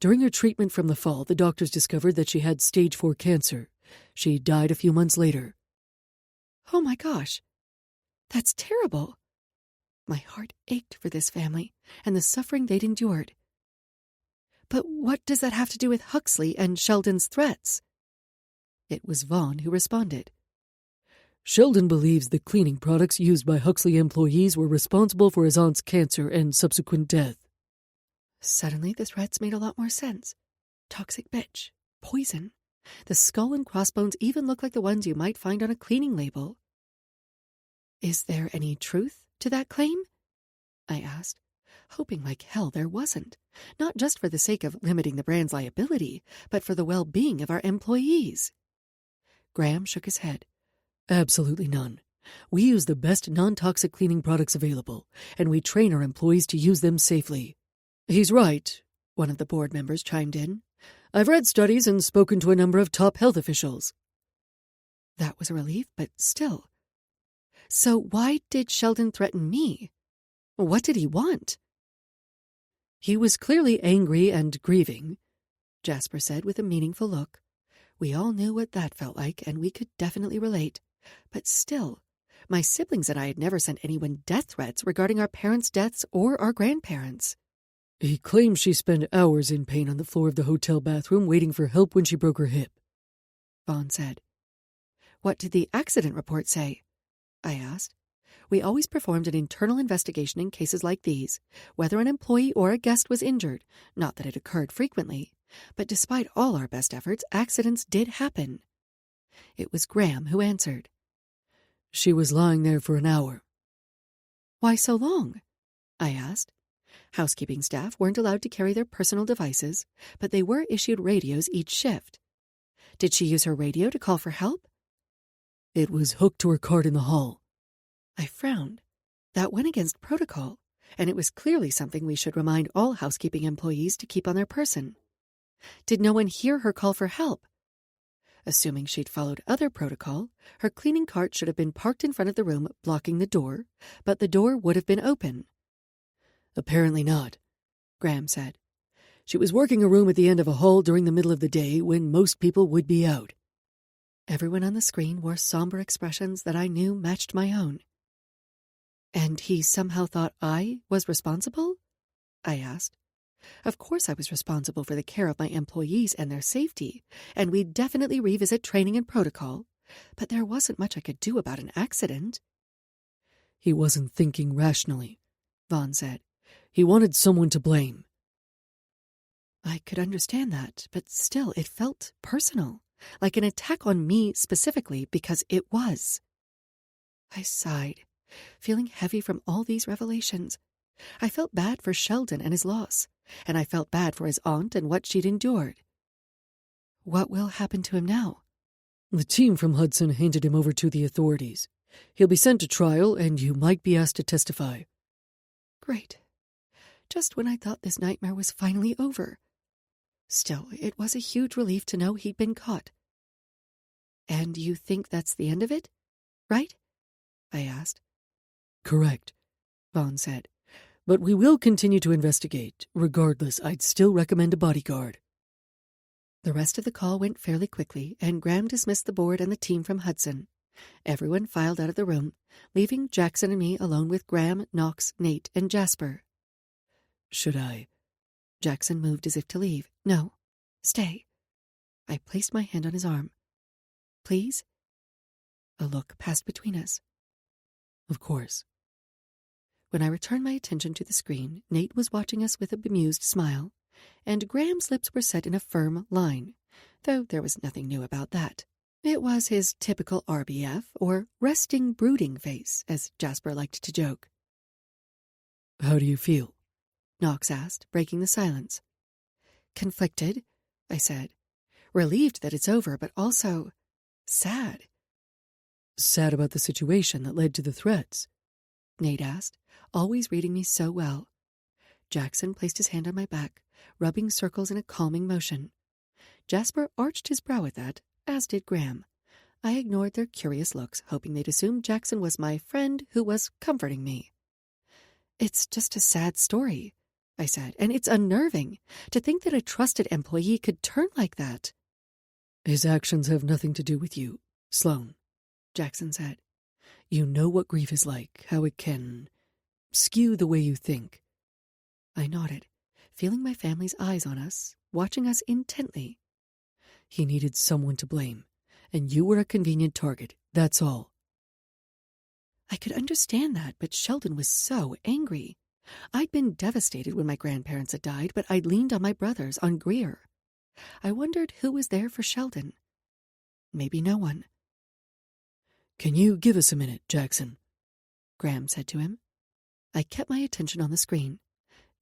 During her treatment from the fall, the doctors discovered that she had stage 4 cancer. She died a few months later. Oh my gosh, that's terrible. My heart ached for this family and the suffering they'd endured. But what does that have to do with Huxley and Sheldon's threats? It was Vaughn who responded. Sheldon believes the cleaning products used by Huxley employees were responsible for his aunt's cancer and subsequent death. Suddenly, the threats made a lot more sense. Toxic bitch. Poison. The skull and crossbones even look like the ones you might find on a cleaning label. Is there any truth to that claim? I asked, hoping like hell there wasn't. Not just for the sake of limiting the brand's liability, but for the well-being of our employees. Graham shook his head. Absolutely none. We use the best non-toxic cleaning products available, and we train our employees to use them safely. He's right, one of the board members chimed in. I've read studies and spoken to a number of top health officials. That was a relief, but still. So why did Sheldon threaten me? What did he want? He was clearly angry and grieving, Jasper said with a meaningful look. We all knew what that felt like, and we could definitely relate. But still, my siblings and I had never sent anyone death threats regarding our parents' deaths or our grandparents. He claims she spent hours in pain on the floor of the hotel bathroom waiting for help when she broke her hip, Vaughn said. What did the accident report say? I asked. We always performed an internal investigation in cases like these, whether an employee or a guest was injured, not that it occurred frequently. But despite all our best efforts, accidents did happen. It was Graham who answered. She was lying there for an hour. Why so long? I asked. Housekeeping staff weren't allowed to carry their personal devices, but they were issued radios each shift. Did she use her radio to call for help? It was hooked to her cart in the hall. I frowned. That went against protocol, and it was clearly something we should remind all housekeeping employees to keep on their person. Did no one hear her call for help? Assuming she'd followed other protocol, her cleaning cart should have been parked in front of the room, blocking the door, but the door would have been open. Apparently not, Graham said. She was working a room at the end of a hall during the middle of the day when most people would be out. Everyone on the screen wore somber expressions that I knew matched my own. And he somehow thought I was responsible? I asked. Of course I was responsible for the care of my employees and their safety, and we'd definitely revisit training and protocol, but there wasn't much I could do about an accident. He wasn't thinking rationally, Vaughn said. He wanted someone to blame. I could understand that, but still it felt personal, like an attack on me specifically, because it was. I sighed, feeling heavy from all these revelations. I felt bad for Sheldon and his loss, and I felt bad for his aunt and what she'd endured. What will happen to him now? The team from Hudson handed him over to the authorities. He'll be sent to trial, and you might be asked to testify. Great. Just when I thought this nightmare was finally over. Still, it was a huge relief to know he'd been caught. And you think that's the end of it, right? I asked. Correct, Vaughn said. But we will continue to investigate. Regardless, I'd still recommend a bodyguard. The rest of the call went fairly quickly, and Graham dismissed the board and the team from Hudson. Everyone filed out of the room, leaving Jackson and me alone with Graham, Knox, Nate, and Jasper. Should I? Jackson moved as if to leave. No, stay. I placed my hand on his arm. Please? A look passed between us. Of course. When I returned my attention to the screen, Nate was watching us with a bemused smile, and Graham's lips were set in a firm line, though there was nothing new about that. It was his typical RBF, or resting brooding face, as Jasper liked to joke. How do you feel? Knox asked, breaking the silence. Conflicted, I said. Relieved that it's over, but also sad. Sad about the situation that led to the threats? Nate asked, always reading me so well. Jackson placed his hand on my back, rubbing circles in a calming motion. Jasper arched his brow at that, as did Graham. I ignored their curious looks, hoping they'd assume Jackson was my friend who was comforting me. It's just a sad story, I said, and it's unnerving to think that a trusted employee could turn like that. His actions have nothing to do with you, Sloane, Jackson said. You know what grief is like, how it can skew the way you think. I nodded, feeling my family's eyes on us, watching us intently. He needed someone to blame, and you were a convenient target, that's all. I could understand that, but Sheldon was so angry. I'd been devastated when my grandparents had died, but I'd leaned on my brothers, on Greer. I wondered who was there for Sheldon. Maybe no one. Can you give us a minute, Jackson? Graham said to him. I kept my attention on the screen.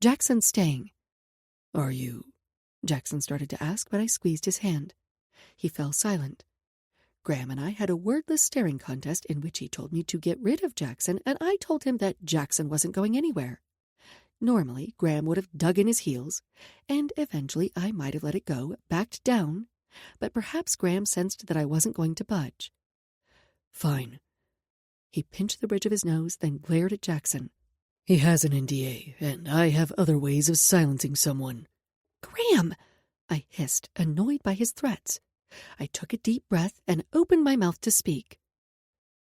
Jackson's staying. Are you? Jackson started to ask, but I squeezed his hand. He fell silent. Graham and I had a wordless staring contest in which he told me to get rid of Jackson, and I told him that Jackson wasn't going anywhere. Normally, Graham would have dug in his heels, and eventually I might have let it go, backed down, but perhaps Graham sensed that I wasn't going to budge. Fine. He pinched the bridge of his nose, then glared at Jackson. He has an NDA, and I have other ways of silencing someone. Graham! I hissed, annoyed by his threats. I took a deep breath and opened my mouth to speak.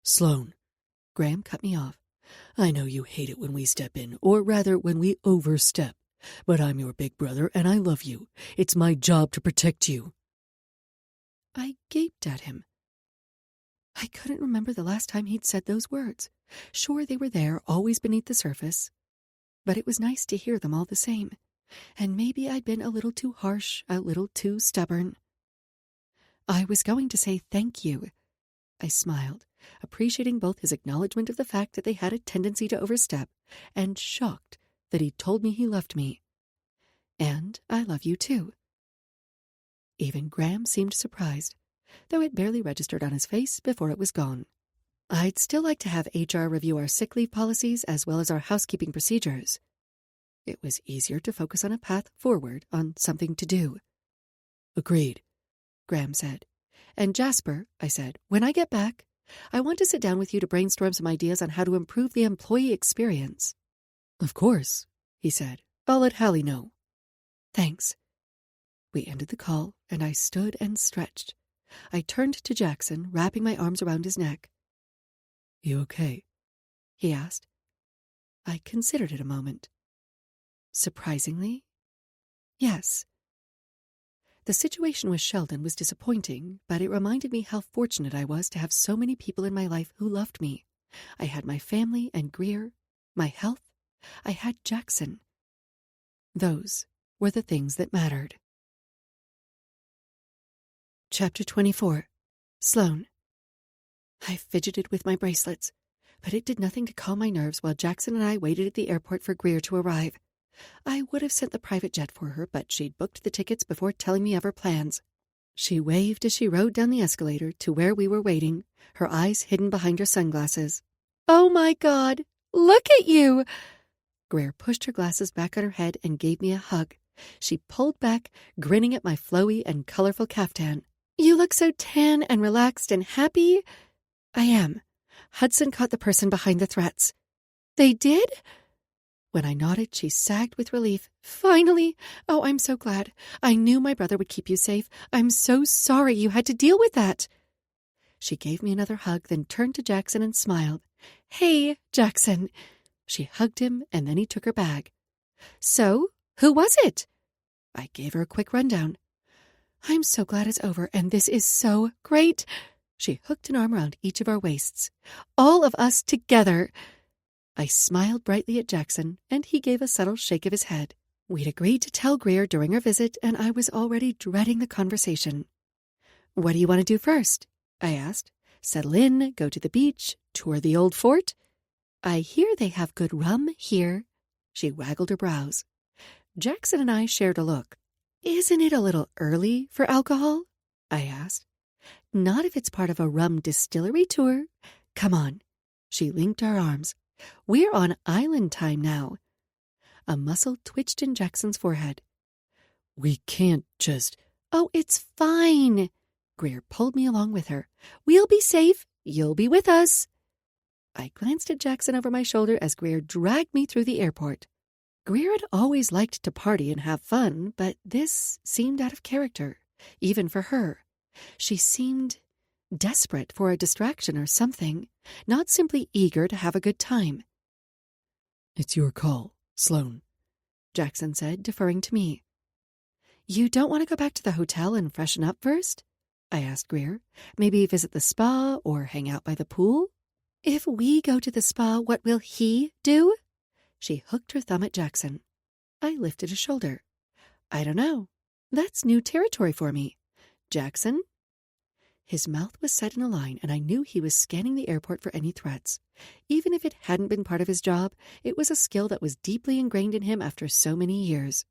Sloane. Graham cut me off. I know you hate it when we step in, or rather when we overstep, but I'm your big brother and I love you. It's my job to protect you. I gaped at him. I couldn't remember the last time he'd said those words. Sure, they were there, always beneath the surface, but it was nice to hear them all the same. And maybe I'd been a little too harsh, a little too stubborn. I was going to say thank you. I smiled, appreciating both his acknowledgement of the fact that they had a tendency to overstep, and shocked that he'd told me he loved me. And I love you too. Even Graham seemed surprised, though it barely registered on his face before it was gone. I'd still like to have HR review our sick leave policies as well as our housekeeping procedures. It was easier to focus on a path forward, on something to do. Agreed, Graham said. And Jasper, I said, when I get back, I want to sit down with you to brainstorm some ideas on how to improve the employee experience. Of course, he said. I'll let Hallie know. Thanks. We ended the call, and I stood and stretched. I turned to Jackson, wrapping my arms around his neck. You okay? He asked. I considered it a moment. Surprisingly, Yes. The situation with Sheldon was disappointing, but it reminded me how fortunate I was to have so many people in my life who loved me. I had my family and Greer, my health. I had Jackson. Those were the things that mattered. Chapter 24. Sloane. I fidgeted with my bracelets, but it did nothing to calm my nerves while Jackson and I waited at the airport for Greer to arrive. I would have sent the private jet for her, but she'd booked the tickets before telling me of her plans. She waved as she rode down the escalator to where we were waiting, her eyes hidden behind her sunglasses. "Oh, my God! Look at you!" Greer pushed her glasses back on her head and gave me a hug. She pulled back, grinning at my flowy and colorful caftan. "You look so tan and relaxed and happy." "I am." Hudson caught the person behind the threats. "They did?" When I nodded, she sagged with relief. "Finally! Oh, I'm so glad. I knew my brother would keep you safe. I'm so sorry you had to deal with that." She gave me another hug, then turned to Jackson and smiled. "Hey, Jackson." She hugged him, and then he took her bag. "So, who was it?" I gave her a quick rundown. "I'm so glad it's over, and this is so great." She hooked an arm around each of our waists. "All of us together." I smiled brightly at Jackson, and he gave a subtle shake of his head. We'd agreed to tell Greer during our visit, and I was already dreading the conversation. "What do you want to do first?" I asked. "Settle in, go to the beach, tour the old fort?" "I hear they have good rum here." She waggled her brows. Jackson and I shared a look. "Isn't it a little early for alcohol?" I asked. "Not if it's part of a rum distillery tour. Come on." She linked our arms. "We're on island time now." A muscle twitched in Jackson's forehead. "We can't just—" "Oh, it's fine." Greer pulled me along with her. "We'll be safe. You'll be with us." I glanced at Jackson over my shoulder as Greer dragged me through the airport. Greer had always liked to party and have fun, but this seemed out of character, even for her. She seemed desperate for a distraction or something, not simply eager to have a good time. "It's your call, Sloane," Jackson said, deferring to me. "You don't want to go back to the hotel and freshen up first?" I asked Greer. "Maybe visit the spa or hang out by the pool?" "If we go to the spa, what will he do?" She hooked her thumb at Jackson. I lifted a shoulder. "I don't know. That's new territory for me. Jackson?" His mouth was set in a line, and I knew he was scanning the airport for any threats. Even if it hadn't been part of his job, it was a skill that was deeply ingrained in him after so many years.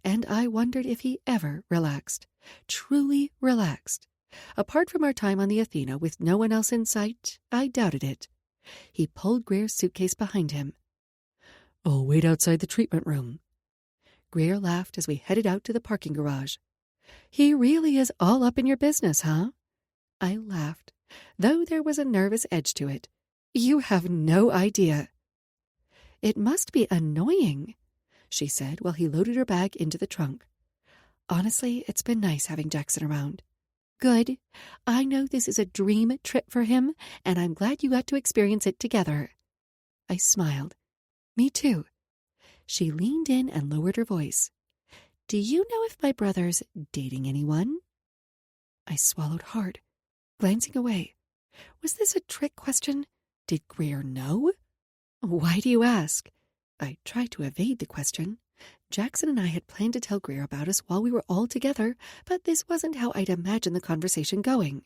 And I wondered if he ever relaxed. Truly relaxed. Apart from our time on the Athena with no one else in sight, I doubted it. He pulled Greer's suitcase behind him. "I'll wait outside the treatment room." Greer laughed as we headed out to the parking garage. "He really is all up in your business, huh?" I laughed, though there was a nervous edge to it. "You have no idea." "It must be annoying," she said while he loaded her bag into the trunk. "Honestly, it's been nice having Jackson around." "Good. I know this is a dream trip for him, and I'm glad you got to experience it together." I smiled. "Me too." She leaned in and lowered her voice. "Do you know if my brother's dating anyone?" I swallowed hard, glancing away. Was this a trick question? Did Greer know? "Why do you ask?" I tried to evade the question. Jackson and I had planned to tell Greer about us while we were all together, but this wasn't how I'd imagined the conversation going.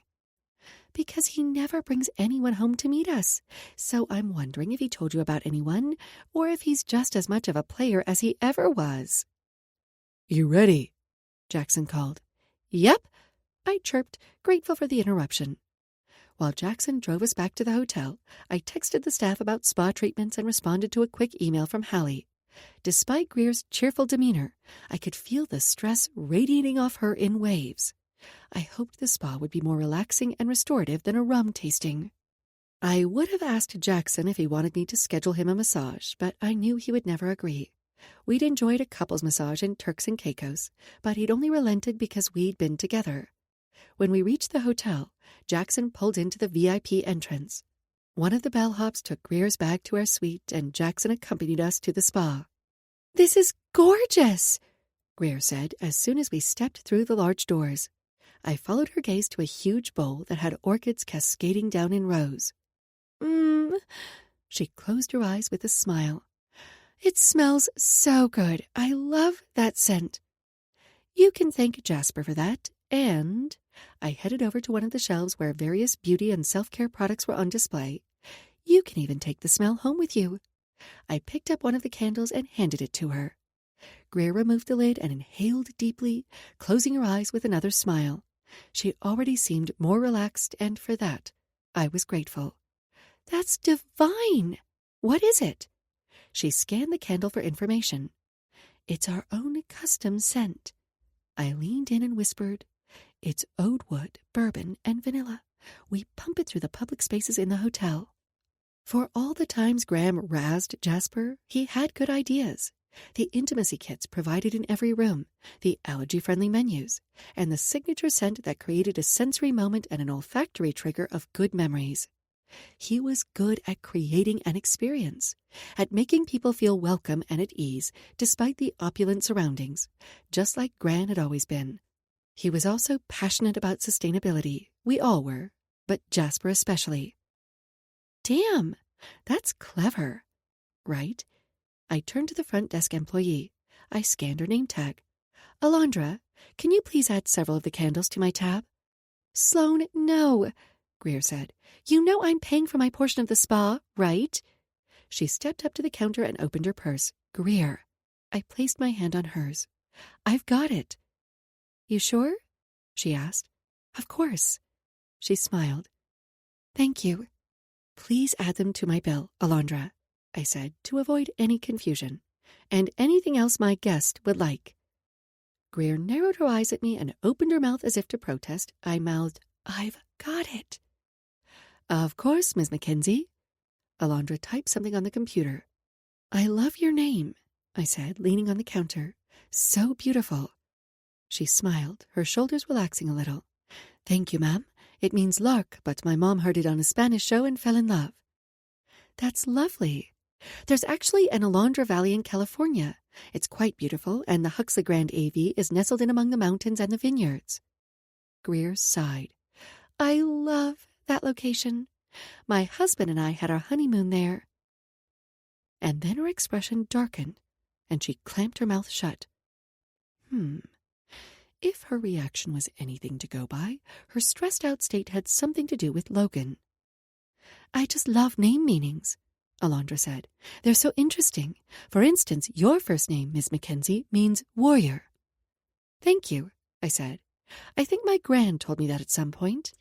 "Because he never brings anyone home to meet us. So I'm wondering if he told you about anyone, or if he's just as much of a player as he ever was." "You ready?" Jackson called. "Yep," I chirped, grateful for the interruption. While Jackson drove us back to the hotel, I texted the staff about spa treatments and responded to a quick email from Hallie. Despite Greer's cheerful demeanor, I could feel the stress radiating off her in waves. I hoped the spa would be more relaxing and restorative than a rum tasting. I would have asked Jackson if he wanted me to schedule him a massage, but I knew he would never agree. We'd enjoyed a couples massage in Turks and Caicos, but he'd only relented because we'd been together. When we reached the hotel, Jackson pulled into the VIP entrance. One of the bellhops took Greer's bag to our suite, and Jackson accompanied us to the spa. "This is gorgeous!" Greer said as soon as we stepped through the large doors. I followed her gaze to a huge bowl that had orchids cascading down in rows. She closed her eyes with a smile. It smells so good. I love that scent. You can thank Jasper for that, and I headed over to one of the shelves where various beauty and self-care products were on display. You can even take the smell home with you. I picked up one of the candles and handed it to her. Greer removed the lid and inhaled deeply, closing her eyes with another smile. She already seemed more relaxed, and for that, I was grateful. That's divine! What is it? She scanned the candle for information. It's our own custom scent. I leaned in and whispered, It's oud wood, bourbon, and vanilla. We pump it through the public spaces in the hotel. For all the times Graham razzed Jasper, he had good ideas. The intimacy kits provided in every room, the allergy-friendly menus, and the signature scent that created a sensory moment and an olfactory trigger of good memories. He was good at creating an experience, at making people feel welcome and at ease despite the opulent surroundings, just like Gran had always been. He was also passionate about sustainability. We all were, but Jasper especially. Damn, that's clever, right? I turned to the front desk employee. I scanned her name tag. Alondra, can you please add several of the candles to my tab? Sloane, no, Greer said. You know I'm paying for my portion of the spa, right? She stepped up to the counter and opened her purse. Greer. I placed my hand on hers. I've got it. You sure? She asked. Of course. She smiled. Thank you. Please add them to my bill, Alondra, I said, to avoid any confusion, and anything else my guest would like. Greer narrowed her eyes at me and opened her mouth as if to protest. I mouthed, I've got it. Of course, Miss Mackenzie. Alondra typed something on the computer. I love your name, I said, leaning on the counter. So beautiful. She smiled, her shoulders relaxing a little. Thank you, ma'am. It means lark, but my mom heard it on a Spanish show and fell in love. That's lovely. There's actually an Alondra Valley in California. It's quite beautiful, and the Huxley Grand AV is nestled in among the mountains and the vineyards. Greer sighed. I love that location. My husband and I had our honeymoon there. And then her expression darkened, and she clamped her mouth shut. If her reaction was anything to go by, her stressed-out state had something to do with Logan. I just love name meanings, Alondra said. They're so interesting. For instance, your first name, Miss Mackenzie, means warrior. Thank you, I said. I think my gran told me that at some point.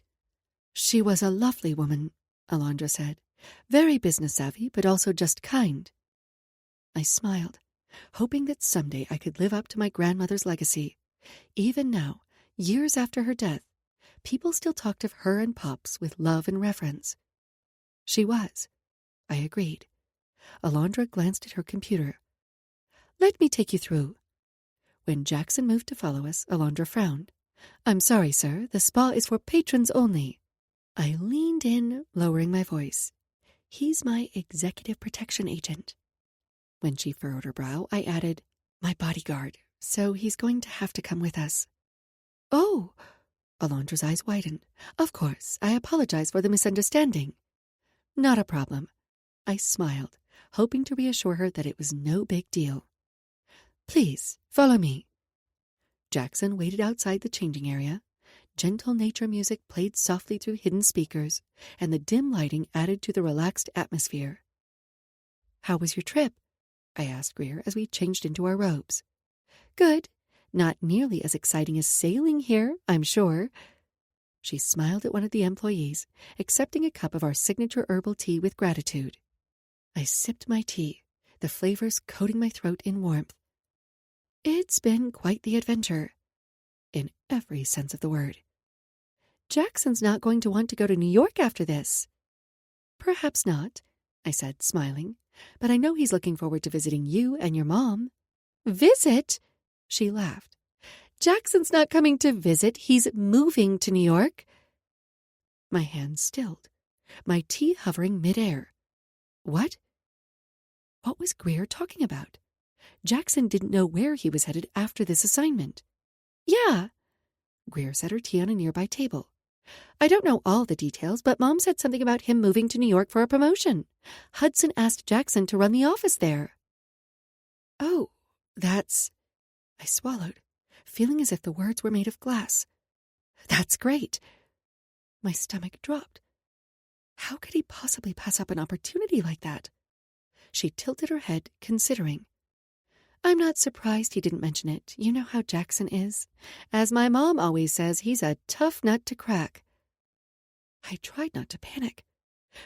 She was a lovely woman, Alondra said. Very business-savvy, but also just kind. I smiled, hoping that someday I could live up to my grandmother's legacy. Even now, years after her death, people still talked of her and Pops with love and reverence. She was. I agreed. Alondra glanced at her computer. Let me take you through. When Jackson moved to follow us, Alondra frowned. I'm sorry, sir. The spa is for patrons only. I leaned in, lowering my voice. He's my executive protection agent. When she furrowed her brow, I added, my bodyguard, so he's going to have to come with us. Oh! Alondra's eyes widened. Of course, I apologize for the misunderstanding. Not a problem. I smiled, hoping to reassure her that it was no big deal. Please, follow me. Jackson waited outside the changing area. Gentle nature music played softly through hidden speakers, and the dim lighting added to the relaxed atmosphere. How was your trip? I asked Greer as we changed into our robes. Good. Not nearly as exciting as sailing here, I'm sure. She smiled at one of the employees, accepting a cup of our signature herbal tea with gratitude. I sipped my tea, the flavors coating my throat in warmth. It's been quite the adventure, in every sense of the word. Jackson's not going to want to go to New York after this. Perhaps not, I said, smiling, but I know he's looking forward to visiting you and your mom. Visit? She laughed. Jackson's not coming to visit. He's moving to New York. My hand stilled, my tea hovering midair. What? What was Greer talking about? Jackson didn't know where he was headed after this assignment. Yeah. Greer set her tea on a nearby table. I don't know all the details, but Mom said something about him moving to New York for a promotion. Hudson asked Jackson to run the office there. Oh, that's... I swallowed, feeling as if the words were made of glass. That's great. My stomach dropped. How could he possibly pass up an opportunity like that? She tilted her head, considering. I'm not surprised he didn't mention it. You know how Jackson is. As my mom always says, he's a tough nut to crack. I tried not to panic,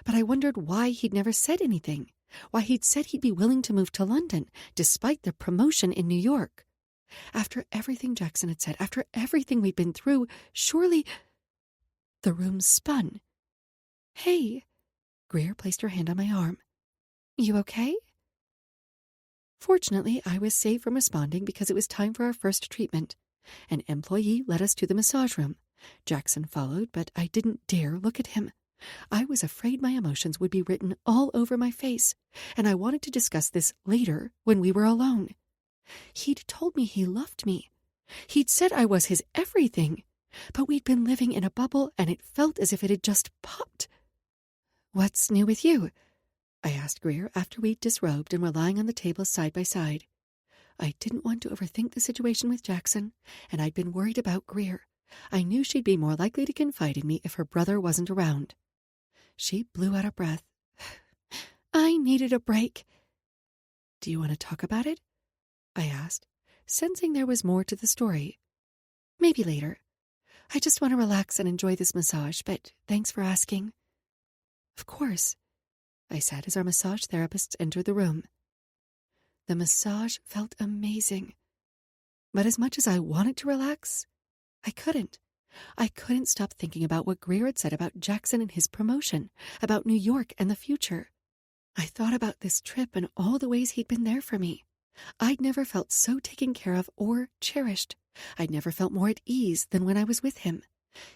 but I wondered why he'd never said anything, why he'd said he'd be willing to move to London, despite the promotion in New York. After everything Jackson had said, after everything we'd been through, surely... The room spun. Hey, Greer placed her hand on my arm. You okay? Fortunately, I was safe from responding because it was time for our first treatment. An employee led us to the massage room. Jackson followed, but I didn't dare look at him. I was afraid my emotions would be written all over my face, and I wanted to discuss this later when we were alone. He'd told me he loved me. He'd said I was his everything, but we'd been living in a bubble, and it felt as if it had just popped. What's new with you? I asked Greer after we'd disrobed and were lying on the table side by side. I didn't want to overthink the situation with Jackson, and I'd been worried about Greer. I knew she'd be more likely to confide in me if her brother wasn't around. She blew out a breath. I needed a break. Do you want to talk about it? I asked, sensing there was more to the story. Maybe later. I just want to relax and enjoy this massage, but thanks for asking. Of course, I said as our massage therapists entered the room. The massage felt amazing. But as much as I wanted to relax, I couldn't. I couldn't stop thinking about what Greer had said about Jackson and his promotion, about New York and the future. I thought about this trip and all the ways he'd been there for me. I'd never felt so taken care of or cherished. I'd never felt more at ease than when I was with him.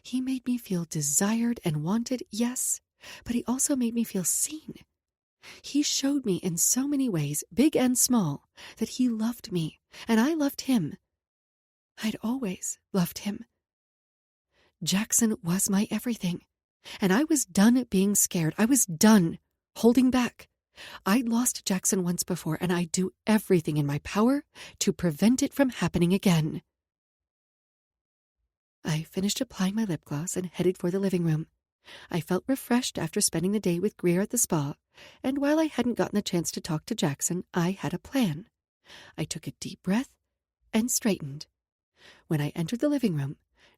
He made me feel desired and wanted, yes, but he also made me feel seen. He showed me in so many ways, big and small, that he loved me, and I loved him. I'd always loved him. Jackson was my everything, and I was done being scared. I was done holding back. I'd lost Jackson once before, and I'd do everything in my power to prevent it from happening again. I finished applying my lip gloss and headed for the living room. I felt refreshed after spending the day with Greer at the spa, and while I hadn't gotten the chance to talk to Jackson, I had a plan. I took a deep breath and straightened. When I entered the living room,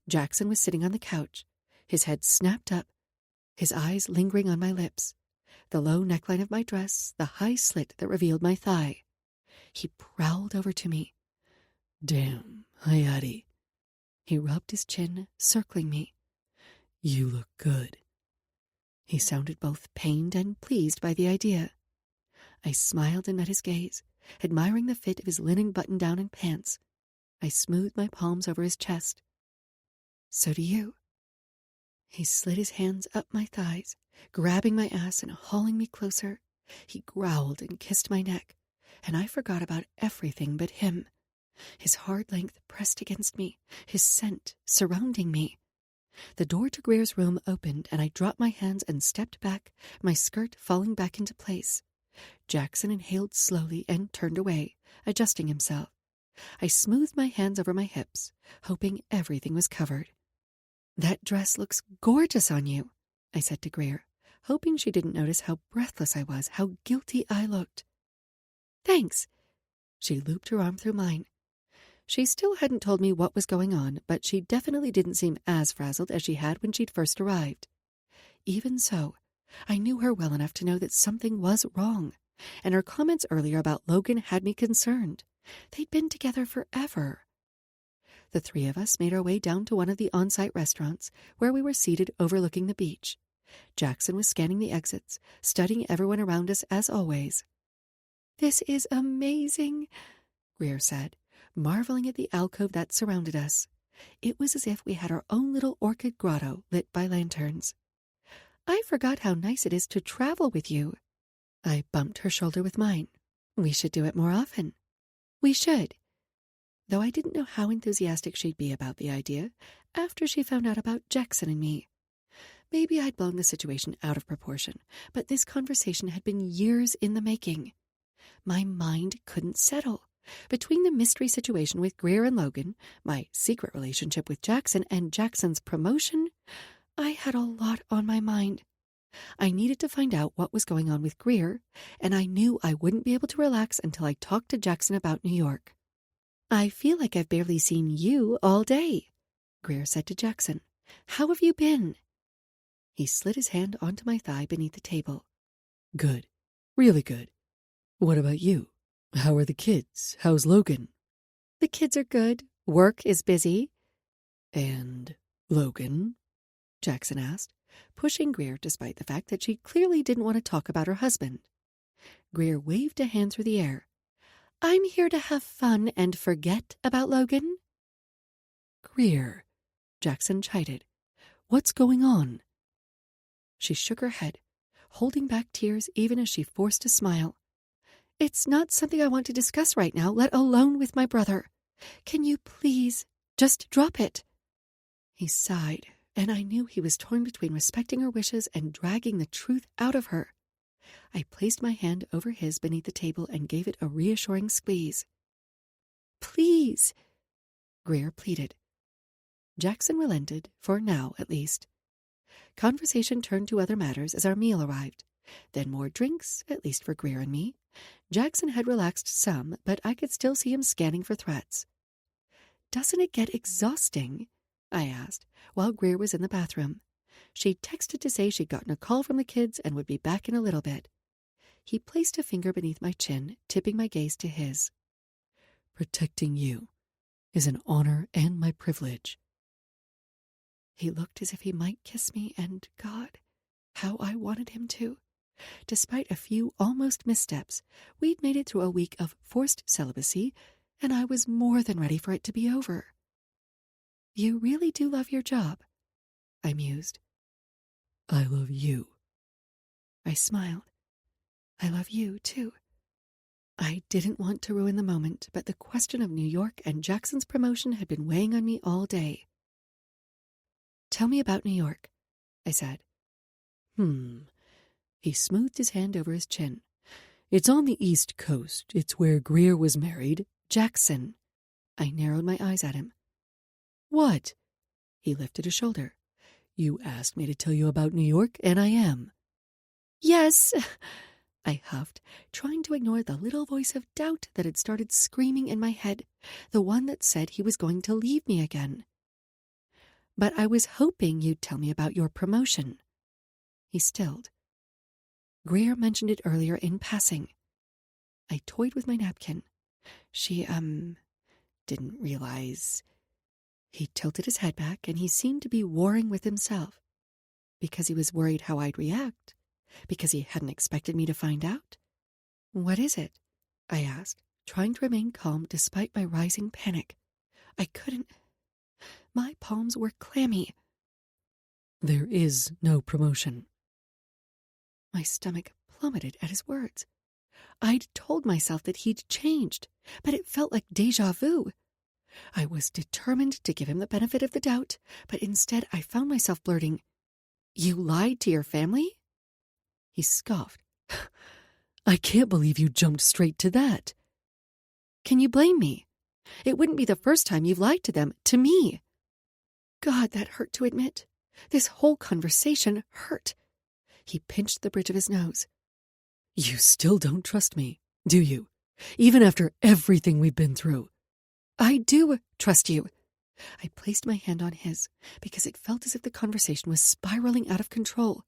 Jackson was sitting on the couch, his head snapped up, his eyes lingering on my lips, the low neckline of my dress, the high slit that revealed my thigh. He prowled over to me. Damn, hi, Addie. He rubbed his chin, circling me. You look good. He sounded both pained and pleased by the idea. I smiled and met his gaze, admiring the fit of his linen button-down and pants. I smoothed my palms over his chest. So do you. He slid his hands up my thighs, grabbing my ass and hauling me closer. He growled and kissed my neck, and I forgot about everything but him. His hard length pressed against me, his scent surrounding me. The door to Greer's room opened, and I dropped my hands and stepped back, my skirt falling back into place. Jackson inhaled slowly and turned away, adjusting himself. I smoothed my hands over my hips, hoping everything was covered. That dress looks gorgeous on you, I said to Greer, hoping she didn't notice how breathless I was, how guilty I looked. Thanks. She looped her arm through mine. She still hadn't told me what was going on, but she definitely didn't seem as frazzled as she had when she'd first arrived. Even so, I knew her well enough to know that something was wrong, and her comments earlier about Logan had me concerned. They'd been together forever. The three of us made our way down to one of the on-site restaurants, where we were seated overlooking the beach. Jackson was scanning the exits, studying everyone around us as always. This is amazing, Greer said, marveling at the alcove that surrounded us. It was as if we had our own little orchid grotto lit by lanterns. I forgot how nice it is to travel with you. I bumped her shoulder with mine. We should do it more often. We should. Though I didn't know how enthusiastic she'd be about the idea after she found out about Jackson and me. Maybe I'd blown the situation out of proportion, but this conversation had been years in the making. My mind couldn't settle. Between the mystery situation with Greer and Logan, my secret relationship with Jackson, and Jackson's promotion, I had a lot on my mind. I needed to find out what was going on with Greer, and I knew I wouldn't be able to relax until I talked to Jackson about New York. I feel like I've barely seen you all day, Greer said to Jackson. How have you been? He slid his hand onto my thigh beneath the table. Good. Really good. What about you? How are the kids? How's Logan? The kids are good. Work is busy. And Logan? Jackson asked, pushing Greer despite the fact that she clearly didn't want to talk about her husband. Greer waved a hand through the air. I'm here to have fun and forget about Logan. Greer, Jackson chided. What's going on? She shook her head, holding back tears even as she forced a smile. It's not something I want to discuss right now, let alone with my brother. Can you please just drop it? He sighed, and I knew he was torn between respecting her wishes and dragging the truth out of her. I placed my hand over his beneath the table and gave it a reassuring squeeze. Please, Greer pleaded. Jackson relented, for now at least. Conversation turned to other matters as our meal arrived. Then more drinks, at least for Greer and me. Jackson had relaxed some, but I could still see him scanning for threats. Doesn't it get exhausting? I asked, while Greer was in the bathroom. She'd texted to say she'd gotten a call from the kids and would be back in a little bit. He placed a finger beneath my chin, tipping my gaze to his. Protecting you is an honor and my privilege. He looked as if he might kiss me, and God, how I wanted him to. Despite a few almost missteps, we'd made it through a week of forced celibacy, and I was more than ready for it to be over. You really do love your job, I mused. I love you. I smiled. I love you, too. I didn't want to ruin the moment, but the question of New York and Jackson's promotion had been weighing on me all day. Tell me about New York, I said. He smoothed his hand over his chin. It's on the East Coast. It's where Greer was married. Jackson. I narrowed my eyes at him. What? He lifted a shoulder. You asked me to tell you about New York, and I am. Yes, I huffed, trying to ignore the little voice of doubt that had started screaming in my head, the one that said he was going to leave me again. But I was hoping you'd tell me about your promotion. He stilled. Greer mentioned it earlier in passing. I toyed with my napkin. She, didn't realize. He tilted his head back, and he seemed to be warring with himself. Because he was worried how I'd react? Because he hadn't expected me to find out? What is it? I asked, trying to remain calm despite my rising panic. I couldn't. My palms were clammy. There is no promotion. My stomach plummeted at his words. I'd told myself that he'd changed, but it felt like déjà vu. I was determined to give him the benefit of the doubt, but instead I found myself blurting, You lied to your family? He scoffed. I can't believe you jumped straight to that. Can you blame me? It wouldn't be the first time you've lied to them, to me. God, that hurt to admit. This whole conversation hurt. He pinched the bridge of his nose. You still don't trust me, do you? Even after everything we've been through. I do trust you. I placed my hand on his because it felt as if the conversation was spiraling out of control.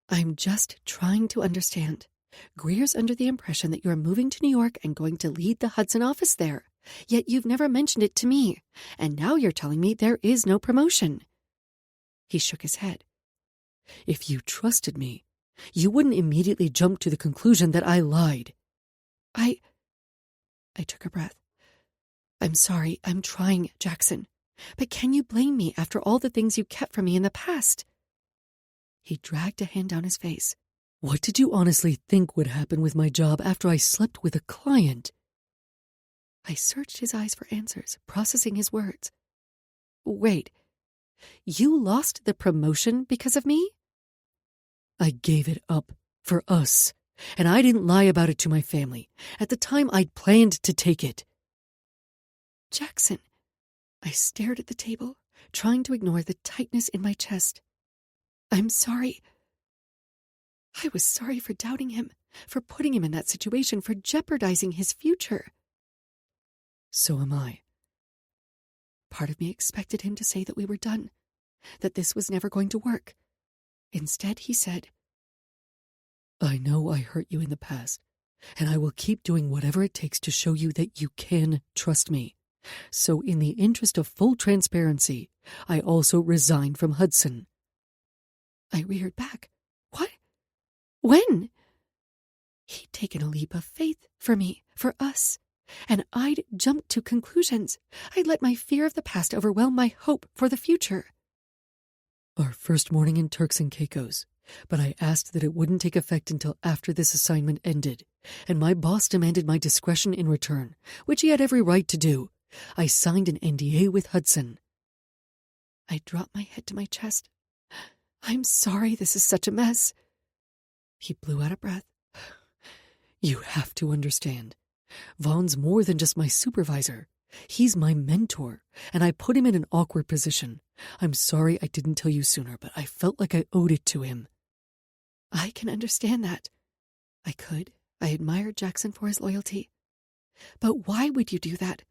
I'm just trying to understand. Greer's under the impression that you're moving to New York and going to lead the Hudson office there. Yet you've never mentioned it to me, and now you're telling me there is no promotion. He shook his head. If you trusted me, you wouldn't immediately jump to the conclusion that I lied. I took a breath. I'm sorry, I'm trying, Jackson. But can you blame me after all the things you kept from me in the past? He dragged a hand down his face. What did you honestly think would happen with my job after I slept with a client? I searched his eyes for answers, processing his words. Wait, you lost the promotion because of me? I gave it up for us, and I didn't lie about it to my family. At the time, I'd planned to take it. Jackson. I stared at the table, trying to ignore the tightness in my chest. I'm sorry. I was sorry for doubting him, for putting him in that situation, for jeopardizing his future. So am I. Part of me expected him to say that we were done, that this was never going to work. Instead, he said, I know I hurt you in the past, and I will keep doing whatever it takes to show you that you can trust me. So in the interest of full transparency, I also resigned from Hudson. I reared back. What? When? He'd taken a leap of faith for me, for us, and I'd jumped to conclusions. I'd let my fear of the past overwhelm my hope for the future. Our first morning in Turks and Caicos, but I asked that it wouldn't take effect until after this assignment ended, and my boss demanded my discretion in return, which he had every right to do. I signed an NDA with Hudson. I dropped my head to my chest. I'm sorry this is such a mess. He blew out a breath. You have to understand. Vaughn's more than just my supervisor. He's my mentor, and I put him in an awkward position. I'm sorry I didn't tell you sooner, but I felt like I owed it to him. I can understand that. I admired Jackson for his loyalty. But why would you do that?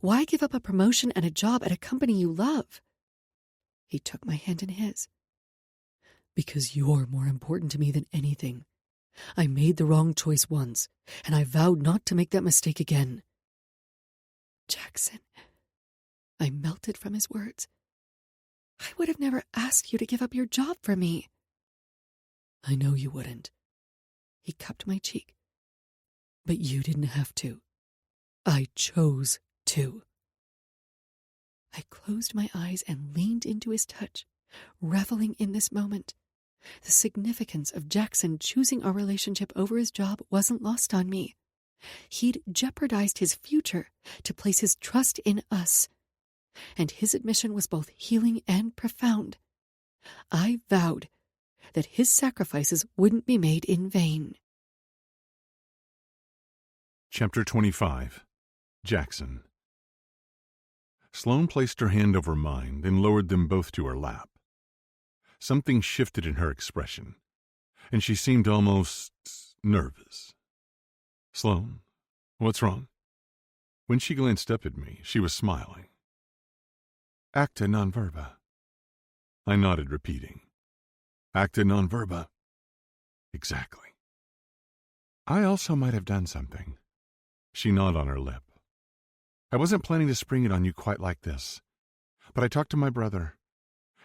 Why give up a promotion and a job at a company you love? He took my hand in his. Because you're more important to me than anything. I made the wrong choice once, and I vowed not to make that mistake again. Jackson. I melted from his words. I would have never asked you to give up your job for me. I know you wouldn't. He cupped my cheek. But you didn't have to. I chose to. I closed my eyes and leaned into his touch, reveling in this moment. The significance of Jackson choosing our relationship over his job wasn't lost on me. He'd jeopardized his future to place his trust in us, and his admission was both healing and profound. I vowed that his sacrifices wouldn't be made in vain. Chapter 25. Jackson. Sloane placed her hand over mine, then lowered them both to her lap. Something shifted in her expression, and she seemed almost nervous. Sloane, what's wrong? When she glanced up at me, she was smiling. Acta non verba. I nodded, repeating. Acta non verba. Exactly. I also might have done something. She gnawed on her lip. I wasn't planning to spring it on you quite like this, but I talked to my brother,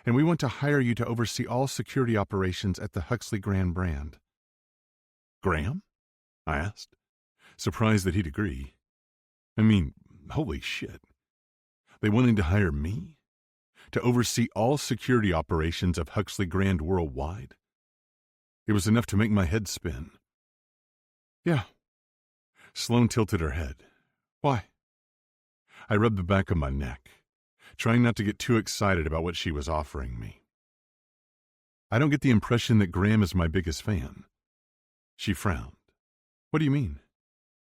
and we want to hire you to oversee all security operations at the Huxley Grand brand. Graham? I asked, surprised that he'd agree. I mean, holy shit. They wanted to hire me? To oversee all security operations of Huxley Grand worldwide? It was enough to make my head spin. Yeah. Sloane tilted her head. Why? I rubbed the back of my neck, trying not to get too excited about what she was offering me. I don't get the impression that Graham is my biggest fan. She frowned. What do you mean?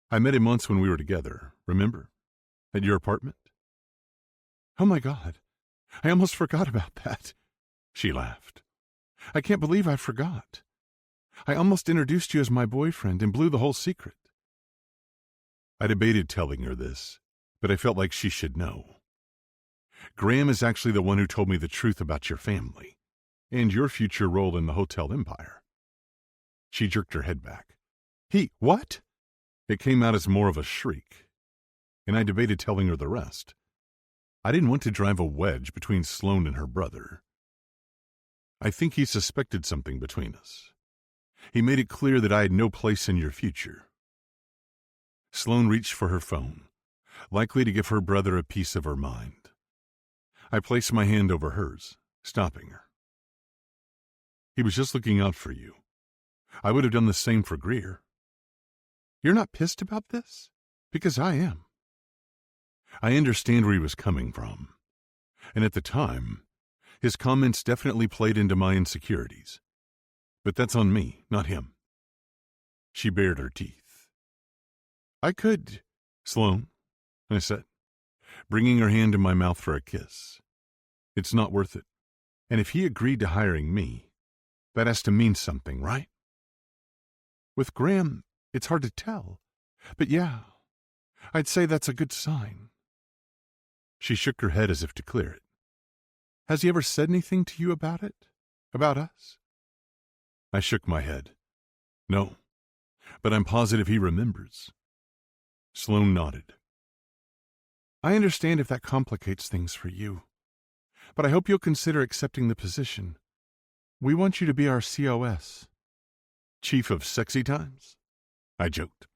I met him once when we were together, remember? At your apartment? Oh my God, I almost forgot about that. She laughed. I can't believe I forgot. I almost introduced you as my boyfriend and blew the whole secret. I debated telling her this, but I felt like she should know. Graham is actually the one who told me the truth about your family and your future role in the hotel empire. She jerked her head back. What? It came out as more of a shriek, and I debated telling her the rest. I didn't want to drive a wedge between Sloane and her brother. I think he suspected something between us. He made it clear that I had no place in your future. Sloane reached for her phone, likely to give her brother a piece of her mind. I placed my hand over hers, stopping her. He was just looking out for you. I would have done the same for Greer. You're not pissed about this? Because I am. I understand where he was coming from, and at the time, his comments definitely played into my insecurities. But that's on me, not him. She bared her teeth. I could, Sloane, I said, bringing her hand to my mouth for a kiss. It's not worth it. And if he agreed to hiring me, that has to mean something, right? With Graham, it's hard to tell. But yeah, I'd say that's a good sign. She shook her head as if to clear it. Has he ever said anything to you about it? About us? I shook my head. No, but I'm positive he remembers. Sloane nodded. I understand if that complicates things for you, but I hope you'll consider accepting the position. We want you to be our COS. Chief of Sexy Times? I joked,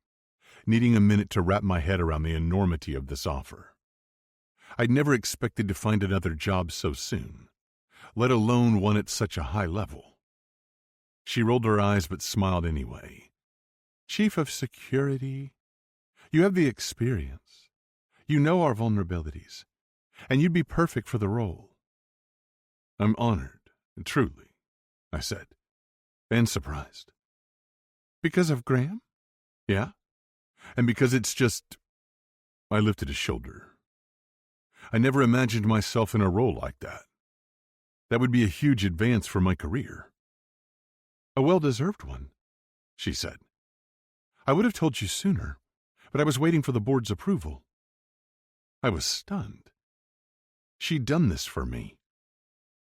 needing a minute to wrap my head around the enormity of this offer. I'd never expected to find another job so soon, let alone one at such a high level. She rolled her eyes but smiled anyway. Chief of Security? You have the experience. You know our vulnerabilities, and you'd be perfect for the role. I'm honored, truly, I said, and surprised. Because of Graham? Yeah, and because it's just... I lifted a shoulder. I never imagined myself in a role like that. That would be a huge advance for my career. A well-deserved one, she said. I would have told you sooner, but I was waiting for the board's approval. I was stunned. She'd done this for me.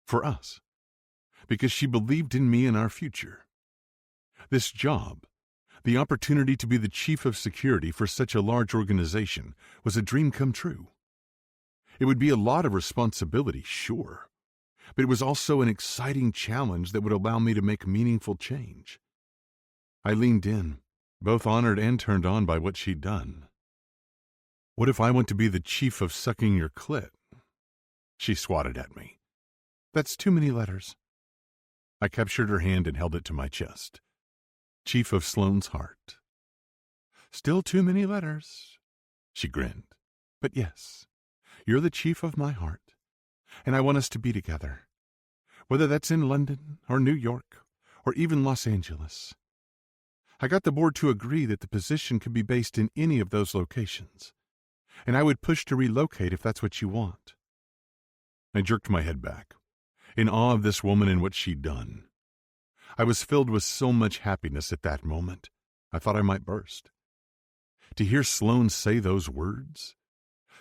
For us. Because she believed in me and our future. This job, the opportunity to be the chief of security for such a large organization, was a dream come true. It would be a lot of responsibility, sure, but it was also an exciting challenge that would allow me to make meaningful change. I leaned in, both honored and turned on by what she'd done. What if I want to be the chief of sucking your clit? She swatted at me. That's too many letters. I captured her hand and held it to my chest. Chief of Sloane's heart. Still too many letters. She grinned. But yes, you're the chief of my heart, and I want us to be together, whether that's in London or New York or even Los Angeles. I got the board to agree that the position could be based in any of those locations, and I would push to relocate if that's what you want. I jerked my head back, in awe of this woman and what she'd done. I was filled with so much happiness at that moment, I thought I might burst. To hear Sloane say those words,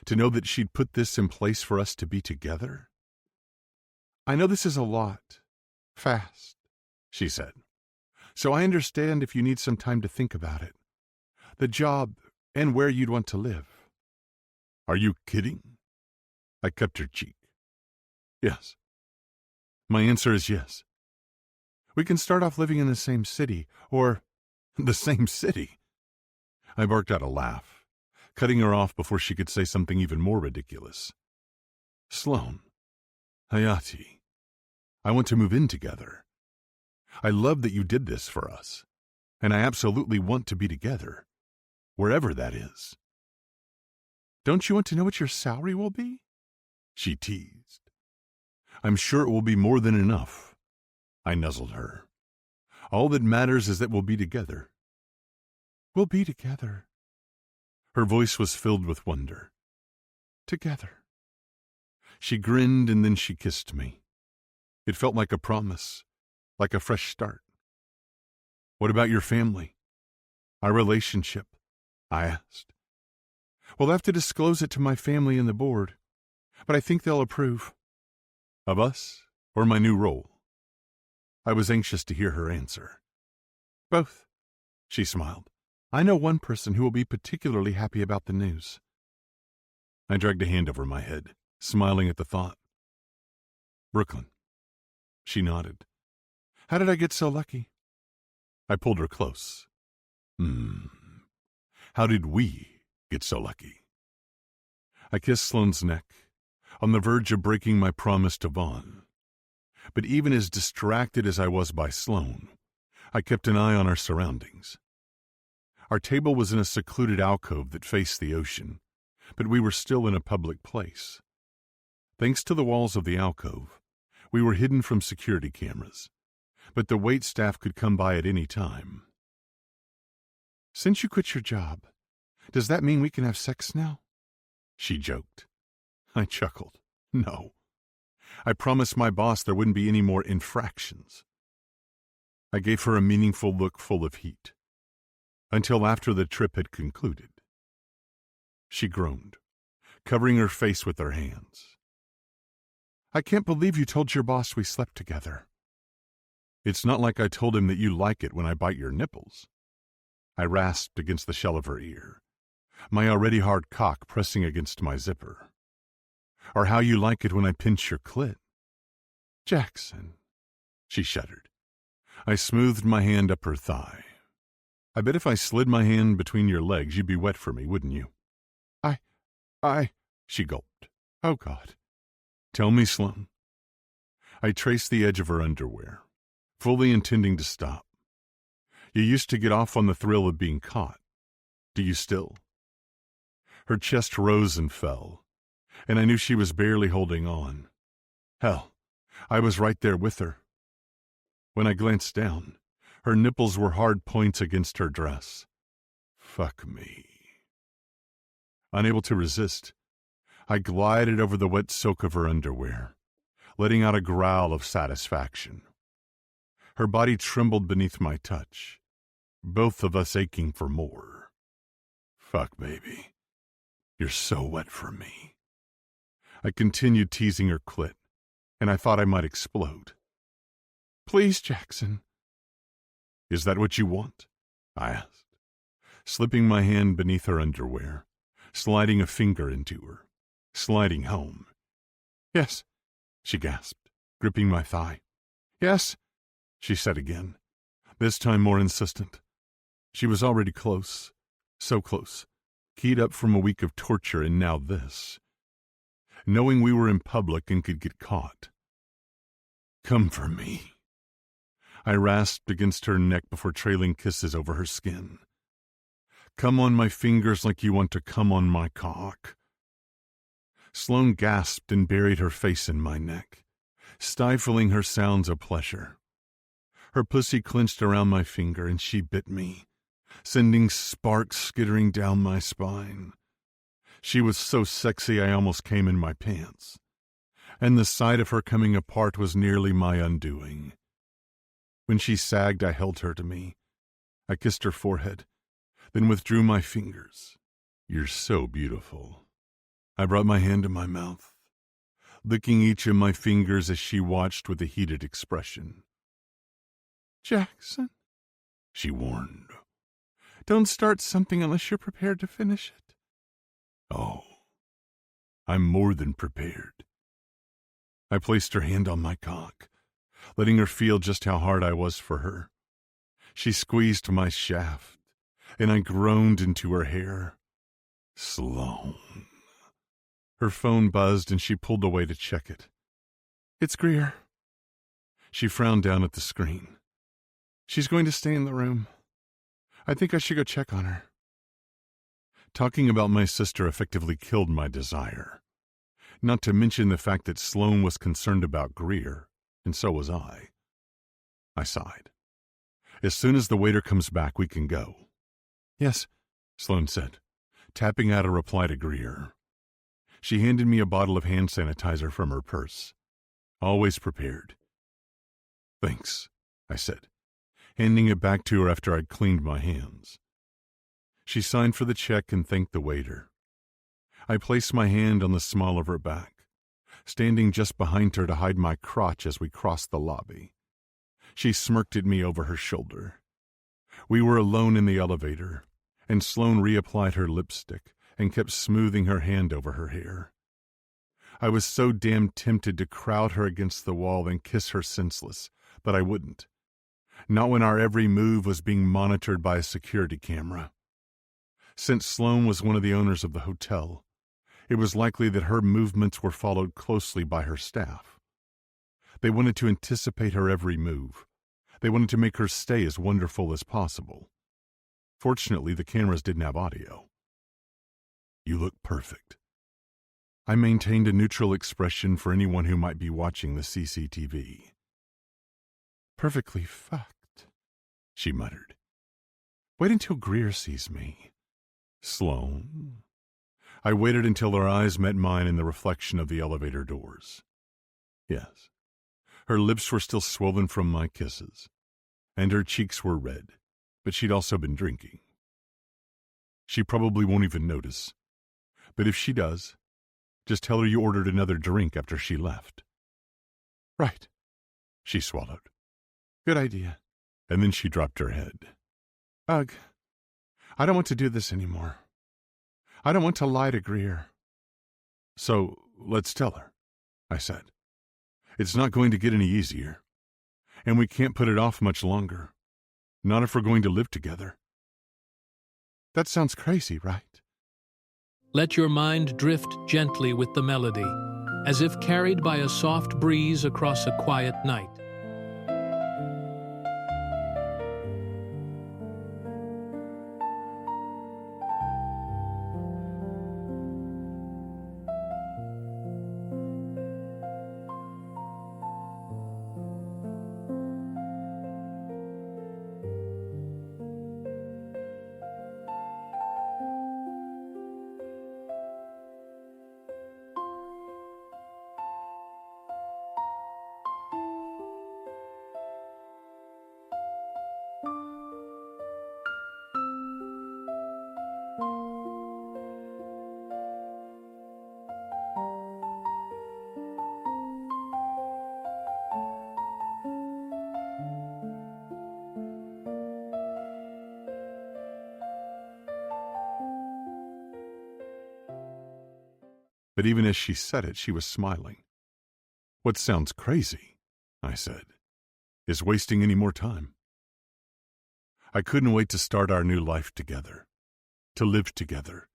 to know that she'd put this in place for us to be together. I know this is a lot, fast, she said, so I understand if you need some time to think about it, the job and where you'd want to live. Are you kidding? I cupped her cheek. Yes. My answer is yes. We can start off living in the same city, or the same city. I barked out a laugh, cutting her off before she could say something even more ridiculous. Sloane, Hayati, I want to move in together. I love that you did this for us, and I absolutely want to be together, wherever that is. Don't you want to know what your salary will be? She teased. I'm sure it will be more than enough. I nuzzled her. All that matters is that we'll be together. We'll be together. Her voice was filled with wonder. Together. She grinned and then she kissed me. It felt like a promise, like a fresh start. What about your family? Our relationship? I asked. We'll have to disclose it to my family and the board, but I think they'll approve. Of us or my new role? I was anxious to hear her answer. Both, she smiled. I know one person who will be particularly happy about the news. I dragged a hand over my head, smiling at the thought. Brooklyn. She nodded. How did I get so lucky? I pulled her close. How did we get so lucky? I kissed Sloane's neck, on the verge of breaking my promise to Vaughn. But even as distracted as I was by Sloane, I kept an eye on our surroundings. Our table was in a secluded alcove that faced the ocean, but we were still in a public place. Thanks to the walls of the alcove, we were hidden from security cameras, but the wait staff could come by at any time. "Since you quit your job, does that mean we can have sex now?" she joked. I chuckled. "No. I promised my boss there wouldn't be any more infractions." I gave her a meaningful look full of heat, until after the trip had concluded. She groaned, covering her face with her hands. "I can't believe you told your boss we slept together." "It's not like I told him that you like it when I bite your nipples." I rasped against the shell of her ear, my already hard cock pressing against my zipper. "Or how you like it when I pinch your clit." "Jackson," she shuddered. I smoothed my hand up her thigh. "I bet if I slid my hand between your legs, you'd be wet for me, wouldn't you?" She gulped. "Oh, God." "Tell me, Sloan." I traced the edge of her underwear, fully intending to stop. "You used to get off on the thrill of being caught. Do you still?" Her chest rose and fell, and I knew she was barely holding on. Hell, I was right there with her. When I glanced down, her nipples were hard points against her dress. Fuck me. Unable to resist, I glided over the wet silk of her underwear, letting out a growl of satisfaction. Her body trembled beneath my touch, both of us aching for more. "Fuck, baby. You're so wet for me." I continued teasing her clit, and I thought I might explode. "Please, Jackson." "Is that what you want?" I asked, slipping my hand beneath her underwear, sliding a finger into her, sliding home. "Yes," she gasped, gripping my thigh. "Yes," she said again, this time more insistent. She was already close, so close, keyed up from a week of torture, and now this. Knowing we were in public and could get caught. "Come for me." I rasped against her neck before trailing kisses over her skin. "Come on my fingers like you want to come on my cock." Sloan gasped and buried her face in my neck, stifling her sounds of pleasure. Her pussy clenched around my finger and she bit me, sending sparks skittering down my spine. She was so sexy I almost came in my pants, and the sight of her coming apart was nearly my undoing. When she sagged, I held her to me. I kissed her forehead, then withdrew my fingers. "You're so beautiful." I brought my hand to my mouth, licking each of my fingers as she watched with a heated expression. "Jackson," she warned, "don't start something unless you're prepared to finish it." "Oh, I'm more than prepared." I placed her hand on my cock, letting her feel just how hard I was for her. She squeezed my shaft, and I groaned into her hair. "Sloan." Her phone buzzed and she pulled away to check it. "It's Greer." She frowned down at the screen. "She's going to stay in the room. I think I should go check on her." Talking about my sister effectively killed my desire. Not to mention the fact that Sloan was concerned about Greer, and so was I. I sighed. "As soon as the waiter comes back, we can go." "Yes," Sloan said, tapping out a reply to Greer. She handed me a bottle of hand sanitizer from her purse. "Always prepared." "Thanks," I said, handing it back to her after I'd cleaned my hands. She signed for the check and thanked the waiter. I placed my hand on the small of her back, standing just behind her to hide my crotch as we crossed the lobby. She smirked at me over her shoulder. We were alone in the elevator, and Sloan reapplied her lipstick and kept smoothing her hand over her hair. I was so damn tempted to crowd her against the wall and kiss her senseless, but I wouldn't. Not when our every move was being monitored by a security camera. Since Sloan was one of the owners of the hotel, it was likely that her movements were followed closely by her staff. They wanted to anticipate her every move. They wanted to make her stay as wonderful as possible. Fortunately, the cameras didn't have audio. You look perfect." I maintained a neutral expression for anyone who might be watching the CCTV. "Perfectly fucked," she muttered. "Wait until Greer sees me." "Sloan?" I waited until her eyes met mine in the reflection of the elevator doors. Yes. Her lips were still swollen from my kisses, and her cheeks were red, but she'd also been drinking. She probably won't even notice, but if she does, just tell her you ordered another drink after she left. "Right," she swallowed. "Good idea." And then she dropped her head. "Ugh, I don't want to do this anymore. I don't want to lie to Greer." "So, let's tell her," I said. "It's not going to get any easier, and we can't put it off much longer. Not if we're going to live together." "That sounds crazy, right?" Let your mind drift gently with the melody, as if carried by a soft breeze across a quiet night. But even as she said it, she was smiling. "What sounds crazy," I said, "is wasting any more time." I couldn't wait to start our new life together, to live together,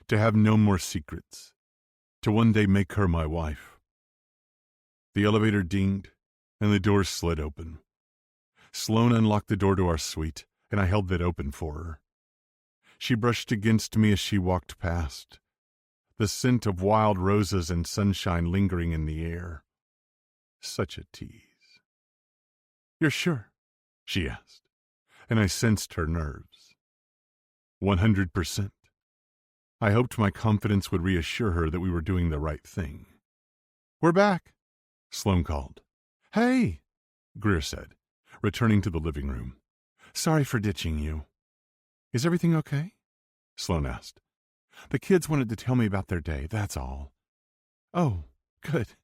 to have no more secrets, to one day make her my wife. The elevator dinged, and the doors slid open. Sloan unlocked the door to our suite, and I held that open for her. She brushed against me as she walked past, the scent of wild roses and sunshine lingering in the air. Such a tease. "You're sure?" she asked, and I sensed her nerves. 100%. I hoped my confidence would reassure her that we were doing the right thing. "We're back," Sloan called. "Hey," Greer said, returning to the living room. "Sorry for ditching you." "Is everything okay?" Sloan asked. "The kids wanted to tell me about their day, that's all." "Oh, good."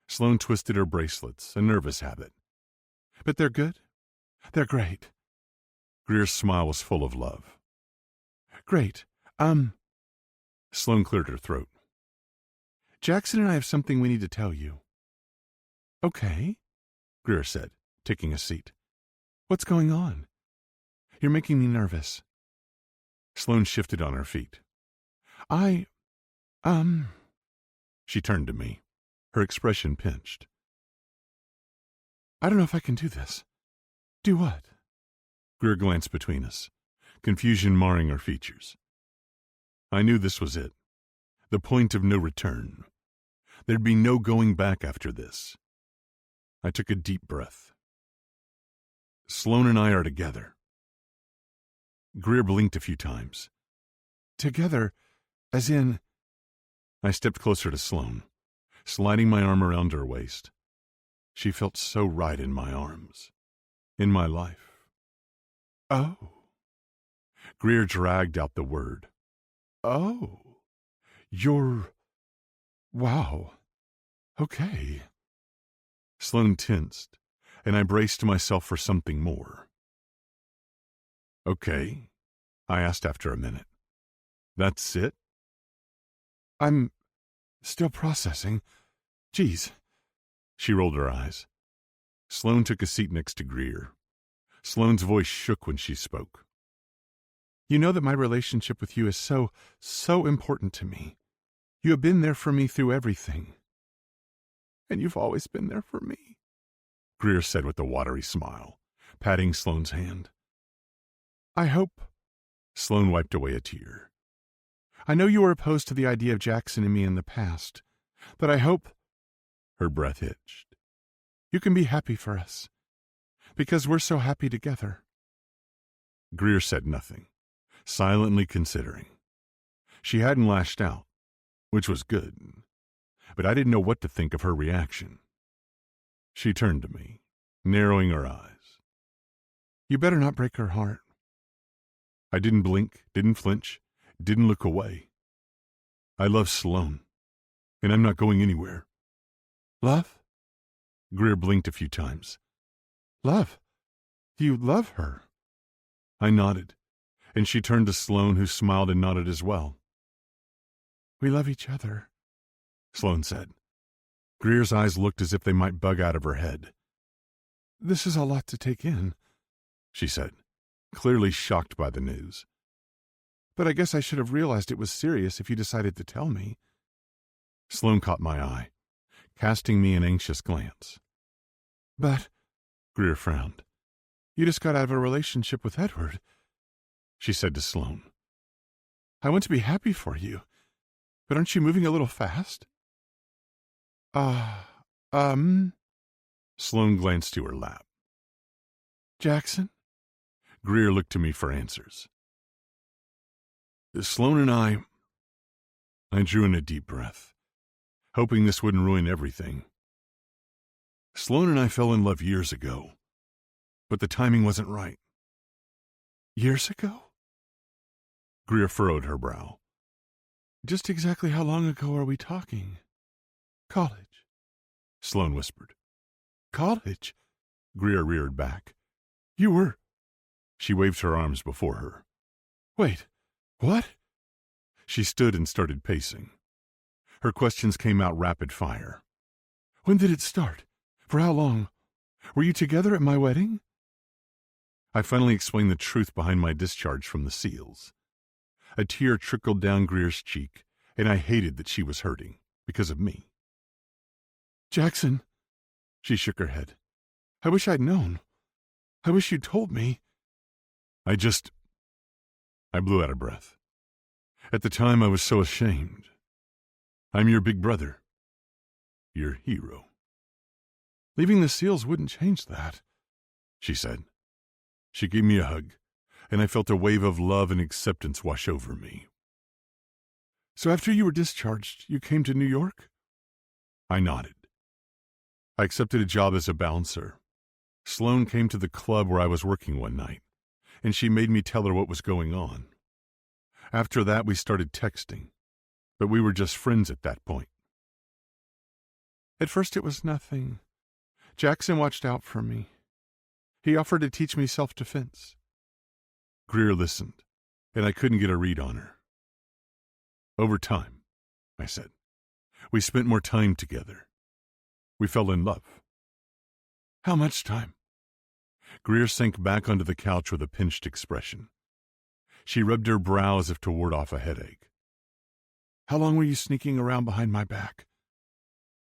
Sloan twisted her bracelets, a nervous habit. "But they're good?" "They're great." Greer's smile was full of love. "Great. Sloan cleared her throat. "Jackson and I have something we need to tell you." "Okay," Greer said, taking a seat. "What's going on? You're making me nervous." Sloan shifted on her feet. She turned to me, her expression pinched. "I don't know if I can do this." "Do what?" Greer glanced between us, confusion marring her features. I knew this was it, the point of no return. There'd be no going back after this. I took a deep breath. "Sloan and I are together." Greer blinked a few times. "Together, as in—" I stepped closer to Sloan, sliding my arm around her waist. She felt so right in my arms, in my life. "Oh." Greer dragged out the word. "Oh. You're... Wow. Okay." Sloan tensed, and I braced myself for something more. "Okay," I asked after a minute. "That's it?" "I'm still processing. Geez." She rolled her eyes. Sloan took a seat next to Greer. Sloan's voice shook when she spoke. "You know that my relationship with you is so important to me. You have been there for me through everything. And you've always been there for me," Greer said with a watery smile, patting Sloan's hand. "I hope—" Sloan wiped away a tear. I know you were opposed to the idea of Jackson and me in the past, but I hope—" her breath hitched. "You can be happy for us, because we're so happy together." Greer said nothing, silently considering. She hadn't lashed out, which was good, but I didn't know what to think of her reaction. She turned to me, narrowing her eyes. "You better not break her heart." I didn't blink, didn't flinch, didn't look away. "I love Sloane, and I'm not going anywhere." "Love?" Greer blinked a few times. "Love? You love her?" I nodded, and she turned to Sloane, who smiled and nodded as well. "We love each other," Sloane said. Greer's eyes looked as if they might bug out of her head. "This is a lot to take in," she said, clearly shocked by the news. "But I guess I should have realized it was serious if you decided to tell me." Sloane caught my eye, casting me an anxious glance. "But," Greer frowned, "you just got out of a relationship with Edward," she said to Sloane. "I want to be happy for you, but aren't you moving a little fast?" Sloane glanced to her lap. "Jackson?" Greer looked to me for answers. Sloane and I drew in a deep breath, hoping this wouldn't ruin everything. "Sloane and I fell in love years ago, but the timing wasn't right." "Years ago?" Greer furrowed her brow. "Just exactly how long ago are we talking?" "College," Sloane whispered. "College?" Greer reared back. "You were—" She waved her arms before her. "Wait, what?" She stood and started pacing. Her questions came out rapid fire. "When did it start? For how long? Were you together at my wedding?" I finally explained the truth behind my discharge from the SEALs. A tear trickled down Greer's cheek, and I hated that she was hurting because of me. "Jackson," she shook her head. "I wish I'd known. I wish you'd told me." I blew out of breath. "At the time, I was so ashamed. I'm your big brother. Your hero." "Leaving the SEALs wouldn't change that," she said. She gave me a hug, and I felt a wave of love and acceptance wash over me. "So after you were discharged, you came to New York?" I nodded. "I accepted a job as a bouncer. Sloane came to the club where I was working one night, and she made me tell her what was going on. After that, we started texting, but we were just friends at that point." "At first it was nothing. Jackson watched out for me. He offered to teach me self-defense." Greer listened, and I couldn't get a read on her. "Over time," I said, "we spent more time together. We fell in love." "How much time?" Greer sank back onto the couch with a pinched expression. She rubbed her brow as if to ward off a headache. "How long were you sneaking around behind my back?"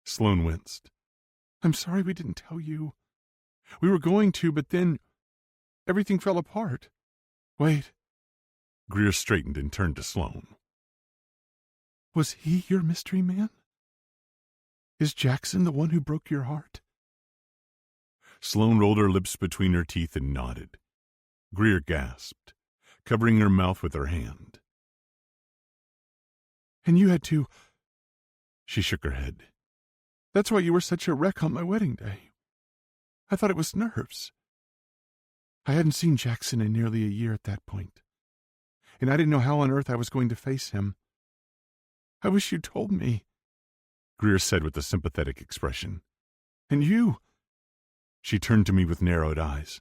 Sloane winced. "I'm sorry we didn't tell you. We were going to, but then everything fell apart. Wait." Greer straightened and turned to Sloane. "Was he your mystery man? Is Jackson the one who broke your heart?" Sloane rolled her lips between her teeth and nodded. Greer gasped, covering her mouth with her hand. "And you had to—" She shook her head. "That's why you were such a wreck on my wedding day. I thought it was nerves. I hadn't seen Jackson in nearly a year at that point, and I didn't know how on earth I was going to face him. I wish you'd told me," Greer said with a sympathetic expression. "And you—" She turned to me with narrowed eyes.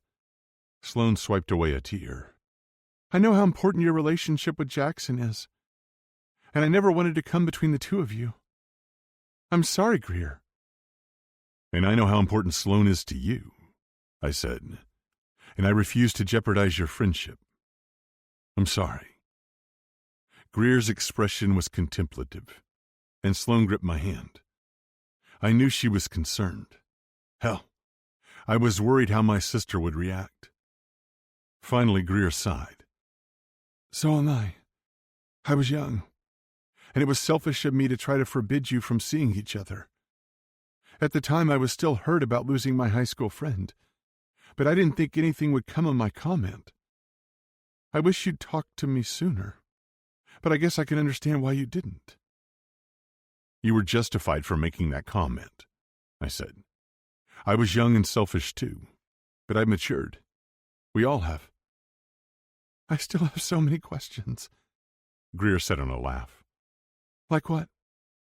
Sloane swiped away a tear. "I know how important your relationship with Jackson is, and I never wanted to come between the two of you. I'm sorry, Greer." "And I know how important Sloane is to you," I said, "and I refuse to jeopardize your friendship. I'm sorry." Greer's expression was contemplative, and Sloane gripped my hand. I knew she was concerned. Hell, I was worried how my sister would react. Finally, Greer sighed. "So am I. I was young. and it was selfish of me to try to forbid you from seeing each other. At the time, I was still hurt about losing my high school friend, but I didn't think anything would come of my comment. I wish you'd talked to me sooner, but I guess I can understand why you didn't." "You were justified for making that comment," I said. "I was young and selfish too, but I've matured. We all have." "I still have so many questions," Greer said on a laugh. "Like what?"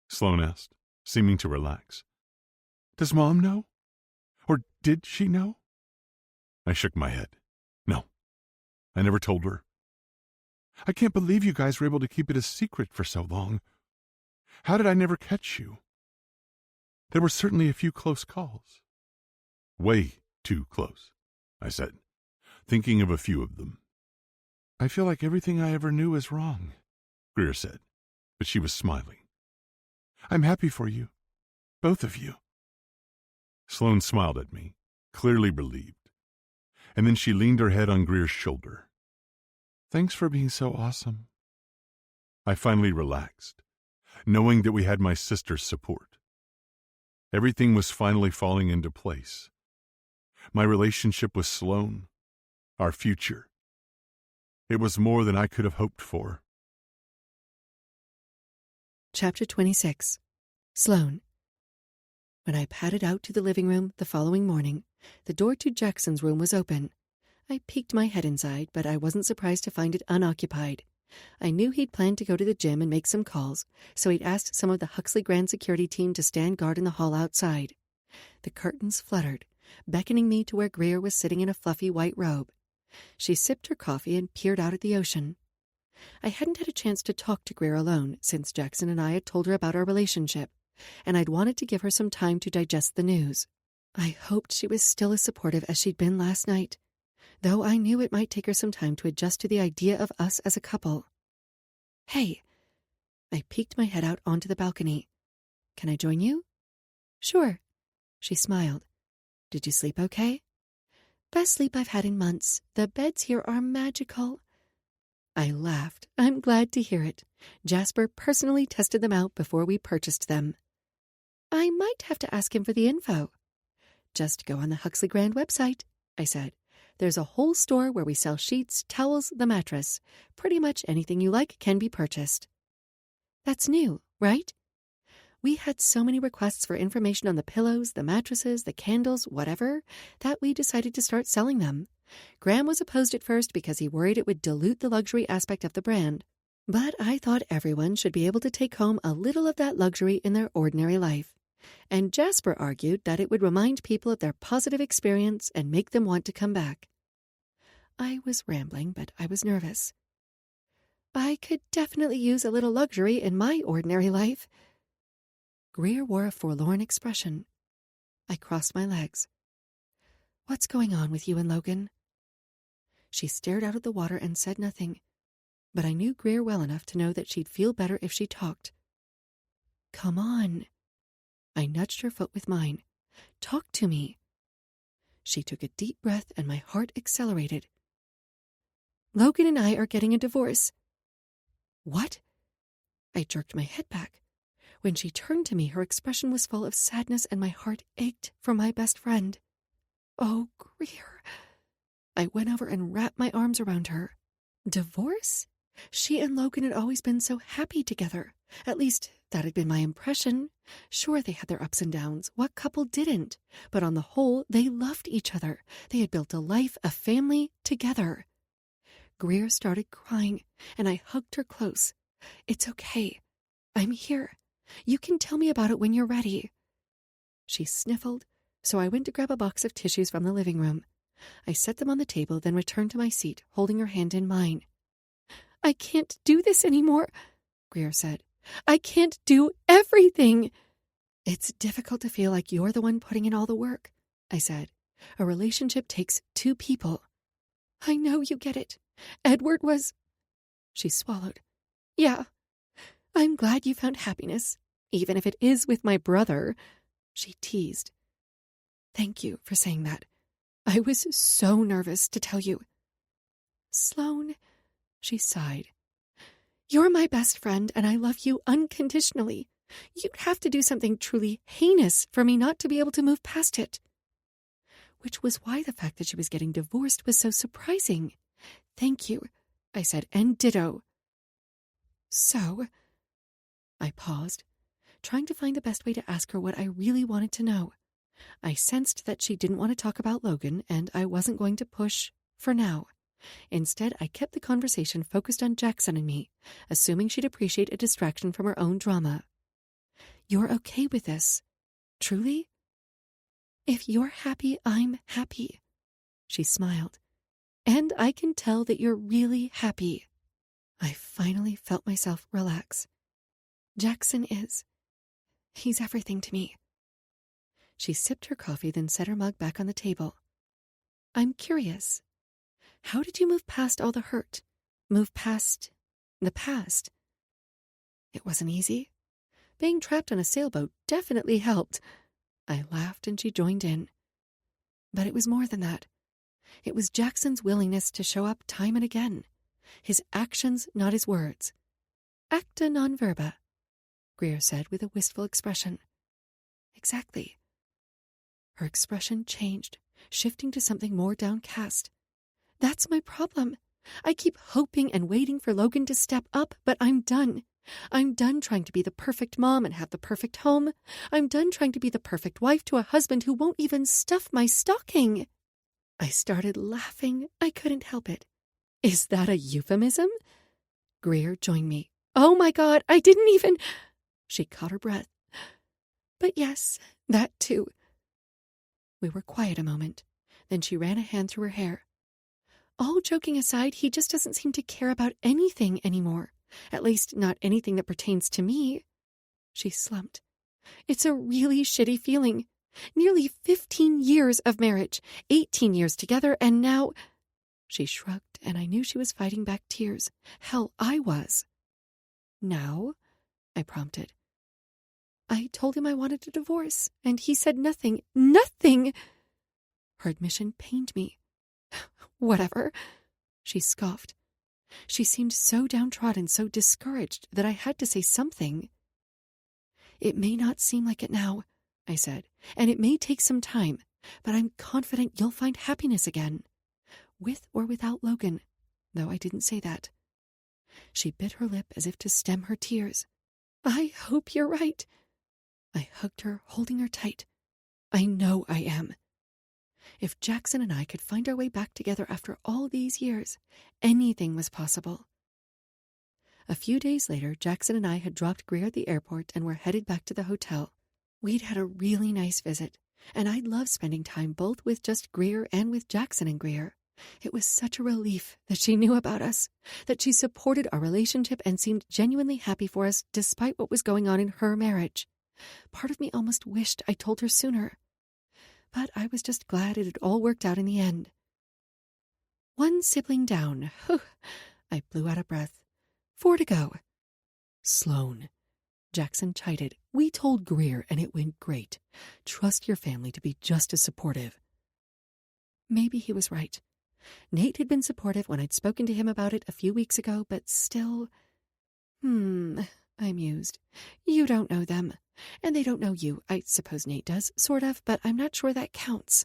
Sloane asked, seeming to relax. "Does Mom know? Or did she know?" I shook my head. "No, I never told her." "I can't believe you guys were able to keep it a secret for so long. How did I never catch you?" "There were certainly a few close calls." "Way too close," I said, thinking of a few of them. "I feel like everything I ever knew is wrong," Greer said, but she was smiling. "I'm happy for you, both of you." Sloane smiled at me, clearly relieved, and then she leaned her head on Greer's shoulder. "Thanks for being so awesome." I finally relaxed, knowing that we had my sister's support. Everything was finally falling into place. My relationship with Sloane, our future. It was more than I could have hoped for. Chapter 26. Sloane. When I padded out to the living room the following morning, the door to Jackson's room was open. I peeked my head inside, but I wasn't surprised to find it unoccupied. I knew he'd planned to go to the gym and make some calls, so he'd asked some of the Huxley Grand security team to stand guard in the hall outside. The curtains fluttered, beckoning me to where Greer was sitting in a fluffy white robe. She sipped her coffee and peered out at the ocean. I hadn't had a chance to talk to Greer alone since Jackson and I had told her about our relationship, and I'd wanted to give her some time to digest the news. I hoped she was still as supportive as she'd been last night, though I knew it might take her some time to adjust to the idea of us as a couple. "Hey." I peeked my head out onto the balcony. "Can I join you?" "Sure." She smiled. "Did you sleep okay?" "Best sleep I've had in months. The beds here are magical." I laughed. I'm glad to hear it. Jasper personally tested them out before we purchased them. "I might have to ask him for the info." "Just go on the Huxley Grand website," I said. "There's a whole store where we sell sheets, towels, the mattress. Pretty much anything you like can be purchased." That's new, right? We had so many requests for information on the pillows, the mattresses, the candles, whatever, that we decided to start selling them. Graham was opposed at first because he worried it would dilute the luxury aspect of the brand. But I thought everyone should be able to take home a little of that luxury in their ordinary life. And Jasper argued that it would remind people of their positive experience and make them want to come back. I was rambling, but I was nervous. I could definitely use a little luxury in my ordinary life. Greer wore a forlorn expression. I crossed my legs. "What's going on with you and Logan?" She stared out at the water and said nothing, but I knew Greer well enough to know that she'd feel better if she talked. "Come on." I nudged her foot with mine. "Talk to me." She took a deep breath and my heart accelerated. "Logan and I are getting a divorce." "What?" I jerked my head back. When she turned to me, her expression was full of sadness and my heart ached for my best friend. "Oh, Greer." I went over and wrapped my arms around her. Divorce? She and Logan had always been so happy together. At least, that had been my impression. Sure, they had their ups and downs. What couple didn't? But on the whole, they loved each other. They had built a life, a family, together. Greer started crying, and I hugged her close. "It's okay. I'm here. You can tell me about it when you're ready." She sniffled, so I went to grab a box of tissues from the living room. I set them on the table, then returned to my seat, holding her hand in mine. "I can't do this anymore," Greer said. "I can't do everything." "It's difficult to feel like you're the one putting in all the work," I said. "A relationship takes two people." "I know you get it. Edward was—" She swallowed. "Yeah. I'm glad you found happiness, even if it is with my brother," she teased. "Thank you for saying that. I was so nervous to tell you." "Sloane," she sighed. You're my best friend, and I love you unconditionally. You'd have to do something truly heinous for me not to be able to move past it. Which was why the fact that she was getting divorced was so surprising. Thank you, I said, and ditto. So, I paused, trying to find the best way to ask her what I really wanted to know. I sensed that she didn't want to talk about Logan, and I wasn't going to push for now. Instead, I kept the conversation focused on Jackson and me, assuming she'd appreciate a distraction from her own drama. You're okay with this? Truly? If you're happy, I'm happy. She smiled. And I can tell that you're really happy. I finally felt myself relax. Jackson is. He's everything to me. She sipped her coffee, then set her mug back on the table. I'm curious. How did you move past all the hurt? Move past the past? It wasn't easy. Being trapped on a sailboat definitely helped. I laughed and she joined in. But it was more than that. It was Jackson's willingness to show up time and again. His actions, not his words. Acta non verba, Greer said with a wistful expression. Exactly. Her expression changed, shifting to something more downcast. That's my problem. I keep hoping and waiting for Logan to step up, but I'm done. I'm done trying to be the perfect mom and have the perfect home. I'm done trying to be the perfect wife to a husband who won't even stuff my stocking. I started laughing. I couldn't help it. Is that a euphemism? Greer joined me. Oh my God, I didn't even... She caught her breath. But yes, that too. We were quiet a moment. Then she ran a hand through her hair. All joking aside, he just doesn't seem to care about anything anymore. At least not anything that pertains to me. She slumped. It's a really shitty feeling. Nearly 15 years of marriage, 18 years together, and now... She shrugged, and I knew she was fighting back tears. Hell, I was. Now? I prompted. I told him I wanted a divorce, and he said nothing. Nothing! Her admission pained me. Whatever. She scoffed. She seemed so downtrodden, so discouraged, that I had to say something. It may not seem like it now, I said, and it may take some time, but I'm confident you'll find happiness again. With or without Logan, though I didn't say that. She bit her lip as if to stem her tears. I hope you're right. I hugged her, holding her tight. I know I am. If Jackson and I could find our way back together after all these years, anything was possible. A few days later, Jackson and I had dropped Greer at the airport and were headed back to the hotel. We'd had a really nice visit, and I'd loved spending time both with just Greer and with Jackson and Greer. It was such a relief that she knew about us, that she supported our relationship and seemed genuinely happy for us despite what was going on in her marriage. Part of me almost wished I told her sooner. But I was just glad it had all worked out in the end. One sibling down. Whew. I blew out a breath. 4 to go. Sloan. Jackson chided. We told Greer and it went great. Trust your family to be just as supportive. Maybe he was right. Nate had been supportive when I'd spoken to him about it a few weeks ago, but still... I mused. You don't know them. And they don't know you. I suppose Nate does, sort of, but I'm not sure that counts.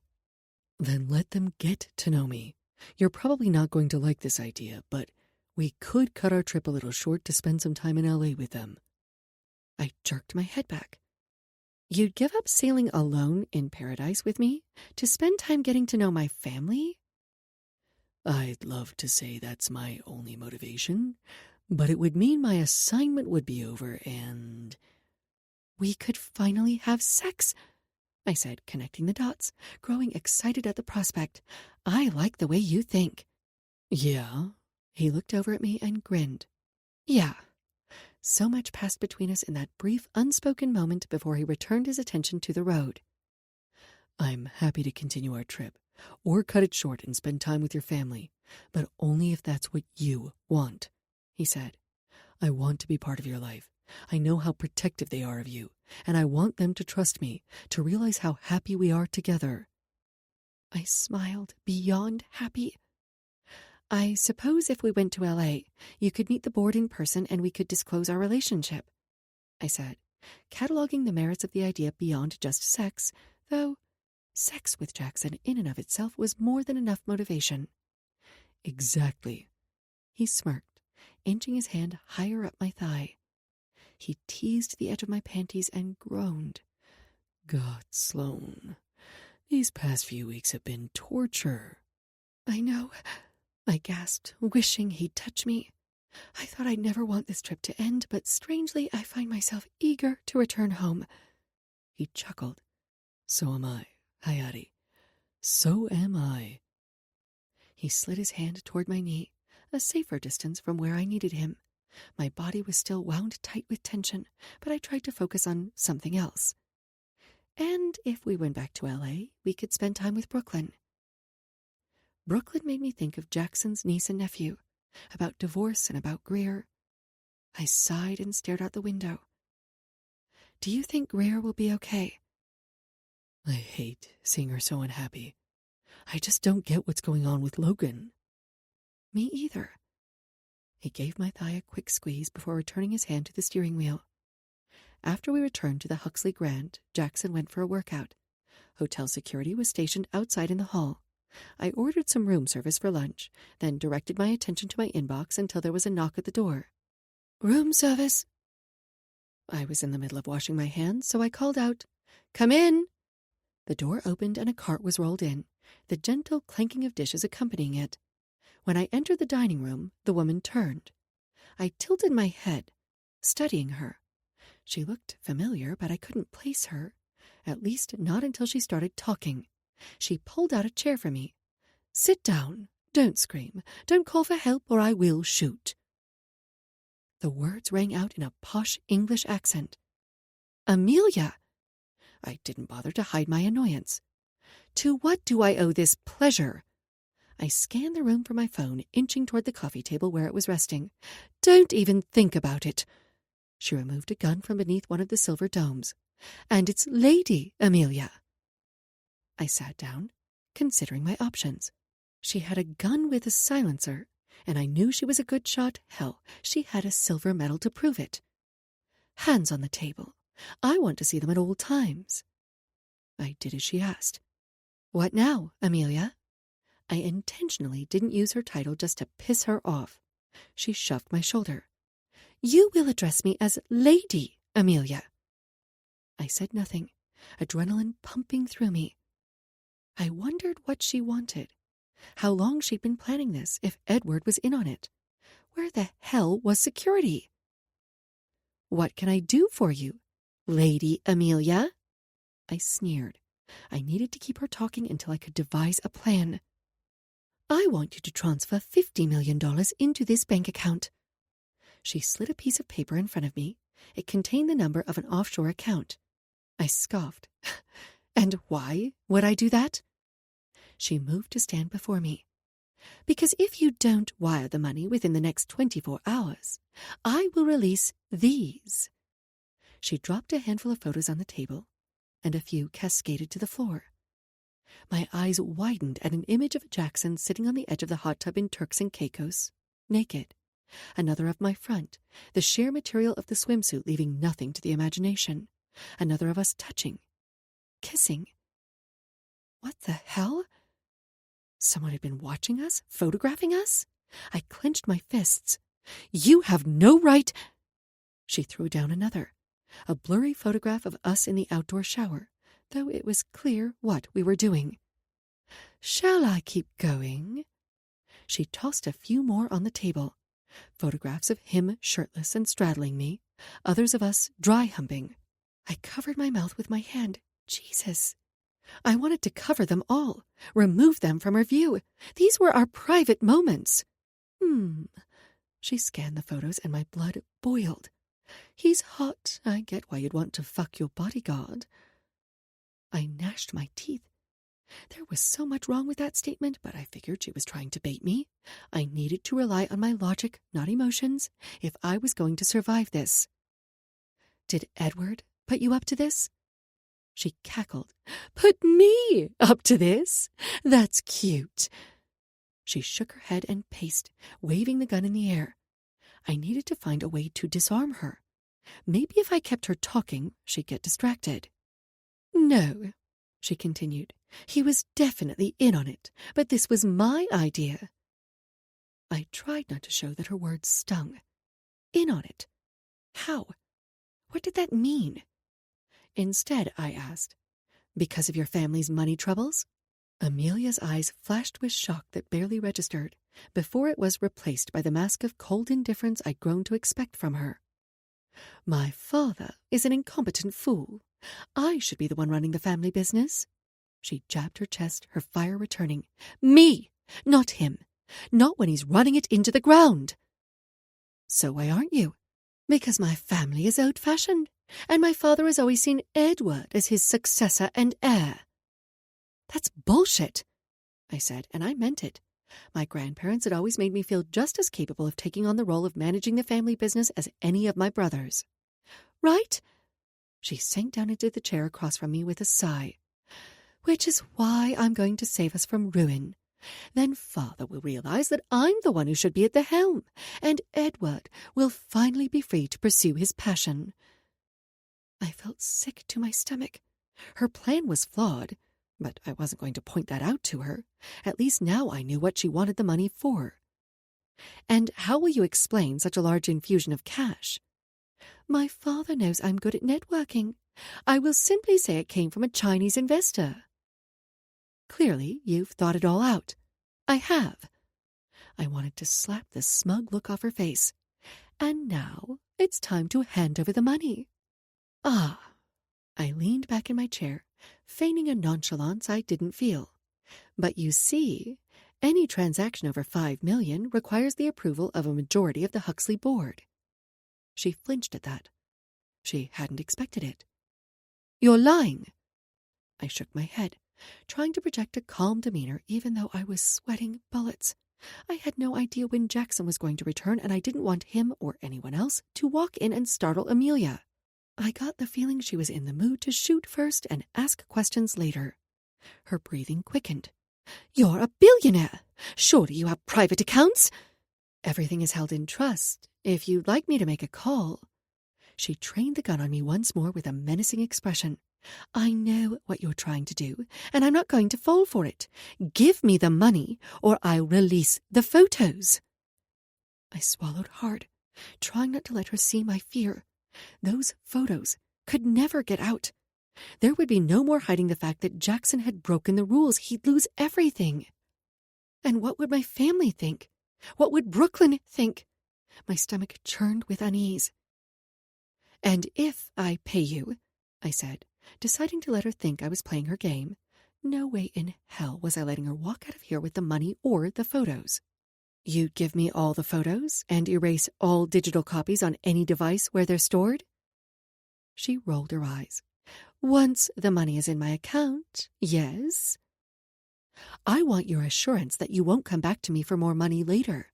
Then let them get to know me. You're probably not going to like this idea, but we could cut our trip a little short to spend some time in LA with them. I jerked my head back. You'd give up sailing alone in paradise with me to spend time getting to know my family? I'd love to say that's my only motivation, but it would mean my assignment would be over and... We could finally have sex, I said, connecting the dots, growing excited at the prospect. I like the way you think. Yeah? He looked over at me and grinned. Yeah. So much passed between us in that brief, unspoken moment before he returned his attention to the road. I'm happy to continue our trip, or cut it short and spend time with your family, but only if that's what you want, he said. I want to be part of your life. I know how protective they are of you, and I want them to trust me, to realize how happy we are together. I smiled, beyond happy. I suppose if we went to L.A., you could meet the board in person and we could disclose our relationship, I said, cataloging the merits of the idea beyond just sex, though sex with Jackson in and of itself was more than enough motivation. Exactly. He smirked, inching his hand higher up my thigh. He teased the edge of my panties and groaned. God, Sloane, these past few weeks have been torture. I know, I gasped, wishing he'd touch me. I thought I'd never want this trip to end, but strangely I find myself eager to return home. He chuckled. So am I, Hayati. So am I. He slid his hand toward my knee, a safer distance from where I needed him. My body was still wound tight with tension, but I tried to focus on something else. And if we went back to L.A., we could spend time with Brooklyn. Brooklyn made me think of Jackson's niece and nephew, about divorce and about Greer. I sighed and stared out the window. Do you think Greer will be okay? I hate seeing her so unhappy. I just don't get what's going on with Logan. Me either. He gave my thigh a quick squeeze before returning his hand to the steering wheel. After we returned to the Huxley Grand, Jackson went for a workout. Hotel security was stationed outside in the hall. I ordered some room service for lunch, then directed my attention to my inbox until there was a knock at the door. Room service. I was in the middle of washing my hands, so I called out, "Come in!" The door opened and a cart was rolled in, the gentle clanking of dishes accompanying it. When I entered the dining room, the woman turned. I tilted my head, studying her. She looked familiar, but I couldn't place her, at least not until she started talking. She pulled out a chair for me. "Sit down. Don't scream. Don't call for help or I will shoot." The words rang out in a posh English accent. "Amelia!" I didn't bother to hide my annoyance. "To what do I owe this pleasure?" I scanned the room for my phone, inching toward the coffee table where it was resting. "Don't even think about it." She removed a gun from beneath one of the silver domes. "And it's Lady Amelia." I sat down, considering my options. She had a gun with a silencer, and I knew she was a good shot. Hell, she had a silver medal to prove it. Hands on the table. I want to see them at all times. I did as she asked. "What now, Amelia?" I intentionally didn't use her title just to piss her off. She shoved my shoulder. "You will address me as Lady Amelia." I said nothing, adrenaline pumping through me. I wondered what she wanted, how long she'd been planning this, if Edward was in on it. Where the hell was security? "What can I do for you, Lady Amelia?" I sneered. I needed to keep her talking until I could devise a plan. "I want you to transfer $50 million into this bank account." She slid a piece of paper in front of me. It contained the number of an offshore account. I scoffed. "And why would I do that?" She moved to stand before me. "Because if you don't wire the money within the next 24 hours, I will release these." She dropped a handful of photos on the table, and a few cascaded to the floor. My eyes widened at an image of Jackson sitting on the edge of the hot tub in Turks and Caicos, naked. Another of my front, the sheer material of the swimsuit leaving nothing to the imagination. Another of us touching, kissing. What the hell? Someone had been watching us, photographing us? I clenched my fists. "You have no right—" She threw down another, a blurry photograph of us in the outdoor shower, though it was clear what we were doing. "Shall I keep going?" She tossed a few more on the table. Photographs of him shirtless and straddling me, others of us dry humping. I covered my mouth with my hand. Jesus. I wanted to cover them all, remove them from her view. These were our private moments. She scanned the photos and my blood boiled. "He's hot. I get why you'd want to fuck your bodyguard." I gnashed my teeth. There was so much wrong with that statement, but I figured she was trying to bait me. I needed to rely on my logic, not emotions, if I was going to survive this. "Did Edward put you up to this?" She cackled. "Put me up to this? That's cute." She shook her head and paced, waving the gun in the air. I needed to find a way to disarm her. Maybe if I kept her talking, she'd get distracted. No, she continued. He was definitely in on it, but this was my idea. I tried not to show that her words stung. In on it? How? What did that mean? Instead, I asked, because of your family's money troubles? Amelia's eyes flashed with shock that barely registered, before it was replaced by the mask of cold indifference I'd grown to expect from her. My father is an incompetent fool. I should be the one running the family business. She jabbed her chest, her fire returning. Me, not him. Not when he's running it into the ground. So why aren't you? Because my family is old-fashioned, and my father has always seen Edward as his successor and heir. That's bullshit, I said, and I meant it. My grandparents had always made me feel just as capable of taking on the role of managing the family business as any of my brothers. Right? She sank down into the chair across from me with a sigh. Which is why I'm going to save us from ruin. Then Father will realize that I'm the one who should be at the helm, and Edward will finally be free to pursue his passion. I felt sick to my stomach. Her plan was flawed, but I wasn't going to point that out to her. At least now I knew what she wanted the money for. And how will you explain such a large infusion of cash? My father knows I'm good at networking. I will simply say it came from a Chinese investor. Clearly, you've thought it all out. I have. I wanted to slap the smug look off her face. And now it's time to hand over the money. Ah. I leaned back in my chair, feigning a nonchalance I didn't feel. But you see, any transaction over $5 million requires the approval of a majority of the Huxley board. She flinched at that. She hadn't expected it. You're lying. I shook my head, trying to project a calm demeanor even though I was sweating bullets. I had no idea when Jackson was going to return, and I didn't want him or anyone else to walk in and startle Amelia. I got the feeling she was in the mood to shoot first and ask questions later. Her breathing quickened. You're a billionaire. Surely you have private accounts? Everything is held in trust. If you'd like me to make a call. She trained the gun on me once more with a menacing expression. I know what you're trying to do, and I'm not going to fall for it. Give me the money, or I'll release the photos. I swallowed hard, trying not to let her see my fear. Those photos could never get out. There would be no more hiding the fact that Jackson had broken the rules. He'd lose everything. And what would my family think? What would Brooklyn think? My stomach churned with unease. And if I pay you, I said, deciding to let her think I was playing her game, no way in hell was I letting her walk out of here with the money or the photos. You'd give me all the photos and erase all digital copies on any device where they're stored? She rolled her eyes. Once the money is in my account, yes. I want your assurance that you won't come back to me for more money later.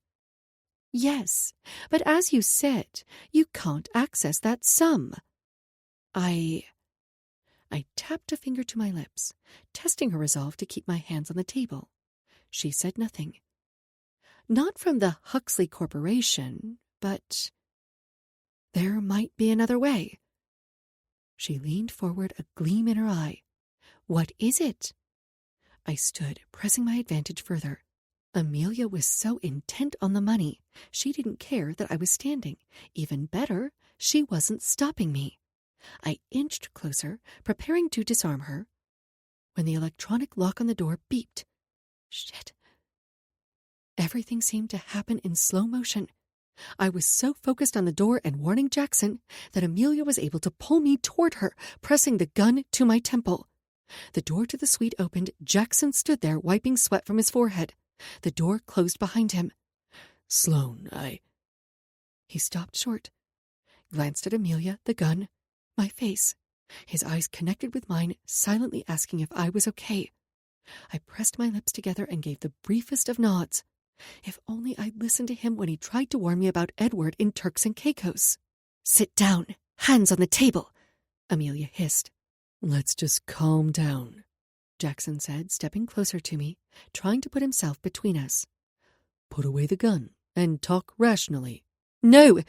Yes, but as you said, you can't access that sum. I tapped a finger to my lips, testing her resolve to keep my hands on the table. She said nothing. Not from the Huxley Corporation, but there might be another way. She leaned forward, a gleam in her eye. What is it? I stood, pressing my advantage further. Amelia was so intent on the money, she didn't care that I was standing. Even better, she wasn't stopping me. I inched closer, preparing to disarm her, when the electronic lock on the door beeped. Shit. Everything seemed to happen in slow motion. I was so focused on the door and warning Jackson that Amelia was able to pull me toward her, pressing the gun to my temple. The door to the suite opened. Jackson stood there, wiping sweat from his forehead. The door closed behind him. Sloan, He stopped short, glanced at Amelia, the gun, my face. His eyes connected with mine, silently asking if I was okay. I pressed my lips together and gave the briefest of nods. If only I'd listened to him when he tried to warn me about Edward in Turks and Caicos. Sit down, hands on the table, Amelia hissed. Let's just calm down, Jackson said, stepping closer to me, trying to put himself between us. Put away the gun and talk rationally. No,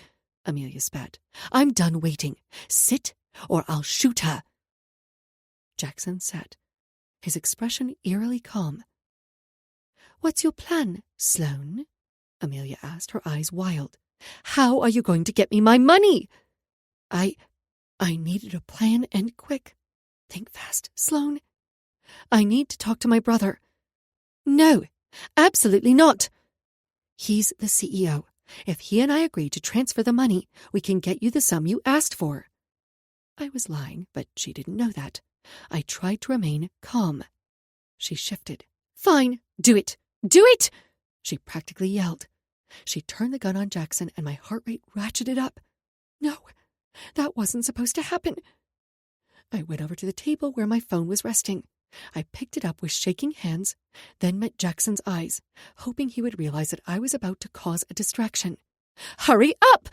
Amelia spat. I'm done waiting. Sit, or I'll shoot her. Jackson sat, his expression eerily calm. What's your plan, Sloane? Amelia asked, her eyes wild. How are you going to get me my money? I needed a plan, and quick. Think fast, Sloane. I need to talk to my brother. No, absolutely not. He's the CEO. If he and I agree to transfer the money, we can get you the sum you asked for. I was lying, but she didn't know that. I tried to remain calm. She shifted. Fine, do it. Do it! She practically yelled. She turned the gun on Jackson, and my heart rate ratcheted up. No, that wasn't supposed to happen. I went over to the table where my phone was resting. I picked it up with shaking hands, then met Jackson's eyes, hoping he would realize that I was about to cause a distraction. Hurry up!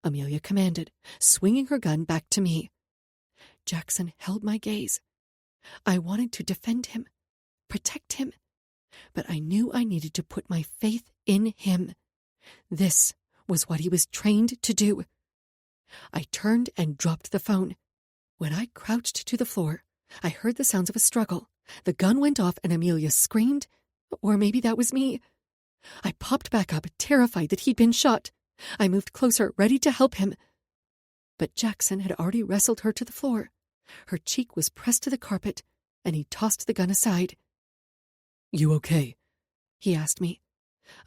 Amelia commanded, swinging her gun back to me. Jackson held my gaze. I wanted to defend him, protect him, but I knew I needed to put my faith in him. This was what he was trained to do. I turned and dropped the phone. When I crouched to the floor, I heard the sounds of a struggle. The gun went off and Amelia screamed, or maybe that was me. I popped back up, terrified that he'd been shot. I moved closer, ready to help him. But Jackson had already wrestled her to the floor. Her cheek was pressed to the carpet, and he tossed the gun aside. You okay? He asked me.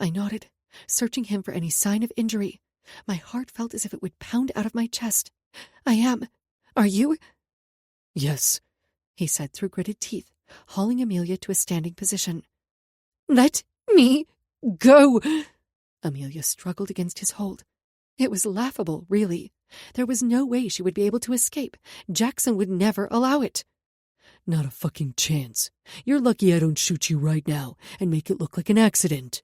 I nodded, searching him for any sign of injury. My heart felt as if it would pound out of my chest. I am. Are you? Yes, he said through gritted teeth, hauling Amelia to a standing position. Let me go! Amelia struggled against his hold. It was laughable, really. There was no way she would be able to escape. Jackson would never allow it. Not a fucking chance. You're lucky I don't shoot you right now and make it look like an accident.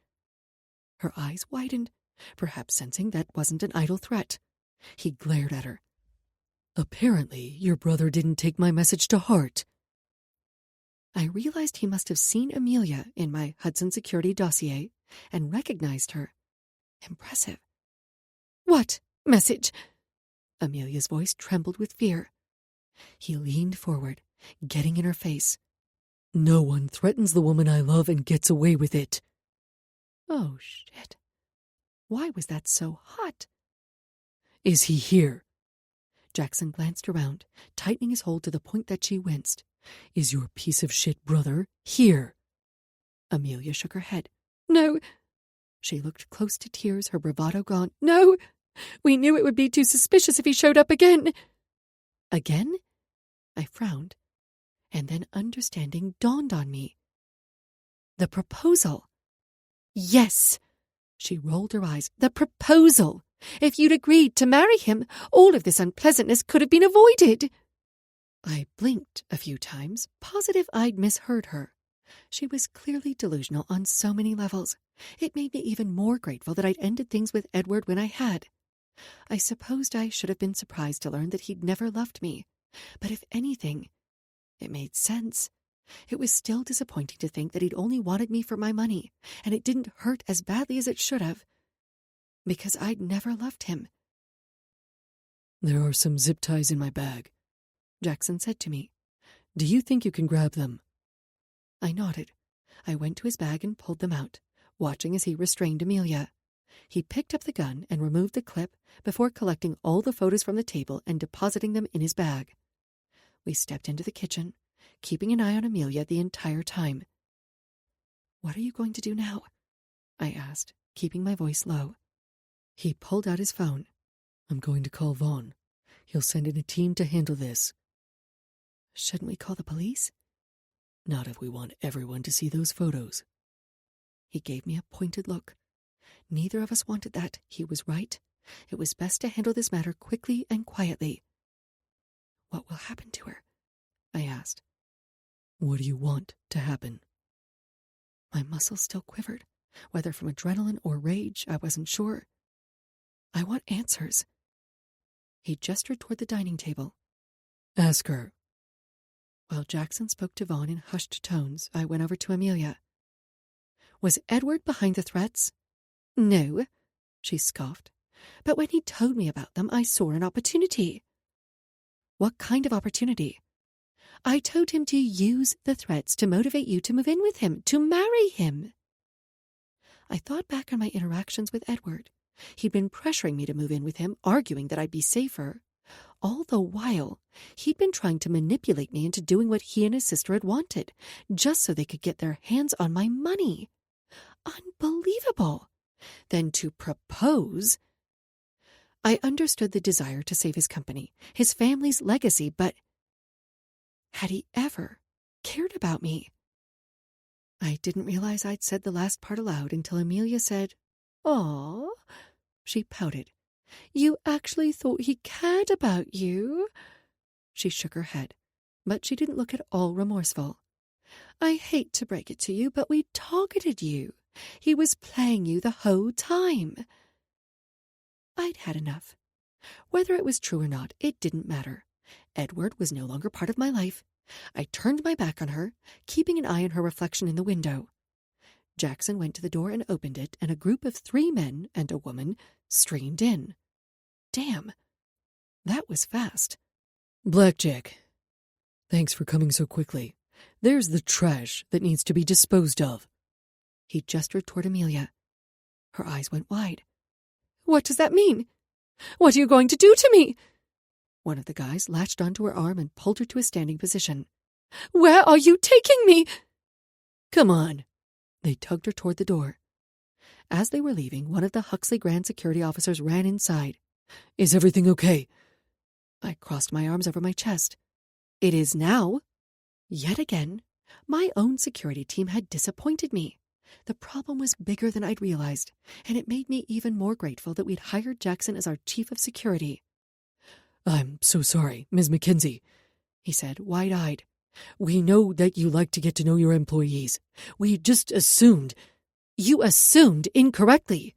Her eyes widened, perhaps sensing that wasn't an idle threat. He glared at her. Apparently, your brother didn't take my message to heart. I realized he must have seen Amelia in my Hudson Security dossier and recognized her. Impressive. What message? Amelia's voice trembled with fear. He leaned forward, getting in her face. No one threatens the woman I love and gets away with it. Oh, shit. Why was that so hot? Is he here? Jackson glanced around, tightening his hold to the point that she winced. Is your piece of shit brother here? Amelia shook her head. No. She looked close to tears, her bravado gone. No. We knew it would be too suspicious if he showed up again. Again? I frowned, and then understanding dawned on me. The proposal. Yes. She rolled her eyes. The proposal. If you'd agreed to marry him, all of this unpleasantness could have been avoided. I blinked a few times, positive I'd misheard her. She was clearly delusional on so many levels. It made me even more grateful that I'd ended things with Edward when I had. I supposed I should have been surprised to learn that he'd never loved me. But if anything, it made sense. It was still disappointing to think that he'd only wanted me for my money, and it didn't hurt as badly as it should have, because I'd never loved him. There are some zip ties in my bag, Jackson said to me. Do you think you can grab them? I nodded. I went to his bag and pulled them out, watching as he restrained Amelia. He picked up the gun and removed the clip before collecting all the photos from the table and depositing them in his bag. We stepped into the kitchen, keeping an eye on Amelia the entire time. What are you going to do now? I asked, keeping my voice low. He pulled out his phone. I'm going to call Vaughn. He'll send in a team to handle this. Shouldn't we call the police? Not if we want everyone to see those photos. He gave me a pointed look. Neither of us wanted that. He was right. It was best to handle this matter quickly and quietly. What will happen to her? I asked. What do you want to happen? My muscles still quivered. Whether from adrenaline or rage, I wasn't sure. I want answers. He gestured toward the dining table. Ask her. While Jackson spoke to Vaughn in hushed tones, I went over to Amelia. Was Edward behind the threats? No, she scoffed. But when he told me about them, I saw an opportunity. What kind of opportunity? I told him to use the threats to motivate you to move in with him, to marry him. I thought back on my interactions with Edward. He'd been pressuring me to move in with him, arguing that I'd be safer. All the while, he'd been trying to manipulate me into doing what he and his sister had wanted, just so they could get their hands on my money. Unbelievable. Then to propose. I understood the desire to save his company, his family's legacy, but had he ever cared about me? I didn't realize I'd said the last part aloud until Amelia said, "Aw." She pouted. "You actually thought he cared about you?" She shook her head, but she didn't look at all remorseful. "I hate to break it to you, but we targeted you. He was playing you the whole time." I'd had enough. Whether it was true or not, it didn't matter. Edward was no longer part of my life. I turned my back on her, keeping an eye on her reflection in the window. Jackson went to the door and opened it, and a group of 3 men and a woman streamed in. Damn, that was fast. "Blackjack, thanks for coming so quickly. There's the trash that needs to be disposed of." He gestured toward Amelia. Her eyes went wide. "What does that mean? What are you going to do to me?" One of the guys latched onto her arm and pulled her to a standing position. "Where are you taking me?" "Come on." They tugged her toward the door. As they were leaving, one of the Huxley Grand security officers ran inside. "Is everything okay?" I crossed my arms over my chest. It is now. Yet again, my own security team had disappointed me. The problem was bigger than I'd realized, and it made me even more grateful that we'd hired Jackson as our chief of security. "I'm so sorry, Ms. Mackenzie," he said, wide-eyed. "We know that you like to get to know your employees. We just assumed—" "You assumed incorrectly."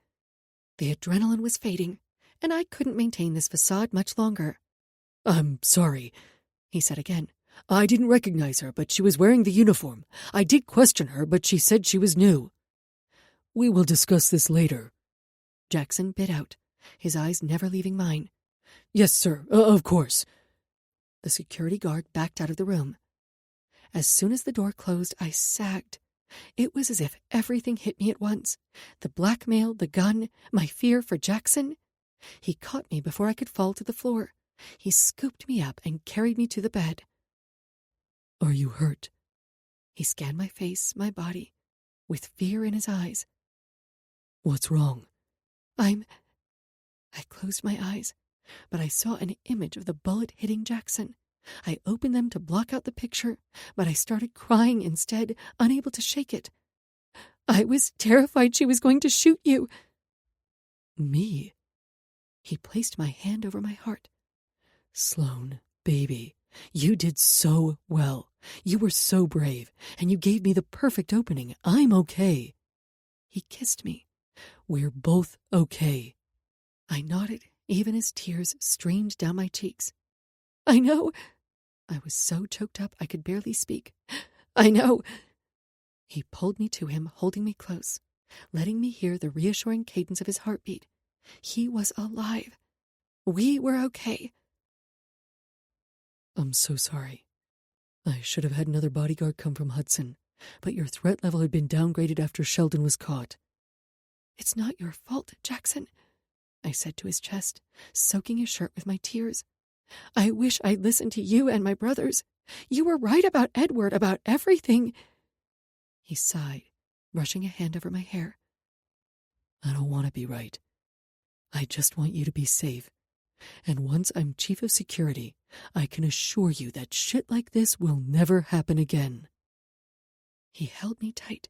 The adrenaline was fading, and I couldn't maintain this facade much longer. "I'm sorry," he said again. "I didn't recognize her, but she was wearing the uniform. I did question her, but she said she was new." "We will discuss this later," Jackson bit out, his eyes never leaving mine. "Yes, sir, of course." The security guard backed out of the room. As soon as the door closed, I sagged. It was as if everything hit me at once. The blackmail, the gun, my fear for Jackson. He caught me before I could fall to the floor. He scooped me up and carried me to the bed. "Are you hurt?" He scanned my face, my body, with fear in his eyes. "What's wrong?" I closed my eyes, but I saw an image of the bullet hitting Jackson. I opened them to block out the picture, but I started crying instead, unable to shake it. I was terrified she was going to shoot you. "Me?" He placed my hand over my heart. "Sloane, baby, you did so well. You were so brave, and you gave me the perfect opening. I'm okay." He kissed me. "We're both okay." I nodded, even as tears streamed down my cheeks. "I know." I was so choked up I could barely speak. "I know." He pulled me to him, holding me close, letting me hear the reassuring cadence of his heartbeat. He was alive. We were okay. "I'm so sorry. I should have had another bodyguard come from Hudson, but your threat level had been downgraded after Sheldon was caught." "It's not your fault, Jackson," I said to his chest, soaking his shirt with my tears. "I wish I'd listened to you and my brothers. You were right about Edward, about everything." He sighed, brushing a hand over my hair. "I don't want to be right. I just want you to be safe. And once I'm chief of security, I can assure you that shit like this will never happen again." He held me tight,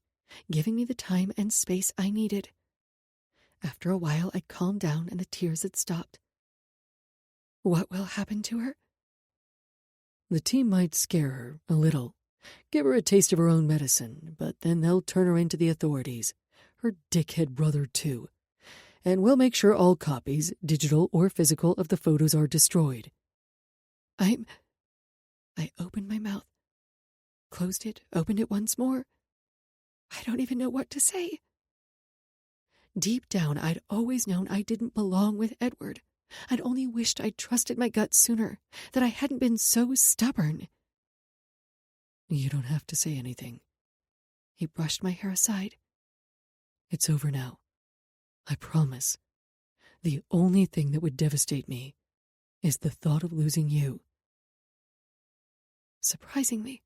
giving me the time and space I needed. After a while, I calmed down and the tears had stopped. "What will happen to her?" "The team might scare her a little, give her a taste of her own medicine, but then they'll turn her into the authorities, her dickhead brother too. And we'll make sure all copies, digital or physical, of the photos are destroyed." I opened my mouth, closed it, opened it once more. I don't even know what to say. Deep down, I'd always known I didn't belong with Edward. I'd only wished I'd trusted my gut sooner, that I hadn't been so stubborn. You don't have to say anything. He brushed my hair aside. It's over now. I promise. The only thing that would devastate me is the thought of losing you. Surprisingly,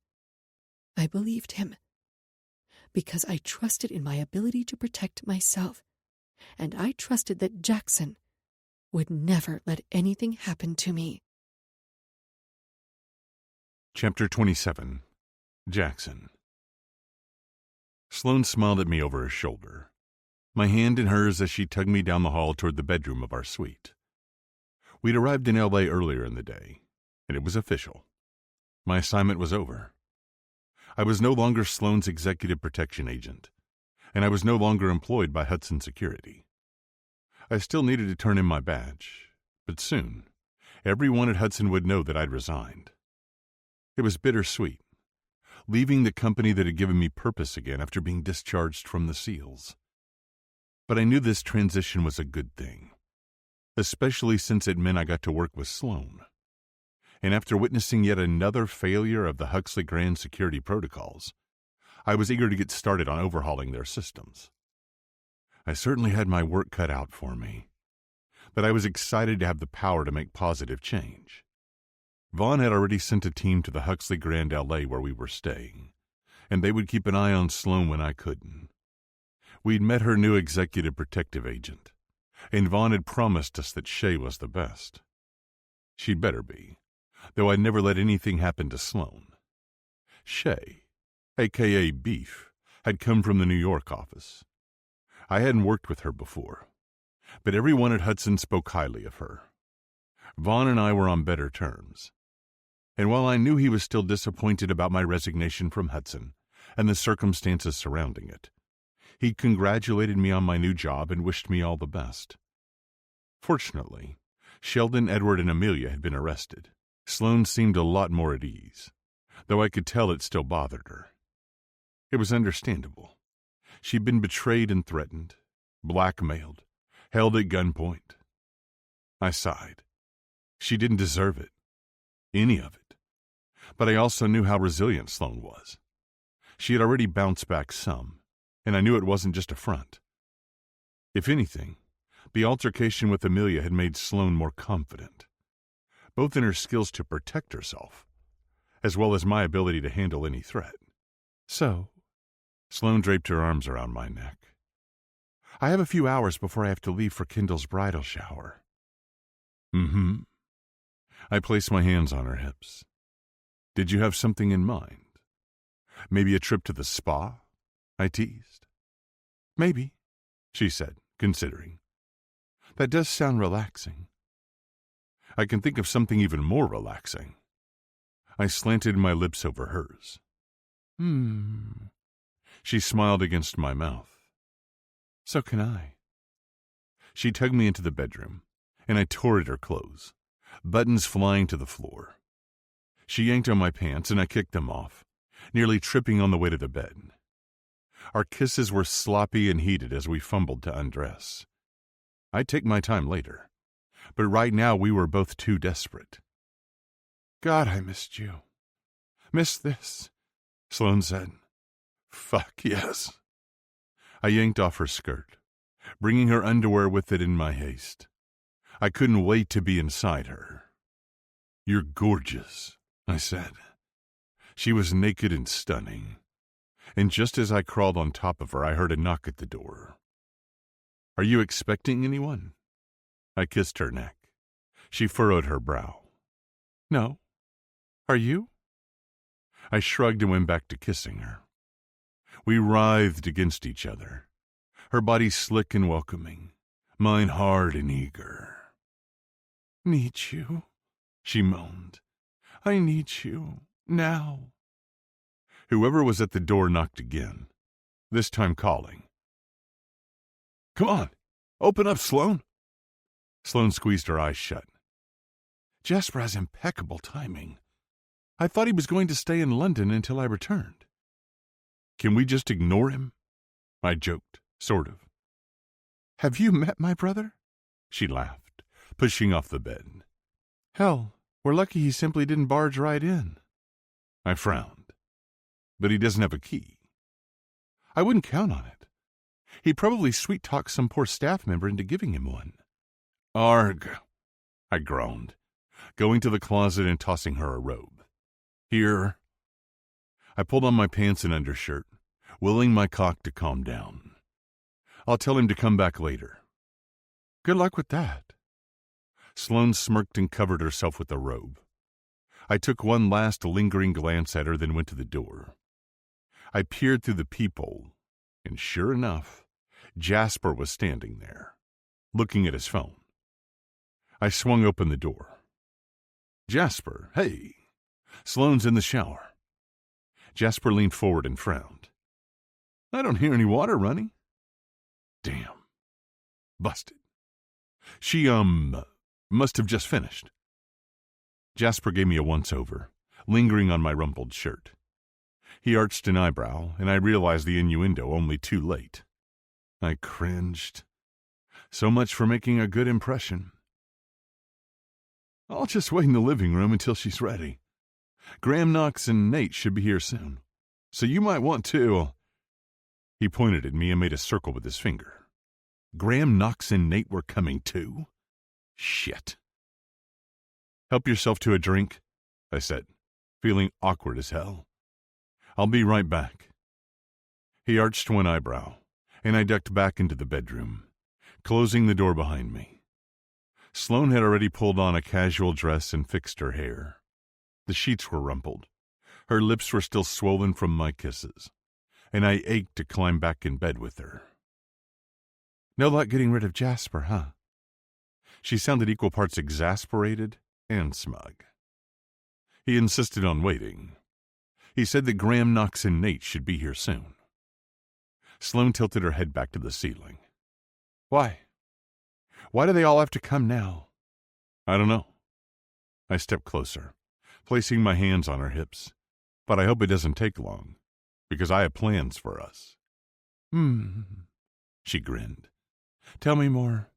I believed him, because I trusted in my ability to protect myself, and I trusted that Jackson would never let anything happen to me. Chapter 27. Jackson. Sloane smiled at me over her shoulder, my hand in hers as she tugged me down the hall toward the bedroom of our suite. We'd arrived in L.A. earlier in the day, and it was official. My assignment was over. I was no longer Sloane's executive protection agent, and I was no longer employed by Hudson Security. I still needed to turn in my badge, but soon, everyone at Hudson would know that I'd resigned. It was bittersweet, leaving the company that had given me purpose again after being discharged from the SEALs. But I knew this transition was a good thing, especially since it meant I got to work with Sloane. And after witnessing yet another failure of the Huxley Grand security protocols, I was eager to get started on overhauling their systems. I certainly had my work cut out for me, but I was excited to have the power to make positive change. Vaughn had already sent a team to the Huxley Grand L.A. where we were staying, and they would keep an eye on Sloane when I couldn't. We'd met her new executive protective agent, and Vaughn had promised us that Shay was the best. She'd better be, though I'd never let anything happen to Sloane. Shay, a.k.a. Beef, had come from the New York office. I hadn't worked with her before, but everyone at Hudson spoke highly of her. Vaughn and I were on better terms, and while I knew he was still disappointed about my resignation from Hudson and the circumstances surrounding it, he congratulated me on my new job and wished me all the best. Fortunately, Sheldon, Edward, and Amelia had been arrested. Sloane seemed a lot more at ease, though I could tell it still bothered her. It was understandable. She'd been betrayed and threatened, blackmailed, held at gunpoint. I sighed. She didn't deserve it, any of it. But I also knew how resilient Sloane was. She had already bounced back some, and I knew it wasn't just a front. If anything, the altercation with Amelia had made Sloane more confident, both in her skills to protect herself, as well as my ability to handle any threat. So, Sloane draped her arms around my neck. I have a few hours before I have to leave for Kendall's bridal shower. Mm-hmm. I placed my hands on her hips. Did you have something in mind? Maybe a trip to the spa? I teased. Maybe, she said, considering. That does sound relaxing. I can think of something even more relaxing. I slanted my lips over hers. She smiled against my mouth. So can I. She tugged me into the bedroom, and I tore at her clothes, buttons flying to the floor. She yanked on my pants, and I kicked them off, nearly tripping on the way to the bed. Our kisses were sloppy and heated as we fumbled to undress. I'd take my time later, but right now we were both too desperate. God, I missed you. Missed this, Sloane said. Fuck yes. I yanked off her skirt, bringing her underwear with it in my haste. I couldn't wait to be inside her. You're gorgeous, I said. She was naked and stunning, and just as I crawled on top of her, I heard a knock at the door. Are you expecting anyone? I kissed her neck. She furrowed her brow. No. Are you? I shrugged and went back to kissing her. We writhed against each other, her body slick and welcoming, mine hard and eager. Need you, she moaned. I need you, now. Whoever was at the door knocked again, this time calling. Come on, open up, Sloane. Sloane squeezed her eyes shut. Jasper has impeccable timing. I thought he was going to stay in London until I returned. Can we just ignore him? I joked, sort of. Have you met my brother? She laughed, pushing off the bed. Hell, we're lucky he simply didn't barge right in. I frowned. But he doesn't have a key. I wouldn't count on it. He probably sweet-talked some poor staff member into giving him one. Arg, I groaned, going to the closet and tossing her a robe. Here. I pulled on my pants and undershirt, willing my cock to calm down. I'll tell him to come back later. Good luck with that. Sloane smirked and covered herself with the robe. I took one last lingering glance at her, then went to the door. I peered through the peephole, and sure enough, Jasper was standing there, looking at his phone. I swung open the door. Jasper, hey, Sloane's in the shower. Jasper leaned forward and frowned. I don't hear any water running. Damn. Busted. She, must have just finished. Jasper gave me a once-over, lingering on my rumpled shirt. He arched an eyebrow, and I realized the innuendo only too late. I cringed. So much for making a good impression. I'll just wait in the living room until she's ready. Graham, Knox, and Nate should be here soon, so you might want to... He pointed at me and made a circle with his finger. Graham, Knox, and Nate were coming too? Shit. Help yourself to a drink, I said, feeling awkward as hell. I'll be right back. He arched one eyebrow, and I ducked back into the bedroom, closing the door behind me. Sloane had already pulled on a casual dress and fixed her hair. The sheets were rumpled. Her lips were still swollen from my kisses, and I ached to climb back in bed with her. No luck getting rid of Jasper, huh? She sounded equal parts exasperated and smug. He insisted on waiting. He said that Graham, Knox, and Nate should be here soon. Sloane tilted her head back to the ceiling. Why? Why do they all have to come now? I don't know. I stepped closer, placing my hands on her hips. But I hope it doesn't take long, because I have plans for us. She grinned. Tell me more.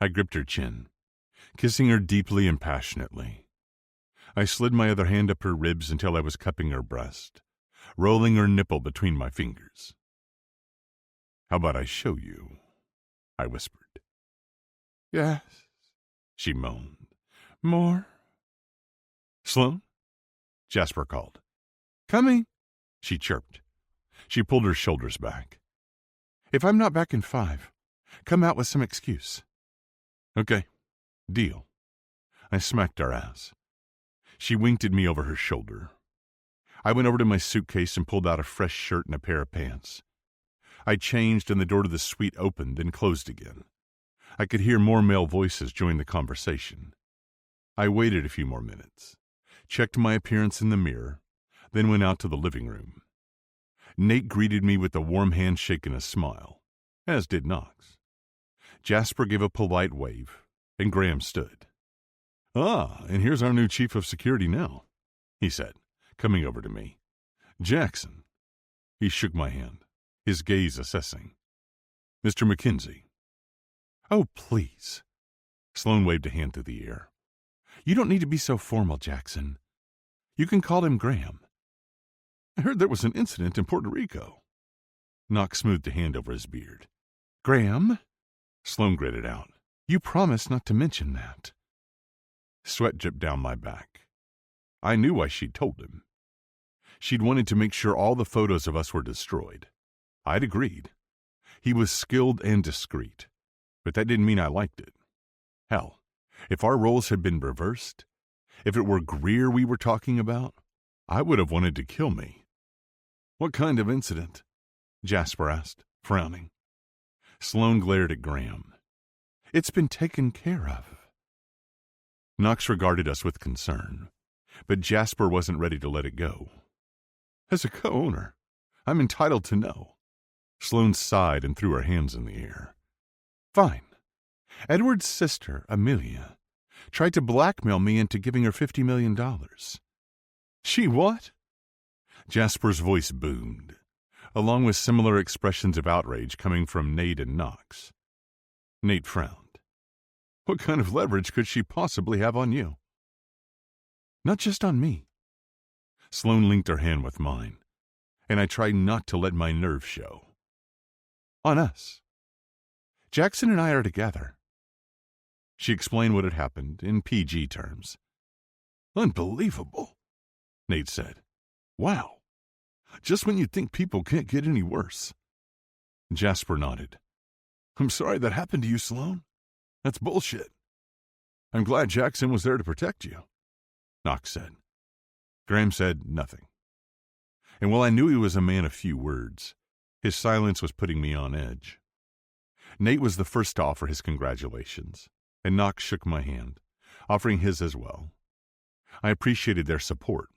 I gripped her chin, kissing her deeply and passionately. I slid my other hand up her ribs until I was cupping her breast, rolling her nipple between my fingers. How about I show you? I whispered. Yes, she moaned. More? Sloane? Jasper called. Coming, she chirped. She pulled her shoulders back. If I'm not back in 5, come out with some excuse. Okay, deal. I smacked her ass. She winked at me over her shoulder. I went over to my suitcase and pulled out a fresh shirt and a pair of pants. I changed and the door to the suite opened and closed again. I could hear more male voices join the conversation. I waited a few more minutes, checked my appearance in the mirror, then went out to the living room. Nate greeted me with a warm handshake and a smile, as did Knox. Jasper gave a polite wave, and Graham stood. Ah, and here's our new chief of security now, he said, coming over to me. Jackson. He shook my hand, his gaze assessing. Mr. Mackenzie. Oh, please. Sloane waved a hand through the air. You don't need to be so formal, Jackson. You can call him Graham. I heard there was an incident in Puerto Rico. Knox smoothed a hand over his beard. Graham? Sloane gritted out. You promised not to mention that. Sweat dripped down my back. I knew why she'd told him. She'd wanted to make sure all the photos of us were destroyed. I'd agreed. He was skilled and discreet, but that didn't mean I liked it. Hell, if our roles had been reversed, if it were Greer we were talking about, I would have wanted to kill me. What kind of incident? Jasper asked, frowning. Sloane glared at Graham. It's been taken care of. Knox regarded us with concern, but Jasper wasn't ready to let it go. As a co-owner, I'm entitled to know. Sloane sighed and threw her hands in the air. Fine. Edward's sister, Amelia, tried to blackmail me into giving her $50 million. She what? Jasper's voice boomed, along with similar expressions of outrage coming from Nate and Knox. Nate frowned. What kind of leverage could she possibly have on you? Not just on me. Sloane linked her hand with mine, and I tried not to let my nerves show. On us. Jackson and I are together. She explained what had happened in PG terms. Unbelievable, Nate said. Wow. Just when you'd think people can't get any worse. Jasper nodded. I'm sorry that happened to you, Sloane. That's bullshit. I'm glad Jackson was there to protect you, Knox said. Graham said nothing. And while I knew he was a man of few words, his silence was putting me on edge. Nate was the first to offer his congratulations, and Knox shook my hand, offering his as well. I appreciated their support.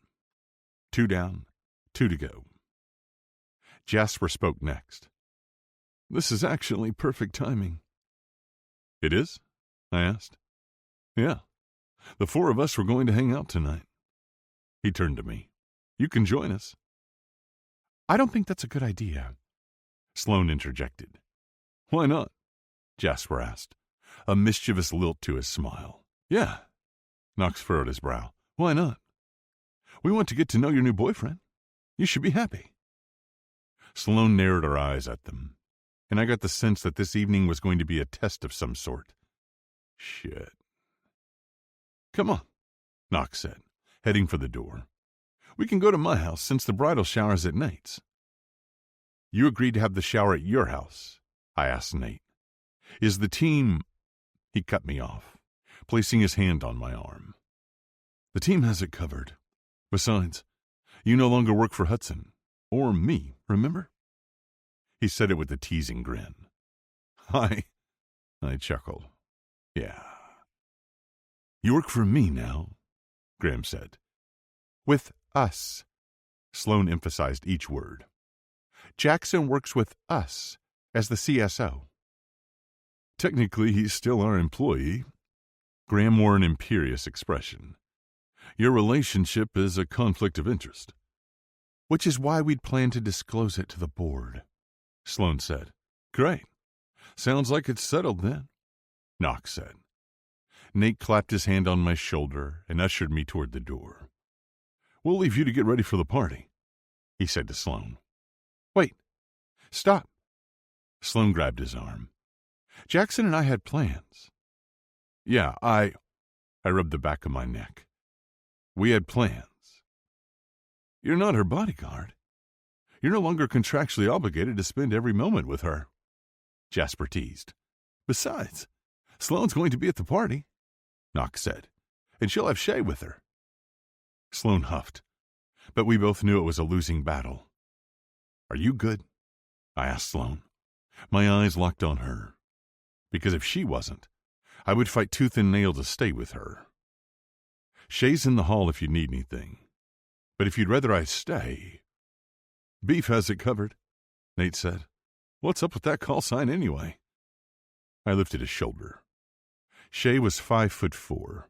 2 down, 2 to go. Jasper spoke next. This is actually perfect timing. It is? I asked. Yeah. The 4 of us were going to hang out tonight. He turned to me. You can join us. I don't think that's a good idea, Sloane interjected. Why not? Jasper asked, a mischievous lilt to his smile. Yeah. Knox furrowed his brow. Why not? We want to get to know your new boyfriend. You should be happy. Sloane narrowed her eyes at them, and I got the sense that this evening was going to be a test of some sort. Shit. Come on, Knox said, heading for the door. We can go to my house since the bridal shower's at Nate's. You agreed to have the shower at your house, I asked Nate. Is the team... He cut me off, placing his hand on my arm. The team has it covered. Besides, you no longer work for Hudson. Or me, remember? He said it with a teasing grin. I chuckled. Yeah. You work for me now, Graham said. With us. Sloane emphasized each word. Jackson works with us as the CSO. Technically, he's still our employee. Graham wore an imperious expression. Your relationship is a conflict of interest. Which is why we'd plan to disclose it to the board, Sloane said. Great. Sounds like it's settled then, Knox said. Nate clapped his hand on my shoulder and ushered me toward the door. We'll leave you to get ready for the party, he said to Sloane. Wait. Stop. Sloane grabbed his arm. Jackson and I had plans. Yeah, I rubbed the back of my neck. We had plans. You're not her bodyguard. You're no longer contractually obligated to spend every moment with her, Jasper teased. Besides, Sloane's going to be at the party, Knox said, and she'll have Shay with her. Sloane huffed, but we both knew it was a losing battle. Are you good? I asked Sloane. My eyes locked on her, because if she wasn't, I would fight tooth and nail to stay with her. Shay's in the hall if you need anything, but if you'd rather I stay... Beef has it covered, Nate said. What's up with that call sign anyway? I lifted a shoulder. Shay was 5'4",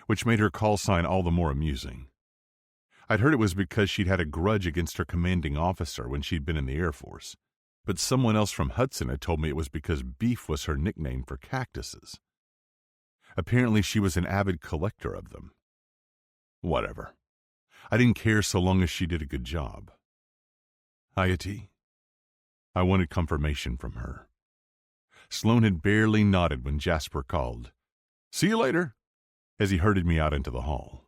which made her call sign all the more amusing. I'd heard it was because she'd had a grudge against her commanding officer when she'd been in the Air Force, but someone else from Hudson had told me it was because Beef was her nickname for cactuses. Apparently she was an avid collector of them. Whatever. I didn't care so long as she did a good job. Hiya, T. I wanted confirmation from her. Sloane had barely nodded when Jasper called, See you later, as he herded me out into the hall.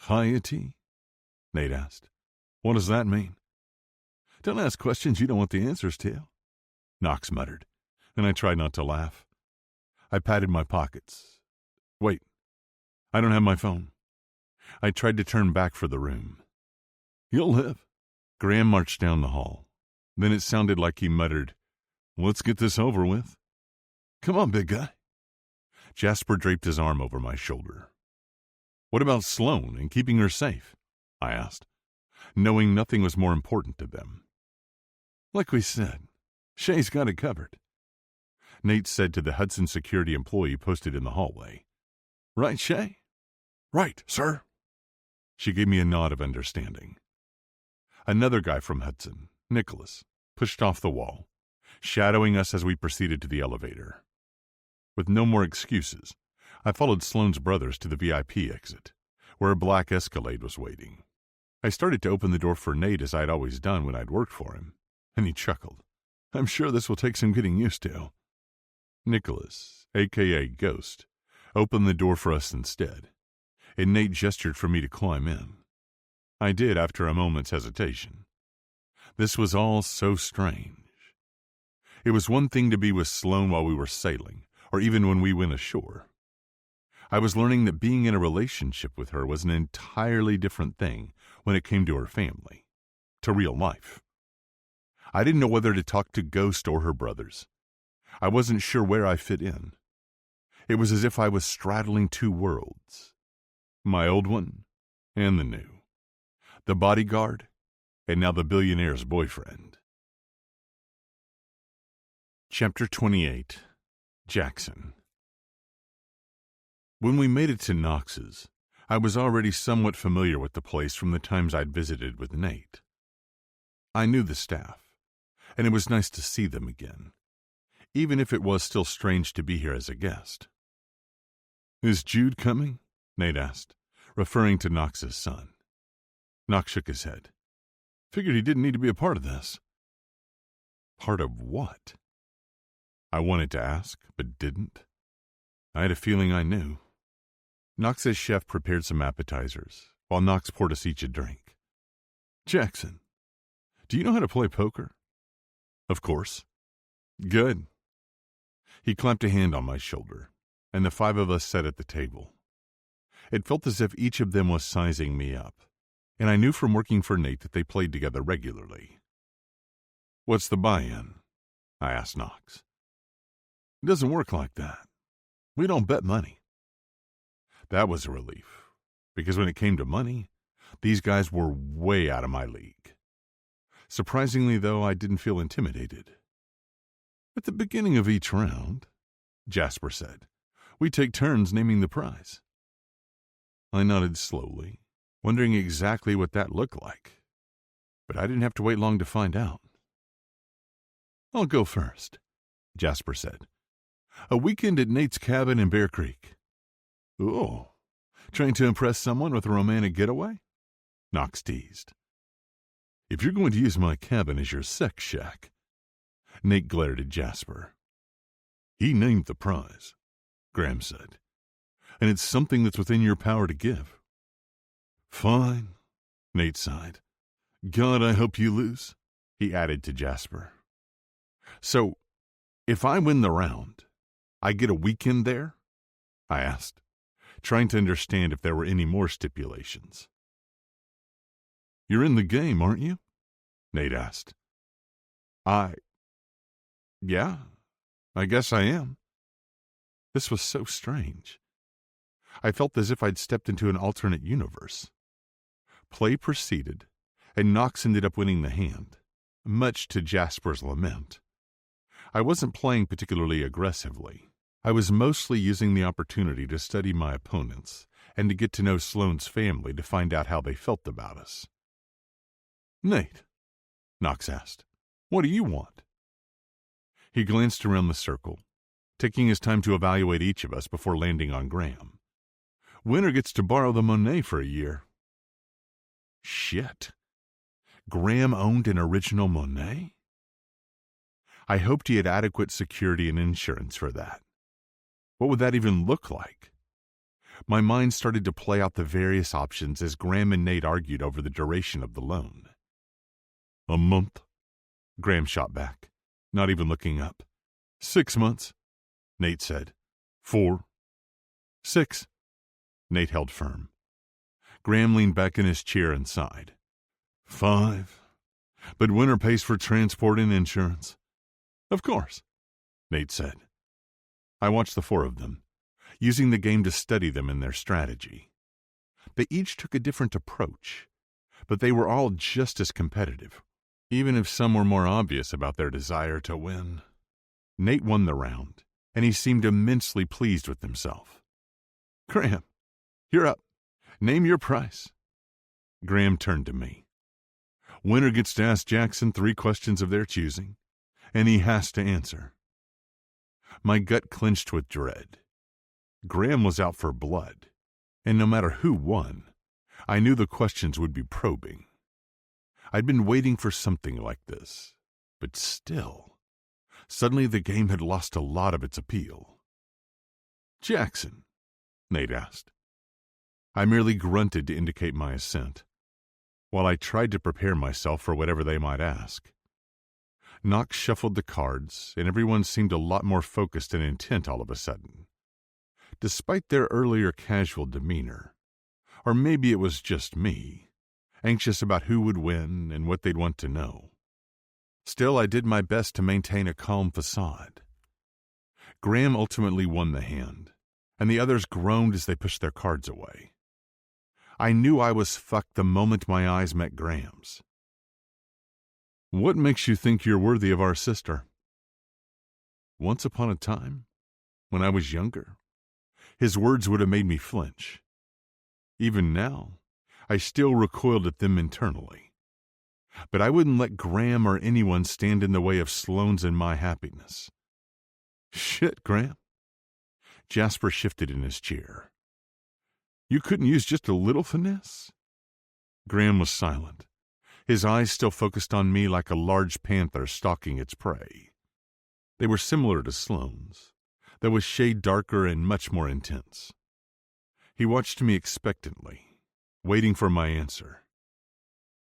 Hiya, T? Nate asked. What does that mean? Don't ask questions you don't want the answers to, Knox muttered, and I tried not to laugh. I patted my pockets. Wait, I don't have my phone. I tried to turn back for the room. You'll live. Graham marched down the hall. Then it sounded like he muttered, Let's get this over with. Come on, big guy. Jasper draped his arm over my shoulder. What about Sloane and keeping her safe? I asked, knowing nothing was more important to them. Like we said, Shay's got it covered, Nate said to the Hudson security employee posted in the hallway. Right, Shay? Right, sir. She gave me a nod of understanding. Another guy from Hudson, Nicholas, pushed off the wall, shadowing us as we proceeded to the elevator. With no more excuses, I followed Sloane's brothers to the VIP exit, where a black Escalade was waiting. I started to open the door for Nate as I'd always done when I'd worked for him, and he chuckled. "I'm sure this will take some getting used to." Nicholas, a.k.a. Ghost, opened the door for us instead, and Nate gestured for me to climb in. I did after a moment's hesitation. This was all so strange. It was one thing to be with Sloane while we were sailing, or even when we went ashore. I was learning that being in a relationship with her was an entirely different thing when it came to her family, to real life. I didn't know whether to talk to Ghost or her brothers. I wasn't sure where I fit in. It was as if I was straddling two worlds, my old one and the new, the bodyguard and now the billionaire's boyfriend. Chapter 28. Jackson. When we made it to Knox's, I was already somewhat familiar with the place from the times I'd visited with Nate. I knew the staff, and it was nice to see them again, even if it was still strange to be here as a guest. "Is Jude coming?" Nate asked, referring to Knox's son. Knox shook his head. "Figured he didn't need to be a part of this." Part of what? I wanted to ask, but didn't. I had a feeling I knew. Knox's chef prepared some appetizers, while Knox poured us each a drink. "Jackson, do you know how to play poker?" "Of course." "Good." He clapped a hand on my shoulder, and the five of us sat at the table. It felt as if each of them was sizing me up, and I knew from working for Nate that they played together regularly. "What's the buy-in?" I asked Knox. "It doesn't work like that. We don't bet money." That was a relief, because when it came to money, these guys were way out of my league. Surprisingly, though, I didn't feel intimidated. "At the beginning of each round," Jasper said, "we take turns naming the prize." I nodded slowly, wondering exactly what that looked like, but I didn't have to wait long to find out. "I'll go first," Jasper said. "A weekend at Nate's cabin in Bear Creek." "Oh, trying to impress someone with a romantic getaway?" Knox teased. "If you're going to use my cabin as your sex shack." Nate glared at Jasper. "He named the prize," Graham said, "and it's something that's within your power to give." "Fine," Nate sighed. "God, I hope you lose," he added to Jasper. "So, if I win the round, I get a weekend there?" I asked, trying to understand if there were any more stipulations. "You're in the game, aren't you?" Nate asked. Yeah, I guess I am." This was so strange. I felt as if I'd stepped into an alternate universe. Play proceeded, and Knox ended up winning the hand, much to Jasper's lament. I wasn't playing particularly aggressively. I was mostly using the opportunity to study my opponents and to get to know Sloane's family to find out how they felt about us. "Nate," Knox asked, "what do you want?" He glanced around the circle, taking his time to evaluate each of us before landing on Graham. "Winner gets to borrow the Monet for a year." Shit. Graham owned an original Monet? I hoped he had adequate security and insurance for that. What would that even look like? My mind started to play out the various options as Graham and Nate argued over the duration of the loan. "A month," Graham shot back, not even looking up. "6 months," Nate said. 4. 6. Nate held firm. Graham leaned back in his chair and sighed. 5. But winner pays for transport and insurance. "Of course," Nate said. I watched the 4 of them, using the game to study them and their strategy. They each took a different approach, but they were all just as competitive, even if some were more obvious about their desire to win. Nate won the round, and he seemed immensely pleased with himself. "Graham, you're up. Name your price." Graham turned to me. "Winner gets to ask Jackson 3 questions of their choosing, and he has to answer. My gut clenched with dread. Graham was out for blood, and no matter who won, I knew the questions would be probing. I'd been waiting for something like this, but still, suddenly the game had lost a lot of its appeal. "Jackson?" Nate asked. I merely grunted to indicate my assent, while I tried to prepare myself for whatever they might ask. Knox shuffled the cards, and everyone seemed a lot more focused and intent all of a sudden, despite their earlier casual demeanor. Or maybe it was just me, anxious about who would win and what they'd want to know. Still, I did my best to maintain a calm facade. Graham ultimately won the hand, and the others groaned as they pushed their cards away. I knew I was fucked the moment my eyes met Graham's. "What makes you think you're worthy of our sister?" Once upon a time, when I was younger, his words would have made me flinch. Even now, I still recoiled at them internally. But I wouldn't let Graham or anyone stand in the way of Sloane's and my happiness. "Shit, Graham." Jasper shifted in his chair. "You couldn't use just a little finesse?" Graham was silent, his eyes still focused on me like a large panther stalking its prey. They were similar to Sloane's, though a shade darker and much more intense. He watched me expectantly, waiting for my answer.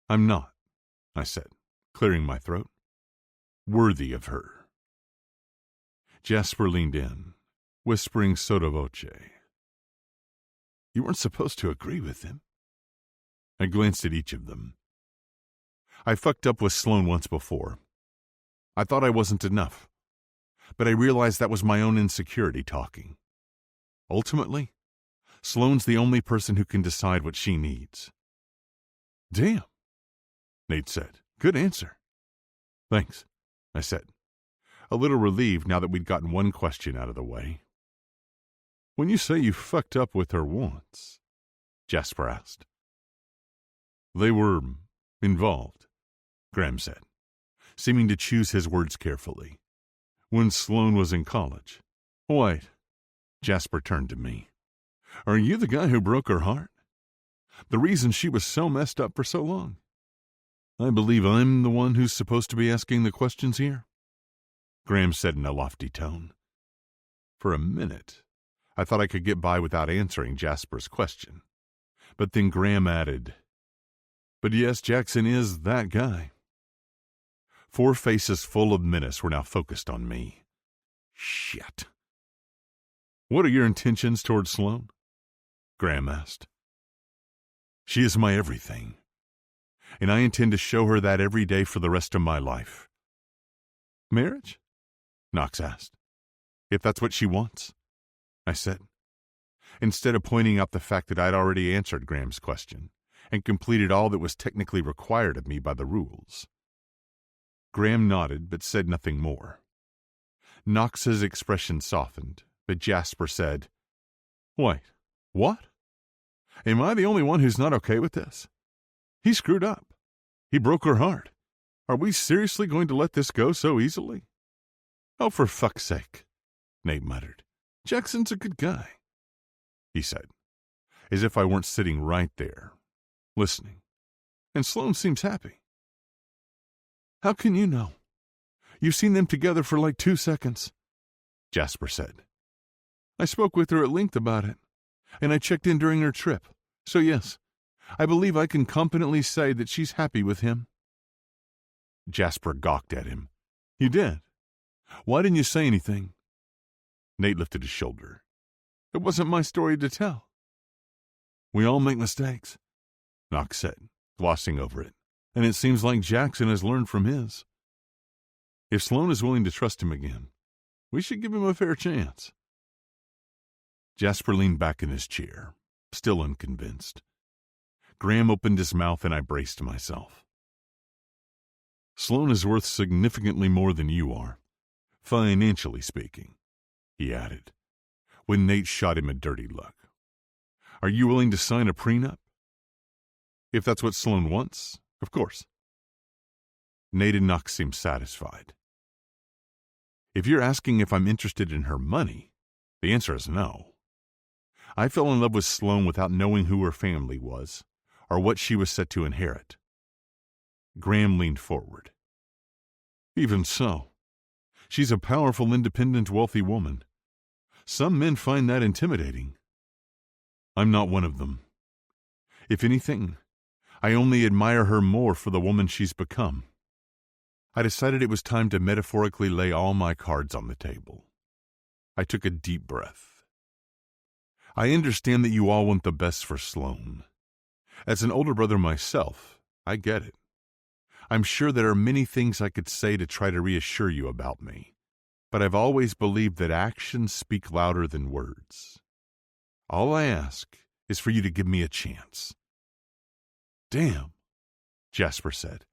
"I'm not," I said, clearing my throat, "worthy of her." Jasper leaned in, whispering sotto voce. "You weren't supposed to agree with him." I glanced at each of them. I fucked up with Sloane once before. I thought I wasn't enough, but I realized that was my own insecurity talking. Ultimately, Sloane's the only person who can decide what she needs. "Damn," Nate said. "Good answer." "Thanks," I said, a little relieved now that we'd gotten one question out of the way. "When you say you fucked up with her once," Jasper asked. "They were involved," Graham said, seeming to choose his words carefully. "When Sloane was in college." "Wait," Jasper turned to me. "Are you the guy who broke her heart? The reason she was so messed up for so long?" "I believe I'm the one who's supposed to be asking the questions here," Graham said in a lofty tone. For a minute, I thought I could get by without answering Jasper's question. But then Graham added, "But yes, Jackson is that guy." 4 faces full of menace were now focused on me. Shit. "What are your intentions toward Sloane?" Graham asked. "She is my everything, and I intend to show her that every day for the rest of my life." "Marriage?" Knox asked. "If that's what she wants," I said, instead of pointing out the fact that I'd already answered Graham's question and completed all that was technically required of me by the rules. Graham nodded but said nothing more. Knox's expression softened, but Jasper said, "Wait, what? Am I the only one who's not okay with this? He screwed up. He broke her heart. Are we seriously going to let this go so easily?" "Oh, for fuck's sake," Nate muttered. "Jackson's a good guy," he said, as if I weren't sitting right there, listening. "And Sloane seems happy." "How can you know? You've seen them together for like 2 seconds, Jasper said. "I spoke with her at length about it, and I checked in during her trip. So yes, I believe I can confidently say that she's happy with him." Jasper gawked at him. "You did? Why didn't you say anything?" Nate lifted his shoulder. "It wasn't my story to tell." "We all make mistakes," Knox said, glossing over it, "and it seems like Jackson has learned from his. If Sloane is willing to trust him again, we should give him a fair chance." Jasper leaned back in his chair, still unconvinced. Graham opened his mouth and I braced myself. "Sloane is worth significantly more than you are, financially speaking," he added, when Nate shot him a dirty look. "Are you willing to sign a prenup?" "If that's what Sloane wants, of course." Nate and Knox seemed satisfied. If you're asking if I'm interested in her money, the answer is no. I fell in love with Sloane without knowing who her family was or what she was set to inherit. Graham leaned forward. Even so, she's a powerful, independent, wealthy woman. Some men find that intimidating. I'm not one of them. If anything, I only admire her more for the woman she's become. I decided it was time to metaphorically lay all my cards on the table. I took a deep breath. I understand that you all want the best for Sloane. As an older brother myself, I get it. I'm sure there are many things I could say to try to reassure you about me, but I've always believed that actions speak louder than words. All I ask is for you to give me a chance. Damn, Jasper said.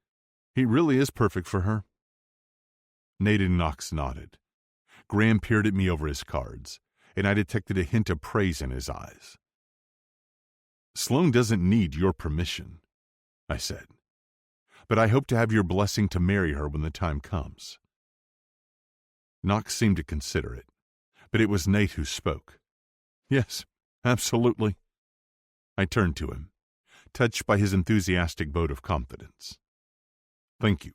He really is perfect for her. Nate and Knox nodded. Graham peered at me over his cards, and I detected a hint of praise in his eyes. Sloane doesn't need your permission, I said, but I hope to have your blessing to marry her when the time comes. Knox seemed to consider it, but it was Nate who spoke. Yes, absolutely. I turned to him, touched by his enthusiastic vote of confidence. Thank you.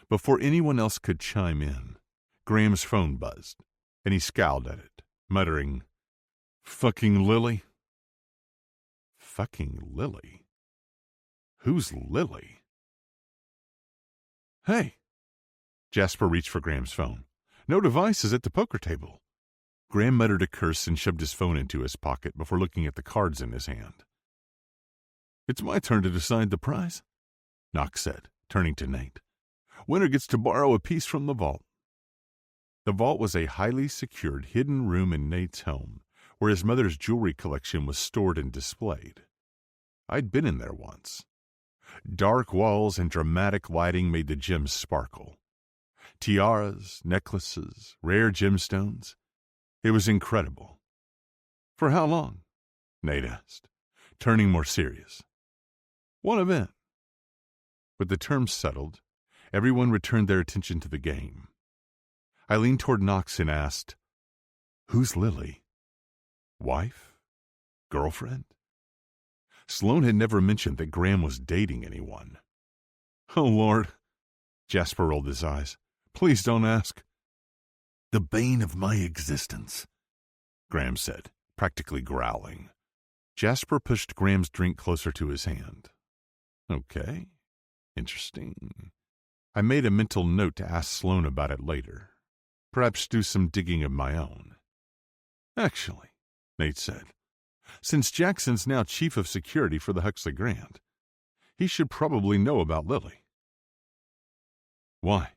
Before anyone else could chime in, Graham's phone buzzed, and he scowled at it, muttering, "Fucking Lily." Fucking Lily? Who's Lily? Hey! Jasper reached for Graham's phone. No devices at the poker table. Graham muttered a curse and shoved his phone into his pocket before looking at the cards in his hand. It's my turn to decide the prize, Knox said, turning to Nate. Winner gets to borrow a piece from the vault. The vault was a highly secured hidden room in Nate's home, where his mother's jewelry collection was stored and displayed. I'd been in there once. Dark walls and dramatic lighting made the gems sparkle. Tiaras, necklaces, rare gemstones. It was incredible. For how long? Nate asked, turning more serious. One event. With the terms settled, everyone returned their attention to the game. I leaned toward Knox and asked, Who's Lily? Wife? Girlfriend? Sloane had never mentioned that Graham was dating anyone. Oh, Lord. Jasper rolled his eyes. Please don't ask. The bane of my existence, Graham said, practically growling. Jasper pushed Graham's drink closer to his hand. Okay. Interesting. I made a mental note to ask Sloane about it later. Perhaps do some digging of my own. Actually, Nate said, since Jackson's now chief of security for the Huxley Grand, he should probably know about Lily. Why?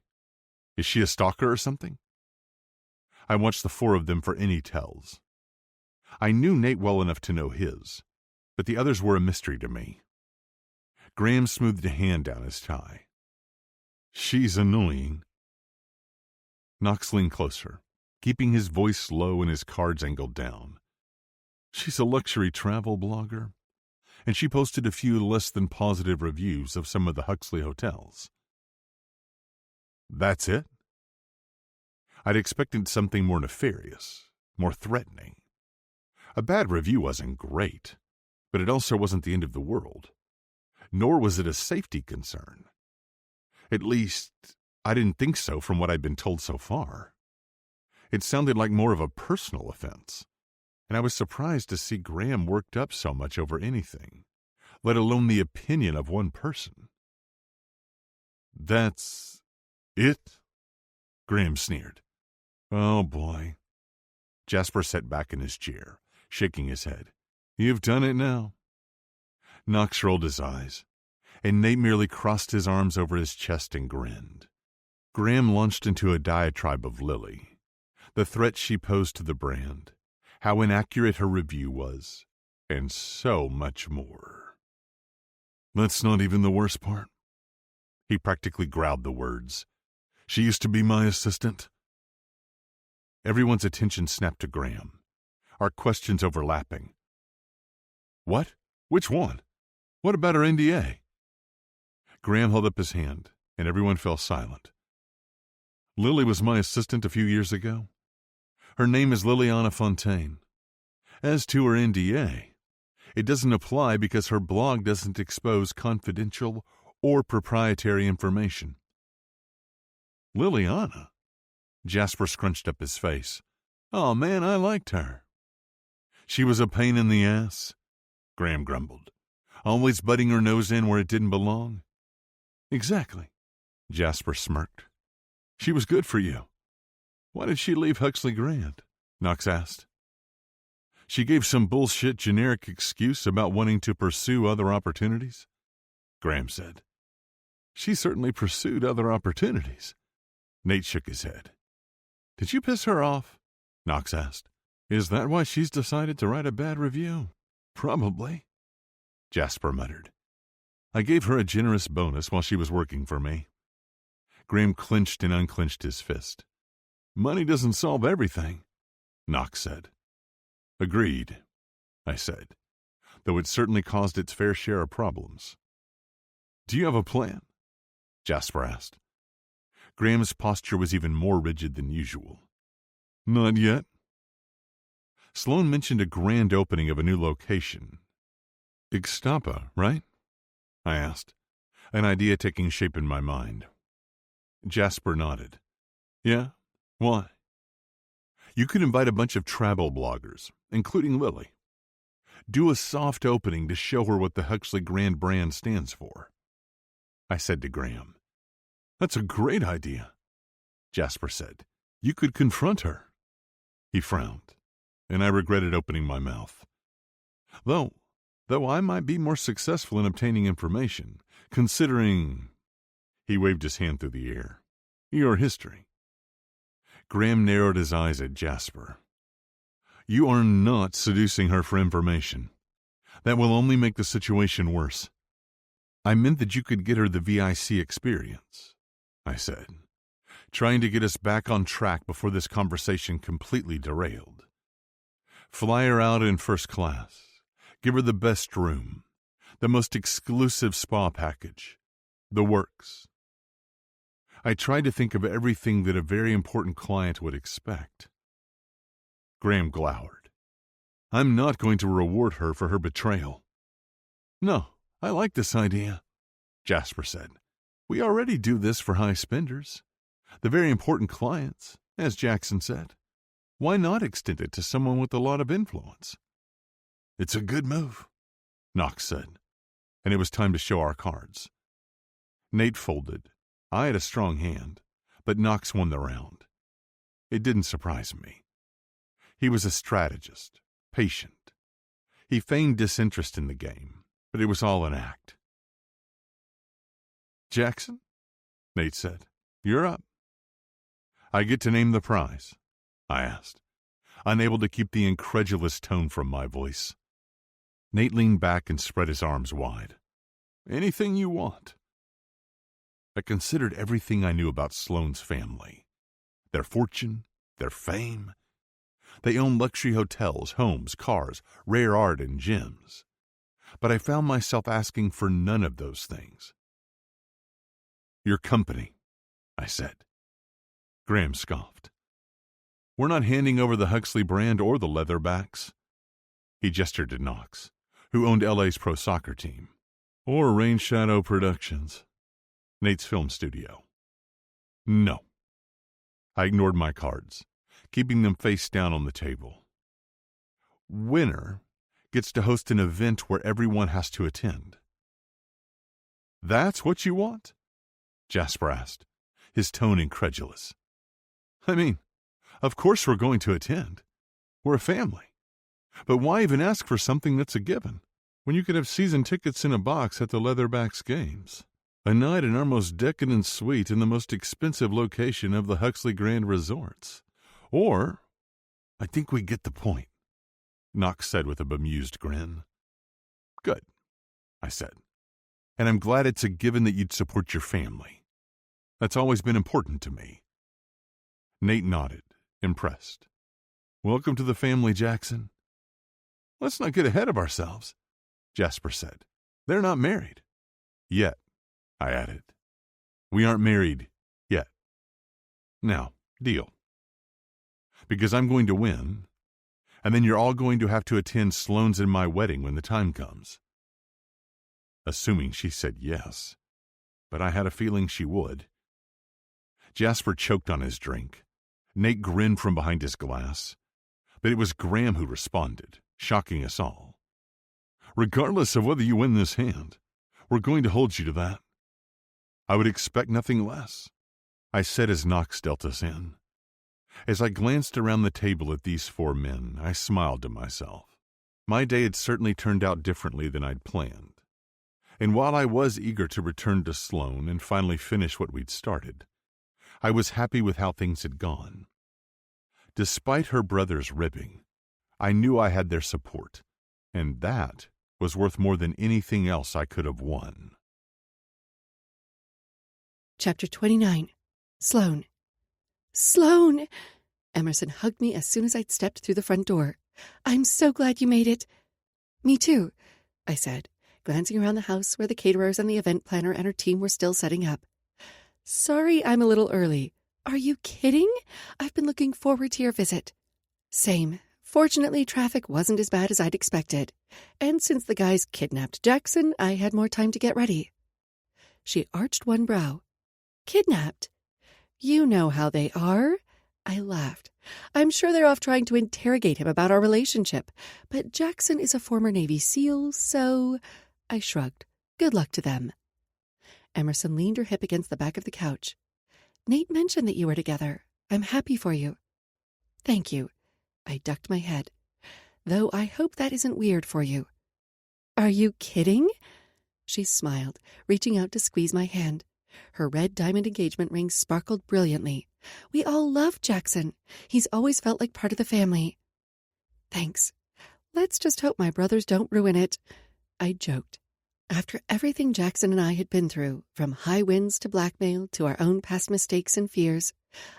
Is she a stalker or something? I watched the four of them for any tells. I knew Nate well enough to know his, but the others were a mystery to me. Graham smoothed a hand down his tie. She's annoying. Knox leaned closer, keeping his voice low and his cards angled down. She's a luxury travel blogger, and she posted a few less than positive reviews of some of the Huxley hotels. That's it? I'd expected something more nefarious, more threatening. A bad review wasn't great, but it also wasn't the end of the world. Nor was it a safety concern. At least, I didn't think so from what I'd been told so far. It sounded like more of a personal offense, and I was surprised to see Graham worked up so much over anything, let alone the opinion of one person. That's it? Graham sneered. Oh, boy. Jasper sat back in his chair, shaking his head. You've done it now. Knox rolled his eyes, and Nate merely crossed his arms over his chest and grinned. Graham launched into a diatribe of Lily, the threat she posed to the brand, how inaccurate her review was, and so much more. That's not even the worst part. He practically growled the words. She used to be my assistant. Everyone's attention snapped to Graham, our questions overlapping. What? Which one? What about her NDA? Graham held up his hand, and everyone fell silent. Lily was my assistant a few years ago. Her name is Liliana Fontaine. As to her NDA, it doesn't apply because her blog doesn't expose confidential or proprietary information. Liliana? Jasper scrunched up his face. Oh man, I liked her. She was a pain in the ass, Graham grumbled. Always butting her nose in where it didn't belong. Exactly, Jasper smirked. She was good for you. Why did she leave Huxley Grand? Knox asked. She gave some bullshit generic excuse about wanting to pursue other opportunities, Graham said. She certainly pursued other opportunities. Nate shook his head. Did you piss her off? Knox asked. Is that why she's decided to write a bad review? Probably, Jasper muttered. I gave her a generous bonus while she was working for me. Graham clenched and unclenched his fist. Money doesn't solve everything, Knox said. Agreed, I said, though it certainly caused its fair share of problems. Do you have a plan? Jasper asked. Graham's posture was even more rigid than usual. Not yet. Sloan mentioned a grand opening of a new location. Ixtapa, right? I asked, an idea taking shape in my mind. Jasper nodded. Yeah? Why? You could invite a bunch of travel bloggers, including Lily. Do a soft opening to show her what the Huxley Grand brand stands for. I said to Graham. That's a great idea, Jasper said. You could confront her. He frowned, and I regretted opening my mouth. Though I might be more successful in obtaining information, considering... He waved his hand through the air. Your history. Graham narrowed his eyes at Jasper. You are not seducing her for information. That will only make the situation worse. I meant that you could get her the VIC experience, I said, trying to get us back on track before this conversation completely derailed. Fly her out in first class. Give her the best room, the most exclusive spa package, the works. I tried to think of everything that a very important client would expect. Graham glowered. I'm not going to reward her for her betrayal. No, I like this idea, Jasper said. We already do this for high spenders, the very important clients, as Jackson said. Why not extend it to someone with a lot of influence? It's a good move, Knox said, and it was time to show our cards. Nate folded. I had a strong hand, but Knox won the round. It didn't surprise me. He was a strategist, patient. He feigned disinterest in the game, but it was all an act. Jackson, Nate said, you're up. I get to name the prize, I asked, unable to keep the incredulous tone from my voice. Nate leaned back and spread his arms wide. Anything you want. I considered everything I knew about Sloane's family. Their fortune, their fame. They own luxury hotels, homes, cars, rare art, and gems. But I found myself asking for none of those things. Your company, I said. Graham scoffed. We're not handing over the Huxley brand or the Leatherbacks. He gestured to Knox, who owned LA's pro soccer team. Or Rain Shadow Productions, Nate's film studio. No. I ignored my cards, keeping them face down on the table. Winner gets to host an event where everyone has to attend. That's what you want? Jasper asked, his tone incredulous. I mean, of course we're going to attend. We're a family. But why even ask for something that's a given, when you could have season tickets in a box at the Leatherbacks games? A night in our most decadent suite in the most expensive location of the Huxley Grand Resorts. Or, I think we get the point, Knox said with a bemused grin. Good, I said. And I'm glad it's a given that you'd support your family. That's always been important to me. Nate nodded, impressed. Welcome to the family, Jackson. Let's not get ahead of ourselves, Jasper said. They're not married. Yet, I added. We aren't married yet. Now, deal. Because I'm going to win, and then you're all going to have to attend Sloane's and my wedding when the time comes. Assuming she said yes, but I had a feeling she would. Jasper choked on his drink. Nate grinned from behind his glass, but it was Graham who responded, shocking us all. Regardless of whether you win this hand, we're going to hold you to that. I would expect nothing less, I said as Knox dealt us in. As I glanced around the table at these four men, I smiled to myself. My day had certainly turned out differently than I'd planned. And while I was eager to return to Sloane and finally finish what we'd started, I was happy with how things had gone. Despite her brother's ribbing, I knew I had their support, and that was worth more than anything else I could have won. Chapter 29. Sloane. Sloane! Emerson hugged me as soon as I'd stepped through the front door. I'm so glad you made it. Me too, I said, glancing around the house where the caterers and the event planner and her team were still setting up. Sorry I'm a little early. Are you kidding? I've been looking forward to your visit. Same. Fortunately, traffic wasn't as bad as I'd expected. And since the guys kidnapped Jackson, I had more time to get ready. She arched one brow. Kidnapped? You know how they are. I laughed. I'm sure they're off trying to interrogate him about our relationship. But Jackson is a former Navy SEAL, so... I shrugged. Good luck to them. Emerson leaned her hip against the back of the couch. Nate mentioned that you were together. I'm happy for you. Thank you. I ducked my head. Though I hope that isn't weird for you. Are you kidding? She smiled, reaching out to squeeze my hand. Her red diamond engagement ring sparkled brilliantly. We all love Jackson. He's always felt like part of the family. Thanks. Let's just hope my brothers don't ruin it. I joked. After everything Jackson and I had been through, from high winds to blackmail to our own past mistakes and fears,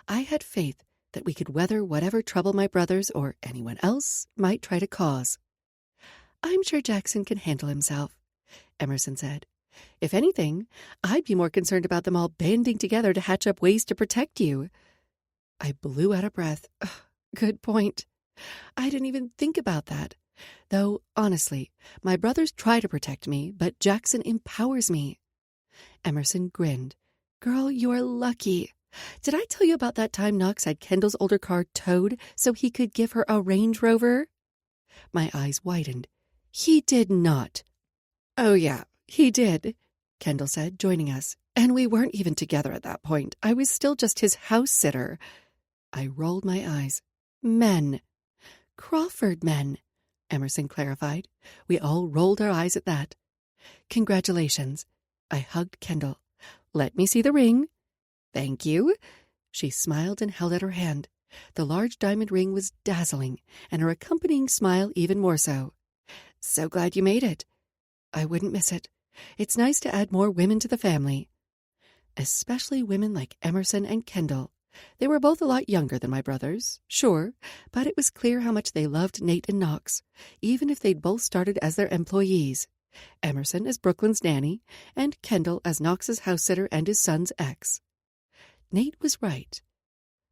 I had faith that we could weather whatever trouble my brothers or anyone else might try to cause. I'm sure Jackson can handle himself, Emerson said. If anything, I'd be more concerned about them all banding together to hatch up ways to protect you. I blew out a breath. Ugh, good point. I didn't even think about that. Though, honestly, my brothers try to protect me, but Jackson empowers me. Emerson grinned. Girl, you're lucky. Did I tell you about that time Knox had Kendall's older car towed so he could give her a Range Rover? My eyes widened. He did not. Oh, yeah, he did, Kendall said, joining us. And we weren't even together at that point. I was still just his house sitter. I rolled my eyes. Men. Crawford men, Emerson clarified. We all rolled our eyes at that. Congratulations. I hugged Kendall. Let me see the ring. Thank you. She smiled and held out her hand. The large diamond ring was dazzling, and her accompanying smile even more so. So glad you made it. I wouldn't miss it. It's nice to add more women to the family. Especially women like Emerson and Kendall. They were both a lot younger than my brothers, sure, but it was clear how much they loved Nate and Knox, even if they'd both started as their employees. Emerson as Brooklyn's nanny, and Kendall as Knox's house-sitter and his son's ex. Nate was right.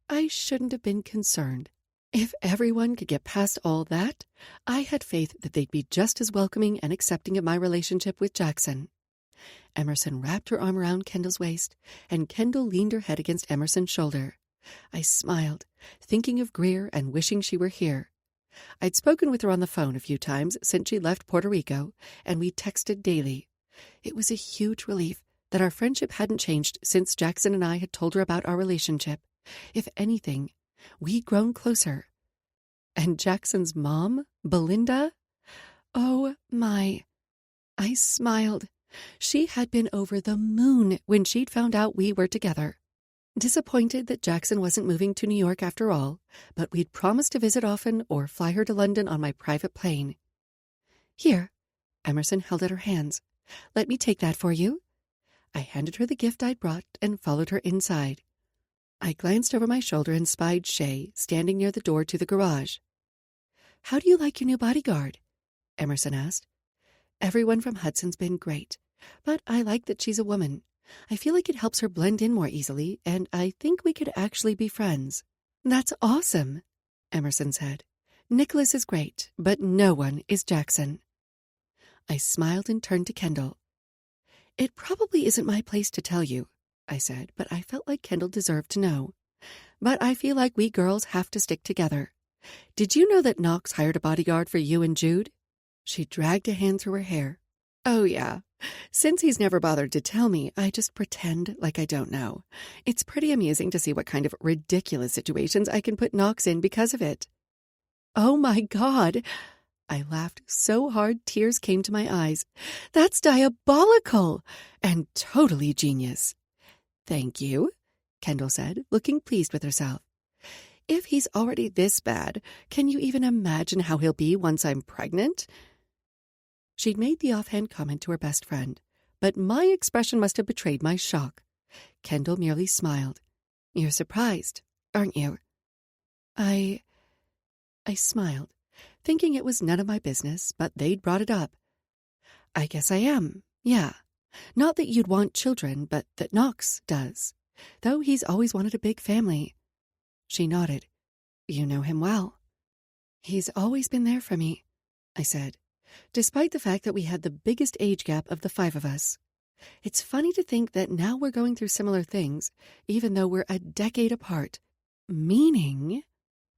I shouldn't have been concerned. If everyone could get past all that, I had faith that they'd be just as welcoming and accepting of my relationship with Jackson. Emerson wrapped her arm around Kendall's waist, and Kendall leaned her head against Emerson's shoulder. I smiled, thinking of Greer and wishing she were here. I'd spoken with her on the phone a few times since she left Puerto Rico, and we texted daily. It was a huge relief that our friendship hadn't changed since Jackson and I had told her about our relationship. If anything, we'd grown closer. And Jackson's mom, Belinda? Oh, my. I smiled. She had been over the moon when she'd found out we were together. Disappointed that Jackson wasn't moving to New York after all, but we'd promised to visit often or fly her to London on my private plane. Here, Emerson held out her hands. Let me take that for you. I handed her the gift I'd brought and followed her inside. I glanced over my shoulder and spied Shay standing near the door to the garage. How do you like your new bodyguard? Emerson asked. Everyone from Hudson's been great, but I like that she's a woman. I feel like it helps her blend in more easily, and I think we could actually be friends." "That's awesome," Emerson said. "Nicholas is great, but no one is Jackson." I smiled and turned to Kendall. "It probably isn't my place to tell you," I said, but I felt like Kendall deserved to know. "But I feel like we girls have to stick together. Did you know that Knox hired a bodyguard for you and Jude?" She dragged a hand through her hair. "Oh, yeah. Since he's never bothered to tell me, I just pretend like I don't know. It's pretty amusing to see what kind of ridiculous situations I can put Knox in because of it." "Oh, my God." I laughed so hard tears came to my eyes. "That's diabolical and totally genius." "Thank you," Kendall said, looking pleased with herself. "If he's already this bad, can you even imagine how he'll be once I'm pregnant?" She'd made the offhand comment to her best friend, but my expression must have betrayed my shock. Kendall merely smiled. "You're surprised, aren't you?" I smiled, thinking it was none of my business, but they'd brought it up. "I guess I am, yeah. Not that you'd want children, but that Knox does, though he's always wanted a big family." She nodded. "You know him well." "He's always been there for me," I said, despite the fact that we had the biggest age gap of the five of us. It's funny to think that now we're going through similar things, even though we're a decade apart. "Meaning?"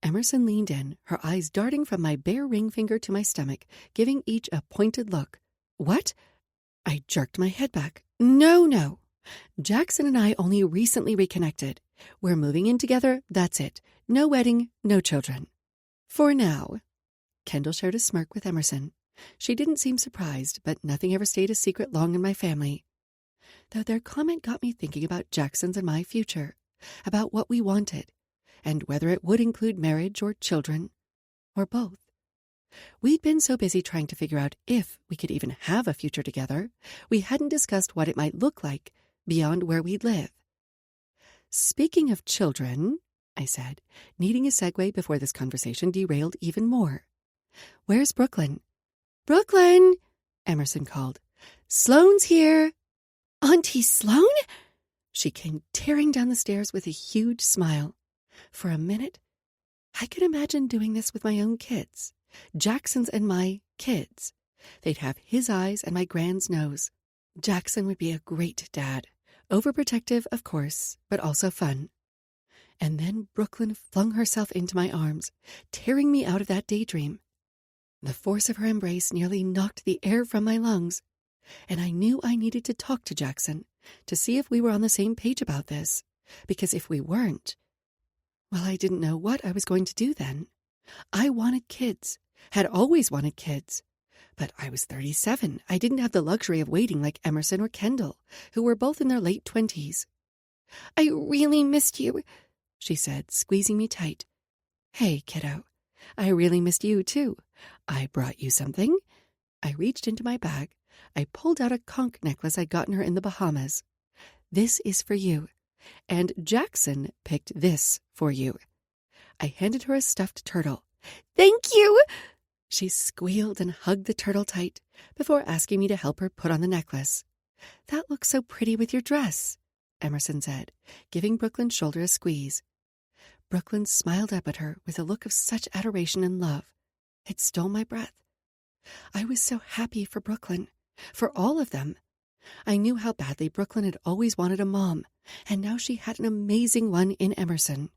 Emerson leaned in, her eyes darting from my bare ring finger to my stomach, giving each a pointed look. "What?" I jerked my head back. No. Jackson and I only recently reconnected. We're moving in together, that's it. No wedding, no children. For now." Kendall shared a smirk with Emerson. She didn't seem surprised, but nothing ever stayed a secret long in my family. Though their comment got me thinking about Jackson's and my future, about what we wanted, and whether it would include marriage or children, or both. We'd been so busy trying to figure out if we could even have a future together, we hadn't discussed what it might look like beyond where we'd live. "Speaking of children," I said, needing a segue before this conversation derailed even more. "Where's Brooklyn?" "Brooklyn!" Emerson called. "Sloane's here!" "Auntie Sloane?" She came tearing down the stairs with a huge smile. For a minute, I could imagine doing this with my own kids. Jackson's and my kids. They'd have his eyes and my grand's nose. Jackson would be a great dad. Overprotective, of course, but also fun. And then Brooklyn flung herself into my arms, tearing me out of that daydream. The force of her embrace nearly knocked the air from my lungs, and I knew I needed to talk to Jackson to see if we were on the same page about this, because if we weren't, well, I didn't know what I was going to do then. I wanted kids, had always wanted kids, but I was 37. I didn't have the luxury of waiting like Emerson or Kendall, who were both in their late 20s. "I really missed you," she said, squeezing me tight. "Hey, kiddo, I really missed you, too. I brought you something." I reached into my bag. I pulled out a conch necklace I'd gotten her in the Bahamas. "This is for you, and Jackson picked this for you." I handed her a stuffed turtle. "Thank you!" She squealed and hugged the turtle tight before asking me to help her put on the necklace. "That looks so pretty with your dress," Emerson said, giving Brooklyn's shoulder a squeeze. Brooklyn smiled up at her with a look of such adoration and love. It stole my breath. I was so happy for Brooklyn, for all of them. I knew how badly Brooklyn had always wanted a mom, and now she had an amazing one in Emerson.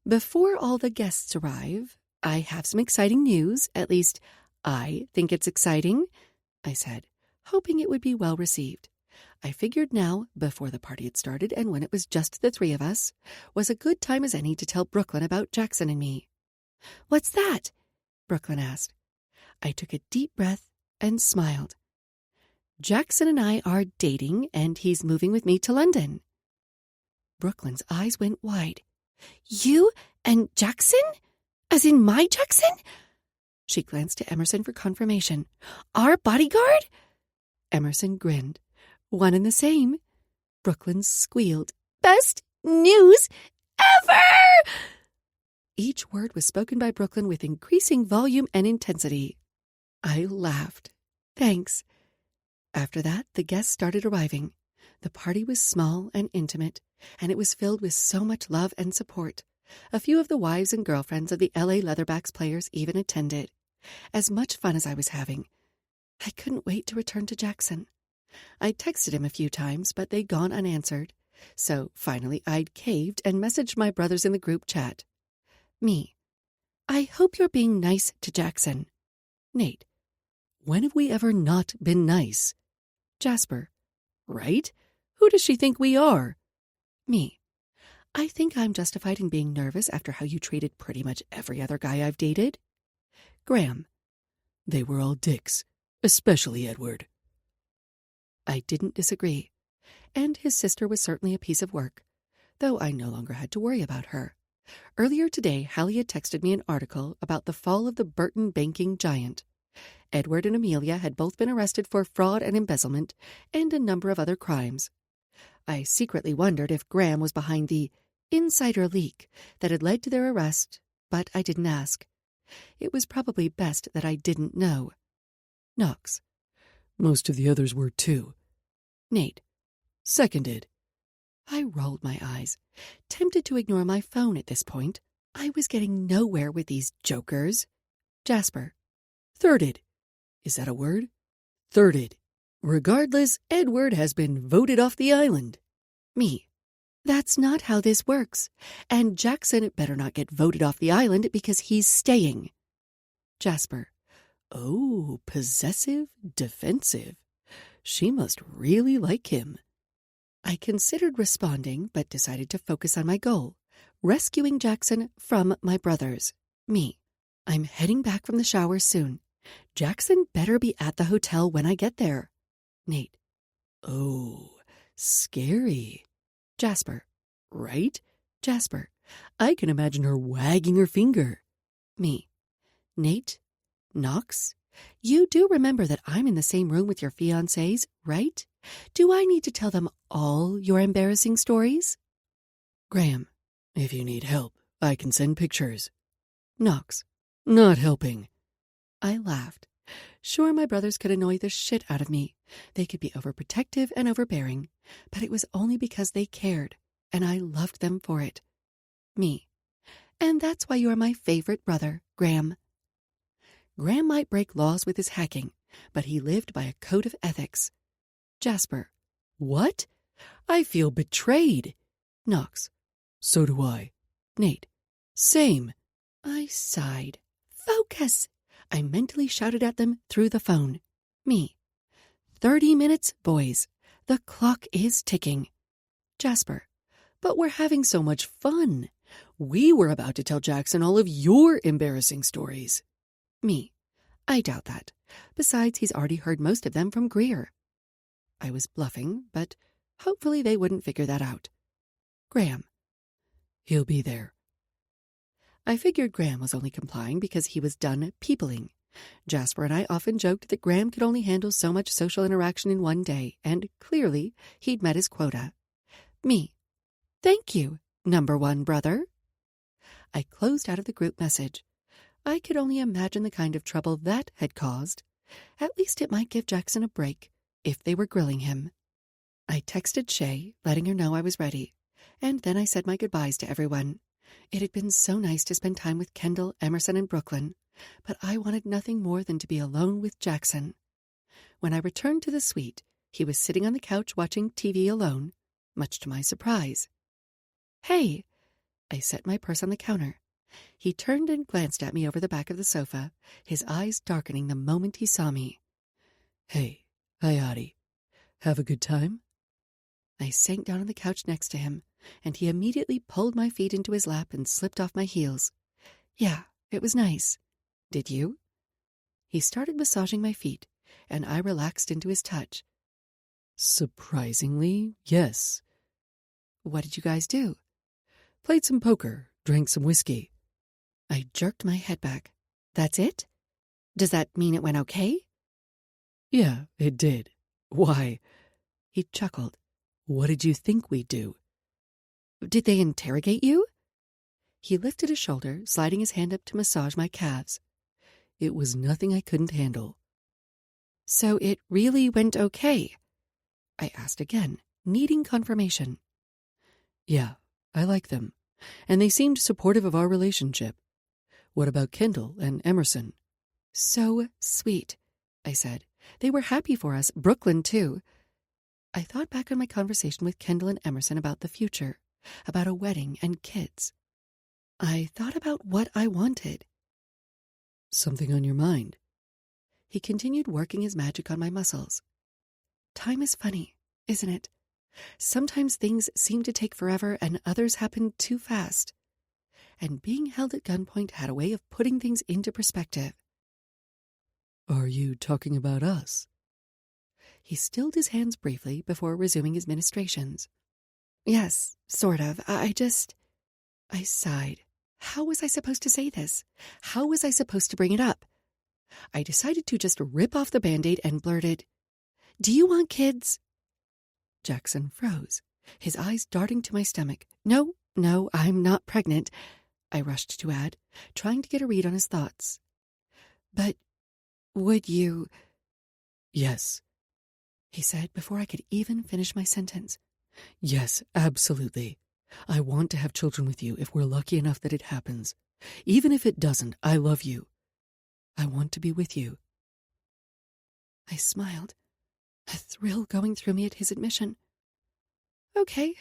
Before all the guests arrive, I have some exciting news. At least, I think it's exciting, I said, hoping it would be well received. I figured now, before the party had started and when it was just the three of us, was a good time as any to tell Brooklyn about Jackson and me. "What's that?" Brooklyn asked. I took a deep breath and smiled. "Jackson and I are dating, and he's moving with me to London." Brooklyn's eyes went wide. "You and Jackson? As in my Jackson?" She glanced to Emerson for confirmation. "Our bodyguard?" Emerson grinned. "One and the same." Brooklyn squealed. "Best news ever!" Each word was spoken by Brooklyn with increasing volume and intensity. I laughed. "Thanks." After that, the guests started arriving. The party was small and intimate, and it was filled with so much love and support. A few of the wives and girlfriends of the LA Leatherbacks players even attended. As much fun as I was having, I couldn't wait to return to Jackson. I texted him a few times, but they'd gone unanswered. So finally I'd caved and messaged my brothers in the group chat. Me: I hope you're being nice to Jackson. Nate: When have we ever not been nice? Jasper: Right? Who does she think we are? Me: I think I'm justified in being nervous after how you treated pretty much every other guy I've dated. Graham: They were all dicks, especially Edward. I didn't disagree, and his sister was certainly a piece of work, though I no longer had to worry about her. Earlier today, Hallie had texted me an article about the fall of the Burton banking giant. Edward and Amelia had both been arrested for fraud and embezzlement and a number of other crimes. I secretly wondered if Graham was behind the insider leak that had led to their arrest, but I didn't ask. It was probably best that I didn't know. Knox: Most of the others were too. Nate: Seconded. I rolled my eyes, tempted to ignore my phone at this point. I was getting nowhere with these jokers. Jasper: Thirded. Is that a word? Thirded. Regardless, Edward has been voted off the island. Me: That's not how this works, and Jackson better not get voted off the island because he's staying. Jasper: Oh, possessive, defensive. She must really like him. I considered responding, but decided to focus on my goal, rescuing Jackson from my brothers. Me: I'm heading back from the shower soon. Jackson better be at the hotel when I get there. Nate: Oh, scary. Jasper: Right? Jasper: I can imagine her wagging her finger. Me: Nate, Knox, you do remember that I'm in the same room with your fiancés, right? Do I need to tell them all your embarrassing stories? Graham: If you need help, I can send pictures. Knox: Not helping. I laughed. Sure, my brothers could annoy the shit out of me. They could be overprotective and overbearing, but it was only because they cared, and I loved them for it. Me: And that's why you're my favorite brother, Graham. Graham might break laws with his hacking, but he lived by a code of ethics. Jasper: What? I feel betrayed. Knox: So do I. Nate: Same. I sighed. Focus! I mentally shouted at them through the phone. Me: 30 minutes, boys. The clock is ticking. Jasper: But we're having so much fun. We were about to tell Jackson all of your embarrassing stories. Me: I doubt that. Besides, he's already heard most of them from Greer. I was bluffing, but hopefully they wouldn't figure that out. Graham: He'll be there. I figured Graham was only complying because he was done peopling. Jasper and I often joked that Graham could only handle so much social interaction in one day, and clearly he'd met his quota. Me: Thank you, number one brother. I closed out of the group message. I could only imagine the kind of trouble that had caused. At least it might give Jackson a break, if they were grilling him. I texted Shay, letting her know I was ready, and then I said my goodbyes to everyone. It had been so nice to spend time with Kendall, Emerson, and Brooklyn, but I wanted nothing more than to be alone with Jackson. When I returned to the suite, he was sitting on the couch watching TV alone, much to my surprise. Hey! I set my purse on the counter. He turned and glanced at me over the back of the sofa, his eyes darkening the moment he saw me. Hey, hi, Audie. Have a good time? I sank down on the couch next to him, and he immediately pulled my feet into his lap and slipped off my heels. Yeah, it was nice. Did you? He started massaging my feet, and I relaxed into his touch. Surprisingly, yes. What did you guys do? Played some poker, drank some whiskey. I jerked my head back. That's it? Does that mean it went okay? Yeah, it did. Why? He chuckled. What did you think we'd do? Did they interrogate you? He lifted a shoulder, sliding his hand up to massage my calves. It was nothing I couldn't handle. So it really went okay? I asked again, needing confirmation. Yeah, I like them, and they seemed supportive of our relationship. What about Kendall and Emerson? So sweet, I said. They were happy for us, Brooklyn too. I thought back on my conversation with Kendall and Emerson about the future, about a wedding and kids. I thought about what I wanted. Something on your mind? He continued working his magic on my muscles. Time is funny, isn't it? Sometimes things seem to take forever and others happen too fast. And being held at gunpoint had a way of putting things into perspective. Are you talking about us? He stilled his hands briefly before resuming his ministrations. Yes, sort of. I sighed. How was I supposed to say this? How was I supposed to bring it up? I decided to just rip off the Band-Aid and blurted, "Do you want kids?" Jackson froze, his eyes darting to my stomach. No, I'm not pregnant," I rushed to add, trying to get a read on his thoughts. "But would you—" Yes, he said before I could even finish my sentence. Yes, absolutely. I want to have children with you if we're lucky enough that it happens. Even if it doesn't, I love you. I want to be with you. I smiled, a thrill going through me at his admission. Okay,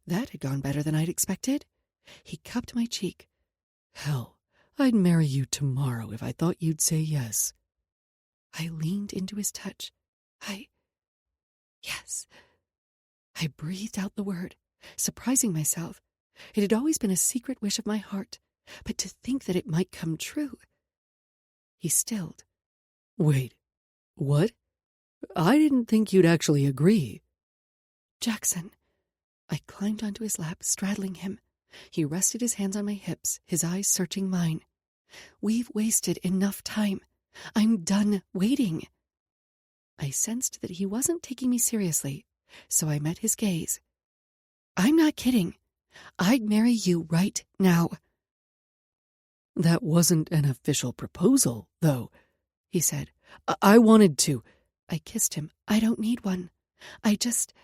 that had gone better than I'd expected. He cupped my cheek. Hell, I'd marry you tomorrow if I thought you'd say yes. I leaned into his touch. Yes. I breathed out the word, surprising myself. It had always been a secret wish of my heart, but to think that it might come true. He stilled. Wait, what? I didn't think you'd actually agree. Jackson. I climbed onto his lap, straddling him. He rested his hands on my hips, his eyes searching mine. We've wasted enough time. I'm done waiting. I sensed that he wasn't taking me seriously, so I met his gaze. I'm not kidding. I'd marry you right now. That wasn't an official proposal, though, he said. I wanted to. I kissed him. I don't need one. I kissed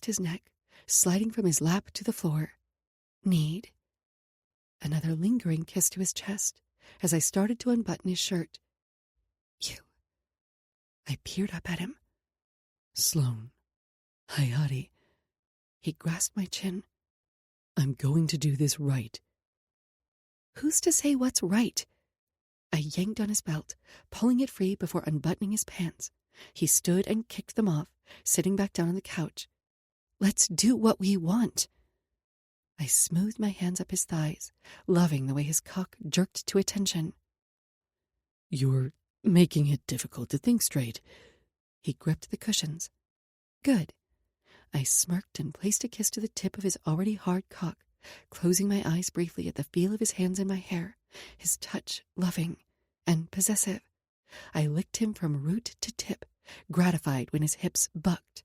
his neck, sliding from his lap to the floor. Need. Another lingering kiss to his chest as I started to unbutton his shirt. You. I peered up at him. Sloan. Hi, Hottie. He grasped my chin. I'm going to do this right. Who's to say what's right? I yanked on his belt, pulling it free before unbuttoning his pants. He stood and kicked them off, sitting back down on the couch. Let's do what we want. I smoothed my hands up his thighs, loving the way his cock jerked to attention. You're making it difficult to think straight. He gripped the cushions. Good. I smirked and placed a kiss to the tip of his already hard cock, closing my eyes briefly at the feel of his hands in my hair, his touch loving and possessive. I licked him from root to tip, gratified when his hips bucked.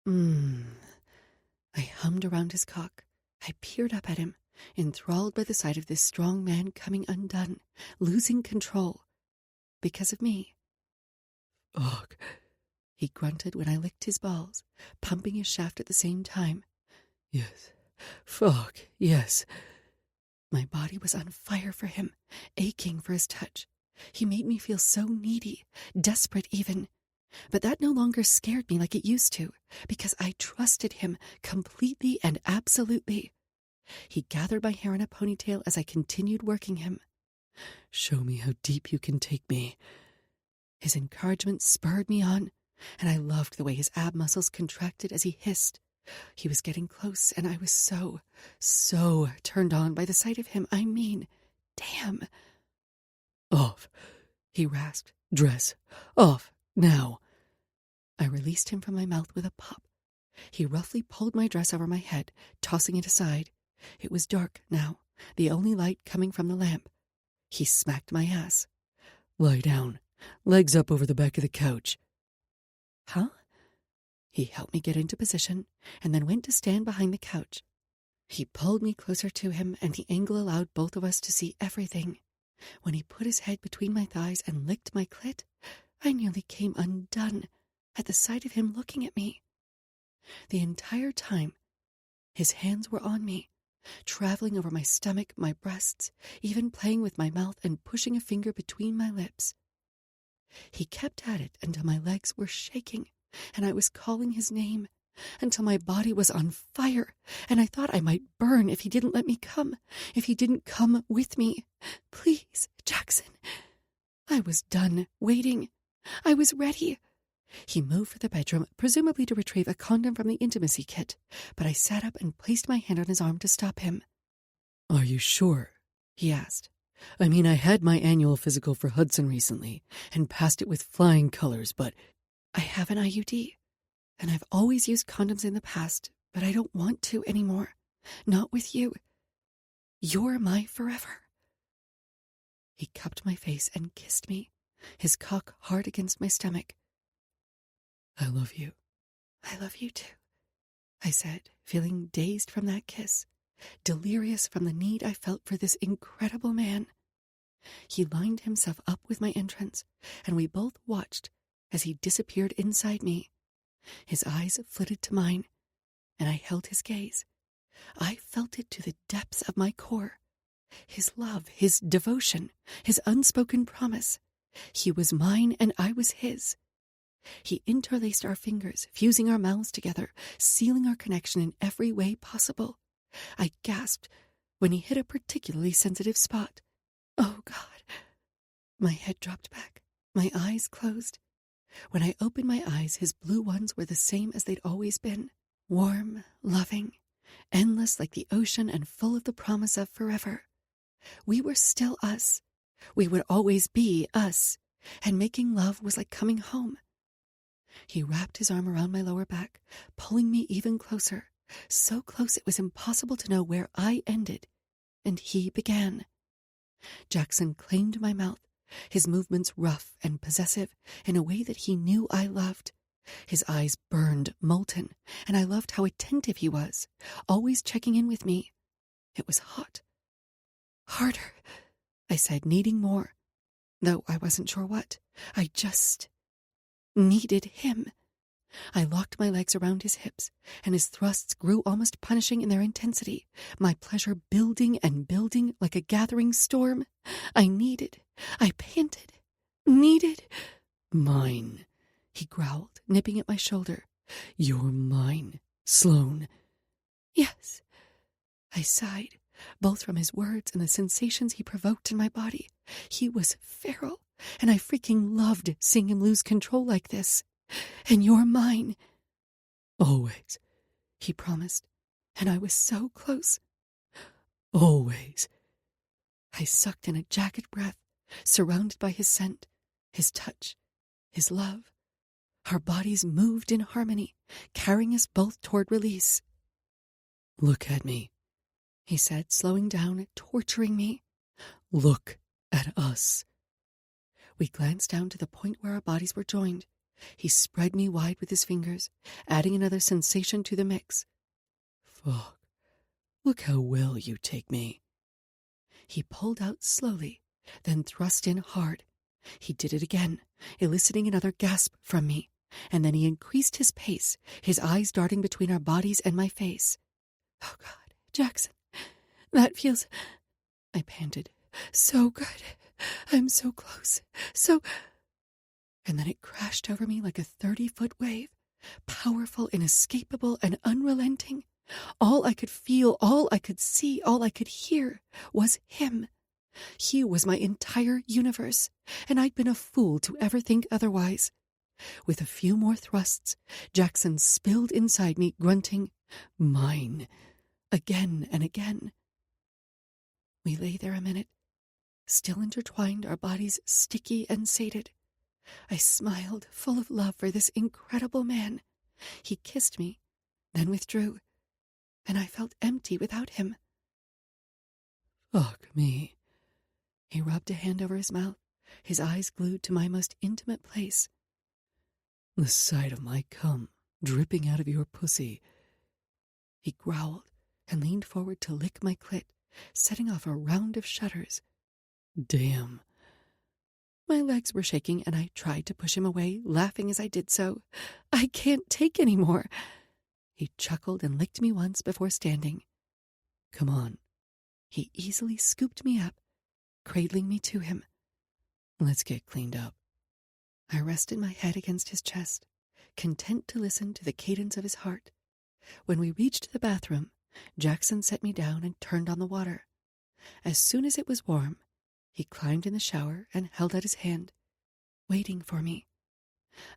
I hummed around his cock. I peered up at him, enthralled by the sight of this strong man coming undone, losing control. Because of me. Ugh, he grunted when I licked his balls, pumping his shaft at the same time. Yes. Fuck, yes. My body was on fire for him, aching for his touch. He made me feel so needy, desperate even. But that no longer scared me like it used to, because I trusted him completely and absolutely. He gathered my hair in a ponytail as I continued working him. Show me how deep you can take me. His encouragement spurred me on, and I loved the way his ab muscles contracted as he hissed. He was getting close, and I was so turned on by the sight of him. I mean, damn. Off, he rasped. Dress. Off, now. I released him from my mouth with a pop. He roughly pulled my dress over my head, tossing it aside. It was dark now, the only light coming from the lamp. He smacked my ass. Lie down, legs up over the back of the couch. Huh? He helped me get into position and then went to stand behind the couch. He pulled me closer to him, and the angle allowed both of us to see everything. When he put his head between my thighs and licked my clit, I nearly came undone at the sight of him looking at me. The entire time, his hands were on me, traveling over my stomach, my breasts, even playing with my mouth and pushing a finger between my lips. He kept at it until my legs were shaking and I was calling his name, until my body was on fire and I thought I might burn if he didn't let me come, if he didn't come with me. Please, Jackson. I was done waiting. I was ready. He moved for the bedroom, presumably to retrieve a condom from the intimacy kit, but I sat up and placed my hand on his arm to stop him. Are you sure? He asked. I mean, I had my annual physical for Hudson recently and passed it with flying colors, but I have an IUD, and I've always used condoms in the past, but I don't want to anymore. Not with you. You're my forever. He cupped my face and kissed me, his cock hard against my stomach. I love you. I love you too, I said, feeling dazed from that kiss, delirious from the need I felt for this incredible man. He lined himself up with my entrance, and we both watched as he disappeared inside me. His eyes flitted to mine, and I held his gaze. I felt it to the depths of my core. His love, his devotion, his unspoken promise. He was mine and I was his. He interlaced our fingers, fusing our mouths together, sealing our connection in every way possible. I gasped when he hit a particularly sensitive spot. Oh, God. My head dropped back, my eyes closed. When I opened my eyes, his blue ones were the same as they'd always been. Warm, loving, endless like the ocean and full of the promise of forever. We were still us. We would always be us. And making love was like coming home. He wrapped his arm around my lower back, pulling me even closer, so close it was impossible to know where I ended and he began. Jackson claimed my mouth, his movements rough and possessive in a way that he knew I loved. His eyes burned, molten, and I loved how attentive he was, always checking in with me. It was hot. Harder, I said, needing more, though I wasn't sure what. I just needed him. I locked my legs around his hips, and his thrusts grew almost punishing in their intensity, my pleasure building and building like a gathering storm. I panted, needed. Mine, he growled, nipping at my shoulder. You're mine, Sloane. Yes, I sighed, both from his words and the sensations he provoked in my body. He was feral, and I freaking loved seeing him lose control like this. And you're mine. Always, he promised, and I was so close. Always. I sucked in a jagged breath, surrounded by his scent, his touch, his love. Our bodies moved in harmony, carrying us both toward release. Look at me, he said, slowing down, torturing me. Look at us. We glanced down to the point where our bodies were joined. He spread me wide with his fingers, adding another sensation to the mix. Fuck. Look how well you take me. He pulled out slowly, then thrust in hard. He did it again, eliciting another gasp from me, and then he increased his pace, his eyes darting between our bodies and my face. Oh, God, Jackson, that feels... I panted. So good. I'm so close. So... And then it crashed over me like a 30-foot wave, powerful, inescapable, and unrelenting. All I could feel, all I could see, all I could hear was him. He was my entire universe, and I'd been a fool to ever think otherwise. With a few more thrusts, Jackson spilled inside me, grunting, "Mine," again and again. We lay there a minute, still intertwined, our bodies sticky and sated. I smiled, full of love for this incredible man. He kissed me, then withdrew, and I felt empty without him. Fuck me. He rubbed a hand over his mouth, his eyes glued to my most intimate place. The sight of my cum dripping out of your pussy. He growled and leaned forward to lick my clit, setting off a round of shudders. Damn. My legs were shaking, and I tried to push him away, laughing as I did so. I can't take any more. He chuckled and licked me once before standing. Come on. He easily scooped me up, cradling me to him. Let's get cleaned up. I rested my head against his chest, content to listen to the cadence of his heart. When we reached the bathroom, Jackson set me down and turned on the water. As soon as it was warm, he climbed in the shower and held out his hand, waiting for me.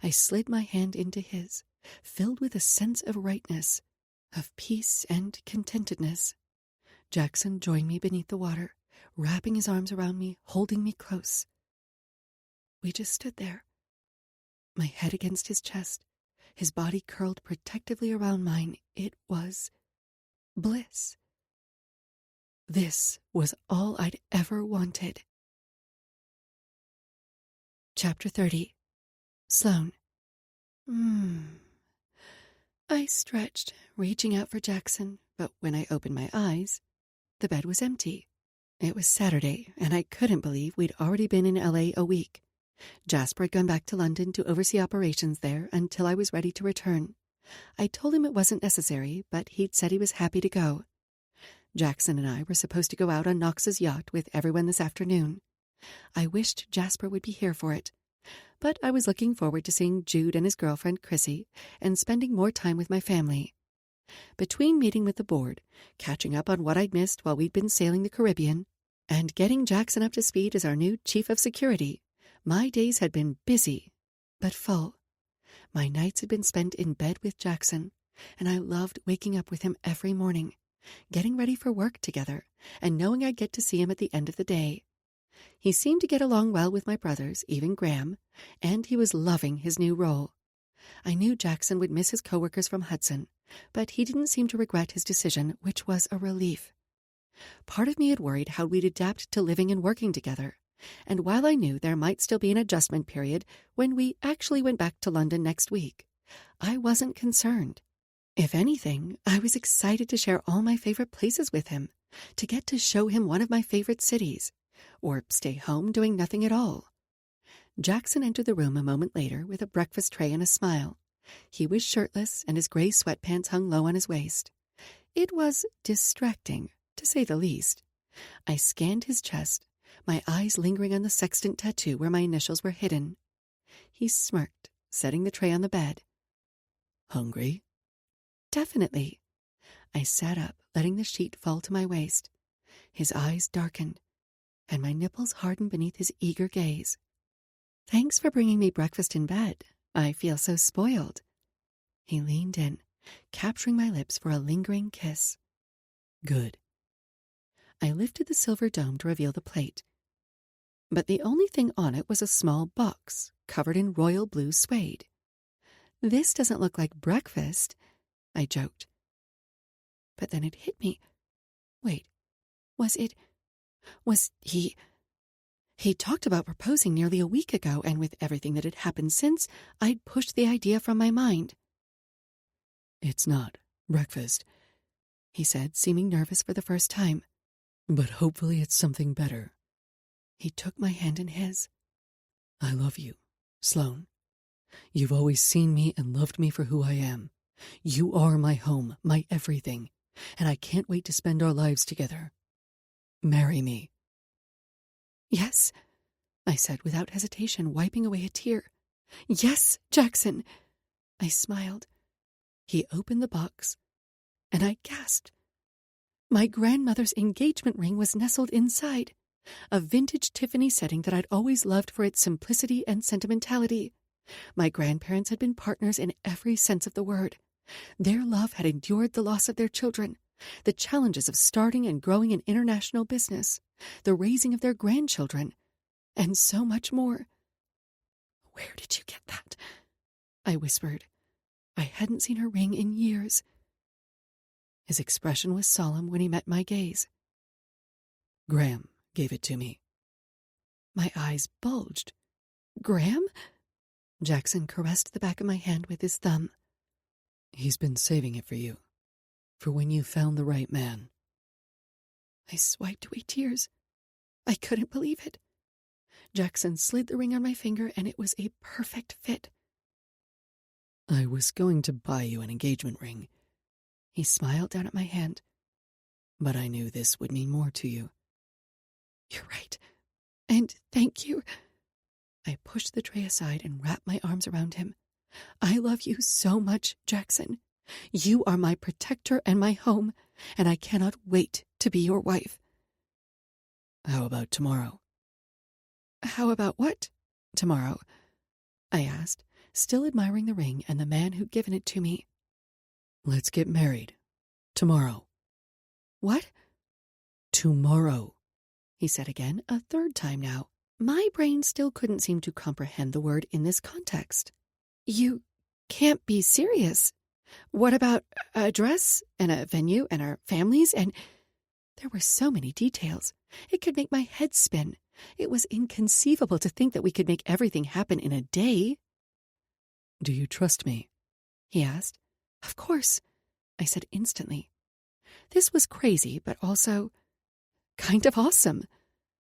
I slid my hand into his, filled with a sense of rightness, of peace and contentedness. Jackson joined me beneath the water, wrapping his arms around me, holding me close. We just stood there, my head against his chest, his body curled protectively around mine. It was bliss. This was all I'd ever wanted. Chapter 30. Sloane. I stretched, reaching out for Jackson, but when I opened my eyes, the bed was empty. It was Saturday, and I couldn't believe we'd already been in LA a week. Jasper had gone back to London to oversee operations there until I was ready to return. I told him it wasn't necessary, but he'd said he was happy to go. Jackson and I were supposed to go out on Knox's yacht with everyone this afternoon. I wished Jasper would be here for it, but I was looking forward to seeing Jude and his girlfriend Chrissy and spending more time with my family. Between meeting with the board, catching up on what I'd missed while we'd been sailing the Caribbean, and getting Jackson up to speed as our new chief of security, my days had been busy, but full. My nights had been spent in bed with Jackson, and I loved waking up with him every morning, getting ready for work together, and knowing I'd get to see him at the end of the day. He seemed to get along well with my brothers, even Graham, and he was loving his new role. I knew Jackson would miss his coworkers from Hudson, but he didn't seem to regret his decision, which was a relief. Part of me had worried how we'd adapt to living and working together, and while I knew there might still be an adjustment period when we actually went back to London next week, I wasn't concerned. If anything, I was excited to share all my favorite places with him, to get to show him one of my favorite cities, or stay home doing nothing at all. Jackson entered the room a moment later with a breakfast tray and a smile. He was shirtless, and his gray sweatpants hung low on his waist. It was distracting, to say the least. I scanned his chest, my eyes lingering on the sextant tattoo where my initials were hidden. He smirked, setting the tray on the bed. Hungry? Definitely. I sat up, letting the sheet fall to my waist. His eyes darkened, and my nipples hardened beneath his eager gaze. Thanks for bringing me breakfast in bed. I feel so spoiled. He leaned in, capturing my lips for a lingering kiss. Good. I lifted the silver dome to reveal the plate. But the only thing on it was a small box, covered in royal blue suede. This doesn't look like breakfast, I joked. But then it hit me. Wait, was he... He talked about proposing nearly a week ago, and with everything that had happened since, I'd pushed the idea from my mind. It's not breakfast, he said, seeming nervous for the first time. But hopefully it's something better. He took my hand in his. I love you, Sloane. You've always seen me and loved me for who I am. You are my home, my everything, and I can't wait to spend our lives together. Marry me. Yes, I said without hesitation, wiping away a tear. Yes, Jackson. I smiled. He opened the box, and I gasped. My grandmother's engagement ring was nestled inside, a vintage Tiffany setting that I'd always loved for its simplicity and sentimentality. My grandparents had been partners in every sense of the word. Their love had endured the loss of their children, the challenges of starting and growing an international business, the raising of their grandchildren, and so much more. Where did you get that? I whispered. I hadn't seen her ring in years. His expression was solemn when he met my gaze. Graham gave it to me. My eyes bulged. Graham? Jackson caressed the back of my hand with his thumb. He's been saving it for you, for when you found the right man. I swiped away tears. I couldn't believe it. Jackson slid the ring on my finger, and it was a perfect fit. I was going to buy you an engagement ring, He smiled down at my hand. But I knew this would mean more to you. You're right. And thank you. I pushed the tray aside and wrapped my arms around him. I love you so much, Jackson. You are my protector and my home, and I cannot wait to be your wife. How about tomorrow? How about what? Tomorrow? I asked, still admiring the ring and the man who'd given it to me. Let's get married. Tomorrow. What? Tomorrow, he said again, a third time now. My brain still couldn't seem to comprehend the word in this context. You can't be serious. What about a dress and a venue and our families? And there were so many details. It could make my head spin. It was inconceivable to think that we could make everything happen in a day. Do you trust me? He asked. Of course, I said instantly. This was crazy, but also kind of awesome.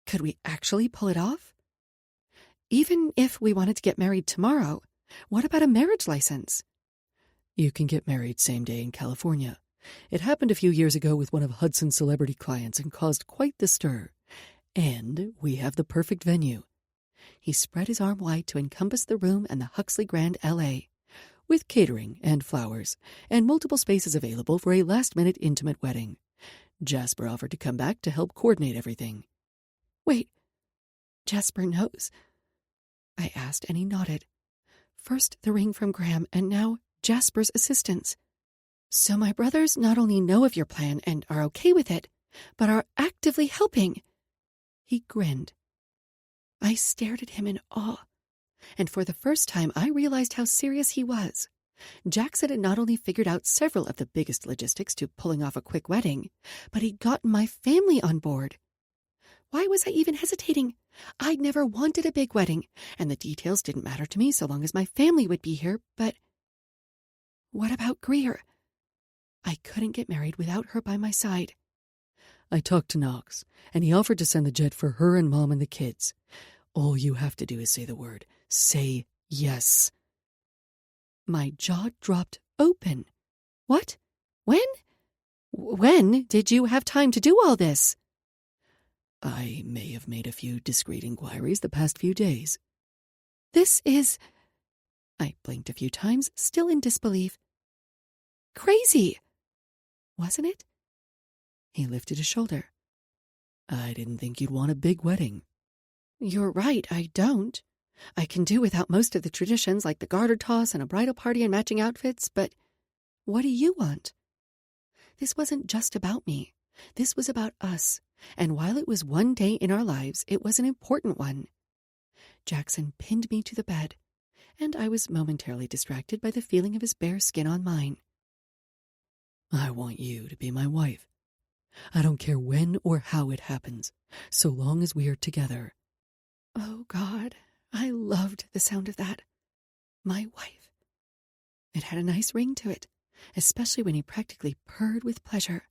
Could we actually pull it off? Even if we wanted to get married tomorrow, what about a marriage license? You can get married same day in California. It happened a few years ago with one of Hudson's celebrity clients and caused quite the stir. And we have the perfect venue. He spread his arm wide to encompass the room and the Huxley Grand L.A., with catering and flowers, and multiple spaces available for a last-minute intimate wedding. Jasper offered to come back to help coordinate everything. Wait, Jasper knows? I asked, and he nodded. First the ring from Graham, and now Jasper's assistance. So my brothers not only know of your plan and are okay with it, but are actively helping. He grinned. I stared at him in awe, and for the first time I realized how serious he was. Jackson had not only figured out several of the biggest logistics to pulling off a quick wedding, but he'd gotten my family on board. Why was I even hesitating? I'd never wanted a big wedding, and the details didn't matter to me so long as my family would be here, but what about Greer? I couldn't get married without her by my side. I talked to Knox, and he offered to send the jet for her and Mom and the kids. All you have to do is say the word. Say yes. My jaw dropped open. What? When? When did you have time to do all this? I may have made a few discreet inquiries the past few days. This is... I blinked a few times, still in disbelief. Crazy, wasn't it? He lifted a shoulder. I didn't think you'd want a big wedding. You're right, I don't. I can do without most of the traditions like the garter toss and a bridal party and matching outfits, but what do you want? This wasn't just about me. This was about us, and while it was one day in our lives, it was an important one. Jackson pinned me to the bed, and I was momentarily distracted by the feeling of his bare skin on mine. I want you to be my wife. I don't care when or how it happens, so long as we are together. Oh, God, I loved the sound of that. My wife. It had a nice ring to it, especially when he practically purred with pleasure.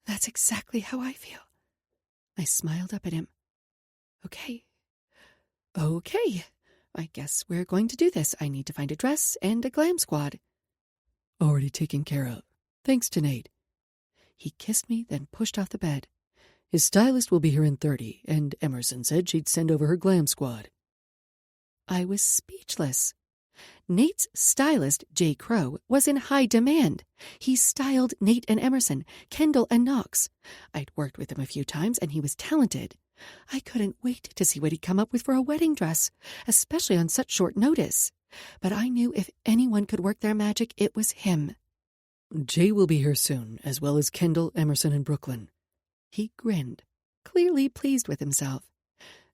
That's exactly how I feel. I smiled up at him. Okay. I guess we're going to do this. I need to find a dress and a glam squad. Already taken care of. Thanks to Nate. He kissed me, then pushed off the bed. His stylist will be here in 30, and Emerson said she'd send over her glam squad. I was speechless. Nate's stylist, Jay Crow, was in high demand. He styled Nate and Emerson, Kendall and Knox. I'd worked with him a few times, and he was talented. I couldn't wait to see what he'd come up with for a wedding dress, especially on such short notice. But I knew if anyone could work their magic, it was him. Jay will be here soon, as well as Kendall, Emerson, and Brooklyn. He grinned, clearly pleased with himself.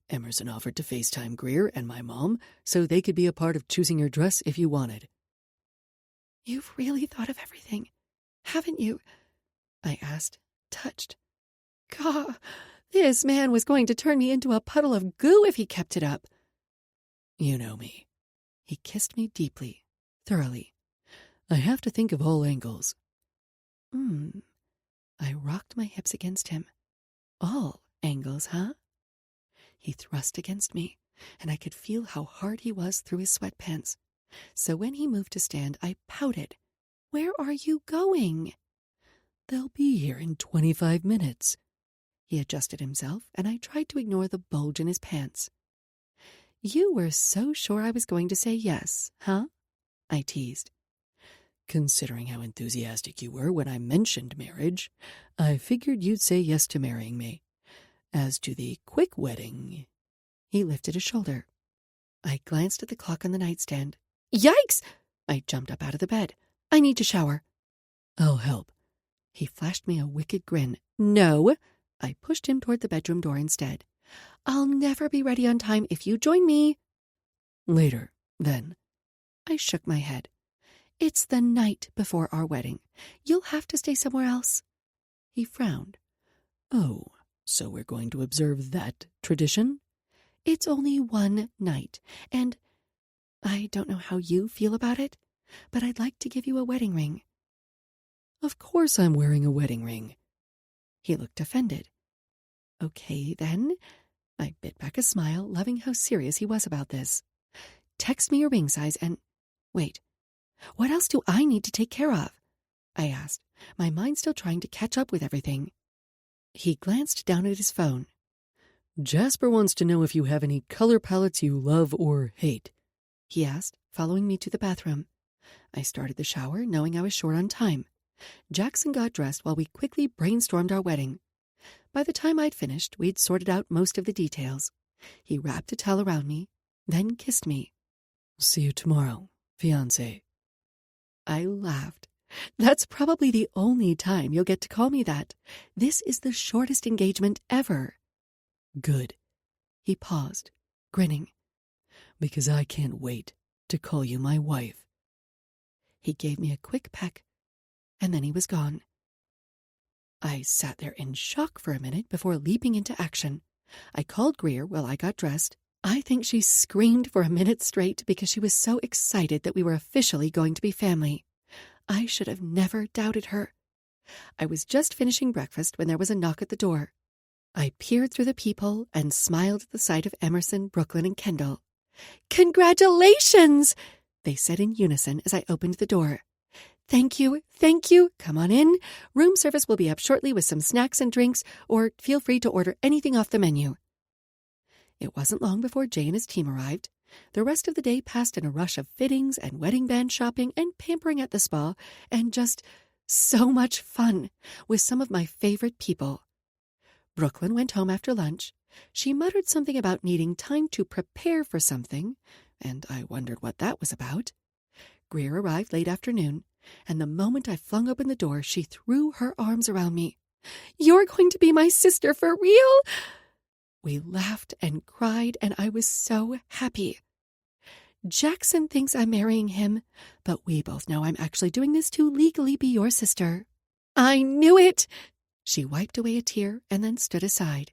Emerson offered to FaceTime Greer and my mom so they could be a part of choosing your dress if you wanted. You've really thought of everything, haven't you? I asked, touched. God, this man was going to turn me into a puddle of goo if he kept it up. You know me. He kissed me deeply, thoroughly. I have to think of all angles. I rocked my hips against him. All angles, huh? He thrust against me, and I could feel how hard he was through his sweatpants. So when he moved to stand, I pouted. Where are you going? They'll be here in 25 minutes. He adjusted himself, and I tried to ignore the bulge in his pants. You were so sure I was going to say yes, huh? I teased. Considering how enthusiastic you were when I mentioned marriage, I figured you'd say yes to marrying me. As to the quick wedding... He lifted a shoulder. I glanced at the clock on the nightstand. Yikes! I jumped up out of the bed. I need to shower. I'll help. He flashed me a wicked grin. No! I pushed him toward the bedroom door instead. I'll never be ready on time if you join me. Later, then. I shook my head. It's the night before our wedding. You'll have to stay somewhere else. He frowned. Oh, so we're going to observe that tradition? It's only one night, and I don't know how you feel about it, but I'd like to give you a wedding ring. Of course I'm wearing a wedding ring. He looked offended. Okay, then. I bit back a smile, loving how serious he was about this. Text me your ring size and... Wait, what else do I need to take care of? I asked, my mind still trying to catch up with everything. He glanced down at his phone. Jasper wants to know if you have any color palettes you love or hate, he asked, following me to the bathroom. I started the shower, knowing I was short on time. Jackson got dressed while we quickly brainstormed our wedding. By the time I'd finished, we'd sorted out most of the details. He wrapped a towel around me, then kissed me. See you tomorrow, fiancé. I laughed. That's probably the only time you'll get to call me that. This is the shortest engagement ever. Good. He paused, grinning. Because I can't wait to call you my wife. He gave me a quick peck, and then he was gone. I sat there in shock for a minute before leaping into action. I called Greer while I got dressed. I think she screamed for a minute straight because she was so excited that we were officially going to be family. I should have never doubted her. I was just finishing breakfast when there was a knock at the door. I peered through the peephole and smiled at the sight of Emerson, Brooklyn, and Kendall. "Congratulations!" they said in unison as I opened the door. Thank you. Come on in. Room service will be up shortly with some snacks and drinks, or feel free to order anything off the menu." It wasn't long before Jay and his team arrived. The rest of the day passed in a rush of fittings and wedding band shopping and pampering at the spa, and just so much fun with some of my favorite people. Brooklyn went home after lunch. She muttered something about needing time to prepare for something, and I wondered what that was about. Greer arrived late afternoon, and the moment I flung open the door, she threw her arms around me. "You're going to be my sister for real?" We laughed and cried, and I was so happy. Jackson thinks I'm marrying him, but we both know I'm actually doing this to legally be your sister. I knew it! She wiped away a tear and then stood aside.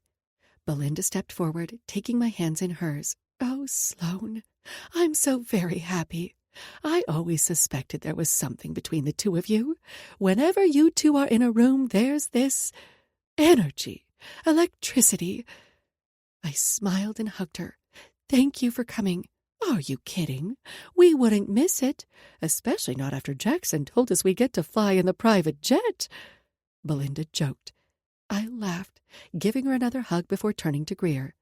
Belinda stepped forward, taking my hands in hers. "Oh, Sloane, I'm so very happy. I always suspected there was something between the two of you. Whenever you two are in a room, there's this energy, electricity." I smiled and hugged her. "Thank you for coming. Are you kidding? We wouldn't miss it, especially not after Jackson told us we'd get to fly in the private jet." Belinda joked. I laughed, giving her another hug before turning to Greer.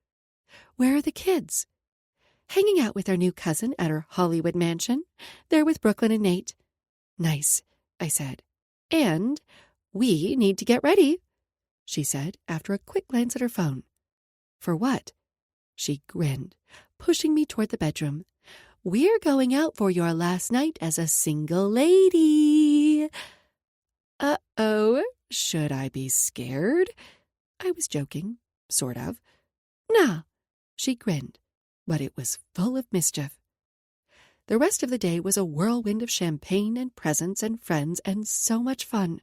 "Where are the kids?" "Hanging out with our new cousin at her Hollywood mansion. They're with Brooklyn and Nate." "Nice," I said. "And we need to get ready," she said after a quick glance at her phone. "For what?" She grinned, pushing me toward the bedroom. "We're going out for your last night as a single lady." Uh-oh, should I be scared? I was joking, sort of. "Nah," she grinned, but it was full of mischief. The rest of the day was a whirlwind of champagne and presents and friends and so much fun.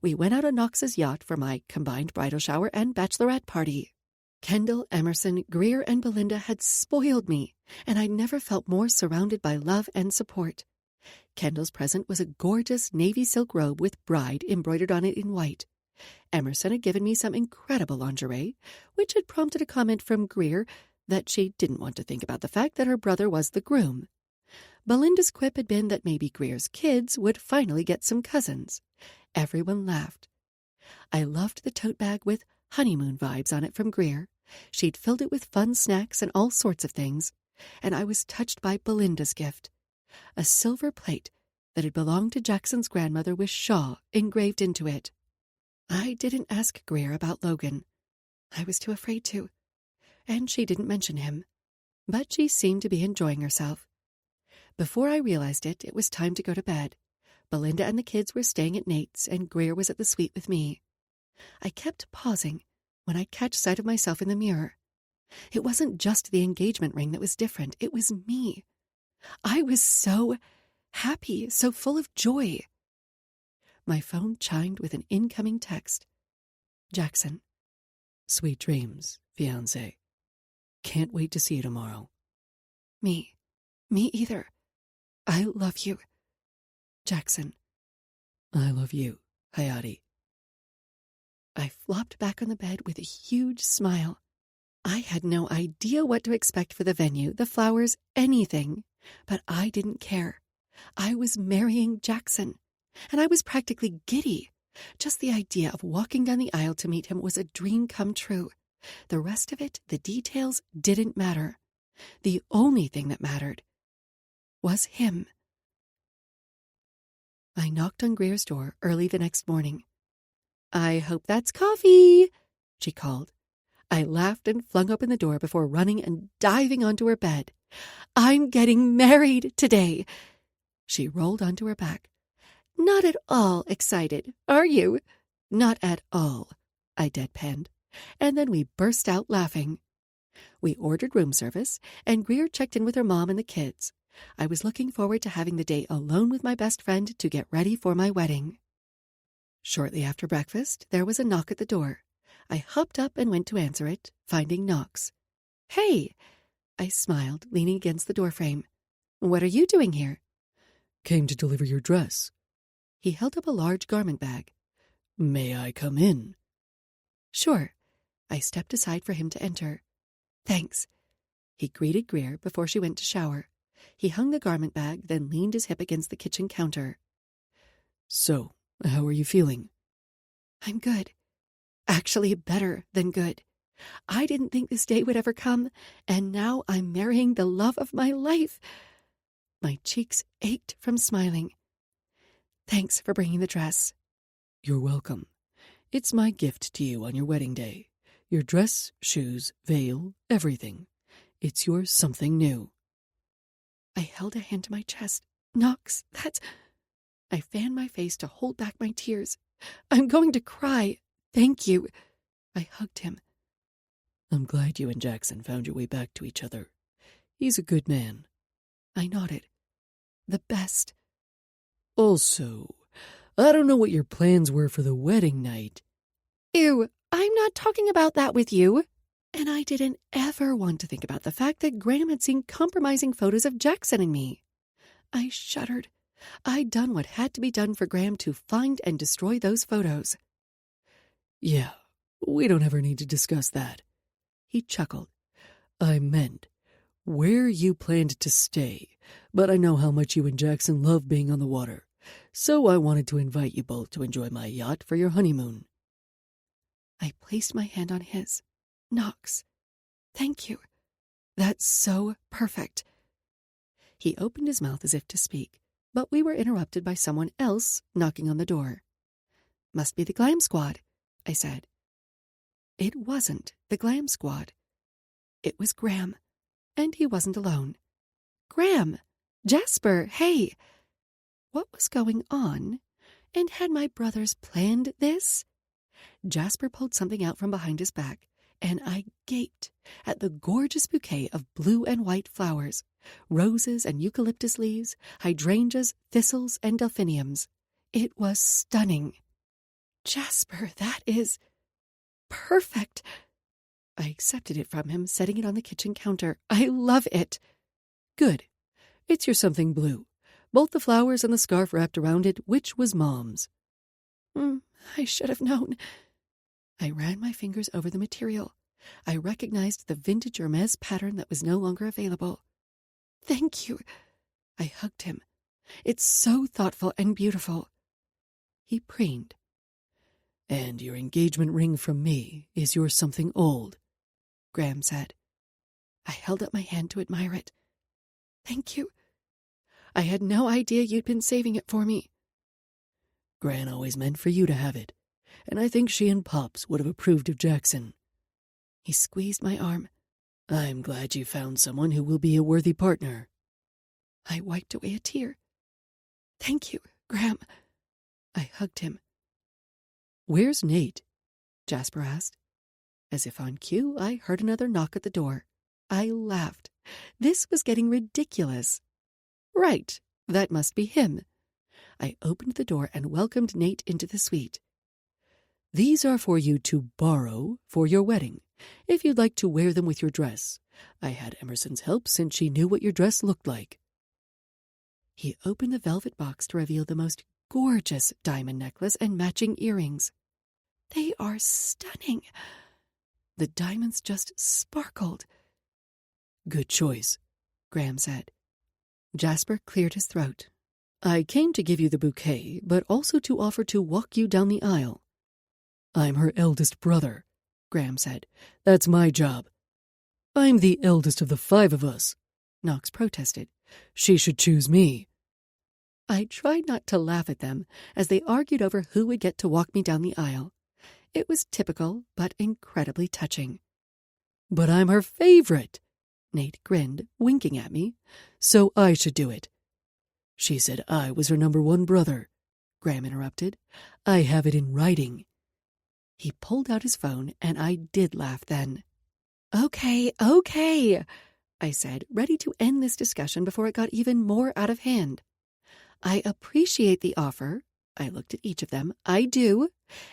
We went out on Knox's yacht for my combined bridal shower and bachelorette party. Kendall, Emerson, Greer, and Belinda had spoiled me, and I never felt more surrounded by love and support. Kendall's present was a gorgeous navy silk robe with bride embroidered on it in white. Emerson had given me some incredible lingerie, which had prompted a comment from Greer that she didn't want to think about the fact that her brother was the groom. Belinda's quip had been that maybe Greer's kids would finally get some cousins. Everyone laughed. I loved the tote bag with honeymoon vibes on it from Greer. She'd filled it with fun snacks and all sorts of things, and I was touched by Belinda's gift, a silver plate that had belonged to Jackson's grandmother with Shaw engraved into it. I didn't ask Greer about Logan. I was too afraid to, and she didn't mention him, but she seemed to be enjoying herself. Before I realized it, it was time to go to bed. Belinda and the kids were staying at Nate's, and Greer was at the suite with me. I kept pausing when I'd catch sight of myself in the mirror. It wasn't just the engagement ring that was different. It was me. I was so happy, so full of joy. My phone chimed with an incoming text. Jackson. Sweet dreams, fiancé. Can't wait to see you tomorrow. Me either. I love you. Jackson. I love you, Hayati. I flopped back on the bed with a huge smile. I had no idea what to expect for the venue, the flowers, anything, but I didn't care. I was marrying Jackson, and I was practically giddy. Just the idea of walking down the aisle to meet him was a dream come true. The rest of it, the details, didn't matter. The only thing that mattered was him. I knocked on Greer's door early the next morning. I hope that's coffee, she called. I laughed and flung open the door before running and diving onto her bed. I'm getting married today. She rolled onto her back. Not at all excited, are you? Not at all, I deadpanned, and then we burst out laughing. We ordered room service, and Greer checked in with her mom and the kids. I was looking forward to having the day alone with my best friend to get ready for my wedding. Shortly after breakfast, there was a knock at the door. I hopped up and went to answer it, finding Knox. Hey, I smiled, leaning against the doorframe. What are you doing here? Came to deliver your dress. He held up a large garment bag. May I come in? Sure. I stepped aside for him to enter. Thanks. He greeted Greer before she went to shower. He hung the garment bag, then leaned his hip against the kitchen counter. So, how are you feeling? I'm good. Actually, better than good. I didn't think this day would ever come, and now I'm marrying the love of my life. My cheeks ached from smiling. Thanks for bringing the dress. You're welcome. It's my gift to you on your wedding day. Your dress, shoes, veil, everything. It's your something new. I held a hand to my chest. Knox, that's... I fanned my face to hold back my tears. I'm going to cry. Thank you. I hugged him. I'm glad you and Jackson found your way back to each other. He's a good man. I nodded. The best. Also, I don't know what your plans were for the wedding night. Ew, I'm not talking about that with you. And I didn't ever want to think about the fact that Graham had seen compromising photos of Jackson and me. I shuddered. I'd done what had to be done for Graham to find and destroy those photos. Yeah, we don't ever need to discuss that. He chuckled. I meant where you planned to stay, but I know how much you and Jackson love being on the water, so I wanted to invite you both to enjoy my yacht for your honeymoon. I placed my hand on his. Knox, thank you. That's so perfect. He opened his mouth as if to speak, but we were interrupted by someone else knocking on the door. Must be the Glam Squad, I said. It wasn't the Glam Squad. It was Graham, and he wasn't alone. Graham! Jasper, hey! What was going on? And had my brothers planned this? Jasper pulled something out from behind his back, and I gaped at the gorgeous bouquet of blue and white flowers, roses and eucalyptus leaves, hydrangeas, thistles, and delphiniums. It was stunning. Jasper, that is perfect. I accepted it from him, setting it on the kitchen counter. I love it. Good. It's your something blue. Both the flowers and the scarf wrapped around it, which was Mom's. I should have known. I ran my fingers over the material. I recognized the vintage Hermes pattern that was no longer available. Thank you. I hugged him. It's so thoughtful and beautiful. He preened. And your engagement ring from me is your something old, Graham said. I held up my hand to admire it. Thank you. I had no idea you'd been saving it for me. Gran always meant for you to have it, and I think she and Pops would have approved of Jackson. He squeezed my arm. I'm glad you found someone who will be a worthy partner. I wiped away a tear. Thank you, Graham. I hugged him. Where's Nate? Jasper asked. As if on cue, I heard another knock at the door. I laughed. This was getting ridiculous. Right, that must be him. I opened the door and welcomed Nate into the suite. These are for you to borrow for your wedding, if you'd like to wear them with your dress. I had Emerson's help since she knew what your dress looked like. He opened the velvet box to reveal the most gorgeous diamond necklace and matching earrings. They are stunning. The diamonds just sparkled. Good choice, Graham said. Jasper cleared his throat. I came to give you the bouquet, but also to offer to walk you down the aisle. I'm her eldest brother, Graham said. That's my job. I'm the eldest of the 5 of us, Knox protested. She should choose me. I tried not to laugh at them as they argued over who would get to walk me down the aisle. It was typical, but incredibly touching. But I'm her favorite, Nate grinned, winking at me. So I should do it. She said I was her number 1 brother, Graham interrupted. I have it in writing. He pulled out his phone, and I did laugh then. Okay, I said, ready to end this discussion before it got even more out of hand. I appreciate the offer. I looked at each of them. I do.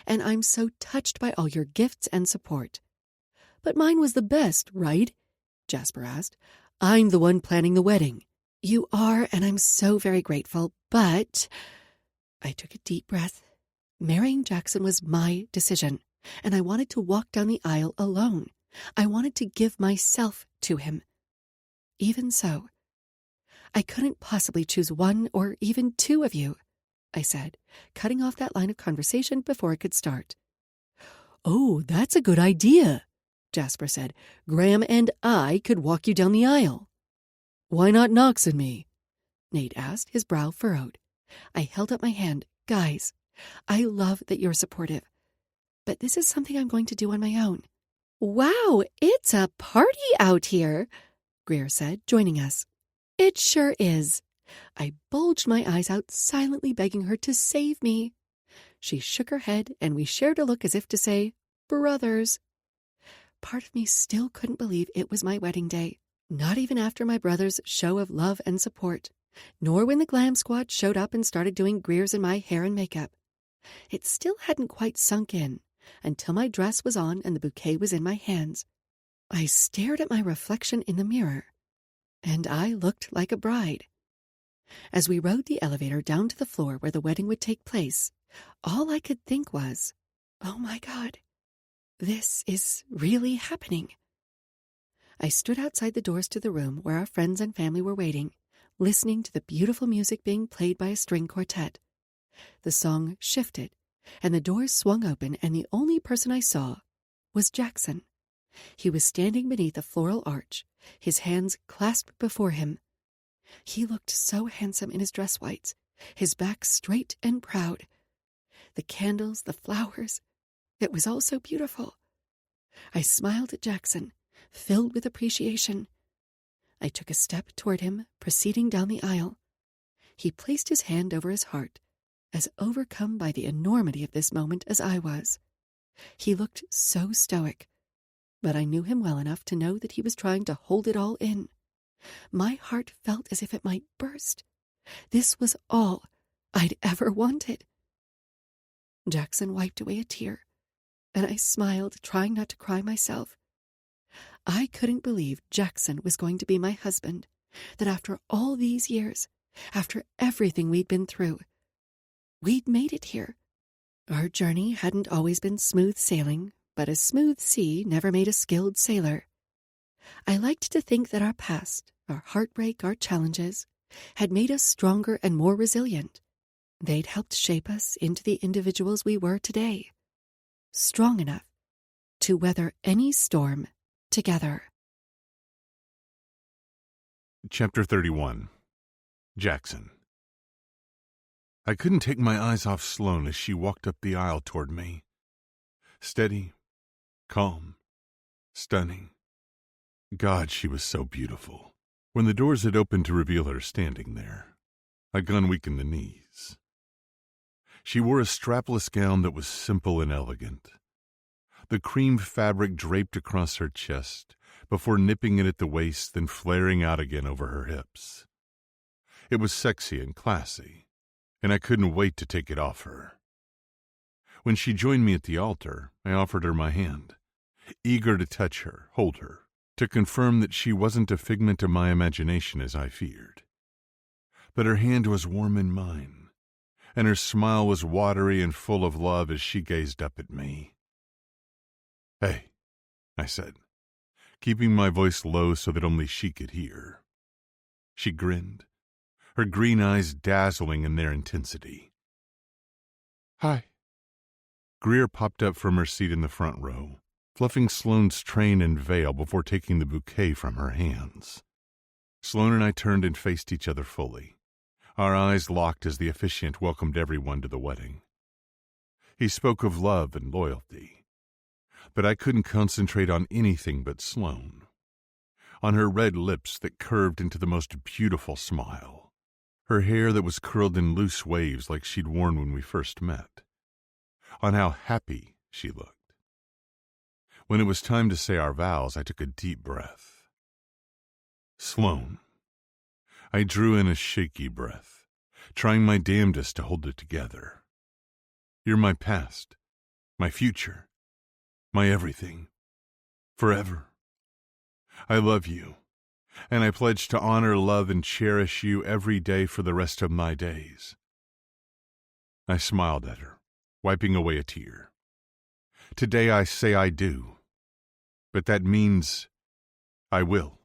And I'm so touched by all your gifts and support. But mine was the best, right? Jasper asked. I'm the one planning the wedding. You are, and I'm so very grateful, but... I took a deep breath. Marrying Jackson was my decision, and I wanted to walk down the aisle alone. I wanted to give myself to him. Even so, I couldn't possibly choose 1 or even 2 of you, I said, cutting off that line of conversation before it could start. Oh, that's a good idea, Jasper said. Graham and I could walk you down the aisle. Why not Knox and me? Nate asked, his brow furrowed. I held up my hand. Guys, I love that you're supportive, but this is something I'm going to do on my own. Wow, it's a party out here, Greer said, joining us. It sure is. I bulged my eyes out, silently begging her to save me. She shook her head, and we shared a look as if to say, brothers. Part of me still couldn't believe it was my wedding day, not even after my brother's show of love and support, nor when the glam squad showed up and started doing Greer's in my hair and makeup. It still hadn't quite sunk in until my dress was on and the bouquet was in my hands. I stared at my reflection in the mirror, and I looked like a bride. As we rode the elevator down to the floor where the wedding would take place, all I could think was, oh my God, this is really happening. I stood outside the doors to the room where our friends and family were waiting, listening to the beautiful music being played by a string quartet. The song shifted, and the doors swung open, and the only person I saw was Jackson. He was standing beneath a floral arch, his hands clasped before him. He looked so handsome in his dress whites, his back straight and proud. The candles, the flowers, it was all so beautiful. I smiled at Jackson, filled with appreciation. I took a step toward him, proceeding down the aisle. He placed his hand over his heart, as overcome by the enormity of this moment as I was. He looked so stoic, but I knew him well enough to know that he was trying to hold it all in. My heart felt as if it might burst. This was all I'd ever wanted. Jackson wiped away a tear, and I smiled, trying not to cry myself. I couldn't believe Jackson was going to be my husband, that after all these years, after everything we'd been through, we'd made it here. Our journey hadn't always been smooth sailing, but a smooth sea never made a skilled sailor. I liked to think that our past, our heartbreak, our challenges, had made us stronger and more resilient. They'd helped shape us into the individuals we were today, strong enough to weather any storm together. Chapter 31. Jackson. I couldn't take my eyes off Sloane as she walked up the aisle toward me. Steady, calm, stunning. God, she was so beautiful. When the doors had opened to reveal her standing there, a gun weakened the knees. She wore a strapless gown that was simple and elegant. The cream fabric draped across her chest before nipping in at the waist, then flaring out again over her hips. It was sexy and classy, and I couldn't wait to take it off her. When she joined me at the altar, I offered her my hand, eager to touch her, hold her, to confirm that she wasn't a figment of my imagination as I feared. But her hand was warm in mine, and her smile was watery and full of love as she gazed up at me. "Hey," I said, keeping my voice low so that only she could hear. She grinned, her green eyes dazzling in their intensity. "Hi." Greer popped up from her seat in the front row, fluffing Sloane's train and veil before taking the bouquet from her hands. Sloane and I turned and faced each other fully, our eyes locked as the officiant welcomed everyone to the wedding. He spoke of love and loyalty, but I couldn't concentrate on anything but Sloane, on her red lips that curved into the most beautiful smile, her hair that was curled in loose waves like she'd worn when we first met, on how happy she looked. When it was time to say our vows, I took a deep breath. "Sloane." I drew in a shaky breath, trying my damnedest to hold it together. "You're my past, my future, my everything, forever. I love you, and I pledge to honor, love, and cherish you every day for the rest of my days." I smiled at her, wiping away a tear. "Today I say I do, but that means I will."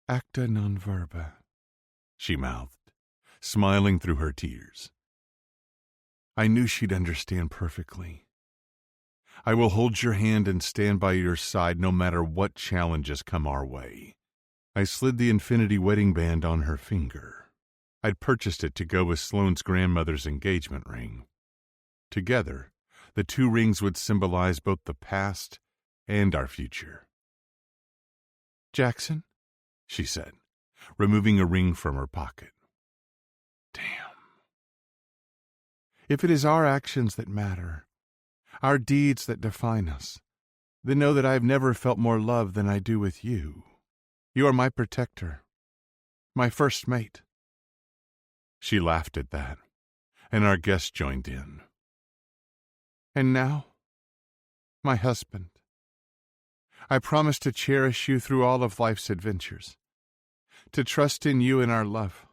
"Acta non verba," she mouthed, smiling through her tears. I knew she'd understand perfectly. "I will hold your hand and stand by your side no matter what challenges come our way." I slid the infinity wedding band on her finger. I'd purchased it to go with Sloane's grandmother's engagement ring. Together, the two rings would symbolize both the past and our future. "Jackson," she said, removing a ring from her pocket. Damn. "If it is our actions that matter, our deeds that define us, then know that I have never felt more love than I do with you. You are my protector, my first mate." She laughed at that, and our guest joined in. "And now, my husband. I promise to cherish you through all of life's adventures, to trust in you and our love,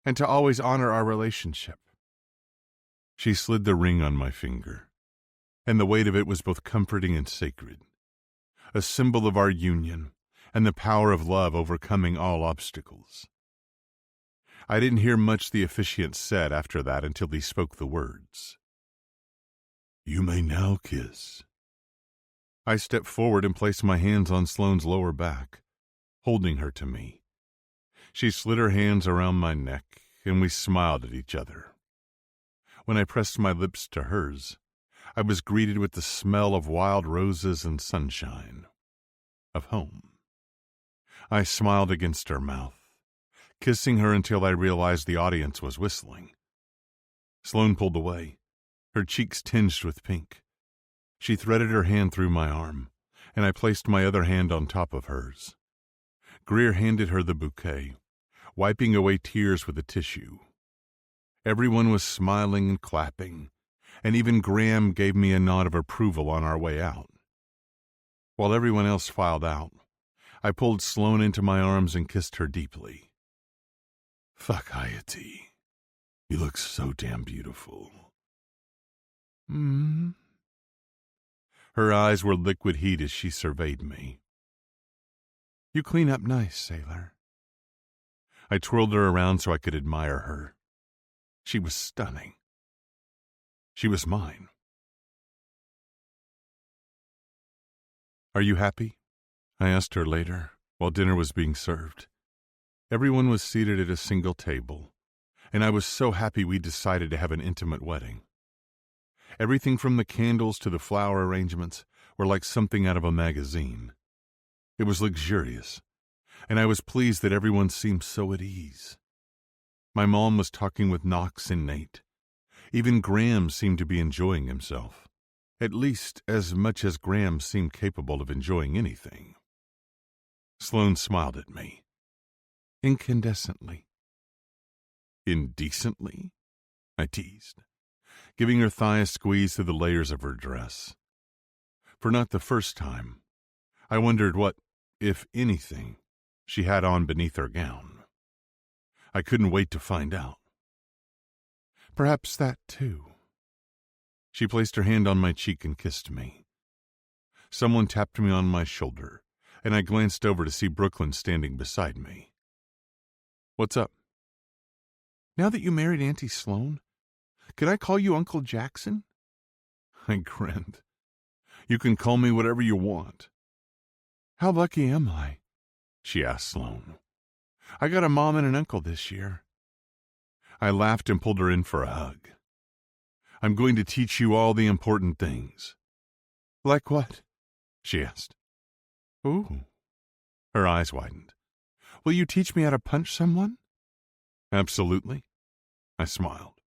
and to always honor our relationship." She slid the ring on my finger, and the weight of it was both comforting and sacred, a symbol of our union and the power of love overcoming all obstacles. I didn't hear much the officiant said after that until he spoke the words. "You may now kiss." I stepped forward and placed my hands on Sloane's lower back, holding her to me. She slid her hands around my neck, and we smiled at each other. When I pressed my lips to hers, I was greeted with the smell of wild roses and sunshine, of home. I smiled against her mouth, kissing her until I realized the audience was whistling. Sloane pulled away, her cheeks tinged with pink. She threaded her hand through my arm, and I placed my other hand on top of hers. Greer handed her the bouquet, wiping away tears with a tissue. Everyone was smiling and clapping, and even Graham gave me a nod of approval on our way out. While everyone else filed out, I pulled Sloane into my arms and kissed her deeply. "Fuck, Hayati. You look so damn beautiful." Her eyes were liquid heat as she surveyed me. "You clean up nice, sailor." I twirled her around so I could admire her. She was stunning. She was mine. "Are you happy?" I asked her later, while dinner was being served. Everyone was seated at a single table, and I was so happy we decided to have an intimate wedding. Everything from the candles to the flower arrangements were like something out of a magazine. It was luxurious, and I was pleased that everyone seemed so at ease. My mom was talking with Knox and Nate. Even Graham seemed to be enjoying himself, at least as much as Graham seemed capable of enjoying anything. Sloane smiled at me, incandescently. "Indecently?" I teased, giving her thigh a squeeze through the layers of her dress. For not the first time, I wondered what, if anything, she had on beneath her gown. I couldn't wait to find out. Perhaps that, too. She placed her hand on my cheek and kissed me. Someone tapped me on my shoulder, and I glanced over to see Brooklyn standing beside me. "What's up?" "Now that you married Auntie Sloane, can I call you Uncle Jackson?" I grinned. "You can call me whatever you want." "How lucky am I?" she asked Sloane. "I got a mom and an uncle this year." I laughed and pulled her in for a hug. "I'm going to teach you all the important things." "Like what?" she asked. "Ooh." Her eyes widened. "Will you teach me how to punch someone?" "Absolutely." I smiled.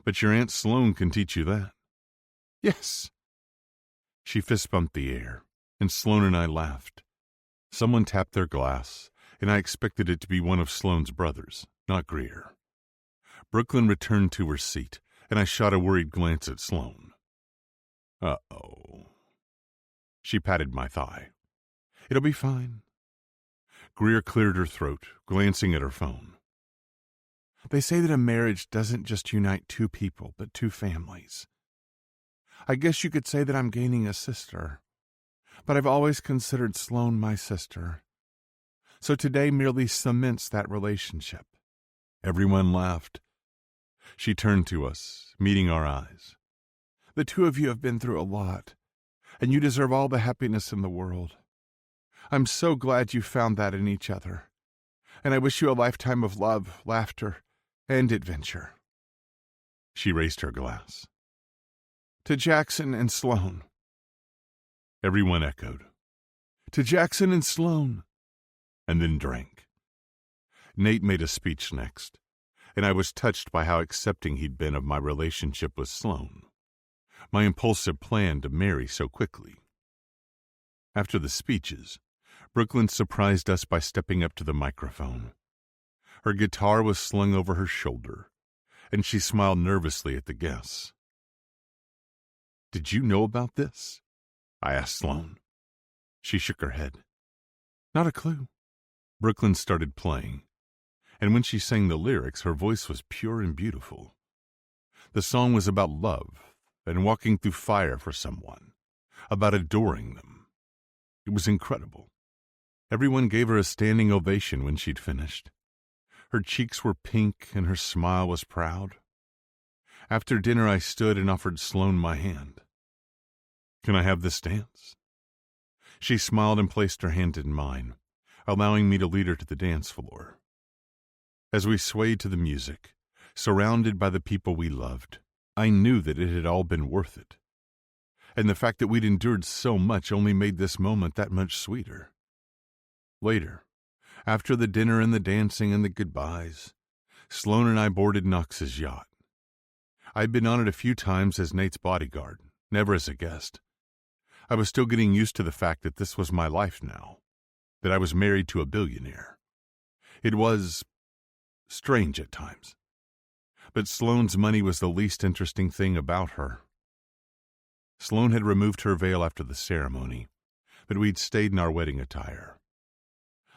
"But your Aunt Sloane can teach you that." "Yes." She fist-bumped the air, and Sloane and I laughed. Someone tapped their glass, and I expected it to be one of Sloane's brothers, not Greer. Brooklyn returned to her seat, and I shot a worried glance at Sloane. "Uh-oh." She patted my thigh. "It'll be fine." Greer cleared her throat, glancing at her phone. "They say that a marriage doesn't just unite two people, but two families. I guess you could say that I'm gaining a sister, but I've always considered Sloane my sister. So today merely cements that relationship." Everyone laughed. She turned to us, meeting our eyes. "The two of you have been through a lot, and you deserve all the happiness in the world. I'm so glad you found that in each other, and I wish you a lifetime of love, laughter, and adventure." She raised her glass. "To Jackson and Sloane." Everyone echoed, "To Jackson and Sloane," and then drank. Nate made a speech next, and I was touched by how accepting he'd been of my relationship with Sloane, my impulsive plan to marry so quickly. After the speeches, Brooklyn surprised us by stepping up to the microphone. Her guitar was slung over her shoulder, and she smiled nervously at the guests. "Did you know about this?" I asked Sloane. She shook her head. "Not a clue." Brooklyn started playing, and when she sang the lyrics, her voice was pure and beautiful. The song was about love and walking through fire for someone, about adoring them. It was incredible. Everyone gave her a standing ovation when she'd finished. Her cheeks were pink and her smile was proud. After dinner, I stood and offered Sloane my hand. "Can I have this dance?" She smiled and placed her hand in mine, allowing me to lead her to the dance floor. As we swayed to the music, surrounded by the people we loved, I knew that it had all been worth it. And the fact that we'd endured so much only made this moment that much sweeter. Later, after the dinner and the dancing and the goodbyes, Sloane and I boarded Knox's yacht. I'd been on it a few times as Nate's bodyguard, never as a guest. I was still getting used to the fact that this was my life now, that I was married to a billionaire. It was strange at times. But Sloane's money was the least interesting thing about her. Sloane had removed her veil after the ceremony, but we'd stayed in our wedding attire.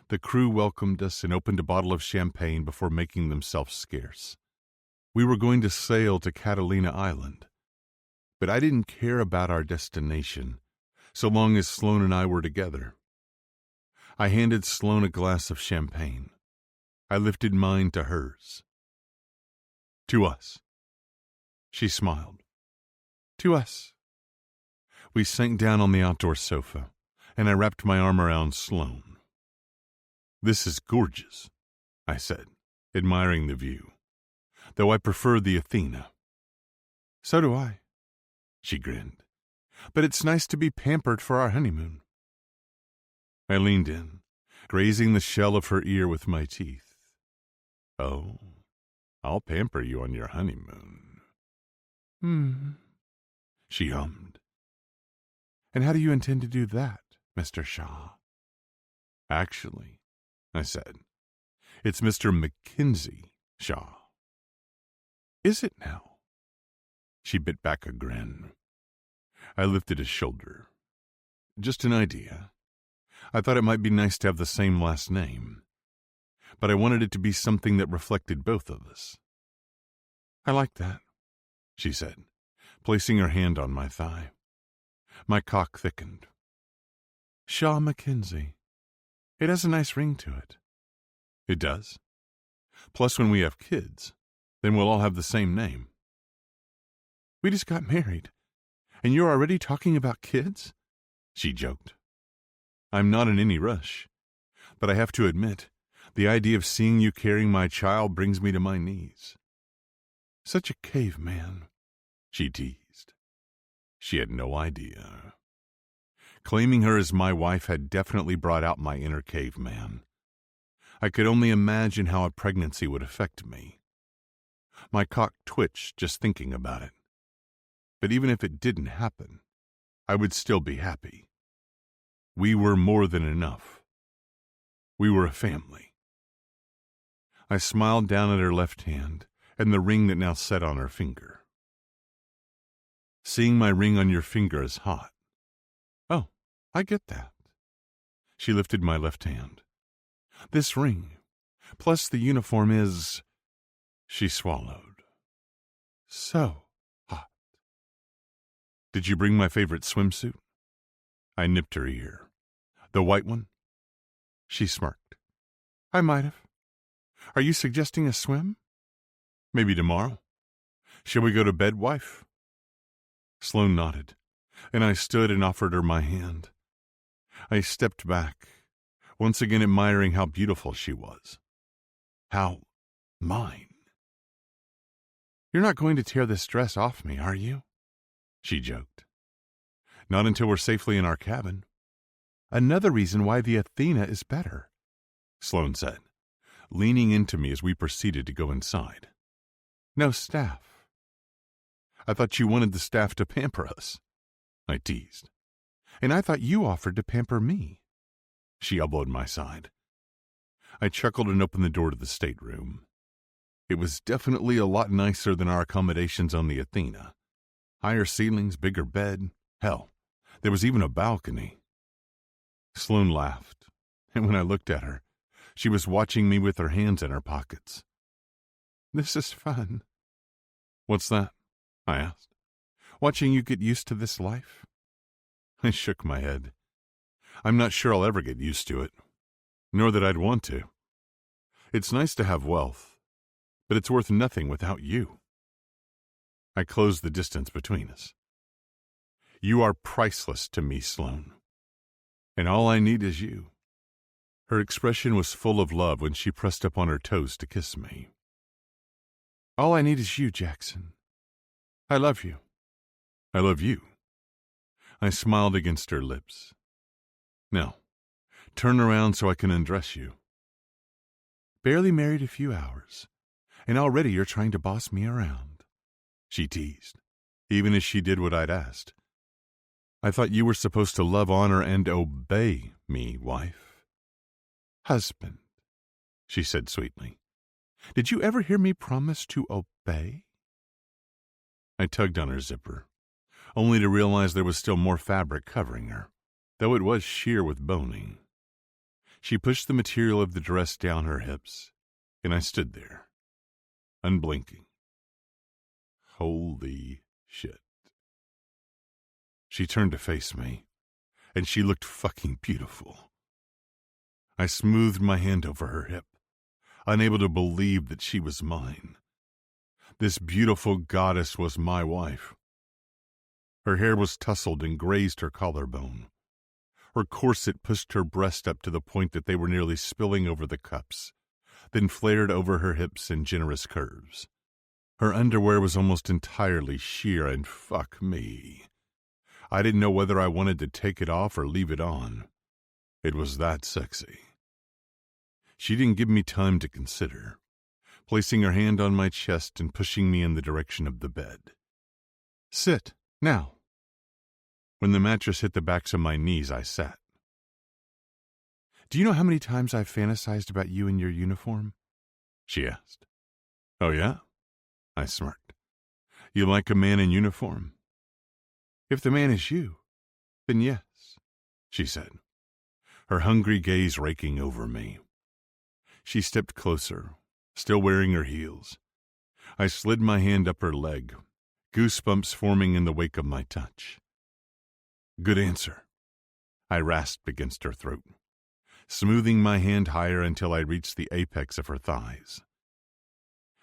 The crew welcomed us and opened a bottle of champagne before making themselves scarce. We were going to sail to Catalina Island, but I didn't care about our destination so long as Sloane and I were together. I handed Sloane a glass of champagne. I lifted mine to hers. To us. She smiled. To us. We sank down on the outdoor sofa, and I wrapped my arm around Sloane. This is gorgeous, I said, admiring the view, though I prefer the Athena. So do I, she grinned, but it's nice to be pampered for our honeymoon. I leaned in, grazing the shell of her ear with my teeth. Oh, I'll pamper you on your honeymoon. She hummed. And how do you intend to do that, Mr. Shaw? Actually, I said, it's Mr. Mackenzie Shaw. Is it now? She bit back a grin. I lifted a shoulder. Just an idea. I thought it might be nice to have the same last name, but I wanted it to be something that reflected both of us. I like that, she said, placing her hand on my thigh. My cock thickened. Shaw Mackenzie. It has a nice ring to it. It does. Plus, when we have kids, then we'll all have the same name. We just got married, and you're already talking about kids? She joked. I'm not in any rush, but I have to admit, the idea of seeing you carrying my child brings me to my knees. Such a caveman, she teased. She had no idea. Claiming her as my wife had definitely brought out my inner caveman. I could only imagine how a pregnancy would affect me. My cock twitched just thinking about it. But even if it didn't happen, I would still be happy. We were more than enough. We were a family. I smiled down at her left hand and the ring that now sat on her finger. Seeing my ring on your finger is hot. Oh, I get that. She lifted my left hand. This ring, plus the uniform is... She swallowed. So hot. Did you bring my favorite swimsuit? I nipped her ear. The white one? She smirked. I might have. Are you suggesting a swim? Maybe tomorrow. Shall we go to bed, wife? Sloane nodded, and I stood and offered her my hand. I stepped back, once again admiring how beautiful she was. How mine. You're not going to tear this dress off me, are you? She joked. Not until we're safely in our cabin. Another reason why the Athena is better, Sloane said, leaning into me as we proceeded to go inside. No staff. I thought you wanted the staff to pamper us, I teased. And I thought you offered to pamper me. She elbowed my side. I chuckled and opened the door to the stateroom. It was definitely a lot nicer than our accommodations on the Athena. Higher ceilings, bigger bed. Hell, there was even a balcony. Sloane laughed, and when I looked at her, she was watching me with her hands in her pockets. This is fun. What's that? I asked. Watching you get used to this life? I shook my head. I'm not sure I'll ever get used to it, nor that I'd want to. It's nice to have wealth, but it's worth nothing without you. I closed the distance between us. You are priceless to me, Sloane, and all I need is you. Her expression was full of love when she pressed up on her toes to kiss me. All I need is you, Jackson. I love you. I love you. I smiled against her lips. Now, turn around so I can undress you. Barely married a few hours, and already you're trying to boss me around, she teased, even as she did what I'd asked. I thought you were supposed to love, honor, and obey me, wife. Husband, she said sweetly. Did you ever hear me promise to obey? I tugged on her zipper, only to realize there was still more fabric covering her, though it was sheer with boning. She pushed the material of the dress down her hips, and I stood there, unblinking. Holy shit. She turned to face me, and she looked fucking beautiful. I smoothed my hand over her hip, unable to believe that she was mine. This beautiful goddess was my wife. Her hair was tousled and grazed her collarbone. Her corset pushed her breasts up to the point that they were nearly spilling over the cups, then flared over her hips in generous curves. Her underwear was almost entirely sheer, and fuck me, I didn't know whether I wanted to take it off or leave it on. It was that sexy. She didn't give me time to consider, placing her hand on my chest and pushing me in the direction of the bed. Sit, now. When the mattress hit the backs of my knees, I sat. Do you know how many times I've fantasized about you in your uniform? She asked. Oh, yeah? I smirked. You like a man in uniform? If the man is you, then yes, she said, her hungry gaze raking over me. She stepped closer, still wearing her heels. I slid my hand up her leg, goosebumps forming in the wake of my touch. Good answer, I rasped against her throat, smoothing my hand higher until I reached the apex of her thighs.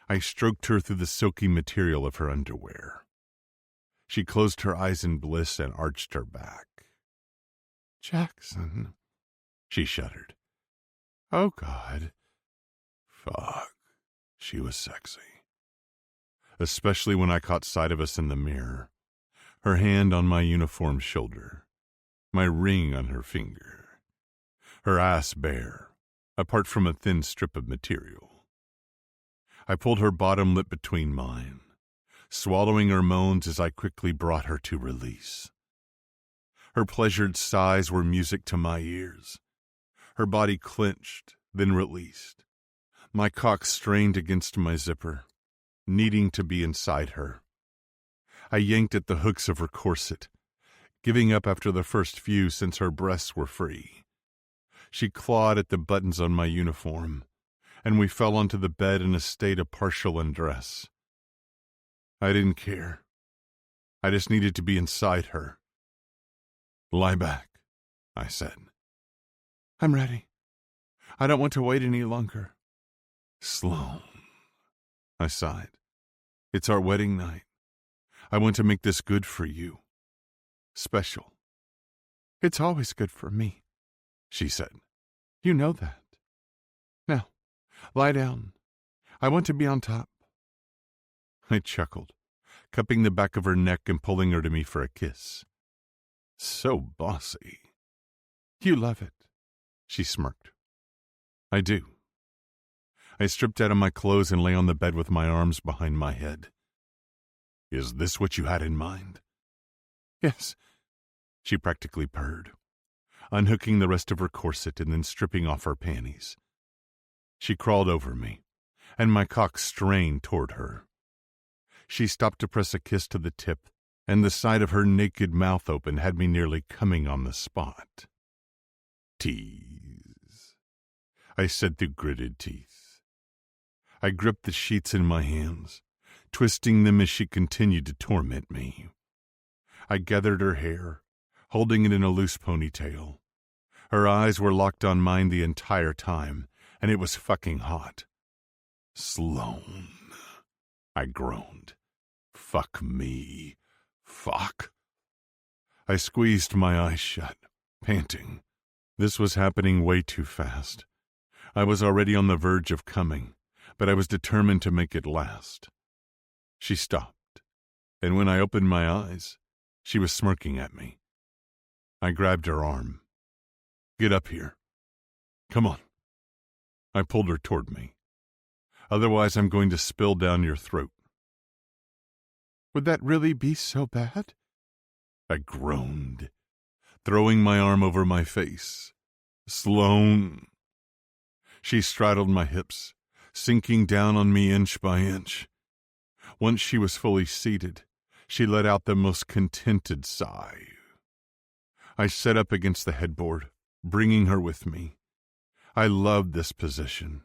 I stroked her through the silky material of her underwear. She closed her eyes in bliss and arched her back. Jackson, she shuddered. Oh, God. Fuck, she was sexy. Especially when I caught sight of us in the mirror, her hand on my uniform shoulder, my ring on her finger, her ass bare, apart from a thin strip of material. I pulled her bottom lip between mine, swallowing her moans as I quickly brought her to release. Her pleasured sighs were music to my ears. Her body clenched, then released. My cock strained against my zipper, needing to be inside her. I yanked at the hooks of her corset, giving up after the first few since her breasts were free. She clawed at the buttons on my uniform, and we fell onto the bed in a state of partial undress. I didn't care. I just needed to be inside her. Lie back, I said. I'm ready. I don't want to wait any longer. Sloan, I sighed. It's our wedding night. I want to make this good for you. Special. It's always good for me, she said. You know that. Now, lie down. I want to be on top. I chuckled, cupping the back of her neck and pulling her to me for a kiss. So bossy. You love it, she smirked. I do. I stripped out of my clothes and lay on the bed with my arms behind my head. Is this what you had in mind? Yes, she practically purred, unhooking the rest of her corset and then stripping off her panties. She crawled over me, and my cock strained toward her. She stopped to press a kiss to the tip, and the sight of her naked mouth open had me nearly coming on the spot. Tease, I said through gritted teeth. I gripped the sheets in my hands, twisting them as she continued to torment me. I gathered her hair, holding it in a loose ponytail. Her eyes were locked on mine the entire time, and it was fucking hot. Sloan, I groaned. Fuck me. Fuck. I squeezed my eyes shut, panting. This was happening way too fast. I was already on the verge of coming, but I was determined to make it last. She stopped, and when I opened my eyes, she was smirking at me. I grabbed her arm. Get up here. Come on. I pulled her toward me. Otherwise, I'm going to spill down your throat. Would that really be so bad? I groaned, throwing my arm over my face. Sloan. She straddled my hips, sinking down on me inch by inch. Once she was fully seated, she let out the most contented sigh. I sat up against the headboard, bringing her with me. I loved this position.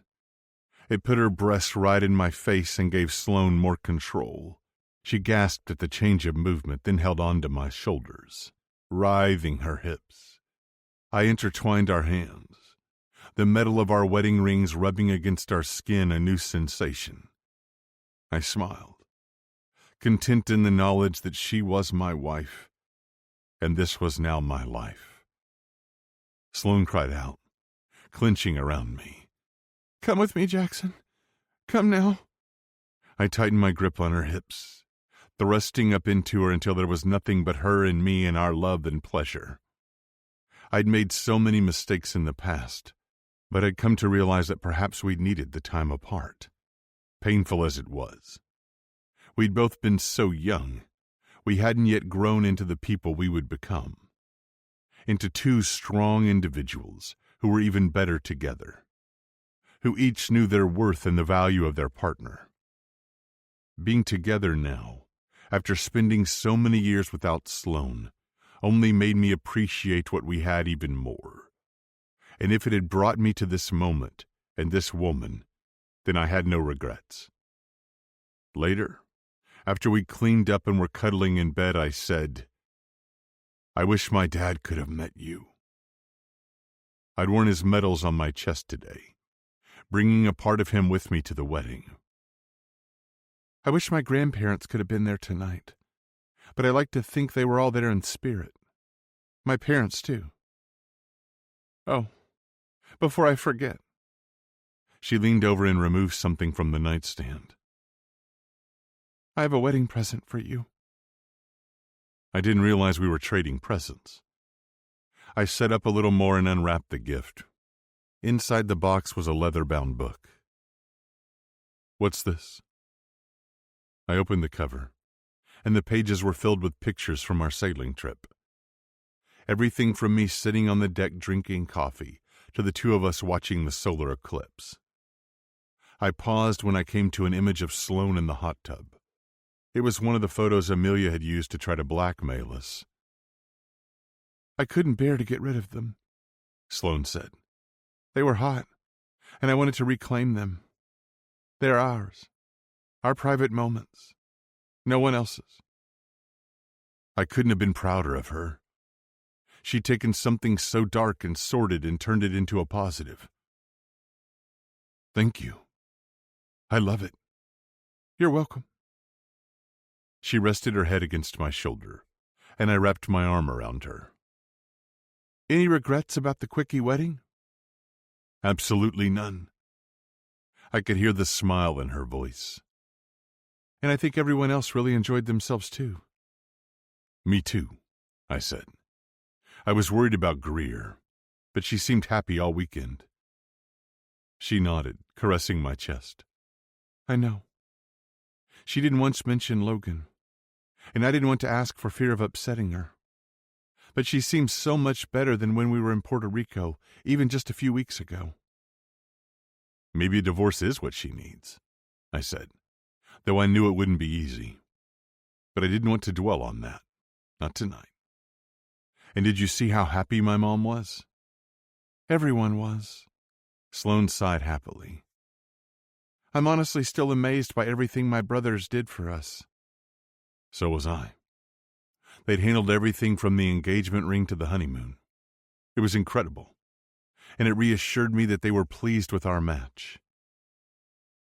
It put her breast right in my face and gave Sloan more control. She gasped at the change of movement, then held on to my shoulders, writhing her hips. I intertwined our hands, the metal of our wedding rings rubbing against our skin a new sensation. I smiled, content in the knowledge that she was my wife, and this was now my life. Sloane cried out, clenching around me. "Come with me, Jackson. Come now." I tightened my grip on her hips, thrusting up into her until there was nothing but her and me and our love and pleasure. I'd made so many mistakes in the past, but I'd come to realize that perhaps we'd needed the time apart, painful as it was. We'd both been so young, we hadn't yet grown into the people we would become, into two strong individuals who were even better together, who each knew their worth and the value of their partner. Being together now, after spending so many years without Sloane, only made me appreciate what we had even more. And if it had brought me to this moment and this woman, then I had no regrets. Later, after we cleaned up and were cuddling in bed, I said, "I wish my dad could have met you." I'd worn his medals on my chest today, bringing a part of him with me to the wedding. "I wish my grandparents could have been there tonight, but I like to think they were all there in spirit. My parents, too. Oh, before I forget." She leaned over and removed something from the nightstand. "I have a wedding present for you." I didn't realize we were trading presents. I set up a little more and unwrapped the gift. Inside the box was a leather-bound book. "What's this?" I opened the cover, and the pages were filled with pictures from our sailing trip. Everything from me sitting on the deck drinking coffee to the two of us watching the solar eclipse. I paused when I came to an image of Sloane in the hot tub. It was one of the photos Amelia had used to try to blackmail us. "I couldn't bear to get rid of them," Sloane said. "They were hot, and I wanted to reclaim them. They're ours, our private moments, no one else's." I couldn't have been prouder of her. She'd taken something so dark and sordid and turned it into a positive. "Thank you. I love it." "You're welcome." She rested her head against my shoulder, and I wrapped my arm around her. "Any regrets about the quickie wedding?" "Absolutely none." I could hear the smile in her voice. "And I think everyone else really enjoyed themselves too." "Me too," I said. I was worried about Greer, but she seemed happy all weekend. She nodded, caressing my chest. "I know. She didn't once mention Logan, and I didn't want to ask for fear of upsetting her. But she seems so much better than when we were in Puerto Rico, even just a few weeks ago." "Maybe a divorce is what she needs," I said, though I knew it wouldn't be easy. But I didn't want to dwell on that, not tonight. "And did you see how happy my mom was?" "Everyone was." Sloane sighed happily. "I'm honestly still amazed by everything my brothers did for us." So was I. They'd handled everything from the engagement ring to the honeymoon. It was incredible, and it reassured me that they were pleased with our match.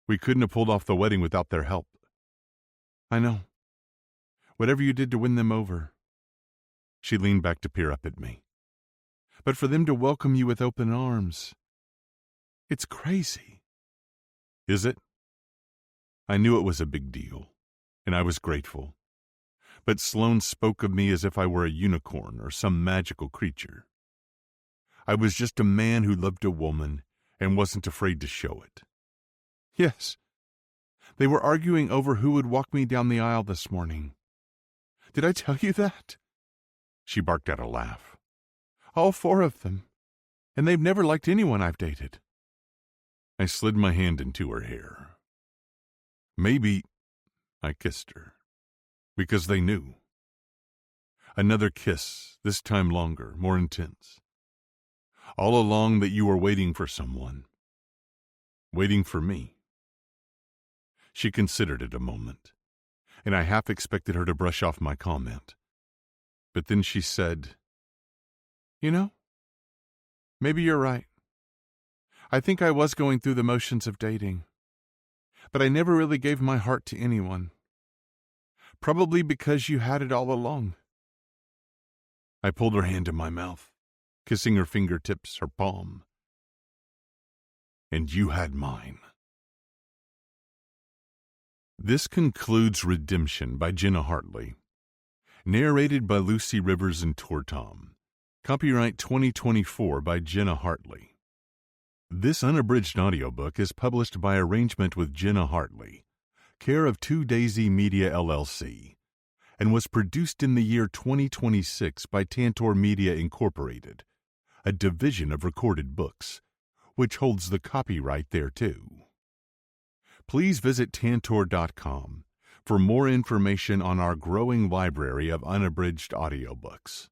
We couldn't have pulled off the wedding without their help. "I know. Whatever you did to win them over." She leaned back to peer up at me. "But for them to welcome you with open arms, it's crazy." "Is it?" I knew it was a big deal, and I was grateful. But Sloane spoke of me as if I were a unicorn or some magical creature. I was just a man who loved a woman and wasn't afraid to show it. "Yes. They were arguing over who would walk me down the aisle this morning. Did I tell you that?" She barked out a laugh. "All four of them. And they've never liked anyone I've dated." I slid my hand into her hair. "Maybe," I kissed her, "because they knew." Another kiss, this time longer, more intense. "All along that you were waiting for someone. Waiting for me." She considered it a moment, and I half expected her to brush off my comment. But then she said, "You know, maybe you're right. I think I was going through the motions of dating, but I never really gave my heart to anyone. Probably because you had it all along. I pulled her hand to my mouth, kissing her fingertips, her palm. And you had mine. This concludes Redemption by Jenna Hartley. Narrated by Lucy Rivers and Tor Tom. Copyright 2024 by Jenna Hartley. This unabridged audiobook is published by arrangement with Jenna Hartley, care of 2 Daisy Media LLC, and was produced in the year 2026 by Tantor Media Incorporated, a division of Recorded Books, which holds the copyright thereto. Please visit Tantor.com for more information on our growing library of unabridged audiobooks.